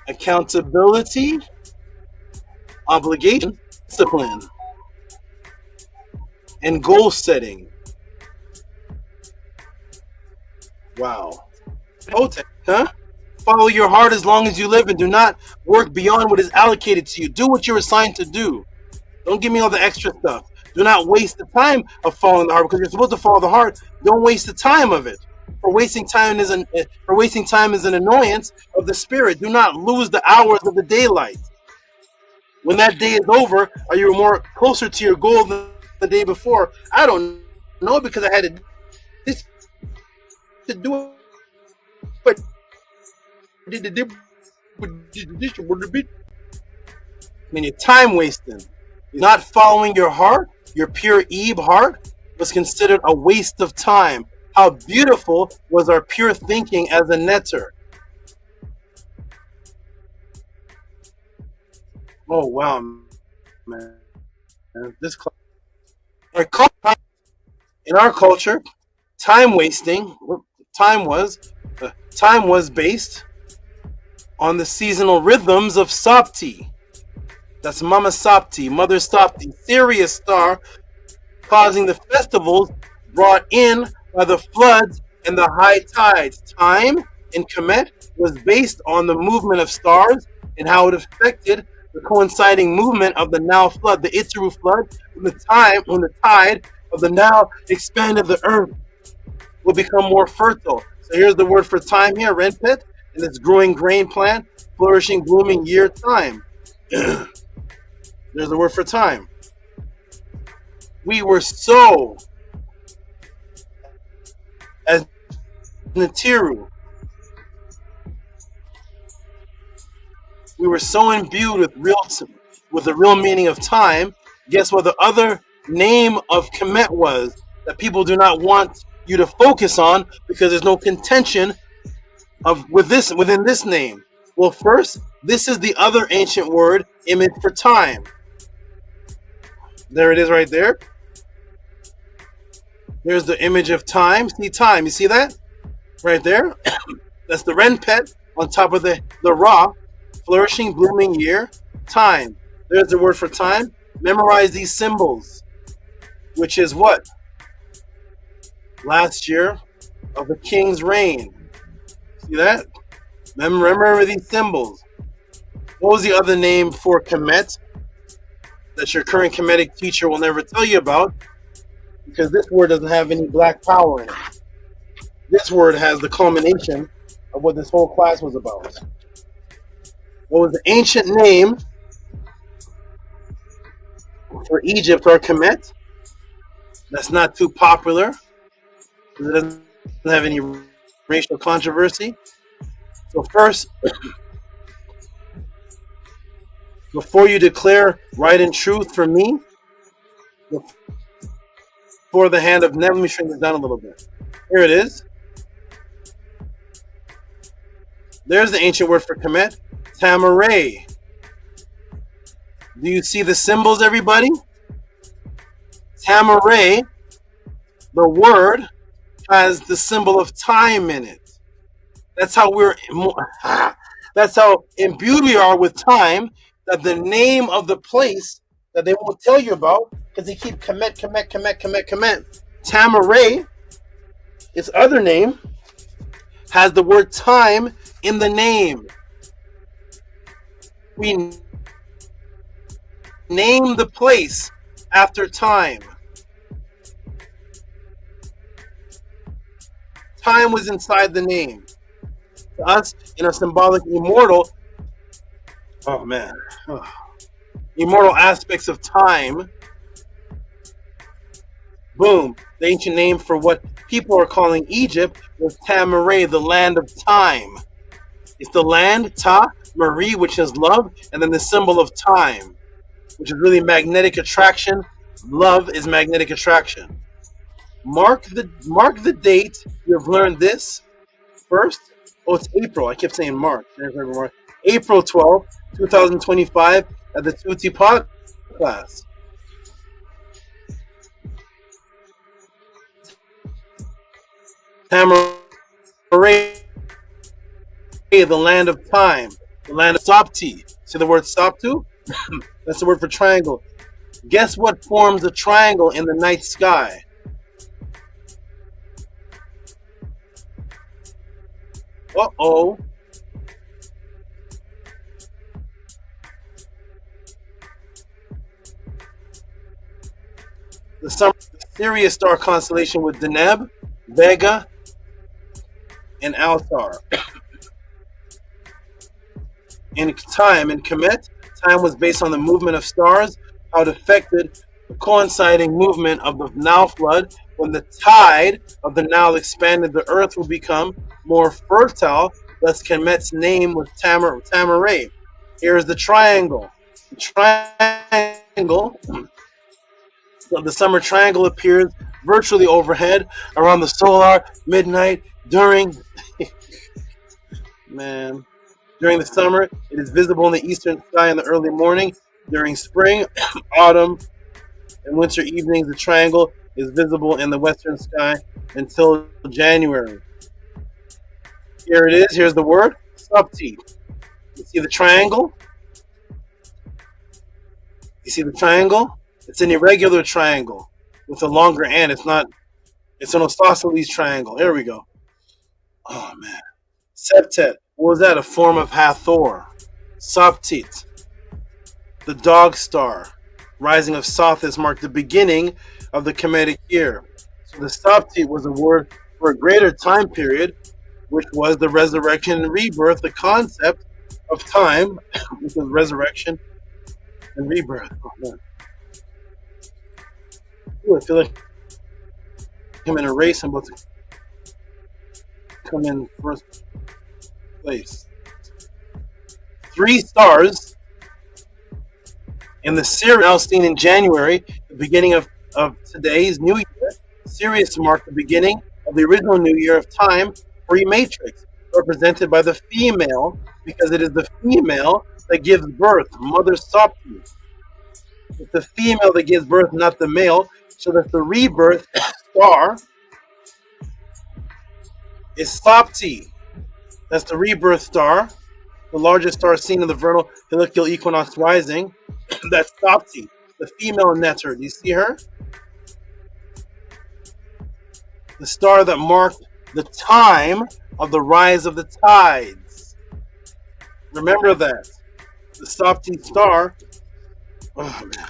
Accountability, obligation, discipline. and goal setting. Wow. Hotep, huh? Follow your heart as long as you live and do not work beyond what is allocated to you. Do what you're assigned to do. Don't give me all the extra stuff. Do not waste the time of following the heart because you're supposed to follow the heart. Don't waste the time of it. For wasting time is an annoyance of the spirit. Do not lose the hours of the daylight. When that day is over, are you more closer to your goal than the day before? I don't know because I had to do it. I mean, you're time wasting. Not following your heart, your pure Eve heart, was considered a waste of time. How beautiful was our pure thinking as a netter. Oh wow, man! This in our culture, time wasting. Time was based on the seasonal rhythms of SOPTI. That's Mama SOPTI, Mother SOPTI, Sirius star, causing the festivals brought in by the floods and the high tides. Time in Kemet was based on the movement of stars and how it affected the coinciding movement of the Nile flood, the Itaru flood, when the tide of the Nile expanded the earth will become more fertile. So here's the word for time here, Renpet, and its growing grain plant, flourishing, blooming year time. There's the word for time. We were so, as Natiru, we were so imbued with the real meaning of time. Guess what the other name of Kemet was that people do not want you to focus on because there's no contention within this name. Well, first, this is the other ancient word, image for time. There it is right there. There's the image of time. See time. You see that? Right there. That's the Renpet on top of the Ra. Flourishing, blooming year. Time. There's the word for time. Memorize these symbols. Which is what? Last year of the king's reign. See that? Remember these symbols. What was the other name for Kemet that your current Kemetic teacher will never tell you about? Because this word doesn't have any black power in it. This word has the culmination of what this whole class was about. What was the ancient name for Egypt or Kemet? That's not too popular because it doesn't have any racial controversy. So first, before you declare right and truth for me, before the hand of Neb, let me shrink this down a little bit. Here it is. There's the ancient word for Kemet, Tamaray. Do you see the symbols, everybody? Tamaray, the word, has the symbol of time in it. That's how that's how imbued we are with time, that the name of the place that they won't tell you about, because they keep Kemet. Tamaray, its other name, has the word time in the name. We name the place after time. Time was inside the name. To us, in a symbolic immortal, immortal aspects of time, boom, the ancient name for what people are calling Egypt was Tamaray, the land of time. It's the land, Ta, Marie, which is love, and then the symbol of time, which is really magnetic attraction. Love is magnetic attraction. Mark the date. You've learned this first. Oh, it's April. I kept saying March. April 12th, 2025 at the JHUTI pod class. Tamaray, the land of time, the land of Sopti. See the word Soptu? That's the word for triangle. Guess what forms a triangle in the night sky? Uh-oh. The Sirius star constellation with Deneb, Vega, and Altair. In Kemet, time was based on the movement of stars, how it affected the coinciding movement of the Nile flood. When the tide of the Nile expanded, the earth would become more fertile. Thus, Kemet's name was Tamaray. Here is the triangle. The triangle, the summer triangle appears virtually overhead around the solar midnight during during the summer. It is visible in the eastern sky in the early morning. During spring, autumn, and winter evenings, the triangle is visible in the western sky until January. Here it is. Here's the word, SOPTI. You see the triangle? You see the triangle? It's an irregular triangle with a longer end. It's an isosceles triangle. Here we go. Oh, man. SEPTIT. What was that? A form of Hathor. SOPTIT. The dog star. Rising of Sothis marked the beginning of the Kemetic year. So the SOPTIT was a word for a greater time period, which was the resurrection and rebirth, the concept of time, which was resurrection and rebirth. Oh, man. Ooh, I feel like I'm in a race. I'm about to come in first place. 3 stars in the Sirius, now seen in January, the beginning of today's new year. Sirius marked the beginning of the original new year of time, free matrix, represented by the female, because it is the female that gives birth, Mother SOPTI. It's the female that gives birth, not the male, so that the rebirth star is SOPTI. That's the rebirth star, the largest star seen in the vernal heliacal equinox rising. That's SOPTI, the female netter. Do you see her? The star that marked the time of the rise of the tides. Remember that. The SOPTI star, oh man,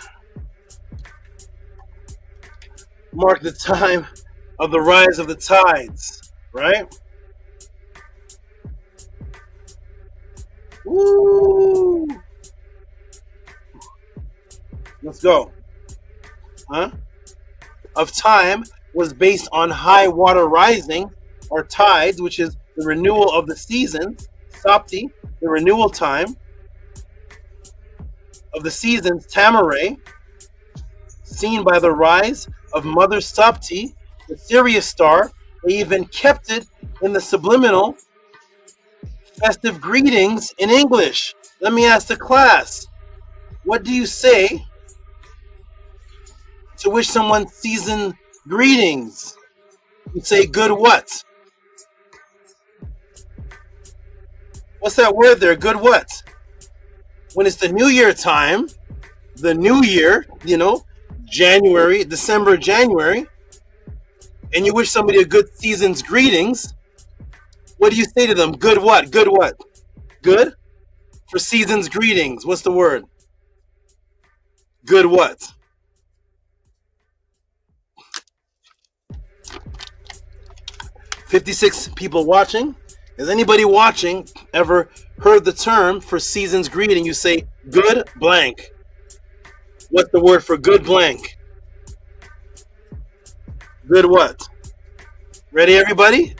marked the time of the rise of the tides, right? Woo! Let's go. Of time was based on high water rising, or tides, which is the renewal of the seasons. SOPTI, the renewal time of the seasons. Tamaray, seen by the rise of Mother SOPTI, the Sirius star. They even kept it in the subliminal festive greetings in English. Let me ask the class, what do you say to wish someone season greetings? You say good what? What's that word there? Good what? When it's the New Year time, the New Year, January, December, January, and you wish somebody a good season's greetings, what do you say to them? Good what? Good what? Good? For season's greetings, what's the word? Good what? $56 people watching. Has anybody watching ever heard the term for season's greeting? You say good blank. What's the word for good blank? Good what? Ready, everybody?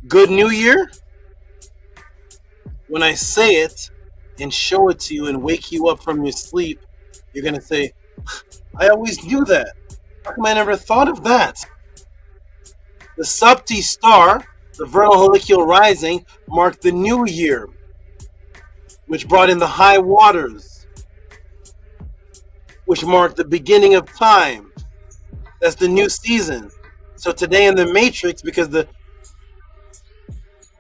Good New Year? When I say it and show it to you and wake you up from your sleep, you're going to say, I always knew that. How come I never thought of that? The SOPTI star, the vernal heliacal rising, marked the new year, which brought in the high waters, which marked the beginning of time. That's the new season. So today in the Matrix, because the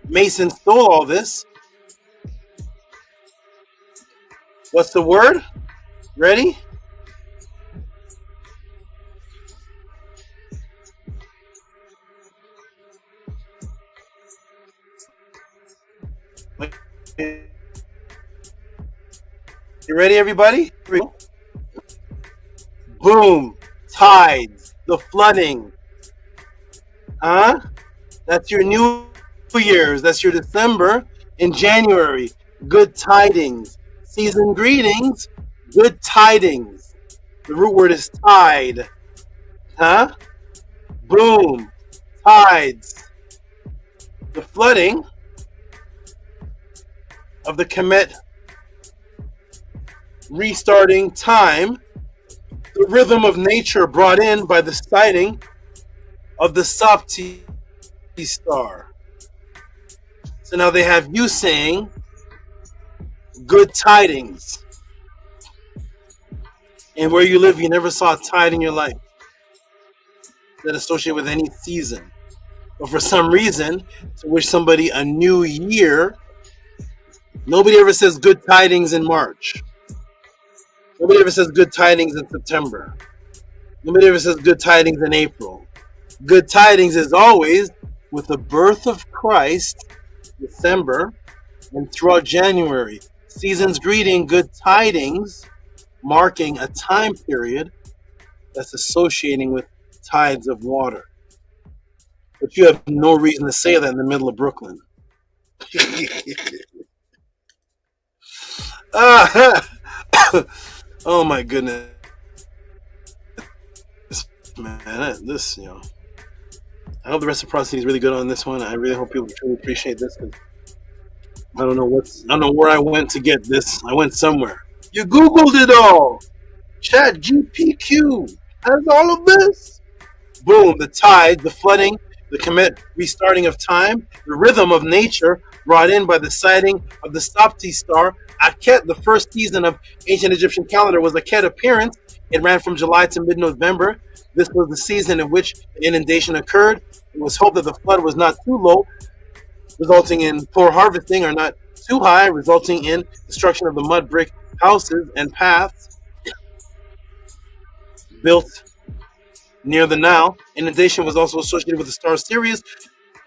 Masons stole all this, what's the word? Ready? You ready, everybody? Boom. Tides. The flooding. Huh? That's your New Year's. That's your December. In January, good tidings. Season greetings, good tidings. The root word is tide. Huh? Boom. Tides. The flooding of the Kemet restarting time. The rhythm of nature brought in by the sighting of the SOPTI star. So now they have you saying good tidings. And where you live, you never saw a tide in your life that associated with any season. But for some reason, to wish somebody a new year, nobody ever says good tidings in March. Nobody ever says good tidings in September. Nobody ever says good tidings in April. Good tidings is always with the birth of Christ, December, and throughout January. Season's greeting, good tidings, marking a time period that's associating with tides of water. But you have no reason to say that in the middle of Brooklyn. Oh my goodness, man! This, I hope the reciprocity is really good on this one. I really hope people truly appreciate this, because I don't know where I went to get this. I went somewhere. You Googled it all. Chat GPQ has all of this. Boom! The tide, the flooding, the Kemet restarting of time, the rhythm of nature brought in by the sighting of the SOPTI star. Akhet, the first season of ancient Egyptian calendar, was Akhet appearance. It ran from July to mid-November. This was the season in which the inundation occurred. It was hoped that the flood was not too low, resulting in poor harvesting, or not too high, resulting in destruction of the mud brick houses and paths built near the Nile. Inundation was also associated with the star Sirius,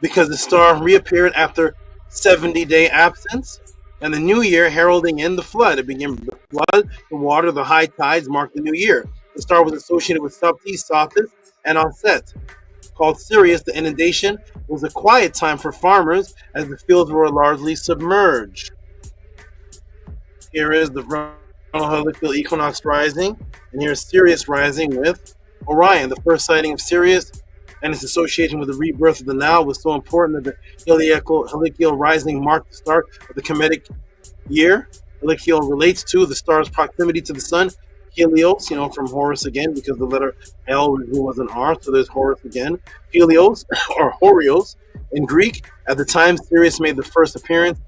because the star reappeared after 70-day absence, and the new year heralding in the flood. It began with the flood, the water, the high tides marked the new year. The star was associated with Sophti, Sophis, and Aset. Called Sirius, the inundation was a quiet time for farmers as the fields were largely submerged. Here is the vernal heliacal equinox rising, and here's Sirius rising with Orion. The first sighting of Sirius and its association with the rebirth of the Nile was so important that the heliacal rising marked the start of the Kemetic year. Heliacal relates to the star's proximity to the sun. Helios, from Horus again, because the letter L was an R, so there's Horus again. Helios, or Horios, in Greek. At the time, Sirius made the first appearance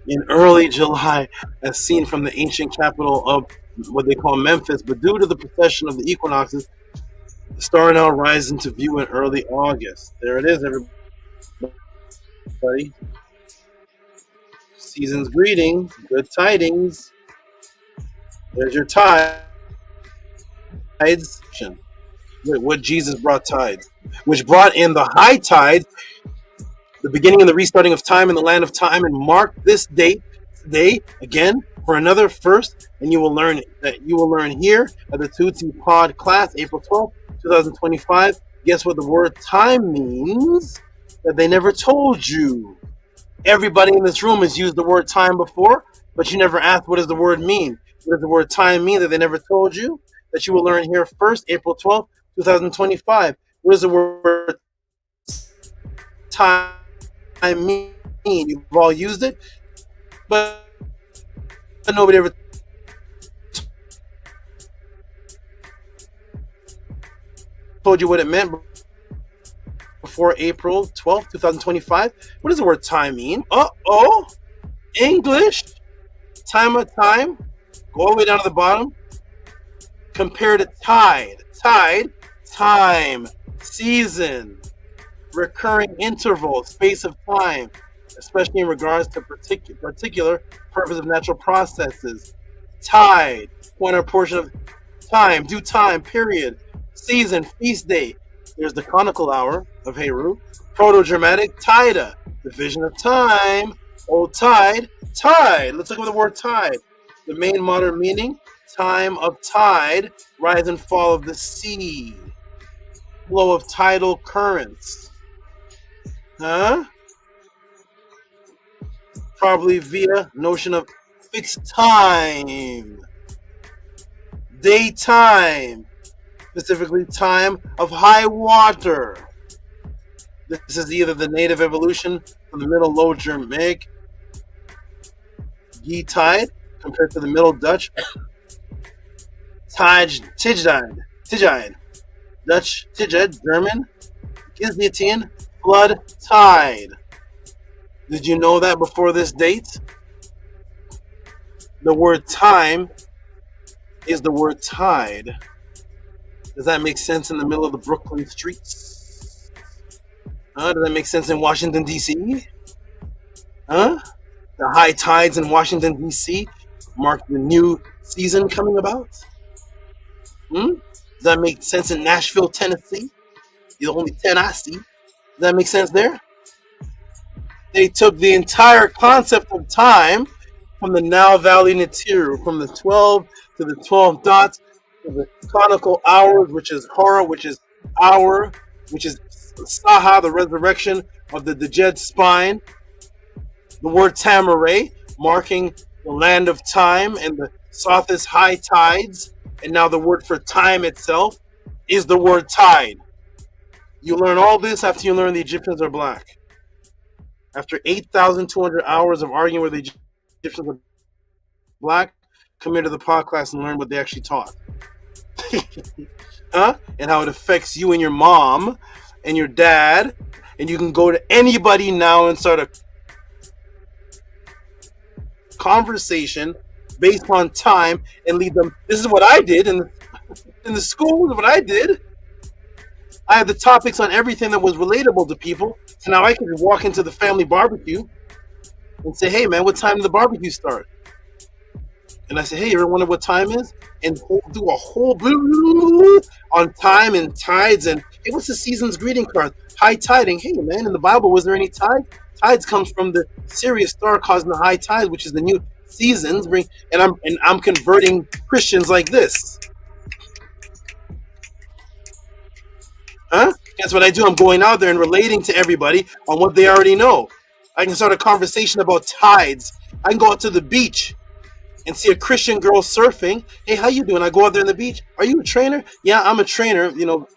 in early July, as seen from the ancient capital of what they call Memphis. But due to the precession of the equinoxes, the star now rises into view in early August. There it is, everybody. Season's greetings, good tidings. There's your tides. What Jesus brought tides, which brought in the high tide, the beginning and the restarting of time in the land of time, and mark this date today again for another first. And you will learn here at the JHUTI pod class, April 12th, 2025. Guess what the word time means that they never told you. Everybody in this room has used the word time before, but you never asked, what does the word mean? What does the word time mean that they never told you? That you will learn here first, April 12th, 2025. What does the word time mean? You've all used it, but nobody ever told you what it meant before April 12th, 2025. What does the word time mean? Uh-oh. English. Time of time. Go all the way down to the bottom. Compare to tide. Tide. Time. Season. Recurring interval. Space of time. Especially in regards to particular purpose of natural processes. tide, point or portion of time, due time, period, season, feast day. There's the conical hour of Heru. Proto-Germanic, tida, division of time, old tide, tide. Let's look at the word tide. The main modern meaning, time of tide, rise and fall of the sea, flow of tidal currents. Huh? Probably via notion of fixed time, daytime, specifically time of high water. This is either the native evolution from the Middle Low Germanic tide compared to the Middle Dutch Tijide, Dutch Tijed, German Giziatian flood tide. Did you know that before this date? The word time is the word tide. Does that make sense in the middle of the Brooklyn streets? Does that make sense in Washington, D.C.? The high tides in Washington, D.C. mark the new season coming about? Does that make sense in Nashville, Tennessee? The only 10 I see. Does that make sense there? They took the entire concept of time from the Nile Valley Natiru, from the 12 to the 12 dots, to the conical hours, which is Horus, which is hour, which is Saha, the resurrection of the Djed spine. The word Tamaray, marking the land of time and the Sothis high tides. And now the word for time itself is the word tide. You learn all this after you learn the Egyptians are black. After 8,200 hours of arguing where the Egyptians are black, come here to the pod class and learn what they actually taught. And how it affects you and your mom and your dad. And you can go to anybody now and start a conversation based on time and lead them. This is what I did in the school. This is what I did. I had the topics on everything that was relatable to people. So now I can walk into the family barbecue and say, hey, man, what time did the barbecue start? And I say, hey, you ever wonder what time is? And do a whole on time and tides. And, hey, what's the season's greeting card? High tiding. Hey, man, in the Bible, was there any tide? Tides comes from the Sirius star causing the high tide, which is the new seasons. And I'm converting Christians like this. That's what I do. I'm going out there and relating to everybody on what they already know. I can start a conversation about tides. I can go out to the beach and see a Christian girl surfing. Hey, how you doing? I go out there on the beach. Are you a trainer? Yeah, I'm a trainer. You know,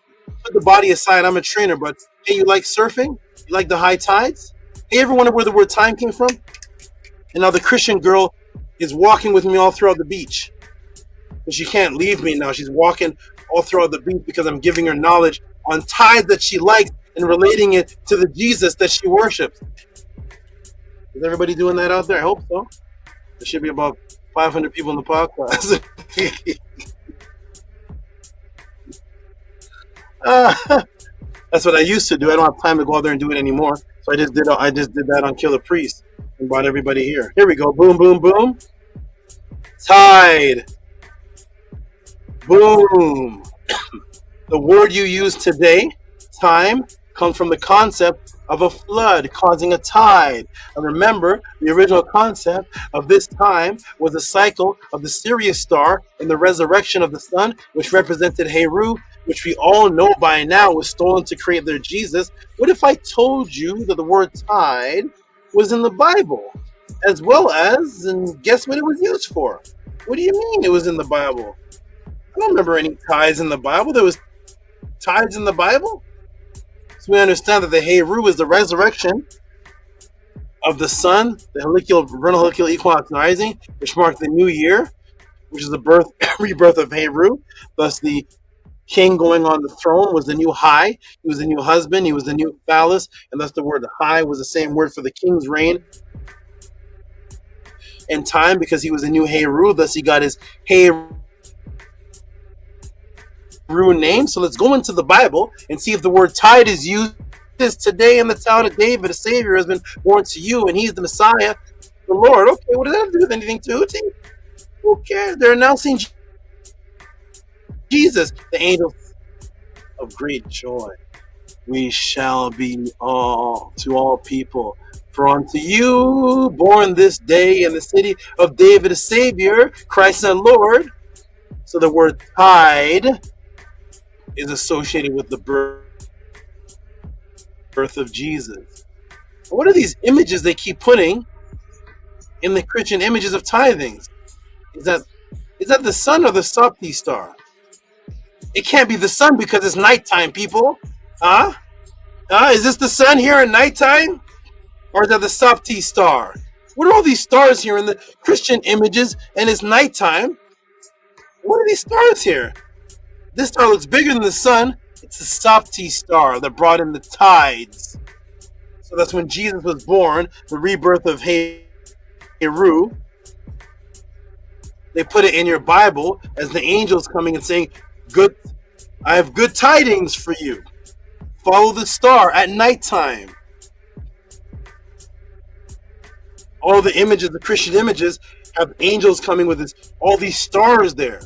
put the body aside. I'm a trainer. But hey, you like surfing? You like the high tides? Hey, ever wonder where the word time came from? And now the Christian girl is walking with me all throughout the beach. But she can't leave me now. She's walking all throughout the beach because I'm giving her knowledge on tides that she likes and relating it to the Jesus that she worships. Is everybody doing that out there? I hope so. There should be about 500 people in the podcast. That's what I used to do. I don't have time to go out there and do it anymore. So I just did that on Killer Priest and brought everybody here. Here we go. Boom, boom, boom. Tide. Boom. The word you use today, time, comes from the concept of a flood causing a tide. And remember, the original concept of this time was a cycle of the Sirius star and the resurrection of the sun, which represented Heru, which we all know by now was stolen to create their Jesus. What if I told you that the word tide was in the Bible, as well as, and guess what it was used for? What do you mean it was in the Bible? I don't remember any tides in the Bible. There was tides in the Bible? So we understand that the Heru is the resurrection of the sun, the vernal heliacal equinox rising, which marked the new year, which is the rebirth of Heru. Thus, the king going on the throne was the new high. He was the new husband. He was the new phallus. And thus the word high was the same word for the king's reign and time, because he was a new Heru. Thus, he got his Heru name. So let's go into the Bible and see if the word tide is used. This today in the town of David, a Savior has been born to you, and He's the Messiah, the Lord. Okay, what does that have to do with anything, Tehuti? Who cares? They're announcing Jesus. The angels of great joy. We shall be all to all people. For unto you born this day in the city of David a Savior, Christ the Lord. So the word tide is associated with the birth of Jesus. What are these images they keep putting in the Christian images of tithings? Is that the sun or the SOPTI star? It can't be the sun because it's nighttime, people. Huh? Is this the sun here at nighttime? Or is that the SOPTI star? What are all these stars here in the Christian images and it's nighttime? What are these stars here? This star looks bigger than the sun. It's the SOPTI star that brought in the tides. So that's when Jesus was born, the rebirth of Heru. They put it in your Bible as the angels coming and saying, "Good, I have good tidings for you. Follow the star at nighttime." All the images, the Christian images, have angels coming with all these stars there.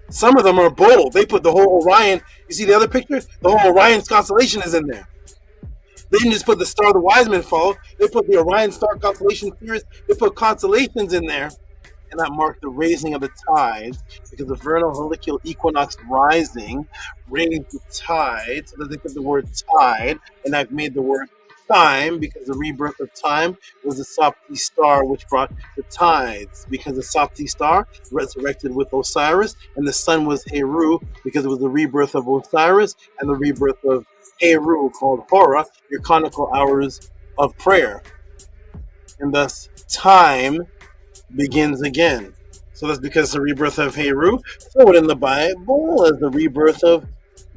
Some of them are bold. They put the whole Orion. You see the other picture? The whole Orion's constellation is in there. They didn't just put the star the wise men follow. They put the Orion star constellation series. They put constellations in there. And that marked the raising of the tides, because the vernal heliacal equinox rising raised the tides. So they put the word tide, and I've made the word time because the rebirth of time was the SOPTI star, which brought the tides. Because the SOPTI star resurrected with Osiris, and the sun was Heru because it was the rebirth of Osiris and the rebirth of Heru, called Hora, your conical hours of prayer. And thus, time begins again. So that's because the rebirth of Heru, throw it in the Bible as the rebirth of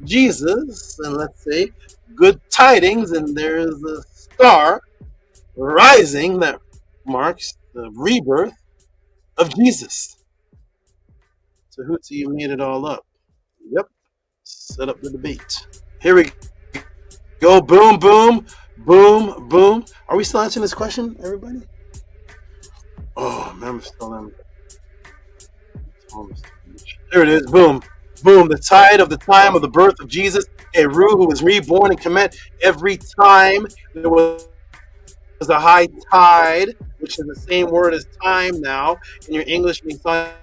Jesus, and let's say good tidings, and there's a star rising that marks the rebirth of Jesus. So Hootie, you made it all up. Yep. Set up the debate. Here we go. Boom, boom, boom, boom. Are we still answering this question, everybody? Oh, man, I'm still in. There it is. Boom. Boom. The tide of the time of the birth of Jesus, Heru, who was reborn in Kemet. Every time there was a high tide, which is the same word as time now in your English Masonic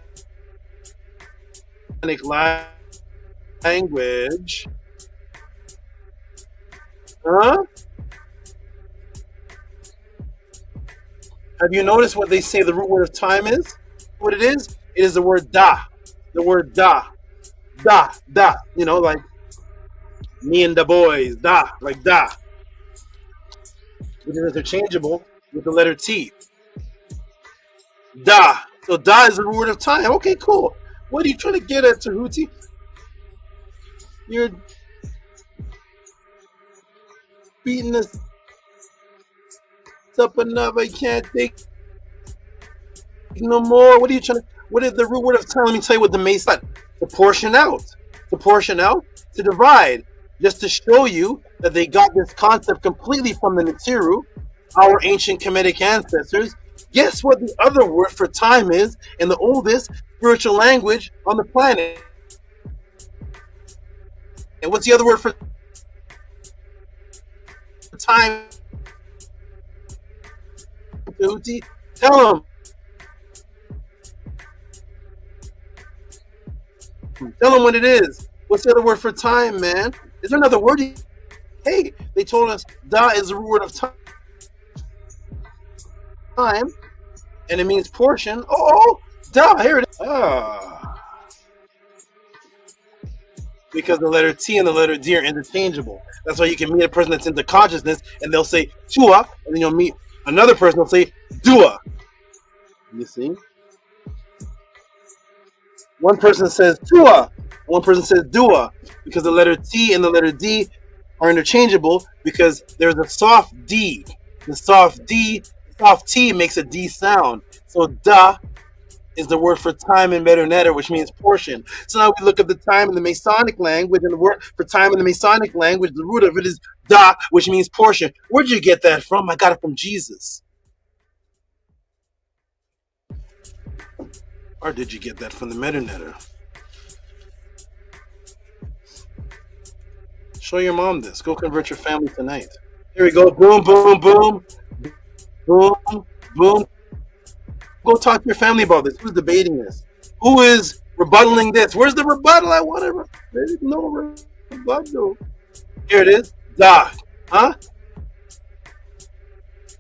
language. Huh? Have you noticed what they say the root word of time is? What it is? It is the word da. The word da. Da, da. You know, like me and the boys. Da, like da. Which is interchangeable with the letter T. Da. So da is the root word of time. Okay, cool. What are you trying to get at, Tehuti? You're beating us up enough. I can't take no more. What are you trying to? What is the root word of time? Let me tell you what the Mason. To portion out. To portion out. To divide. Just to show you that they got this concept completely from the Nitiru, our ancient Kemetic ancestors. Guess what the other word for time is in the oldest spiritual language on the planet? And what's the other word for time? Tehuti? Tell them. Tell them what it is. What's the other word for time, man? Is there another word? Hey, they told us da is the root word of time, and it means portion. Oh, da, here it is. Because the letter T and the letter D are interchangeable. That's why you can meet a person that's into consciousness, and they'll say tua, and then you'll meet another person who'll say dua. You see? One person says tua, one person says dua, because the letter T and the letter D are interchangeable because there's a soft D. The soft D, soft T makes a D sound. So da is the word for time in Merunetter, which means portion. So now we look at the time in the Masonic language, and the word for time in the Masonic language, the root of it is da, which means portion. Where'd you get that from? I got it from Jesus. Or did you get that from the MetaNetter? Show your mom this. Go convert your family tonight. Here we go. Boom, boom, boom. Boom, boom. Go talk to your family about this. Who's debating this? Who is rebuttaling this? Where's the rebuttal? I want to. There's no rebuttal. Here it is. Da. Huh?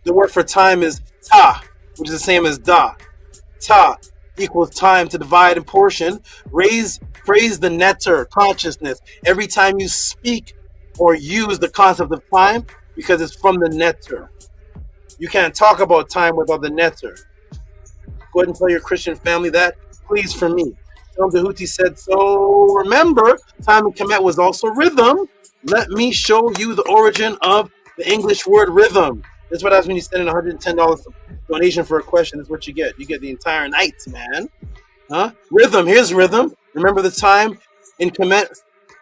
The word for time is ta, which is the same as da. Ta equals time to divide and portion. Praise the netter, consciousness. Every time you speak or use the concept of time, because it's from the netter. You can't talk about time without the netter. Go ahead and tell your Christian family that, please, for me. Tehuti said, so remember, time in Kemet was also rhythm. Let me show you the origin of the English word rhythm. That's what happens when you send in $110 donation for a question. That's what you get. You get the entire night, man. Huh? Rhythm. Here's rhythm. Remember the time in Kemet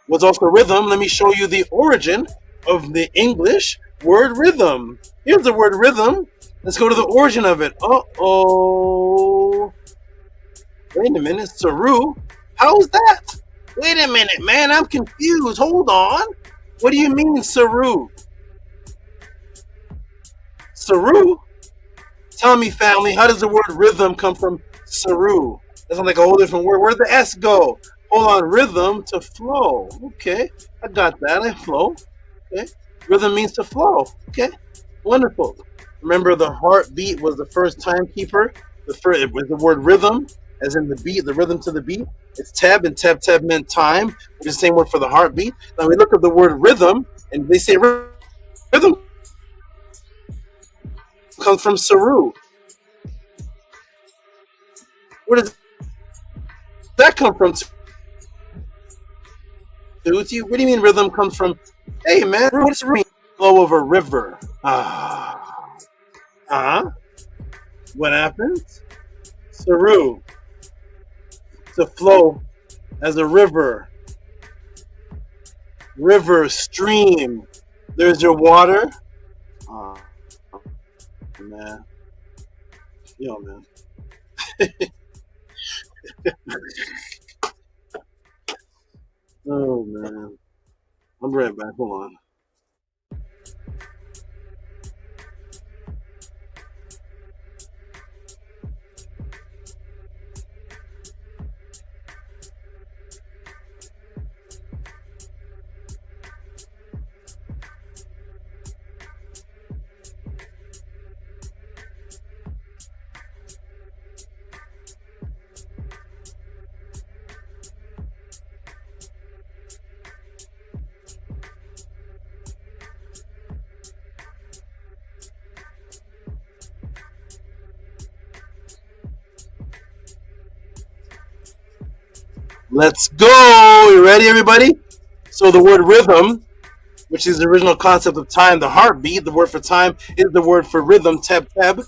was also rhythm. Let me show you the origin of the English word rhythm. Here's the word rhythm. Let's go to the origin of it. Uh-oh. Wait a minute. Saru? How's that? Wait a minute, man. I'm confused. Hold on. What do you mean, Saru? Saru? Tell me, family, how does the word rhythm come from Saru? That sounds like a whole different word. Where'd the S go? Hold on, rhythm to flow. Okay, I got that. I flow. Okay, rhythm means to flow. Okay, wonderful. Remember, the heartbeat was the first timekeeper. It was the word rhythm, as in the beat, the rhythm to the beat. It's teb, and teb meant time, which is the same word for the heartbeat. Now we look at the word rhythm, and they say rhythm comes from Saru. Where does that come from? Tehuti? What do you mean rhythm comes from? Hey man, what does it mean? Flow of a river. What happens? Saru. To flow as a river. River, stream. There's your water. Man. Yo, man. Oh, man. I'm right back. Hold on. Let's go. You ready, everybody? So the word rhythm, which is the original concept of time, the heartbeat, the word for time is the word for rhythm, teb.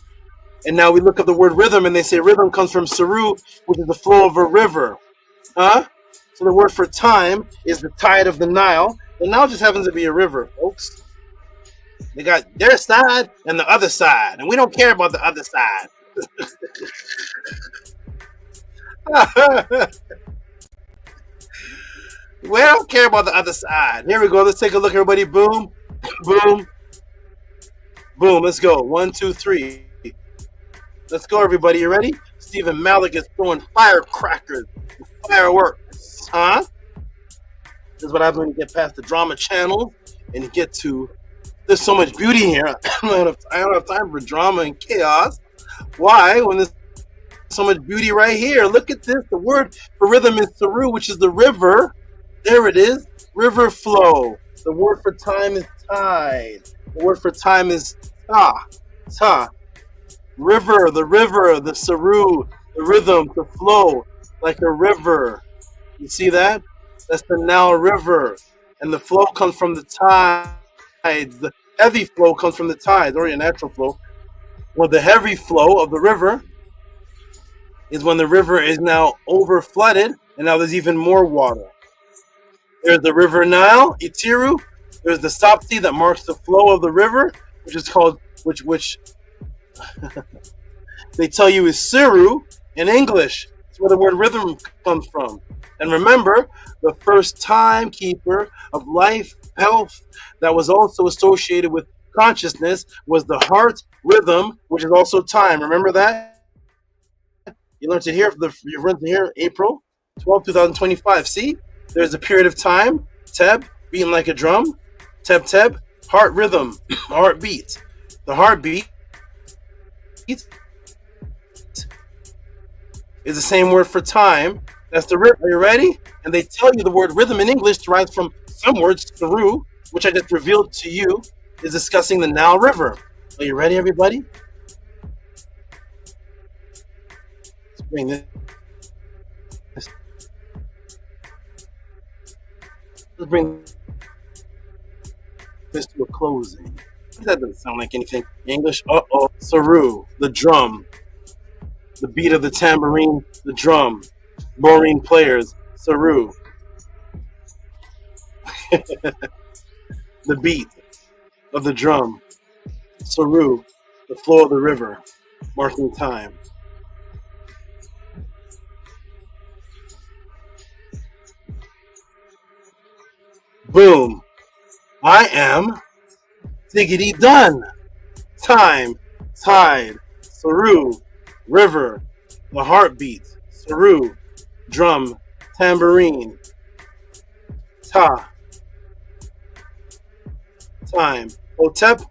And now we look at the word rhythm, and they say rhythm comes from Saru, which is the flow of a river. So the word for time is the tide of the Nile. The Nile just happens to be a river, folks. They got their side and the other side, and we don't care about the other side. We don't care about the other side. Here we go. Let's take a look, everybody. Boom, boom, boom. Let's go. 1, 2, 3. Let's go, everybody. You ready? Stephen Malik is throwing firecrackers, fireworks. This is what happens when you get past the drama channel and you get to. There's so much beauty here. I don't have time for drama and chaos. Why? When there's so much beauty right here. Look at this. The word for rhythm is Saru, which is the river. There it is. River flow. The word for time is tide. The word for time is ta. River, the Saru, the rhythm, to flow like a river. You see that? That's the Nile River. And the flow comes from the tides. The heavy flow comes from the tides, or your natural flow. Well, the heavy flow of the river is when the river is now over flooded, and now there's even more water. There's the river Nile, Itiru. There's the SOPTI that marks the flow of the river, which is called, which they tell you is Siru in English. That's where the word rhythm comes from. And remember, the first timekeeper of life, health, that was also associated with consciousness was the heart rhythm, which is also time. Remember that? You learned it here. You learned it here, April 12, 2025. See, there's a period of time. Teb beating like a drum. Teb teb. Heart rhythm. Heartbeat. The heartbeat is the same word for time. That's the rhythm. Are you ready? And they tell you the word rhythm in English derives from some words, Saru, which I just revealed to you, is discussing the Nile River. Are you ready, everybody? Let's bring this. Let's bring this to a closing. That doesn't sound like anything. English. Saru, the drum. The beat of the tambourine, the drum. Maureen players, Saru. The beat of the drum, Saru. The flow of the river, marking time. Boom. I am diggity done. Time, tide, Saru, river, the heartbeat, Saru, drum, tambourine, ta, time. Hotep,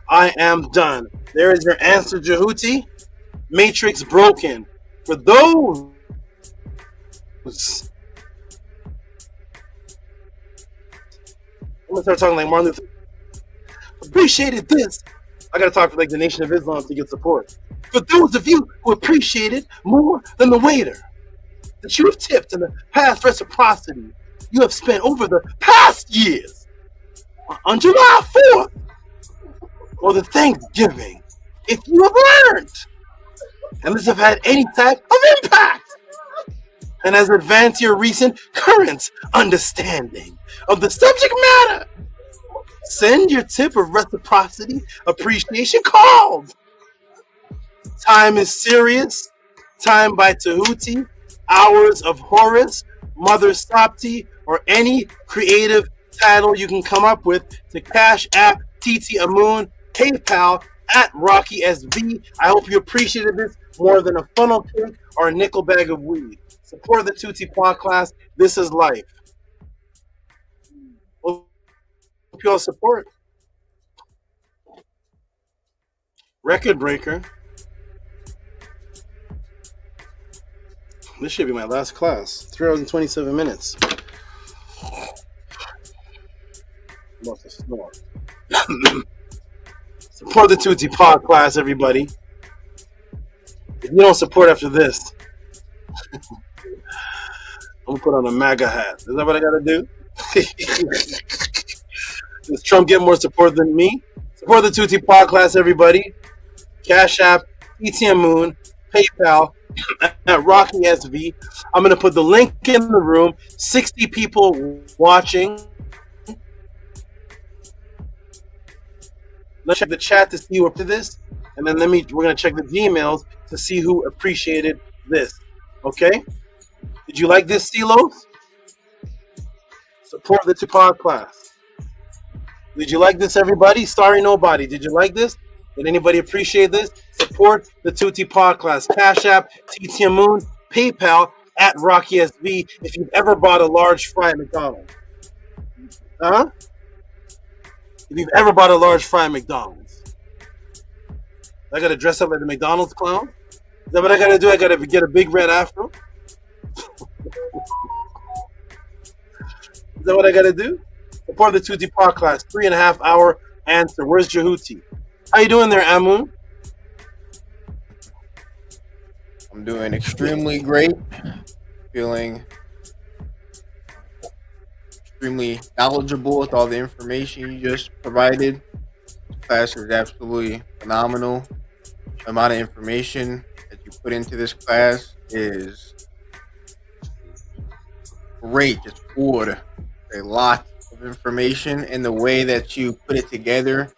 I am done. There is your answer, JHUTI. Matrix broken. For those I'm gonna start talking like Martin Luther. Appreciated this. I gotta talk for like the Nation of Islam to get support. For those of you who appreciated more than the waiter that you have tipped in the past reciprocity you have spent over the past years on July 4th or the Thanksgiving, if you have learned and this have had any type of impact and has advanced your recent current understanding of the subject matter, send your tip of reciprocity appreciation called Time is Serious, Time by Tehuti, Hours of Horus, Mother SOPTI, or any creative title you can come up with to Cash App, TT Amun, PayPal, at Rocky SV. I hope you appreciated this more than a funnel cake or a nickel bag of weed. Support the Tutti podcast. This is life. Hope you all support. Record breaker. This should be my last class. 3 hours and 27 minutes. I'm about to snore. Support the Tutti Pod class, everybody. If you don't support after this, I'm gonna put on a MAGA hat. Is that what I gotta do? Does Trump get more support than me? Support the Tutti Pod class, everybody. Cash App, ETM Moon, PayPal, at Rocky SV. I'm gonna put the link in the room. 60 people watching. Let's check the chat to see who up to this, and then we're gonna check the Gmails to see who appreciated this. Okay? Did you like this, Silos? Support the Tupad class. Did you like this, everybody? Sorry, nobody. Did you like this? Did anybody appreciate this? Support the Tutti Pod class. Cash App, TT Moon, PayPal, at Rocky SV. If you've ever bought a large fry at McDonald's. Huh? If you've ever bought a large fry at McDonald's. I gotta dress up like the McDonald's clown? Is that what I gotta do? I gotta get a big red afro? Is that what I gotta do? Support the Tutti Pod class. 3.5 hour answer. Where's JHUTI? How you doing there, Amun? I'm doing extremely great. Feeling extremely knowledgeable with all the information you just provided. This class is absolutely phenomenal. The amount of information that you put into this class is great. It's poured a lot of information, and the way that you put it together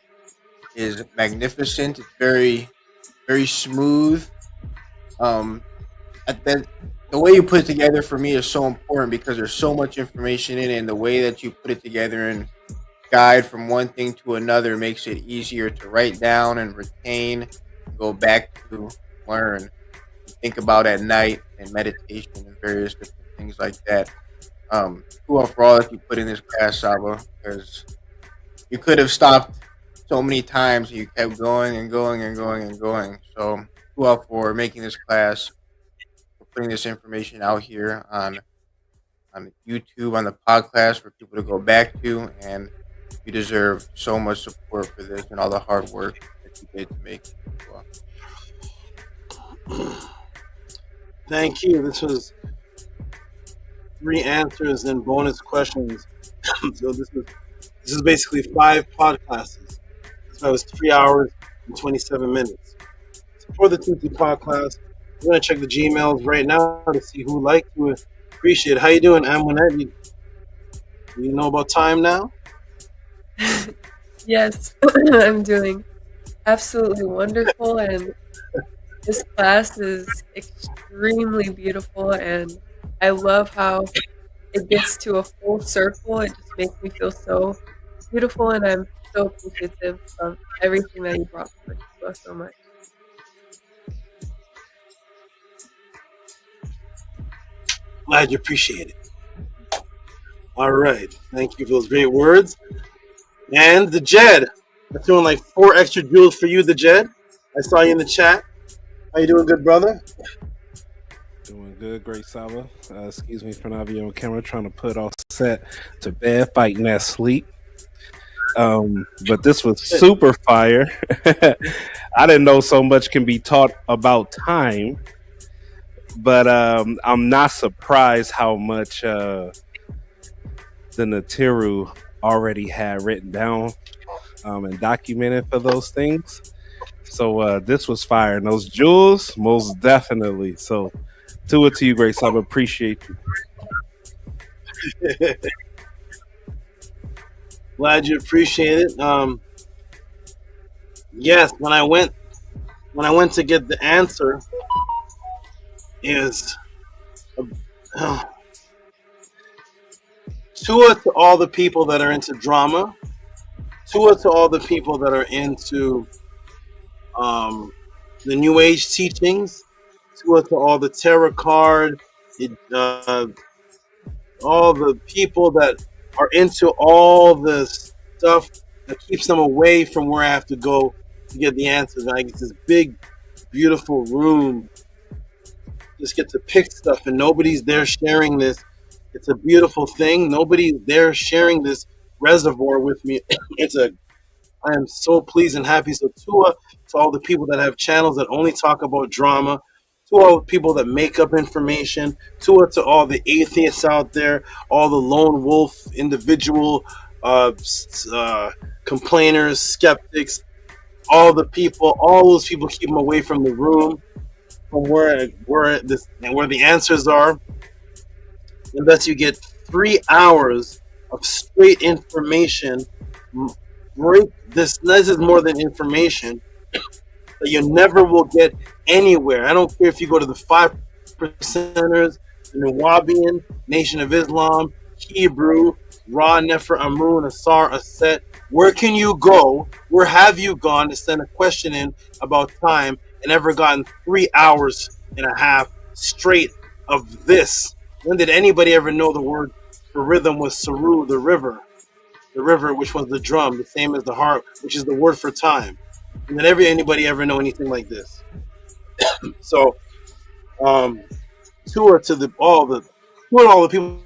is magnificent. It's very, very smooth. the way you put it together for me is so important because there's so much information in it, and the way that you put it together and guide from one thing to another makes it easier to write down and retain, go back to, learn, think about at night, and meditation and various different things like that. Kudos for all that you put in this class, Saba, because you could have stopped so many times and you kept going and going and going and going. So kudos for making this class, for putting this information out here on YouTube, on the podcast for people to go back to, and you deserve so much support for this and all the hard work that you did to make it. Well. Thank you. This was 3 answers and bonus questions. So this is basically 5 podcasts. So it was 3 hours and 27 minutes. So for the TT podcast, we're gonna check the Gmails right now to see who liked, who appreciate. How you doing, Amunet? You know about time now? Yes, I'm doing absolutely wonderful, and this class is extremely beautiful, and I love how it gets to a full circle. It just makes me feel so beautiful, and I'm so appreciative of everything that you brought forward. Thank you so much. Glad you appreciate it. All right. Thank you for those great words. And the Jed. I'm throwing like 4 extra jewels for you, the Jed. I saw you in the chat. How you doing, good brother? Doing good, great Saba. Excuse me for not being on camera, trying to put all set to bed, fighting that sleep. But this was super fire. I didn't know so much can be taught about time, but I'm not surprised how much the Natiru already had written down and documented for those things. So this was fire. And those jewels, most definitely. So to you, Grace. I appreciate you. Glad you appreciate it. Yes, when I went to get the answer, is Tua to all the people that are into drama, Tua to all the people that are into the New Age teachings, Tua to all the tarot card, all the people that are into all the stuff that keeps them away from where I have to go to get the answers. And I get this big, beautiful room, just get to pick stuff, and nobody's there sharing this. It's a beautiful thing. Nobody's there sharing this reservoir with me. I am so pleased and happy. So Tua to all the people that have channels that only talk about drama, to all the people that make up information, Tua to all the atheists out there, all the lone wolf individual complainers, skeptics, all those people keep them away from the room, from where the answers are. And thus you get 3 hours of straight information. This is more than information that you never will get anywhere. I don't care if you go to the 5%ers, the Nawabian, Nation of Islam, Hebrew, Ra, Nefer, Amun, Asar, Aset. Where can you go? Where have you gone to send a question in about time and ever gotten 3 hours and a half straight of this? When did anybody ever know the word for rhythm was Saru, the river, which was the drum, the same as the harp, which is the word for time? And did anybody ever know anything like this? So, tour to all the people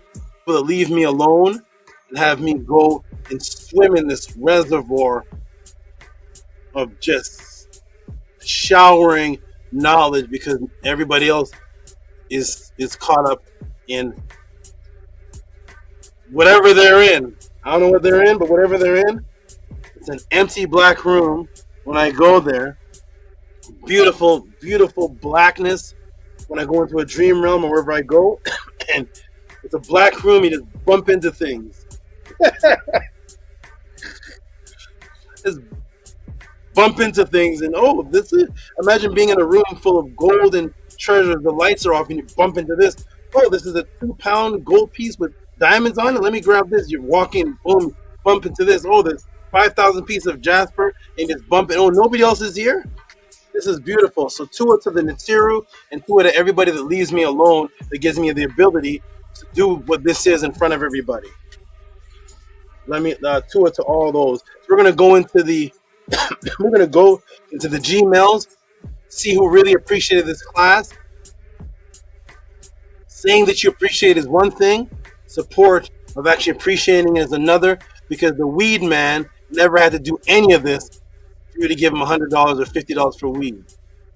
that leave me alone and have me go and swim in this reservoir of just showering knowledge, because everybody else is caught up in whatever they're in. I don't know what they're in, but whatever they're in, it's an empty black room. When I go there, beautiful, beautiful blackness. When I go into a dream realm or wherever I go, and it's a black room, you just bump into things. Just bump into things, and imagine being in a room full of gold and treasure. The lights are off, and you bump into this. Oh, this is a 2-pound gold piece with diamonds on it. Let me grab this. You're walking, boom, bump into this. Oh, there's 5,000 pieces of jasper, and just bump it. Oh, nobody else is here. This is beautiful. So Tua to the Nitiru, and Tua to everybody that leaves me alone, that gives me the ability to do what this is in front of everybody. Let me Tua to all those. So we're gonna go into the Gmails, see who really appreciated this class. Saying that you appreciate is one thing, support of actually appreciating is another, because the weed man never had to do any of this for you to give him $100 or $50 for weed.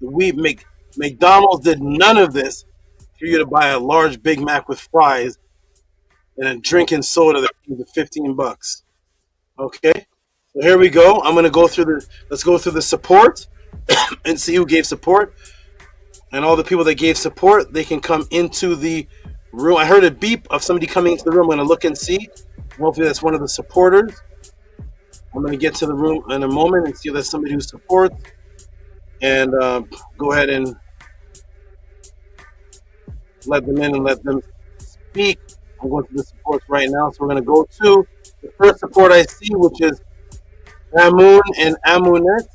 The weed McDonald's did none of this for you to buy a large Big Mac with fries and a drinking soda that was $15. Okay, so here we go. I'm gonna go through let's go through the support and see who gave support. And all the people that gave support, they can come into the room. I heard a beep of somebody coming into the room. I'm going to look and see. Hopefully that's one of the supporters. I'm going to get to the room in a moment and see if that's somebody who supports. And go ahead and let them in and let them speak. I'm going to the supports right now. So we're going to go to the first support I see, which is Amun and Amunet.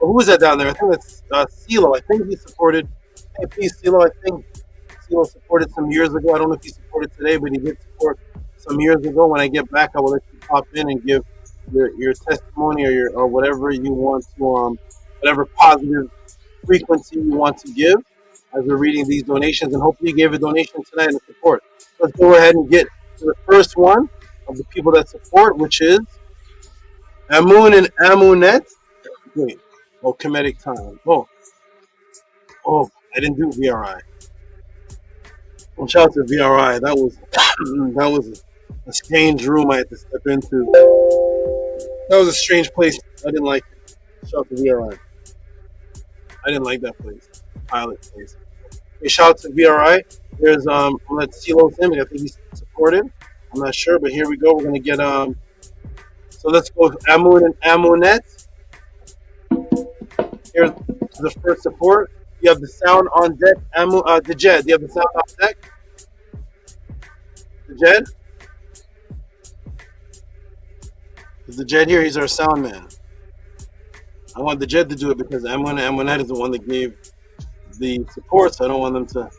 Who is that down there? I think that's CeeLo. I think he supported. Hey, please, CeeLo. I think CeeLo supported some years ago. I don't know if he supported today, but he did support some years ago. When I get back, I will let you pop in and give your testimony or whatever you want to, whatever positive frequency you want to give as we're reading these donations. And hopefully you gave a donation tonight in support. Let's go ahead and get to the first one of the people that support, which is Amun and Amunet. Wait. Oh, Kemetic time. Oh, I didn't do VRI. Well, shout out to VRI. That was a strange room I had to step into. That was a strange place. I didn't like it. Shout out to VRI. I didn't like that place. Pilot place. Hey, shout out to VRI. There's I'm gonna CeeLo's in. I think he's supported. I'm not sure, but here we go. We're gonna get So let's go with Amun and Amunet. Here's the first support. You have the sound on deck. The Jed. You have the sound on deck. The Jed. Is the Jed here? He's our sound man. I want the Jed to do it because Amunet is the one that gave the support, so I don't want them to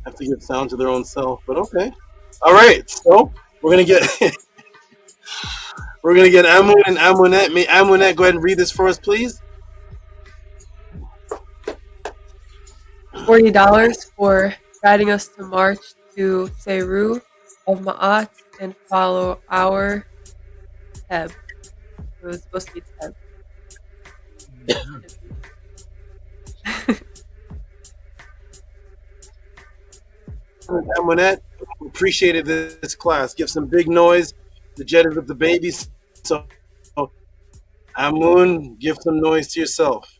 have to give sound to their own self. But okay. All right. So we're gonna get Amun and Amunet. May Amunet go ahead and read this for us, please. $40 for guiding us to march to Seru of Ma'at and follow our Teb. It was supposed to be Teb. Amunet, appreciated this class. Give some big noise. The Jed is with the babies. So Amun, give some noise to yourself.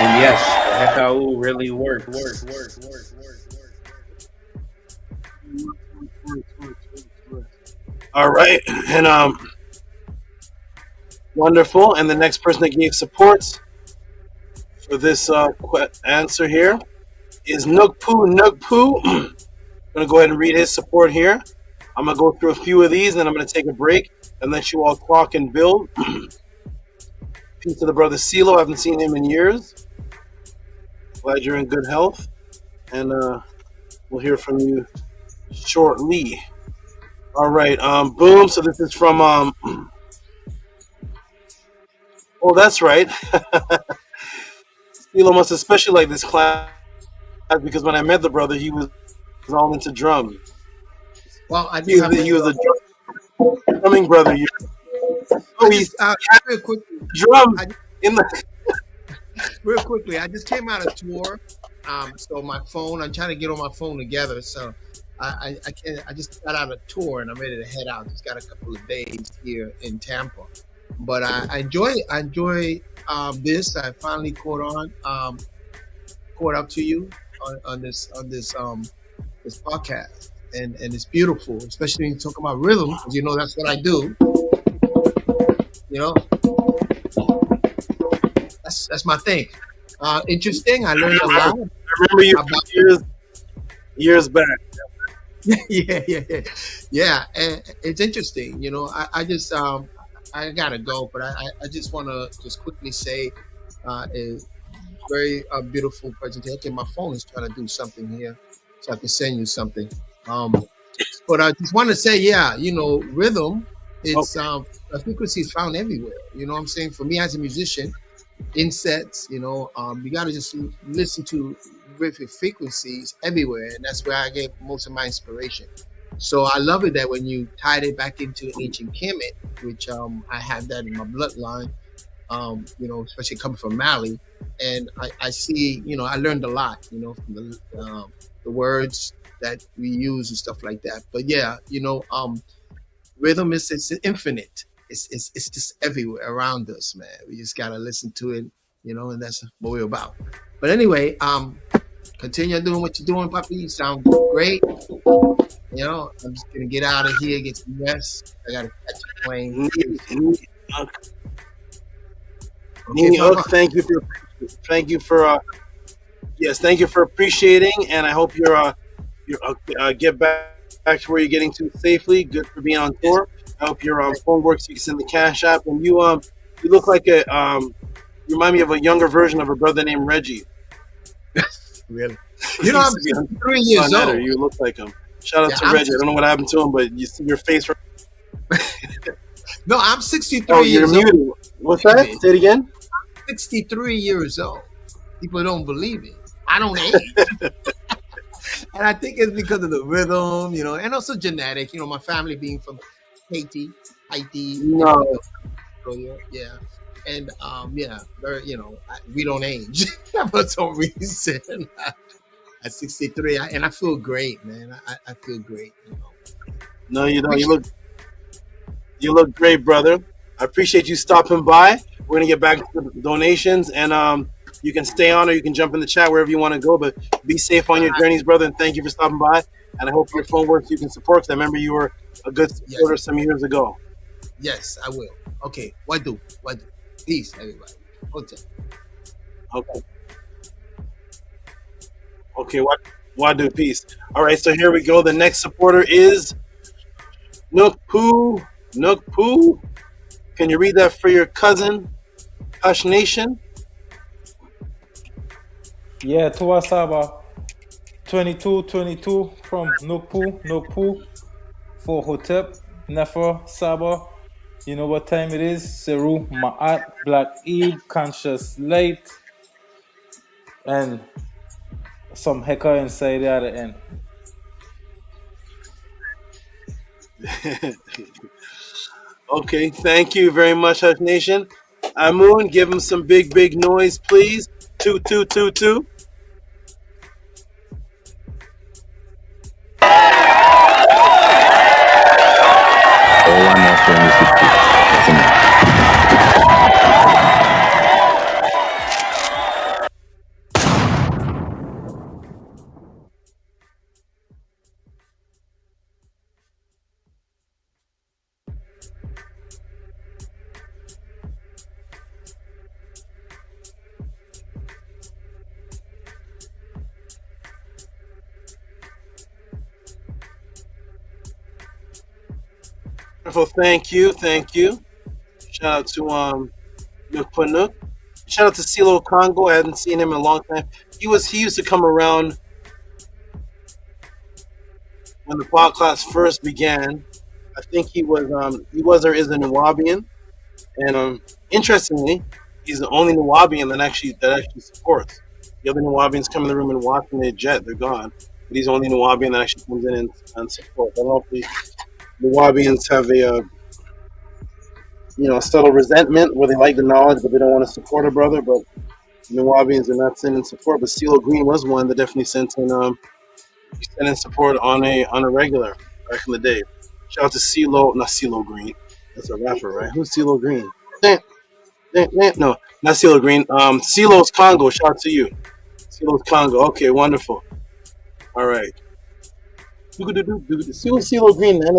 And yes, the Hekau really works. All right, and wonderful. And the next person that gave supports for this answer here is Nugpoo. I'm gonna go ahead and read his support here. I'm gonna go through a few of these, and I'm gonna take a break and let you all talk and build. Peace to the brother CeeLo. I haven't seen him in years. Glad you're in good health, and we'll hear from you shortly. All right, boom. So this is from oh, that's right. CeeLo must especially like this class because when I met the brother, he was all into drums. Well, he was a drumming brother. Real quickly, drums in the. Real quickly, I just came out of tour, so my phone. I'm trying to get all my phone together, so I can't. I just got out of tour and I'm ready to head out. Just got a couple of days here in Tampa, but I enjoy this. I finally caught up to you, this podcast, and it's beautiful, especially when you talk about rhythm, because you know that's what I do. You know, that's my thing. Interesting. I learned a lot. I remember you about years back. Yeah. And it's interesting. You know, I just I gotta go, but I just want to just quickly say, is very beautiful presentation. Okay, my phone is trying to do something here, so I can send you something. But I just want to say, yeah, you know, rhythm. It's frequency is found everywhere. You know what I'm saying? For me as a musician, in sets, you know, you got to just listen to rhythmic frequencies everywhere, and that's where I get most of my inspiration. So I love it that when you tied it back into ancient Kemet, which I have that in my bloodline, you know, especially coming from Mali, and I see, you know, I learned a lot, you know, from the words that we use and stuff like that. But yeah, you know, rhythm is it's infinite. It's just everywhere around us, man. We just gotta listen to it, you know, and that's what we're about. But anyway, continue doing what you're doing, Papi. You sound great. You know, I'm just gonna get out of here, get some rest. I gotta catch a plane. Thank you for thank you for appreciating, and I hope you're get back to where you're getting to safely. Good for being on tour. I hope your phone works. You can send the Cash App, and you look like you remind me of a younger version of a brother named Reggie. Really? You know, I'm 3 years old. You look like him. Shout out to Reggie. I don't know what happened to him, but you see your face. No, I'm 63 years muted. old. What's that? Say it again. 63 years old. People don't believe it. I don't age. And I think it's because of the rhythm, you know, and also genetic. You know, my family being from Haiti. No. Yeah. And very, you know, we don't age for some reason. At 63, and I feel great, man. I feel great. You know. No, you don't. You look great, brother. I appreciate you stopping by. We're gonna get back to the donations, and you can stay on or you can jump in the chat wherever you want to go. But be safe on your journeys, brother. And thank you for stopping by. And I hope your phone works. You can support. Because I remember you were a good supporter some years ago. Yes, I will. Okay, what do? Peace, everybody. Okay, what do? Peace. All right, so here we go. The next supporter is Nook Poo. Can you read that for your cousin, Hush Nation? Yeah, Tua Saba 2222 from Nook Poo for Hotep, Nefer, Saba. You know what time it is? Seru, Ma'at, Black Eve, Conscious Light, and some Heka inside the other end. Okay, thank you very much, Hush Nation. Amun, give him some big noise, please. 2222. Thank you. Shout out to Nook Panuk. Shout out to CeeLo Congo. I hadn't seen him in a long time. He used to come around when the podcast first began. I think he was or is a Nuwabian, and interestingly, he's the only Nuwabian that actually supports. The other Nuwabians come in the room and watch and they jet, they're gone. But he's the only Nuwabian that actually comes in and supports. I don't know if the Nuwabians have a subtle resentment where they like the knowledge but they don't want to support a brother. But Nuwabians are not sending support. But CeeLo Green was one that definitely sent in support on a regular back in the day. Shout out to CeeLo, not CeeLo Green. That's a rapper, right? Who's CeeLo Green? No, not CeeLo Green. CeeLo's Congo. Shout out to you. Silo's Congo. Okay, wonderful. All right. Silo Green, man. I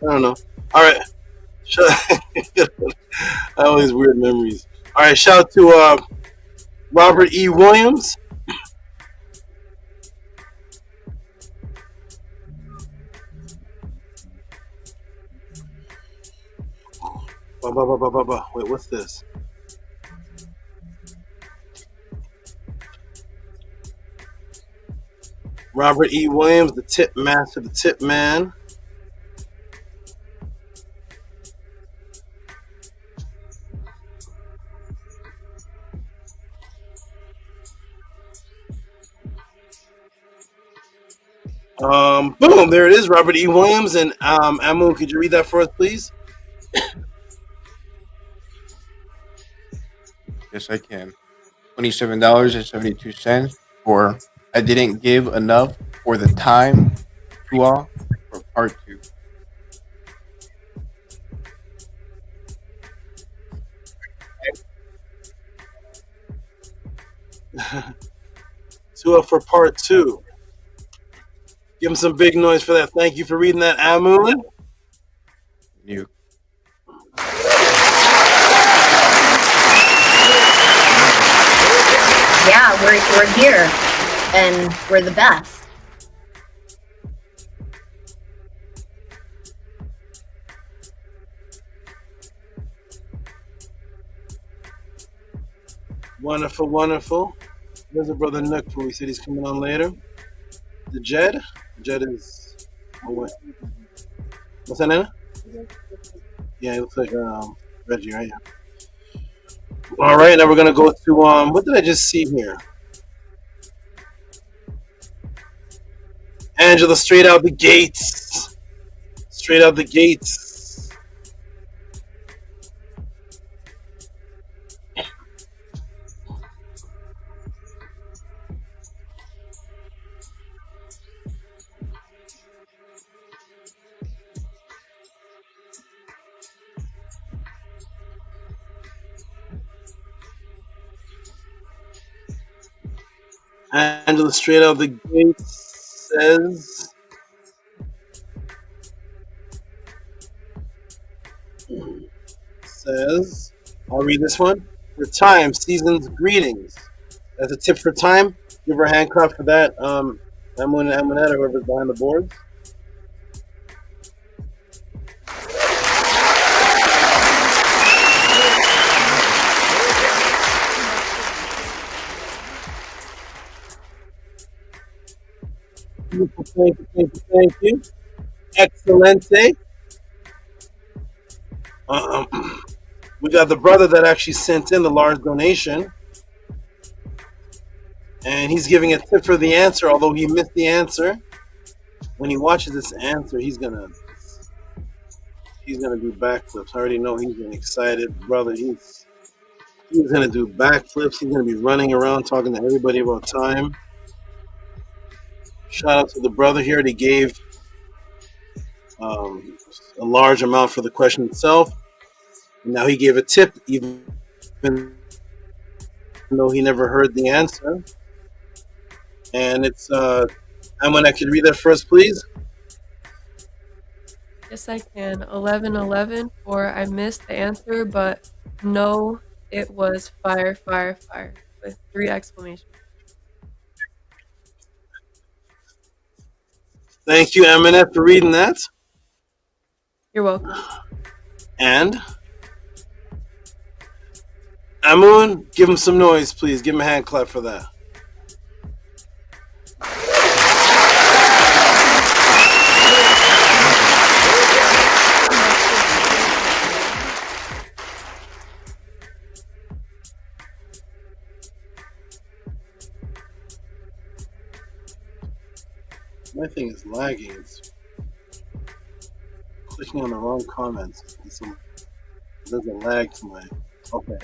don't know. All right. I have all these weird memories. All right. Shout out to Robert E. Williams. Wait, what's this? Robert E. Williams, the tip master, the tip man. Boom, there it is, Robert E. Williams. And Amu, could you read that for us, please? Yes, I can. $27.72 for I didn't give enough for the time to all for part 2. Tua for part 2. Give him some big noise for that. Thank you for reading that, Amu. You. Yeah, we're here, and we're the best. Wonderful, wonderful. There's a brother Nook who he said he's coming on later. The Jed. Jed is. Oh, wait. What's that, Nana? Yeah, it looks like Reggie, right? Yeah. All right, now we're gonna go to what did I just see here? Angela, straight out the gates. Straight out the gates. Angela, straight out the gates, says, I'll read this one. For time, seasons, greetings. That's a tip for time. Give her a hand clap for that. Amun and Amunetta, whoever's behind the boards. Thank you. Excelente. We got the brother that actually sent in the large donation. And he's giving a tip for the answer, although he missed the answer. When he watches this answer, he's gonna do backflips. I already know he's getting excited. Brother, he's gonna do backflips. He's gonna be running around talking to everybody about time. Shout out to the brother here. He gave a large amount for the question itself. And now he gave a tip, even though he never heard the answer. And it's, Amun, I could read that first, please. Yes, I can. 1111 for I missed the answer, but no, it was fire, fire, fire with 3 exclamations. Thank you, Aminette, for reading that. You're welcome. And Amun, give him some noise, please. Give him a hand clap for that. My thing is lagging. It's clicking on the wrong comments. There's a lag to my. Okay.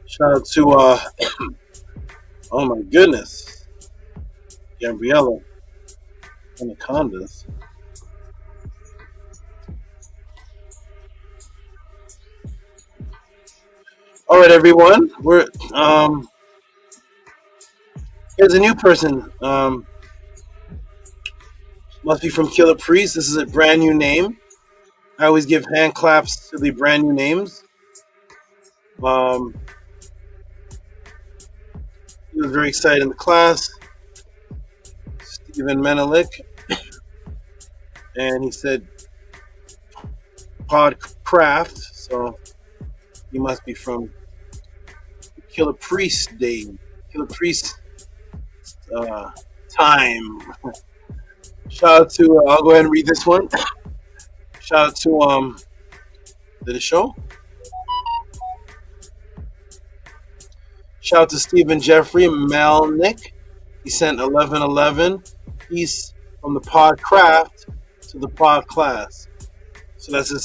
Shout out to oh my goodness, Gabriella Anacondas. All right, everyone. We're here's a new person. Must be from Killer Priest. This is a brand new name. I always give hand claps to the brand new names. He was very excited in the class. Stephen Menelik, and he said Podcraft, so he must be from Killer Priest Day, Killer Priest time. Shout out to I'll go ahead and read this one. Shout out to the show. Shout out to Stephen Jeffrey Melnick. He sent 1111. He's from the Podcraft to the Pod class. So that's a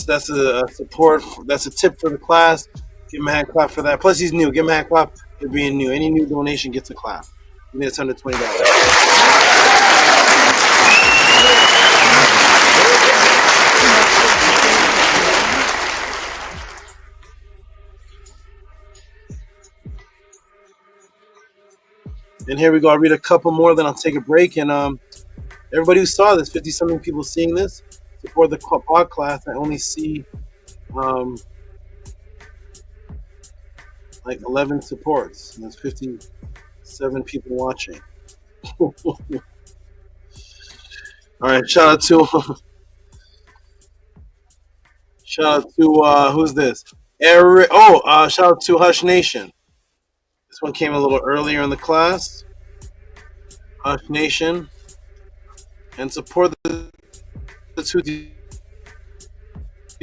support. That's a tip for the class. Give him a hand clap for that. Plus he's new. Give him a hand clap for being new. Any new donation gets a clap. I mean, it's $120. And here we go. I'll read a couple more, then I'll take a break. And everybody who saw this, 50-something people seeing this, support the pod class. I only see like 11 supports. And there's 57 people watching. All right, shout out to who's this? Eric. Shout out to Hush Nation. This one came a little earlier in the class. Hush Nation. And support the JHUTI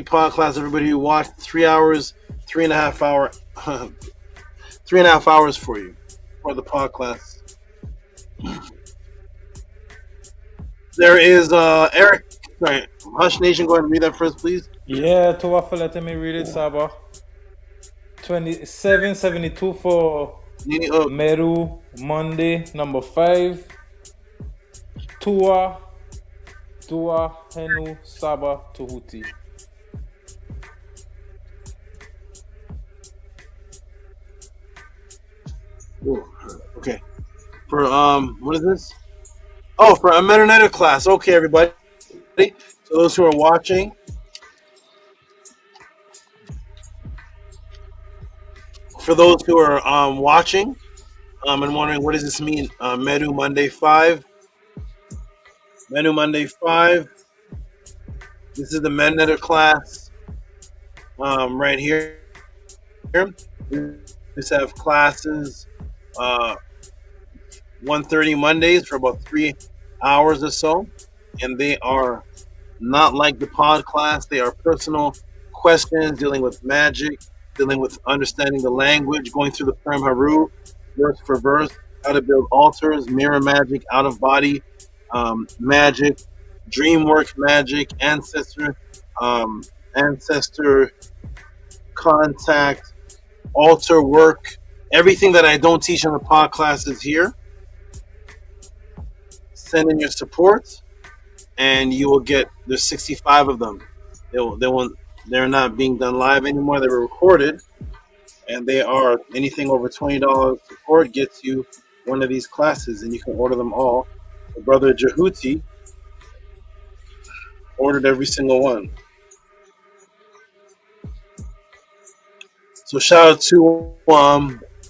pod class. Everybody who watched 3 hours, 3.5 hour, 3.5 hours for you for the pod class. There is Eric. Sorry, Hush Nation. Go ahead and read that first, please. Yeah, to for letting me read it, Saba. 2772 for Meru Monday, number 5. Tua Henu Saba Tehuti. Okay. For what is this? Oh, for a Meta class. Okay, everybody. So those who are watching, for those who are watching and wondering what does this mean, Meru Monday 5. Menu Monday 5. This is the Meta class right here. We just have classes 1:30 Mondays for about 3 hours or so, and they are not like the pod class. They are personal questions dealing with magic, dealing with understanding the language, going through the Prem Haru, verse for verse, how to build altars, mirror magic, out of body magic, dream work magic, ancestor contact, altar work. Everything that I don't teach in the pod class is here. Send in your support, and you will get. There's 65 of them. They're not being done live anymore. They were recorded, and they are anything over $20 support gets you one of these classes, and you can order them all. The brother JHUTI ordered every single one. So shout out to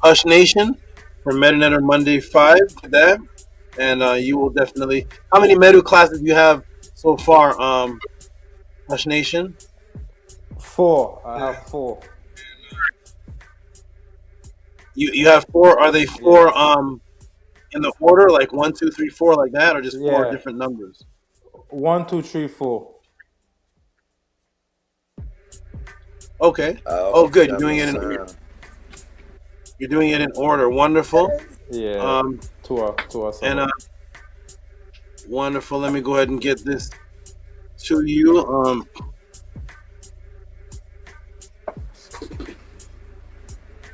Hush Nation for Meta Monday 5 for that. And you will definitely. How many Meru classes do you have so far, Hush Nation? 4. I have 4. You have 4. Are they 4 in the order, like 1, 2, 3, 4, like that, or just 4 different numbers? 1, 2, 3, 4. Okay. Good. You're doing it in order. Wonderful. Yeah. Two. And wonderful. Let me go ahead and get this to you.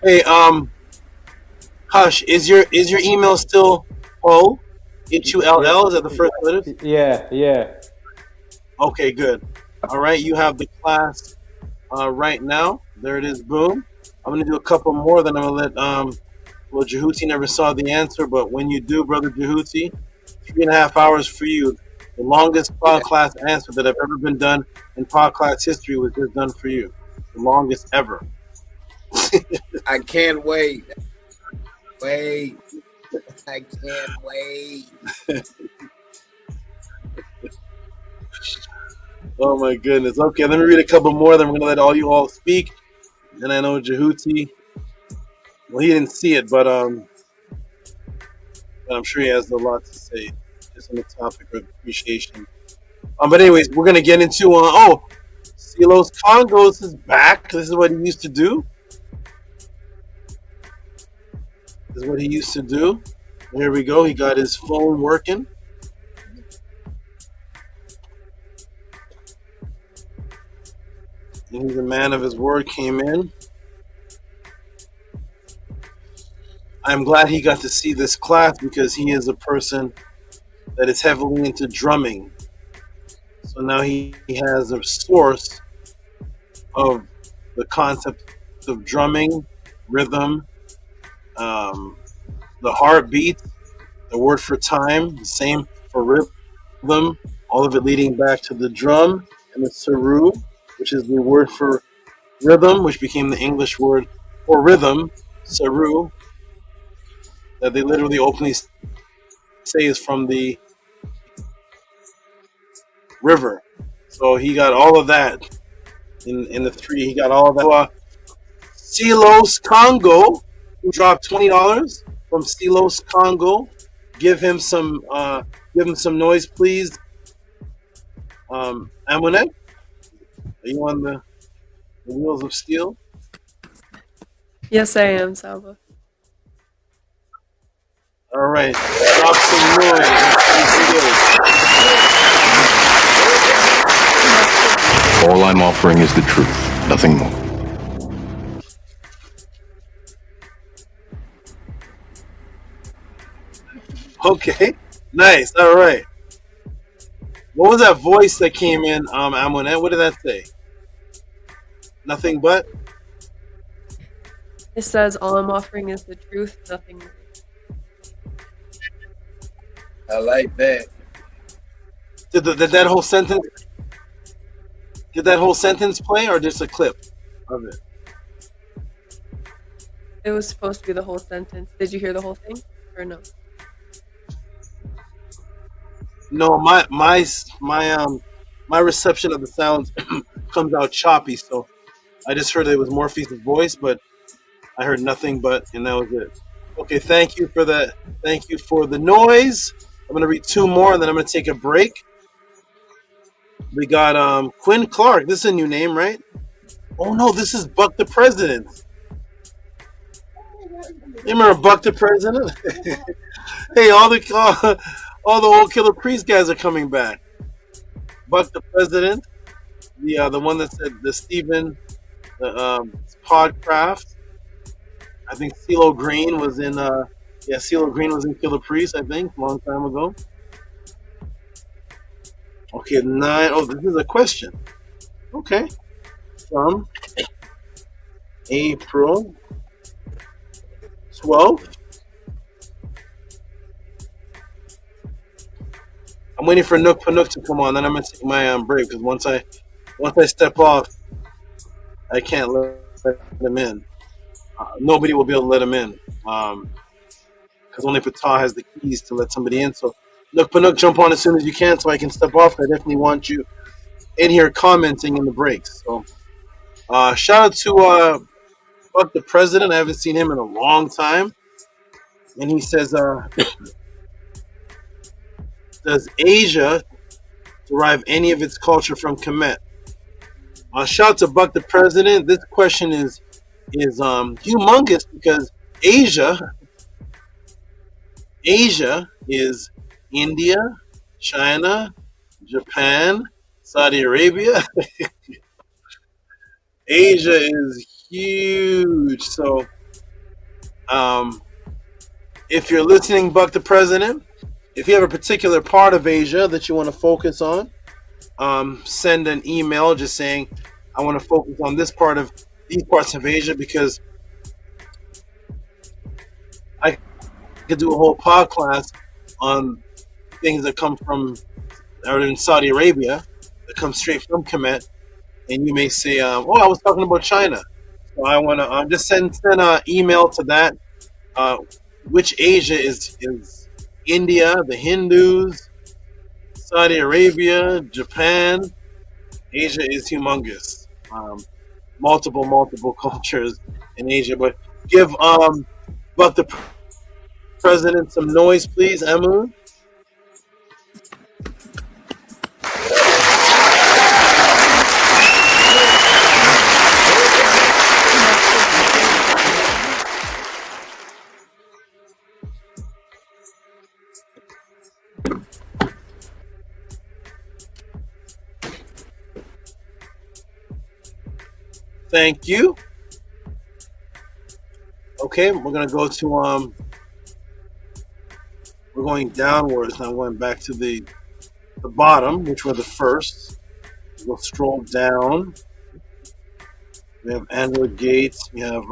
Hey, Hush, is your email still HULL? HULL? Is that the first letters? Yeah. Okay, good. All right, you have the class right now. There it is. Boom. I'm gonna do a couple more. Then I'm gonna let well, JHUTI never saw the answer, but when you do, brother JHUTI, 3.5 hours for you. The longest podcast answer that have ever been done in podcast history was just done for you. The longest ever. I can't wait. Wait. I can't wait. Oh my goodness. Okay, let me read a couple more. Then we're gonna let all you all speak. And I know JHUTI. Well, he didn't see it, but I'm sure he has a lot to say just on the topic of appreciation. But anyways, we're gonna get into Silos Congos is back. This is what he used to do. Here we go. He got his phone working. And he's a man of his word, came in. I'm glad he got to see this class because he is a person that is heavily into drumming. So now he has a source of the concept of drumming, rhythm, the heartbeat, the word for time, the same for rhythm, all of it leading back to the drum, and the saru, which is the word for rhythm, which became the English word for rhythm, saru, that they literally openly say is from the river. So he got all of that in the three. He got all of that. Silos Congo, who dropped $20 from Silos Congo. Give him some noise, please. Amunet, are you on the wheels of steel? Yes, I am, SABA. All right, drop some noise. All I'm offering is the truth, nothing more. Okay, nice. All right. What was that voice that came in, Amunet? What did that say? Nothing but? It says, all I'm offering is the truth, nothing more. I like that. Did that whole sentence play, or just a clip of it? It was supposed to be the whole sentence. Did you hear the whole thing, or no? No, my reception of the sounds comes out choppy, so I just heard it was Morpheus' voice, but I heard nothing but, and that was it. Okay, thank you for that. Thank you for the noise. I'm gonna read two more, and then I'm gonna take a break. We got Quinn Clark. This is a new name, right? Oh no, this is Buck the President. You remember Buck the President? Hey, all the old Killer Priest guys are coming back. Buck the President, the one that said the Stephen, Podcraft. I think CeeLo Green was in CeeLo Green was in Killer Priest, I think, a long time ago. Okay, 9. Oh, this is a question. Okay. From April 12th. I'm waiting for Nook Panook to come on, then I'm gonna take my break, because once I step off, I can't let him in. Nobody will be able to let him in, because only Patah has the keys to let somebody in. So Nook Panook, jump on as soon as you can, so I can step off. I definitely want you in here commenting in the breaks. So shout out to Buck the President. I haven't seen him in a long time, and he says, does Asia derive any of its culture from Kemet? Shout out to Buck the President. This question is humongous, because Asia is India, China, Japan, Saudi Arabia. Asia is huge. So if you're listening, Buck the President, if you have a particular part of Asia that you want to focus on, send an email just saying, I want to focus on these parts of Asia, because I could do a whole pod class on things that come from or in Saudi Arabia that come straight from Kemet, and you may say, "Oh, I was talking about China." So I want to just send an email to that. Which Asia is India, the Hindus, Saudi Arabia, Japan? Asia is humongous. Multiple cultures in Asia. But give but the president some noise, please, Emu. Thank you. Okay, we're gonna go to we're going downwards now, going back to the bottom, which were the first. We'll scroll down. We have Andrew Gates. We have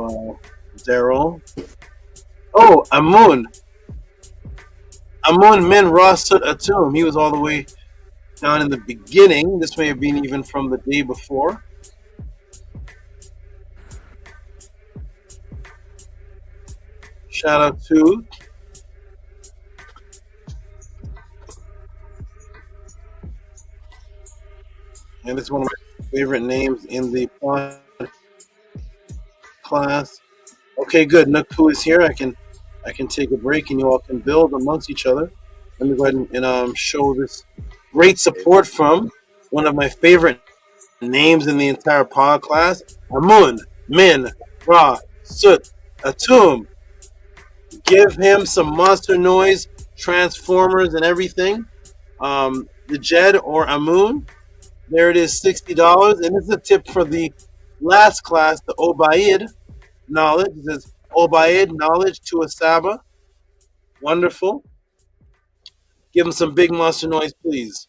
Daryl. Oh, Amun Min Rasut Atum. He was all the way down in the beginning. This may have been even from the day before. Shout out to and this is one of my favorite names in the class. Okay, good. Nukpu is here. I can take a break and you all can build amongst each other. Let me go ahead and show this great support from one of my favorite names in the entire pod class. Amun Min Ra Sut Atum. Give him some monster noise, Transformers and everything. The Jed or Amun. There it is, $60. And this is a tip for the last class, the Obaid knowledge. It says Obaid knowledge to a SABA. Wonderful. Give him some big monster noise, please.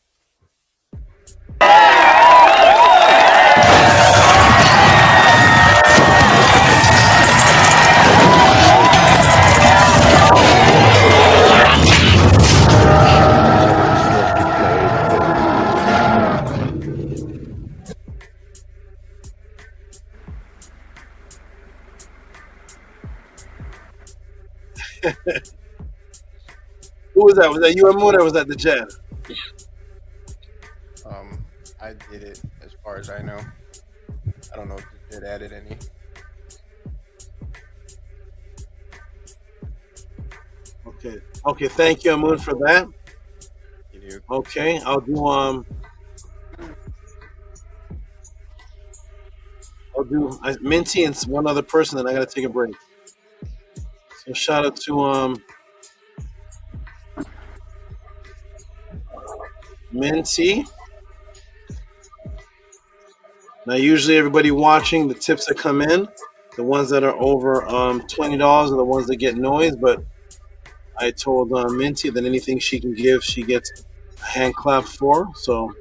Who was that? Was that you, Amun, or was that the Jet? I did it as far as I know. I don't know if the Jet added any. Okay. Thank you, Amun, for that. Okay, I'll do Minty and one other person, and I gotta take a break. So shout out to Minty. Now, usually everybody watching, the tips that come in, the ones that are over $20 are the ones that get noise. But I told Minty that anything she can give, she gets a hand clap for. So,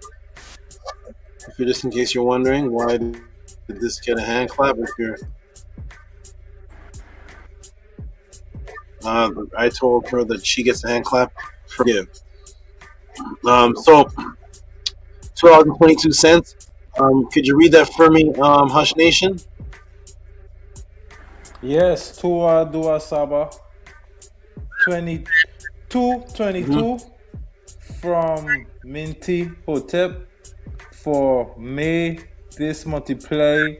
if you're just in case you're wondering why did this get a hand clap, if you're I told her that she gets a hand clap for give. So $2.22. Could you read that for me, Hush Nation? Yes, Tua Dua Saba 22 from Minty Hotep for may this multiply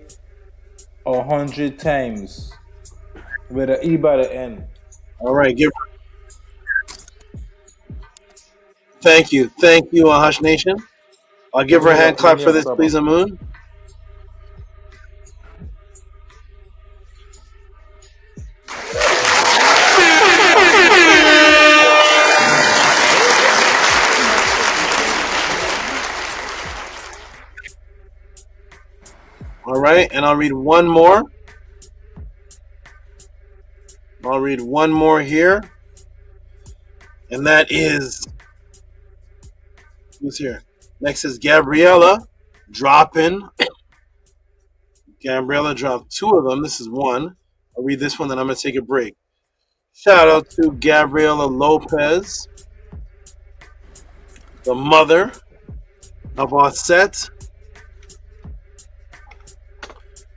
100 times with an E by the end. All right, thank you, Hush Nation. I'll give her a hand clap for this, please, Amun. All right, and I'll read one more. Here. And that is, who's here? Next is Gabriella dropping. Gabriella dropped two of them. This is one. I'll read this one, then I'm going to take a break. Shout out to Gabriela Lopez, the mother of our set,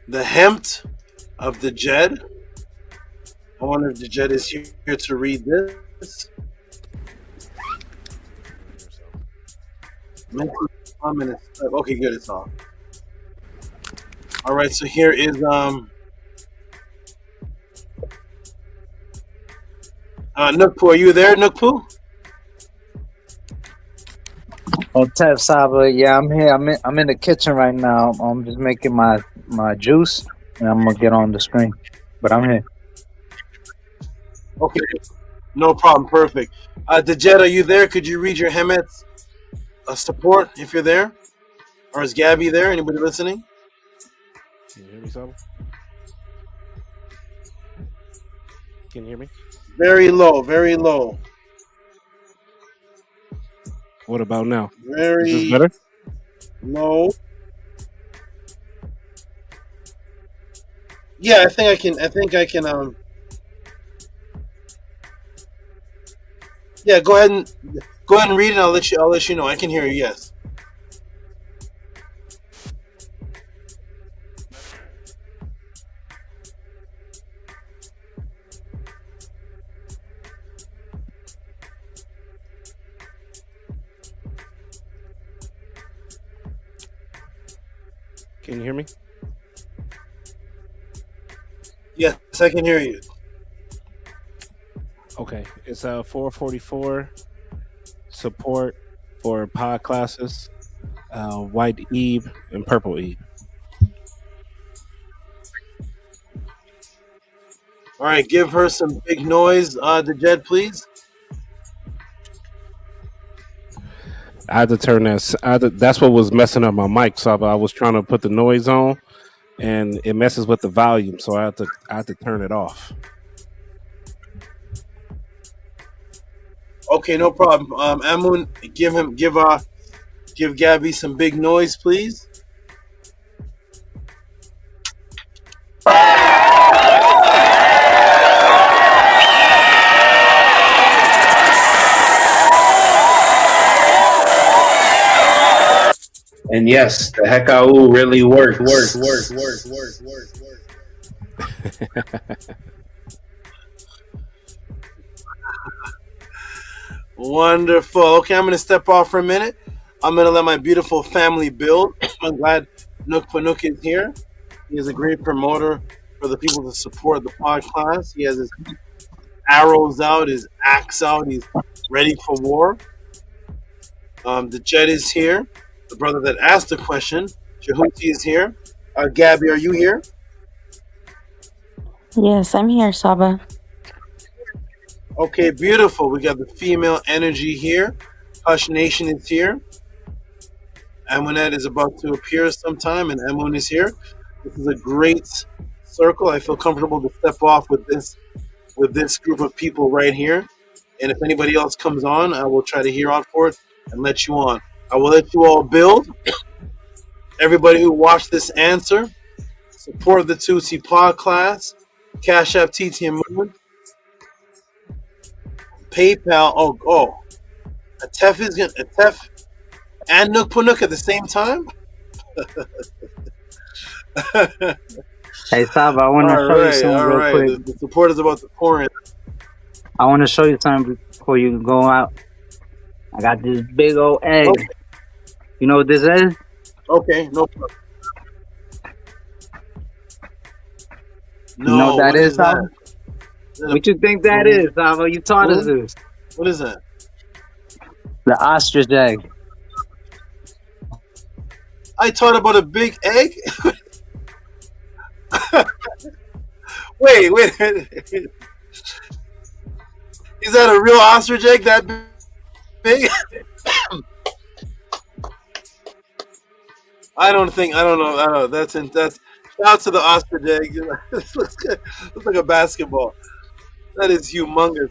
the Hempt of the Jed. I wonder if the Jed is here to read this. Okay, good. It's off. All right, so here is Nookpoo. Are you there, Nookpoo? On tap, Saba. Yeah, I'm here. I'm in the kitchen right now. I'm just making my juice, and I'm gonna get on the screen. But I'm here. Okay, no problem. Perfect. Dejed, are you there? Could you read your Hemet's support if you're there? Or is Gabby there? Anybody listening? Can you hear me, Saba? Can you hear me? Very low, very low. What about now? Very Is this better? low. Yeah, I think I can. Yeah, go ahead and read it. I'll let you know. I can hear you. Yes. Can you hear me? Yes, I can hear you. Okay, it's 444 support for pod classes, white Eve and purple Eve. All right, give her some big noise, Dejed, please. I had to turn that. That's what was messing up my mic. So I was trying to put the noise on, and it messes with the volume. So I had to turn it off. Okay, no problem. Amun, give Gabby some big noise, please. And yes, the Hekau really works. Wonderful. Okay, I'm going to step off for a minute. I'm going to let my beautiful family build. I'm glad Nook Panook is here. He is a great promoter for the people to support the podcast. He has his arrows out, his axe out. He's ready for war. The Jed is here. The brother that asked the question, JHUTI, is here. Gabby, are you here? Yes, I'm here, Saba. Okay, beautiful. We got the female energy here. Hush Nation is here. Amunet is about to appear sometime, and Amun is here. This is a great circle. I feel comfortable to step off with this group of people right here. And if anybody else comes on, I will try to hear out for it and let you on. I will let you all build. Everybody who watched this answer, support the Tutsi Pod class, Cash App TTM Movement, PayPal. Oh, Atef and Nook Panook at the same time. Hey, Saba, I want to show you something real quick. The support is about to pour in. I want to show you something before you go out. I got this big old egg. Okay. You know what this is? Okay, no problem. No, you know what that is, Saba? What you think that is, Saba? You taught us this. What is that? The ostrich egg. I taught about a big egg? Wait. Is that a real ostrich egg that big? I don't know. That's shout out to the ostrich egg. This looks good. Looks like a basketball. That is humongous.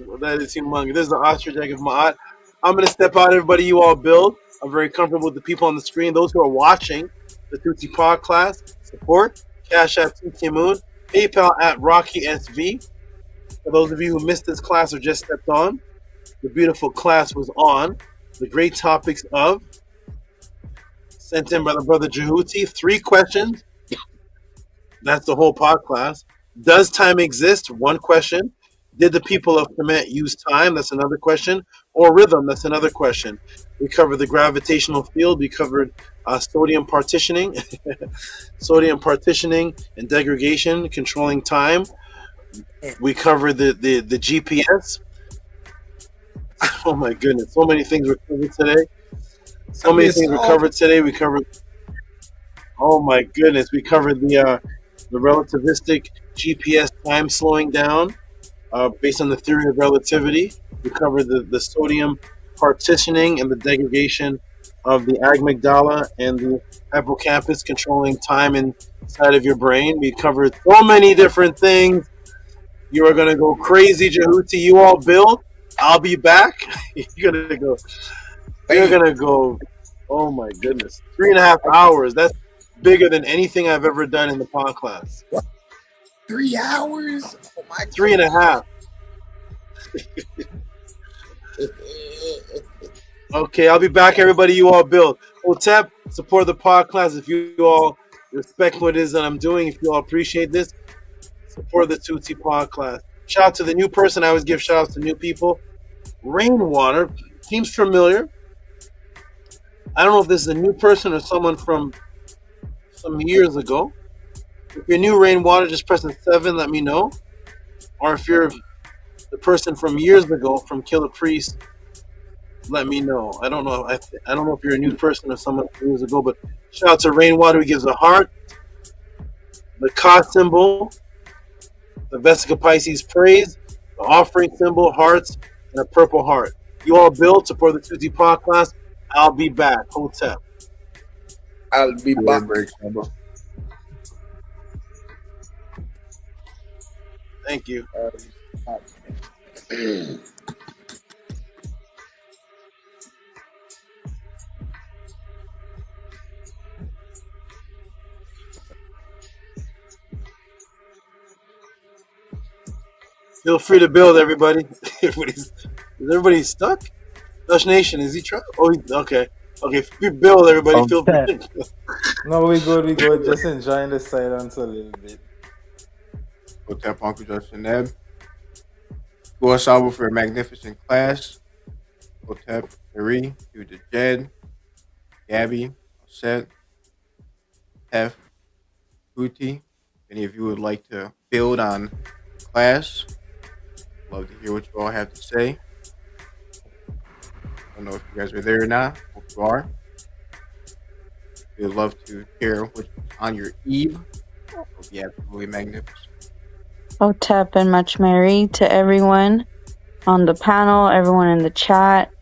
There's the ostrich egg of Ma'at. I'm gonna step out, everybody. You all build. I'm very comfortable with the people on the screen. Those who are watching the Tutsi Pod class, support Cash App TTM Moon, PayPal at Rocky SB. For those of you who missed this class or just stepped on, the beautiful class was on the great topics of, sent in by the brother JHUTI, 3 questions. That's the whole pod class. Does time exist? 1 question. Did the people of Kemet use time? That's another question. Or rhythm? That's another question. We covered the gravitational field. We covered sodium partitioning, sodium partitioning and degradation, controlling time. We covered the GPS. Oh my goodness, so many things were covered today. We covered. Oh my goodness, we covered the relativistic GPS time slowing down based on the theory of relativity. We covered the sodium partitioning and the degradation of the amygdala and the hippocampus controlling time inside of your brain. We covered so many different things. You are going to go crazy, JHUTI. You all build. I'll be back. You're going to go. Oh my goodness. 3.5 hours. That's bigger than anything I've ever done in the pod class. 3 hours? Oh my 3.5. Okay, I'll be back, everybody. You all build. Hotep, support the pod class. If you all respect what it is that I'm doing, if you all appreciate this, support the Tutti pod class. Shout out to the new person. I always give shout outs to new people. Rainwater seems familiar. I don't know if this is a new person or someone from some years ago. If you're new, Rainwater, just press the 7. Let me know. Or if you're the person from years ago from Killer Priest, let me know. I don't know. I don't know if you're a new person or someone from years ago, but shout out to Rainwater who gives a heart, the Ka symbol, the Vesica Pisces praise, the offering symbol, hearts, and a purple heart. You all build, support the Tutti pod class. I'll be back. Hotep. I'll be back. Thank you. Feel free to build, everybody. Is everybody stuck? Dutch Nation, is he trying? Oh, okay. Okay, build, everybody. Feel free. No, we good. Just enjoying the silence a little bit. Hotep, Uncle Justin Neb. To us all for a magnificent class. Hotep, Marie, you the Jed, Gabby, Set, F, Houti. If any of you would like to build on class, love to hear what you all have to say. I don't know if you guys are there or not. Hope you are. We'd love to hear what's on your eve. It'll be absolutely magnificent. Hotep and much merry to everyone on the panel, everyone in the chat.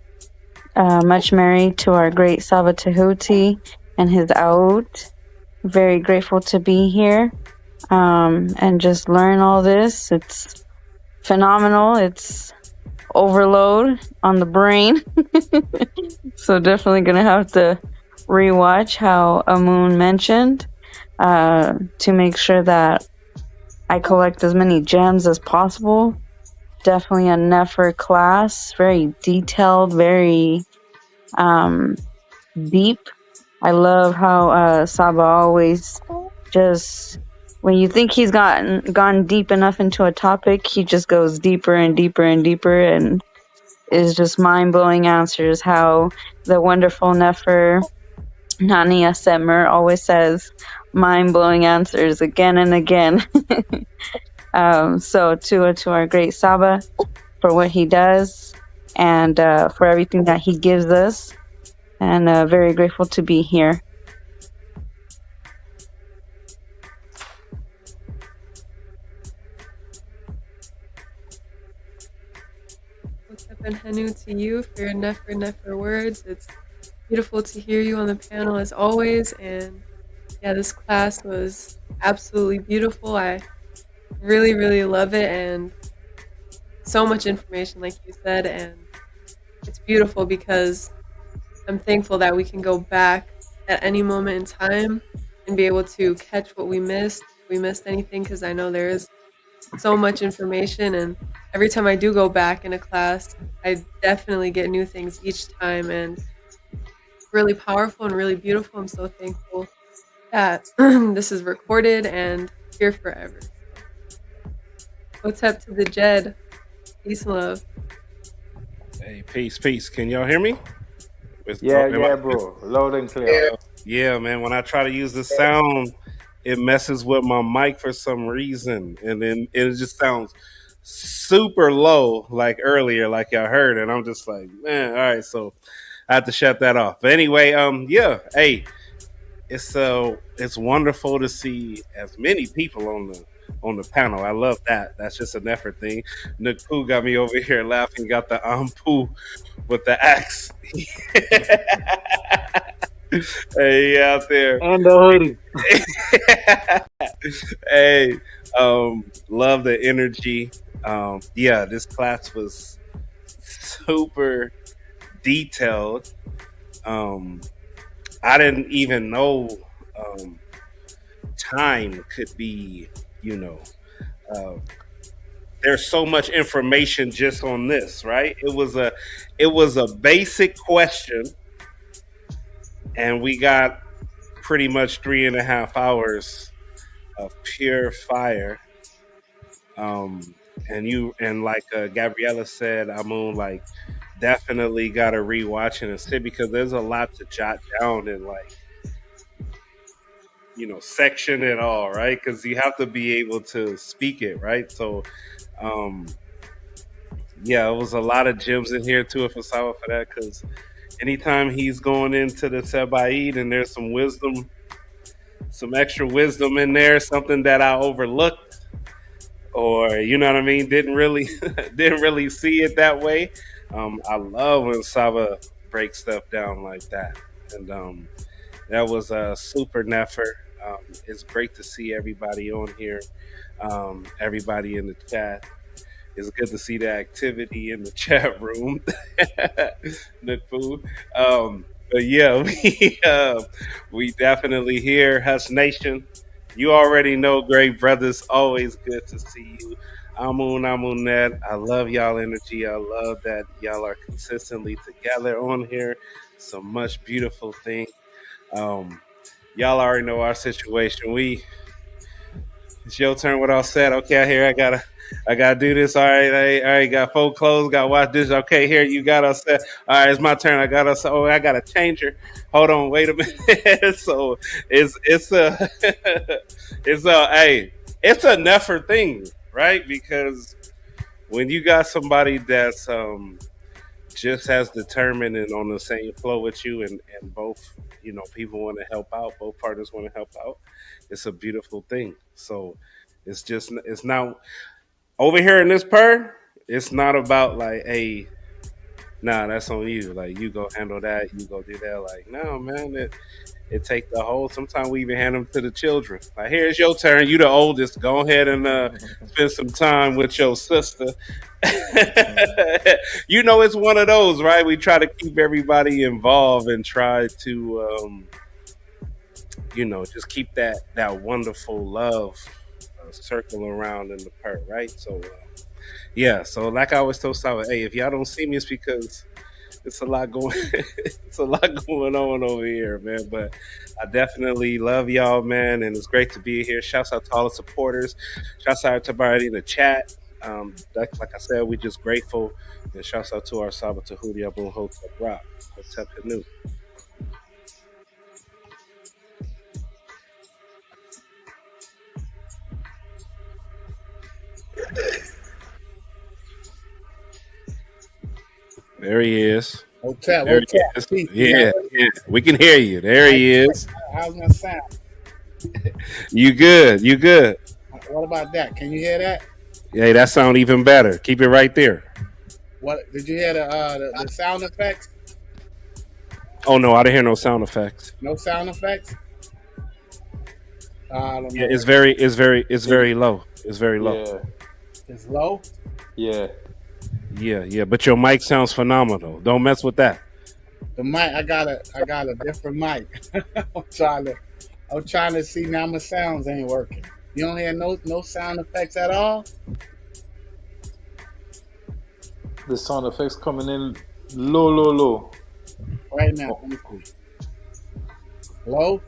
Much merry to our great SABA Tehuti and his out. Very grateful to be here and just learn all this. It's phenomenal. It's overload on the brain. So definitely gonna have to rewatch how Amun mentioned to make sure that I collect as many gems as possible. Definitely a Nefer class, very detailed, very deep. I love how Saba always just, when you think he's gone deep enough into a topic, he just goes deeper and deeper and deeper, and is just mind-blowing answers. How the wonderful Nefer Nania Setmer always says mind-blowing answers again and again. So to our great Saba for what he does and for everything that he gives us, and very grateful to be here. What's up, and Hanu to you for your Nefer words. It's beautiful to hear you on the panel as always, and yeah, this class was absolutely beautiful. I really love it, and so much information, like you said, and it's beautiful because I'm thankful that we can go back at any moment in time and be able to catch what we missed, if we missed anything, because I know there is so much information, and every time I do go back in a class, I definitely get new things each time, and really powerful and really beautiful. I'm so thankful that this is recorded and here forever. What's up to the Jed? Peace and love. Hey, peace. Can y'all hear me? Yeah, bro. Loud and clear. Yeah, man. When I try to use the sound, it messes with my mic for some reason, and then it just sounds super low, like earlier, like y'all heard, and I'm just like, man, all right, so I have to shut that off. But anyway, yeah, hey, it's wonderful to see as many people on the panel. I love that. That's just an effort thing. Nook Poo got me over here laughing. Got the Poo with the axe. Hey, out there. And the hoodie. Hey, love the energy. Yeah, this class was super detailed. I didn't even know time could be, there's so much information just on this, right? It was a basic question, and we got pretty much 3.5 hours of pure fire. And like Gabriella said, Amun, like, definitely got to rewatch and sit, because there's a lot to jot down and, like, section it all, right? Because you have to be able to speak it, right? So yeah, it was a lot of gems in here too, if it's for that, because anytime he's going into the Sebaid and there's some wisdom, some extra wisdom in there, something that I overlooked, or you know what I mean, didn't really see it that way. I love when Saba breaks stuff down like that, and that was a super neffer. It's great to see everybody on here, everybody in the chat. It's good to see the activity in the chat room. Nick food. But yeah, we definitely here. Hush Nation. You already know, great brothers. Always good to see you. Amun, I love y'all energy. I love that y'all are consistently together on here. So much beautiful thing. Y'all already know our situation. It's your turn. What all said? Okay, here I gotta do this. All right, got 4 clothes. Got to watch this. Okay, here you got us set. All right, it's my turn. I gotta change her. Hold on, wait a minute. So it's a it's a never thing, right? Because when you got somebody that's just as determined and on the same flow with you, and both people want to help out, both partners want to help out, it's a beautiful thing. So it's not over here in this it's not about like, hey, nah, that's on you, like, you go handle that, you go do that. Like, no, man, it take the whole. Sometimes we even hand them to the children. Like, here's your turn. You the oldest. Go ahead and spend some time with your sister. It's one of those, right? We try to keep everybody involved and try to, just keep that wonderful love circle around in the right? So, yeah. So, like I always tell Saba, hey, if y'all don't see me, it's because it's a lot going on over here, man. But I definitely love y'all, man, and it's great to be here. Shouts out to all the supporters. Shouts out to everybody in the chat. Like I said, we're just grateful. And shouts out to our Saba Tehuti, Abu Hotep Rock, Hotep Hanu. There he is. Okay. Yeah, we can hear you. There he is. How's my sound? You good. What about that? Can you hear that? Yeah, that sound even better. Keep it right there. What did you hear the sound effects? Oh no, I didn't hear no sound effects. No sound effects? I don't know. Yeah, it's very low. It's very low. Yeah. It's low? Yeah. Yeah, but your mic sounds phenomenal. Don't mess with that. The mic, I got a different mic. I'm trying to see now. My sounds ain't working. You don't hear no sound effects at all? The sound effects coming in low. Right now, Oh. let me see. Hello?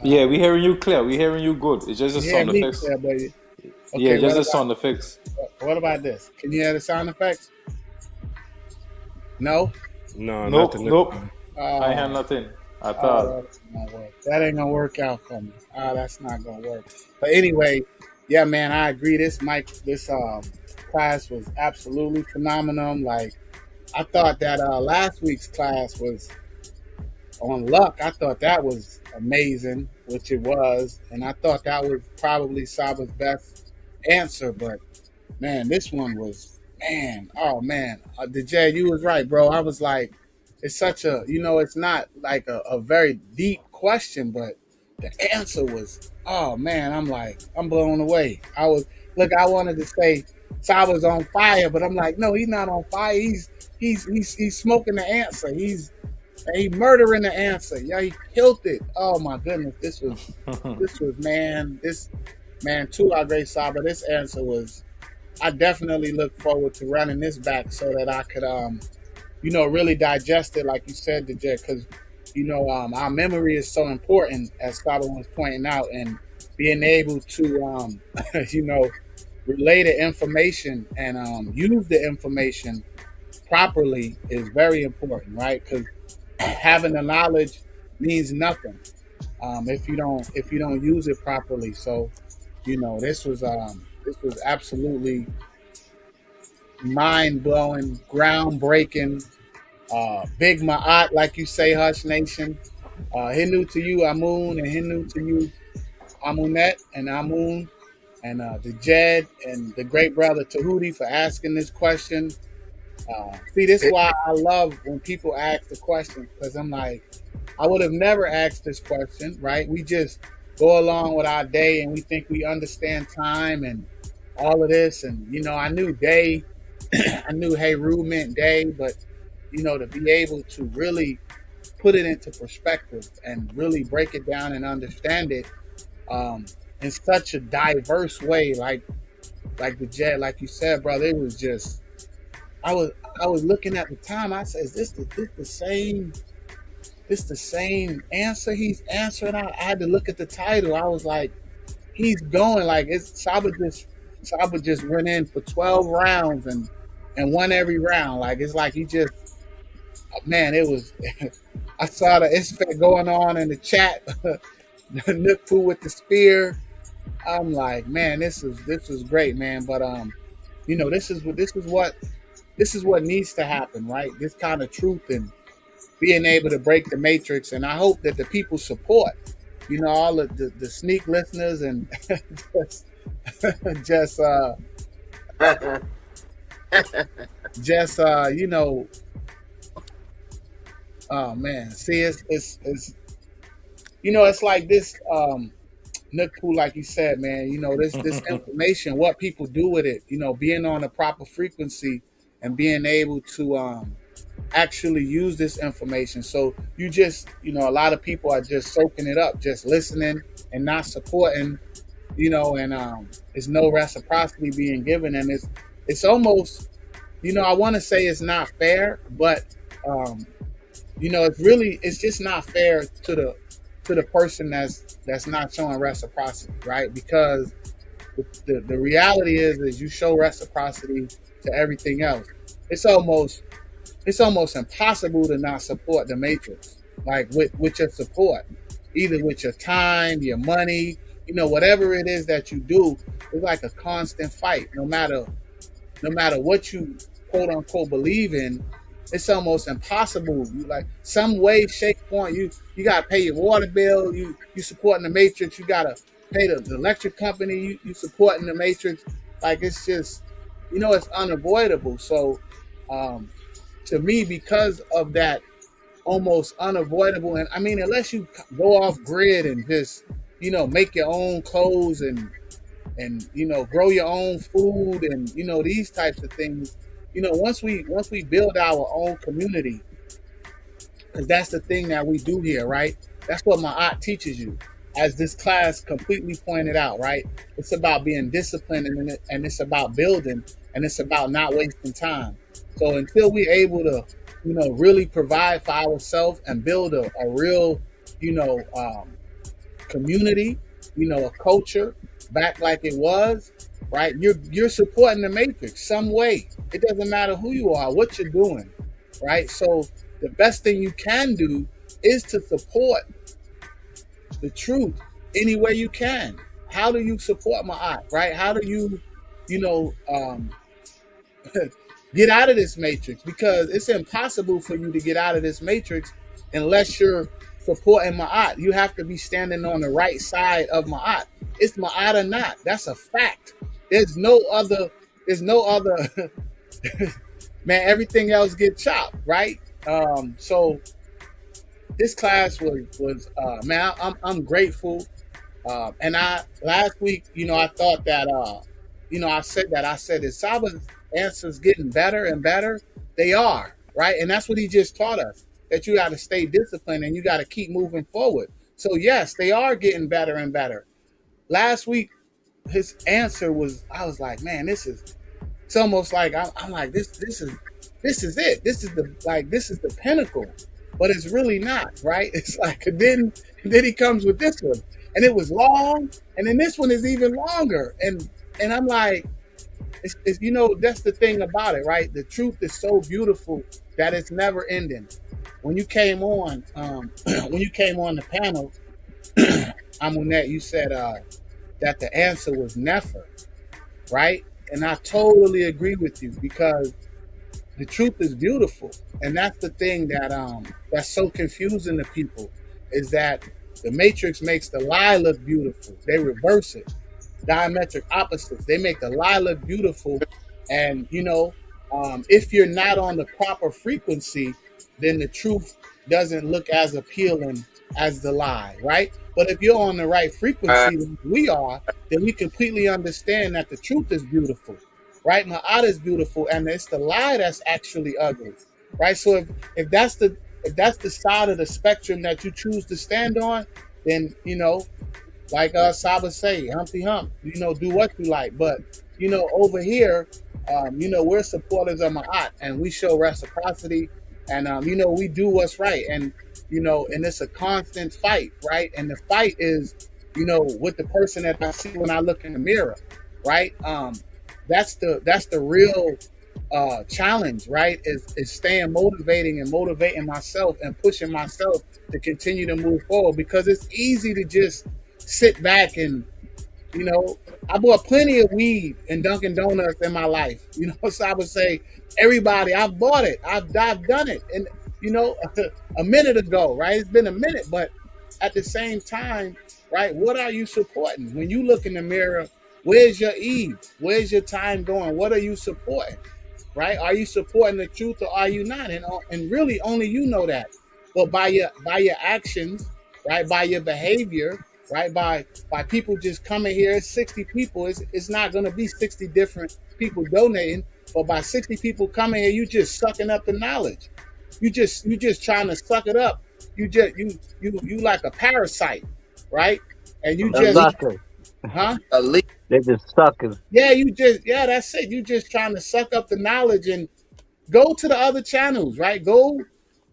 Yeah, we hearing you clear. We hearing you good. It's just the You hear sound me effects. clear, baby. Yeah, Okay, just the sound effects. what about this? Can you hear the sound effects? No? No, Nope. I hear Oh, nothing at all. that's not gonna work. That ain't gonna work out for me. That's not gonna work. But anyway, yeah, man, I agree. This class was absolutely phenomenal. Like, I thought that last week's class was on luck. I thought that was amazing, which it was, and I thought that was probably Saba's best answer. But man, this one was, man. Oh man, the Jay, you was right, bro. I was like, it's such a, it's not like a very deep question, but the answer was, oh man, I'm blown away. I wanted to say Saba's on fire, but I'm like, no, he's not on fire. He's smoking the answer. He's murdering the answer. Yeah, he killed it. Oh my goodness, this was to our great Saba. This answer was. I definitely look forward to running this back so that I could, really digest it, like you said, DJ, because, our memory is so important, as Saba was pointing out, and being able to, relay the information and use the information properly is very important, right? Because having the knowledge means nothing if you don't use it properly. So, this was absolutely mind-blowing, groundbreaking, big ma'at, like you say, Hush Nation. Hindu to you, Amun, and Hindu to you, Amunet, and Amun, and the Jed, and the great brother Tehuti for asking this question. See, this is why I love when people ask the question, because I'm like, I would have never asked this question, right? We just go along with our day and we think we understand time and all of this. And, I knew day, I knew Heru meant day, but, to be able to really put it into perspective and really break it down and understand it in such a diverse way, like the Jet, like you said, brother, it was just, I was looking at the time. I said, is this the same answer he's answering? I had to look at the title. I was like, he's going like Saba just went in for 12 rounds and won every round. Like it's like he just, man, it was. I saw the Isfet going on in the chat. Nukpu with the spear. I'm like, man, this was great, man. But this is what needs to happen, right? This kind of truth and being able to break the matrix. And I hope that the people support, all of the sneak listeners and just oh man, see, it's it's like this Nukpu, like you said, man, this information, what people do with it, being on the proper frequency and being able to actually use this information. So you just, a lot of people are just soaking it up, just listening and not supporting, and there's no reciprocity being given. And it's almost, I want to say it's not fair, but, it's just not fair to the person that's not showing reciprocity, right? Because the reality is you show reciprocity to everything else. It's almost impossible to not support the matrix, like with your support, either with your time, your money, whatever it is that you do. It's like a constant fight, no matter what you quote unquote believe in. It's almost impossible. You like some way, shape, point. You gotta pay your water bill. You supporting the matrix. You gotta pay the electric company. You supporting the matrix. Like it's just, it's unavoidable. So, to me, because of that almost unavoidable, and I mean, unless you go off grid and just, make your own clothes and grow your own food and these types of things. Once we build our own community, because that's the thing that we do here, right? That's what my aunt teaches you. as this class completely pointed out, right? It's about being disciplined, and it's about building, and it's about not wasting time. So until we're able to, really provide for ourselves and build a real, community, a culture back like it was, right? You're supporting the matrix some way. It doesn't matter who you are, what you're doing, right? So the best thing you can do is to support the truth any way you can. How do you support Ma'at, right? How do you, get out of this matrix? Because it's impossible for you to get out of this matrix unless you're supporting Ma'at. You have to be standing on the right side of Ma'at. It's Ma'at or not. That's a fact. There's no other man, everything else get chopped, right? So this class was man, I'm grateful. And last week, I thought that I said that Saba's answers getting better and better. They are, right? And that's what he just taught us, that you got to stay disciplined and you got to keep moving forward. So yes, they are getting better and better. Last week, his answer was, I was like, man, it's almost like I'm like, this is it. This is the pinnacle. But it's really not, right? It's like, then he comes with this one, and it was long, and then this one is even longer, and I'm like, it's that's the thing about it, right? The truth is so beautiful that it's never ending. When you came on, the panel, Amunet, you said that the answer was never, right? And I totally agree with you, because the truth is beautiful, and that's the thing that that's so confusing to people, is that the matrix makes the lie look beautiful. They reverse it, diametric opposites. They make the lie look beautiful, and if you're not on the proper frequency, then the truth doesn't look as appealing as the lie, right? But if you're on the right frequency, like we are, then we completely understand that the truth is beautiful. Right, Ma'at is beautiful, and it's the lie that's actually ugly, right? So if that's the side of the spectrum that you choose to stand on, then like Saba say, Humpty Hump, do what you like. But over here, we're supporters of Ma'at, and we show reciprocity, and we do what's right, and and it's a constant fight, right? And the fight is, with the person that I see when I look in the mirror, right? That's the real challenge, right? Is staying motivating and motivating myself and pushing myself to continue to move forward, because it's easy to just sit back and I bought plenty of weed and Dunkin' Donuts in my life. So I would say, everybody, I've bought it, I've done it, and a minute ago, right? It's been a minute, but at the same time, right? What are you supporting when you look in the mirror? Where's your Eve? Where's your time going? What are you supporting, right? Are you supporting the truth, or are you not? And really, only you know that. But by your actions, right? By your behavior, right? By people just coming here, 60 people. It's not going to be 60 different people donating, but by 60 people coming here, you just sucking up the knowledge. You just trying to suck it up. You like a parasite, right? And you just Exactly. huh? They're just suckers. Yeah, that's it. You just trying to suck up the knowledge, and go to the other channels, right? Go,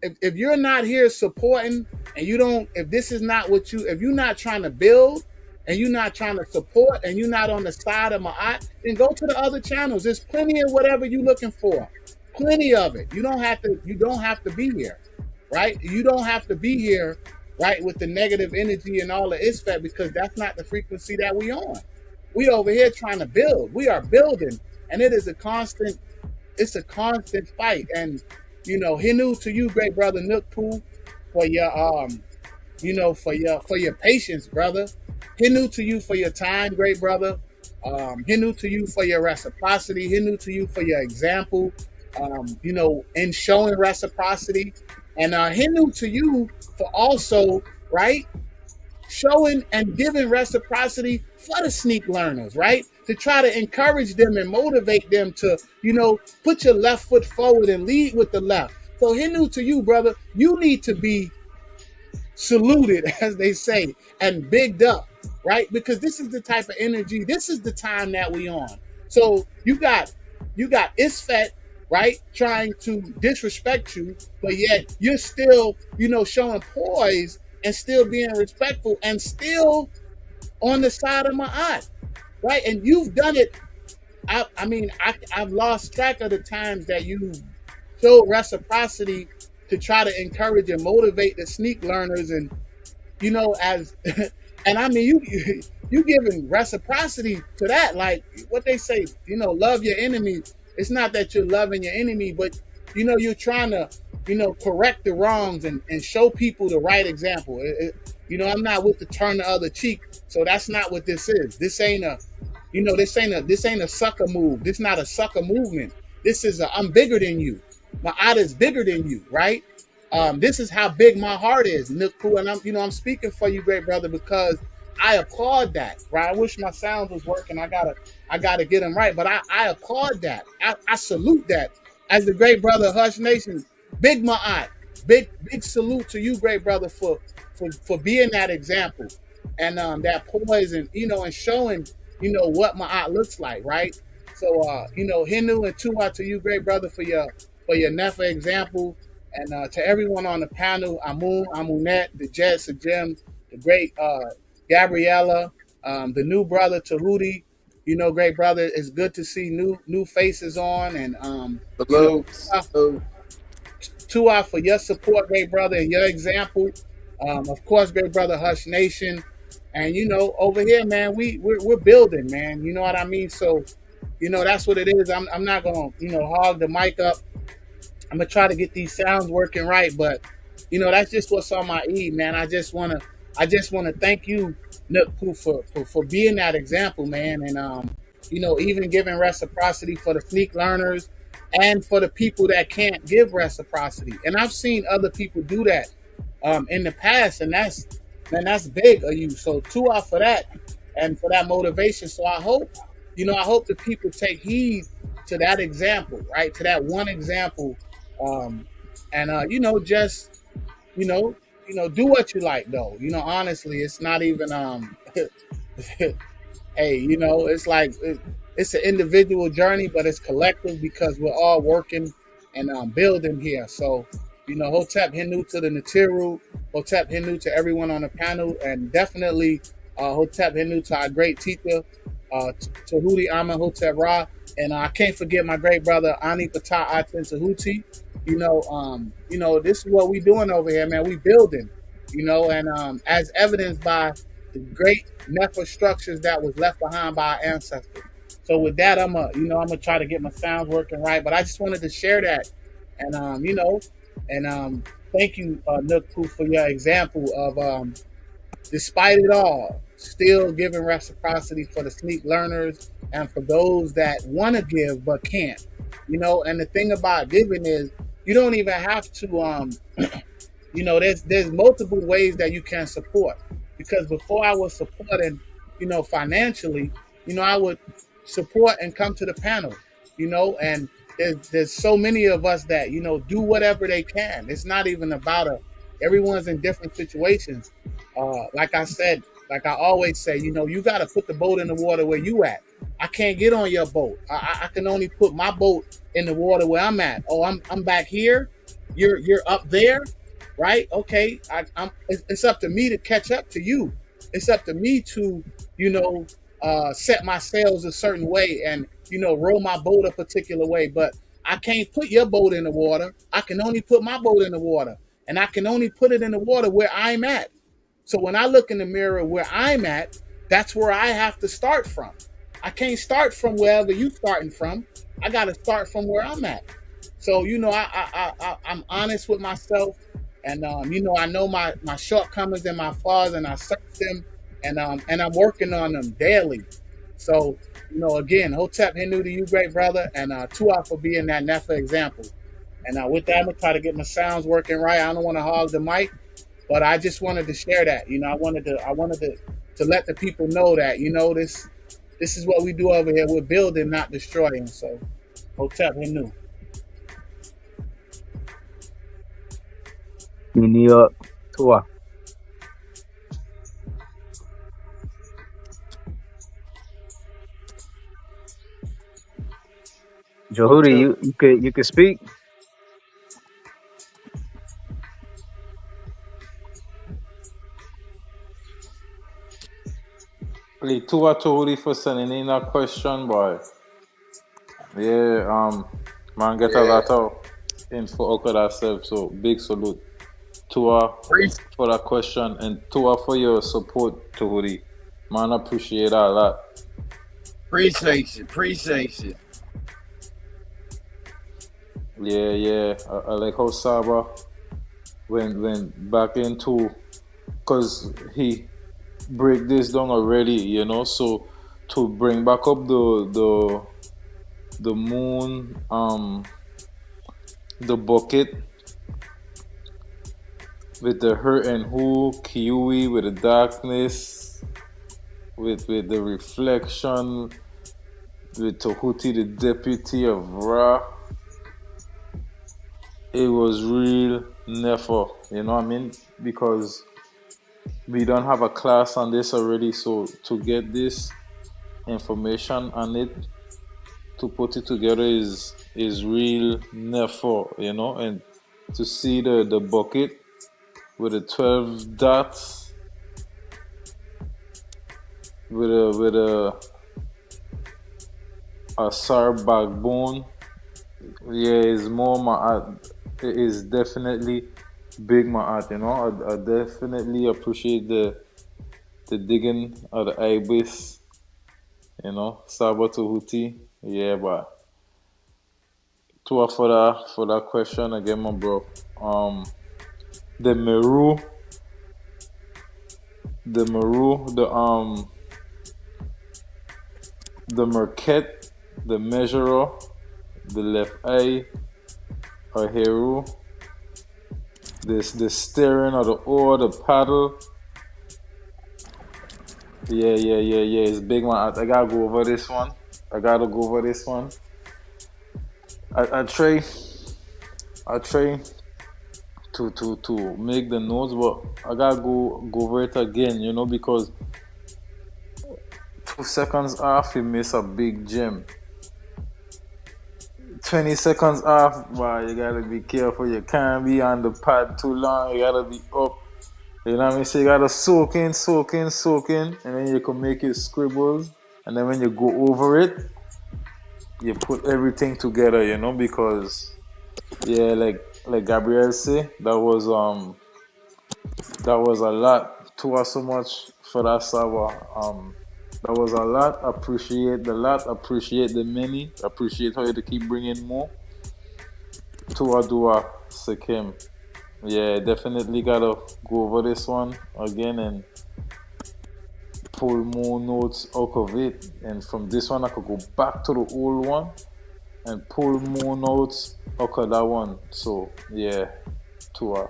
if you're not here supporting, and if this is not if you're not trying to build, and you're not trying to support, and you're not on the side of Ma'at, then go to the other channels. There's plenty of whatever you're looking for. Plenty of it. You don't have to be here, right? You don't have to be here, right, with the negative energy and all the ISFET, because that's not the frequency that we on. We over here trying to build. We are building, and it's a constant fight. And Hinu to you, great brother Nukpu, for your for your patience, brother. Hinu to you for your time, great brother. Hinu to you for your reciprocity. Hinu to you for your example. In showing reciprocity, and Hinu to you for also, right, showing and giving reciprocity for the sneak learners, right? To try to encourage them and motivate them to, put your left foot forward and lead with the left. So Hinu to you, brother, you need to be saluted, as they say, and bigged up, right? Because this is the type of energy, this is the time that we on. So you got Isfet, right, trying to disrespect you, but yet you're still, showing poise and still being respectful and still on the side of Ma'at, right? And you've done it. I've lost track of the times that you showed reciprocity to try to encourage and motivate the sneak learners, and as and I mean you giving reciprocity to that, like what they say, love your enemy. It's not that you're loving your enemy, but you're trying to correct the wrongs and show people the right example. I'm not with the turn the other cheek, so that's not what this is. This ain't a this ain't a sucker move. This not a sucker movement. This is I'm bigger than you. My art is bigger than you, right? This is how big my heart is, Nukku, and I'm speaking for you, great brother, because I applaud that, right? I wish my sound was working. I gotta get them right, but I applaud that. I salute that. As the great brother Hush Nation, big Ma'at, big salute to you, great brother, for being that example and that poise and and showing what Ma'at looks like, right? So Hinu and Tua to you, great brother, for your Nefa example, and to everyone on the panel, Amunet, the Jed Sajim, the great Gabriella, the new brother Tehuti, great brother. It's good to see new faces on, and Tua for your support, great brother, and your example. Of course, great brother Hush Nation, and over here, man, we're building, man. You know what I mean? So, that's what it is. I'm not gonna hog the mic up. I'm gonna try to get these sounds working right, but that's just what's on my man. I just wanna thank you, Nukku, for being that example, man, and even giving reciprocity for the sneak learners and for the people that can't give reciprocity. And I've seen other people do that in the past, and that's big of you. So Tua for that and for that motivation. So I hope the people take heed to that example, right? To that one example. Just do what you like, though. Honestly, it's not even hey, it's like it's an individual journey, but it's collective because we're all working and building here. So Hotep Hinu to the Natiru, Hotep Hinu to everyone on the panel, and definitely Hotep Hinu to our great teacher, Tehuti Amen Hotep Ra, and I can't forget my great brother Ani Patah Aten Tehuti. This is what we doing over here, man. We building, and as evidenced by the great Nefer structures that was left behind by our ancestors. So with that, I'm gonna try to get my sounds working right. But I just wanted to share that, and thank you, Nukku, for your example of despite it all, still giving reciprocity for the sneak learners and for those that want to give but can't. And the thing about giving is you don't even have to there's multiple ways that you can support, because before I was supporting financially, I would support and come to the panel, and there's so many of us that do whatever they can. It's not even about everyone's in different situations. Like I said, like I always say, you got to put the boat in the water where you at. I can't get on your boat. I can only put my boat in the water where I'm at. Oh, I'm back here. You're up there, right? Okay. It's up to me to catch up to you. It's up to me to set my sails a certain way and row my boat a particular way. But I can't put your boat in the water. I can only put my boat in the water, and I can only put it in the water where I'm at. So when I look in the mirror where I'm at, that's where I have to start from. I can't start from wherever you starting from. I got to start from where I'm at. So, I'm honest with myself, and, I know my shortcomings and my flaws, and I search them, and I'm working on them daily. So, again, Hotep Hinu to you, great brother, and Tua for being that Nefa example. And with that, I'm going to try to get my sounds working right. I don't want to hog the mic, but I just wanted to share that. I wanted to let the people know that, this is what we do over here. We're building, not destroying. So, Hotep Hinu. New York, Tua. JHUTI, you could speak. Tua Tehuti for sending in a question, boy. Yeah, man, get a lot of info out of ourselves. So big salute, Tua, for that question, and Tua for your support, Tehuti. Man, appreciate that a lot. Appreciate it. Yeah. I like how SABA went back into, cause he break this down already, you know. So to bring back up the moon, the bucket with the hurt and who, Kiwi with the darkness, with the reflection, with Tehuti the deputy of Ra. It was real never, you know what I mean? Because we don't have a class on this already, so to get this information on it, to put it together is real never, you know. And to see the bucket with the 12 dots, with a SAR backbone, yeah, it's more my art. It is definitely big my art, you know. I definitely appreciate the digging of the ibis, you know. SABA Tehuti, yeah, but Tua for that question again, my bro. The MERUKH, the MERKHET, the measurer, the left eye, a hero, the steering of the oar, the paddle. Yeah. It's big one. I gotta go over this one. I try to make the notes, but I gotta go over it again, you know, because 2 seconds off, you miss a big gem. 20 seconds off, wow, you gotta be careful. You can't be on the pad too long. You gotta be up. You know what I mean? So you gotta soak in, and then you can make your scribbles. And then when you go over it, you put everything together, you know, because yeah, like Gabriel said, that was a lot. To us so much for that SABA. That was a lot. Appreciate the lot. Appreciate the many. Appreciate how you to keep bringing more. Tua Dua Sekim. Yeah, definitely gotta go over this one again and pull more notes out of it. And from this one, I could go back to the old one and pull more notes out of that one. So yeah, Tua.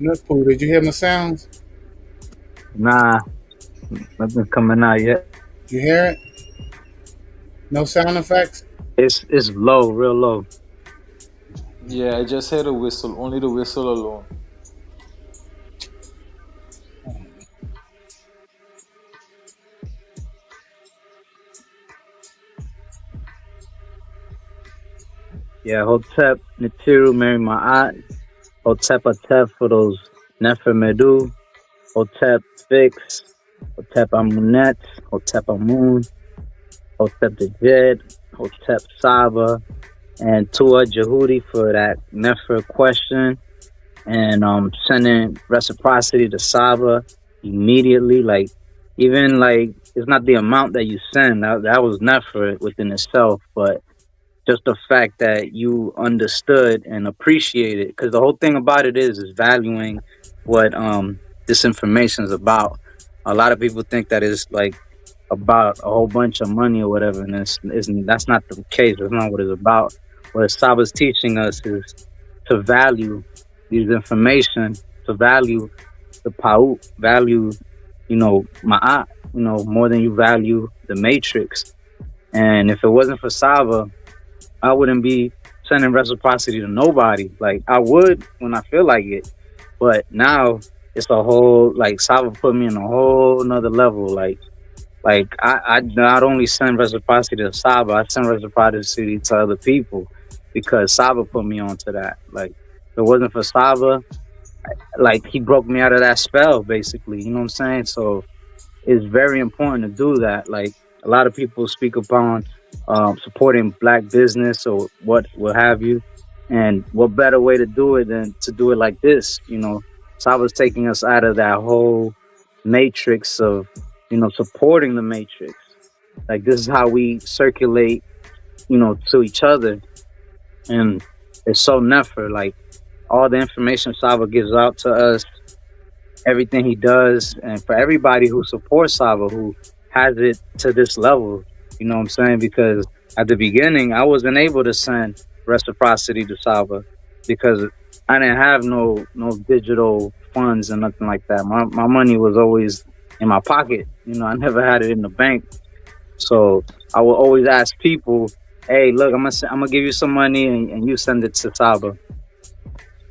Nutpool, did you hear my sounds? Nah, nothing's coming out yet. You hear it? No sound effects? It's low, real low. Yeah, I just heard a whistle. Only the whistle alone. Yeah, Hotep, Natiru, Mary Ma'at, Hotep Atef for those Nefer Medu, Hotep Fix, Hotep Amunet, Hotep Amun, Hotep the Jed, Hotep Saba, and Tua JHUTI for that Nefer question, and sending reciprocity to Saba immediately. Like, even like, it's not the amount that you send, that was Nefer within itself, but just the fact that you understood and appreciated, because the whole thing about it is valuing what this information is about. A lot of people think that it's like about a whole bunch of money or whatever, and that's not the case. That's not what it's about. What Saba's teaching us is to value these information, to value the Pa'ut, value, Ma'at, more than you value the matrix. And if it wasn't for Saba, I wouldn't be sending reciprocity to nobody. Like, I would when I feel like it, but now it's a whole like Saba put me in a whole nother level. Like I not only send reciprocity to Saba, I send reciprocity to other people because Saba put me onto that. Like if it wasn't for Saba, like he broke me out of that spell basically. You know what I'm saying? So it's very important to do that. Like a lot of people speak upon supporting black business or what have you, and what better way to do it than to do it like this? You know, Saba's taking us out of that whole matrix of supporting the matrix. Like this is how we circulate, to each other, and it's so never like all the information Saba gives out to us, everything he does, and for everybody who supports Saba, who has it to this level, you know what I'm saying? Because at the beginning, I wasn't able to send reciprocity to Saba because I didn't have no digital funds and nothing like that. My money was always in my pocket. I never had it in the bank. So I would always ask people, hey, look, I'm gonna give you some money and you send it to Saba.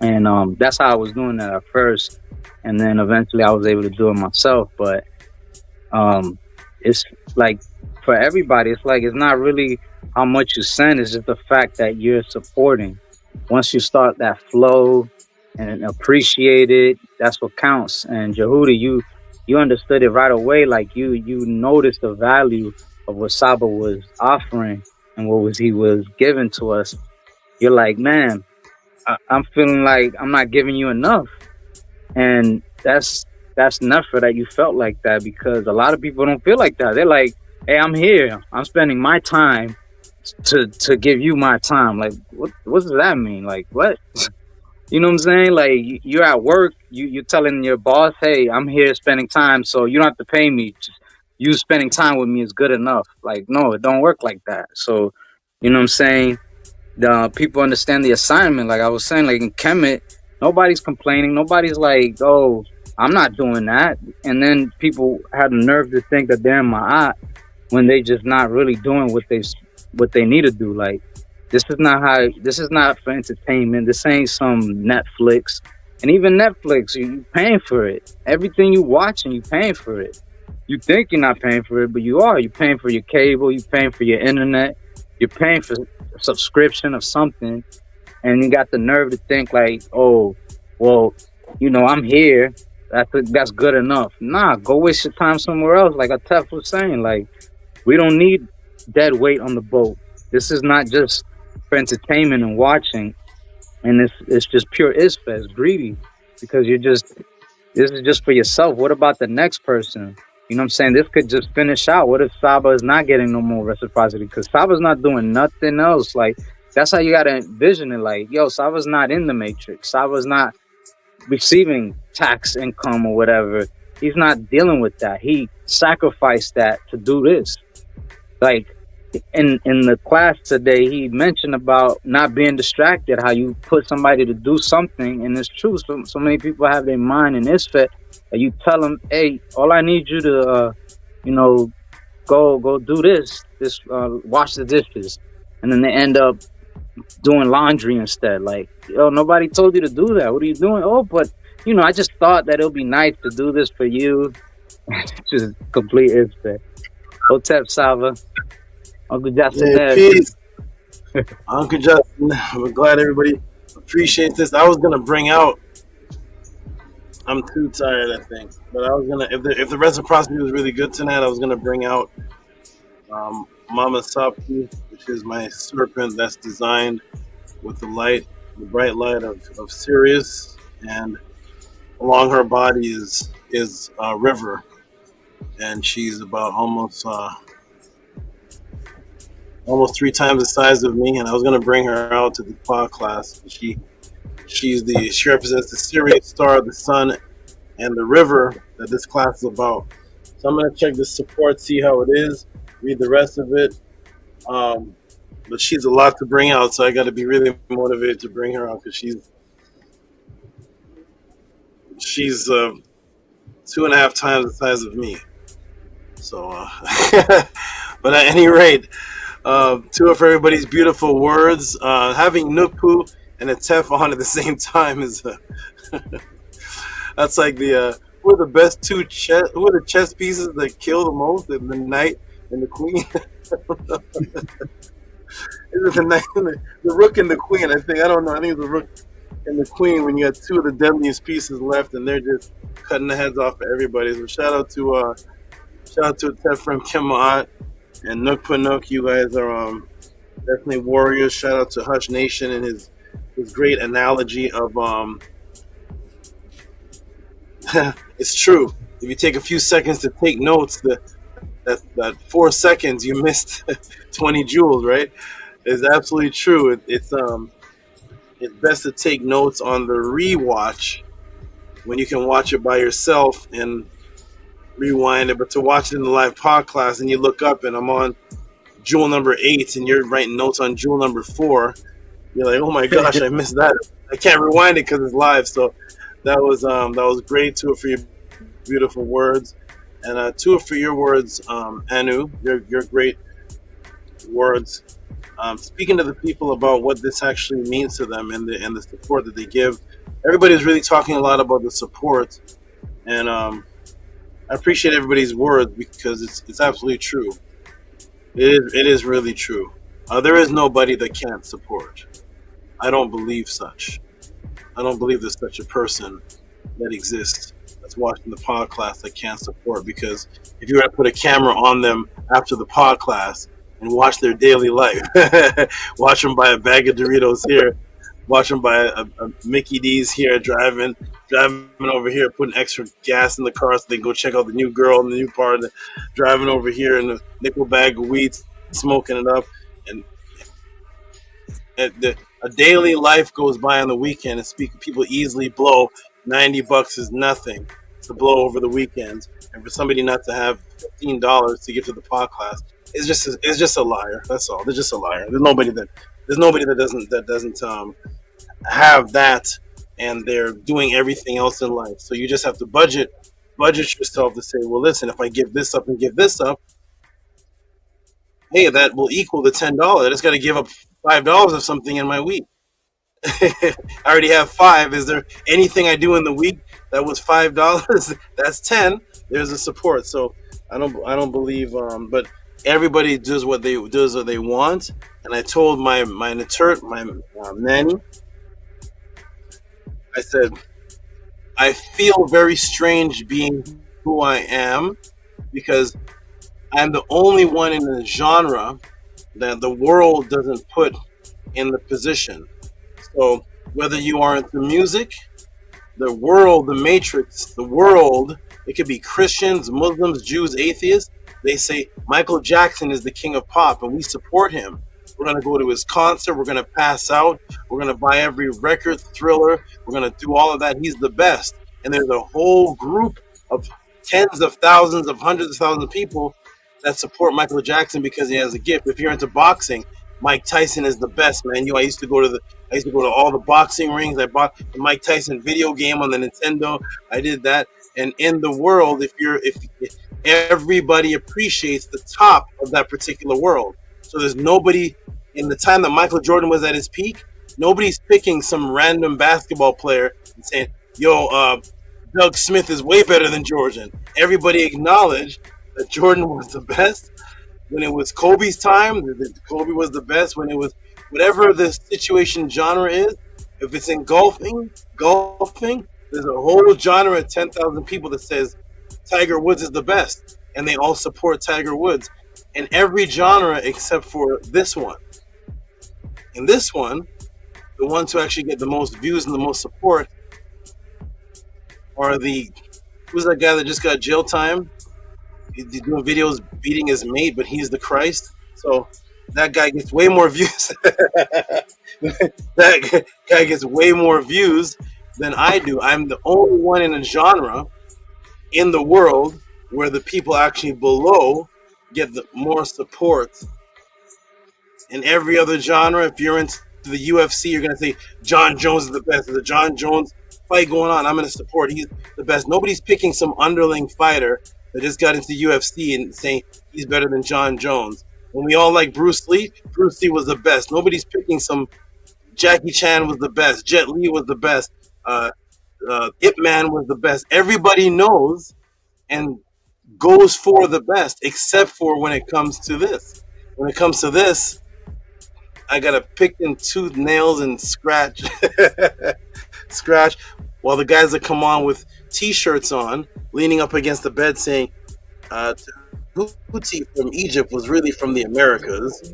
And that's how I was doing that at first. And then eventually I was able to do it myself. But it's like for everybody, it's like it's not really how much you send, it's just the fact that you're supporting. Once you start that flow and appreciate it, that's what counts. And JHUTI, you understood it right away. Like you noticed the value of what Saba was offering and what he was giving to us. You're like, man, I'm feeling like I'm not giving you enough. And that's never that you felt like that, because a lot of people don't feel like that. They're like, hey, I'm here. I'm spending my time to give you my time. Like, what does that mean? Like, what? You know what I'm saying? Like, you're at work. You're telling your boss, hey, I'm here spending time, so you don't have to pay me. Just you spending time with me is good enough. Like, no, it don't work like that. So, you know what I'm saying? The people understand the assignment. Like I was saying, like in Kemet, nobody's complaining. Nobody's like, oh, I'm not doing that. And then people have the nerve to think that they're in my eye when they just not really doing what they need to do. Like this is not for entertainment. This ain't some Netflix. And even Netflix, you paying for it. Everything you watching, you paying for it. You think you're not paying for it, but you are. You're paying for your cable. You're paying for your internet. You're paying for a subscription of something, and you got the nerve to think like, oh, well, I'm here. That's good enough. Nah, go waste your time somewhere else. Like Atef was saying, like we don't need dead weight on the boat. This is not just for entertainment and watching, and it's just pure isfa. It's greedy because this is just for yourself. What about the next person? You know what I'm saying? This could just finish out. What if Saba is not getting no more reciprocity? Because Saba's not doing nothing else. Like, that's how you got to envision it. Like, yo, Saba's not in the matrix. Saba's not receiving tax income or whatever. He's not dealing with that. He sacrificed that to do this. Like, in the class today, he mentioned about not being distracted, how you put somebody to do something, and it's true. So many people have their mind in Isfet, and you tell them, hey, all I need you to, go do this, wash the dishes, and then they end up doing laundry instead. Like, yo, nobody told you to do that. What are you doing? Oh, but, I just thought that it'll be nice to do this for you. Just complete Isfet. Hotep Saba. Uncle Justin. Yeah, peace. Uncle Justin, we're glad everybody appreciates this. I was gonna bring out. I'm too tired, I think, but I was gonna. If the reciprocity was really good tonight, I was gonna bring out Mama SOPTI, which is my serpent that's designed with the bright light of Sirius, and along her body is a river, and she's about almost 3 times the size of me, and I was gonna bring her out to the pod class. She represents the Sirius star, the sun, and the river that this class is about. So I'm gonna check the support, see how it is, read the rest of it. But she's a lot to bring out, so I got to be really motivated to bring her out because she's 2.5 times the size of me. So, but at any rate. Two of everybody's beautiful words. Having Nukpu and Atef on at the same time is That's like the who are the best two chess? Who are the chess pieces that kill the most? The knight and the queen. Is it the knight and the rook and the queen? I think I don't know. I think it's the rook and the queen when you have two of the deadliest pieces left, and they're just cutting the heads off of everybody. So shout out to Tefrem Kemet and Nook Panook. You guys are definitely warriors. Shout out to Hush Nation and his great analogy of it's true. If you take a few seconds to take notes, that 4 seconds you missed 20 joules, right? It's absolutely true. It's best to take notes on the rewatch when you can watch it by yourself and rewind it. But to watch it in the live podcast and you look up and I'm on joule number 8 and you're writing notes on joule number 4, you're like, oh my gosh, I missed that. I can't rewind it because it's live. So that was great. Tua, for your beautiful words, and Tua, for your words, Anu, your great words. Speaking to the people about what this actually means to them and the support that they give. Everybody's really talking a lot about the support, and I appreciate everybody's words because it's absolutely true. It is really true. There is nobody that can't support. I don't believe such. I don't believe there's such a person that exists that's watching the pod class that can't support, because if you were to put a camera on them after the pod class and watch their daily life, watch them buy a bag of Doritos here, watch them buy a Mickey D's here, driving over here, putting extra gas in the car so they can go check out the new girl in the new part, driving over here in a nickel bag of weed, smoking it up, and a daily life goes by on the weekend, and people easily blow $90 is nothing to blow over the weekend, and for somebody not to have $15 to get to the pod class, it's just a liar. That's all. They're just a liar. There's nobody that doesn't have that, and they're doing everything else in life. So you just have to budget yourself to say, well, listen, if I give this up and give this up, hey, that will equal the $10. I just got to give up $5 of something in my week. I already have 5. Is there anything I do in the week that was $5? That's 10. There's a support. So I don't believe, but everybody does what they want. And I told my nanny, I said, I feel very strange being who I am because I'm the only one in the genre that the world doesn't put in the position. So whether you are into music, the world, the matrix, the world, it could be Christians, Muslims, Jews, atheists. They say Michael Jackson is the king of pop and we support him. We're going to go to his concert. We're going to pass out. We're going to buy every record, Thriller. We're going to do all of that. He's the best. And there's a whole group of tens of thousands of hundreds of thousands of people that support Michael Jackson because he has a gift. If you're into boxing, Mike Tyson is the best, man. I used to go to all the boxing rings. I bought the Mike Tyson video game on the Nintendo. I did that. And in the world, if everybody appreciates the top of that particular world. So there's nobody in the time that Michael Jordan was at his peak, nobody's picking some random basketball player and saying, yo, Doug Smith is way better than Jordan. Everybody acknowledged that Jordan was the best. When it was Kobe's time, Kobe was the best. When it was whatever the situation genre is, if it's in golfing, there's a whole genre of 10,000 people that says Tiger Woods is the best, and they all support Tiger Woods in every genre except for this one. In this one, the ones who actually get the most views and the most support are who's that guy that just got jail time? He's doing videos beating his mate, but he's the Christ. So that guy gets way more views. That guy gets way more views than I do. I'm the only one in a genre in the world where the people actually below get the more support. In every other genre, if you're into the UFC, you're going to say John Jones is the best. There's a John Jones fight going on. I'm going to support. He's the best. Nobody's picking some underling fighter that just got into UFC and saying he's better than John Jones. When we all like Bruce Lee was the best. Nobody's picking some Jackie Chan was the best. Jet Li was the best. Ip Man was the best. Everybody knows and goes for the best, except for when it comes to this. When it comes to this, I gotta pick and tooth nails and scratch, scratch, while the guys that come on with T-shirts on, leaning up against the bed, saying, "Tehuti from Egypt was really from the Americas."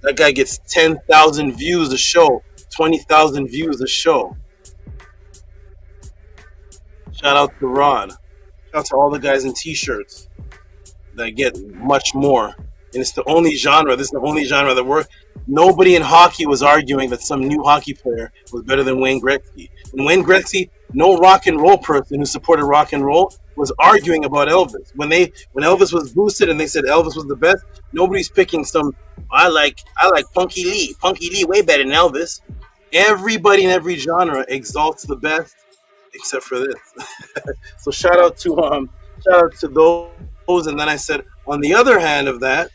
That guy gets 10,000 views a show, 20,000 views a show. Shout out to Rod. Shout out to all the guys in T-shirts that get much more. And it's the only genre. This is the only genre that works. Nobody in hockey was arguing that some new hockey player was better than Wayne Gretzky. And Wayne Gretzky, no rock and roll person who supported rock and roll was arguing about Elvis. When Elvis was boosted and they said Elvis was the best, nobody's picking some. I like Punky Lee. Punky Lee way better than Elvis. Everybody in every genre exalts the best, except for this. So shout out to those. And then I said, on the other hand of that,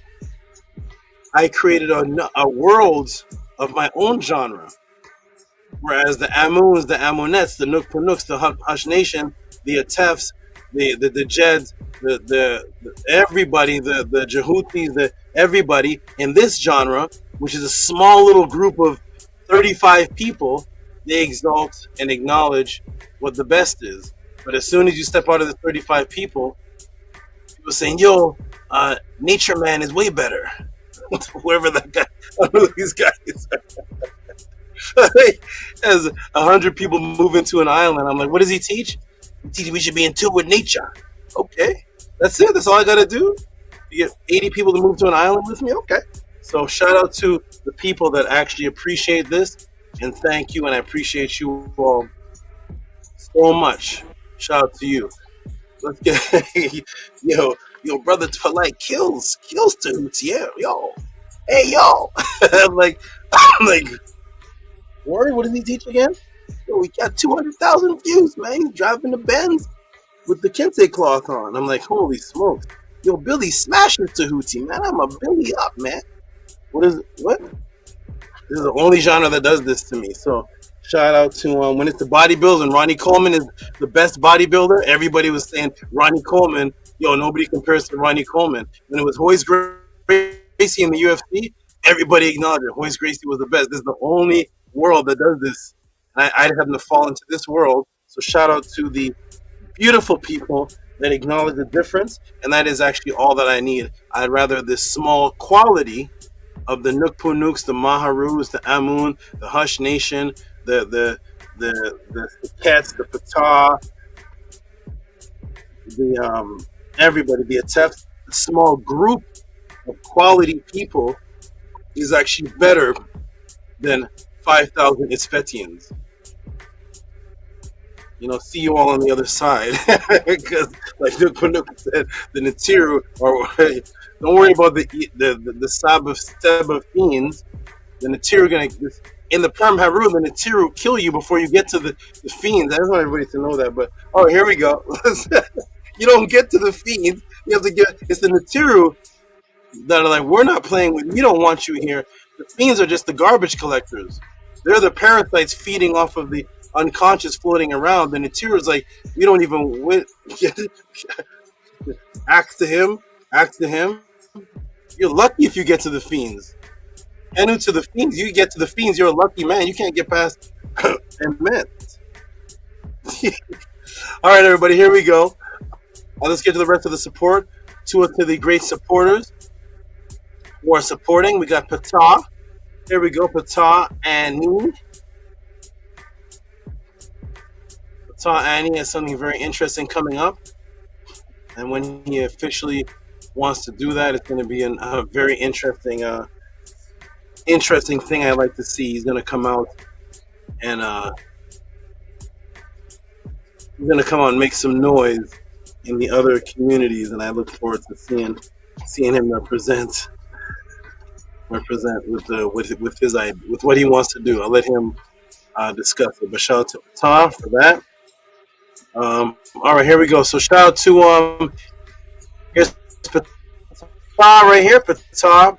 I created a world of my own genre. Whereas the Amuns, the Amunettes, the Nook Panooks, the Hush Nation, the Atefs, the Jeds, the everybody, the JHUTIs, the everybody in this genre, which is a small little group of 35 people, they exalt and acknowledge what the best is. But as soon as you step out of the 35 people saying, "Yo, Nature Man is way better." Whoever that guy, I don't know who these guys are. As 100 people move into an island, I'm like, what does he teach? He teaches we should be in tune with nature. Okay, that's it. That's all I gotta do. You get 80 people to move to an island with me. Okay. So shout out to the people that actually appreciate this, and thank you, and I appreciate you all so much. Shout out to you. Let's get yo, brother Twilight kills Tehuti. Yeah, yo. Hey, yo. I'm like, Worry, what does he teach again? Yo, we got 200,000 views, man. He's driving the Benz with the kente cloth on. I'm like, holy smokes. Yo, Billy smashes Tehuti, man. I'm a Billy up, man. What? This is the only genre that does this to me. So shout out to when it's the bodybuilders and Ronnie Coleman is the best bodybuilder. Everybody was saying Ronnie Coleman. Yo, nobody compares to Ronnie Coleman. When it was Royce Gracie in the UFC, everybody acknowledged it. Royce Gracie was the best. This is the only world that does this. I happen to fall into this world. So shout out to the beautiful people that acknowledge the difference, and that is actually all that I need. I'd rather this small quality of the Nook Panooks, the Maharus, the Amun, the Hush Nation, the Cats, the Patah, the everybody, the Atef, the small group of quality people is actually better than 5,000 Isfetians. See you all on the other side. Because, like Nook Panook said, the Natiru, or don't worry about the SABA fiends. The Natiru are going to, in the Perm Haru, the Natiru kill you before you get to the fiends. I just want everybody to know that. But, here we go. You don't get to the fiends. You have to it's the Natiru that are like, we're not playing with, we don't want you here. The fiends are just the garbage collectors. They're the parasites feeding off of the unconscious floating around. The Natiru is like, we don't even win. Act to him. You're lucky if you get to the fiends. And to the fiends, you get to the fiends, you're a lucky man. You can't get past Kemet. All right, everybody, here we go. Let's get to the rest of the support. To the great supporters who are supporting. We got Patah. Here we go, Patah Annie. Patah Annie has something very interesting coming up. And when he officially wants to do that, it's going to be a very interesting thing I like to see. He's going to come out and he's going to come out and make some noise in the other communities, and I look forward to seeing him represent with what he wants to do. I'll let him discuss it. But shout out to Patah for that. All right, here we go. So shout out to here's Patah right here, Patah,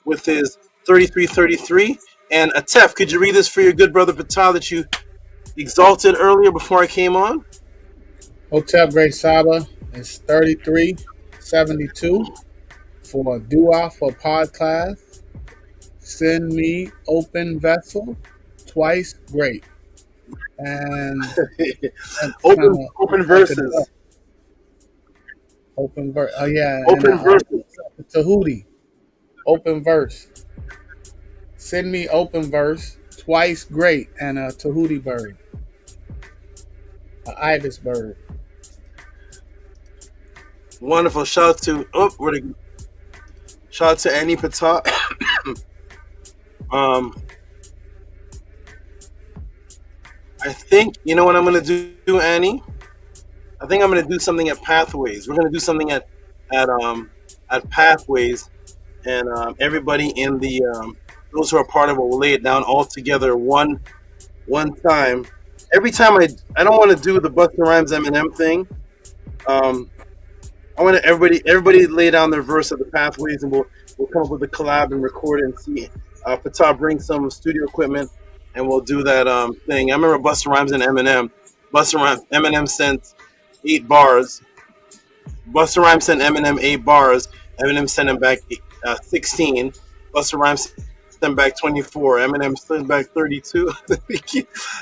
with his 3333. And Atef, could you read this for your good brother Patah that you exalted earlier before I came on? Hotep Great Saba is 3372 for a dua for pod class. Send me open vessel twice great. And open verses. Open verse. Oh yeah. Open verses. Tehuti. Open verse. Send me open verse twice great and a Tehuti bird. An ibis bird. Wonderful. Shout out to shout out to Annie Patah. I think you know what I'm gonna do, Annie. I think I'm gonna do something at Pathways. We're gonna do something at Pathways, and everybody in the those who are part of it will lay it down all together one time. Every time I don't want to do the Busta Rhymes Eminem thing. I want to everybody lay down their verse of the Pathways, and we'll come up with a collab and record it and see. Patah bring some studio equipment, and we'll do that thing. I remember Busta Rhymes and Eminem. Eminem sent 8 bars. Busta Rhymes sent Eminem 8 bars. Eminem sent him back 16. Busta Rhymes sent back 24. Eminem sent back 32.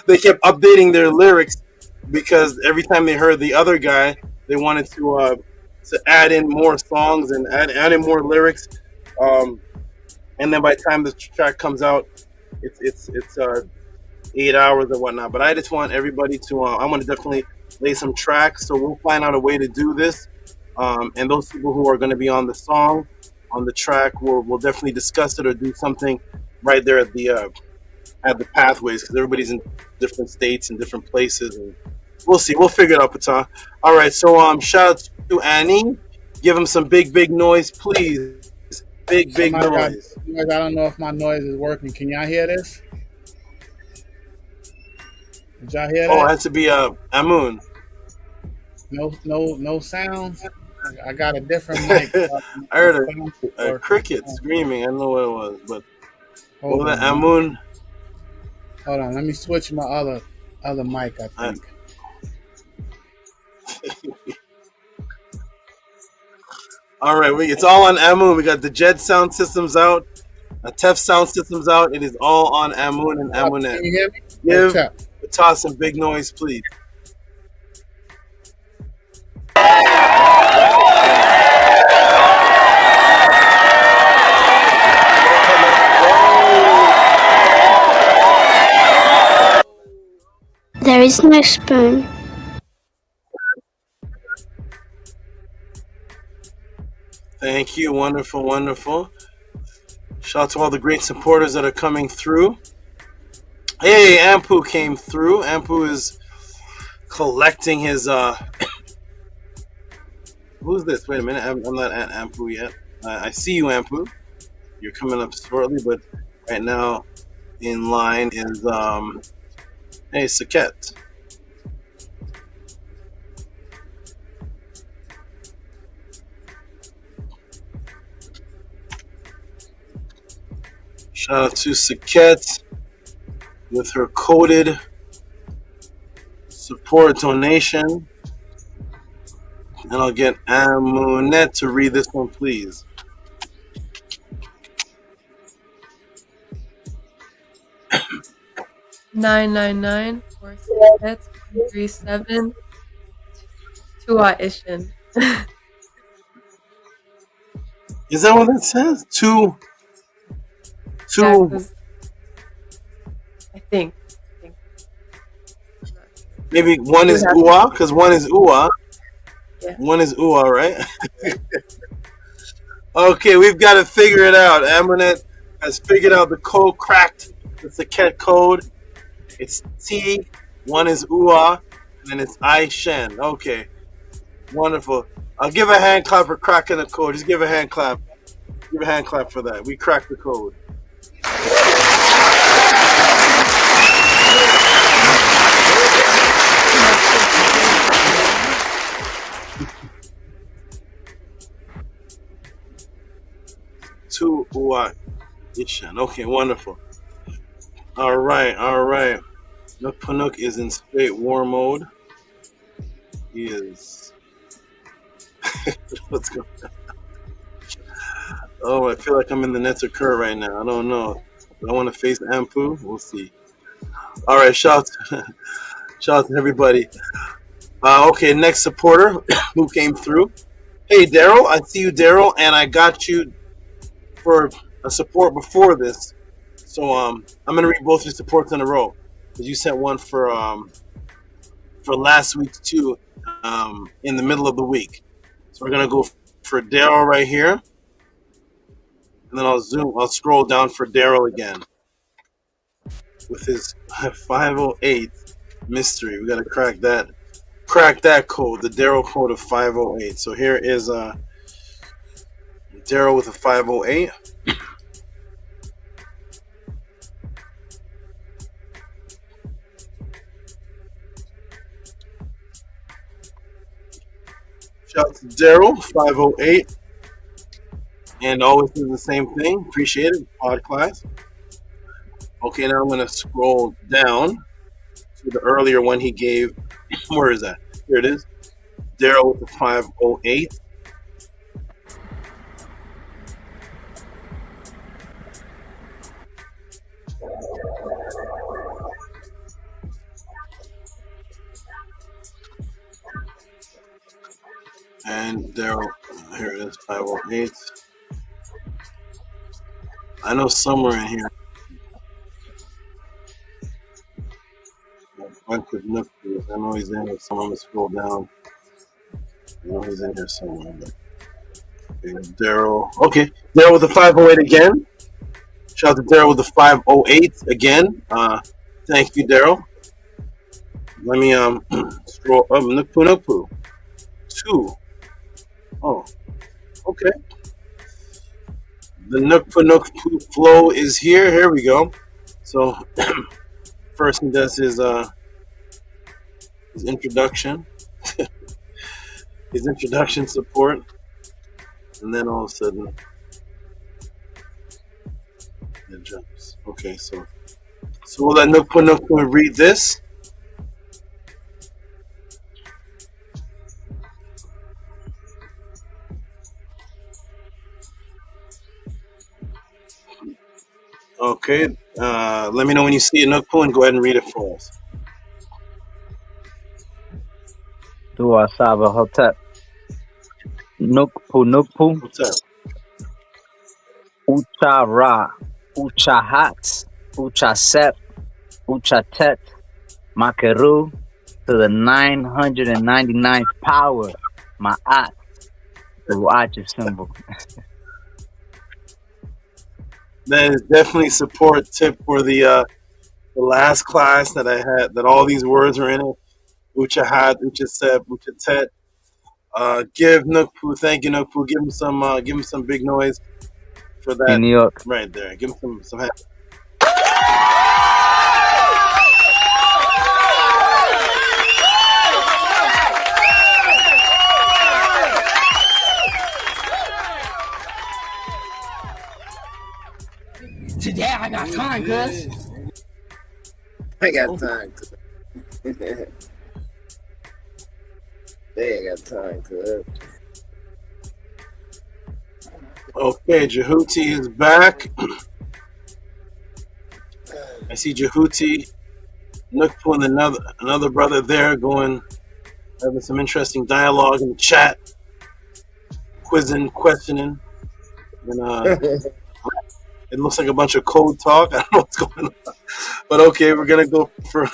They kept updating their lyrics because every time they heard the other guy, they wanted to add in more songs and add in more lyrics. And then by the time the track comes out, it's 8 hours or whatnot. But I just want everybody to I want to definitely lay some tracks, so we'll find out a way to do this. And those people who are going to be on the song, on the track, we'll definitely discuss it or do something right there at the Pathways, because everybody's in different states and different places, and we'll see. We'll figure it out, Patah. All right, so shout out to Annie. Give him some big noise, please. Big noise. I don't know if my noise is working. Can y'all hear this? Did y'all hear that? Oh, it has to be Amun. No sounds. I got a different mic. I heard a cricket screaming. I don't know what it was, but what was that, Amun? Hold on, let me switch my other mic, I think. All right, it's all on Amun. We got the Jed sound systems out, the Tef sound systems out. It is all on Amun and Amunet. Can you hear me? Give Patah some big noise, please. There is no spoon. Thank you. Wonderful, wonderful. Shout out to all the great supporters that are coming through. Hey, Ampu came through. Ampu is collecting his who's this? Wait a minute. I'm not at Ampu yet. I see you, Ampu. You're coming up shortly, but right now in line is hey, Saket. Shout out to Saket with her coded support donation. And I'll get Amunet to read this one, please. $999-437 Tuaishin. Is that what it says? Two. I think. Maybe one is Ua, because one is Ua. Yeah. One is Ua, right? Okay, we've got to figure it out. Amunet has figured out the code, cracked the Saket code. It's T, one is Ua, and then it's I Shen. Okay, wonderful. I'll give a hand clap for cracking the code. Just give a hand clap. Give a hand clap for that. We cracked the code. Two Ua Ishan. Okay, wonderful. All right. Nook Panook is in straight war mode. He is. What's going on? Oh, I feel like I'm in the Netter Kerr right now. I don't know. Do I want to face Ampu? We'll see. All right, shout out to everybody. Okay, next supporter who came through. Hey, Daryl, I see you, Daryl, and I got you for a support before this. So I'm gonna read both your supports in a row. Cause you sent one for last week too, in the middle of the week. So we're gonna go for Daryl right here, and then I'll scroll down for Daryl again with his 508 mystery. We gotta crack that code, the Daryl code of 508. So here is Daryl with a 508. Shout out to Daryl, 508. And always do the same thing. Appreciate it. Pod class. Okay, now I'm going to scroll down to the earlier one he gave. Where is that? Here it is. Daryl with the 508. And Daryl, here it is, 508. I know somewhere in here. A bunch of Nook. I know he's in here somewhere. I'm going to scroll down. I know he's in here somewhere. Okay, Daryl. Okay, Daryl with the 508 again. Shout out to Daryl with the 508 again. Thank you, Daryl. Let me scroll up. Nukpu. 2. Oh, okay. The Nukpu flow is here. Here we go. So first he does his introduction. His introduction support. And then all of a sudden it jumps. Okay, so we'll let Nukpu read this. Okay, let me know when you see it, Nukpu, and go ahead and read it for us. Dua Saba Hotep. Nukpu. Hotep. Ucha Ra. Ucha Hat. Ucha Sep. Ucha Tet. Makeru. To the 999th power. Ma'at. The watch symbol. That is definitely support tip for the last class that I had, that all these words are in it. Ucha Hat, Ucha Sep, Ucha Tet. Give Nukpu, thank you, Nukpu. Give him some big noise for that. In New York. Right there. Give him some hand. Today I got time, cuz. I got time, cuz. Today I got time, cuz. Okay, JHUTI is back. I see JHUTI, Nukpu, and another brother there having some interesting dialogue in the chat, quizzing, questioning, and it looks like a bunch of code talk. I don't know what's going on, but okay, we're gonna go for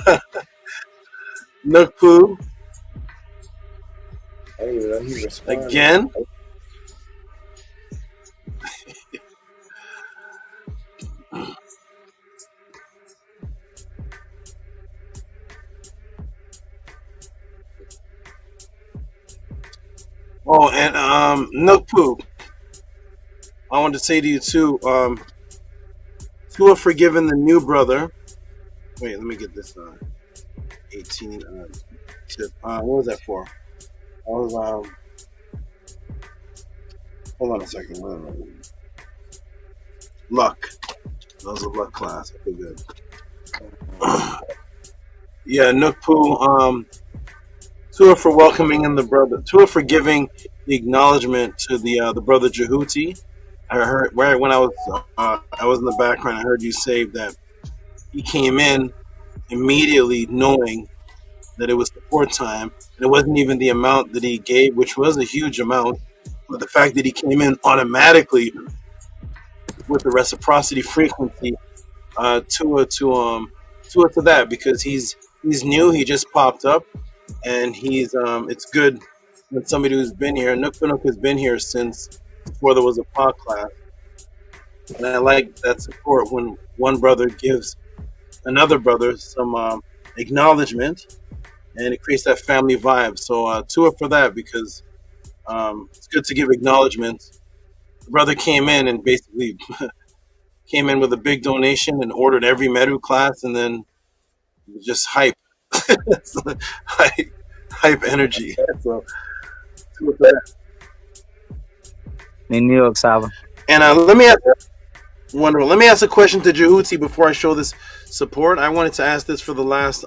Nukpu I didn't even know he responded. again. Oh, and Nukpu, I wanted to say to you too, you have forgiven the new brother. Wait, let me get this 18 tip. What was that for? I was hold on a second. Luck. That was a luck class. Okay, good. Yeah, Nukpu. Tua for welcoming in the brother. Tua for giving the acknowledgement to the brother JHUTI. I heard when I was in the background. I heard you say that he came in immediately knowing that it was support time, and it wasn't even the amount that he gave, which was a huge amount, but the fact that he came in automatically with the reciprocity frequency to that, because he's new, he just popped up, and he's it's good when somebody who's been here. Nook has been here since before there was a pod class, and I like that support when one brother gives another brother some acknowledgement, and it creates that family vibe. So Tua for that, because it's good to give acknowledgement. The brother came in and basically came in with a big donation and ordered every MERUKH class, and then just hype, hype energy. So Tua for that. In New York, Saba. And let me ask a question to JHUTI before I show this support. I wanted to ask this for the last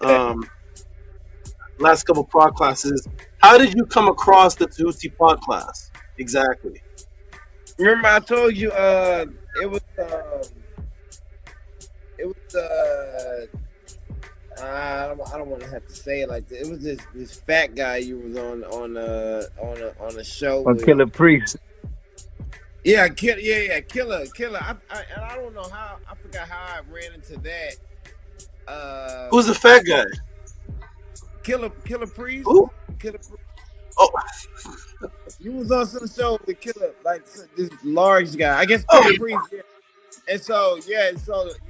couple pod classes. How did you come across the Tehuti pod class exactly? Remember, I told you it was I don't want to have to say it like that. It was this fat guy you was on a show Or with. Killer Priest. Yeah, Killer. I don't know how. I forgot how I ran into that. Who's the fat guy? Killer Priest. Who? Killer Priest. Oh, you was on some show with Killer, like this large guy. I guess Killer Priest. Yeah. And so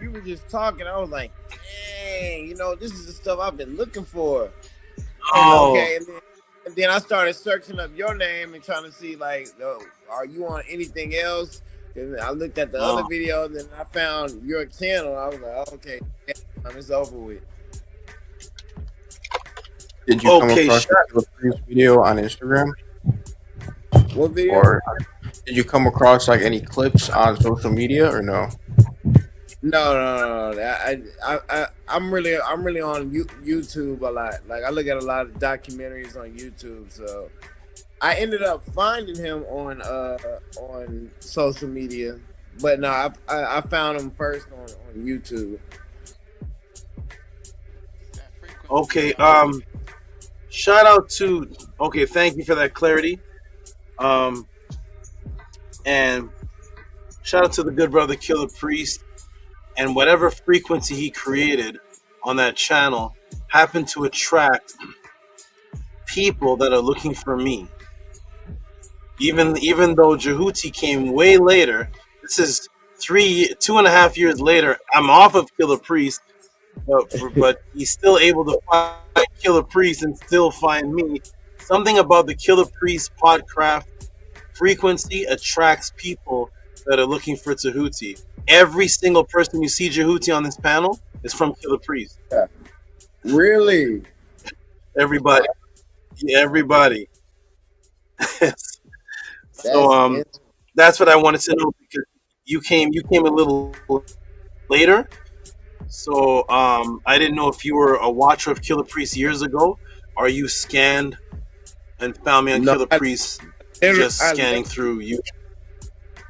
you were just talking. I was like, dang, this is the stuff I've been looking for. Oh. Okay, and then I started searching up your name and trying to see, like, are you on anything else? And I looked at the other videos and I found your channel. I was like, oh, okay, it's over with. Did you come across the Killer Priest video on Instagram? What video? Or did you come across like any clips on social media or no? No. I'm really on YouTube a lot. Like, I look at a lot of documentaries on YouTube. So I ended up finding him on social media, but no, I found him first on YouTube. Okay. Shout out to. Okay, thank you for that clarity. And shout out to the good brother Killer Priest, and whatever frequency he created on that channel happened to attract people that are looking for me. Even though JHUTI came way later, this is 2.5 years later. I'm off of Killer Priest, but he's still able to find Killer Priest and still find me. Something about the Killer Priest podcraft frequency attracts people that are looking for Tehuti. Every single person you see JHUTI on this panel is from Killer Priest. Yeah. Really? Everybody. Yeah, everybody. So that's what I wanted to know, because you came a little later. So I didn't know if you were a watcher of Killer Priest years ago, or you scanned and found me on Killer Priest just scanning through YouTube.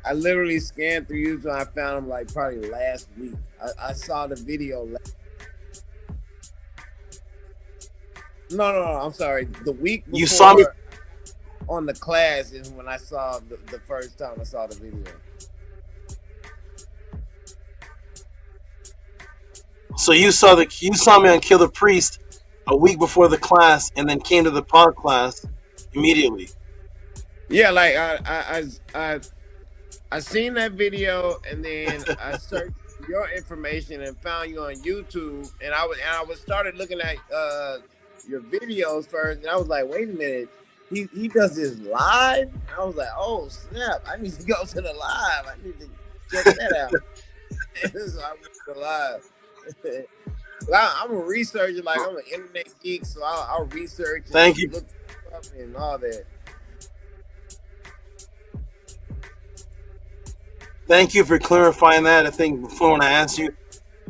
I literally scanned through YouTube. I found him like probably last week. I saw the video. No. I'm sorry. The week before, you saw me on the class is when I saw the first time I saw the video. So you saw me on Killer Priest a week before the class, and then came to the pod class immediately. Yeah, like I seen that video, and then I searched your information and found you on YouTube, and I started looking at your videos first, and I was like, wait a minute, he does this live? And I was like, oh snap, I need to go to the live. I need to check that out. So I went to the live. I'm a researcher, like I'm an internet geek, so I'll research. Thank you. Look up and all that. Thank you for clarifying that. I think before, when I asked you,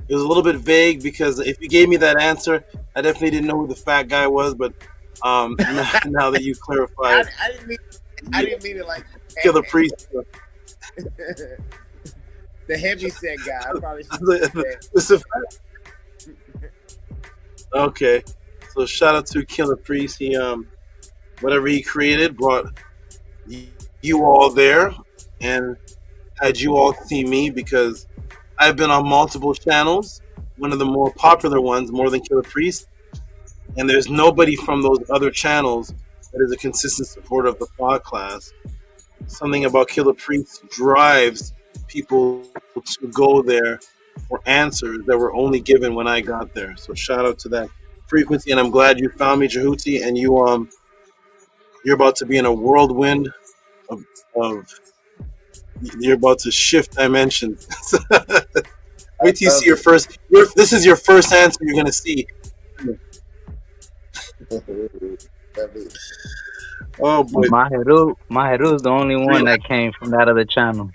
It was a little bit vague because if you gave me that answer, I definitely didn't know who the fat guy was. But now that you clarified, I didn't mean it like Killer Priest. The heavy set guy. I probably should say. Okay, so shout out to Killer Priest. He whatever he created brought you all there and had you all see me, because I've been on multiple channels, one of the more popular ones, more than Killer Priest, and there's nobody from those other channels that is a consistent supporter of the pod class. Something about Killer Priest drives people to go there for answers that were only given when I got there. So shout out to that frequency, and I'm glad you found me, JHUTI, and you're about to be in a whirlwind of you're about to shift dimensions. Wait till you see this is your first answer you're gonna see. Oh boy. Maheru is the only one that came from that other channel.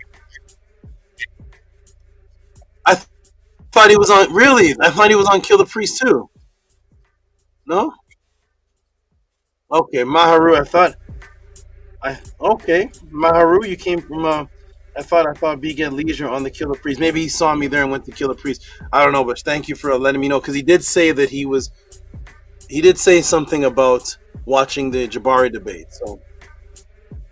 I thought he was on I thought he was on Kill the Priest too. No? Okay, Maharu, okay. Maharu, you came from I thought Vegan Leisure on the Killer Priest. Maybe he saw me there and went to Killer Priest. I don't know, but thank you for letting me know, because he did say that he did say something about watching the Jabari debate. So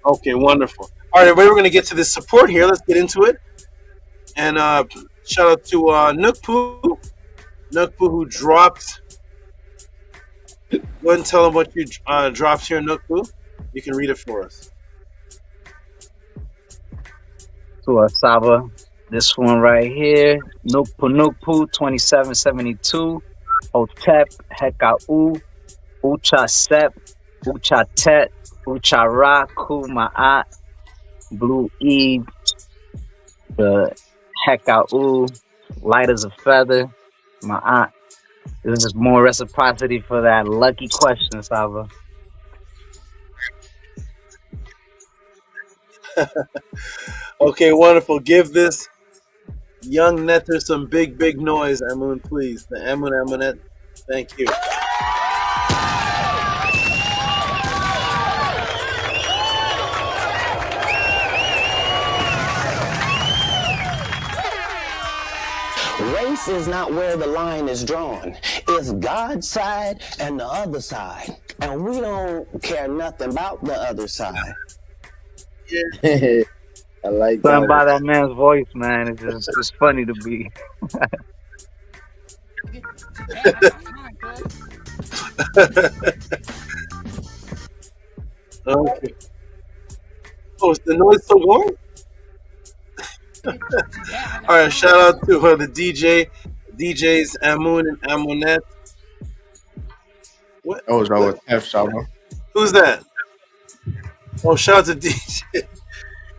okay, wonderful. All right, everybody, we're gonna get to this support here. Let's get into it. And shout out to Nookpoo who dropped. Go ahead and tell them what you dropped here, Nookpoo. You can read it for us. To SABA, this one right here, Nukpu 2772, Hotep, Hekau, Ucha Sep, Ucha Tet, Ucha Ra, Ku Ma'at, Blue Eve, the Hekau, Light as a Feather, Ma'at. This is more reciprocity for that lucky question, Saba. Okay, wonderful. Give this young netter some big noise, Amun, please. The Amunet. Thank you. Race is not where the line is drawn. It's God's side and the other side. And we don't care nothing about the other side. Yeah. I like Something by that man's voice, man. It's just funny to be. Okay. Oh, is the noise so warm? All right, shout out to the DJs Amun and Amunet. What? Oh, that was F, Saba. Who's that? Oh, shout out to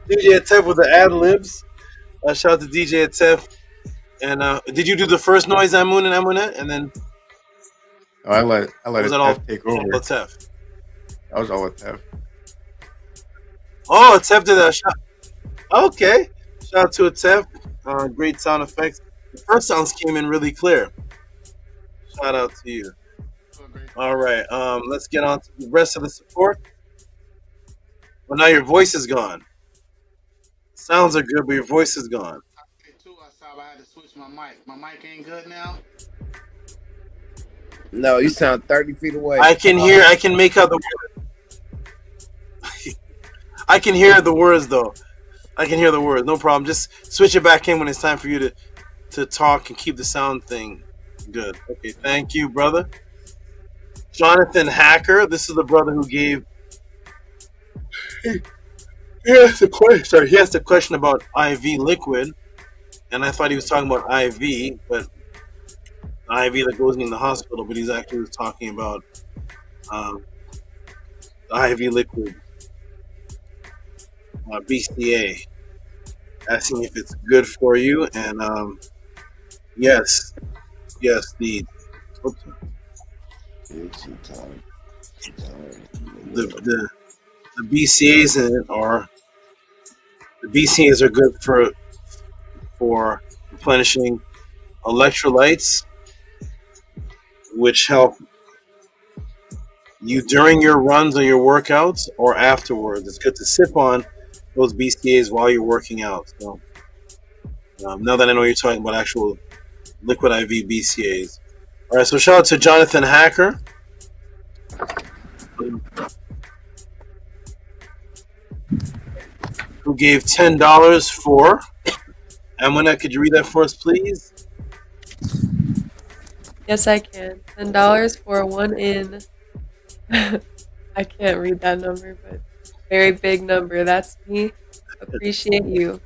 DJ Atef with the ad libs. Shout out to DJ Atef. And did you do the first noise, Amun and Amunet, and then? Oh, I let Atef take over. Atef. That was all Atef. Oh, Atef did that. Okay. Shout out to Atef. Great sound effects. The first sounds came in really clear. Shout out to you. All right. Let's get on to the rest of the support. Well, now your voice is gone. Sounds are good, but your voice is gone. I had to switch my mic. My mic ain't good now. No, you sound 30 feet away. I can make out the words. I can hear the words, though. I can hear the words. No problem. Just switch it back in when it's time for you to talk and keep the sound thing good. Okay, thank you, brother. Jonathan Hacker. This is the brother who gave... He asked a question about IV liquid, and I thought he was talking about IV, but IV that goes in the hospital, but he's actually talking about the IV liquid, BCA, asking if it's good for you, and yes, the BCAs in it are good for replenishing electrolytes, which help you during your runs or your workouts or afterwards. It's good to sip on those BCAs while you're working out. So now that I know you're talking about actual liquid IV BCAs. All right, so shout out to Jonathan Hacker. Who gave $10 for Amina? Could you read that for us, please? Yes, I can. $10 for one in. I can't read that number, but very big number. That's me. Appreciate you.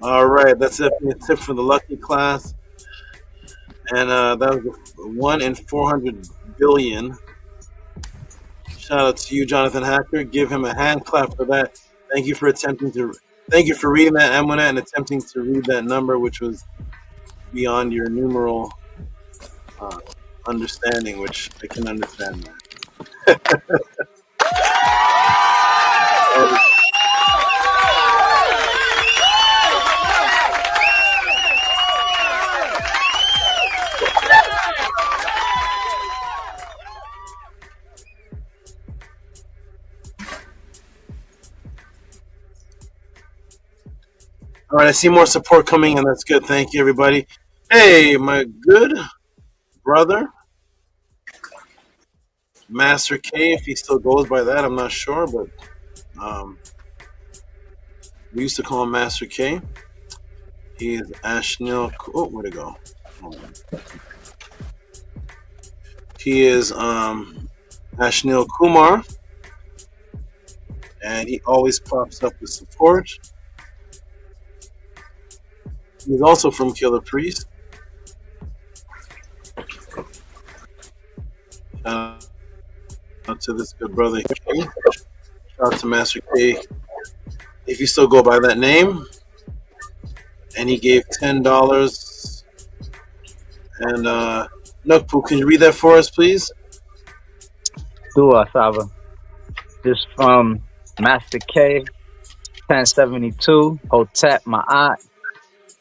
All right, that's definitely a tip for the lucky class. And that was 1 in 400 billion. Shout out to you, Jonathan Hacker. Give him a hand clap for that. Thank you for reading that, Amina, and attempting to read that number, which was beyond your numeral understanding, which I can understand that. All right, I see more support coming in. That's good. Thank you, everybody. Hey, my good brother, Master K, if he still goes by that, I'm not sure, but we used to call him Master K. He is Ashnil. Oh, where'd it go? He is Ashnil Kumar, and he always pops up with support. He's also from Killer Priest. Shout out to this good brother. Shout out to Master K, if you still go by that name. And he gave $10. And Nukpu, can you read that for us, please? Dua Saba. This from Master K, 1072, Hotep Ma'at,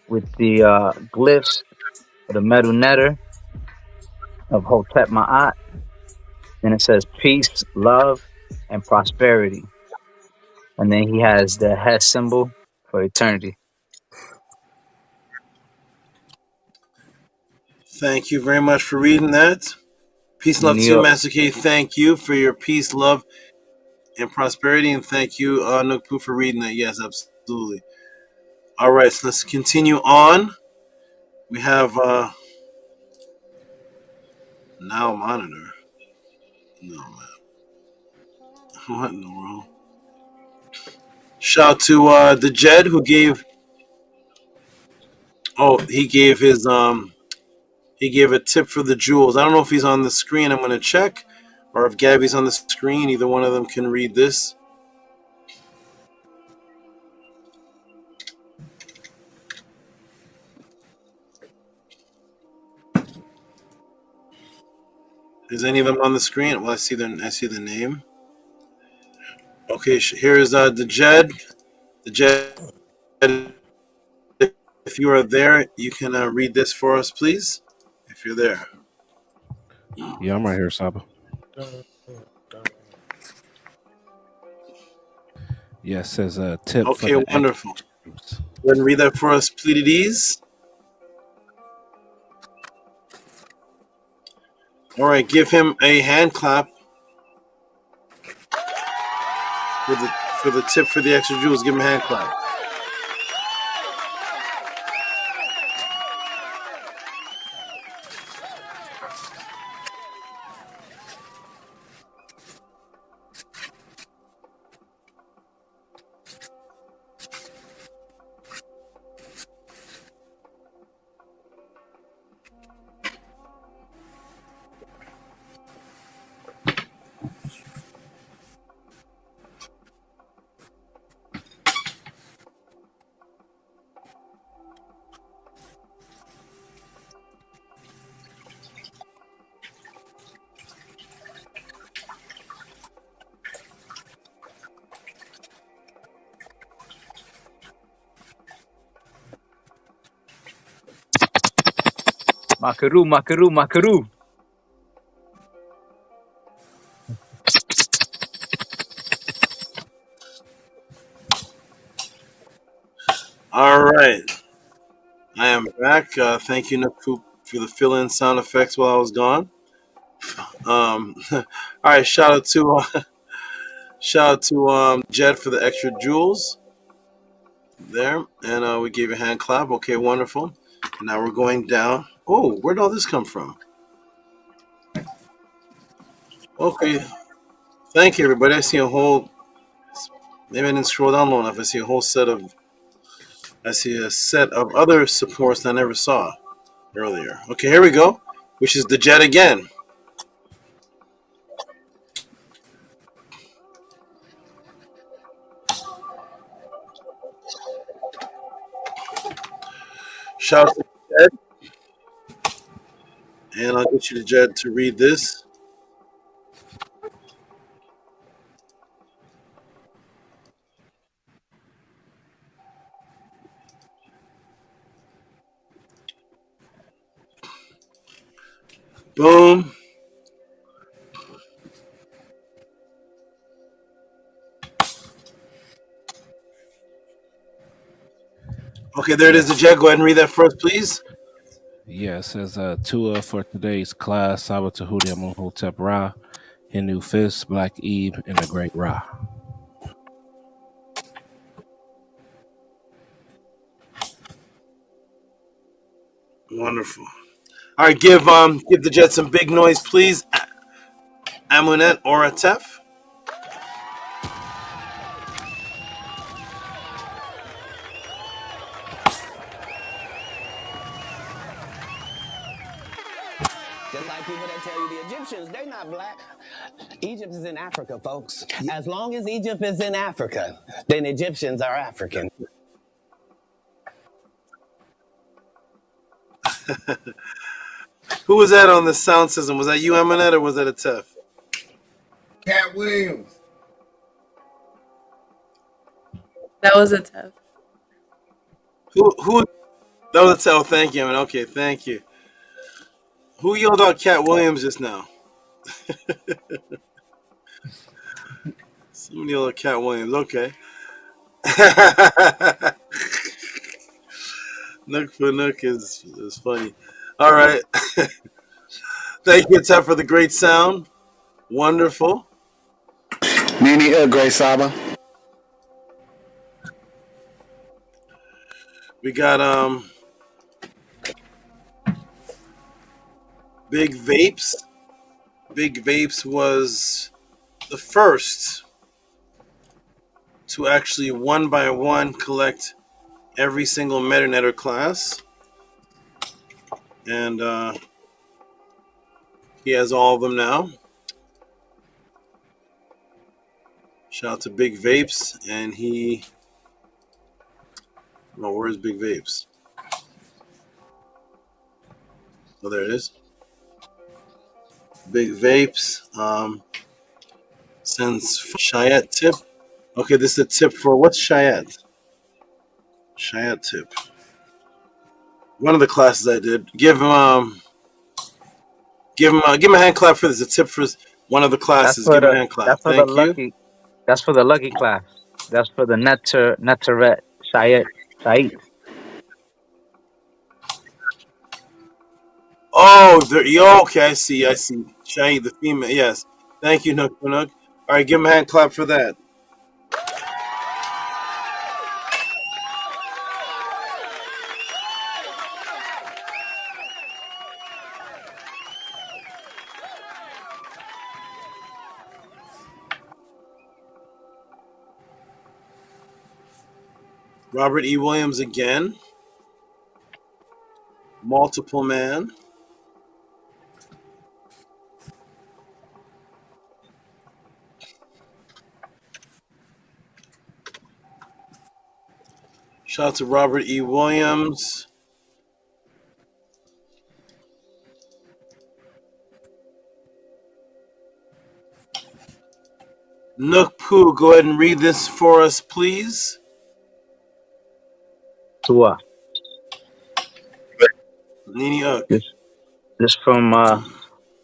with the glyphs of the metal netter of Hotep Ma'at. And it says peace, love, and prosperity. And then he has the head symbol for eternity. Thank you very much for reading that. Peace, love to you, Master K. Thank you for your peace, love, and prosperity. And thank you, Nukpu, for reading that. Yes, absolutely. All right, so let's continue on. We have now monitor. No, man. What in the world? Shout to the Jed who gave. Oh, he gave his He gave a tip for the jewels. I don't know if he's on the screen. I'm going to check, or if Gabby's on the screen. Either one of them can read this. Is any of them on the screen? Well, I see the name. Okay, here is the Jed. The Jed. If you are there, you can read this for us, please. If you're there. Yeah, I'm right here, Saba. Yeah, it says a tip. Okay, for the wonderful. Go ahead and read that for us, please. All right, give him a hand clap for the tip for the extra jewels. Give him a hand clap. Makaru, makaru, makaru. All right. I am back. Thank you, Nakoop, for the fill-in sound effects while I was gone. All right. Shout out to Jed for the extra jewels there, and we gave a hand clap. Okay, wonderful. And now we're going down. Oh, where'd all this come from? Okay, thank you, everybody. I see a whole. Maybe I didn't scroll down low enough. I see a whole set of. I see a set of other supports that I never saw earlier. Okay, here we go. Which is the Jet again. Shout out to Jed. And I'll get you to Jed to read this. Boom. Okay, there it is, the Jed. Go ahead and read that first, please. Yeah, it says Tua for today's class, SABA Tehuti Amunhotep Ra, Hindu Fist, Black Eve, and the Great Ra. Wonderful. All right, give the Jet some big noise, please. Amunet or Atef. Just like people that tell you the Egyptians, they're not black. Egypt is in Africa, folks. As long as Egypt is in Africa, then Egyptians are African. Who was that on the sound system? Was that you, Amunet, or was that Atef? Cat Williams. That was Atef. Who? That was Atef. Oh, thank you, Amunet. Okay, thank you. Who yelled out Cat Williams just now? Somebody yelled out Cat Williams. Okay. Nook for Nook is funny. All right. Thank you, Atef, for the great sound. Wonderful. Nini Great Saba. We got Big Vapes. Big Vapes was the first to actually one by one collect every single MetaNetter class. And he has all of them now. Shout out to Big Vapes. And he... Oh, where's Big Vapes? Oh, there it is. Big Vapes sends Shayat tip. Okay, this is a tip for what's Shayat? Shayat tip. One of the classes I did. Give him a hand clap for this. A tip for one of the classes. Give him a hand clap. That's for Thank the you. lucky. That's for the lucky class. That's for the Netaret Shayat Shait. Oh, okay, I see. Shayat, the female. Yes. Thank you, Nook. All right, give him a hand clap for that. Robert E. Williams again. Multiple man. Shout out to Robert E. Williams. Nook Poo, go ahead and read this for us, please. Tua. Nini Uk. This from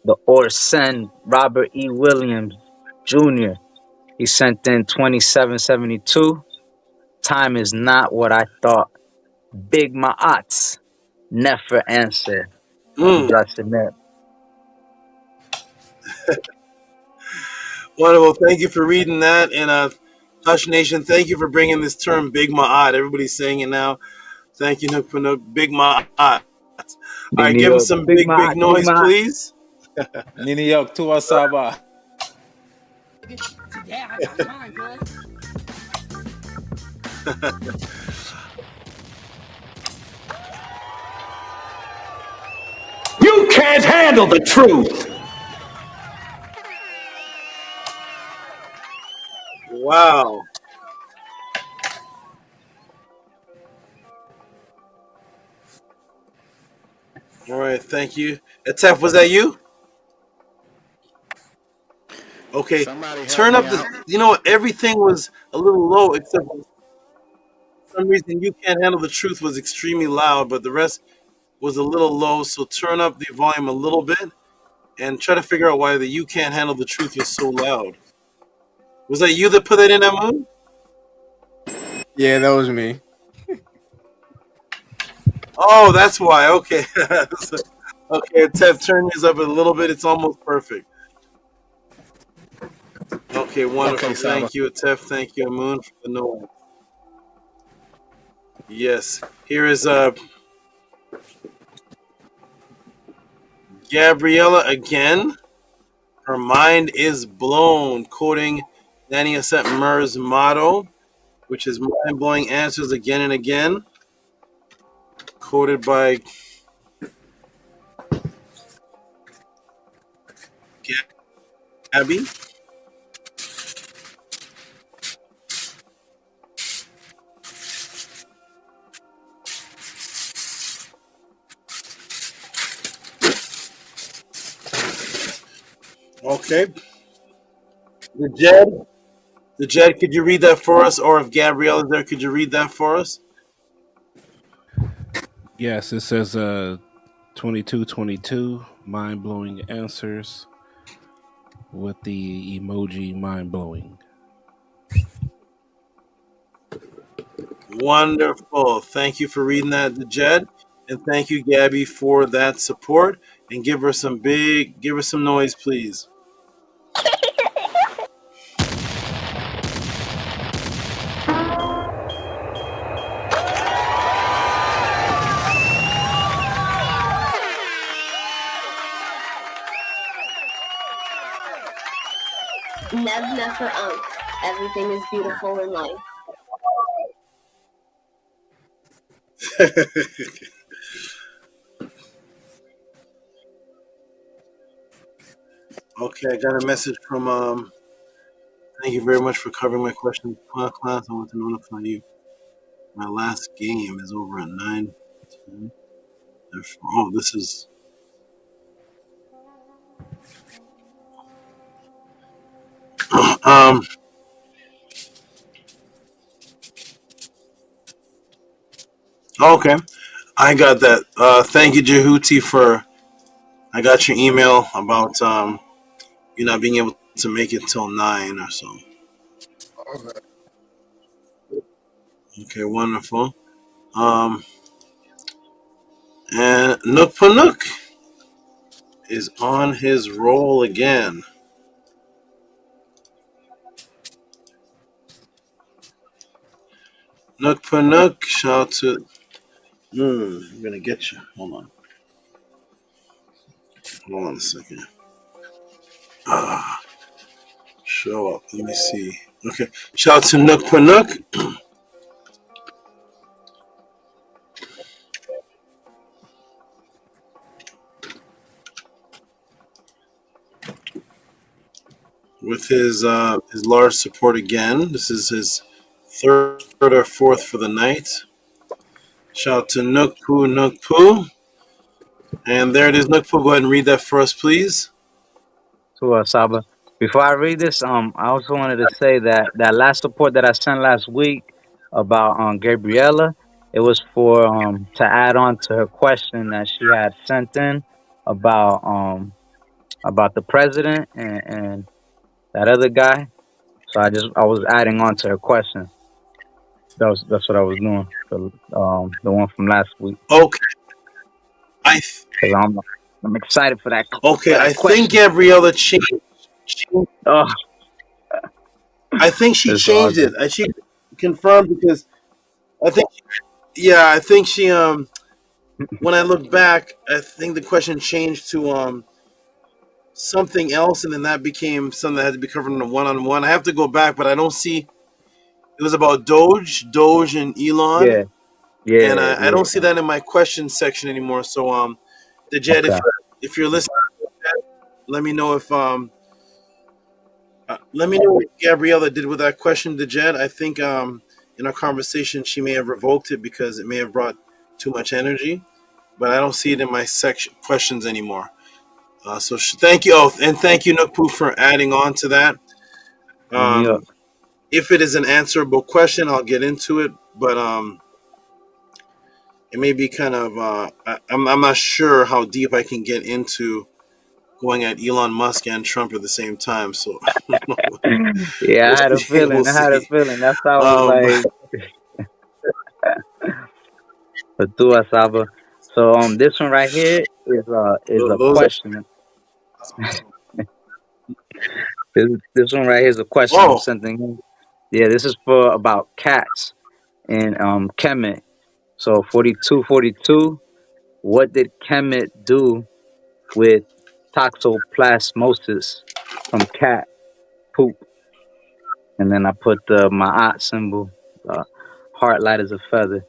the Orson Robert E. Williams Jr. He sent in 2772. Time is not what I thought. Big Ma'ats. Never answer. Mm. Justin. Wonderful. Thank you for reading that. And Hush Nation, thank you for bringing this term Big Ma'at. Everybody's saying it now. Thank you, Nook Nook. Big Ma'at. All right, give him some Big big noise, please. Nini York to SABA. Yeah, I got mine, cuz. You can't handle the truth. Wow. All right, thank you. Atef, was that you? Okay, turn up the. You know, everything was a little low except for some reason You Can't Handle the Truth was extremely loud, but the rest was a little low. So turn up the volume a little bit and try to figure out why the You Can't Handle the Truth was so loud. Was that you that put that in that mood? Yeah, that was me. Oh, that's why. Okay. Okay, Atef, turn yours up a little bit. It's almost perfect. Okay, wonderful. Okay, Saba. Thank you, Atef. Thank you, Amun, for the noise. Yes. Here is Gabriella again. Her mind is blown, quoting Danny Asset Murr's motto, which is mind-blowing answers again and again. Quoted by Gabby. Okay. The Jed, could you read that for us? Or if Gabrielle is there, could you read that for us? Yes, it says 2222 mind blowing answers with the emoji mind blowing. Wonderful. Thank you for reading that, the Jed. And thank you, Gabby, for that support. And give her some noise, please. Never everything is beautiful in life. Okay, I got a message from thank you very much for covering my question. Class, I want to notify you. My last game is over at 9:10. Oh, this is okay. I got that. Thank you, JHUTI, I got your email about you not being able to make it till 9 or so. Okay, wonderful. And Nook Panook is on his roll again. Nook Panook, shout out to. I'm gonna get you. Hold on. Hold on a second. Show up. Let me see. Okay. Shout out to Nook Panook. With his large support again. This is his third or fourth for the night. Shout out to Nook Poo. And there it is, Nook Poo. Go ahead and read that for us, please. To Saba. Before I read this, I also wanted to say that that last support that I sent last week about Gabriella, it was for to add on to her question that she had sent in. about the president and that other guy. So I was adding on to her question. That's what I was doing. The one from last week. Okay. Cause I'm excited for Okay, I that think question. Gabriella changed. Oh, I think she it's changed awesome. it. I she confirmed because I think, yeah, I think she when I look back, I think the question changed to something else, and then that became something that had to be covered in a one-on-one. I have to go back, but I don't see. It was about Doge, and Elon, Yeah, and yeah, I yeah. don't see that in my question section anymore. So the Jet, Okay. if you're listening, let me know if let me know what Gabriella did with that question, the Jet. I think in our conversation she may have revoked it because it may have brought too much energy, but I don't see it in my section questions anymore. So thank you. Oh, and thank you, Nukpu, for adding on to that. Yeah. If it is an answerable question, I'll get into it, but it may be kind of I'm not sure how deep I can get into going at Elon Musk and Trump at the same time. So Yeah, we'll I had a see. We'll feeling. I had a see. feeling. That's how I was Um, like, but do us, Saba. So this one right here is a those are question. This one right here is a question I'm oh sending in. Yeah, this is for about cats in Kemet. So 4242. What did Kemet do with toxoplasmosis from cat poop? And then I put the Ma'at symbol, heart light as a feather.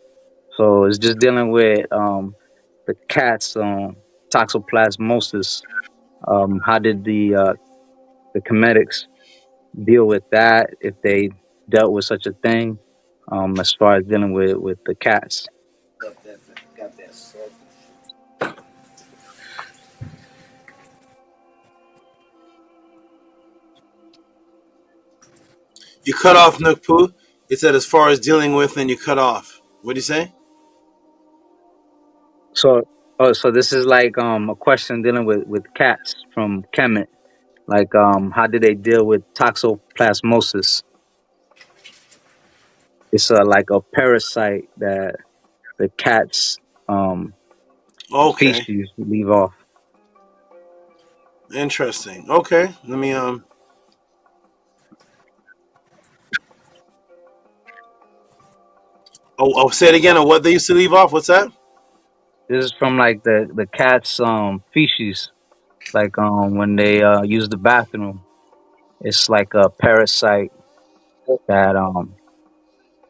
So it's just dealing with the cat's toxoplasmosis. How did the comedics deal with that if they dealt with such a thing? As far as dealing with the cats. you cut off Nukpu. It said as far as dealing with, and you cut off. What do you say? So so this is like a question dealing with cats from Kemet. Like how did they deal with toxoplasmosis? It's like a parasite that the cat's Okay, feces leave off. interesting. Okay, let me oh, say it again. What they used to leave off? What's that? This is from like the cat's feces. Like when they use the bathroom, it's like a parasite that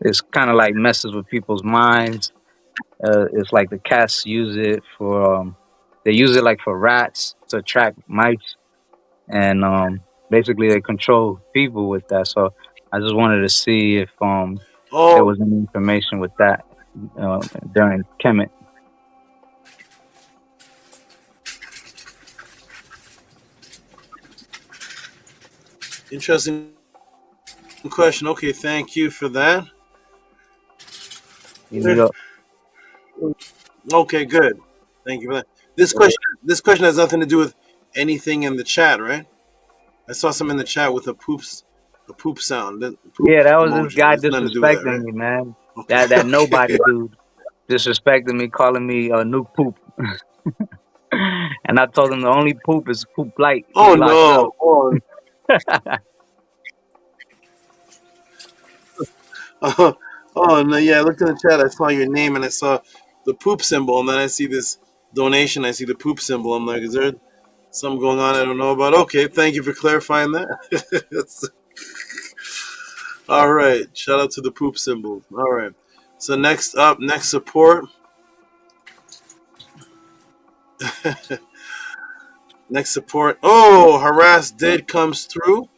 it's kind of like messes with people's minds. It's like the cats use it for they use it like for rats to attract mice, and basically they control people with that. So I just wanted to see if there Oh, was any information with that during Kemet. interesting question. Okay, thank you for that. In New York. Okay, good. Thank you for that. This question has nothing to do with anything in the chat, right? I saw some in the chat with a poop sound, poop Yeah, that was this emoji. guy There's nothing to do with that, disrespecting right? me, man. Okay. That Okay. nobody dude disrespecting me, calling me a new poop. And I told him the only poop is poop light. He's Oh locked up. no. Oh, oh no. Yeah, I looked in the chat. I saw your name and I saw the poop symbol, and then I see this donation. I see the poop symbol. I'm like, is there something going on I don't know about? Okay, thank you for clarifying that. All right. Shout out to the poop symbol. All right. So next up, next support. Next support. Oh, harass did comes through.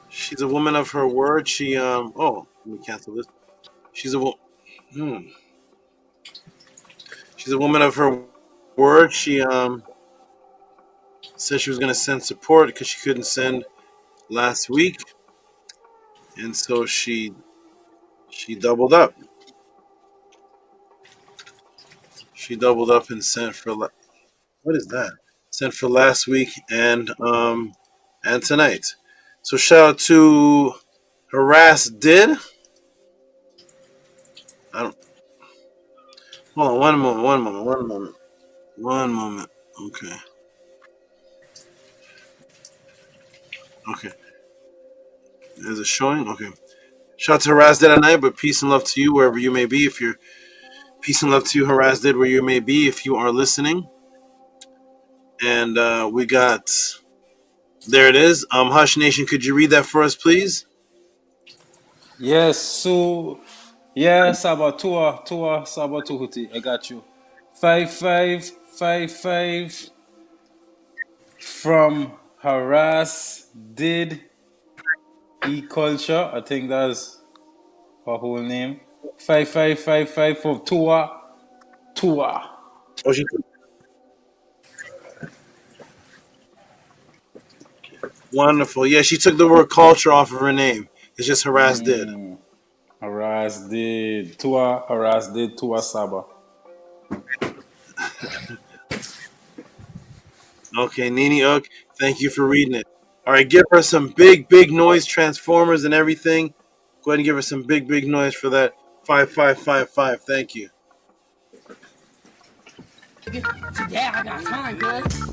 She's a woman of her word. She oh, let me cancel this. She's a hmm. She's a woman of her word. She said she was gonna send support because she couldn't send last week, and so she doubled up. She doubled up and sent for what is that? Sent for last week and tonight. So shout out to Harass Did. I don't. Hold on, one moment. Okay. Is it showing? Okay. Shout out to Harass Did at night, but peace and love to you wherever you may be. If you're peace and love to you, Harass Did where you may be, if you are listening. And we got there it is. Hush Nation, could you read that for us, please? Yes, so yeah, Saba Tua Saba Tehuti. I got you. 5555 from Harass Did E Culture. I think that's her whole name. 5555 from Tua. Oh, she wonderful. Yeah, she took the word culture off of her name. It's just Harass Did. Harass Did Tua Saba. Okay, Nini Uk, thank you for reading it. All right, give her some big noise, Transformers and everything. Go ahead and give her some big noise for that 5555. Thank you. Today I got time, cuz.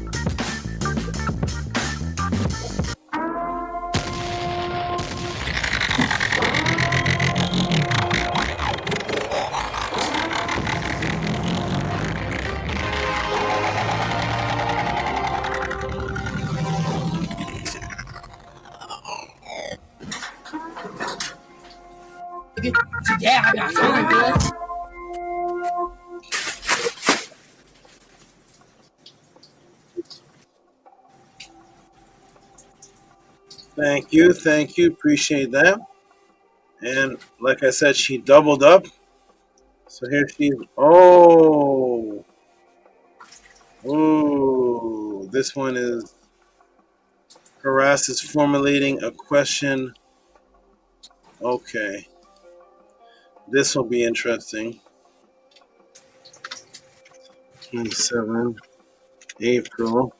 Today I got time, cuz. Thank you. Appreciate that. And like I said, she doubled up. So here she's. Oh, this one is Harass is formulating a question. Okay, this will be interesting. 27 April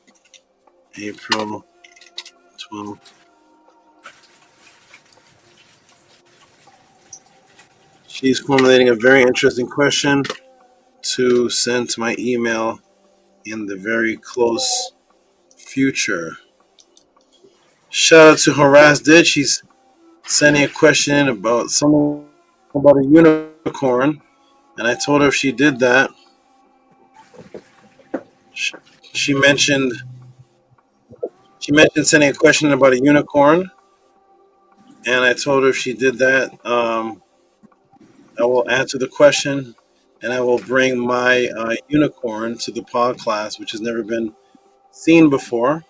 12. She's formulating a very interesting question to send to my email in the very close future. Shout out to Harass Did. She's sending a question about someone about a unicorn, and I told her if she did that, she mentioned sending a question about a unicorn, and I told her if she did that, I will answer the question, and I will bring my unicorn to the pod class, which has never been seen before.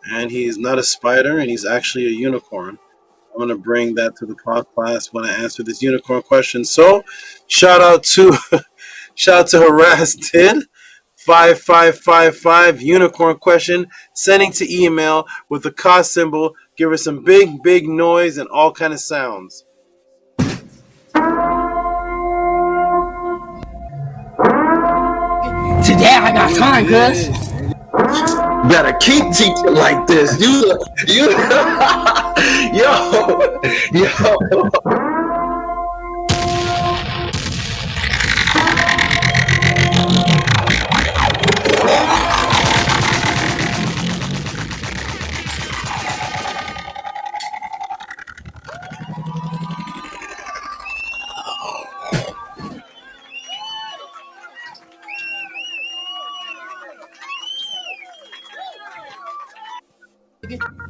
And he's not a spider, and he's actually a unicorn. I'm going to bring that to the pod class when I answer this unicorn question. So, shout out to Harass Did 5555 unicorn question, sending to email with the cost symbol. Give her some big noise and all kind of sounds. Today I got time, cuz. Better keep teaching like this. You yo.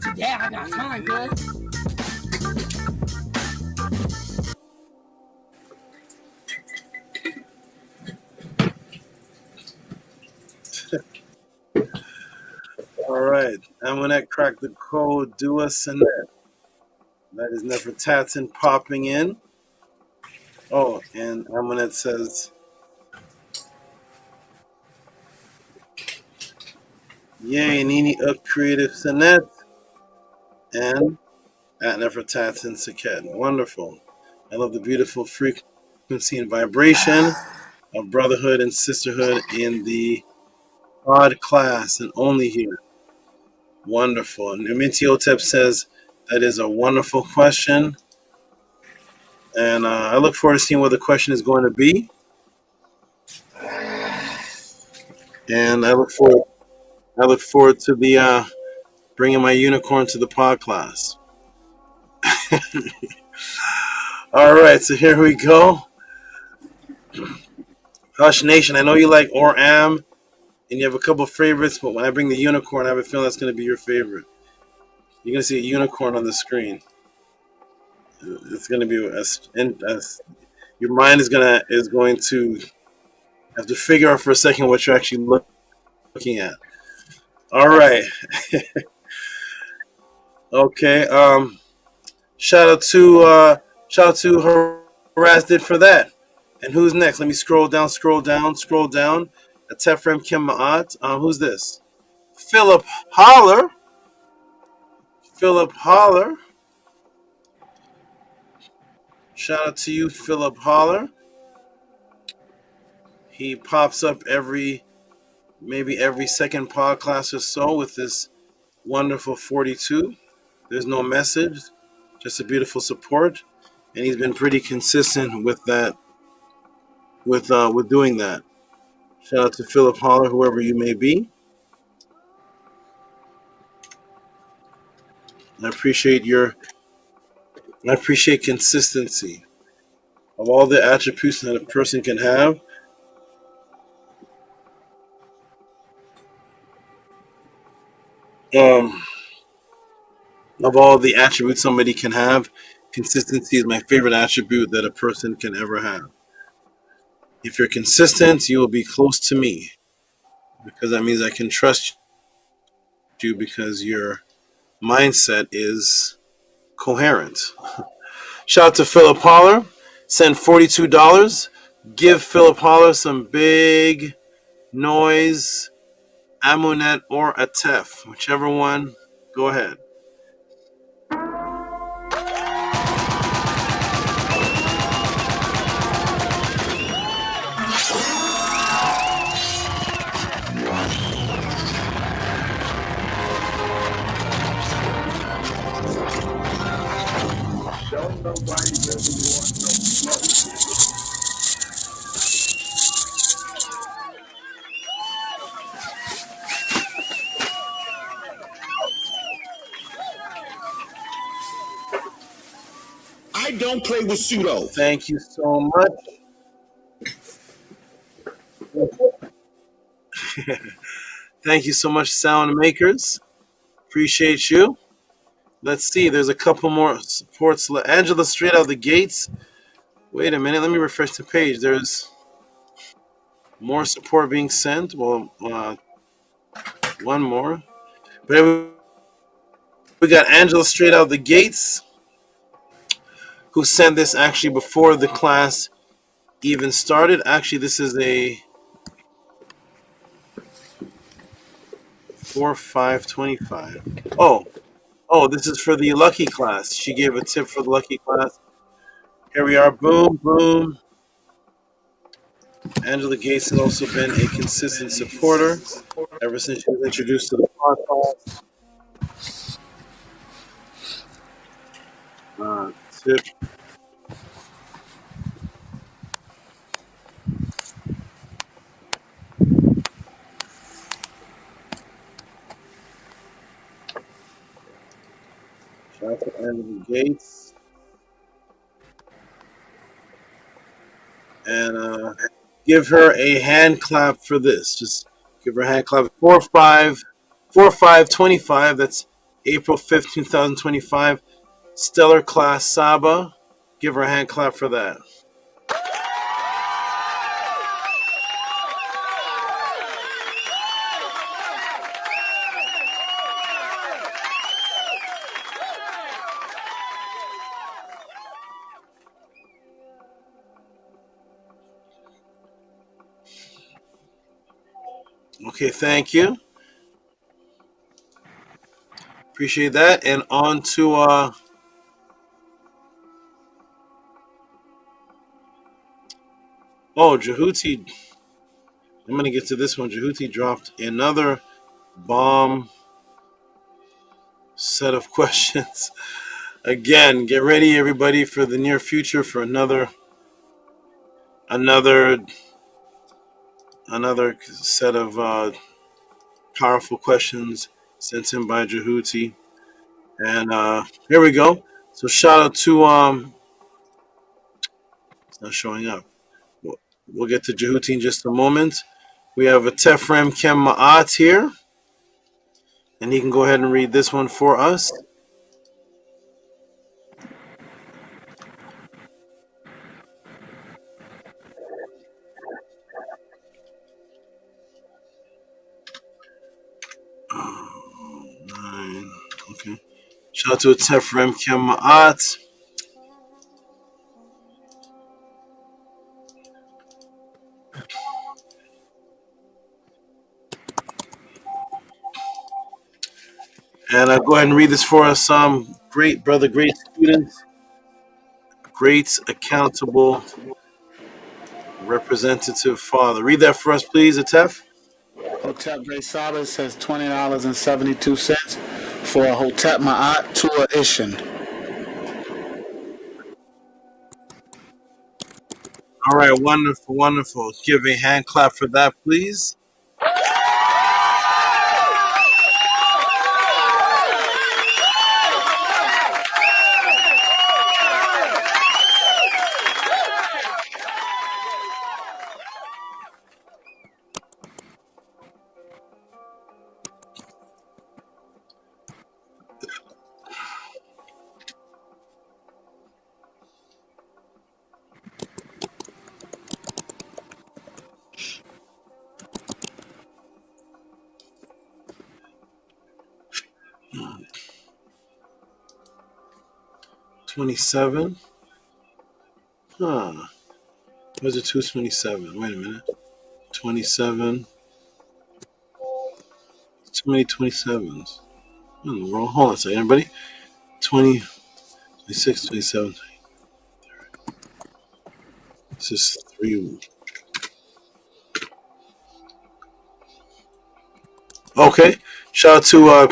Today I got time, cuz. All right, I'm gonna crack the code. Do a Sinet. That is Nefertatin popping in. Oh, and Amunet says, "Yay, Nini Uk Creative Sinet," and at Nefertatin Saket. Wonderful. I love the beautiful frequency and vibration. of brotherhood and sisterhood in the pod class and only here. Wonderful. And Mintiotep says that is a wonderful question. And I look forward to seeing what the question is going to be. And I look forward to the bringing my unicorn to the pod class. All right, so here we go. Hush Nation, I know you like or am, and you have a couple favorites, but when I bring the unicorn, I have a feeling that's going to be your favorite. You're going to see a unicorn on the screen. It's going to be your mind is going to have to figure out for a second what you're actually looking at. All right. Okay. Shout out to Haraz did for that. And who's next? Let me scroll down. A Tefrem Kim Ma'at. Who's this? Philip Holler. Shout out to you, Philip Holler. He pops up maybe every second podcast or so with this wonderful 42. There's no message, just a beautiful support, and he's been pretty consistent with that, with doing that. Shout out to Philip Holler, whoever you may be. I appreciate consistency of all the attributes that a person can have. Of all the attributes somebody can have, consistency is my favorite attribute that a person can ever have. If you're consistent, you will be close to me, because that means I can trust you because your mindset is coherent. Shout out to Philip Holler. Send $42. Give Philip Holler some big noise, Amunet or Atef, whichever one. Go ahead. I don't play with pseudo. Thank you so much. Thank you so much, sound makers. Appreciate you. Let's see. There's a couple more supports. Angela, straight out the gates. Wait a minute. Let me refresh the page. There's more support being sent. Well, one more. But we got Angela straight out the gates, who sent this actually before the class even started. Actually, this is a 4/5/25. Oh, this is for the lucky class. She gave a tip for the lucky class. Here we are. Boom, boom. Angela Gates has also been a consistent supporter ever since she was introduced to the podcast. Tip. Shout out to Angela Gates. And give her a hand clap for this. Just give her a hand clap. 4/5/25. That's April 5th, 2025. Stellar class SABA. Give her a hand clap for that. Okay, thank you. Appreciate that. And on to Oh, JHUTI. I'm gonna get to this one. JHUTI dropped another bomb set of questions. Again, get ready, everybody, for the near future for another set of powerful questions sent in by JHUTI. And here we go. So shout out to it's not showing up. We'll get to JHUTI in just a moment. We have a Tefrem Kem Ma'at here, and he can go ahead and read this one for us. Nine. Okay. Shout out to Tefrem Kem Ma'at. And go ahead and read this for us. Great brother, great student, great accountable representative father. Read that for us, please, Atef. Hotep Gray Saba says $20.72 for a Hotep Ma'at Tua Ishin. All right, wonderful, wonderful. Give a hand clap for that, please. $27. Huh. Where's it 227? Wait a minute. 27. Too many 27s. What in the world? Hold on a second, everybody. 20, 26, 27. This is 3. Okay. Shout out to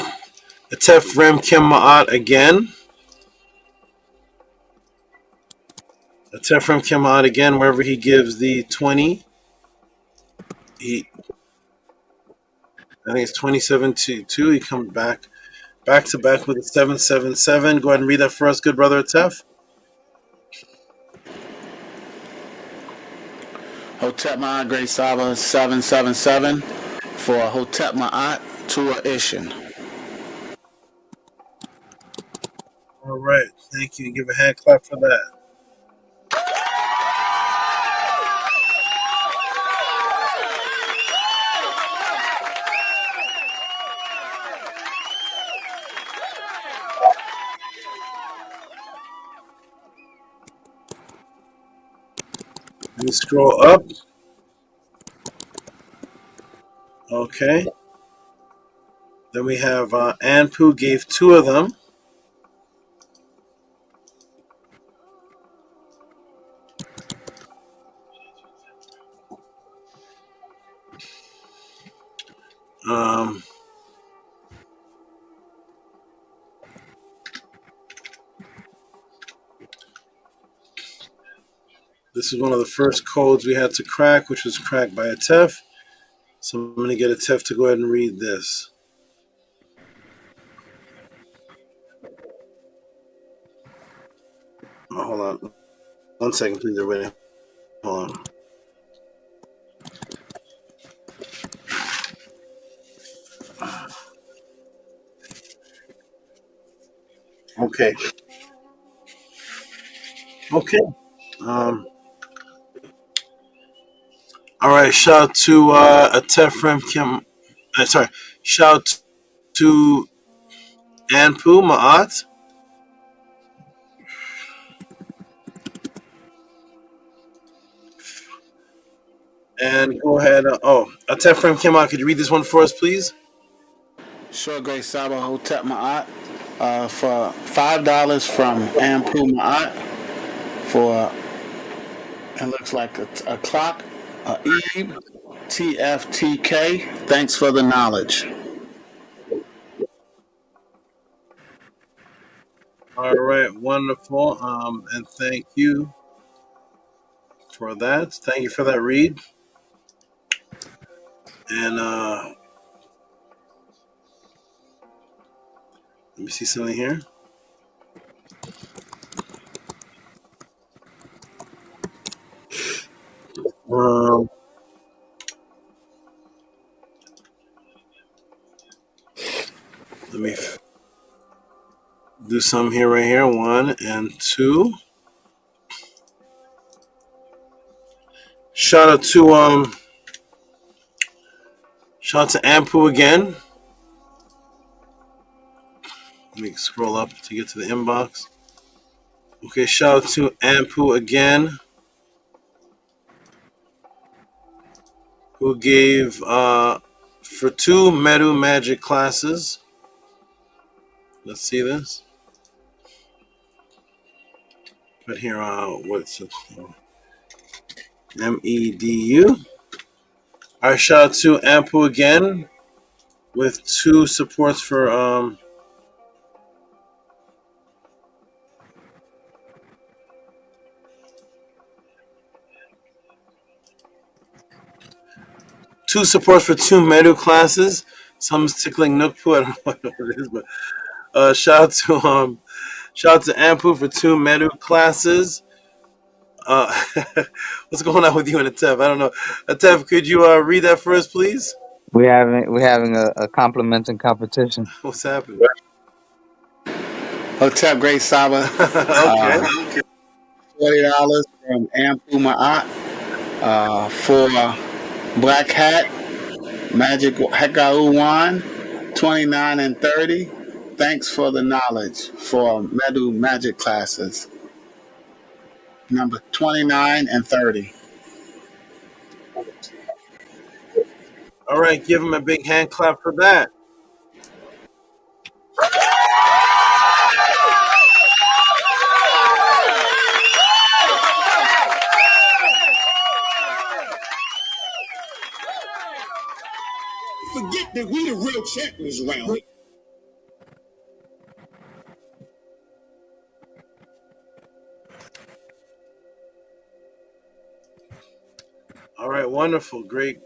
Atef Rem Kem Ma'at again. Atef Rem Kem Ma'at again, wherever he gives the 20. I think it's 27 to 2. He comes back to back with a 777. Go ahead and read that for us, good brother Atef. Hotep Ma'at Gray Saba 777 for a Hotep Ma'at Tua Ishin. All right. Thank you. Give a hand clap for that. Let me scroll up. Okay. Then we have Anpu gave 2 of them. This is one of the first codes we had to crack, which was cracked by Atef. So I'm going to get Atef to go ahead and read this. Oh, hold on. 1 second, please, everybody. Hold on. Okay. Okay. All right. Shout out to Atef Rem Kim. Shout out to Anpu Ma'at. And go ahead. Atef Rem Kim, could you read this one for us, please? Sure, Gray Saba Hotep Ma'at for $5 from Ampu Ma'at for It looks like a clock, a Eve, TFTK. Thanks for the knowledge. All right, wonderful. And thank you for that. Thank you for that read. And let me see something here. Let me do some here, right here. 1 and 2. Shout out to Ampu again. Let me scroll up to get to the inbox. Okay, shout out to Ampu again, who gave for 2 Meru magic classes. Let's see this. But here, what's it? MEDU. All right, shout out to Ampu again with 2 supports for 2 supports for 2 Meru classes. Someone's tickling Nookpoo. I don't know what it is, but shout out to Ampu for 2 Meru classes. What's going on with you and Atef? I don't know. Atef, could you read that for us, please? We're having a complimenting competition. What's happening? Hotel Great Saba. Okay. $40 from Ampu Ma'at for Black Hat, Magic Hekau Wand, 29 and 30. Thanks for the knowledge for Medu Magic classes. Number 29 and 30. All right, give him a big hand clap for that. Forget that we the real champions around here. All right, wonderful. Great.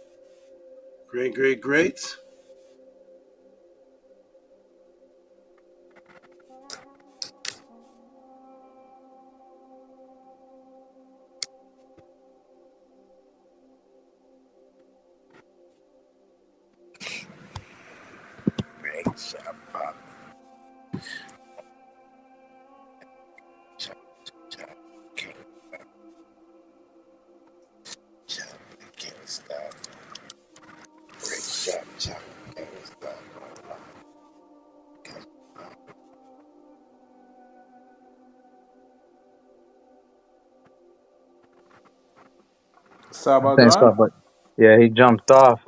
Saba Thanks, gone? but yeah, he jumped off.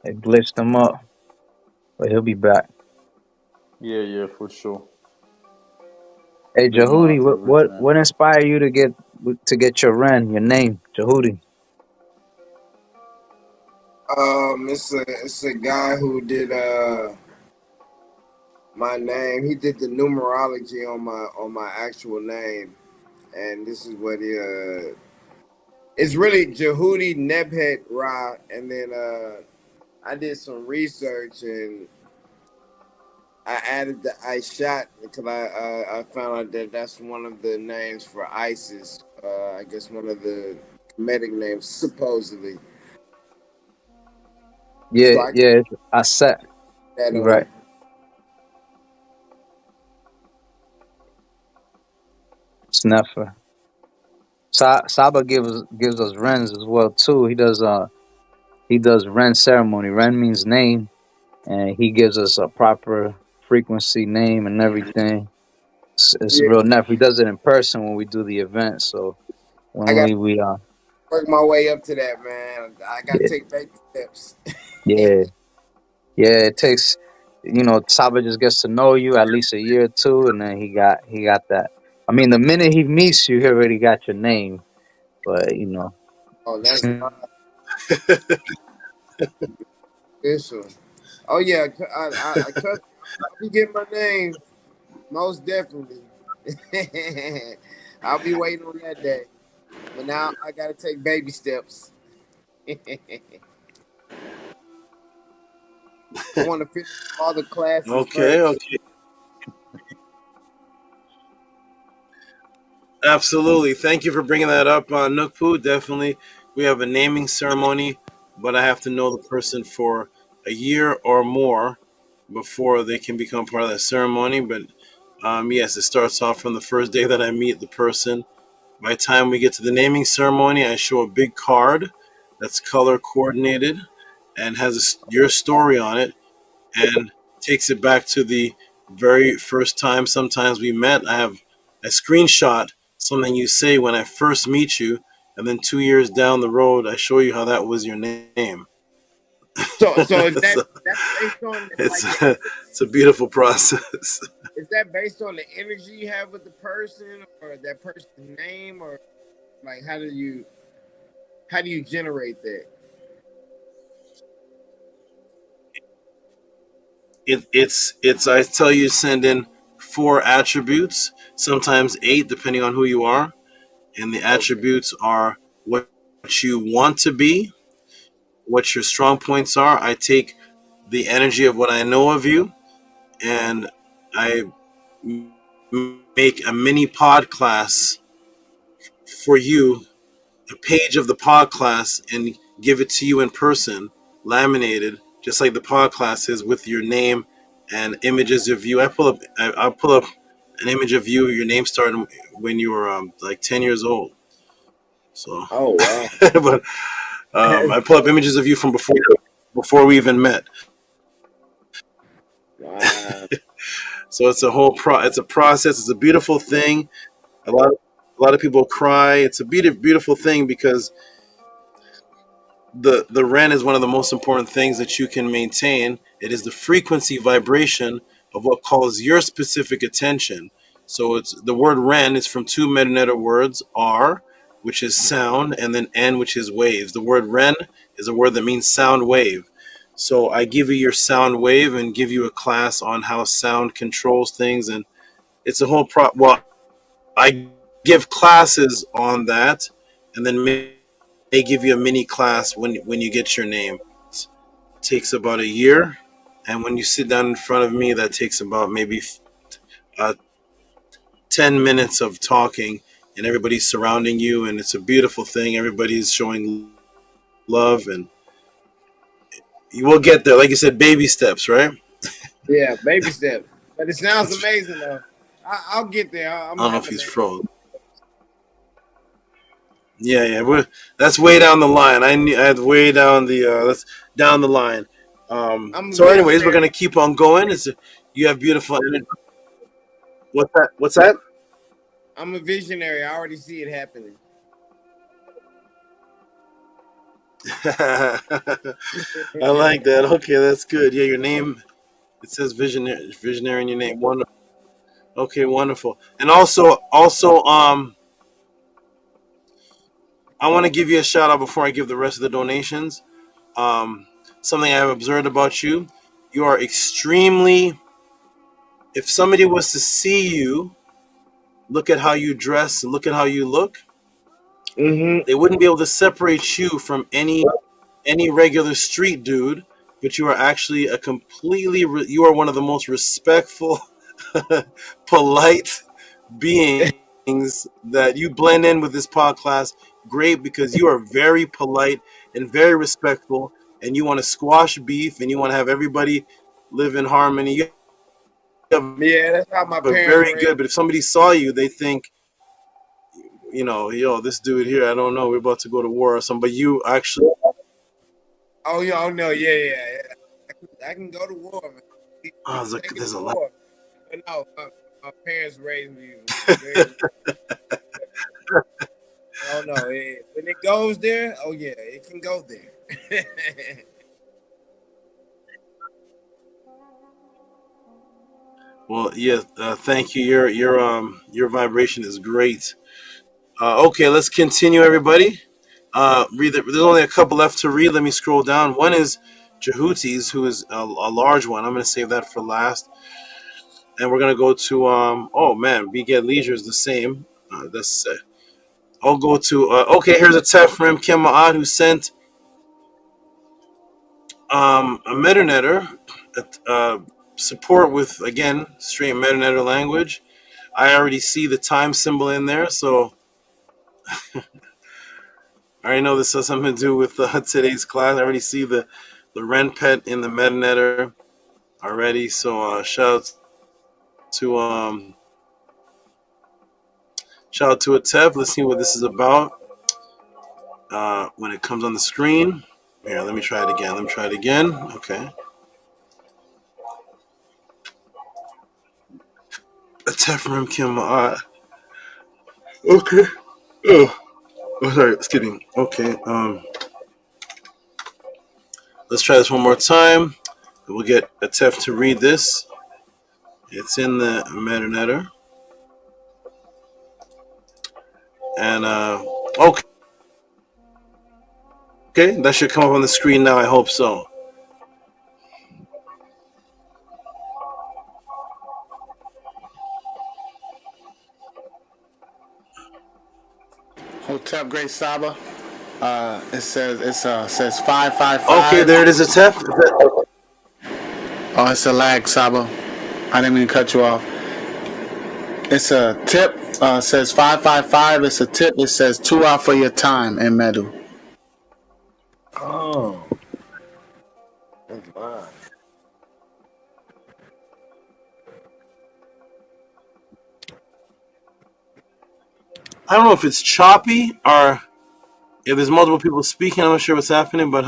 They glitched him up, but he'll be back. Yeah, for sure. Hey, Big man JHUTI, to return. what inspired you to get your Ren, your name, JHUTI? It's a guy who did my name. He did the numerology on my actual name, and this is what he it's really JHUTI MERKHET Ra, and then I did some research and I added the Aishat because I found out that that's one of the names for ISIS. I guess one of the Kemetic names, supposedly. Yeah, it's Aset. You're right. It's Nefer. Saba gives us Rens as well too. He does Ren ceremony. Ren means name, and he gives us a proper frequency name and everything. It's real Nefer. He does it in person when we do the event. So when we work my way up to that, man. I got to take baby steps. Yeah, it takes, Saba just gets to know you at least a year or two, and then he got that. I mean, the minute he meets you, he already got your name. But you know, Oh, that's official. Oh yeah, I trust. I'll be getting my name most definitely. I'll be waiting on that day. But now I gotta take baby steps. I want to finish all the classes Okay, first. okay. Absolutely. Thank you for bringing that up, Nookpoo. Definitely. We have a naming ceremony, but I have to know the person for a year or more before they can become part of that ceremony. But yes, it starts off from the first day that I meet the person. By the time we get to the naming ceremony, I show a big card that's color coordinated and has your story on it and takes it back to the very first time sometimes we met. I have a screenshot something you say when I first meet you, and then 2 years down the road, I show you how that was your name. So is that So that's based on it's like the it's a beautiful process. is that based on the energy you have with the person or that person's name or like how do you generate that? It's I tell you send in 4 attributes, sometimes 8 depending on who you are, and the attributes are what you want to be, what your strong points are. I take the energy of what I know of you, and I make a mini pod class for you, a page of the pod class, and give it to you in person, laminated, just like the pod class is, with your name and images of you. I'll pull up an image of you. Your name started when you were like 10 years old. So, Oh wow. but I pull up images of you from before we even met. Wow. So it's it's a process. It's a beautiful thing. A lot of people cry. It's a beautiful thing because the REN is one of the most important things that you can maintain. It is the frequency vibration of what calls your specific attention. So it's the word REN is from two meta words, R, which is sound, and then N, which is waves. The word REN is a word that means sound wave. So I give you your sound wave and give you a class on how sound controls things, and it's a whole well, I give classes on that, and then they give you a mini class when you get your name. It takes about a year, and when you sit down in front of me, that takes about maybe uh, 10 minutes of talking, and everybody's surrounding you, and it's a beautiful thing. Everybody's showing love, and you will get there. Like you said, baby steps, right? Yeah, baby steps. But it sounds amazing though. I'll get there. I'm I don't gonna know have if a he's name. froze. Yeah. That's way down the line. I had way down that's down the line. I'm a So, anyways, we're visionary. gonna keep on going. You have beautiful energy. What's that? What's that? I'm a visionary. I already see it happening. I like that. Okay, that's good. Yeah, your name, it says visionary in your name. Wonderful. Okay, wonderful. And also, I want to give you a shout out before I give the rest of the donations. Um, Something I've observed about you: you are extremely. If somebody was to see you, look at how you dress, and look at how you look, Mm-hmm. they wouldn't be able to separate you from any regular street dude. But you are actually you are one of the most respectful, polite beings that you blend in with this podcast. Great, because you are very polite and very respectful, and you want to squash beef, and you want to have everybody live in harmony. You have Yeah, that's how my a parents very raised. good. But if somebody saw you, they think, yo, this dude here, I don't know, we're about to go to war or something. But you actually, Oh yeah, oh no, yeah. I can go to war, man. We can take it there's to a lot. war. But no, my parents raised me very. Oh no, when it goes there, oh yeah, it can go there. Well, yeah, thank you. Your vibration is great. Okay, let's continue, everybody. There's only a couple left to read. Let me scroll down. One is JHUTI's, who is a large one. I'm going to save that for last. And we're going to go to, oh man, Beget Leisure is the same. I'll go to, okay, here's a tip from Kemet, who sent a metanetter, support with, again, straight metanetter language. I already see the time symbol in there, so I already know this has something to do with today's class. I already see the renpet in the metanetter already, so shout out to Atef. Let's see what this is about when it comes on the screen. Here, let me try it again. Okay. Atef from Kim. Okay. Oh, sorry. Excuse me. Okay. Let's try this one more time. We'll get Atef to read this. It's in the metanetter. And okay. Okay, that should come up on the screen now. I hope so. Hotep Great Saba. It says 555. Okay, there it is, Atef. Oh, it's a lag, Saba. I didn't mean to cut you off. It's a tip. Says 555. It's a tip. It says 2 hours for your time in Medu. Oh. That's fine. I don't know if it's choppy or if there's multiple people speaking. I'm not sure what's happening, but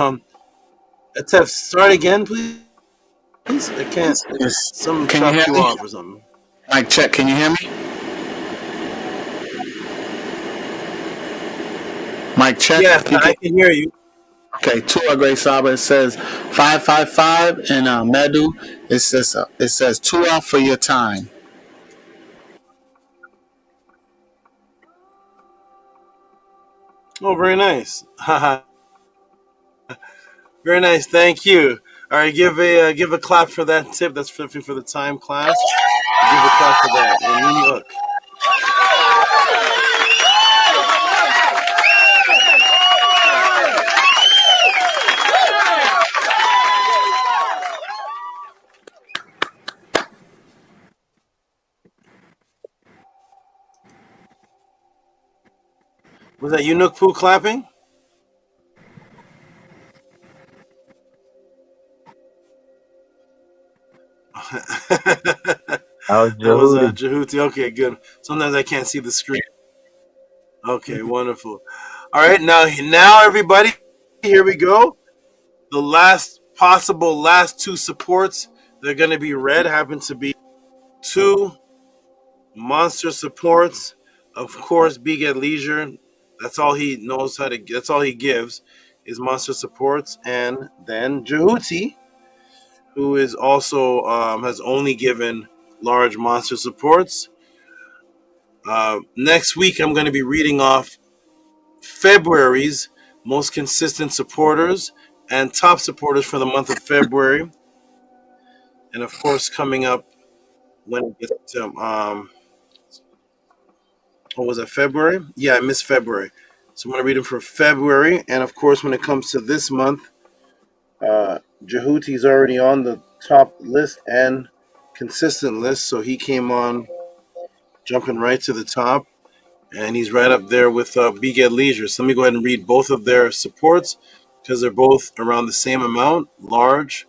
Atef, start again, please. I can't. Some chopped you off or something. Mic check. Can you hear me? Mic check. Yes, I can hear you. Okay, Tua Great Saba. It says 555 in Medu. It says 2 hours for your time. Oh, very nice. Very nice. Thank you. All right, give a clap for that tip. That's for the time class. Give a clap for that. And look. Was that Eunuch Poo clapping? That was That was JHUTI. JHUTI. Okay, good. Sometimes I can't see the screen. Okay, wonderful. All right, now everybody, here we go. The last 2 supports that are going to be read happen to be 2 monster supports. Of course, Beget Leisure. That's all he knows how to. That's all he gives is monster supports, and then JHUTI, who is also has only given large monster supports. Next week, I'm going to be reading off February's most consistent supporters and top supporters for the month of February. And of course, coming up when it gets to, what was it, February? Yeah, I missed February. So I'm going to read them for February. And of course, when it comes to this month, JHUTI's already on the top list and consistent list. So he came on jumping right to the top. And he's right up there with Beget Leisure. So let me go ahead and read both of their supports because they're both around the same amount, large.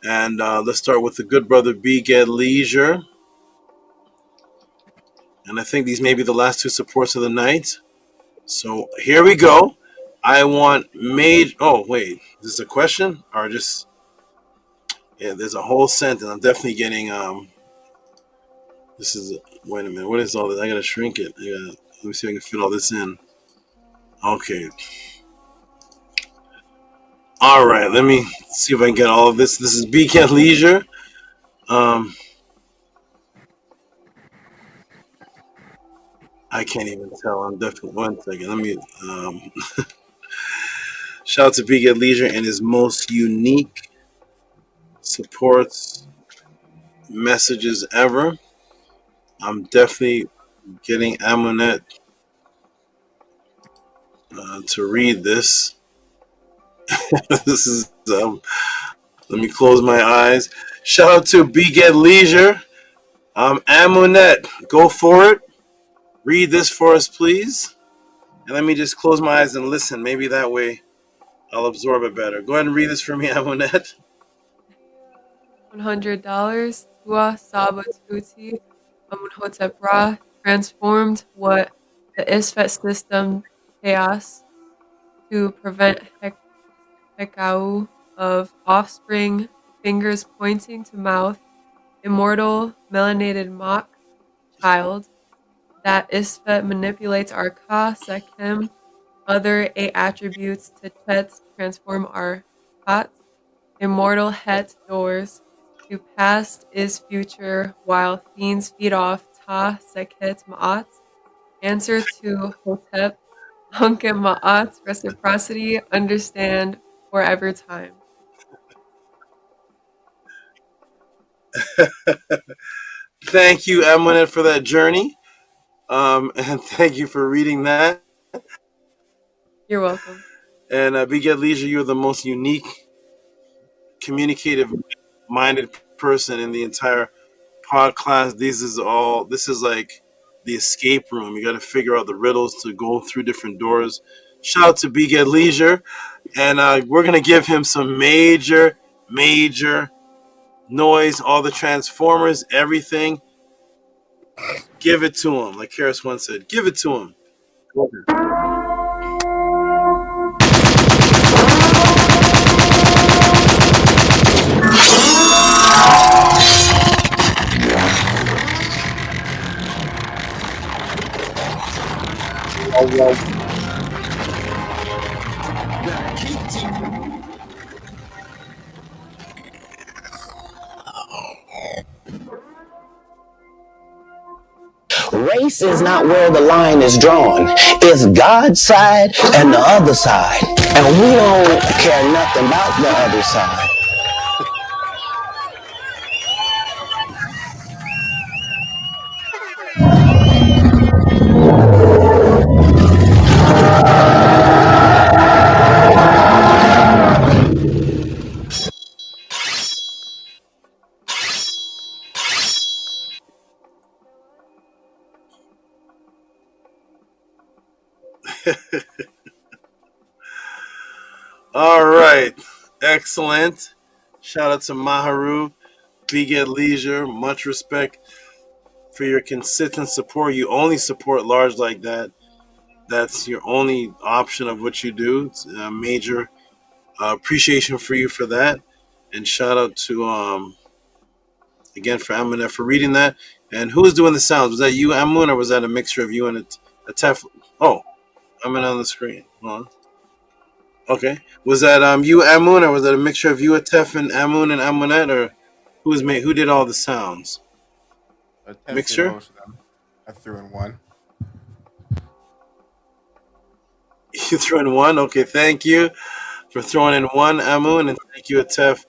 And let's start with the good brother Beget Leisure. And I think these may be the last 2 supports of the night. So here we go. I want oh, wait. Is this a question? Or just... Yeah, there's a whole sentence. I'm definitely getting... This is... Wait a minute. What is all this? I got to shrink it. Let me see if I can fit all this in. Okay. All right. Let me see if I can get all of this. This is Beget Leisure. I I can't even tell. I'm definitely 1 second. Let me shout out to Big at Leisure and his most unique supports messages ever. I'm definitely getting Amunet to read this. This is let me close my eyes. Shout out to Big at Leisure. Amunet, go for it. Read this for us, please. And let me just close my eyes and listen. Maybe that way I'll absorb it better. Go ahead and read this for me, Amunet. $100. Tua Saba Tuti Amunhotep Ra transformed what the ISFET system chaos to prevent Hekau of offspring, fingers pointing to mouth, immortal, melanated mock child, that Isfet manipulates our Ka, Sekhem, other 8 attributes to Chet transform our Kat, immortal Het doors, to past is future, while fiends feed off Ta, Sekhet, Ma'at, answer to Hotep, Anke Ma'at, reciprocity, understand, forever time. Thank you, Amunet, for that journey. And thank you for reading that. You're welcome. And Big at Leisure, you're the most unique, communicative minded person in the entire pod class. This is like the escape room. You got to figure out the riddles to go through different doors. Shout out to Big at Leisure. And we're going to give him some major noise, all the Transformers, everything. Give it to him. Like Karis once said, give it to him. Race is not where the line is drawn. It's God's side and the other side. And we don't care nothing about the other side. All right. Excellent. Shout out to Maharu, Big at Leisure. Much respect for your consistent support. You only support large like that. That's your only option of what you do. It's a major appreciation for you for that. And shout out to, again, for Amun for reading that. And who was doing the sounds? Was that you, Amun, or was that a mixture of you and a Tef? Oh, Amun on the screen. Hold on. Okay. Was that you, Amun, or was that a mixture of you, Atef, and Amun and Amunet, or who did all the sounds? Mixture? Most of them. I threw in one. You threw in one? Okay, thank you for throwing in one, Amun, and thank you, Atef,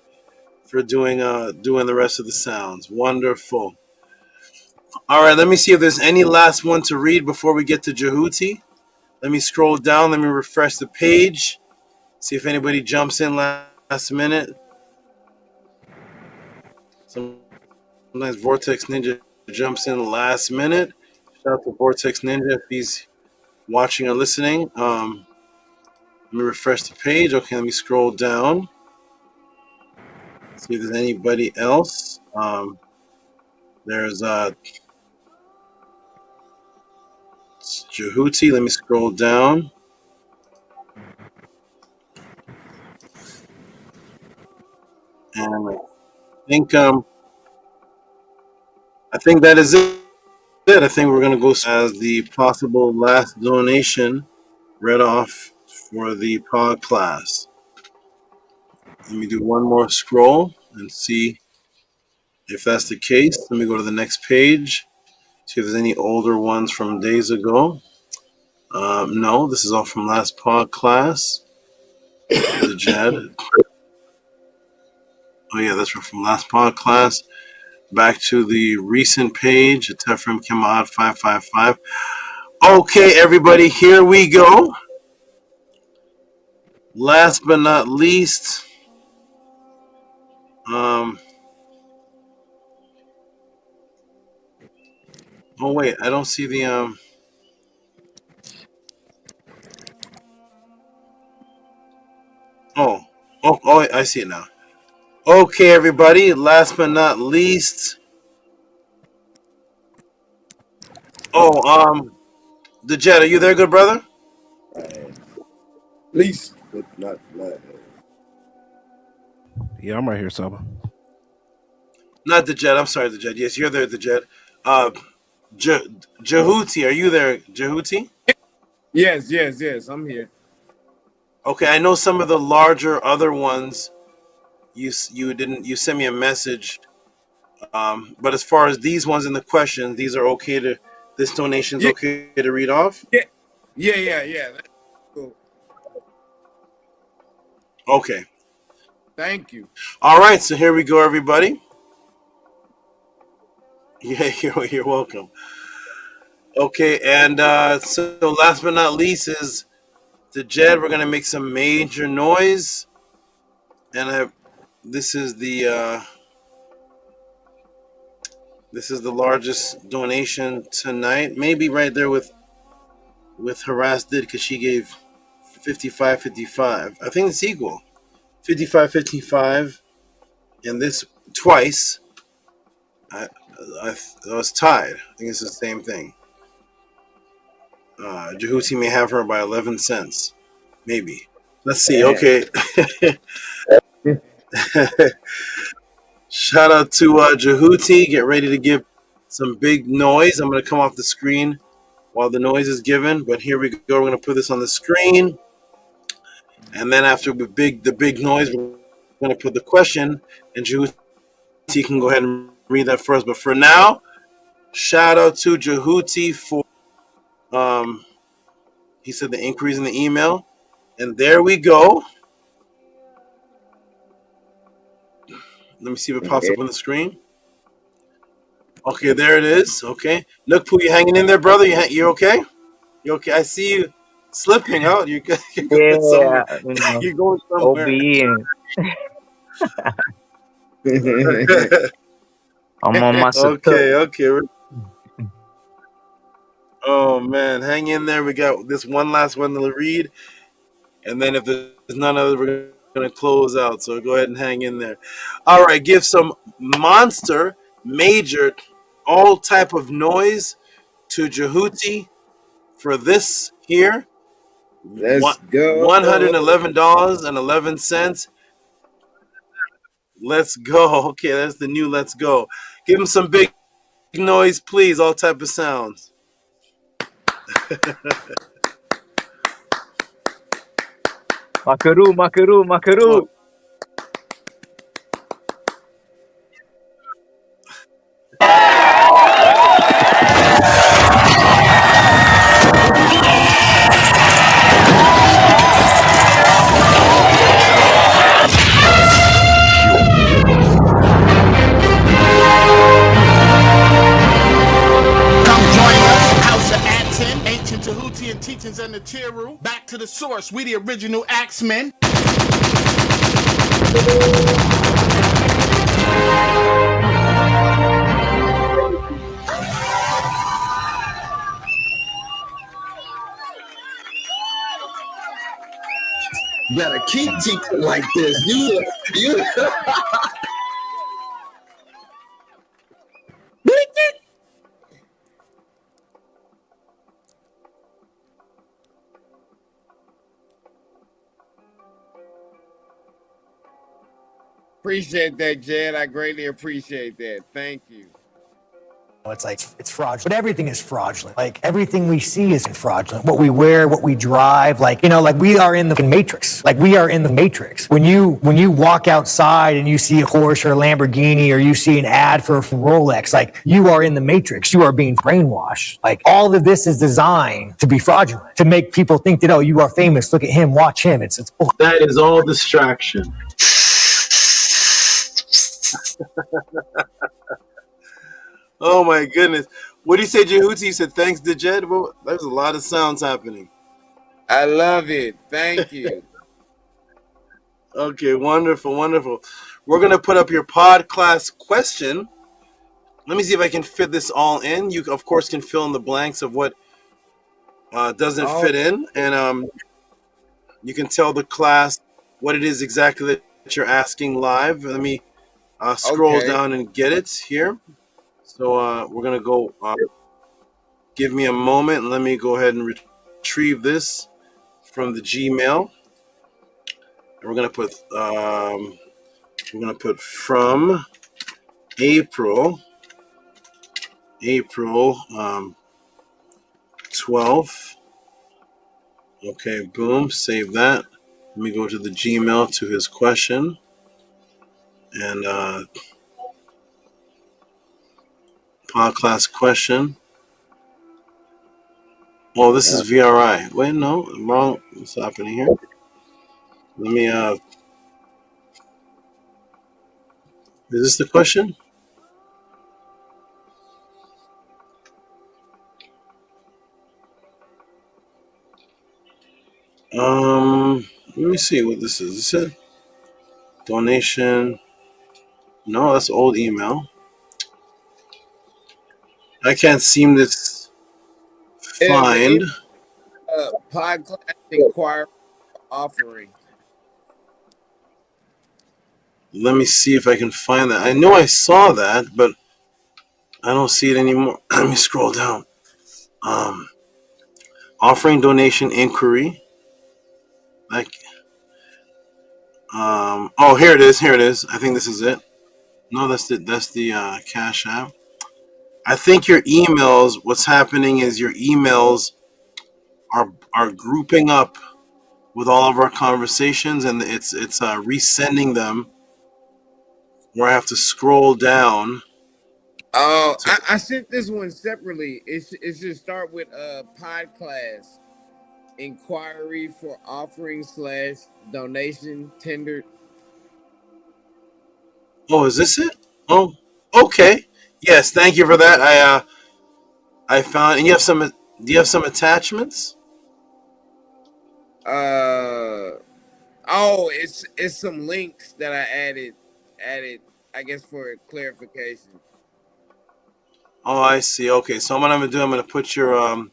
for doing the rest of the sounds. Wonderful. All right, let me see if there's any last one to read before we get to JHUTI. Let me scroll down. Let me refresh the page. See if anybody jumps in last minute. Sometimes Vortex Ninja jumps in last minute. Shout out to Vortex Ninja if he's watching or listening. Let me refresh the page. Okay, let me scroll down. See if there's anybody else. There's JHUTI. Let me scroll down. And I think that is it. I think we're gonna go as the possible last donation read off for the pod class. Let me do one more scroll and see if that's the case. Let me go to the next page. See if there's any older ones from days ago. No, this is all from last pod class. The Jed. Oh yeah, that's from last pod class. Back to the recent page. Tefrim Kemahad 555. Okay, everybody, here we go. Last but not least, oh wait, I don't see the oh, I see it now. Okay, everybody, last but not least. The Jet, are you there, good brother? Least, but not. Yeah, I'm right here, Saba. Not the Jet. I'm sorry, the Jet. Yes, you're there, the Jet. JHUTI, are you there, JHUTI? Yes. I'm here. Okay, I know some of the larger other ones. You sent me a message. But as far as these ones in the question, these are okay to. This donation's okay to read off. Yeah. That's cool. Okay. Thank you. All right, so here we go, everybody. Yeah, you're welcome. Okay, and so last but not least is the Jed. We're gonna make some major noise, and this is the largest donation tonight. Maybe right there with Harass did because she gave 55.55. I think it's equal. 55.55, and this twice. I was tied. I think it's the same thing. JHUTI may have her by 11 cents. Maybe. Let's see. Okay. Shout out to JHUTI. Get ready to give some big noise. I'm going to come off the screen while the noise is given. But here we go. We're going to put this on the screen. And then after the big noise, we're going to put the question. And JHUTI can go ahead and read that first. But for now, shout out to JHUTI for he said the inquiries in the email. And there we go. Let me see if it pops up on the screen. Okay, there it is. Okay. Nookpoo, you hanging in there, brother? You okay? You okay? I see you slipping out. You're going somewhere. You're going somewhere. I'm on my Okay. Oh man, hang in there. We got this one last one to read, and then if there's none other, we're gonna close out. So go ahead and hang in there. All right, give some monster, major, all type of noise to JHUTI for this here. Let's go. $111.11. Let's go. Okay, that's the new let's go. Give him some big noise, please. All type of sounds. Makaru. House of ATTON, ancient Tehuti and teachings and the Tiru. Back to the source, we the original Axemen. Better keep teaching like this. You. Appreciate that, Jed. I greatly appreciate that. Thank you. It's like, it's fraudulent. But everything is fraudulent. Like, everything we see is fraudulent. What we wear, what we drive, like, like we are in the Matrix. Like, we are in the Matrix. When you walk outside and you see a Horus or a Lamborghini, or you see an ad for Rolex, like, you are in the Matrix. You are being brainwashed. Like, all of this is designed to be fraudulent, to make people think that, oh, you are famous. Look at him. Watch him. It's That is all distraction. Oh my goodness. What do you say, JHUTI? You said thanks, Dejed? Well, there's a lot of sounds happening. I love it. Thank you. Okay, wonderful, wonderful. We're going to put up your pod class question. Let me see if I can fit this all in. You, of course, can fill in the blanks of what doesn't fit in. And you can tell the class what it is exactly that you're asking live. Let me scroll down and get it here. So we're going to go, give me a moment. Let me go ahead and retrieve this from the Gmail. And we're going to put from April 12th. Okay, boom, save that. Let me go to the Gmail to his question. And podcast question. Oh, this is VRI. Wait, no, I'm wrong. What's happening here? Let me is this the question? Let me see what this is. This is donation. No, that's old email. I can't seem to find. Podcast inquiry offering. Let me see if I can find that. I know I saw that, but I don't see it anymore. Let me scroll down. Offering donation inquiry. Like, oh, here it is. Here it is. I think this is it. No, that's the Cash App. I think your emails. What's happening is your emails are grouping up with all of our conversations, and it's resending them. Where I have to scroll down. Oh, I sent this one separately. It should start with pod class inquiry for offering / donation tendered. Oh, is this it? Oh, okay. Yes, thank you for that. I found, and you have some. Do you have some attachments? Oh, it's some links that I added. I guess for clarification. Oh, I see. Okay, so what I'm gonna do, I'm gonna put your I'm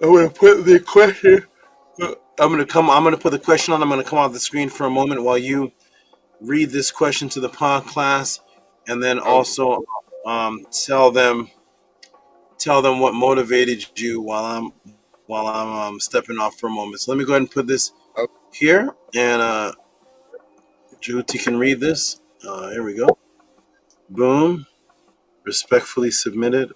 gonna put the question. I'm gonna put the question on. I'm gonna come off the screen for a moment while you read this question to the pod class, and then also tell them what motivated you while I'm stepping off for a moment. So let me go ahead and put this here, and JHUTI can read this. Here we go. Boom. Respectfully submitted.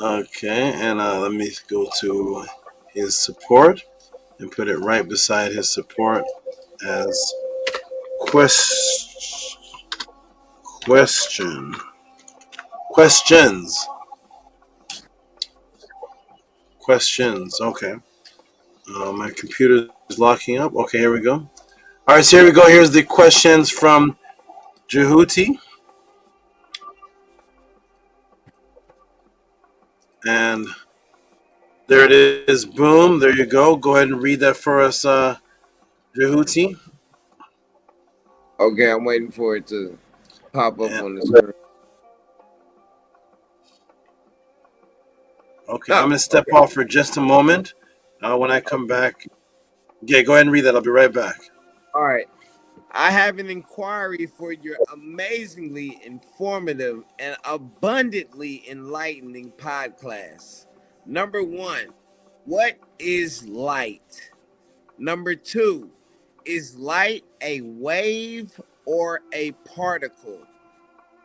Okay, and let me go to his support and put it right beside his support as questions. Okay. My computer is locking up. Okay, here we go. All right, so here we go. Here's the questions from JHUTI. And there it is. Boom. There you go. Go ahead and read that for us, JHUTI. Okay, I'm waiting for it to pop up on the screen. Okay, I'm going to step off for just a moment. When I come back, yeah, go ahead and read that. I'll be right back. All right. I have an inquiry for your amazingly informative and abundantly enlightening pod class. Number 1, what is light? Number 2, is light a wave or a particle?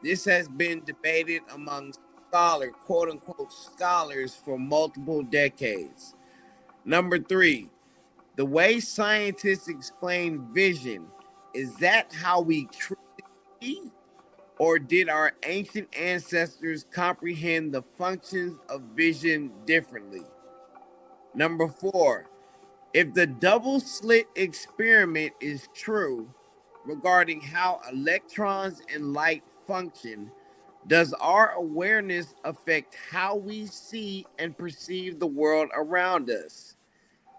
This has been debated among scholars, quote unquote scholars, for multiple decades. Number 3, the way scientists explain vision, is that how we truly see? Or did our ancient ancestors comprehend the functions of vision differently? Number 4, if the double slit experiment is true regarding how electrons and light function, does our awareness affect how we see and perceive the world around us?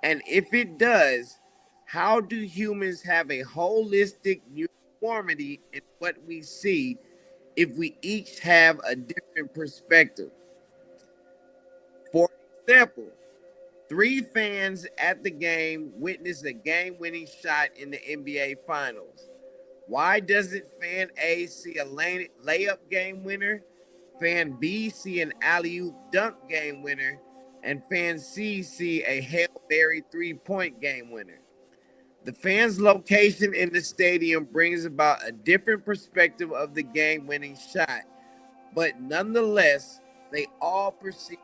And if it does, how do humans have a holistic uniformity in what we see if we each have a different perspective? For example, 3 fans at the game witnessed a game-winning shot in the NBA Finals. Why doesn't fan A see a layup game winner, fan B see an alley-oop dunk game winner, and fan C see a Hail Mary 3-point game winner? The fan's location in the stadium brings about a different perspective of the game-winning shot, but nonetheless, they all perceive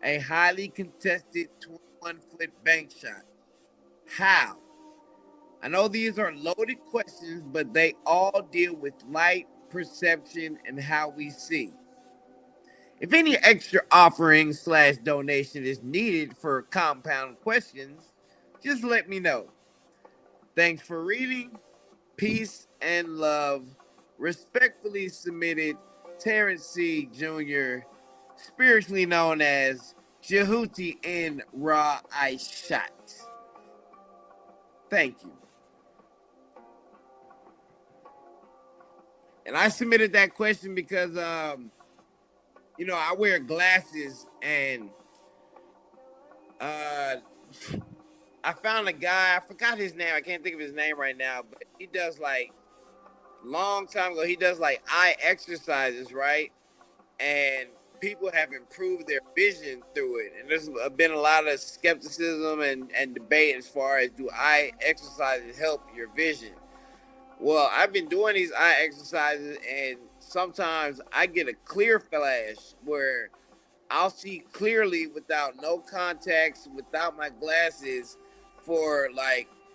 a highly contested 21-foot bank shot. How? I know these are loaded questions, but they all deal with light, perception, and how we see. If any extra offering / donation is needed for compound questions, just let me know. Thanks for reading. Peace and love. Respectfully submitted, Terrence C. Jr., spiritually known as JHUTI in Ra Aishat. Thank you. And I submitted that question because, I wear glasses, and I found a guy, I forgot his name, I can't think of his name right now, but he does long time ago, he does eye exercises, right? And people have improved their vision through it. And there's been a lot of skepticism and debate as far as, do eye exercises help your vision? Well, I've been doing these eye exercises, and sometimes I get a clear flash where I'll see clearly without no contacts, without my glasses, for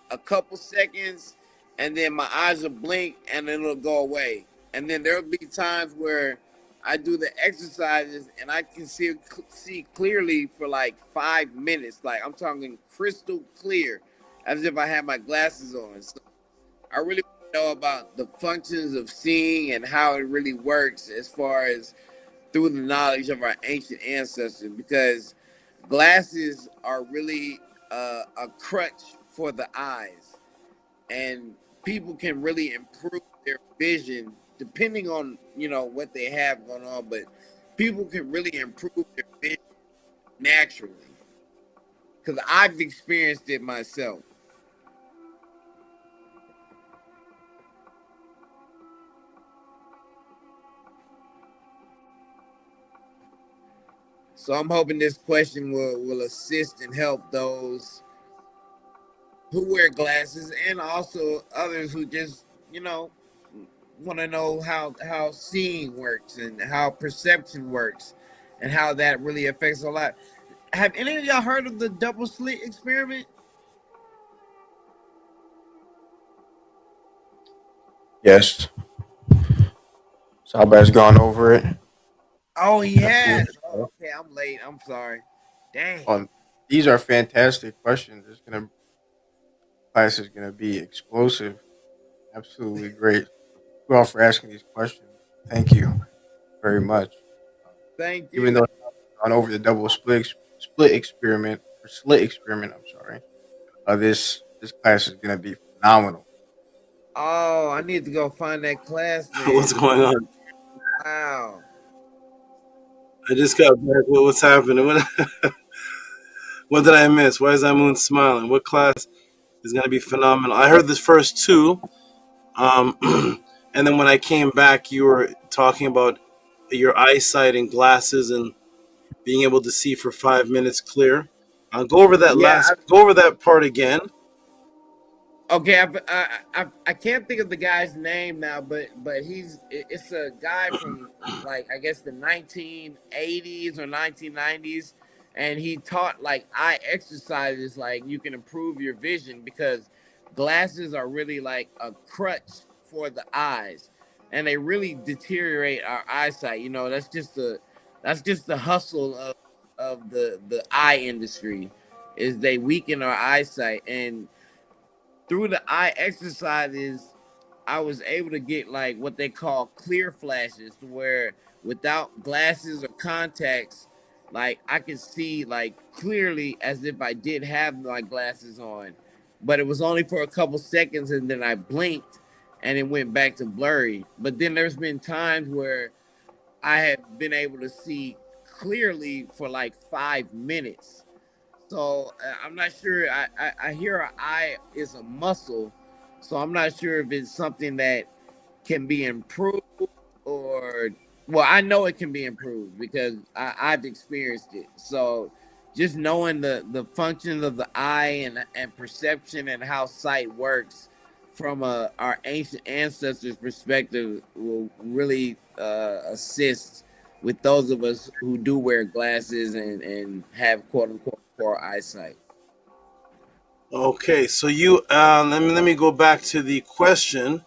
a couple seconds, and then my eyes will blink and then it'll go away. And then there'll be times where I do the exercises and I can see clearly for 5 minutes. I'm talking crystal clear, as if I had my glasses on. So I really want to know about the functions of seeing and how it really works as far as through the knowledge of our ancient ancestors, because glasses are really a crutch for the eyes, and people can really improve their vision depending on what they have going on, but people can really improve their vision naturally, because I've experienced it myself. So I'm hoping this question will assist and help those who wear glasses, and also others who just, want to know how seeing works and how perception works and how that really affects a lot. Have any of y'all heard of the double slit experiment? Yes. SABA has gone over it. Oh, he has. Oh, okay, I'm late. I'm sorry. Dang. These are fantastic questions. Class is gonna be explosive. Absolutely great. Thank you all for asking these questions. Thank you very much. Thank you. Even though I've gone over the double slit experiment, or slit experiment, I'm sorry. This class is gonna be phenomenal. Oh, I need to go find that class then. What's going on? Wow. I just got back. What's happening? What did I miss? Why is Amun smiling? What class is going to be phenomenal? I heard the first 2. And then when I came back, you were talking about your eyesight and glasses and being able to see for 5 minutes clear. Go over that Go over that part again. Okay, I can't think of the guy's name now, but it's a guy from like I guess the 1980s or 1990s, and he taught like eye exercises like you can improve your vision because glasses are really like a crutch for the eyes, and they really deteriorate our eyesight. You know, that's just the hustle of the eye industry, is they weaken our eyesight. And through the eye exercises, I was able to get like what they call clear flashes, where without glasses or contacts, like I could see like clearly as if I did have my glasses on. But it was only for a couple seconds, and then I blinked and it went back to blurry. But then there's been times where I have been able to see clearly for like 5 minutes. So I'm not sure. I hear an eye is a muscle, so I'm not sure if it's something that can be improved or, well, I know it can be improved because I've experienced it. So just knowing the functions of the eye and perception and how sight works from our ancient ancestors' perspective will really assist with those of us who do wear glasses and have quote unquote poor eyesight. Okay, so you let me go back to the question.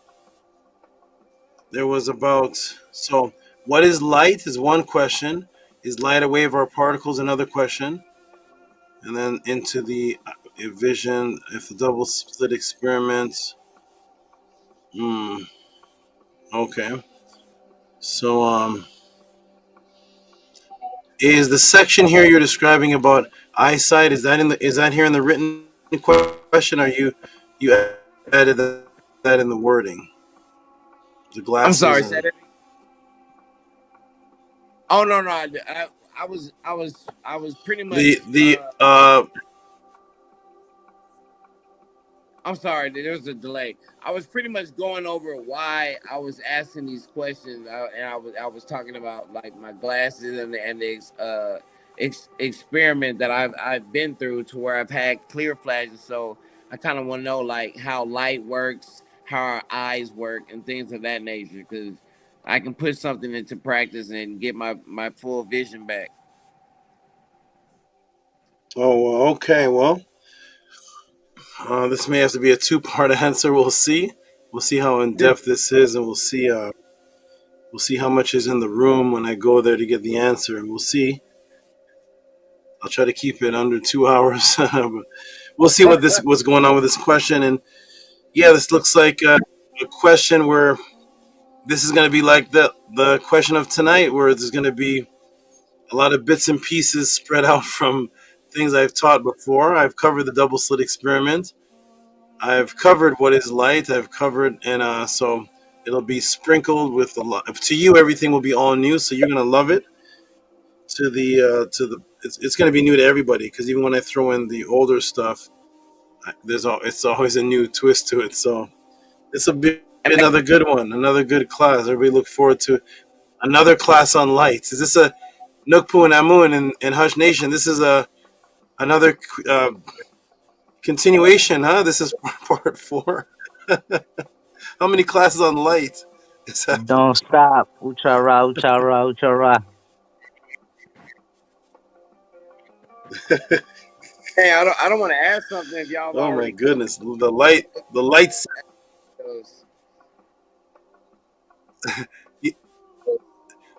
There was about, so what is light is one question. Is light a wave or particles? Another question. And then into the vision, if the double slit experiment. Okay. So is the section here you're describing about eyesight, is that here in the written question, or you added that in the wording? The glasses. I'm sorry, said it. Oh no, I was pretty much I'm sorry, there was a delay. I was pretty much going over why I was asking these questions, and I was talking about like my glasses and the experiment that I've been through to where I've had clear flashes. So I kind of want to know like how light works, how our eyes work, and things of that nature, because I can put something into practice and get my full vision back. Oh, okay. Well, this may have to be a two-part answer. We'll see. We'll see how in depth this is, and we'll see how much is in the room when I go there to get the answer, and we'll see. I'll try to keep it under 2 hours. But we'll see what's going on with this question. And yeah, this looks like a question where this is going to be like the question of tonight, where there's going to be a lot of bits and pieces spread out from things I've taught before. I've covered the double slit experiment. I've covered what is light. I've covered, and so it'll be sprinkled with a lot. To you, everything will be all new, so you're gonna love it. It's gonna be new to everybody, because even when I throw in the older stuff, it's always a new twist to it. So this will be another good one, another good class. Everybody look forward to another class on lights. Is this a Nukpu and Amun and Hush Nation? This is another continuation, huh? This is part 4. How many classes on light? Don't stop. Uchara, uchara, uchara. Hey, I don't want to add something if y'all have Oh my already goodness, the lights.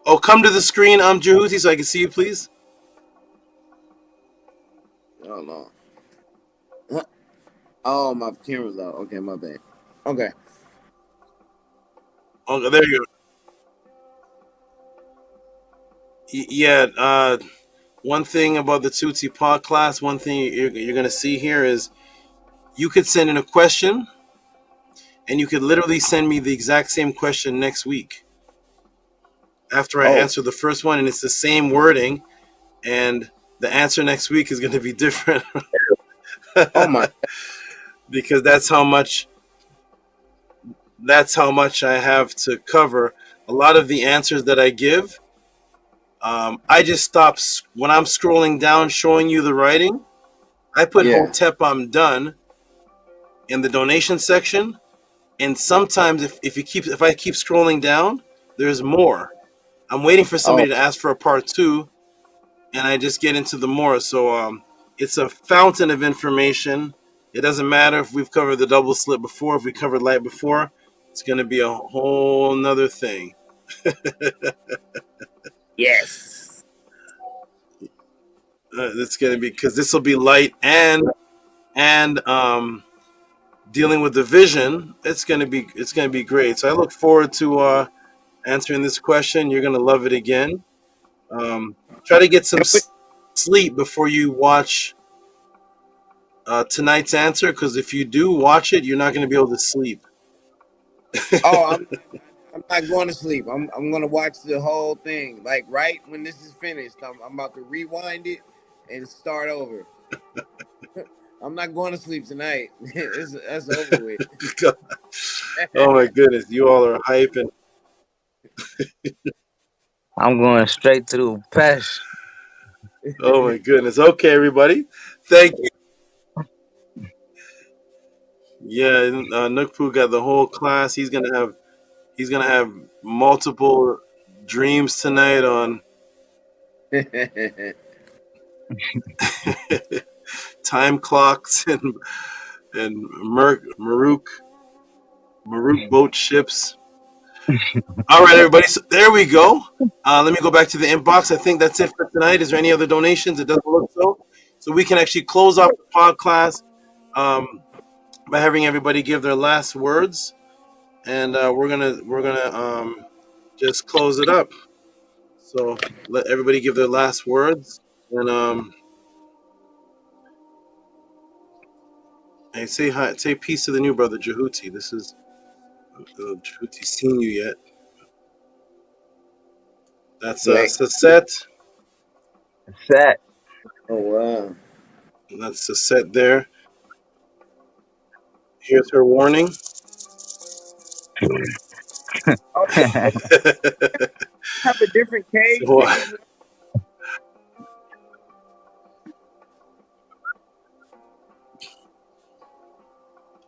Oh, come to the screen, JHUTI, so I can see you, please. Oh no. Oh, my camera's out. Okay, my bad. Okay. Oh, there you go. Yeah. One thing about the Tutti Pod class, one thing you're going to see here is you could send in a question, and you could literally send me the exact same question next week after I answer the first one, and it's the same wording, and the answer next week is going to be different. Oh my! Because that's how much I have to cover. A lot of the answers that I give, I just stop when I'm scrolling down, showing you the writing. I put Hotep, I'm done, in the donation section, and sometimes if I keep scrolling down, there's more. I'm waiting for Oh, somebody to ask for a part 2, and I just get into the more. So it's a fountain of information. It doesn't matter if we've covered the double slit before, if we covered light before. It's going to be a whole nother thing. yes. It's going to be, because this will be light and dealing with the vision. It's going to be great. So I look forward to answering this question. You're going to love it again. Try to get some sleep before you watch tonight's answer, because if you do watch it, you're not going to be able to sleep. Oh, I'm not going to sleep. I'm going to watch the whole thing. Like right when this is finished, I'm about to rewind it and start over. I'm not going to sleep tonight. That's over with. Oh my goodness, you all are hyping. I'm going straight to the pesh. Oh my goodness. Okay, everybody. Thank you. Yeah, Nukpu got the whole class. He's gonna have multiple dreams tonight on time clocks and MERUKH boat ships. All right, everybody. So there we go. Let me go back to the inbox. I think that's it for tonight. Is there any other donations? It doesn't look so. So we can actually close off the pod class by having everybody give their last words, and we're gonna just close it up. So let everybody give their last words, and hey, say hi, say peace to the new brother JHUTI. This is JHUTI seen you yet? That's Saset. Set. Oh wow. That's Saset there. Here's her warning. Have a different cage. So,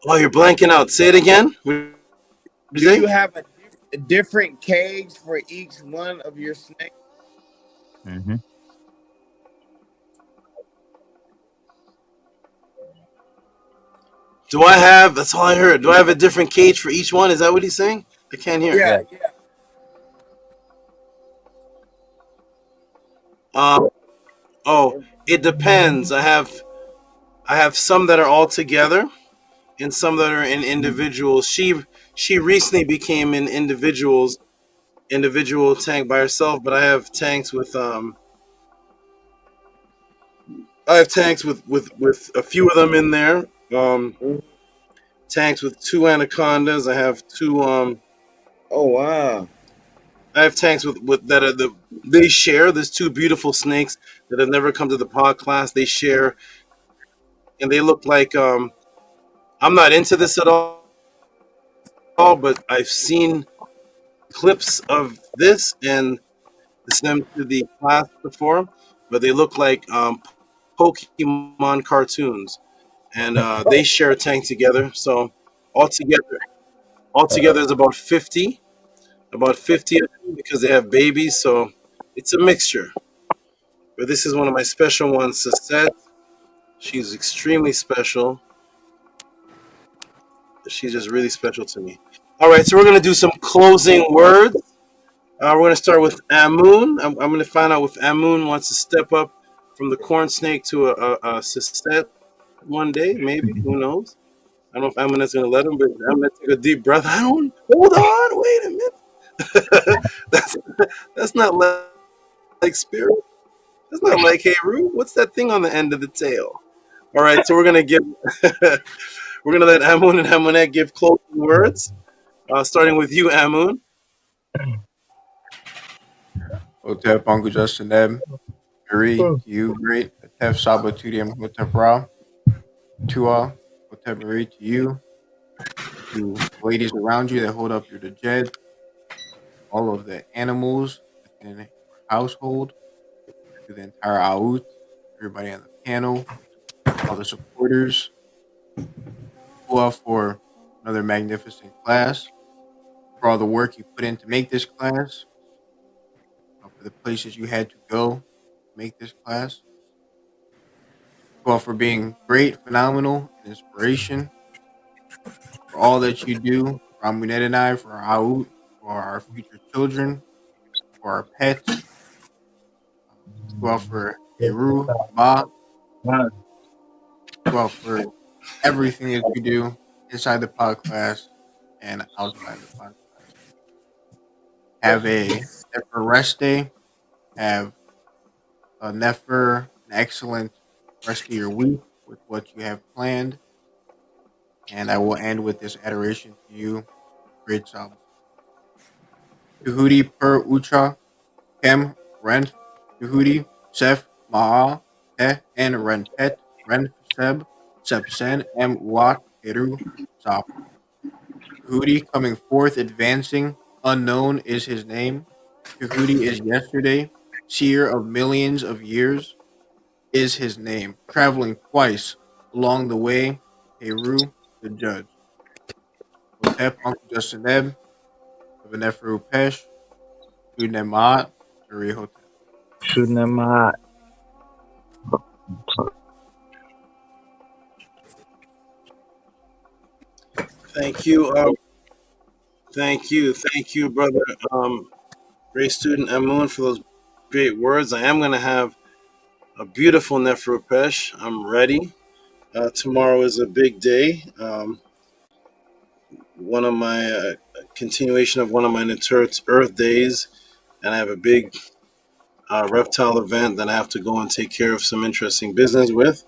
oh, you're blanking out. Say it again. Do you have a different cage for each one of your snakes? Mm-hmm. Do I have? That's all I heard. Do I have a different cage for each one? Is that what he's saying? I can't hear. Yeah. Oh, it depends. I have some that are all together, and some that are in individuals. She recently became an individual tank by herself, but I have tanks with with a few of them in there. Tanks with 2 anacondas. I have 2 Oh wow. I have tanks with that are they share. There's 2 beautiful snakes that have never come to the pod class. They share, and they look like I'm not into this at all, but I've seen clips of this and sent them to the class before, but they look like Pokemon cartoons, and they share a tank together. So altogether is about 50 of them, because they have babies. So it's a mixture. But this is one of my special ones, Sasette. She's extremely special. She's just really special to me. All right, so we're gonna do some closing words. We're gonna start with Amun. I'm gonna find out if Amun wants to step up from the corn snake to a Sasette one day, maybe. Who knows? I don't know if Amunet's gonna let him, but I'm gonna take a deep breath. I don't. Hold on, wait a minute. that's not like spirit. That's not like Heru. What's that thing on the end of the tail? All right, so we're gonna let Amun and Amunet give closing words, starting with you, Amun. Hotep, Uncle Justin Eb, Marie, you great. Hotep, Saba, Tudium, Hotep Ra, Tua, Hotep Marie, to you, to ladies around you that hold up your Djed, all of the animals within your household, to the entire Aout, everybody on the panel, all the supporters, for another magnificent class, for all the work you put in to make this class, for the places you had to go to make this class, for being great, phenomenal, and inspiration, for all that you do for Amunet and I, for our Aout, for our future children, for our pets, for Eru, Ma, for everything that you do inside the pod class and outside the pod class. Have a rest day. Have an excellent rest of your week with what you have planned. And I will end with this adoration to you, great Saba. Tehuti per Ucha, Kem, Renf, Tehuti, Sef, Ma'a, Te, and Renpet, Renf Seb, Sepsen, M, Wat, Eru, Sap. Tehuti coming forth, advancing, unknown is his name. Tehuti is yesterday, seer of millions of years, is his name, traveling twice along the way, Heru, the judge. Hotep, Uncle Justineb, Veneferu Pesh, Unemat, Uri Hotep. Shunema. Thank you. Thank you, brother. Great student Amun for those great words. I am going to have a beautiful Neferupesh. I'm ready. Tomorrow is a big day. One of my continuation of one of my Neturt's Earth days, and I have a big reptile event that I have to go and take care of some interesting business with.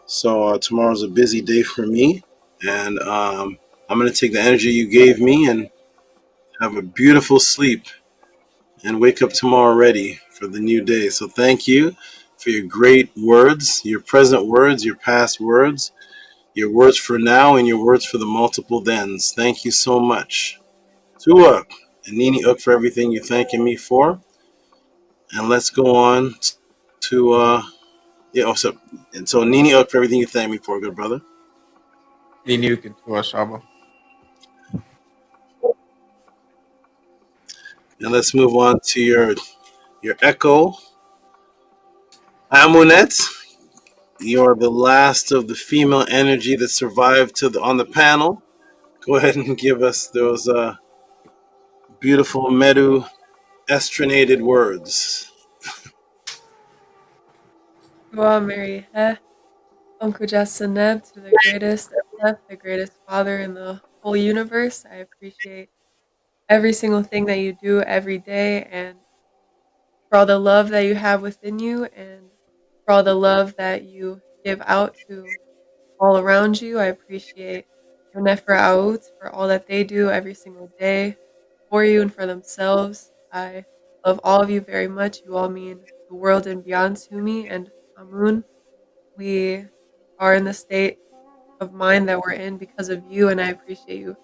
So tomorrow's a busy day for me, and I'm going to take the energy you gave me and have a beautiful sleep and wake up tomorrow ready for the new day. So thank you for your great words, your present words, your past words, your words for now, and your words for the multiple thens. Thank you so much. Tua and Nini Uk for everything you're thanking me for. And let's go on to so Nini Uk for everything you thank me for, good brother. Nini Uk and Tua Saba. And let's move on to your echo. Amunet, you're the last of the female energy that survived on the panel. Go ahead and give us those beautiful Meru estrinated words. Dua Mary He, Uncle Jasaneb, to the greatest Steph, the greatest father in the whole universe. I appreciate every single thing that you do every day, and for all the love that you have within you, and for all the love that you give out to all around you. I appreciate your Nefer Out for all that they do every single day for you and for themselves. I love all of you very much. You all mean the world and beyond to me. And Amun, we are in the state of mind that we're in because of you, and I appreciate you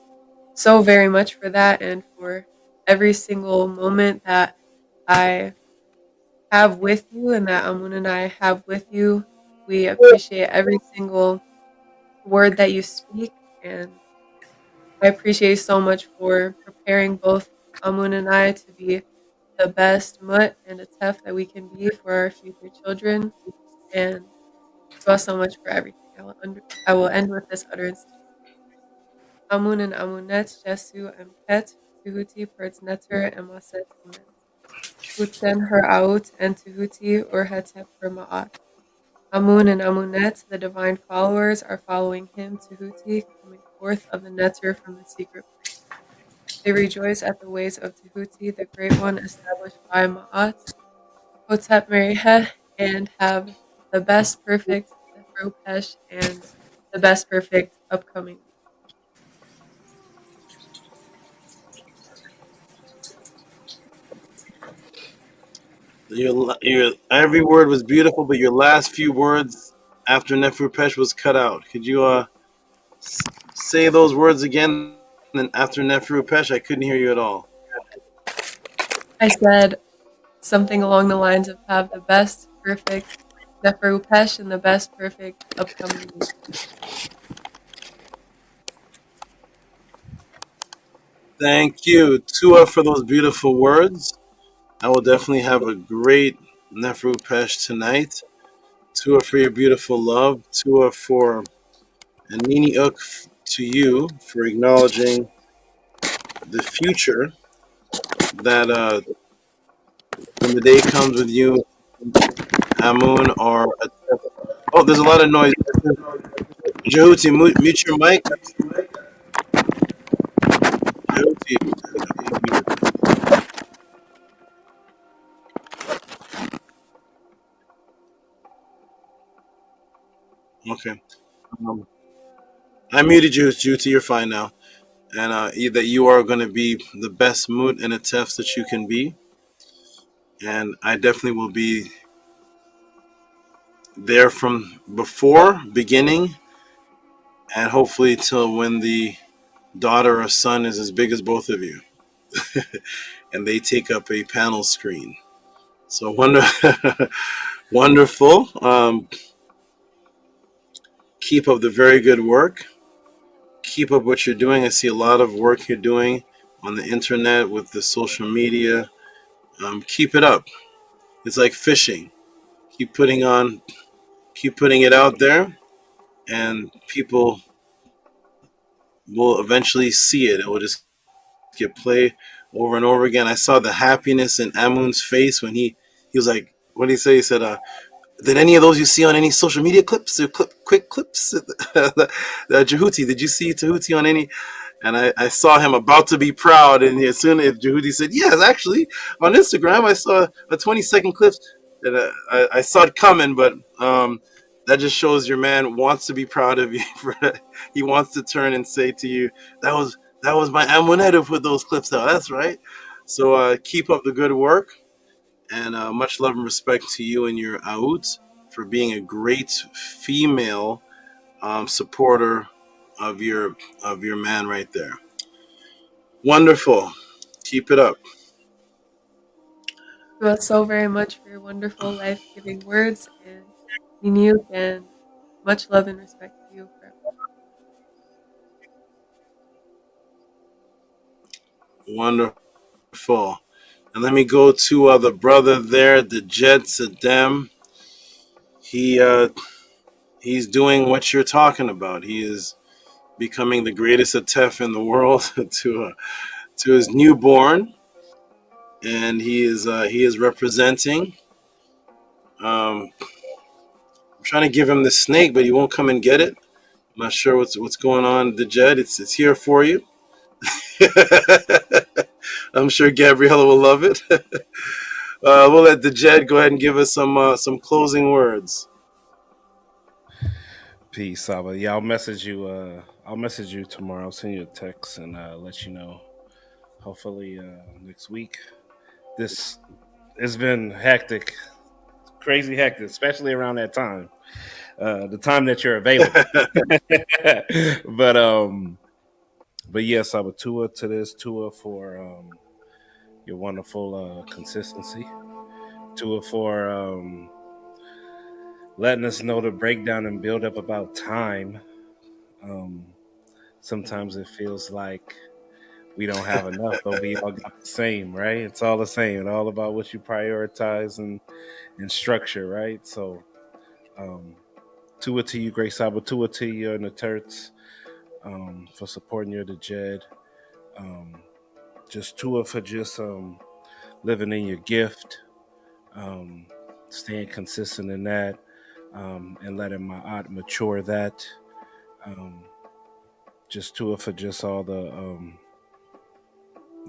so very much for that and for every single moment that I have with you and that Amun and I have with you. We appreciate every single word that you speak, and I appreciate you so much for preparing both Amun and I to be the best Mut and a Tef that we can be for our future children. And thank you all so much for everything. I will end with this utterance. Amun and Amunet, Jesu, Mket, Tehuti, Pertz Netter, and Maset Unet. Utsen her out, and Tehuti or Hetep her Ma'at. Amun and Amunet, the divine followers, are following him, Tehuti, coming forth of the Netter from the secret place. They rejoice at the ways of Tehuti, the great one established by Ma'at, Hotep Merikhet, and have the best perfect Neferupesh and the best perfect upcoming. Your every word was beautiful, but your last few words after Neferupesh was cut out. Could you say those words again? And after Neferupesh, I couldn't hear you at all. I said something along the lines of have the best perfect Neferupesh and the best perfect upcoming week. Thank you, Tua, for those beautiful words. I will definitely have a great Nefru Pesh tonight. Tua for your beautiful love. Tua for and Nini Uk to you for acknowledging the future that when the day comes with you, Amun or oh, there's a lot of noise. JHUTI, mute your mic. JHUTI, okay. Um, I muted you, JHUTI. You're fine now. And that you are going to be the best moot and a test that you can be. And I definitely will be there from before beginning, and hopefully till when the daughter or son is as big as both of you, and they take up a panel screen. So wonderful. Keep up the very good work. Keep up what you're doing. I see a lot of work you're doing on the internet with the social media. Keep it up. It's like fishing. Keep putting it out there, and people will eventually see it. It will just get played over and over again. I saw the happiness in Amun's face when he was like, what did he say? He said, did any of those you see on any social media clips or quick clips? the JHUTI, did you see Tehuti on any? And I saw him about to be proud, and as soon as JHUTI said, yes, actually, on Instagram, I saw a 20-second clip, and I saw it coming, but that just shows your man wants to be proud of you. He wants to turn and say to you, that was my Amunet who put those clips out. That's right. So keep up the good work, and much love and respect to you and your Aout for being a great female supporter of your man right there. Wonderful. Keep it up. Thank you all so very much for your wonderful life-giving words, and Niniuk, and much love and respect to you forever. Wonderful. And let me go to the brother there, the Jed Saddam. He's doing what you're talking about. He is becoming the greatest Atef in the world to his newborn, and he is representing. I'm trying to give him the snake, but he won't come and get it. I'm not sure what's going on, the Jed. It's here for you. I'm sure Gabriella will love it. We'll let the Jed go ahead and give us some closing words. Peace, Saba. Yeah, I'll message you. I'll message you tomorrow. I'll send you a text and let you know. Hopefully next week. This has been hectic, crazy hectic, especially around that time. The time that you're available. But yes, I would Tua to this, Tua for your wonderful consistency, Tua for letting us know the breakdown and build up about time. Sometimes it feels like we don't have enough, but we all got the same, right? It's all the same. It's all about what you prioritize and structure, right? So Tua to you, Great Saba, Tua to you and the Turks for supporting you, the Jed. Just Tua for just living in your gift, staying consistent in that, and letting my aunt mature that. Just Tua for just all the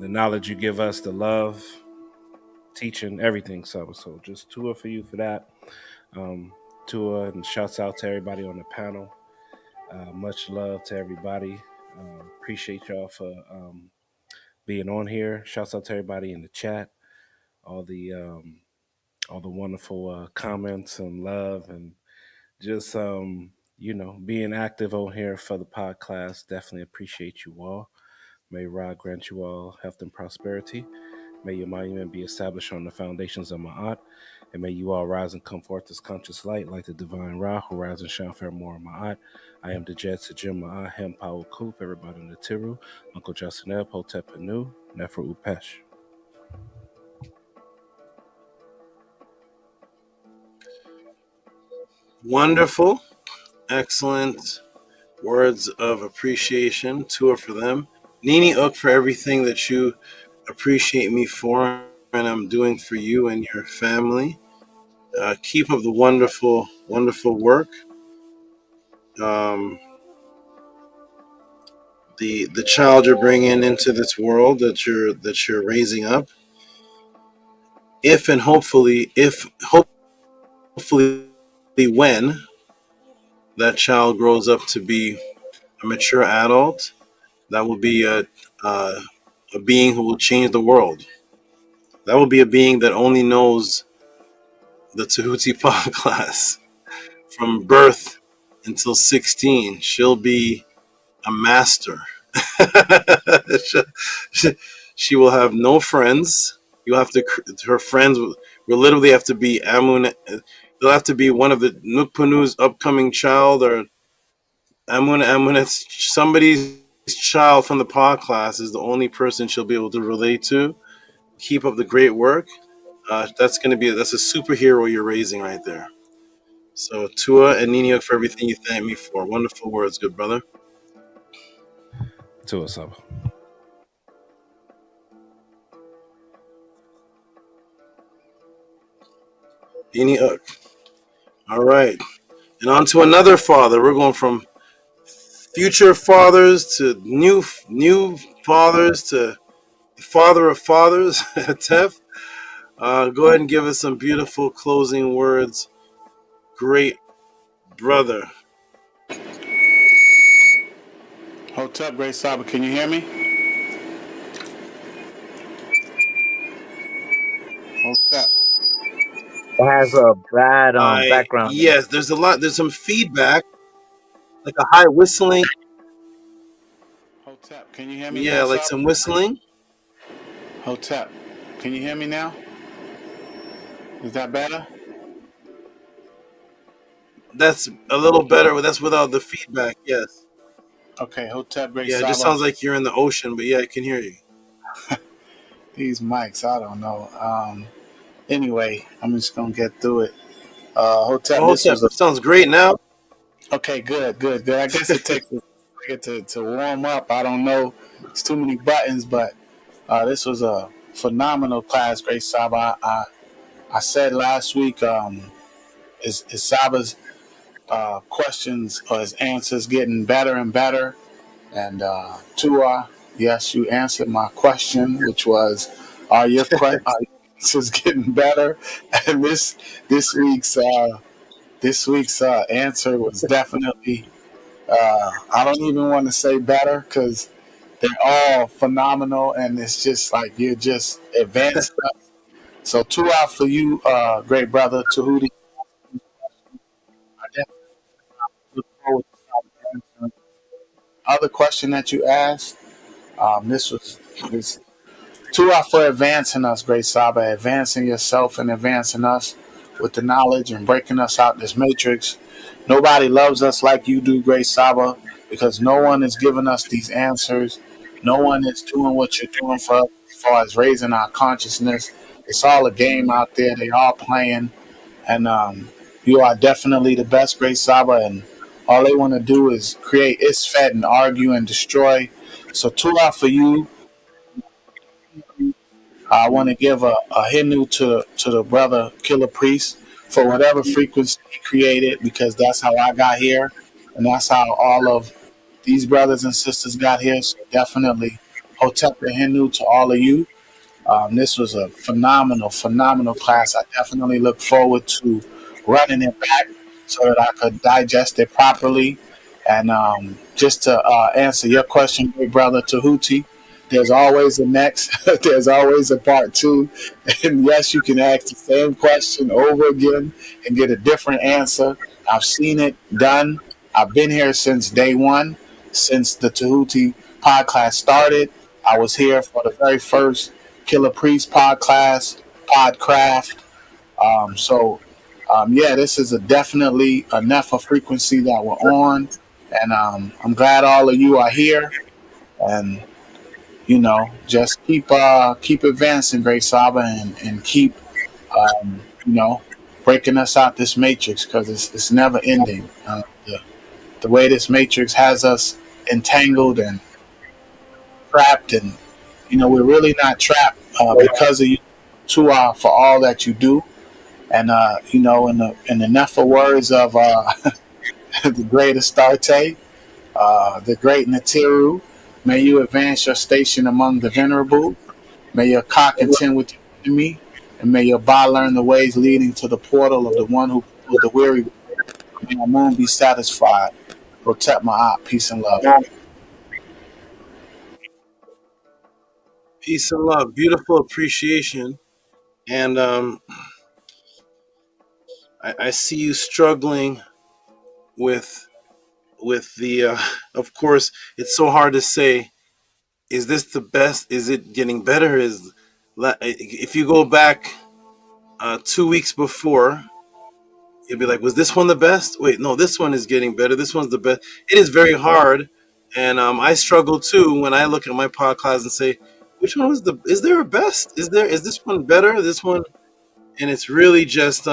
knowledge you give us, the love, teaching, everything. So just Tua for you for that. Tua, and shouts out to everybody on the panel. Much love to everybody. Appreciate y'all for being on here. Shouts out to everybody in the chat. All the wonderful comments and love, and just being active on here for the podcast. Definitely appreciate you all. May Ra grant you all health and prosperity. May your monument be established on the foundations of Ma'at, And may you all rise and come forth as conscious light, like the divine Ra, who rise and shine fair more Ma'at. I am the Jet Sajim Ma'at, Hem Power Kuf, everybody in the Tiru, Uncle Jasaneb, Hotep Anu, Nefer Upesh. Wonderful. Excellent words of appreciation. Two are for them. Nini Uk for everything that you appreciate me for and I'm doing for you and your family. Keep up the wonderful, wonderful work. The child you're bringing into this world that you're raising up. If hopefully when that child grows up to be a mature adult, that will be a being who will change the world. That will be a being that only knows the Tehuti pod class from birth until 16. She'll be a master. She will have no friends. Her friends will literally have to be Amun. They'll have to be one of the Nukpanu's upcoming child, or Amunet's somebody's child from the pod class is the only person she'll be able to relate to. Keep up the great work. That's a superhero you're raising right there. So Tua and Niniok for everything you thank me for. Wonderful words, good brother. Tua Saba. Niniok. All right. And on to another father. We're going from future fathers to new fathers to father of fathers. Tef, go ahead and give us some beautiful closing words. Great brother. Hotep, Great Saba, can you hear me? Hotep. It has a bad background. Yes, there's some feedback, like a high whistling. Hotep, can you hear me? Yeah, like some whistling. Hotep, can you hear me now? Is that better? That's a little better, but that's without the feedback. Yes. Okay, Hotep, Great Yeah, Saba. it just sounds like you're in the ocean, but yeah, I can hear you. These mics, I don't know. Anyway, I'm just gonna get through it. Hotep, sounds great now. Okay, good. I guess it takes a second to warm up. I don't know. It's too many buttons, but this was a phenomenal class, Great Saba. I said last week, is Saba's questions or his answers getting better and better? And Tua, yes, you answered my question, which was, are your answers getting better? And this week's answer was definitely, I don't even want to say better because they're all phenomenal, and it's just like you're just advancing. So 2 out for you, great brother Tehuti. I definitely look forward to answering. Other question that you asked, this 2 out for advancing us, great Saba, advancing yourself and advancing us with the knowledge and breaking us out this matrix. Nobody loves us like you do, great Saba, because no one is giving us these answers. No one is doing what you're doing for us as far as raising our consciousness. It's all a game out there. They all playing. And you are definitely the best, great Saba. And all they want to do is create isfet and argue and destroy. So 2 out for you. I want to give a Hindu to the brother Killer Priest for whatever frequency he created, because that's how I got here, and that's how all of these brothers and sisters got here. So definitely Hotep the Hindu to all of you. This was a phenomenal class. I definitely look forward to running it back so that I could digest it properly. And just to answer your question, big brother Tehuti, there's always a next. There's always a part 2. And yes, you can ask the same question over again and get a different answer. I've seen it done. I've been here since day 1, since the Tehuti podcast started. I was here for the very first Killer Priest podcast, Podcraft. Yeah, this is definitely a NEFA frequency that we're on, and I'm glad all of you are here, and just keep advancing, Great Saba, and keep breaking us out this matrix, because it's never ending. The way this matrix has us entangled and trapped, and we're really not trapped because of you, for all that you do. And in the Nefa words of the great Astarte, the great Natiru, may you advance your station among the venerable. May your Ka contend with your enemy, and may your Ba learn the ways leading to the portal of the one who pulls the weary. May our moon be satisfied. Protect my eye. Peace and love. Peace and love. Beautiful appreciation. And I see you struggling with the of course, it's so hard to say, is this the best? Is it getting better? If you go back 2 weeks before, you'd be like, was this one the best? Wait, no, this one is getting better. This one's the best. It is very hard. And I struggle too when I look at my podcast and say, which one was is there a best? Is this one better? This one? And it's really just,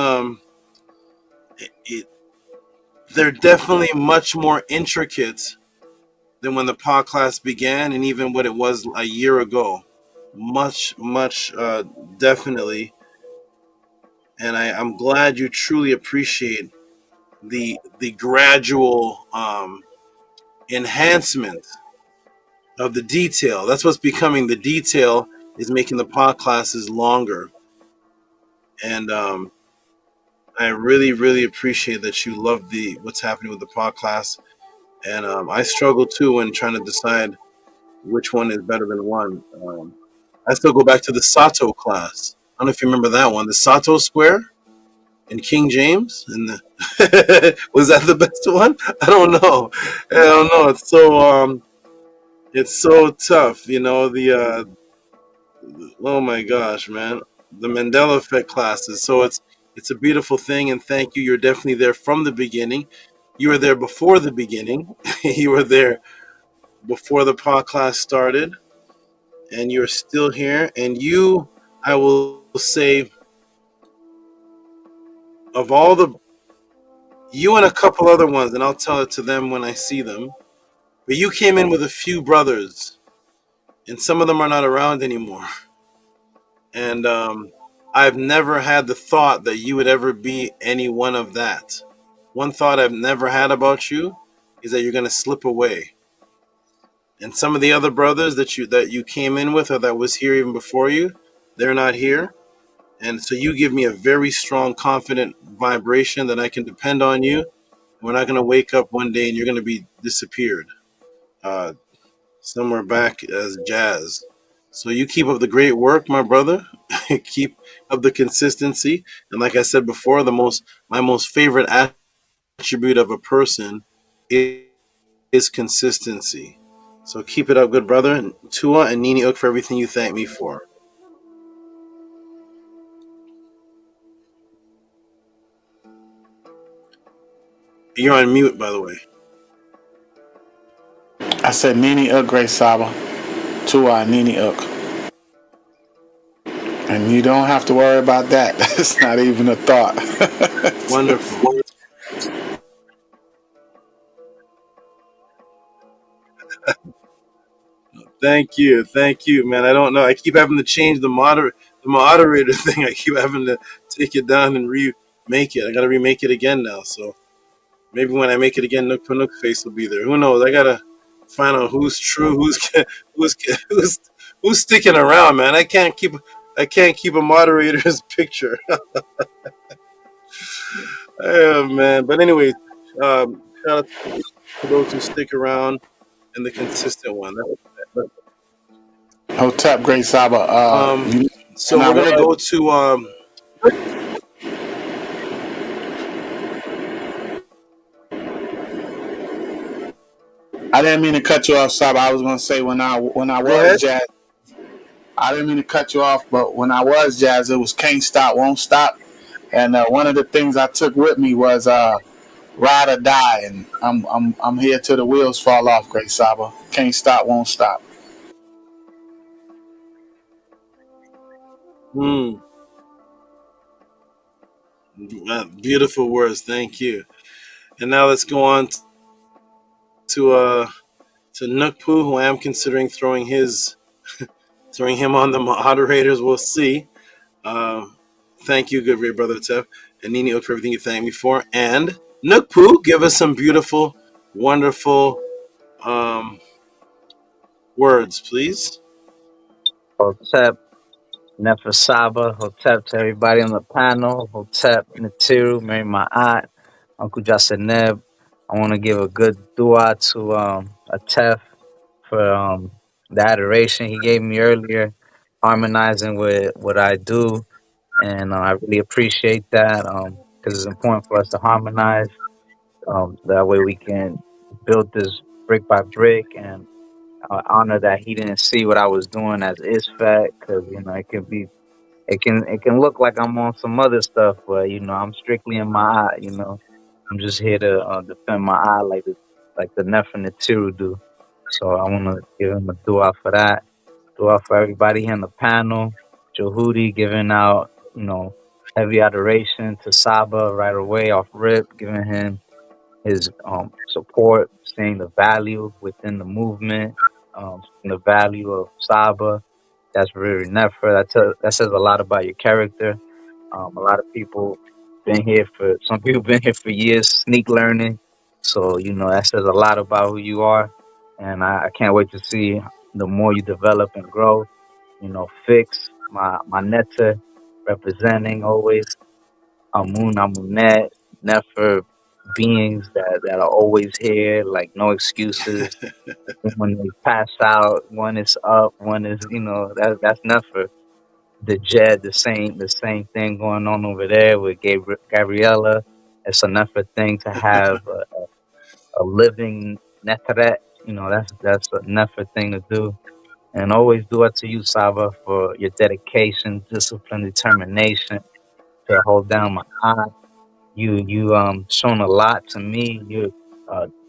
they're definitely much more intricate than when the podcast began, and even what it was a year ago. Much, definitely. And I'm glad you truly appreciate the gradual enhancement of the detail. That's what's becoming the detail, is making the podcasts longer. And I really, really appreciate that you love what's happening with the podcast. And I struggle too when trying to decide which one is better than one. I still go back to the Sato class. I don't know if you remember that one, the Sato Square in King James. And was that the best one? I don't know. It's so tough. Oh my gosh, man, the Mandela Effect classes. So it's a beautiful thing, and thank you. You're definitely there from the beginning. You were there before the beginning. You were there before the podcast started, and you're still here. And I will say, of all you and a couple other ones, and I'll tell it to them when I see them, but you came in with a few brothers, and some of them are not around anymore. And I've never had the thought that you would ever be any one of that. One thought I've never had about you is that you're going to slip away. And some of the other brothers that you came in with, or that was here even before you, they're not here. And so you give me a very strong, confident vibration that I can depend on you. We're not going to wake up one day and you're going to be disappeared somewhere back as jazz. So you keep up the great work, my brother. Keep up the consistency. And like I said before, my most favorite attribute of a person is consistency. So keep it up, good brother. And Tua and Nini Ook for everything you thank me for. You're on mute, by the way. I said Nini Ook, Great Saba. Tua Nini Ook. And you don't have to worry about that. It's not even a thought. Wonderful. Thank you, man. I don't know. I keep having to change the moderator thing. I keep having to take it down and remake it. I got to remake it again now. So maybe when I make it again, Nook Nook face will be there. Who knows? I gotta find out who's true, who's sticking around, man. I can't keep a moderator's picture. Oh man. But anyways, shout out to those who stick around and the consistent one. Hotep, Great Saba. So we're gonna go to I didn't mean to cut you off, Saba. I was gonna say when I was jazz. I didn't mean to cut you off, but when I was jazz, it was can't stop, won't stop. And one of the things I took with me was ride or die, and I'm here till the wheels fall off. Great Saba, can't stop, won't stop. Beautiful words. Thank you. And now let's go on to Nukpu, who I am considering throwing him on the moderators. We'll see. Thank you, good great brother Tef, and Nini for everything you thanked me for. And Nukpu, give us some beautiful, wonderful words, please. Hotep, Nefer Saba, Hotep to everybody on the panel, Hotep, Natiru, Mary Ma'at, Uncle Jasaneb. I want to give a good dua to Atef for the adoration he gave me earlier, harmonizing with what I do. And I really appreciate that because it's important for us to harmonize. That way we can build this brick by brick and honor that he didn't see what I was doing as Isfat, because it can look like I'm on some other stuff, but I'm strictly in my eye. I'm just here to defend my eye like the Nefer Natiru do. So I want to give him a dua for that. Dua for everybody here on the panel. JHUTI giving out heavy adoration to Saba right away off rip, giving him his support, seeing the value within the movement, seeing the value of Saba. That's really never. That says a lot about your character. A lot of people some people been here for years, sneak learning. So that says a lot about who you are, and I can't wait to see the more you develop and grow. Fix my netta representing always Amun Amunet, never beings that are always here, like no excuses. When they pass out, one is up, one is that's never the Jed, the same thing going on over there with Gabriella. It's a never thing to have a living Netaret. That's a never thing to do. And always do it to you, Saba, for your dedication, discipline, determination to hold down my eye. You shown a lot to me. You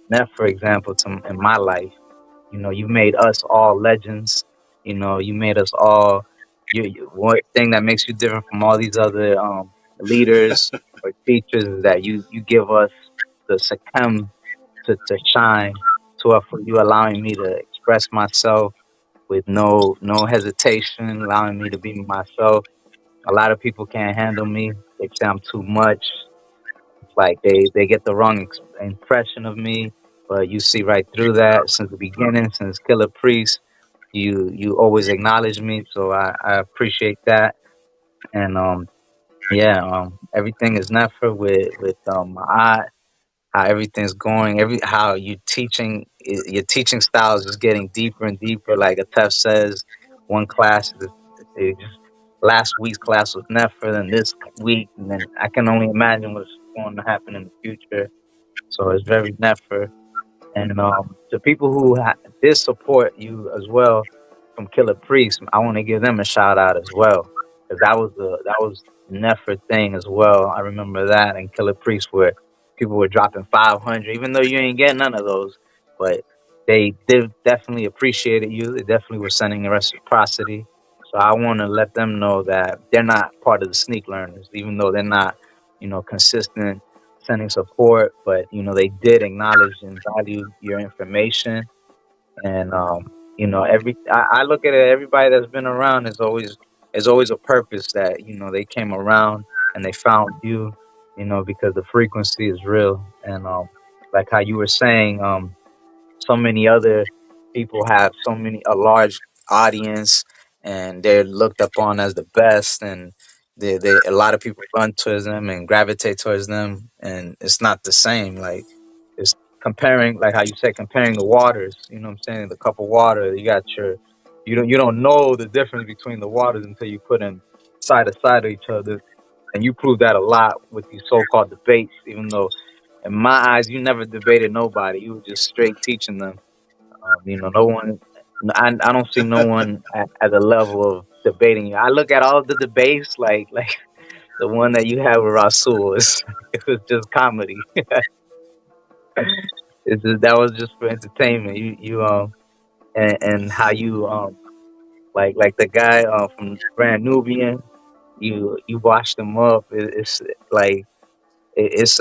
Neff, for example, in my life. You made us all legends. You made us all. One thing that makes you different from all these other leaders or teachers is that you give us the second to shine to us, for you allowing me to express myself with no hesitation, allowing me to be myself. A lot of people can't handle me. They say I'm too much. It's like they get the wrong impression of me, but you see right through that since the beginning, since Killer Priest. You always acknowledge me, so I appreciate that. And everything is never with my eye, how everything's going, how your teaching style is just getting deeper and deeper. Like Atef says, one class last week's class was never than this week, and then I can only imagine what's going to happen in the future. So it's very never. And to people who did support you as well from Killer Priest, I want to give them a shout out as well, because that was a never thing as well. I remember that in Killer Priest where people were dropping 500, even though you ain't getting none of those, but they did definitely appreciated you. They definitely were sending a reciprocity. So I want to let them know that they're not part of the sneak learners, even though they're not, consistent sending support, but they did acknowledge and value your information. And I look at it, everybody that's been around is always a purpose that they came around and they found you, because the frequency is real. And like how you were saying, so many other people have a large audience, and they're looked upon as the best, and a lot of people run towards them and gravitate towards them, and it's not the same. Like, it's comparing, like how you said, comparing the waters. You know what I'm saying? The cup of water, you don't know the difference between the waters until you put them side to side of each other, and you prove that a lot with these so-called debates. Even though, in my eyes, you never debated nobody. You were just straight teaching them. No one. I don't see no one at the level of debating you. I look at all the debates like The one that you had with Rasul is it was just comedy. It's just, that was just for entertainment. And how you like the guy from Brand Nubian. You washed him up. It's like it's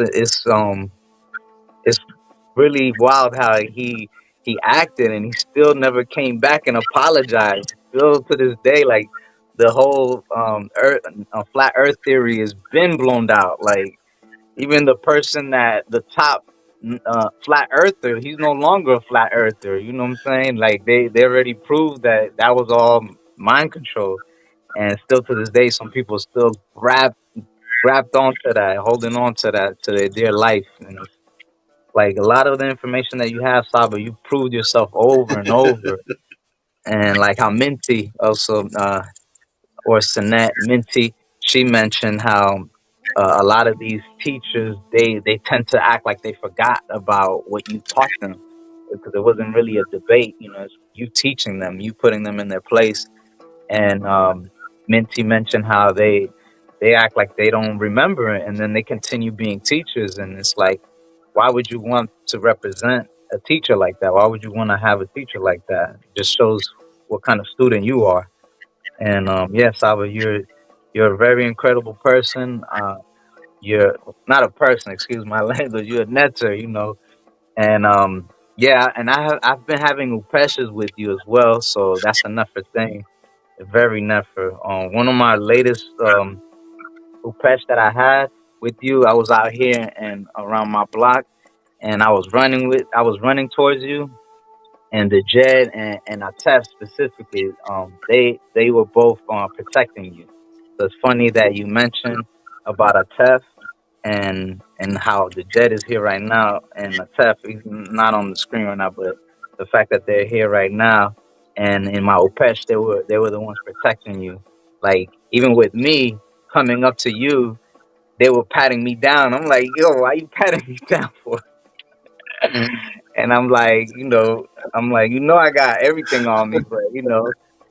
really wild how he acted and he still never came back and apologized. Still to this day, like the whole earth flat Earth theory has been blown out. Like even the person that the top flat earther, he's no longer a flat earther. You know what I'm saying? Like they already proved that that was all mind control, and still to this day, some people still grabbed onto that, holding on to that to their dear life. And it's like a lot of the information that you have, Saba, you proved yourself over and over. And like how Minty also, or Sinette Minty, she mentioned how a lot of these teachers they tend to act like they forgot about what you taught them because it wasn't really a debate. You know, it's you teaching them, you putting them in their place. And Minty mentioned how they act like they don't remember it, and then they continue being teachers. And it's like, why would you want to represent a teacher like that? Why would you want to have a teacher like that? It just shows what kind of student you are. And yeah, Saba, you're a very incredible person. You're not a person, excuse my language. You're a netter, you know. And yeah, and I've been having upeshas with you as well, so that's a nefer thing. Very nefer. One of my latest upesh that I had with you, I was out here and around my block, and I was running towards you, and the Jed and Atef specifically, they were both protecting you. So it's funny that you mentioned about Atef and how the Jed is here right now, and Atef he's not on the screen right now, but the fact that they're here right now, and in my Opesh they were the ones protecting you. Like even with me coming up to you, they were patting me down. I'm like, yo, why you patting me down for? And I'm like, I got everything on me, but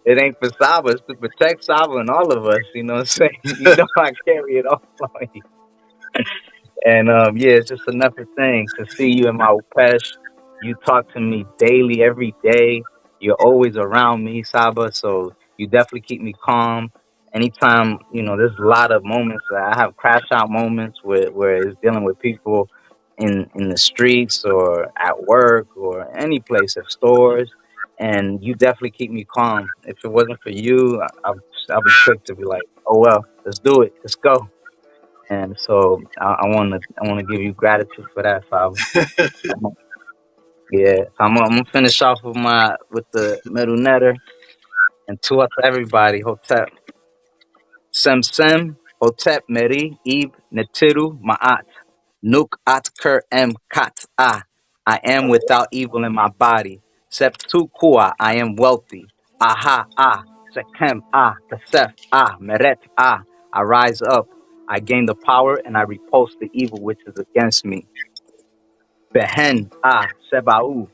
it ain't for Saba. It's to protect Saba and all of us. You know what I'm saying? I carry it all on you. And yeah, it's just another thing to see you in my Upesh. You talk to me daily, every day. You're always around me, Saba. So you definitely keep me calm. Anytime, there's a lot of moments that I have crash out moments where it's dealing with people in the streets or at work or any place, at stores. And you definitely keep me calm. If it wasn't for you, I'll be quick to be like, oh well, let's do it, let's go. And so I wanna give you gratitude for that, Father. Yeah, I'm gonna finish off with the middle netter and two up to everybody. Hotep Sem Hotep Meri Ib Netiru Ma'at Nuk At Ker Em Kat Ah. I am without evil in my body. Septu Kua, I am wealthy. Aha Ah. Sekem Ah. Kasef Ah. Meret Ah. I rise up. I gain the power and I repulse the evil which is against me. Behen Ah. Sebau.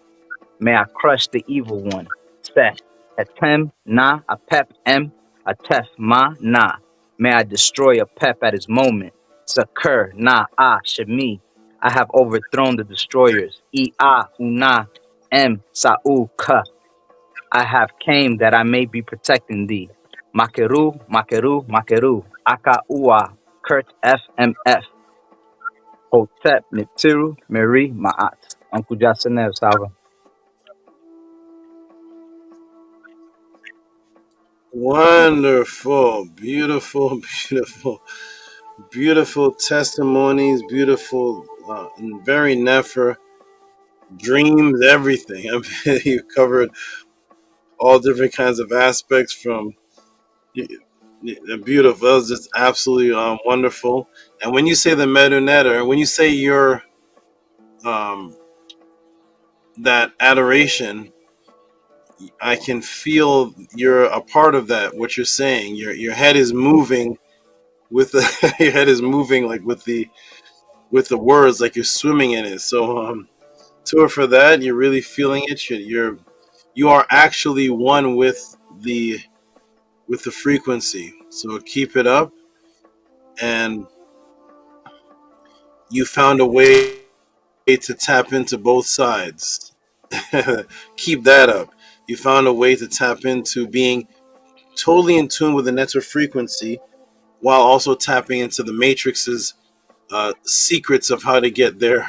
May I crush the evil one. Se. Etem Na. Apep Em. Atef Ma Na. May I destroy a pep at his moment. Sakur Na Ah. Shemi. I have overthrown the destroyers. E Ah. Una. M. Sa'u Ka. I have came that I may be protecting thee. Makeru, Makeru, Makeru. Aka Ua. Kurt FMF. Hotep Nitiru Meri Ma'at. Uncle Jasanev Salva. Wonderful, beautiful, beautiful, beautiful testimonies, beautiful, and very nefer dreams, everything. I mean, you covered all different kinds of aspects from beautiful. That was just absolutely wonderful. And when you say the meta netter, when you say your that adoration, I can feel you're a part of that. What you're saying, your head is moving with the your head is moving like with the words, like you're swimming in it. So tour for that. You're really feeling it. You are actually one with the frequency. So keep it up. and you found a way to tap into both sides. Keep that up. You found a way to tap into being totally in tune with the network frequency while also tapping into the matrix's secrets of how to get their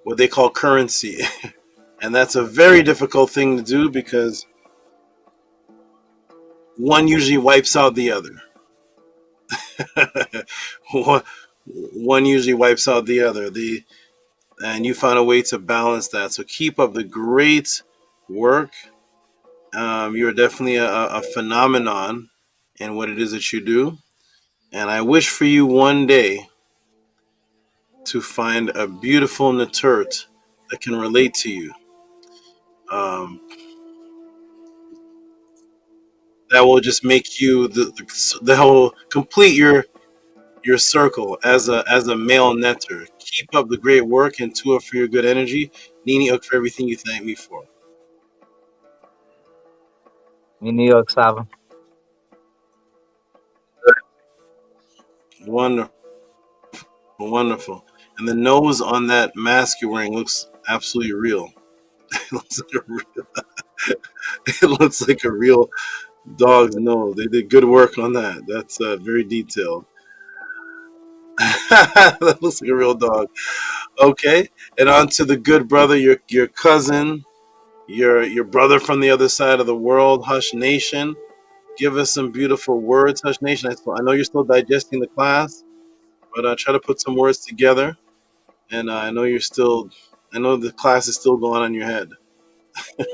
what they call currency. And that's a very difficult thing to do because one usually wipes out the other. One usually wipes out the other. And you found a way to balance that. So keep up the great work. You're definitely a phenomenon in what it is that you do. And I wish for you one day to find a beautiful Naturt that can relate to you. That will just make you that will complete your circle as a male netter. Keep up the great work, and Tua for your good energy. Nini Uk for everything you thank me for. In New York, Saba. Wonderful, wonderful. And the nose on that mask you're wearing looks absolutely real. It looks like a real, it looks like a real dog's nose. They did good work on that. That's very detailed. That looks like a real dog. Okay, and on to the good brother, your cousin, your brother from the other side of the world, Hush Nation. Give us some beautiful words, Hush Nation. I know you're still digesting the class, but try to put some words together. And I know I know the class is still going on in your head.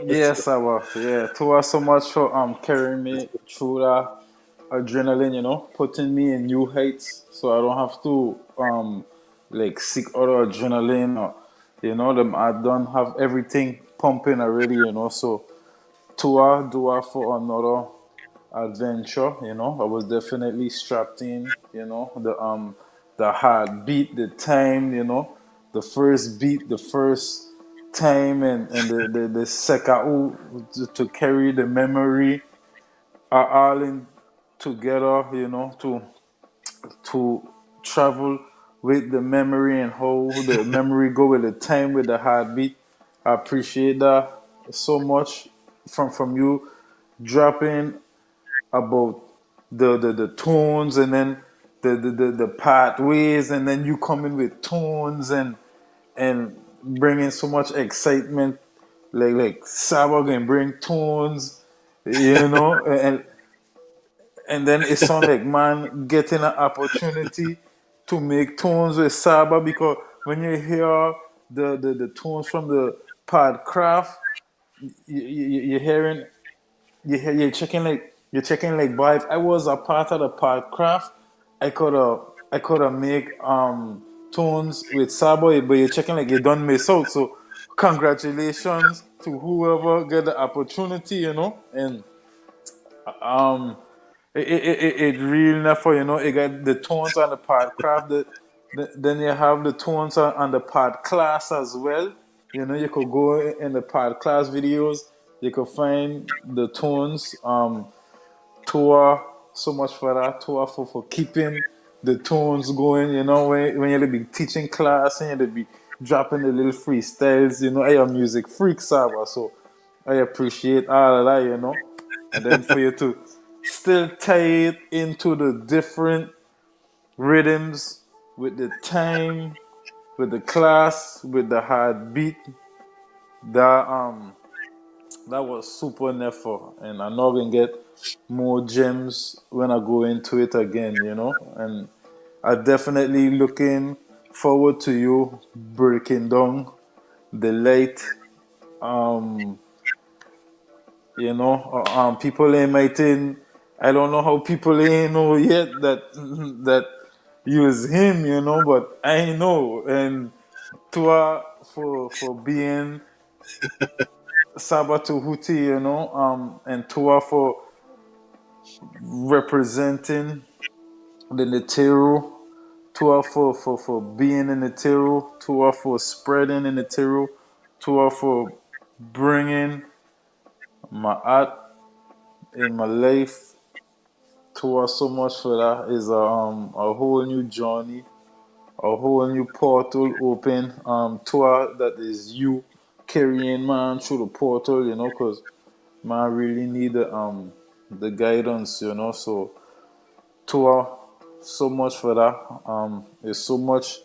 Yes, I was. Yeah, Tua so much for carrying me through that adrenaline, putting me in new heights so I don't have to like seek other adrenaline or them I don't have everything pumping already, So Tua dua for another adventure, I was definitely strapped in, the heartbeat, the time, the first beat, the first time and the seka'u to carry the memory are all in together, to travel with the memory and how the memory go with the time with the heartbeat. I appreciate that so much from you dropping about the tones and then the pathways and then you coming with tones and bringing so much excitement like Saba can bring tones, and then it sounds like man getting an opportunity to make tunes with Saba because when you hear the tunes from the Podcraft, you're hearing you're checking like boy, if I was a part of the Podcraft, I could have make tunes with Saba, but you're checking like you don't miss out. So congratulations to whoever get the opportunity, and um it really enough for it got the tones on the part craft then you have the tones on the part class as well. You could go in the part class videos, you could find the tones. Tour so much for that. Tour for keeping the tones going, when you'll be teaching class and you'll be dropping the little freestyles. I am music freak, Saba, so I appreciate all of that, and then for you to still tie it into the different rhythms with the time, with the class, with the heartbeat. That was super never, and I'm not gonna get more gems when I go into it again, And I definitely looking forward to you breaking down the light. Um, people ain't mighty. I don't know how people ain't know yet that use him, but I know. And Tua for being SABA Tehuti, and Tua for representing the Neteru, Tua for being in Neteru, Tua for spreading in Neteru, Tua for bringing my art in my life, to us so much for that is a whole new journey, a whole new portal open to us that is you carrying man through the portal, you know, because man really need the guidance, you know. So Tua, so much for that. There's so much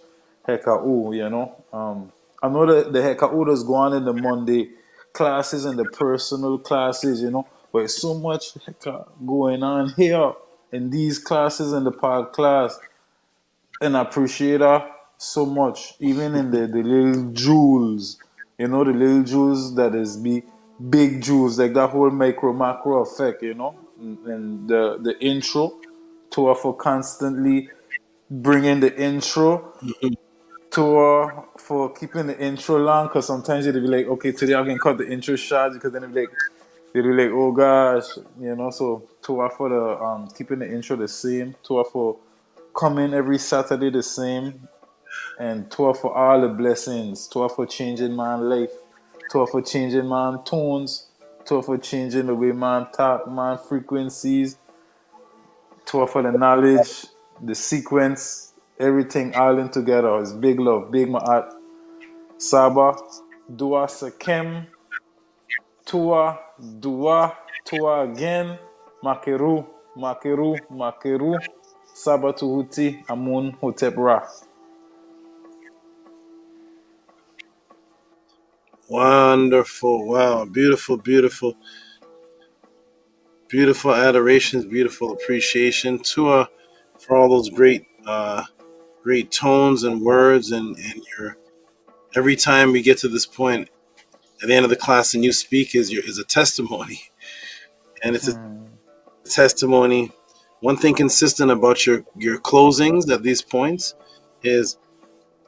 hekau, you know. I know that the hekau that's going on in the Monday classes and the personal classes, you know, but it's so much heka going on here in these classes in the part class. And I appreciate that so much, even in the little jewels, you know, the little jewels that is big jewels, like that whole micro macro effect, you know, and the intro to her for constantly bringing the intro to her for keeping the intro long, because sometimes you'll be like, okay, today I can cut the intro short, because then they'll be like, oh gosh, you know. So to her for the keeping the intro the same, to her for coming every Saturday the same, and to her for all the blessings, to her for changing man life, to her for changing man tones, to her for changing the way man talk, man frequencies, to her for the knowledge, the sequence, everything all in together. It's big love, big ma'at. Saba, dua sakem, tua, tua again, makeru, makeru, makeru, Saba Tehuti, Amun Hotep Ra. Wonderful. Wow. Beautiful, beautiful, beautiful adorations, beautiful appreciation to for all those great tones and words and your every time we get to this point at the end of the class and you speak is a testimony. And it's a testimony. One thing consistent about your closings at these points is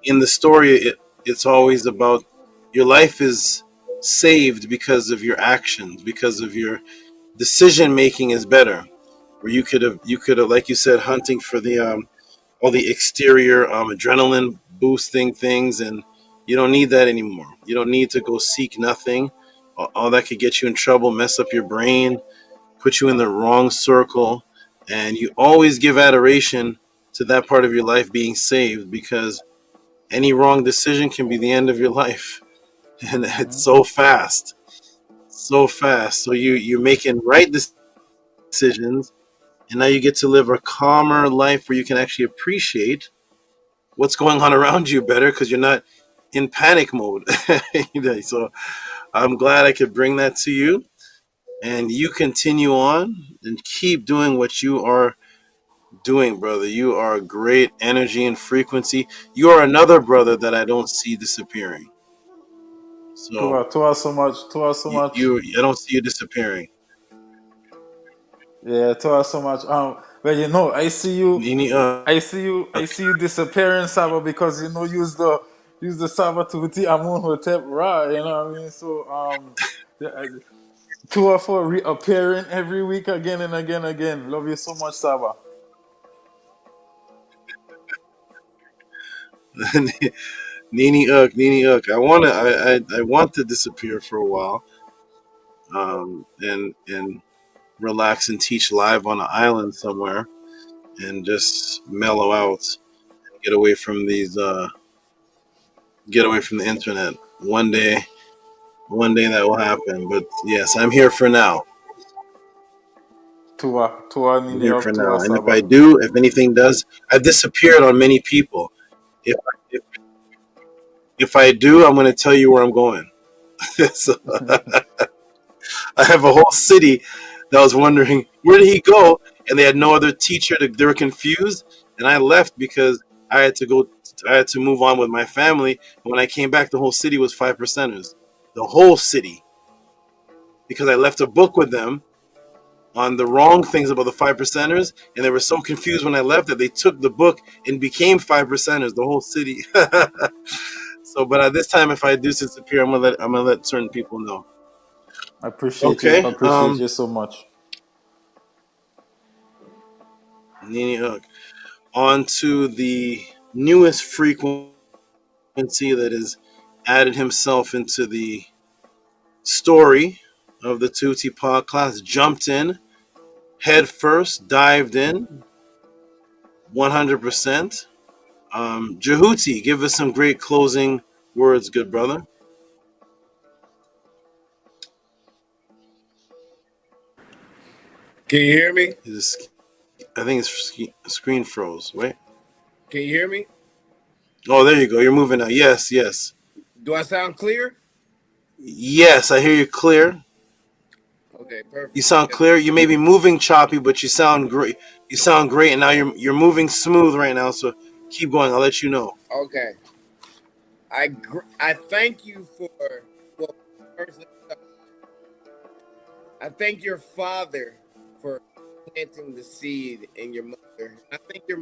in the story it's always about your life is saved because of your actions, because of your decision making is better. Where you could have like you said, hunting for the all the exterior adrenaline boosting things, and you don't need that anymore. You don't need to go seek nothing. All that could get you in trouble, mess up your brain, put you in the wrong circle. And you always give adoration to that part of your life being saved, because any wrong decision can be the end of your life. And it's so fast, so fast. So you're making right decisions, and now you get to live a calmer life where you can actually appreciate what's going on around you better, because you're not in panic mode. You know, so I'm glad I could bring that to you, and you continue on and keep doing what you are doing, brother. You are a great energy and frequency. You are another brother that I don't see disappearing. So Tua so much, Tua so much. I don't see you disappearing. Yeah, Tua so much. Well, you know, I see you disappearing, Saba, because you know use the Saba Tehuti Amun Hotep Ra. You know what I mean? So Tua for reappearing every week again and again and again. Love you so much, Saba. Nini Uk. I want to disappear for a while, and relax and teach live on an island somewhere, and just mellow out, get away from get away from the internet. One day that will happen. But yes, I'm here for now. Tua I'm Nini here for Uk, Tua now. And Saba. if anything does, I've disappeared on many people. If if I do, I'm going to tell you where I'm going. So, I have a whole city that was wondering where did he go, and they had no other teacher. They were confused, and I left because I had to go. I had to move on with my family. And when I came back, the whole city was 5%ers. The whole city, because I left a book with them on the wrong things about the 5%ers, and they were so confused when I left that they took the book and became 5%ers. The whole city. So, but at this time, if I do disappear, I'm gonna let certain people know. I appreciate you. Okay. I appreciate you so much. Nini Hook. On to the newest frequency that has added himself into the story of the Tehuti podcast, jumped in head first, dived in 100%. JHUTI, give us some great closing words, good brother. Can you hear me? I think it's screen froze. Wait. Can you hear me? Oh, there you go. You're moving now. Yes, yes. Do I sound clear? Yes, I hear you clear. Okay, perfect. You sound clear. You may be moving choppy, but you sound great. You sound great, and now you're moving smooth right now. So keep going. I'll let you know. Okay. I thank you for, well, first, I thank your father for planting the seed in your mother. I thank your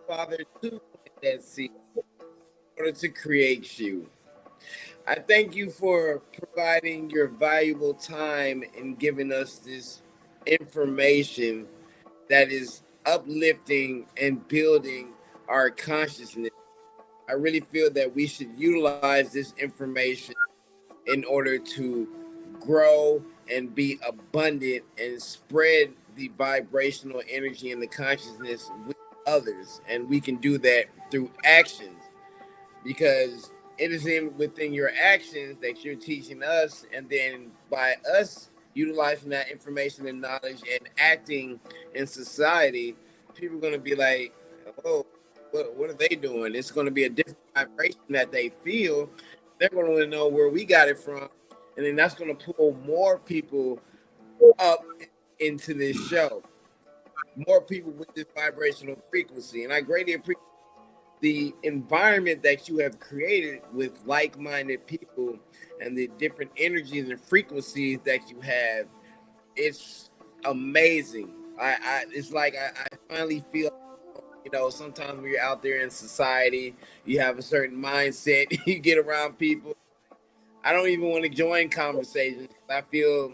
father too, planted that seed in order to create you. I thank you for providing your valuable time and giving us this information that is uplifting and building our consciousness. I really feel that we should utilize this information in order to grow and be abundant and spread the vibrational energy and the consciousness with others. And we can do that through actions, because it is within your actions that you're teaching us, and then by us utilizing that information and knowledge and acting in society, people are going to be like, oh, what are they doing? It's going to be a different vibration that they feel. They're going to want to know where we got it from, and then that's going to pull more people up into this show, more people with this vibrational frequency. And I greatly appreciate the environment that you have created with like-minded people and the different energies and frequencies that you have. It's amazing. It's like I finally feel, sometimes when you're out there in society, you have a certain mindset, you get around people. I don't even want to join conversations. I feel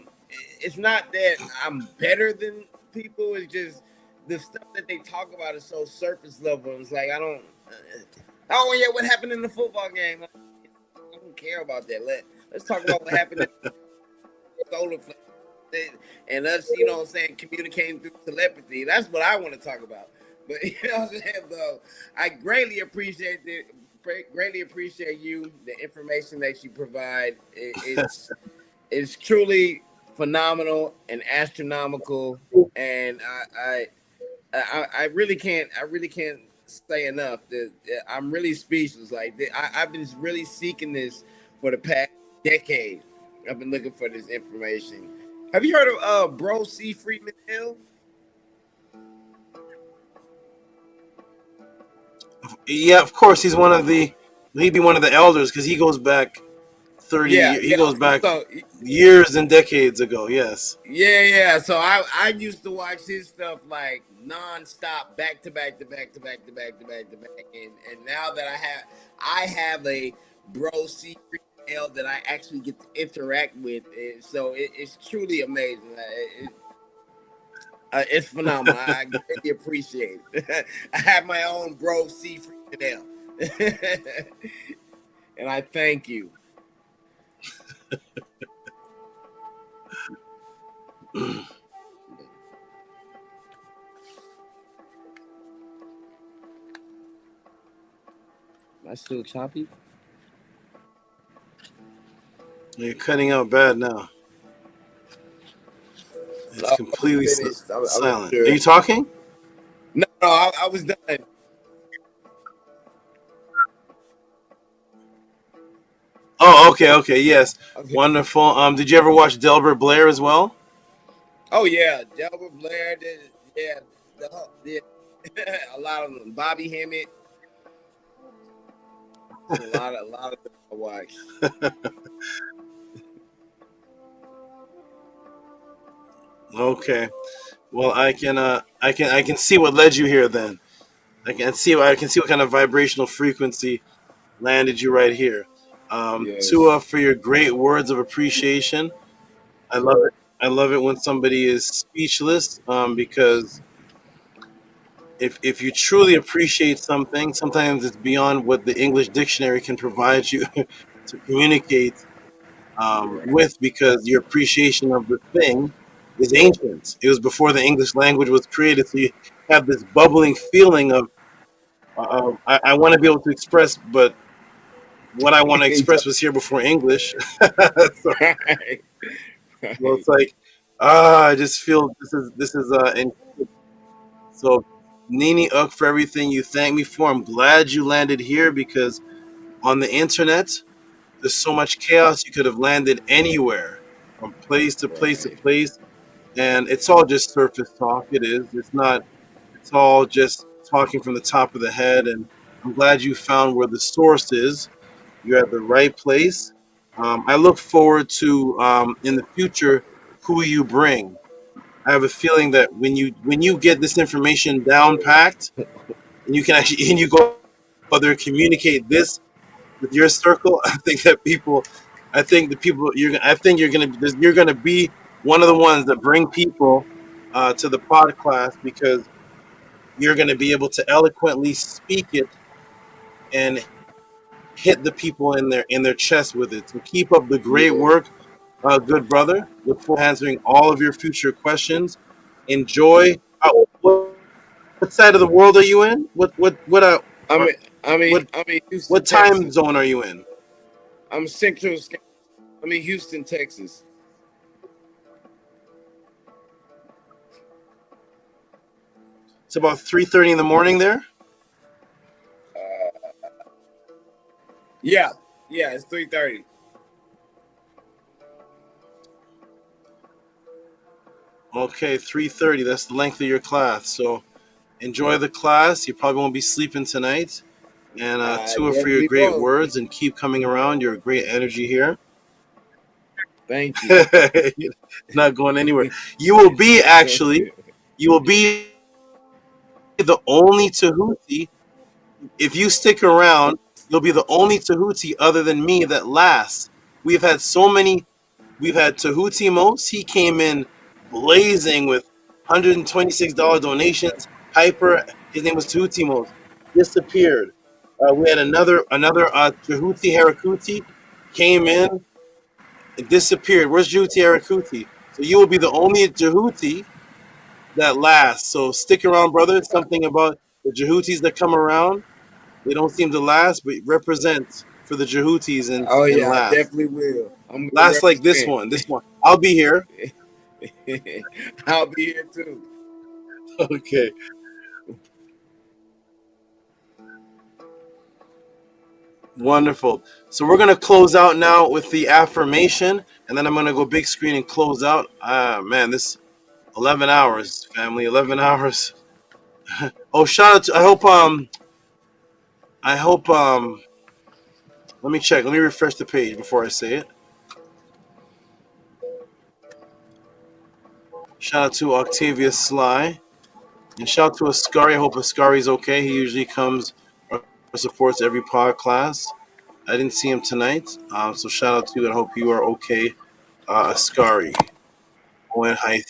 it's not that I'm better than people. It's just the stuff that they talk about is so surface level. It's like, oh yeah, what happened in the football game? I don't care about that. Let's talk about what happened in the solar flare and us, communicating through telepathy. That's what I want to talk about. But what I'm saying, though, I greatly appreciate you, the information that you provide. It's truly phenomenal and astronomical, and I really can't say enough that I'm really speechless. Like I've been really seeking this for the past decade. I've been looking for this information. Have you heard of Bro C. Freeman Hill? Yeah, of course. He'd be one of the elders because he goes back 30 years. He goes back years and decades ago. Yes. Yeah. So I used to watch his stuff like nonstop, back to back. And now that I have a Bro C. Freeman Hill that I actually get to interact with, so it's truly amazing. It's phenomenal. I greatly appreciate it. I have my own Bro C. Freeman Hill, and I thank you. Am I still choppy? You're cutting out bad now. It's completely silent. Are you talking? No, I was done. Oh, okay, yes. Okay. Wonderful. Did you ever watch Delbert Blair as well? Oh yeah, Delbert Blair did. Yeah, a lot of them. Bobby Hemmett. A lot of them I watched. Okay. Well, I can see what led you here. Then I can see what kind of vibrational frequency landed you right here. Yes. Tua, for your great words of appreciation. I love it. I love it when somebody is speechless, because if you truly appreciate something, sometimes it's beyond what the English dictionary can provide you to communicate with, because your appreciation of the thing is ancient. It was before the English language was created. So you have this bubbling feeling of I want to be able to express, but what I want to express was here before English. So, well, it's like I just feel this is and so Nini Uk for everything you thank me for. I'm glad you landed here because on the internet there's so much chaos. You could have landed anywhere from place to place to place, and it's all just surface talk. It is. It's not. It's all just talking from the top of the head. And I'm glad you found where the source is. You're at the right place. I look forward to in the future who you bring. I have a feeling that when you get this information down packed, and you can actually and you go further communicate this with your circle, I think that people, I think the people I think you're gonna be one of the ones that bring people to the pod class because you're gonna be able to eloquently speak it and hit the people in their chest with it. So keep up the great work, good brother. Look forward to answering all of your future questions. Enjoy. What side of the world are you in? I'm in Houston, What time Texas. zone are you in? I'm Central. I'm in Houston, Texas. It's about 3:30 in the morning there. Yeah, it's 3:30. Okay, 3:30. That's the length of your class. So enjoy the class. You probably won't be sleeping tonight. And Tua for your great words and keep coming around. You're a great energy here. Thank you. Not going anywhere. You will be the only Tehuti. If you stick around, you'll be the only Tehuti other than me that lasts. We've had so many. We've had Tehuti Mos. He came in blazing with $126 donations. Hyper, his name was Tehuti Mos, disappeared. We had another Tehuti Harakuti came in and disappeared. Where's Jehuti Harakuti? So you will be the only Jehuti that lasts. So stick around, brother. Something about the Jehutis that come around. They don't seem to last, but represent for the Jehutis and I last. definitely will. I'm gonna Last like this one. This one. I'll be here. I'll be here too. Okay. Wonderful. So we're gonna close out now with the affirmation, and then I'm gonna go big screen and close out. Man, this 11 hours, family, 11 hours. Oh, shout out to, I hope let me check. Let me refresh the page before I say it. Shout out to Octavia Sly. And shout out to Ascari. I hope Ascari's okay. He usually comes or supports every pod class. I didn't see him tonight. So shout out to you and I hope you are okay, Ascari. Owen Hythe.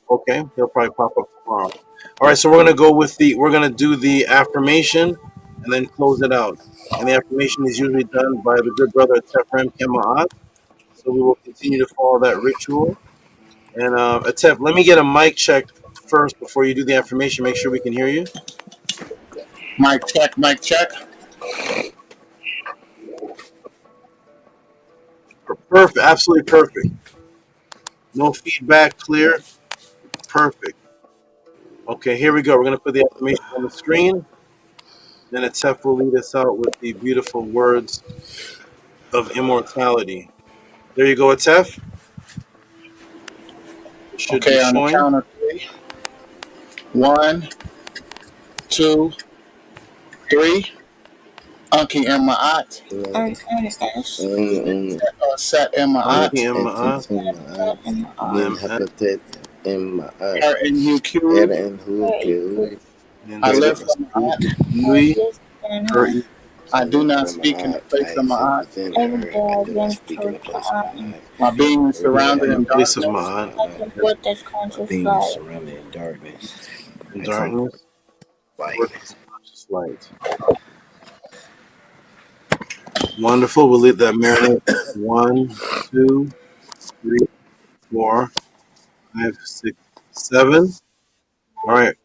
Okay, he'll probably pop up tomorrow. All right, so we're gonna do the affirmation and then close it out. And the affirmation is usually done by the good brother Tefrem Kema'at. So we will continue to follow that ritual. And Atef, let me get a mic check first before you do the affirmation. Make sure we can hear you. Mic check, mic check. Perfect, absolutely perfect. No feedback, clear, perfect. Okay, here we go. We're gonna put the affirmation on the screen. Then Atef will lead us out with the beautiful words of immortality. There you go, Atef. It should Okay, be on the showing. count of 3. 1, 2, 3. Unky and Ma'at. Set and Ma'at. I live for Ma'at. I do not speak in the place of Ma'at. My being is surrounded in place of darkness. Ma'at. Darkness. Light. Wonderful. We'll leave that marinate. 1, 2, 3, 4, 5, 6, 7. All right.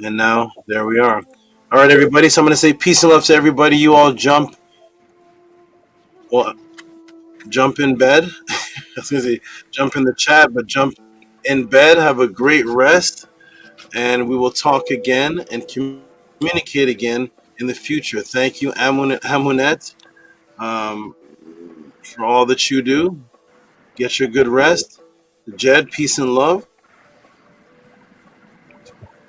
And now there we are. All right, everybody. So I'm going to say peace and love to everybody. You all jump in bed. I was going to say jump in the chat, but jump in bed. Have a great rest. And we will talk again and communicate again in the future. Thank you, Amunet, for all that you do. Get your good rest. Jed, peace and love.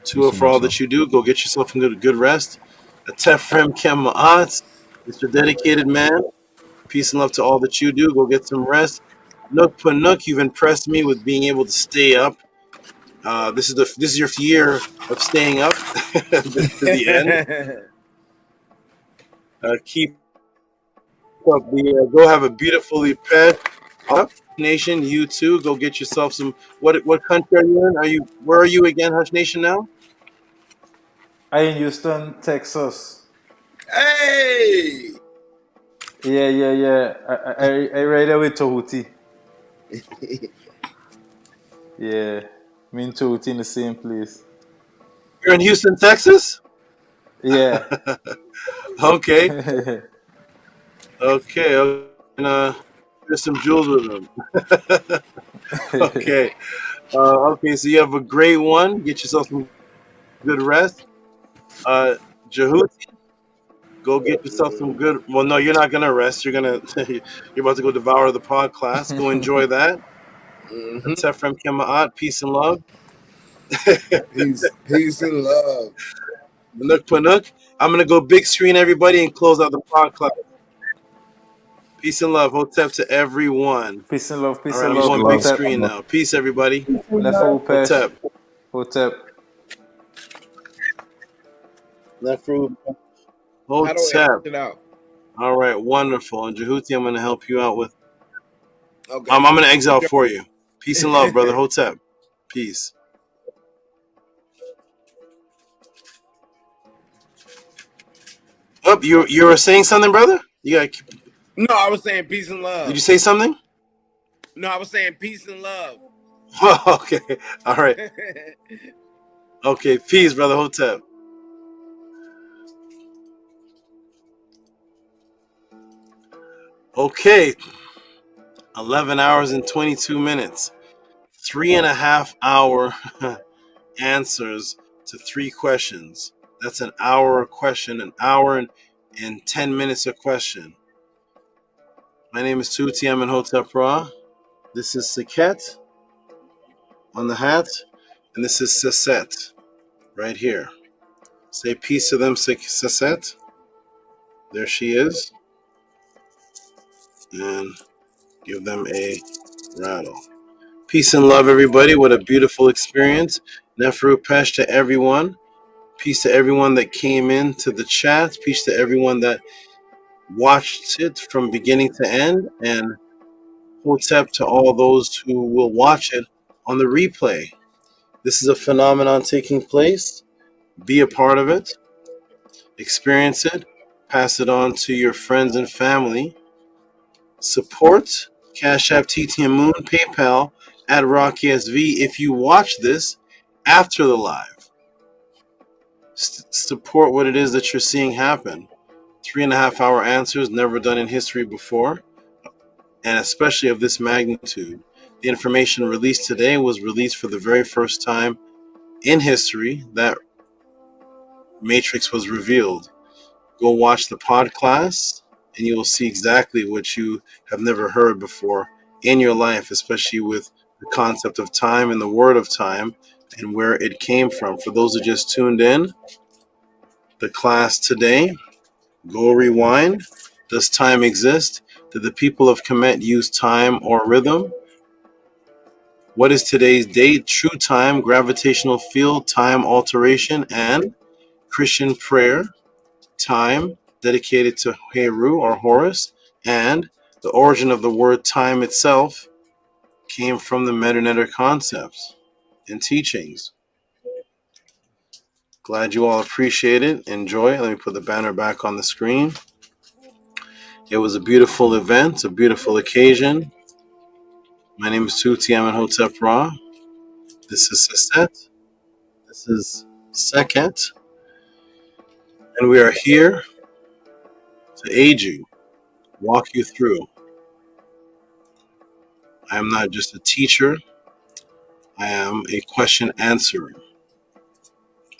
Tua, for all that you do. Go get yourself a good rest. Tefrem Kemaat, Mr. Dedicated Man. Peace and love to all that you do. Go get some rest. Nook Panuk, you've impressed me with being able to stay up. This is your year of staying up to the end. Keep up the go have a beautifully pet Nation. You too. Go get yourself some. What country are you in? Where are you again, Hush Nation? Now I in Houston, Texas. Hey. Yeah. I ride with Tehuti. Yeah, me and Tehuti in the same place. you're in Houston, Texas. Yeah. Okay. Okay. And there's some jewels with them. Okay. Okay. So you have a great one. Get yourself some good rest. JHUTI, go get yourself some good. Well, no, you're not gonna rest. You're about to go devour the pod class. Go enjoy that. Tefrem Kemaat, peace and love. Peace and love. Nook Panuk. I'm gonna go big screen everybody and close out the pod class. Peace and love. Hotep to everyone. Peace and love. Peace All right, and I'm love. going big Hotep. screen now. Peace, everybody. Neferupesh. Hotep. Hotep. Neferu. How do I Hotep. it out? All right, wonderful. And JHUTI, I'm gonna help you out with. Okay. I'm gonna exile for you. Peace and love, brother. Hotep. Peace. Up, you were saying something, brother? You got. No, I was saying peace and love. Did you say something? No, I was saying peace and love. Okay. All right. Okay. Peace, brother. Hotep. Okay. 11 hours and 22 minutes. 3.5 hour answers to 3 questions. That's an hour a question, an hour and 10 minutes a question. My name is Tehuti. I'm in Hotep Ra. This is Saket on the hat, and this is Saset right here. Say peace to them, Saset. There she is. And give them a rattle. Peace and love, everybody. What a beautiful experience. Neferupesh to everyone. Peace to everyone that came into the chat. Peace to everyone that watched it from beginning to end. And Hotep to all those who will watch it on the replay. This is a phenomenon taking place. Be a part of it. Experience it. Pass it on to your friends and family. Support Cash App, TTM Moon, PayPal at RockSV. If you watch this after the live, support what it is that you're seeing happen. 3.5 hour answers, never done in history before, and especially of this magnitude. The information released today was released for the very first time in history that Matrix was revealed. Go watch the pod class, and you will see exactly what you have never heard before in your life, especially with the concept of time and the word of time and where it came from. For those who just tuned in, the class today, go rewind. Does time exist? Did the people of Kemet use time or rhythm? What is today's date? True time, gravitational field, time alteration, and Christian prayer, time dedicated to Heru or Horus, and the origin of the word time itself came from the meta concepts and teachings. Glad you all appreciate it. Enjoy it. Let me put the banner back on the screen. It was a beautiful event, a beautiful occasion. My name is Tehuti. I'm in Hotep Ra. This is Sestet. This is Seket. And we are here to aid you, walk you through. I am not just a teacher, I am a question answerer.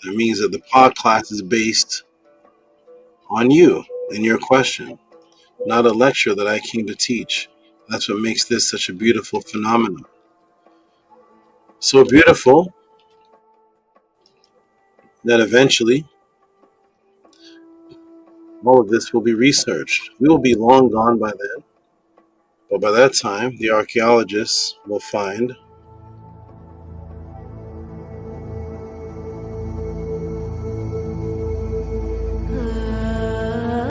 That means that the pod class is based on you and your question, not a lecture that I came to teach. That's what makes this such a beautiful phenomenon. So beautiful that eventually all of this will be researched. We will be long gone by then, but by that time, the archaeologists will find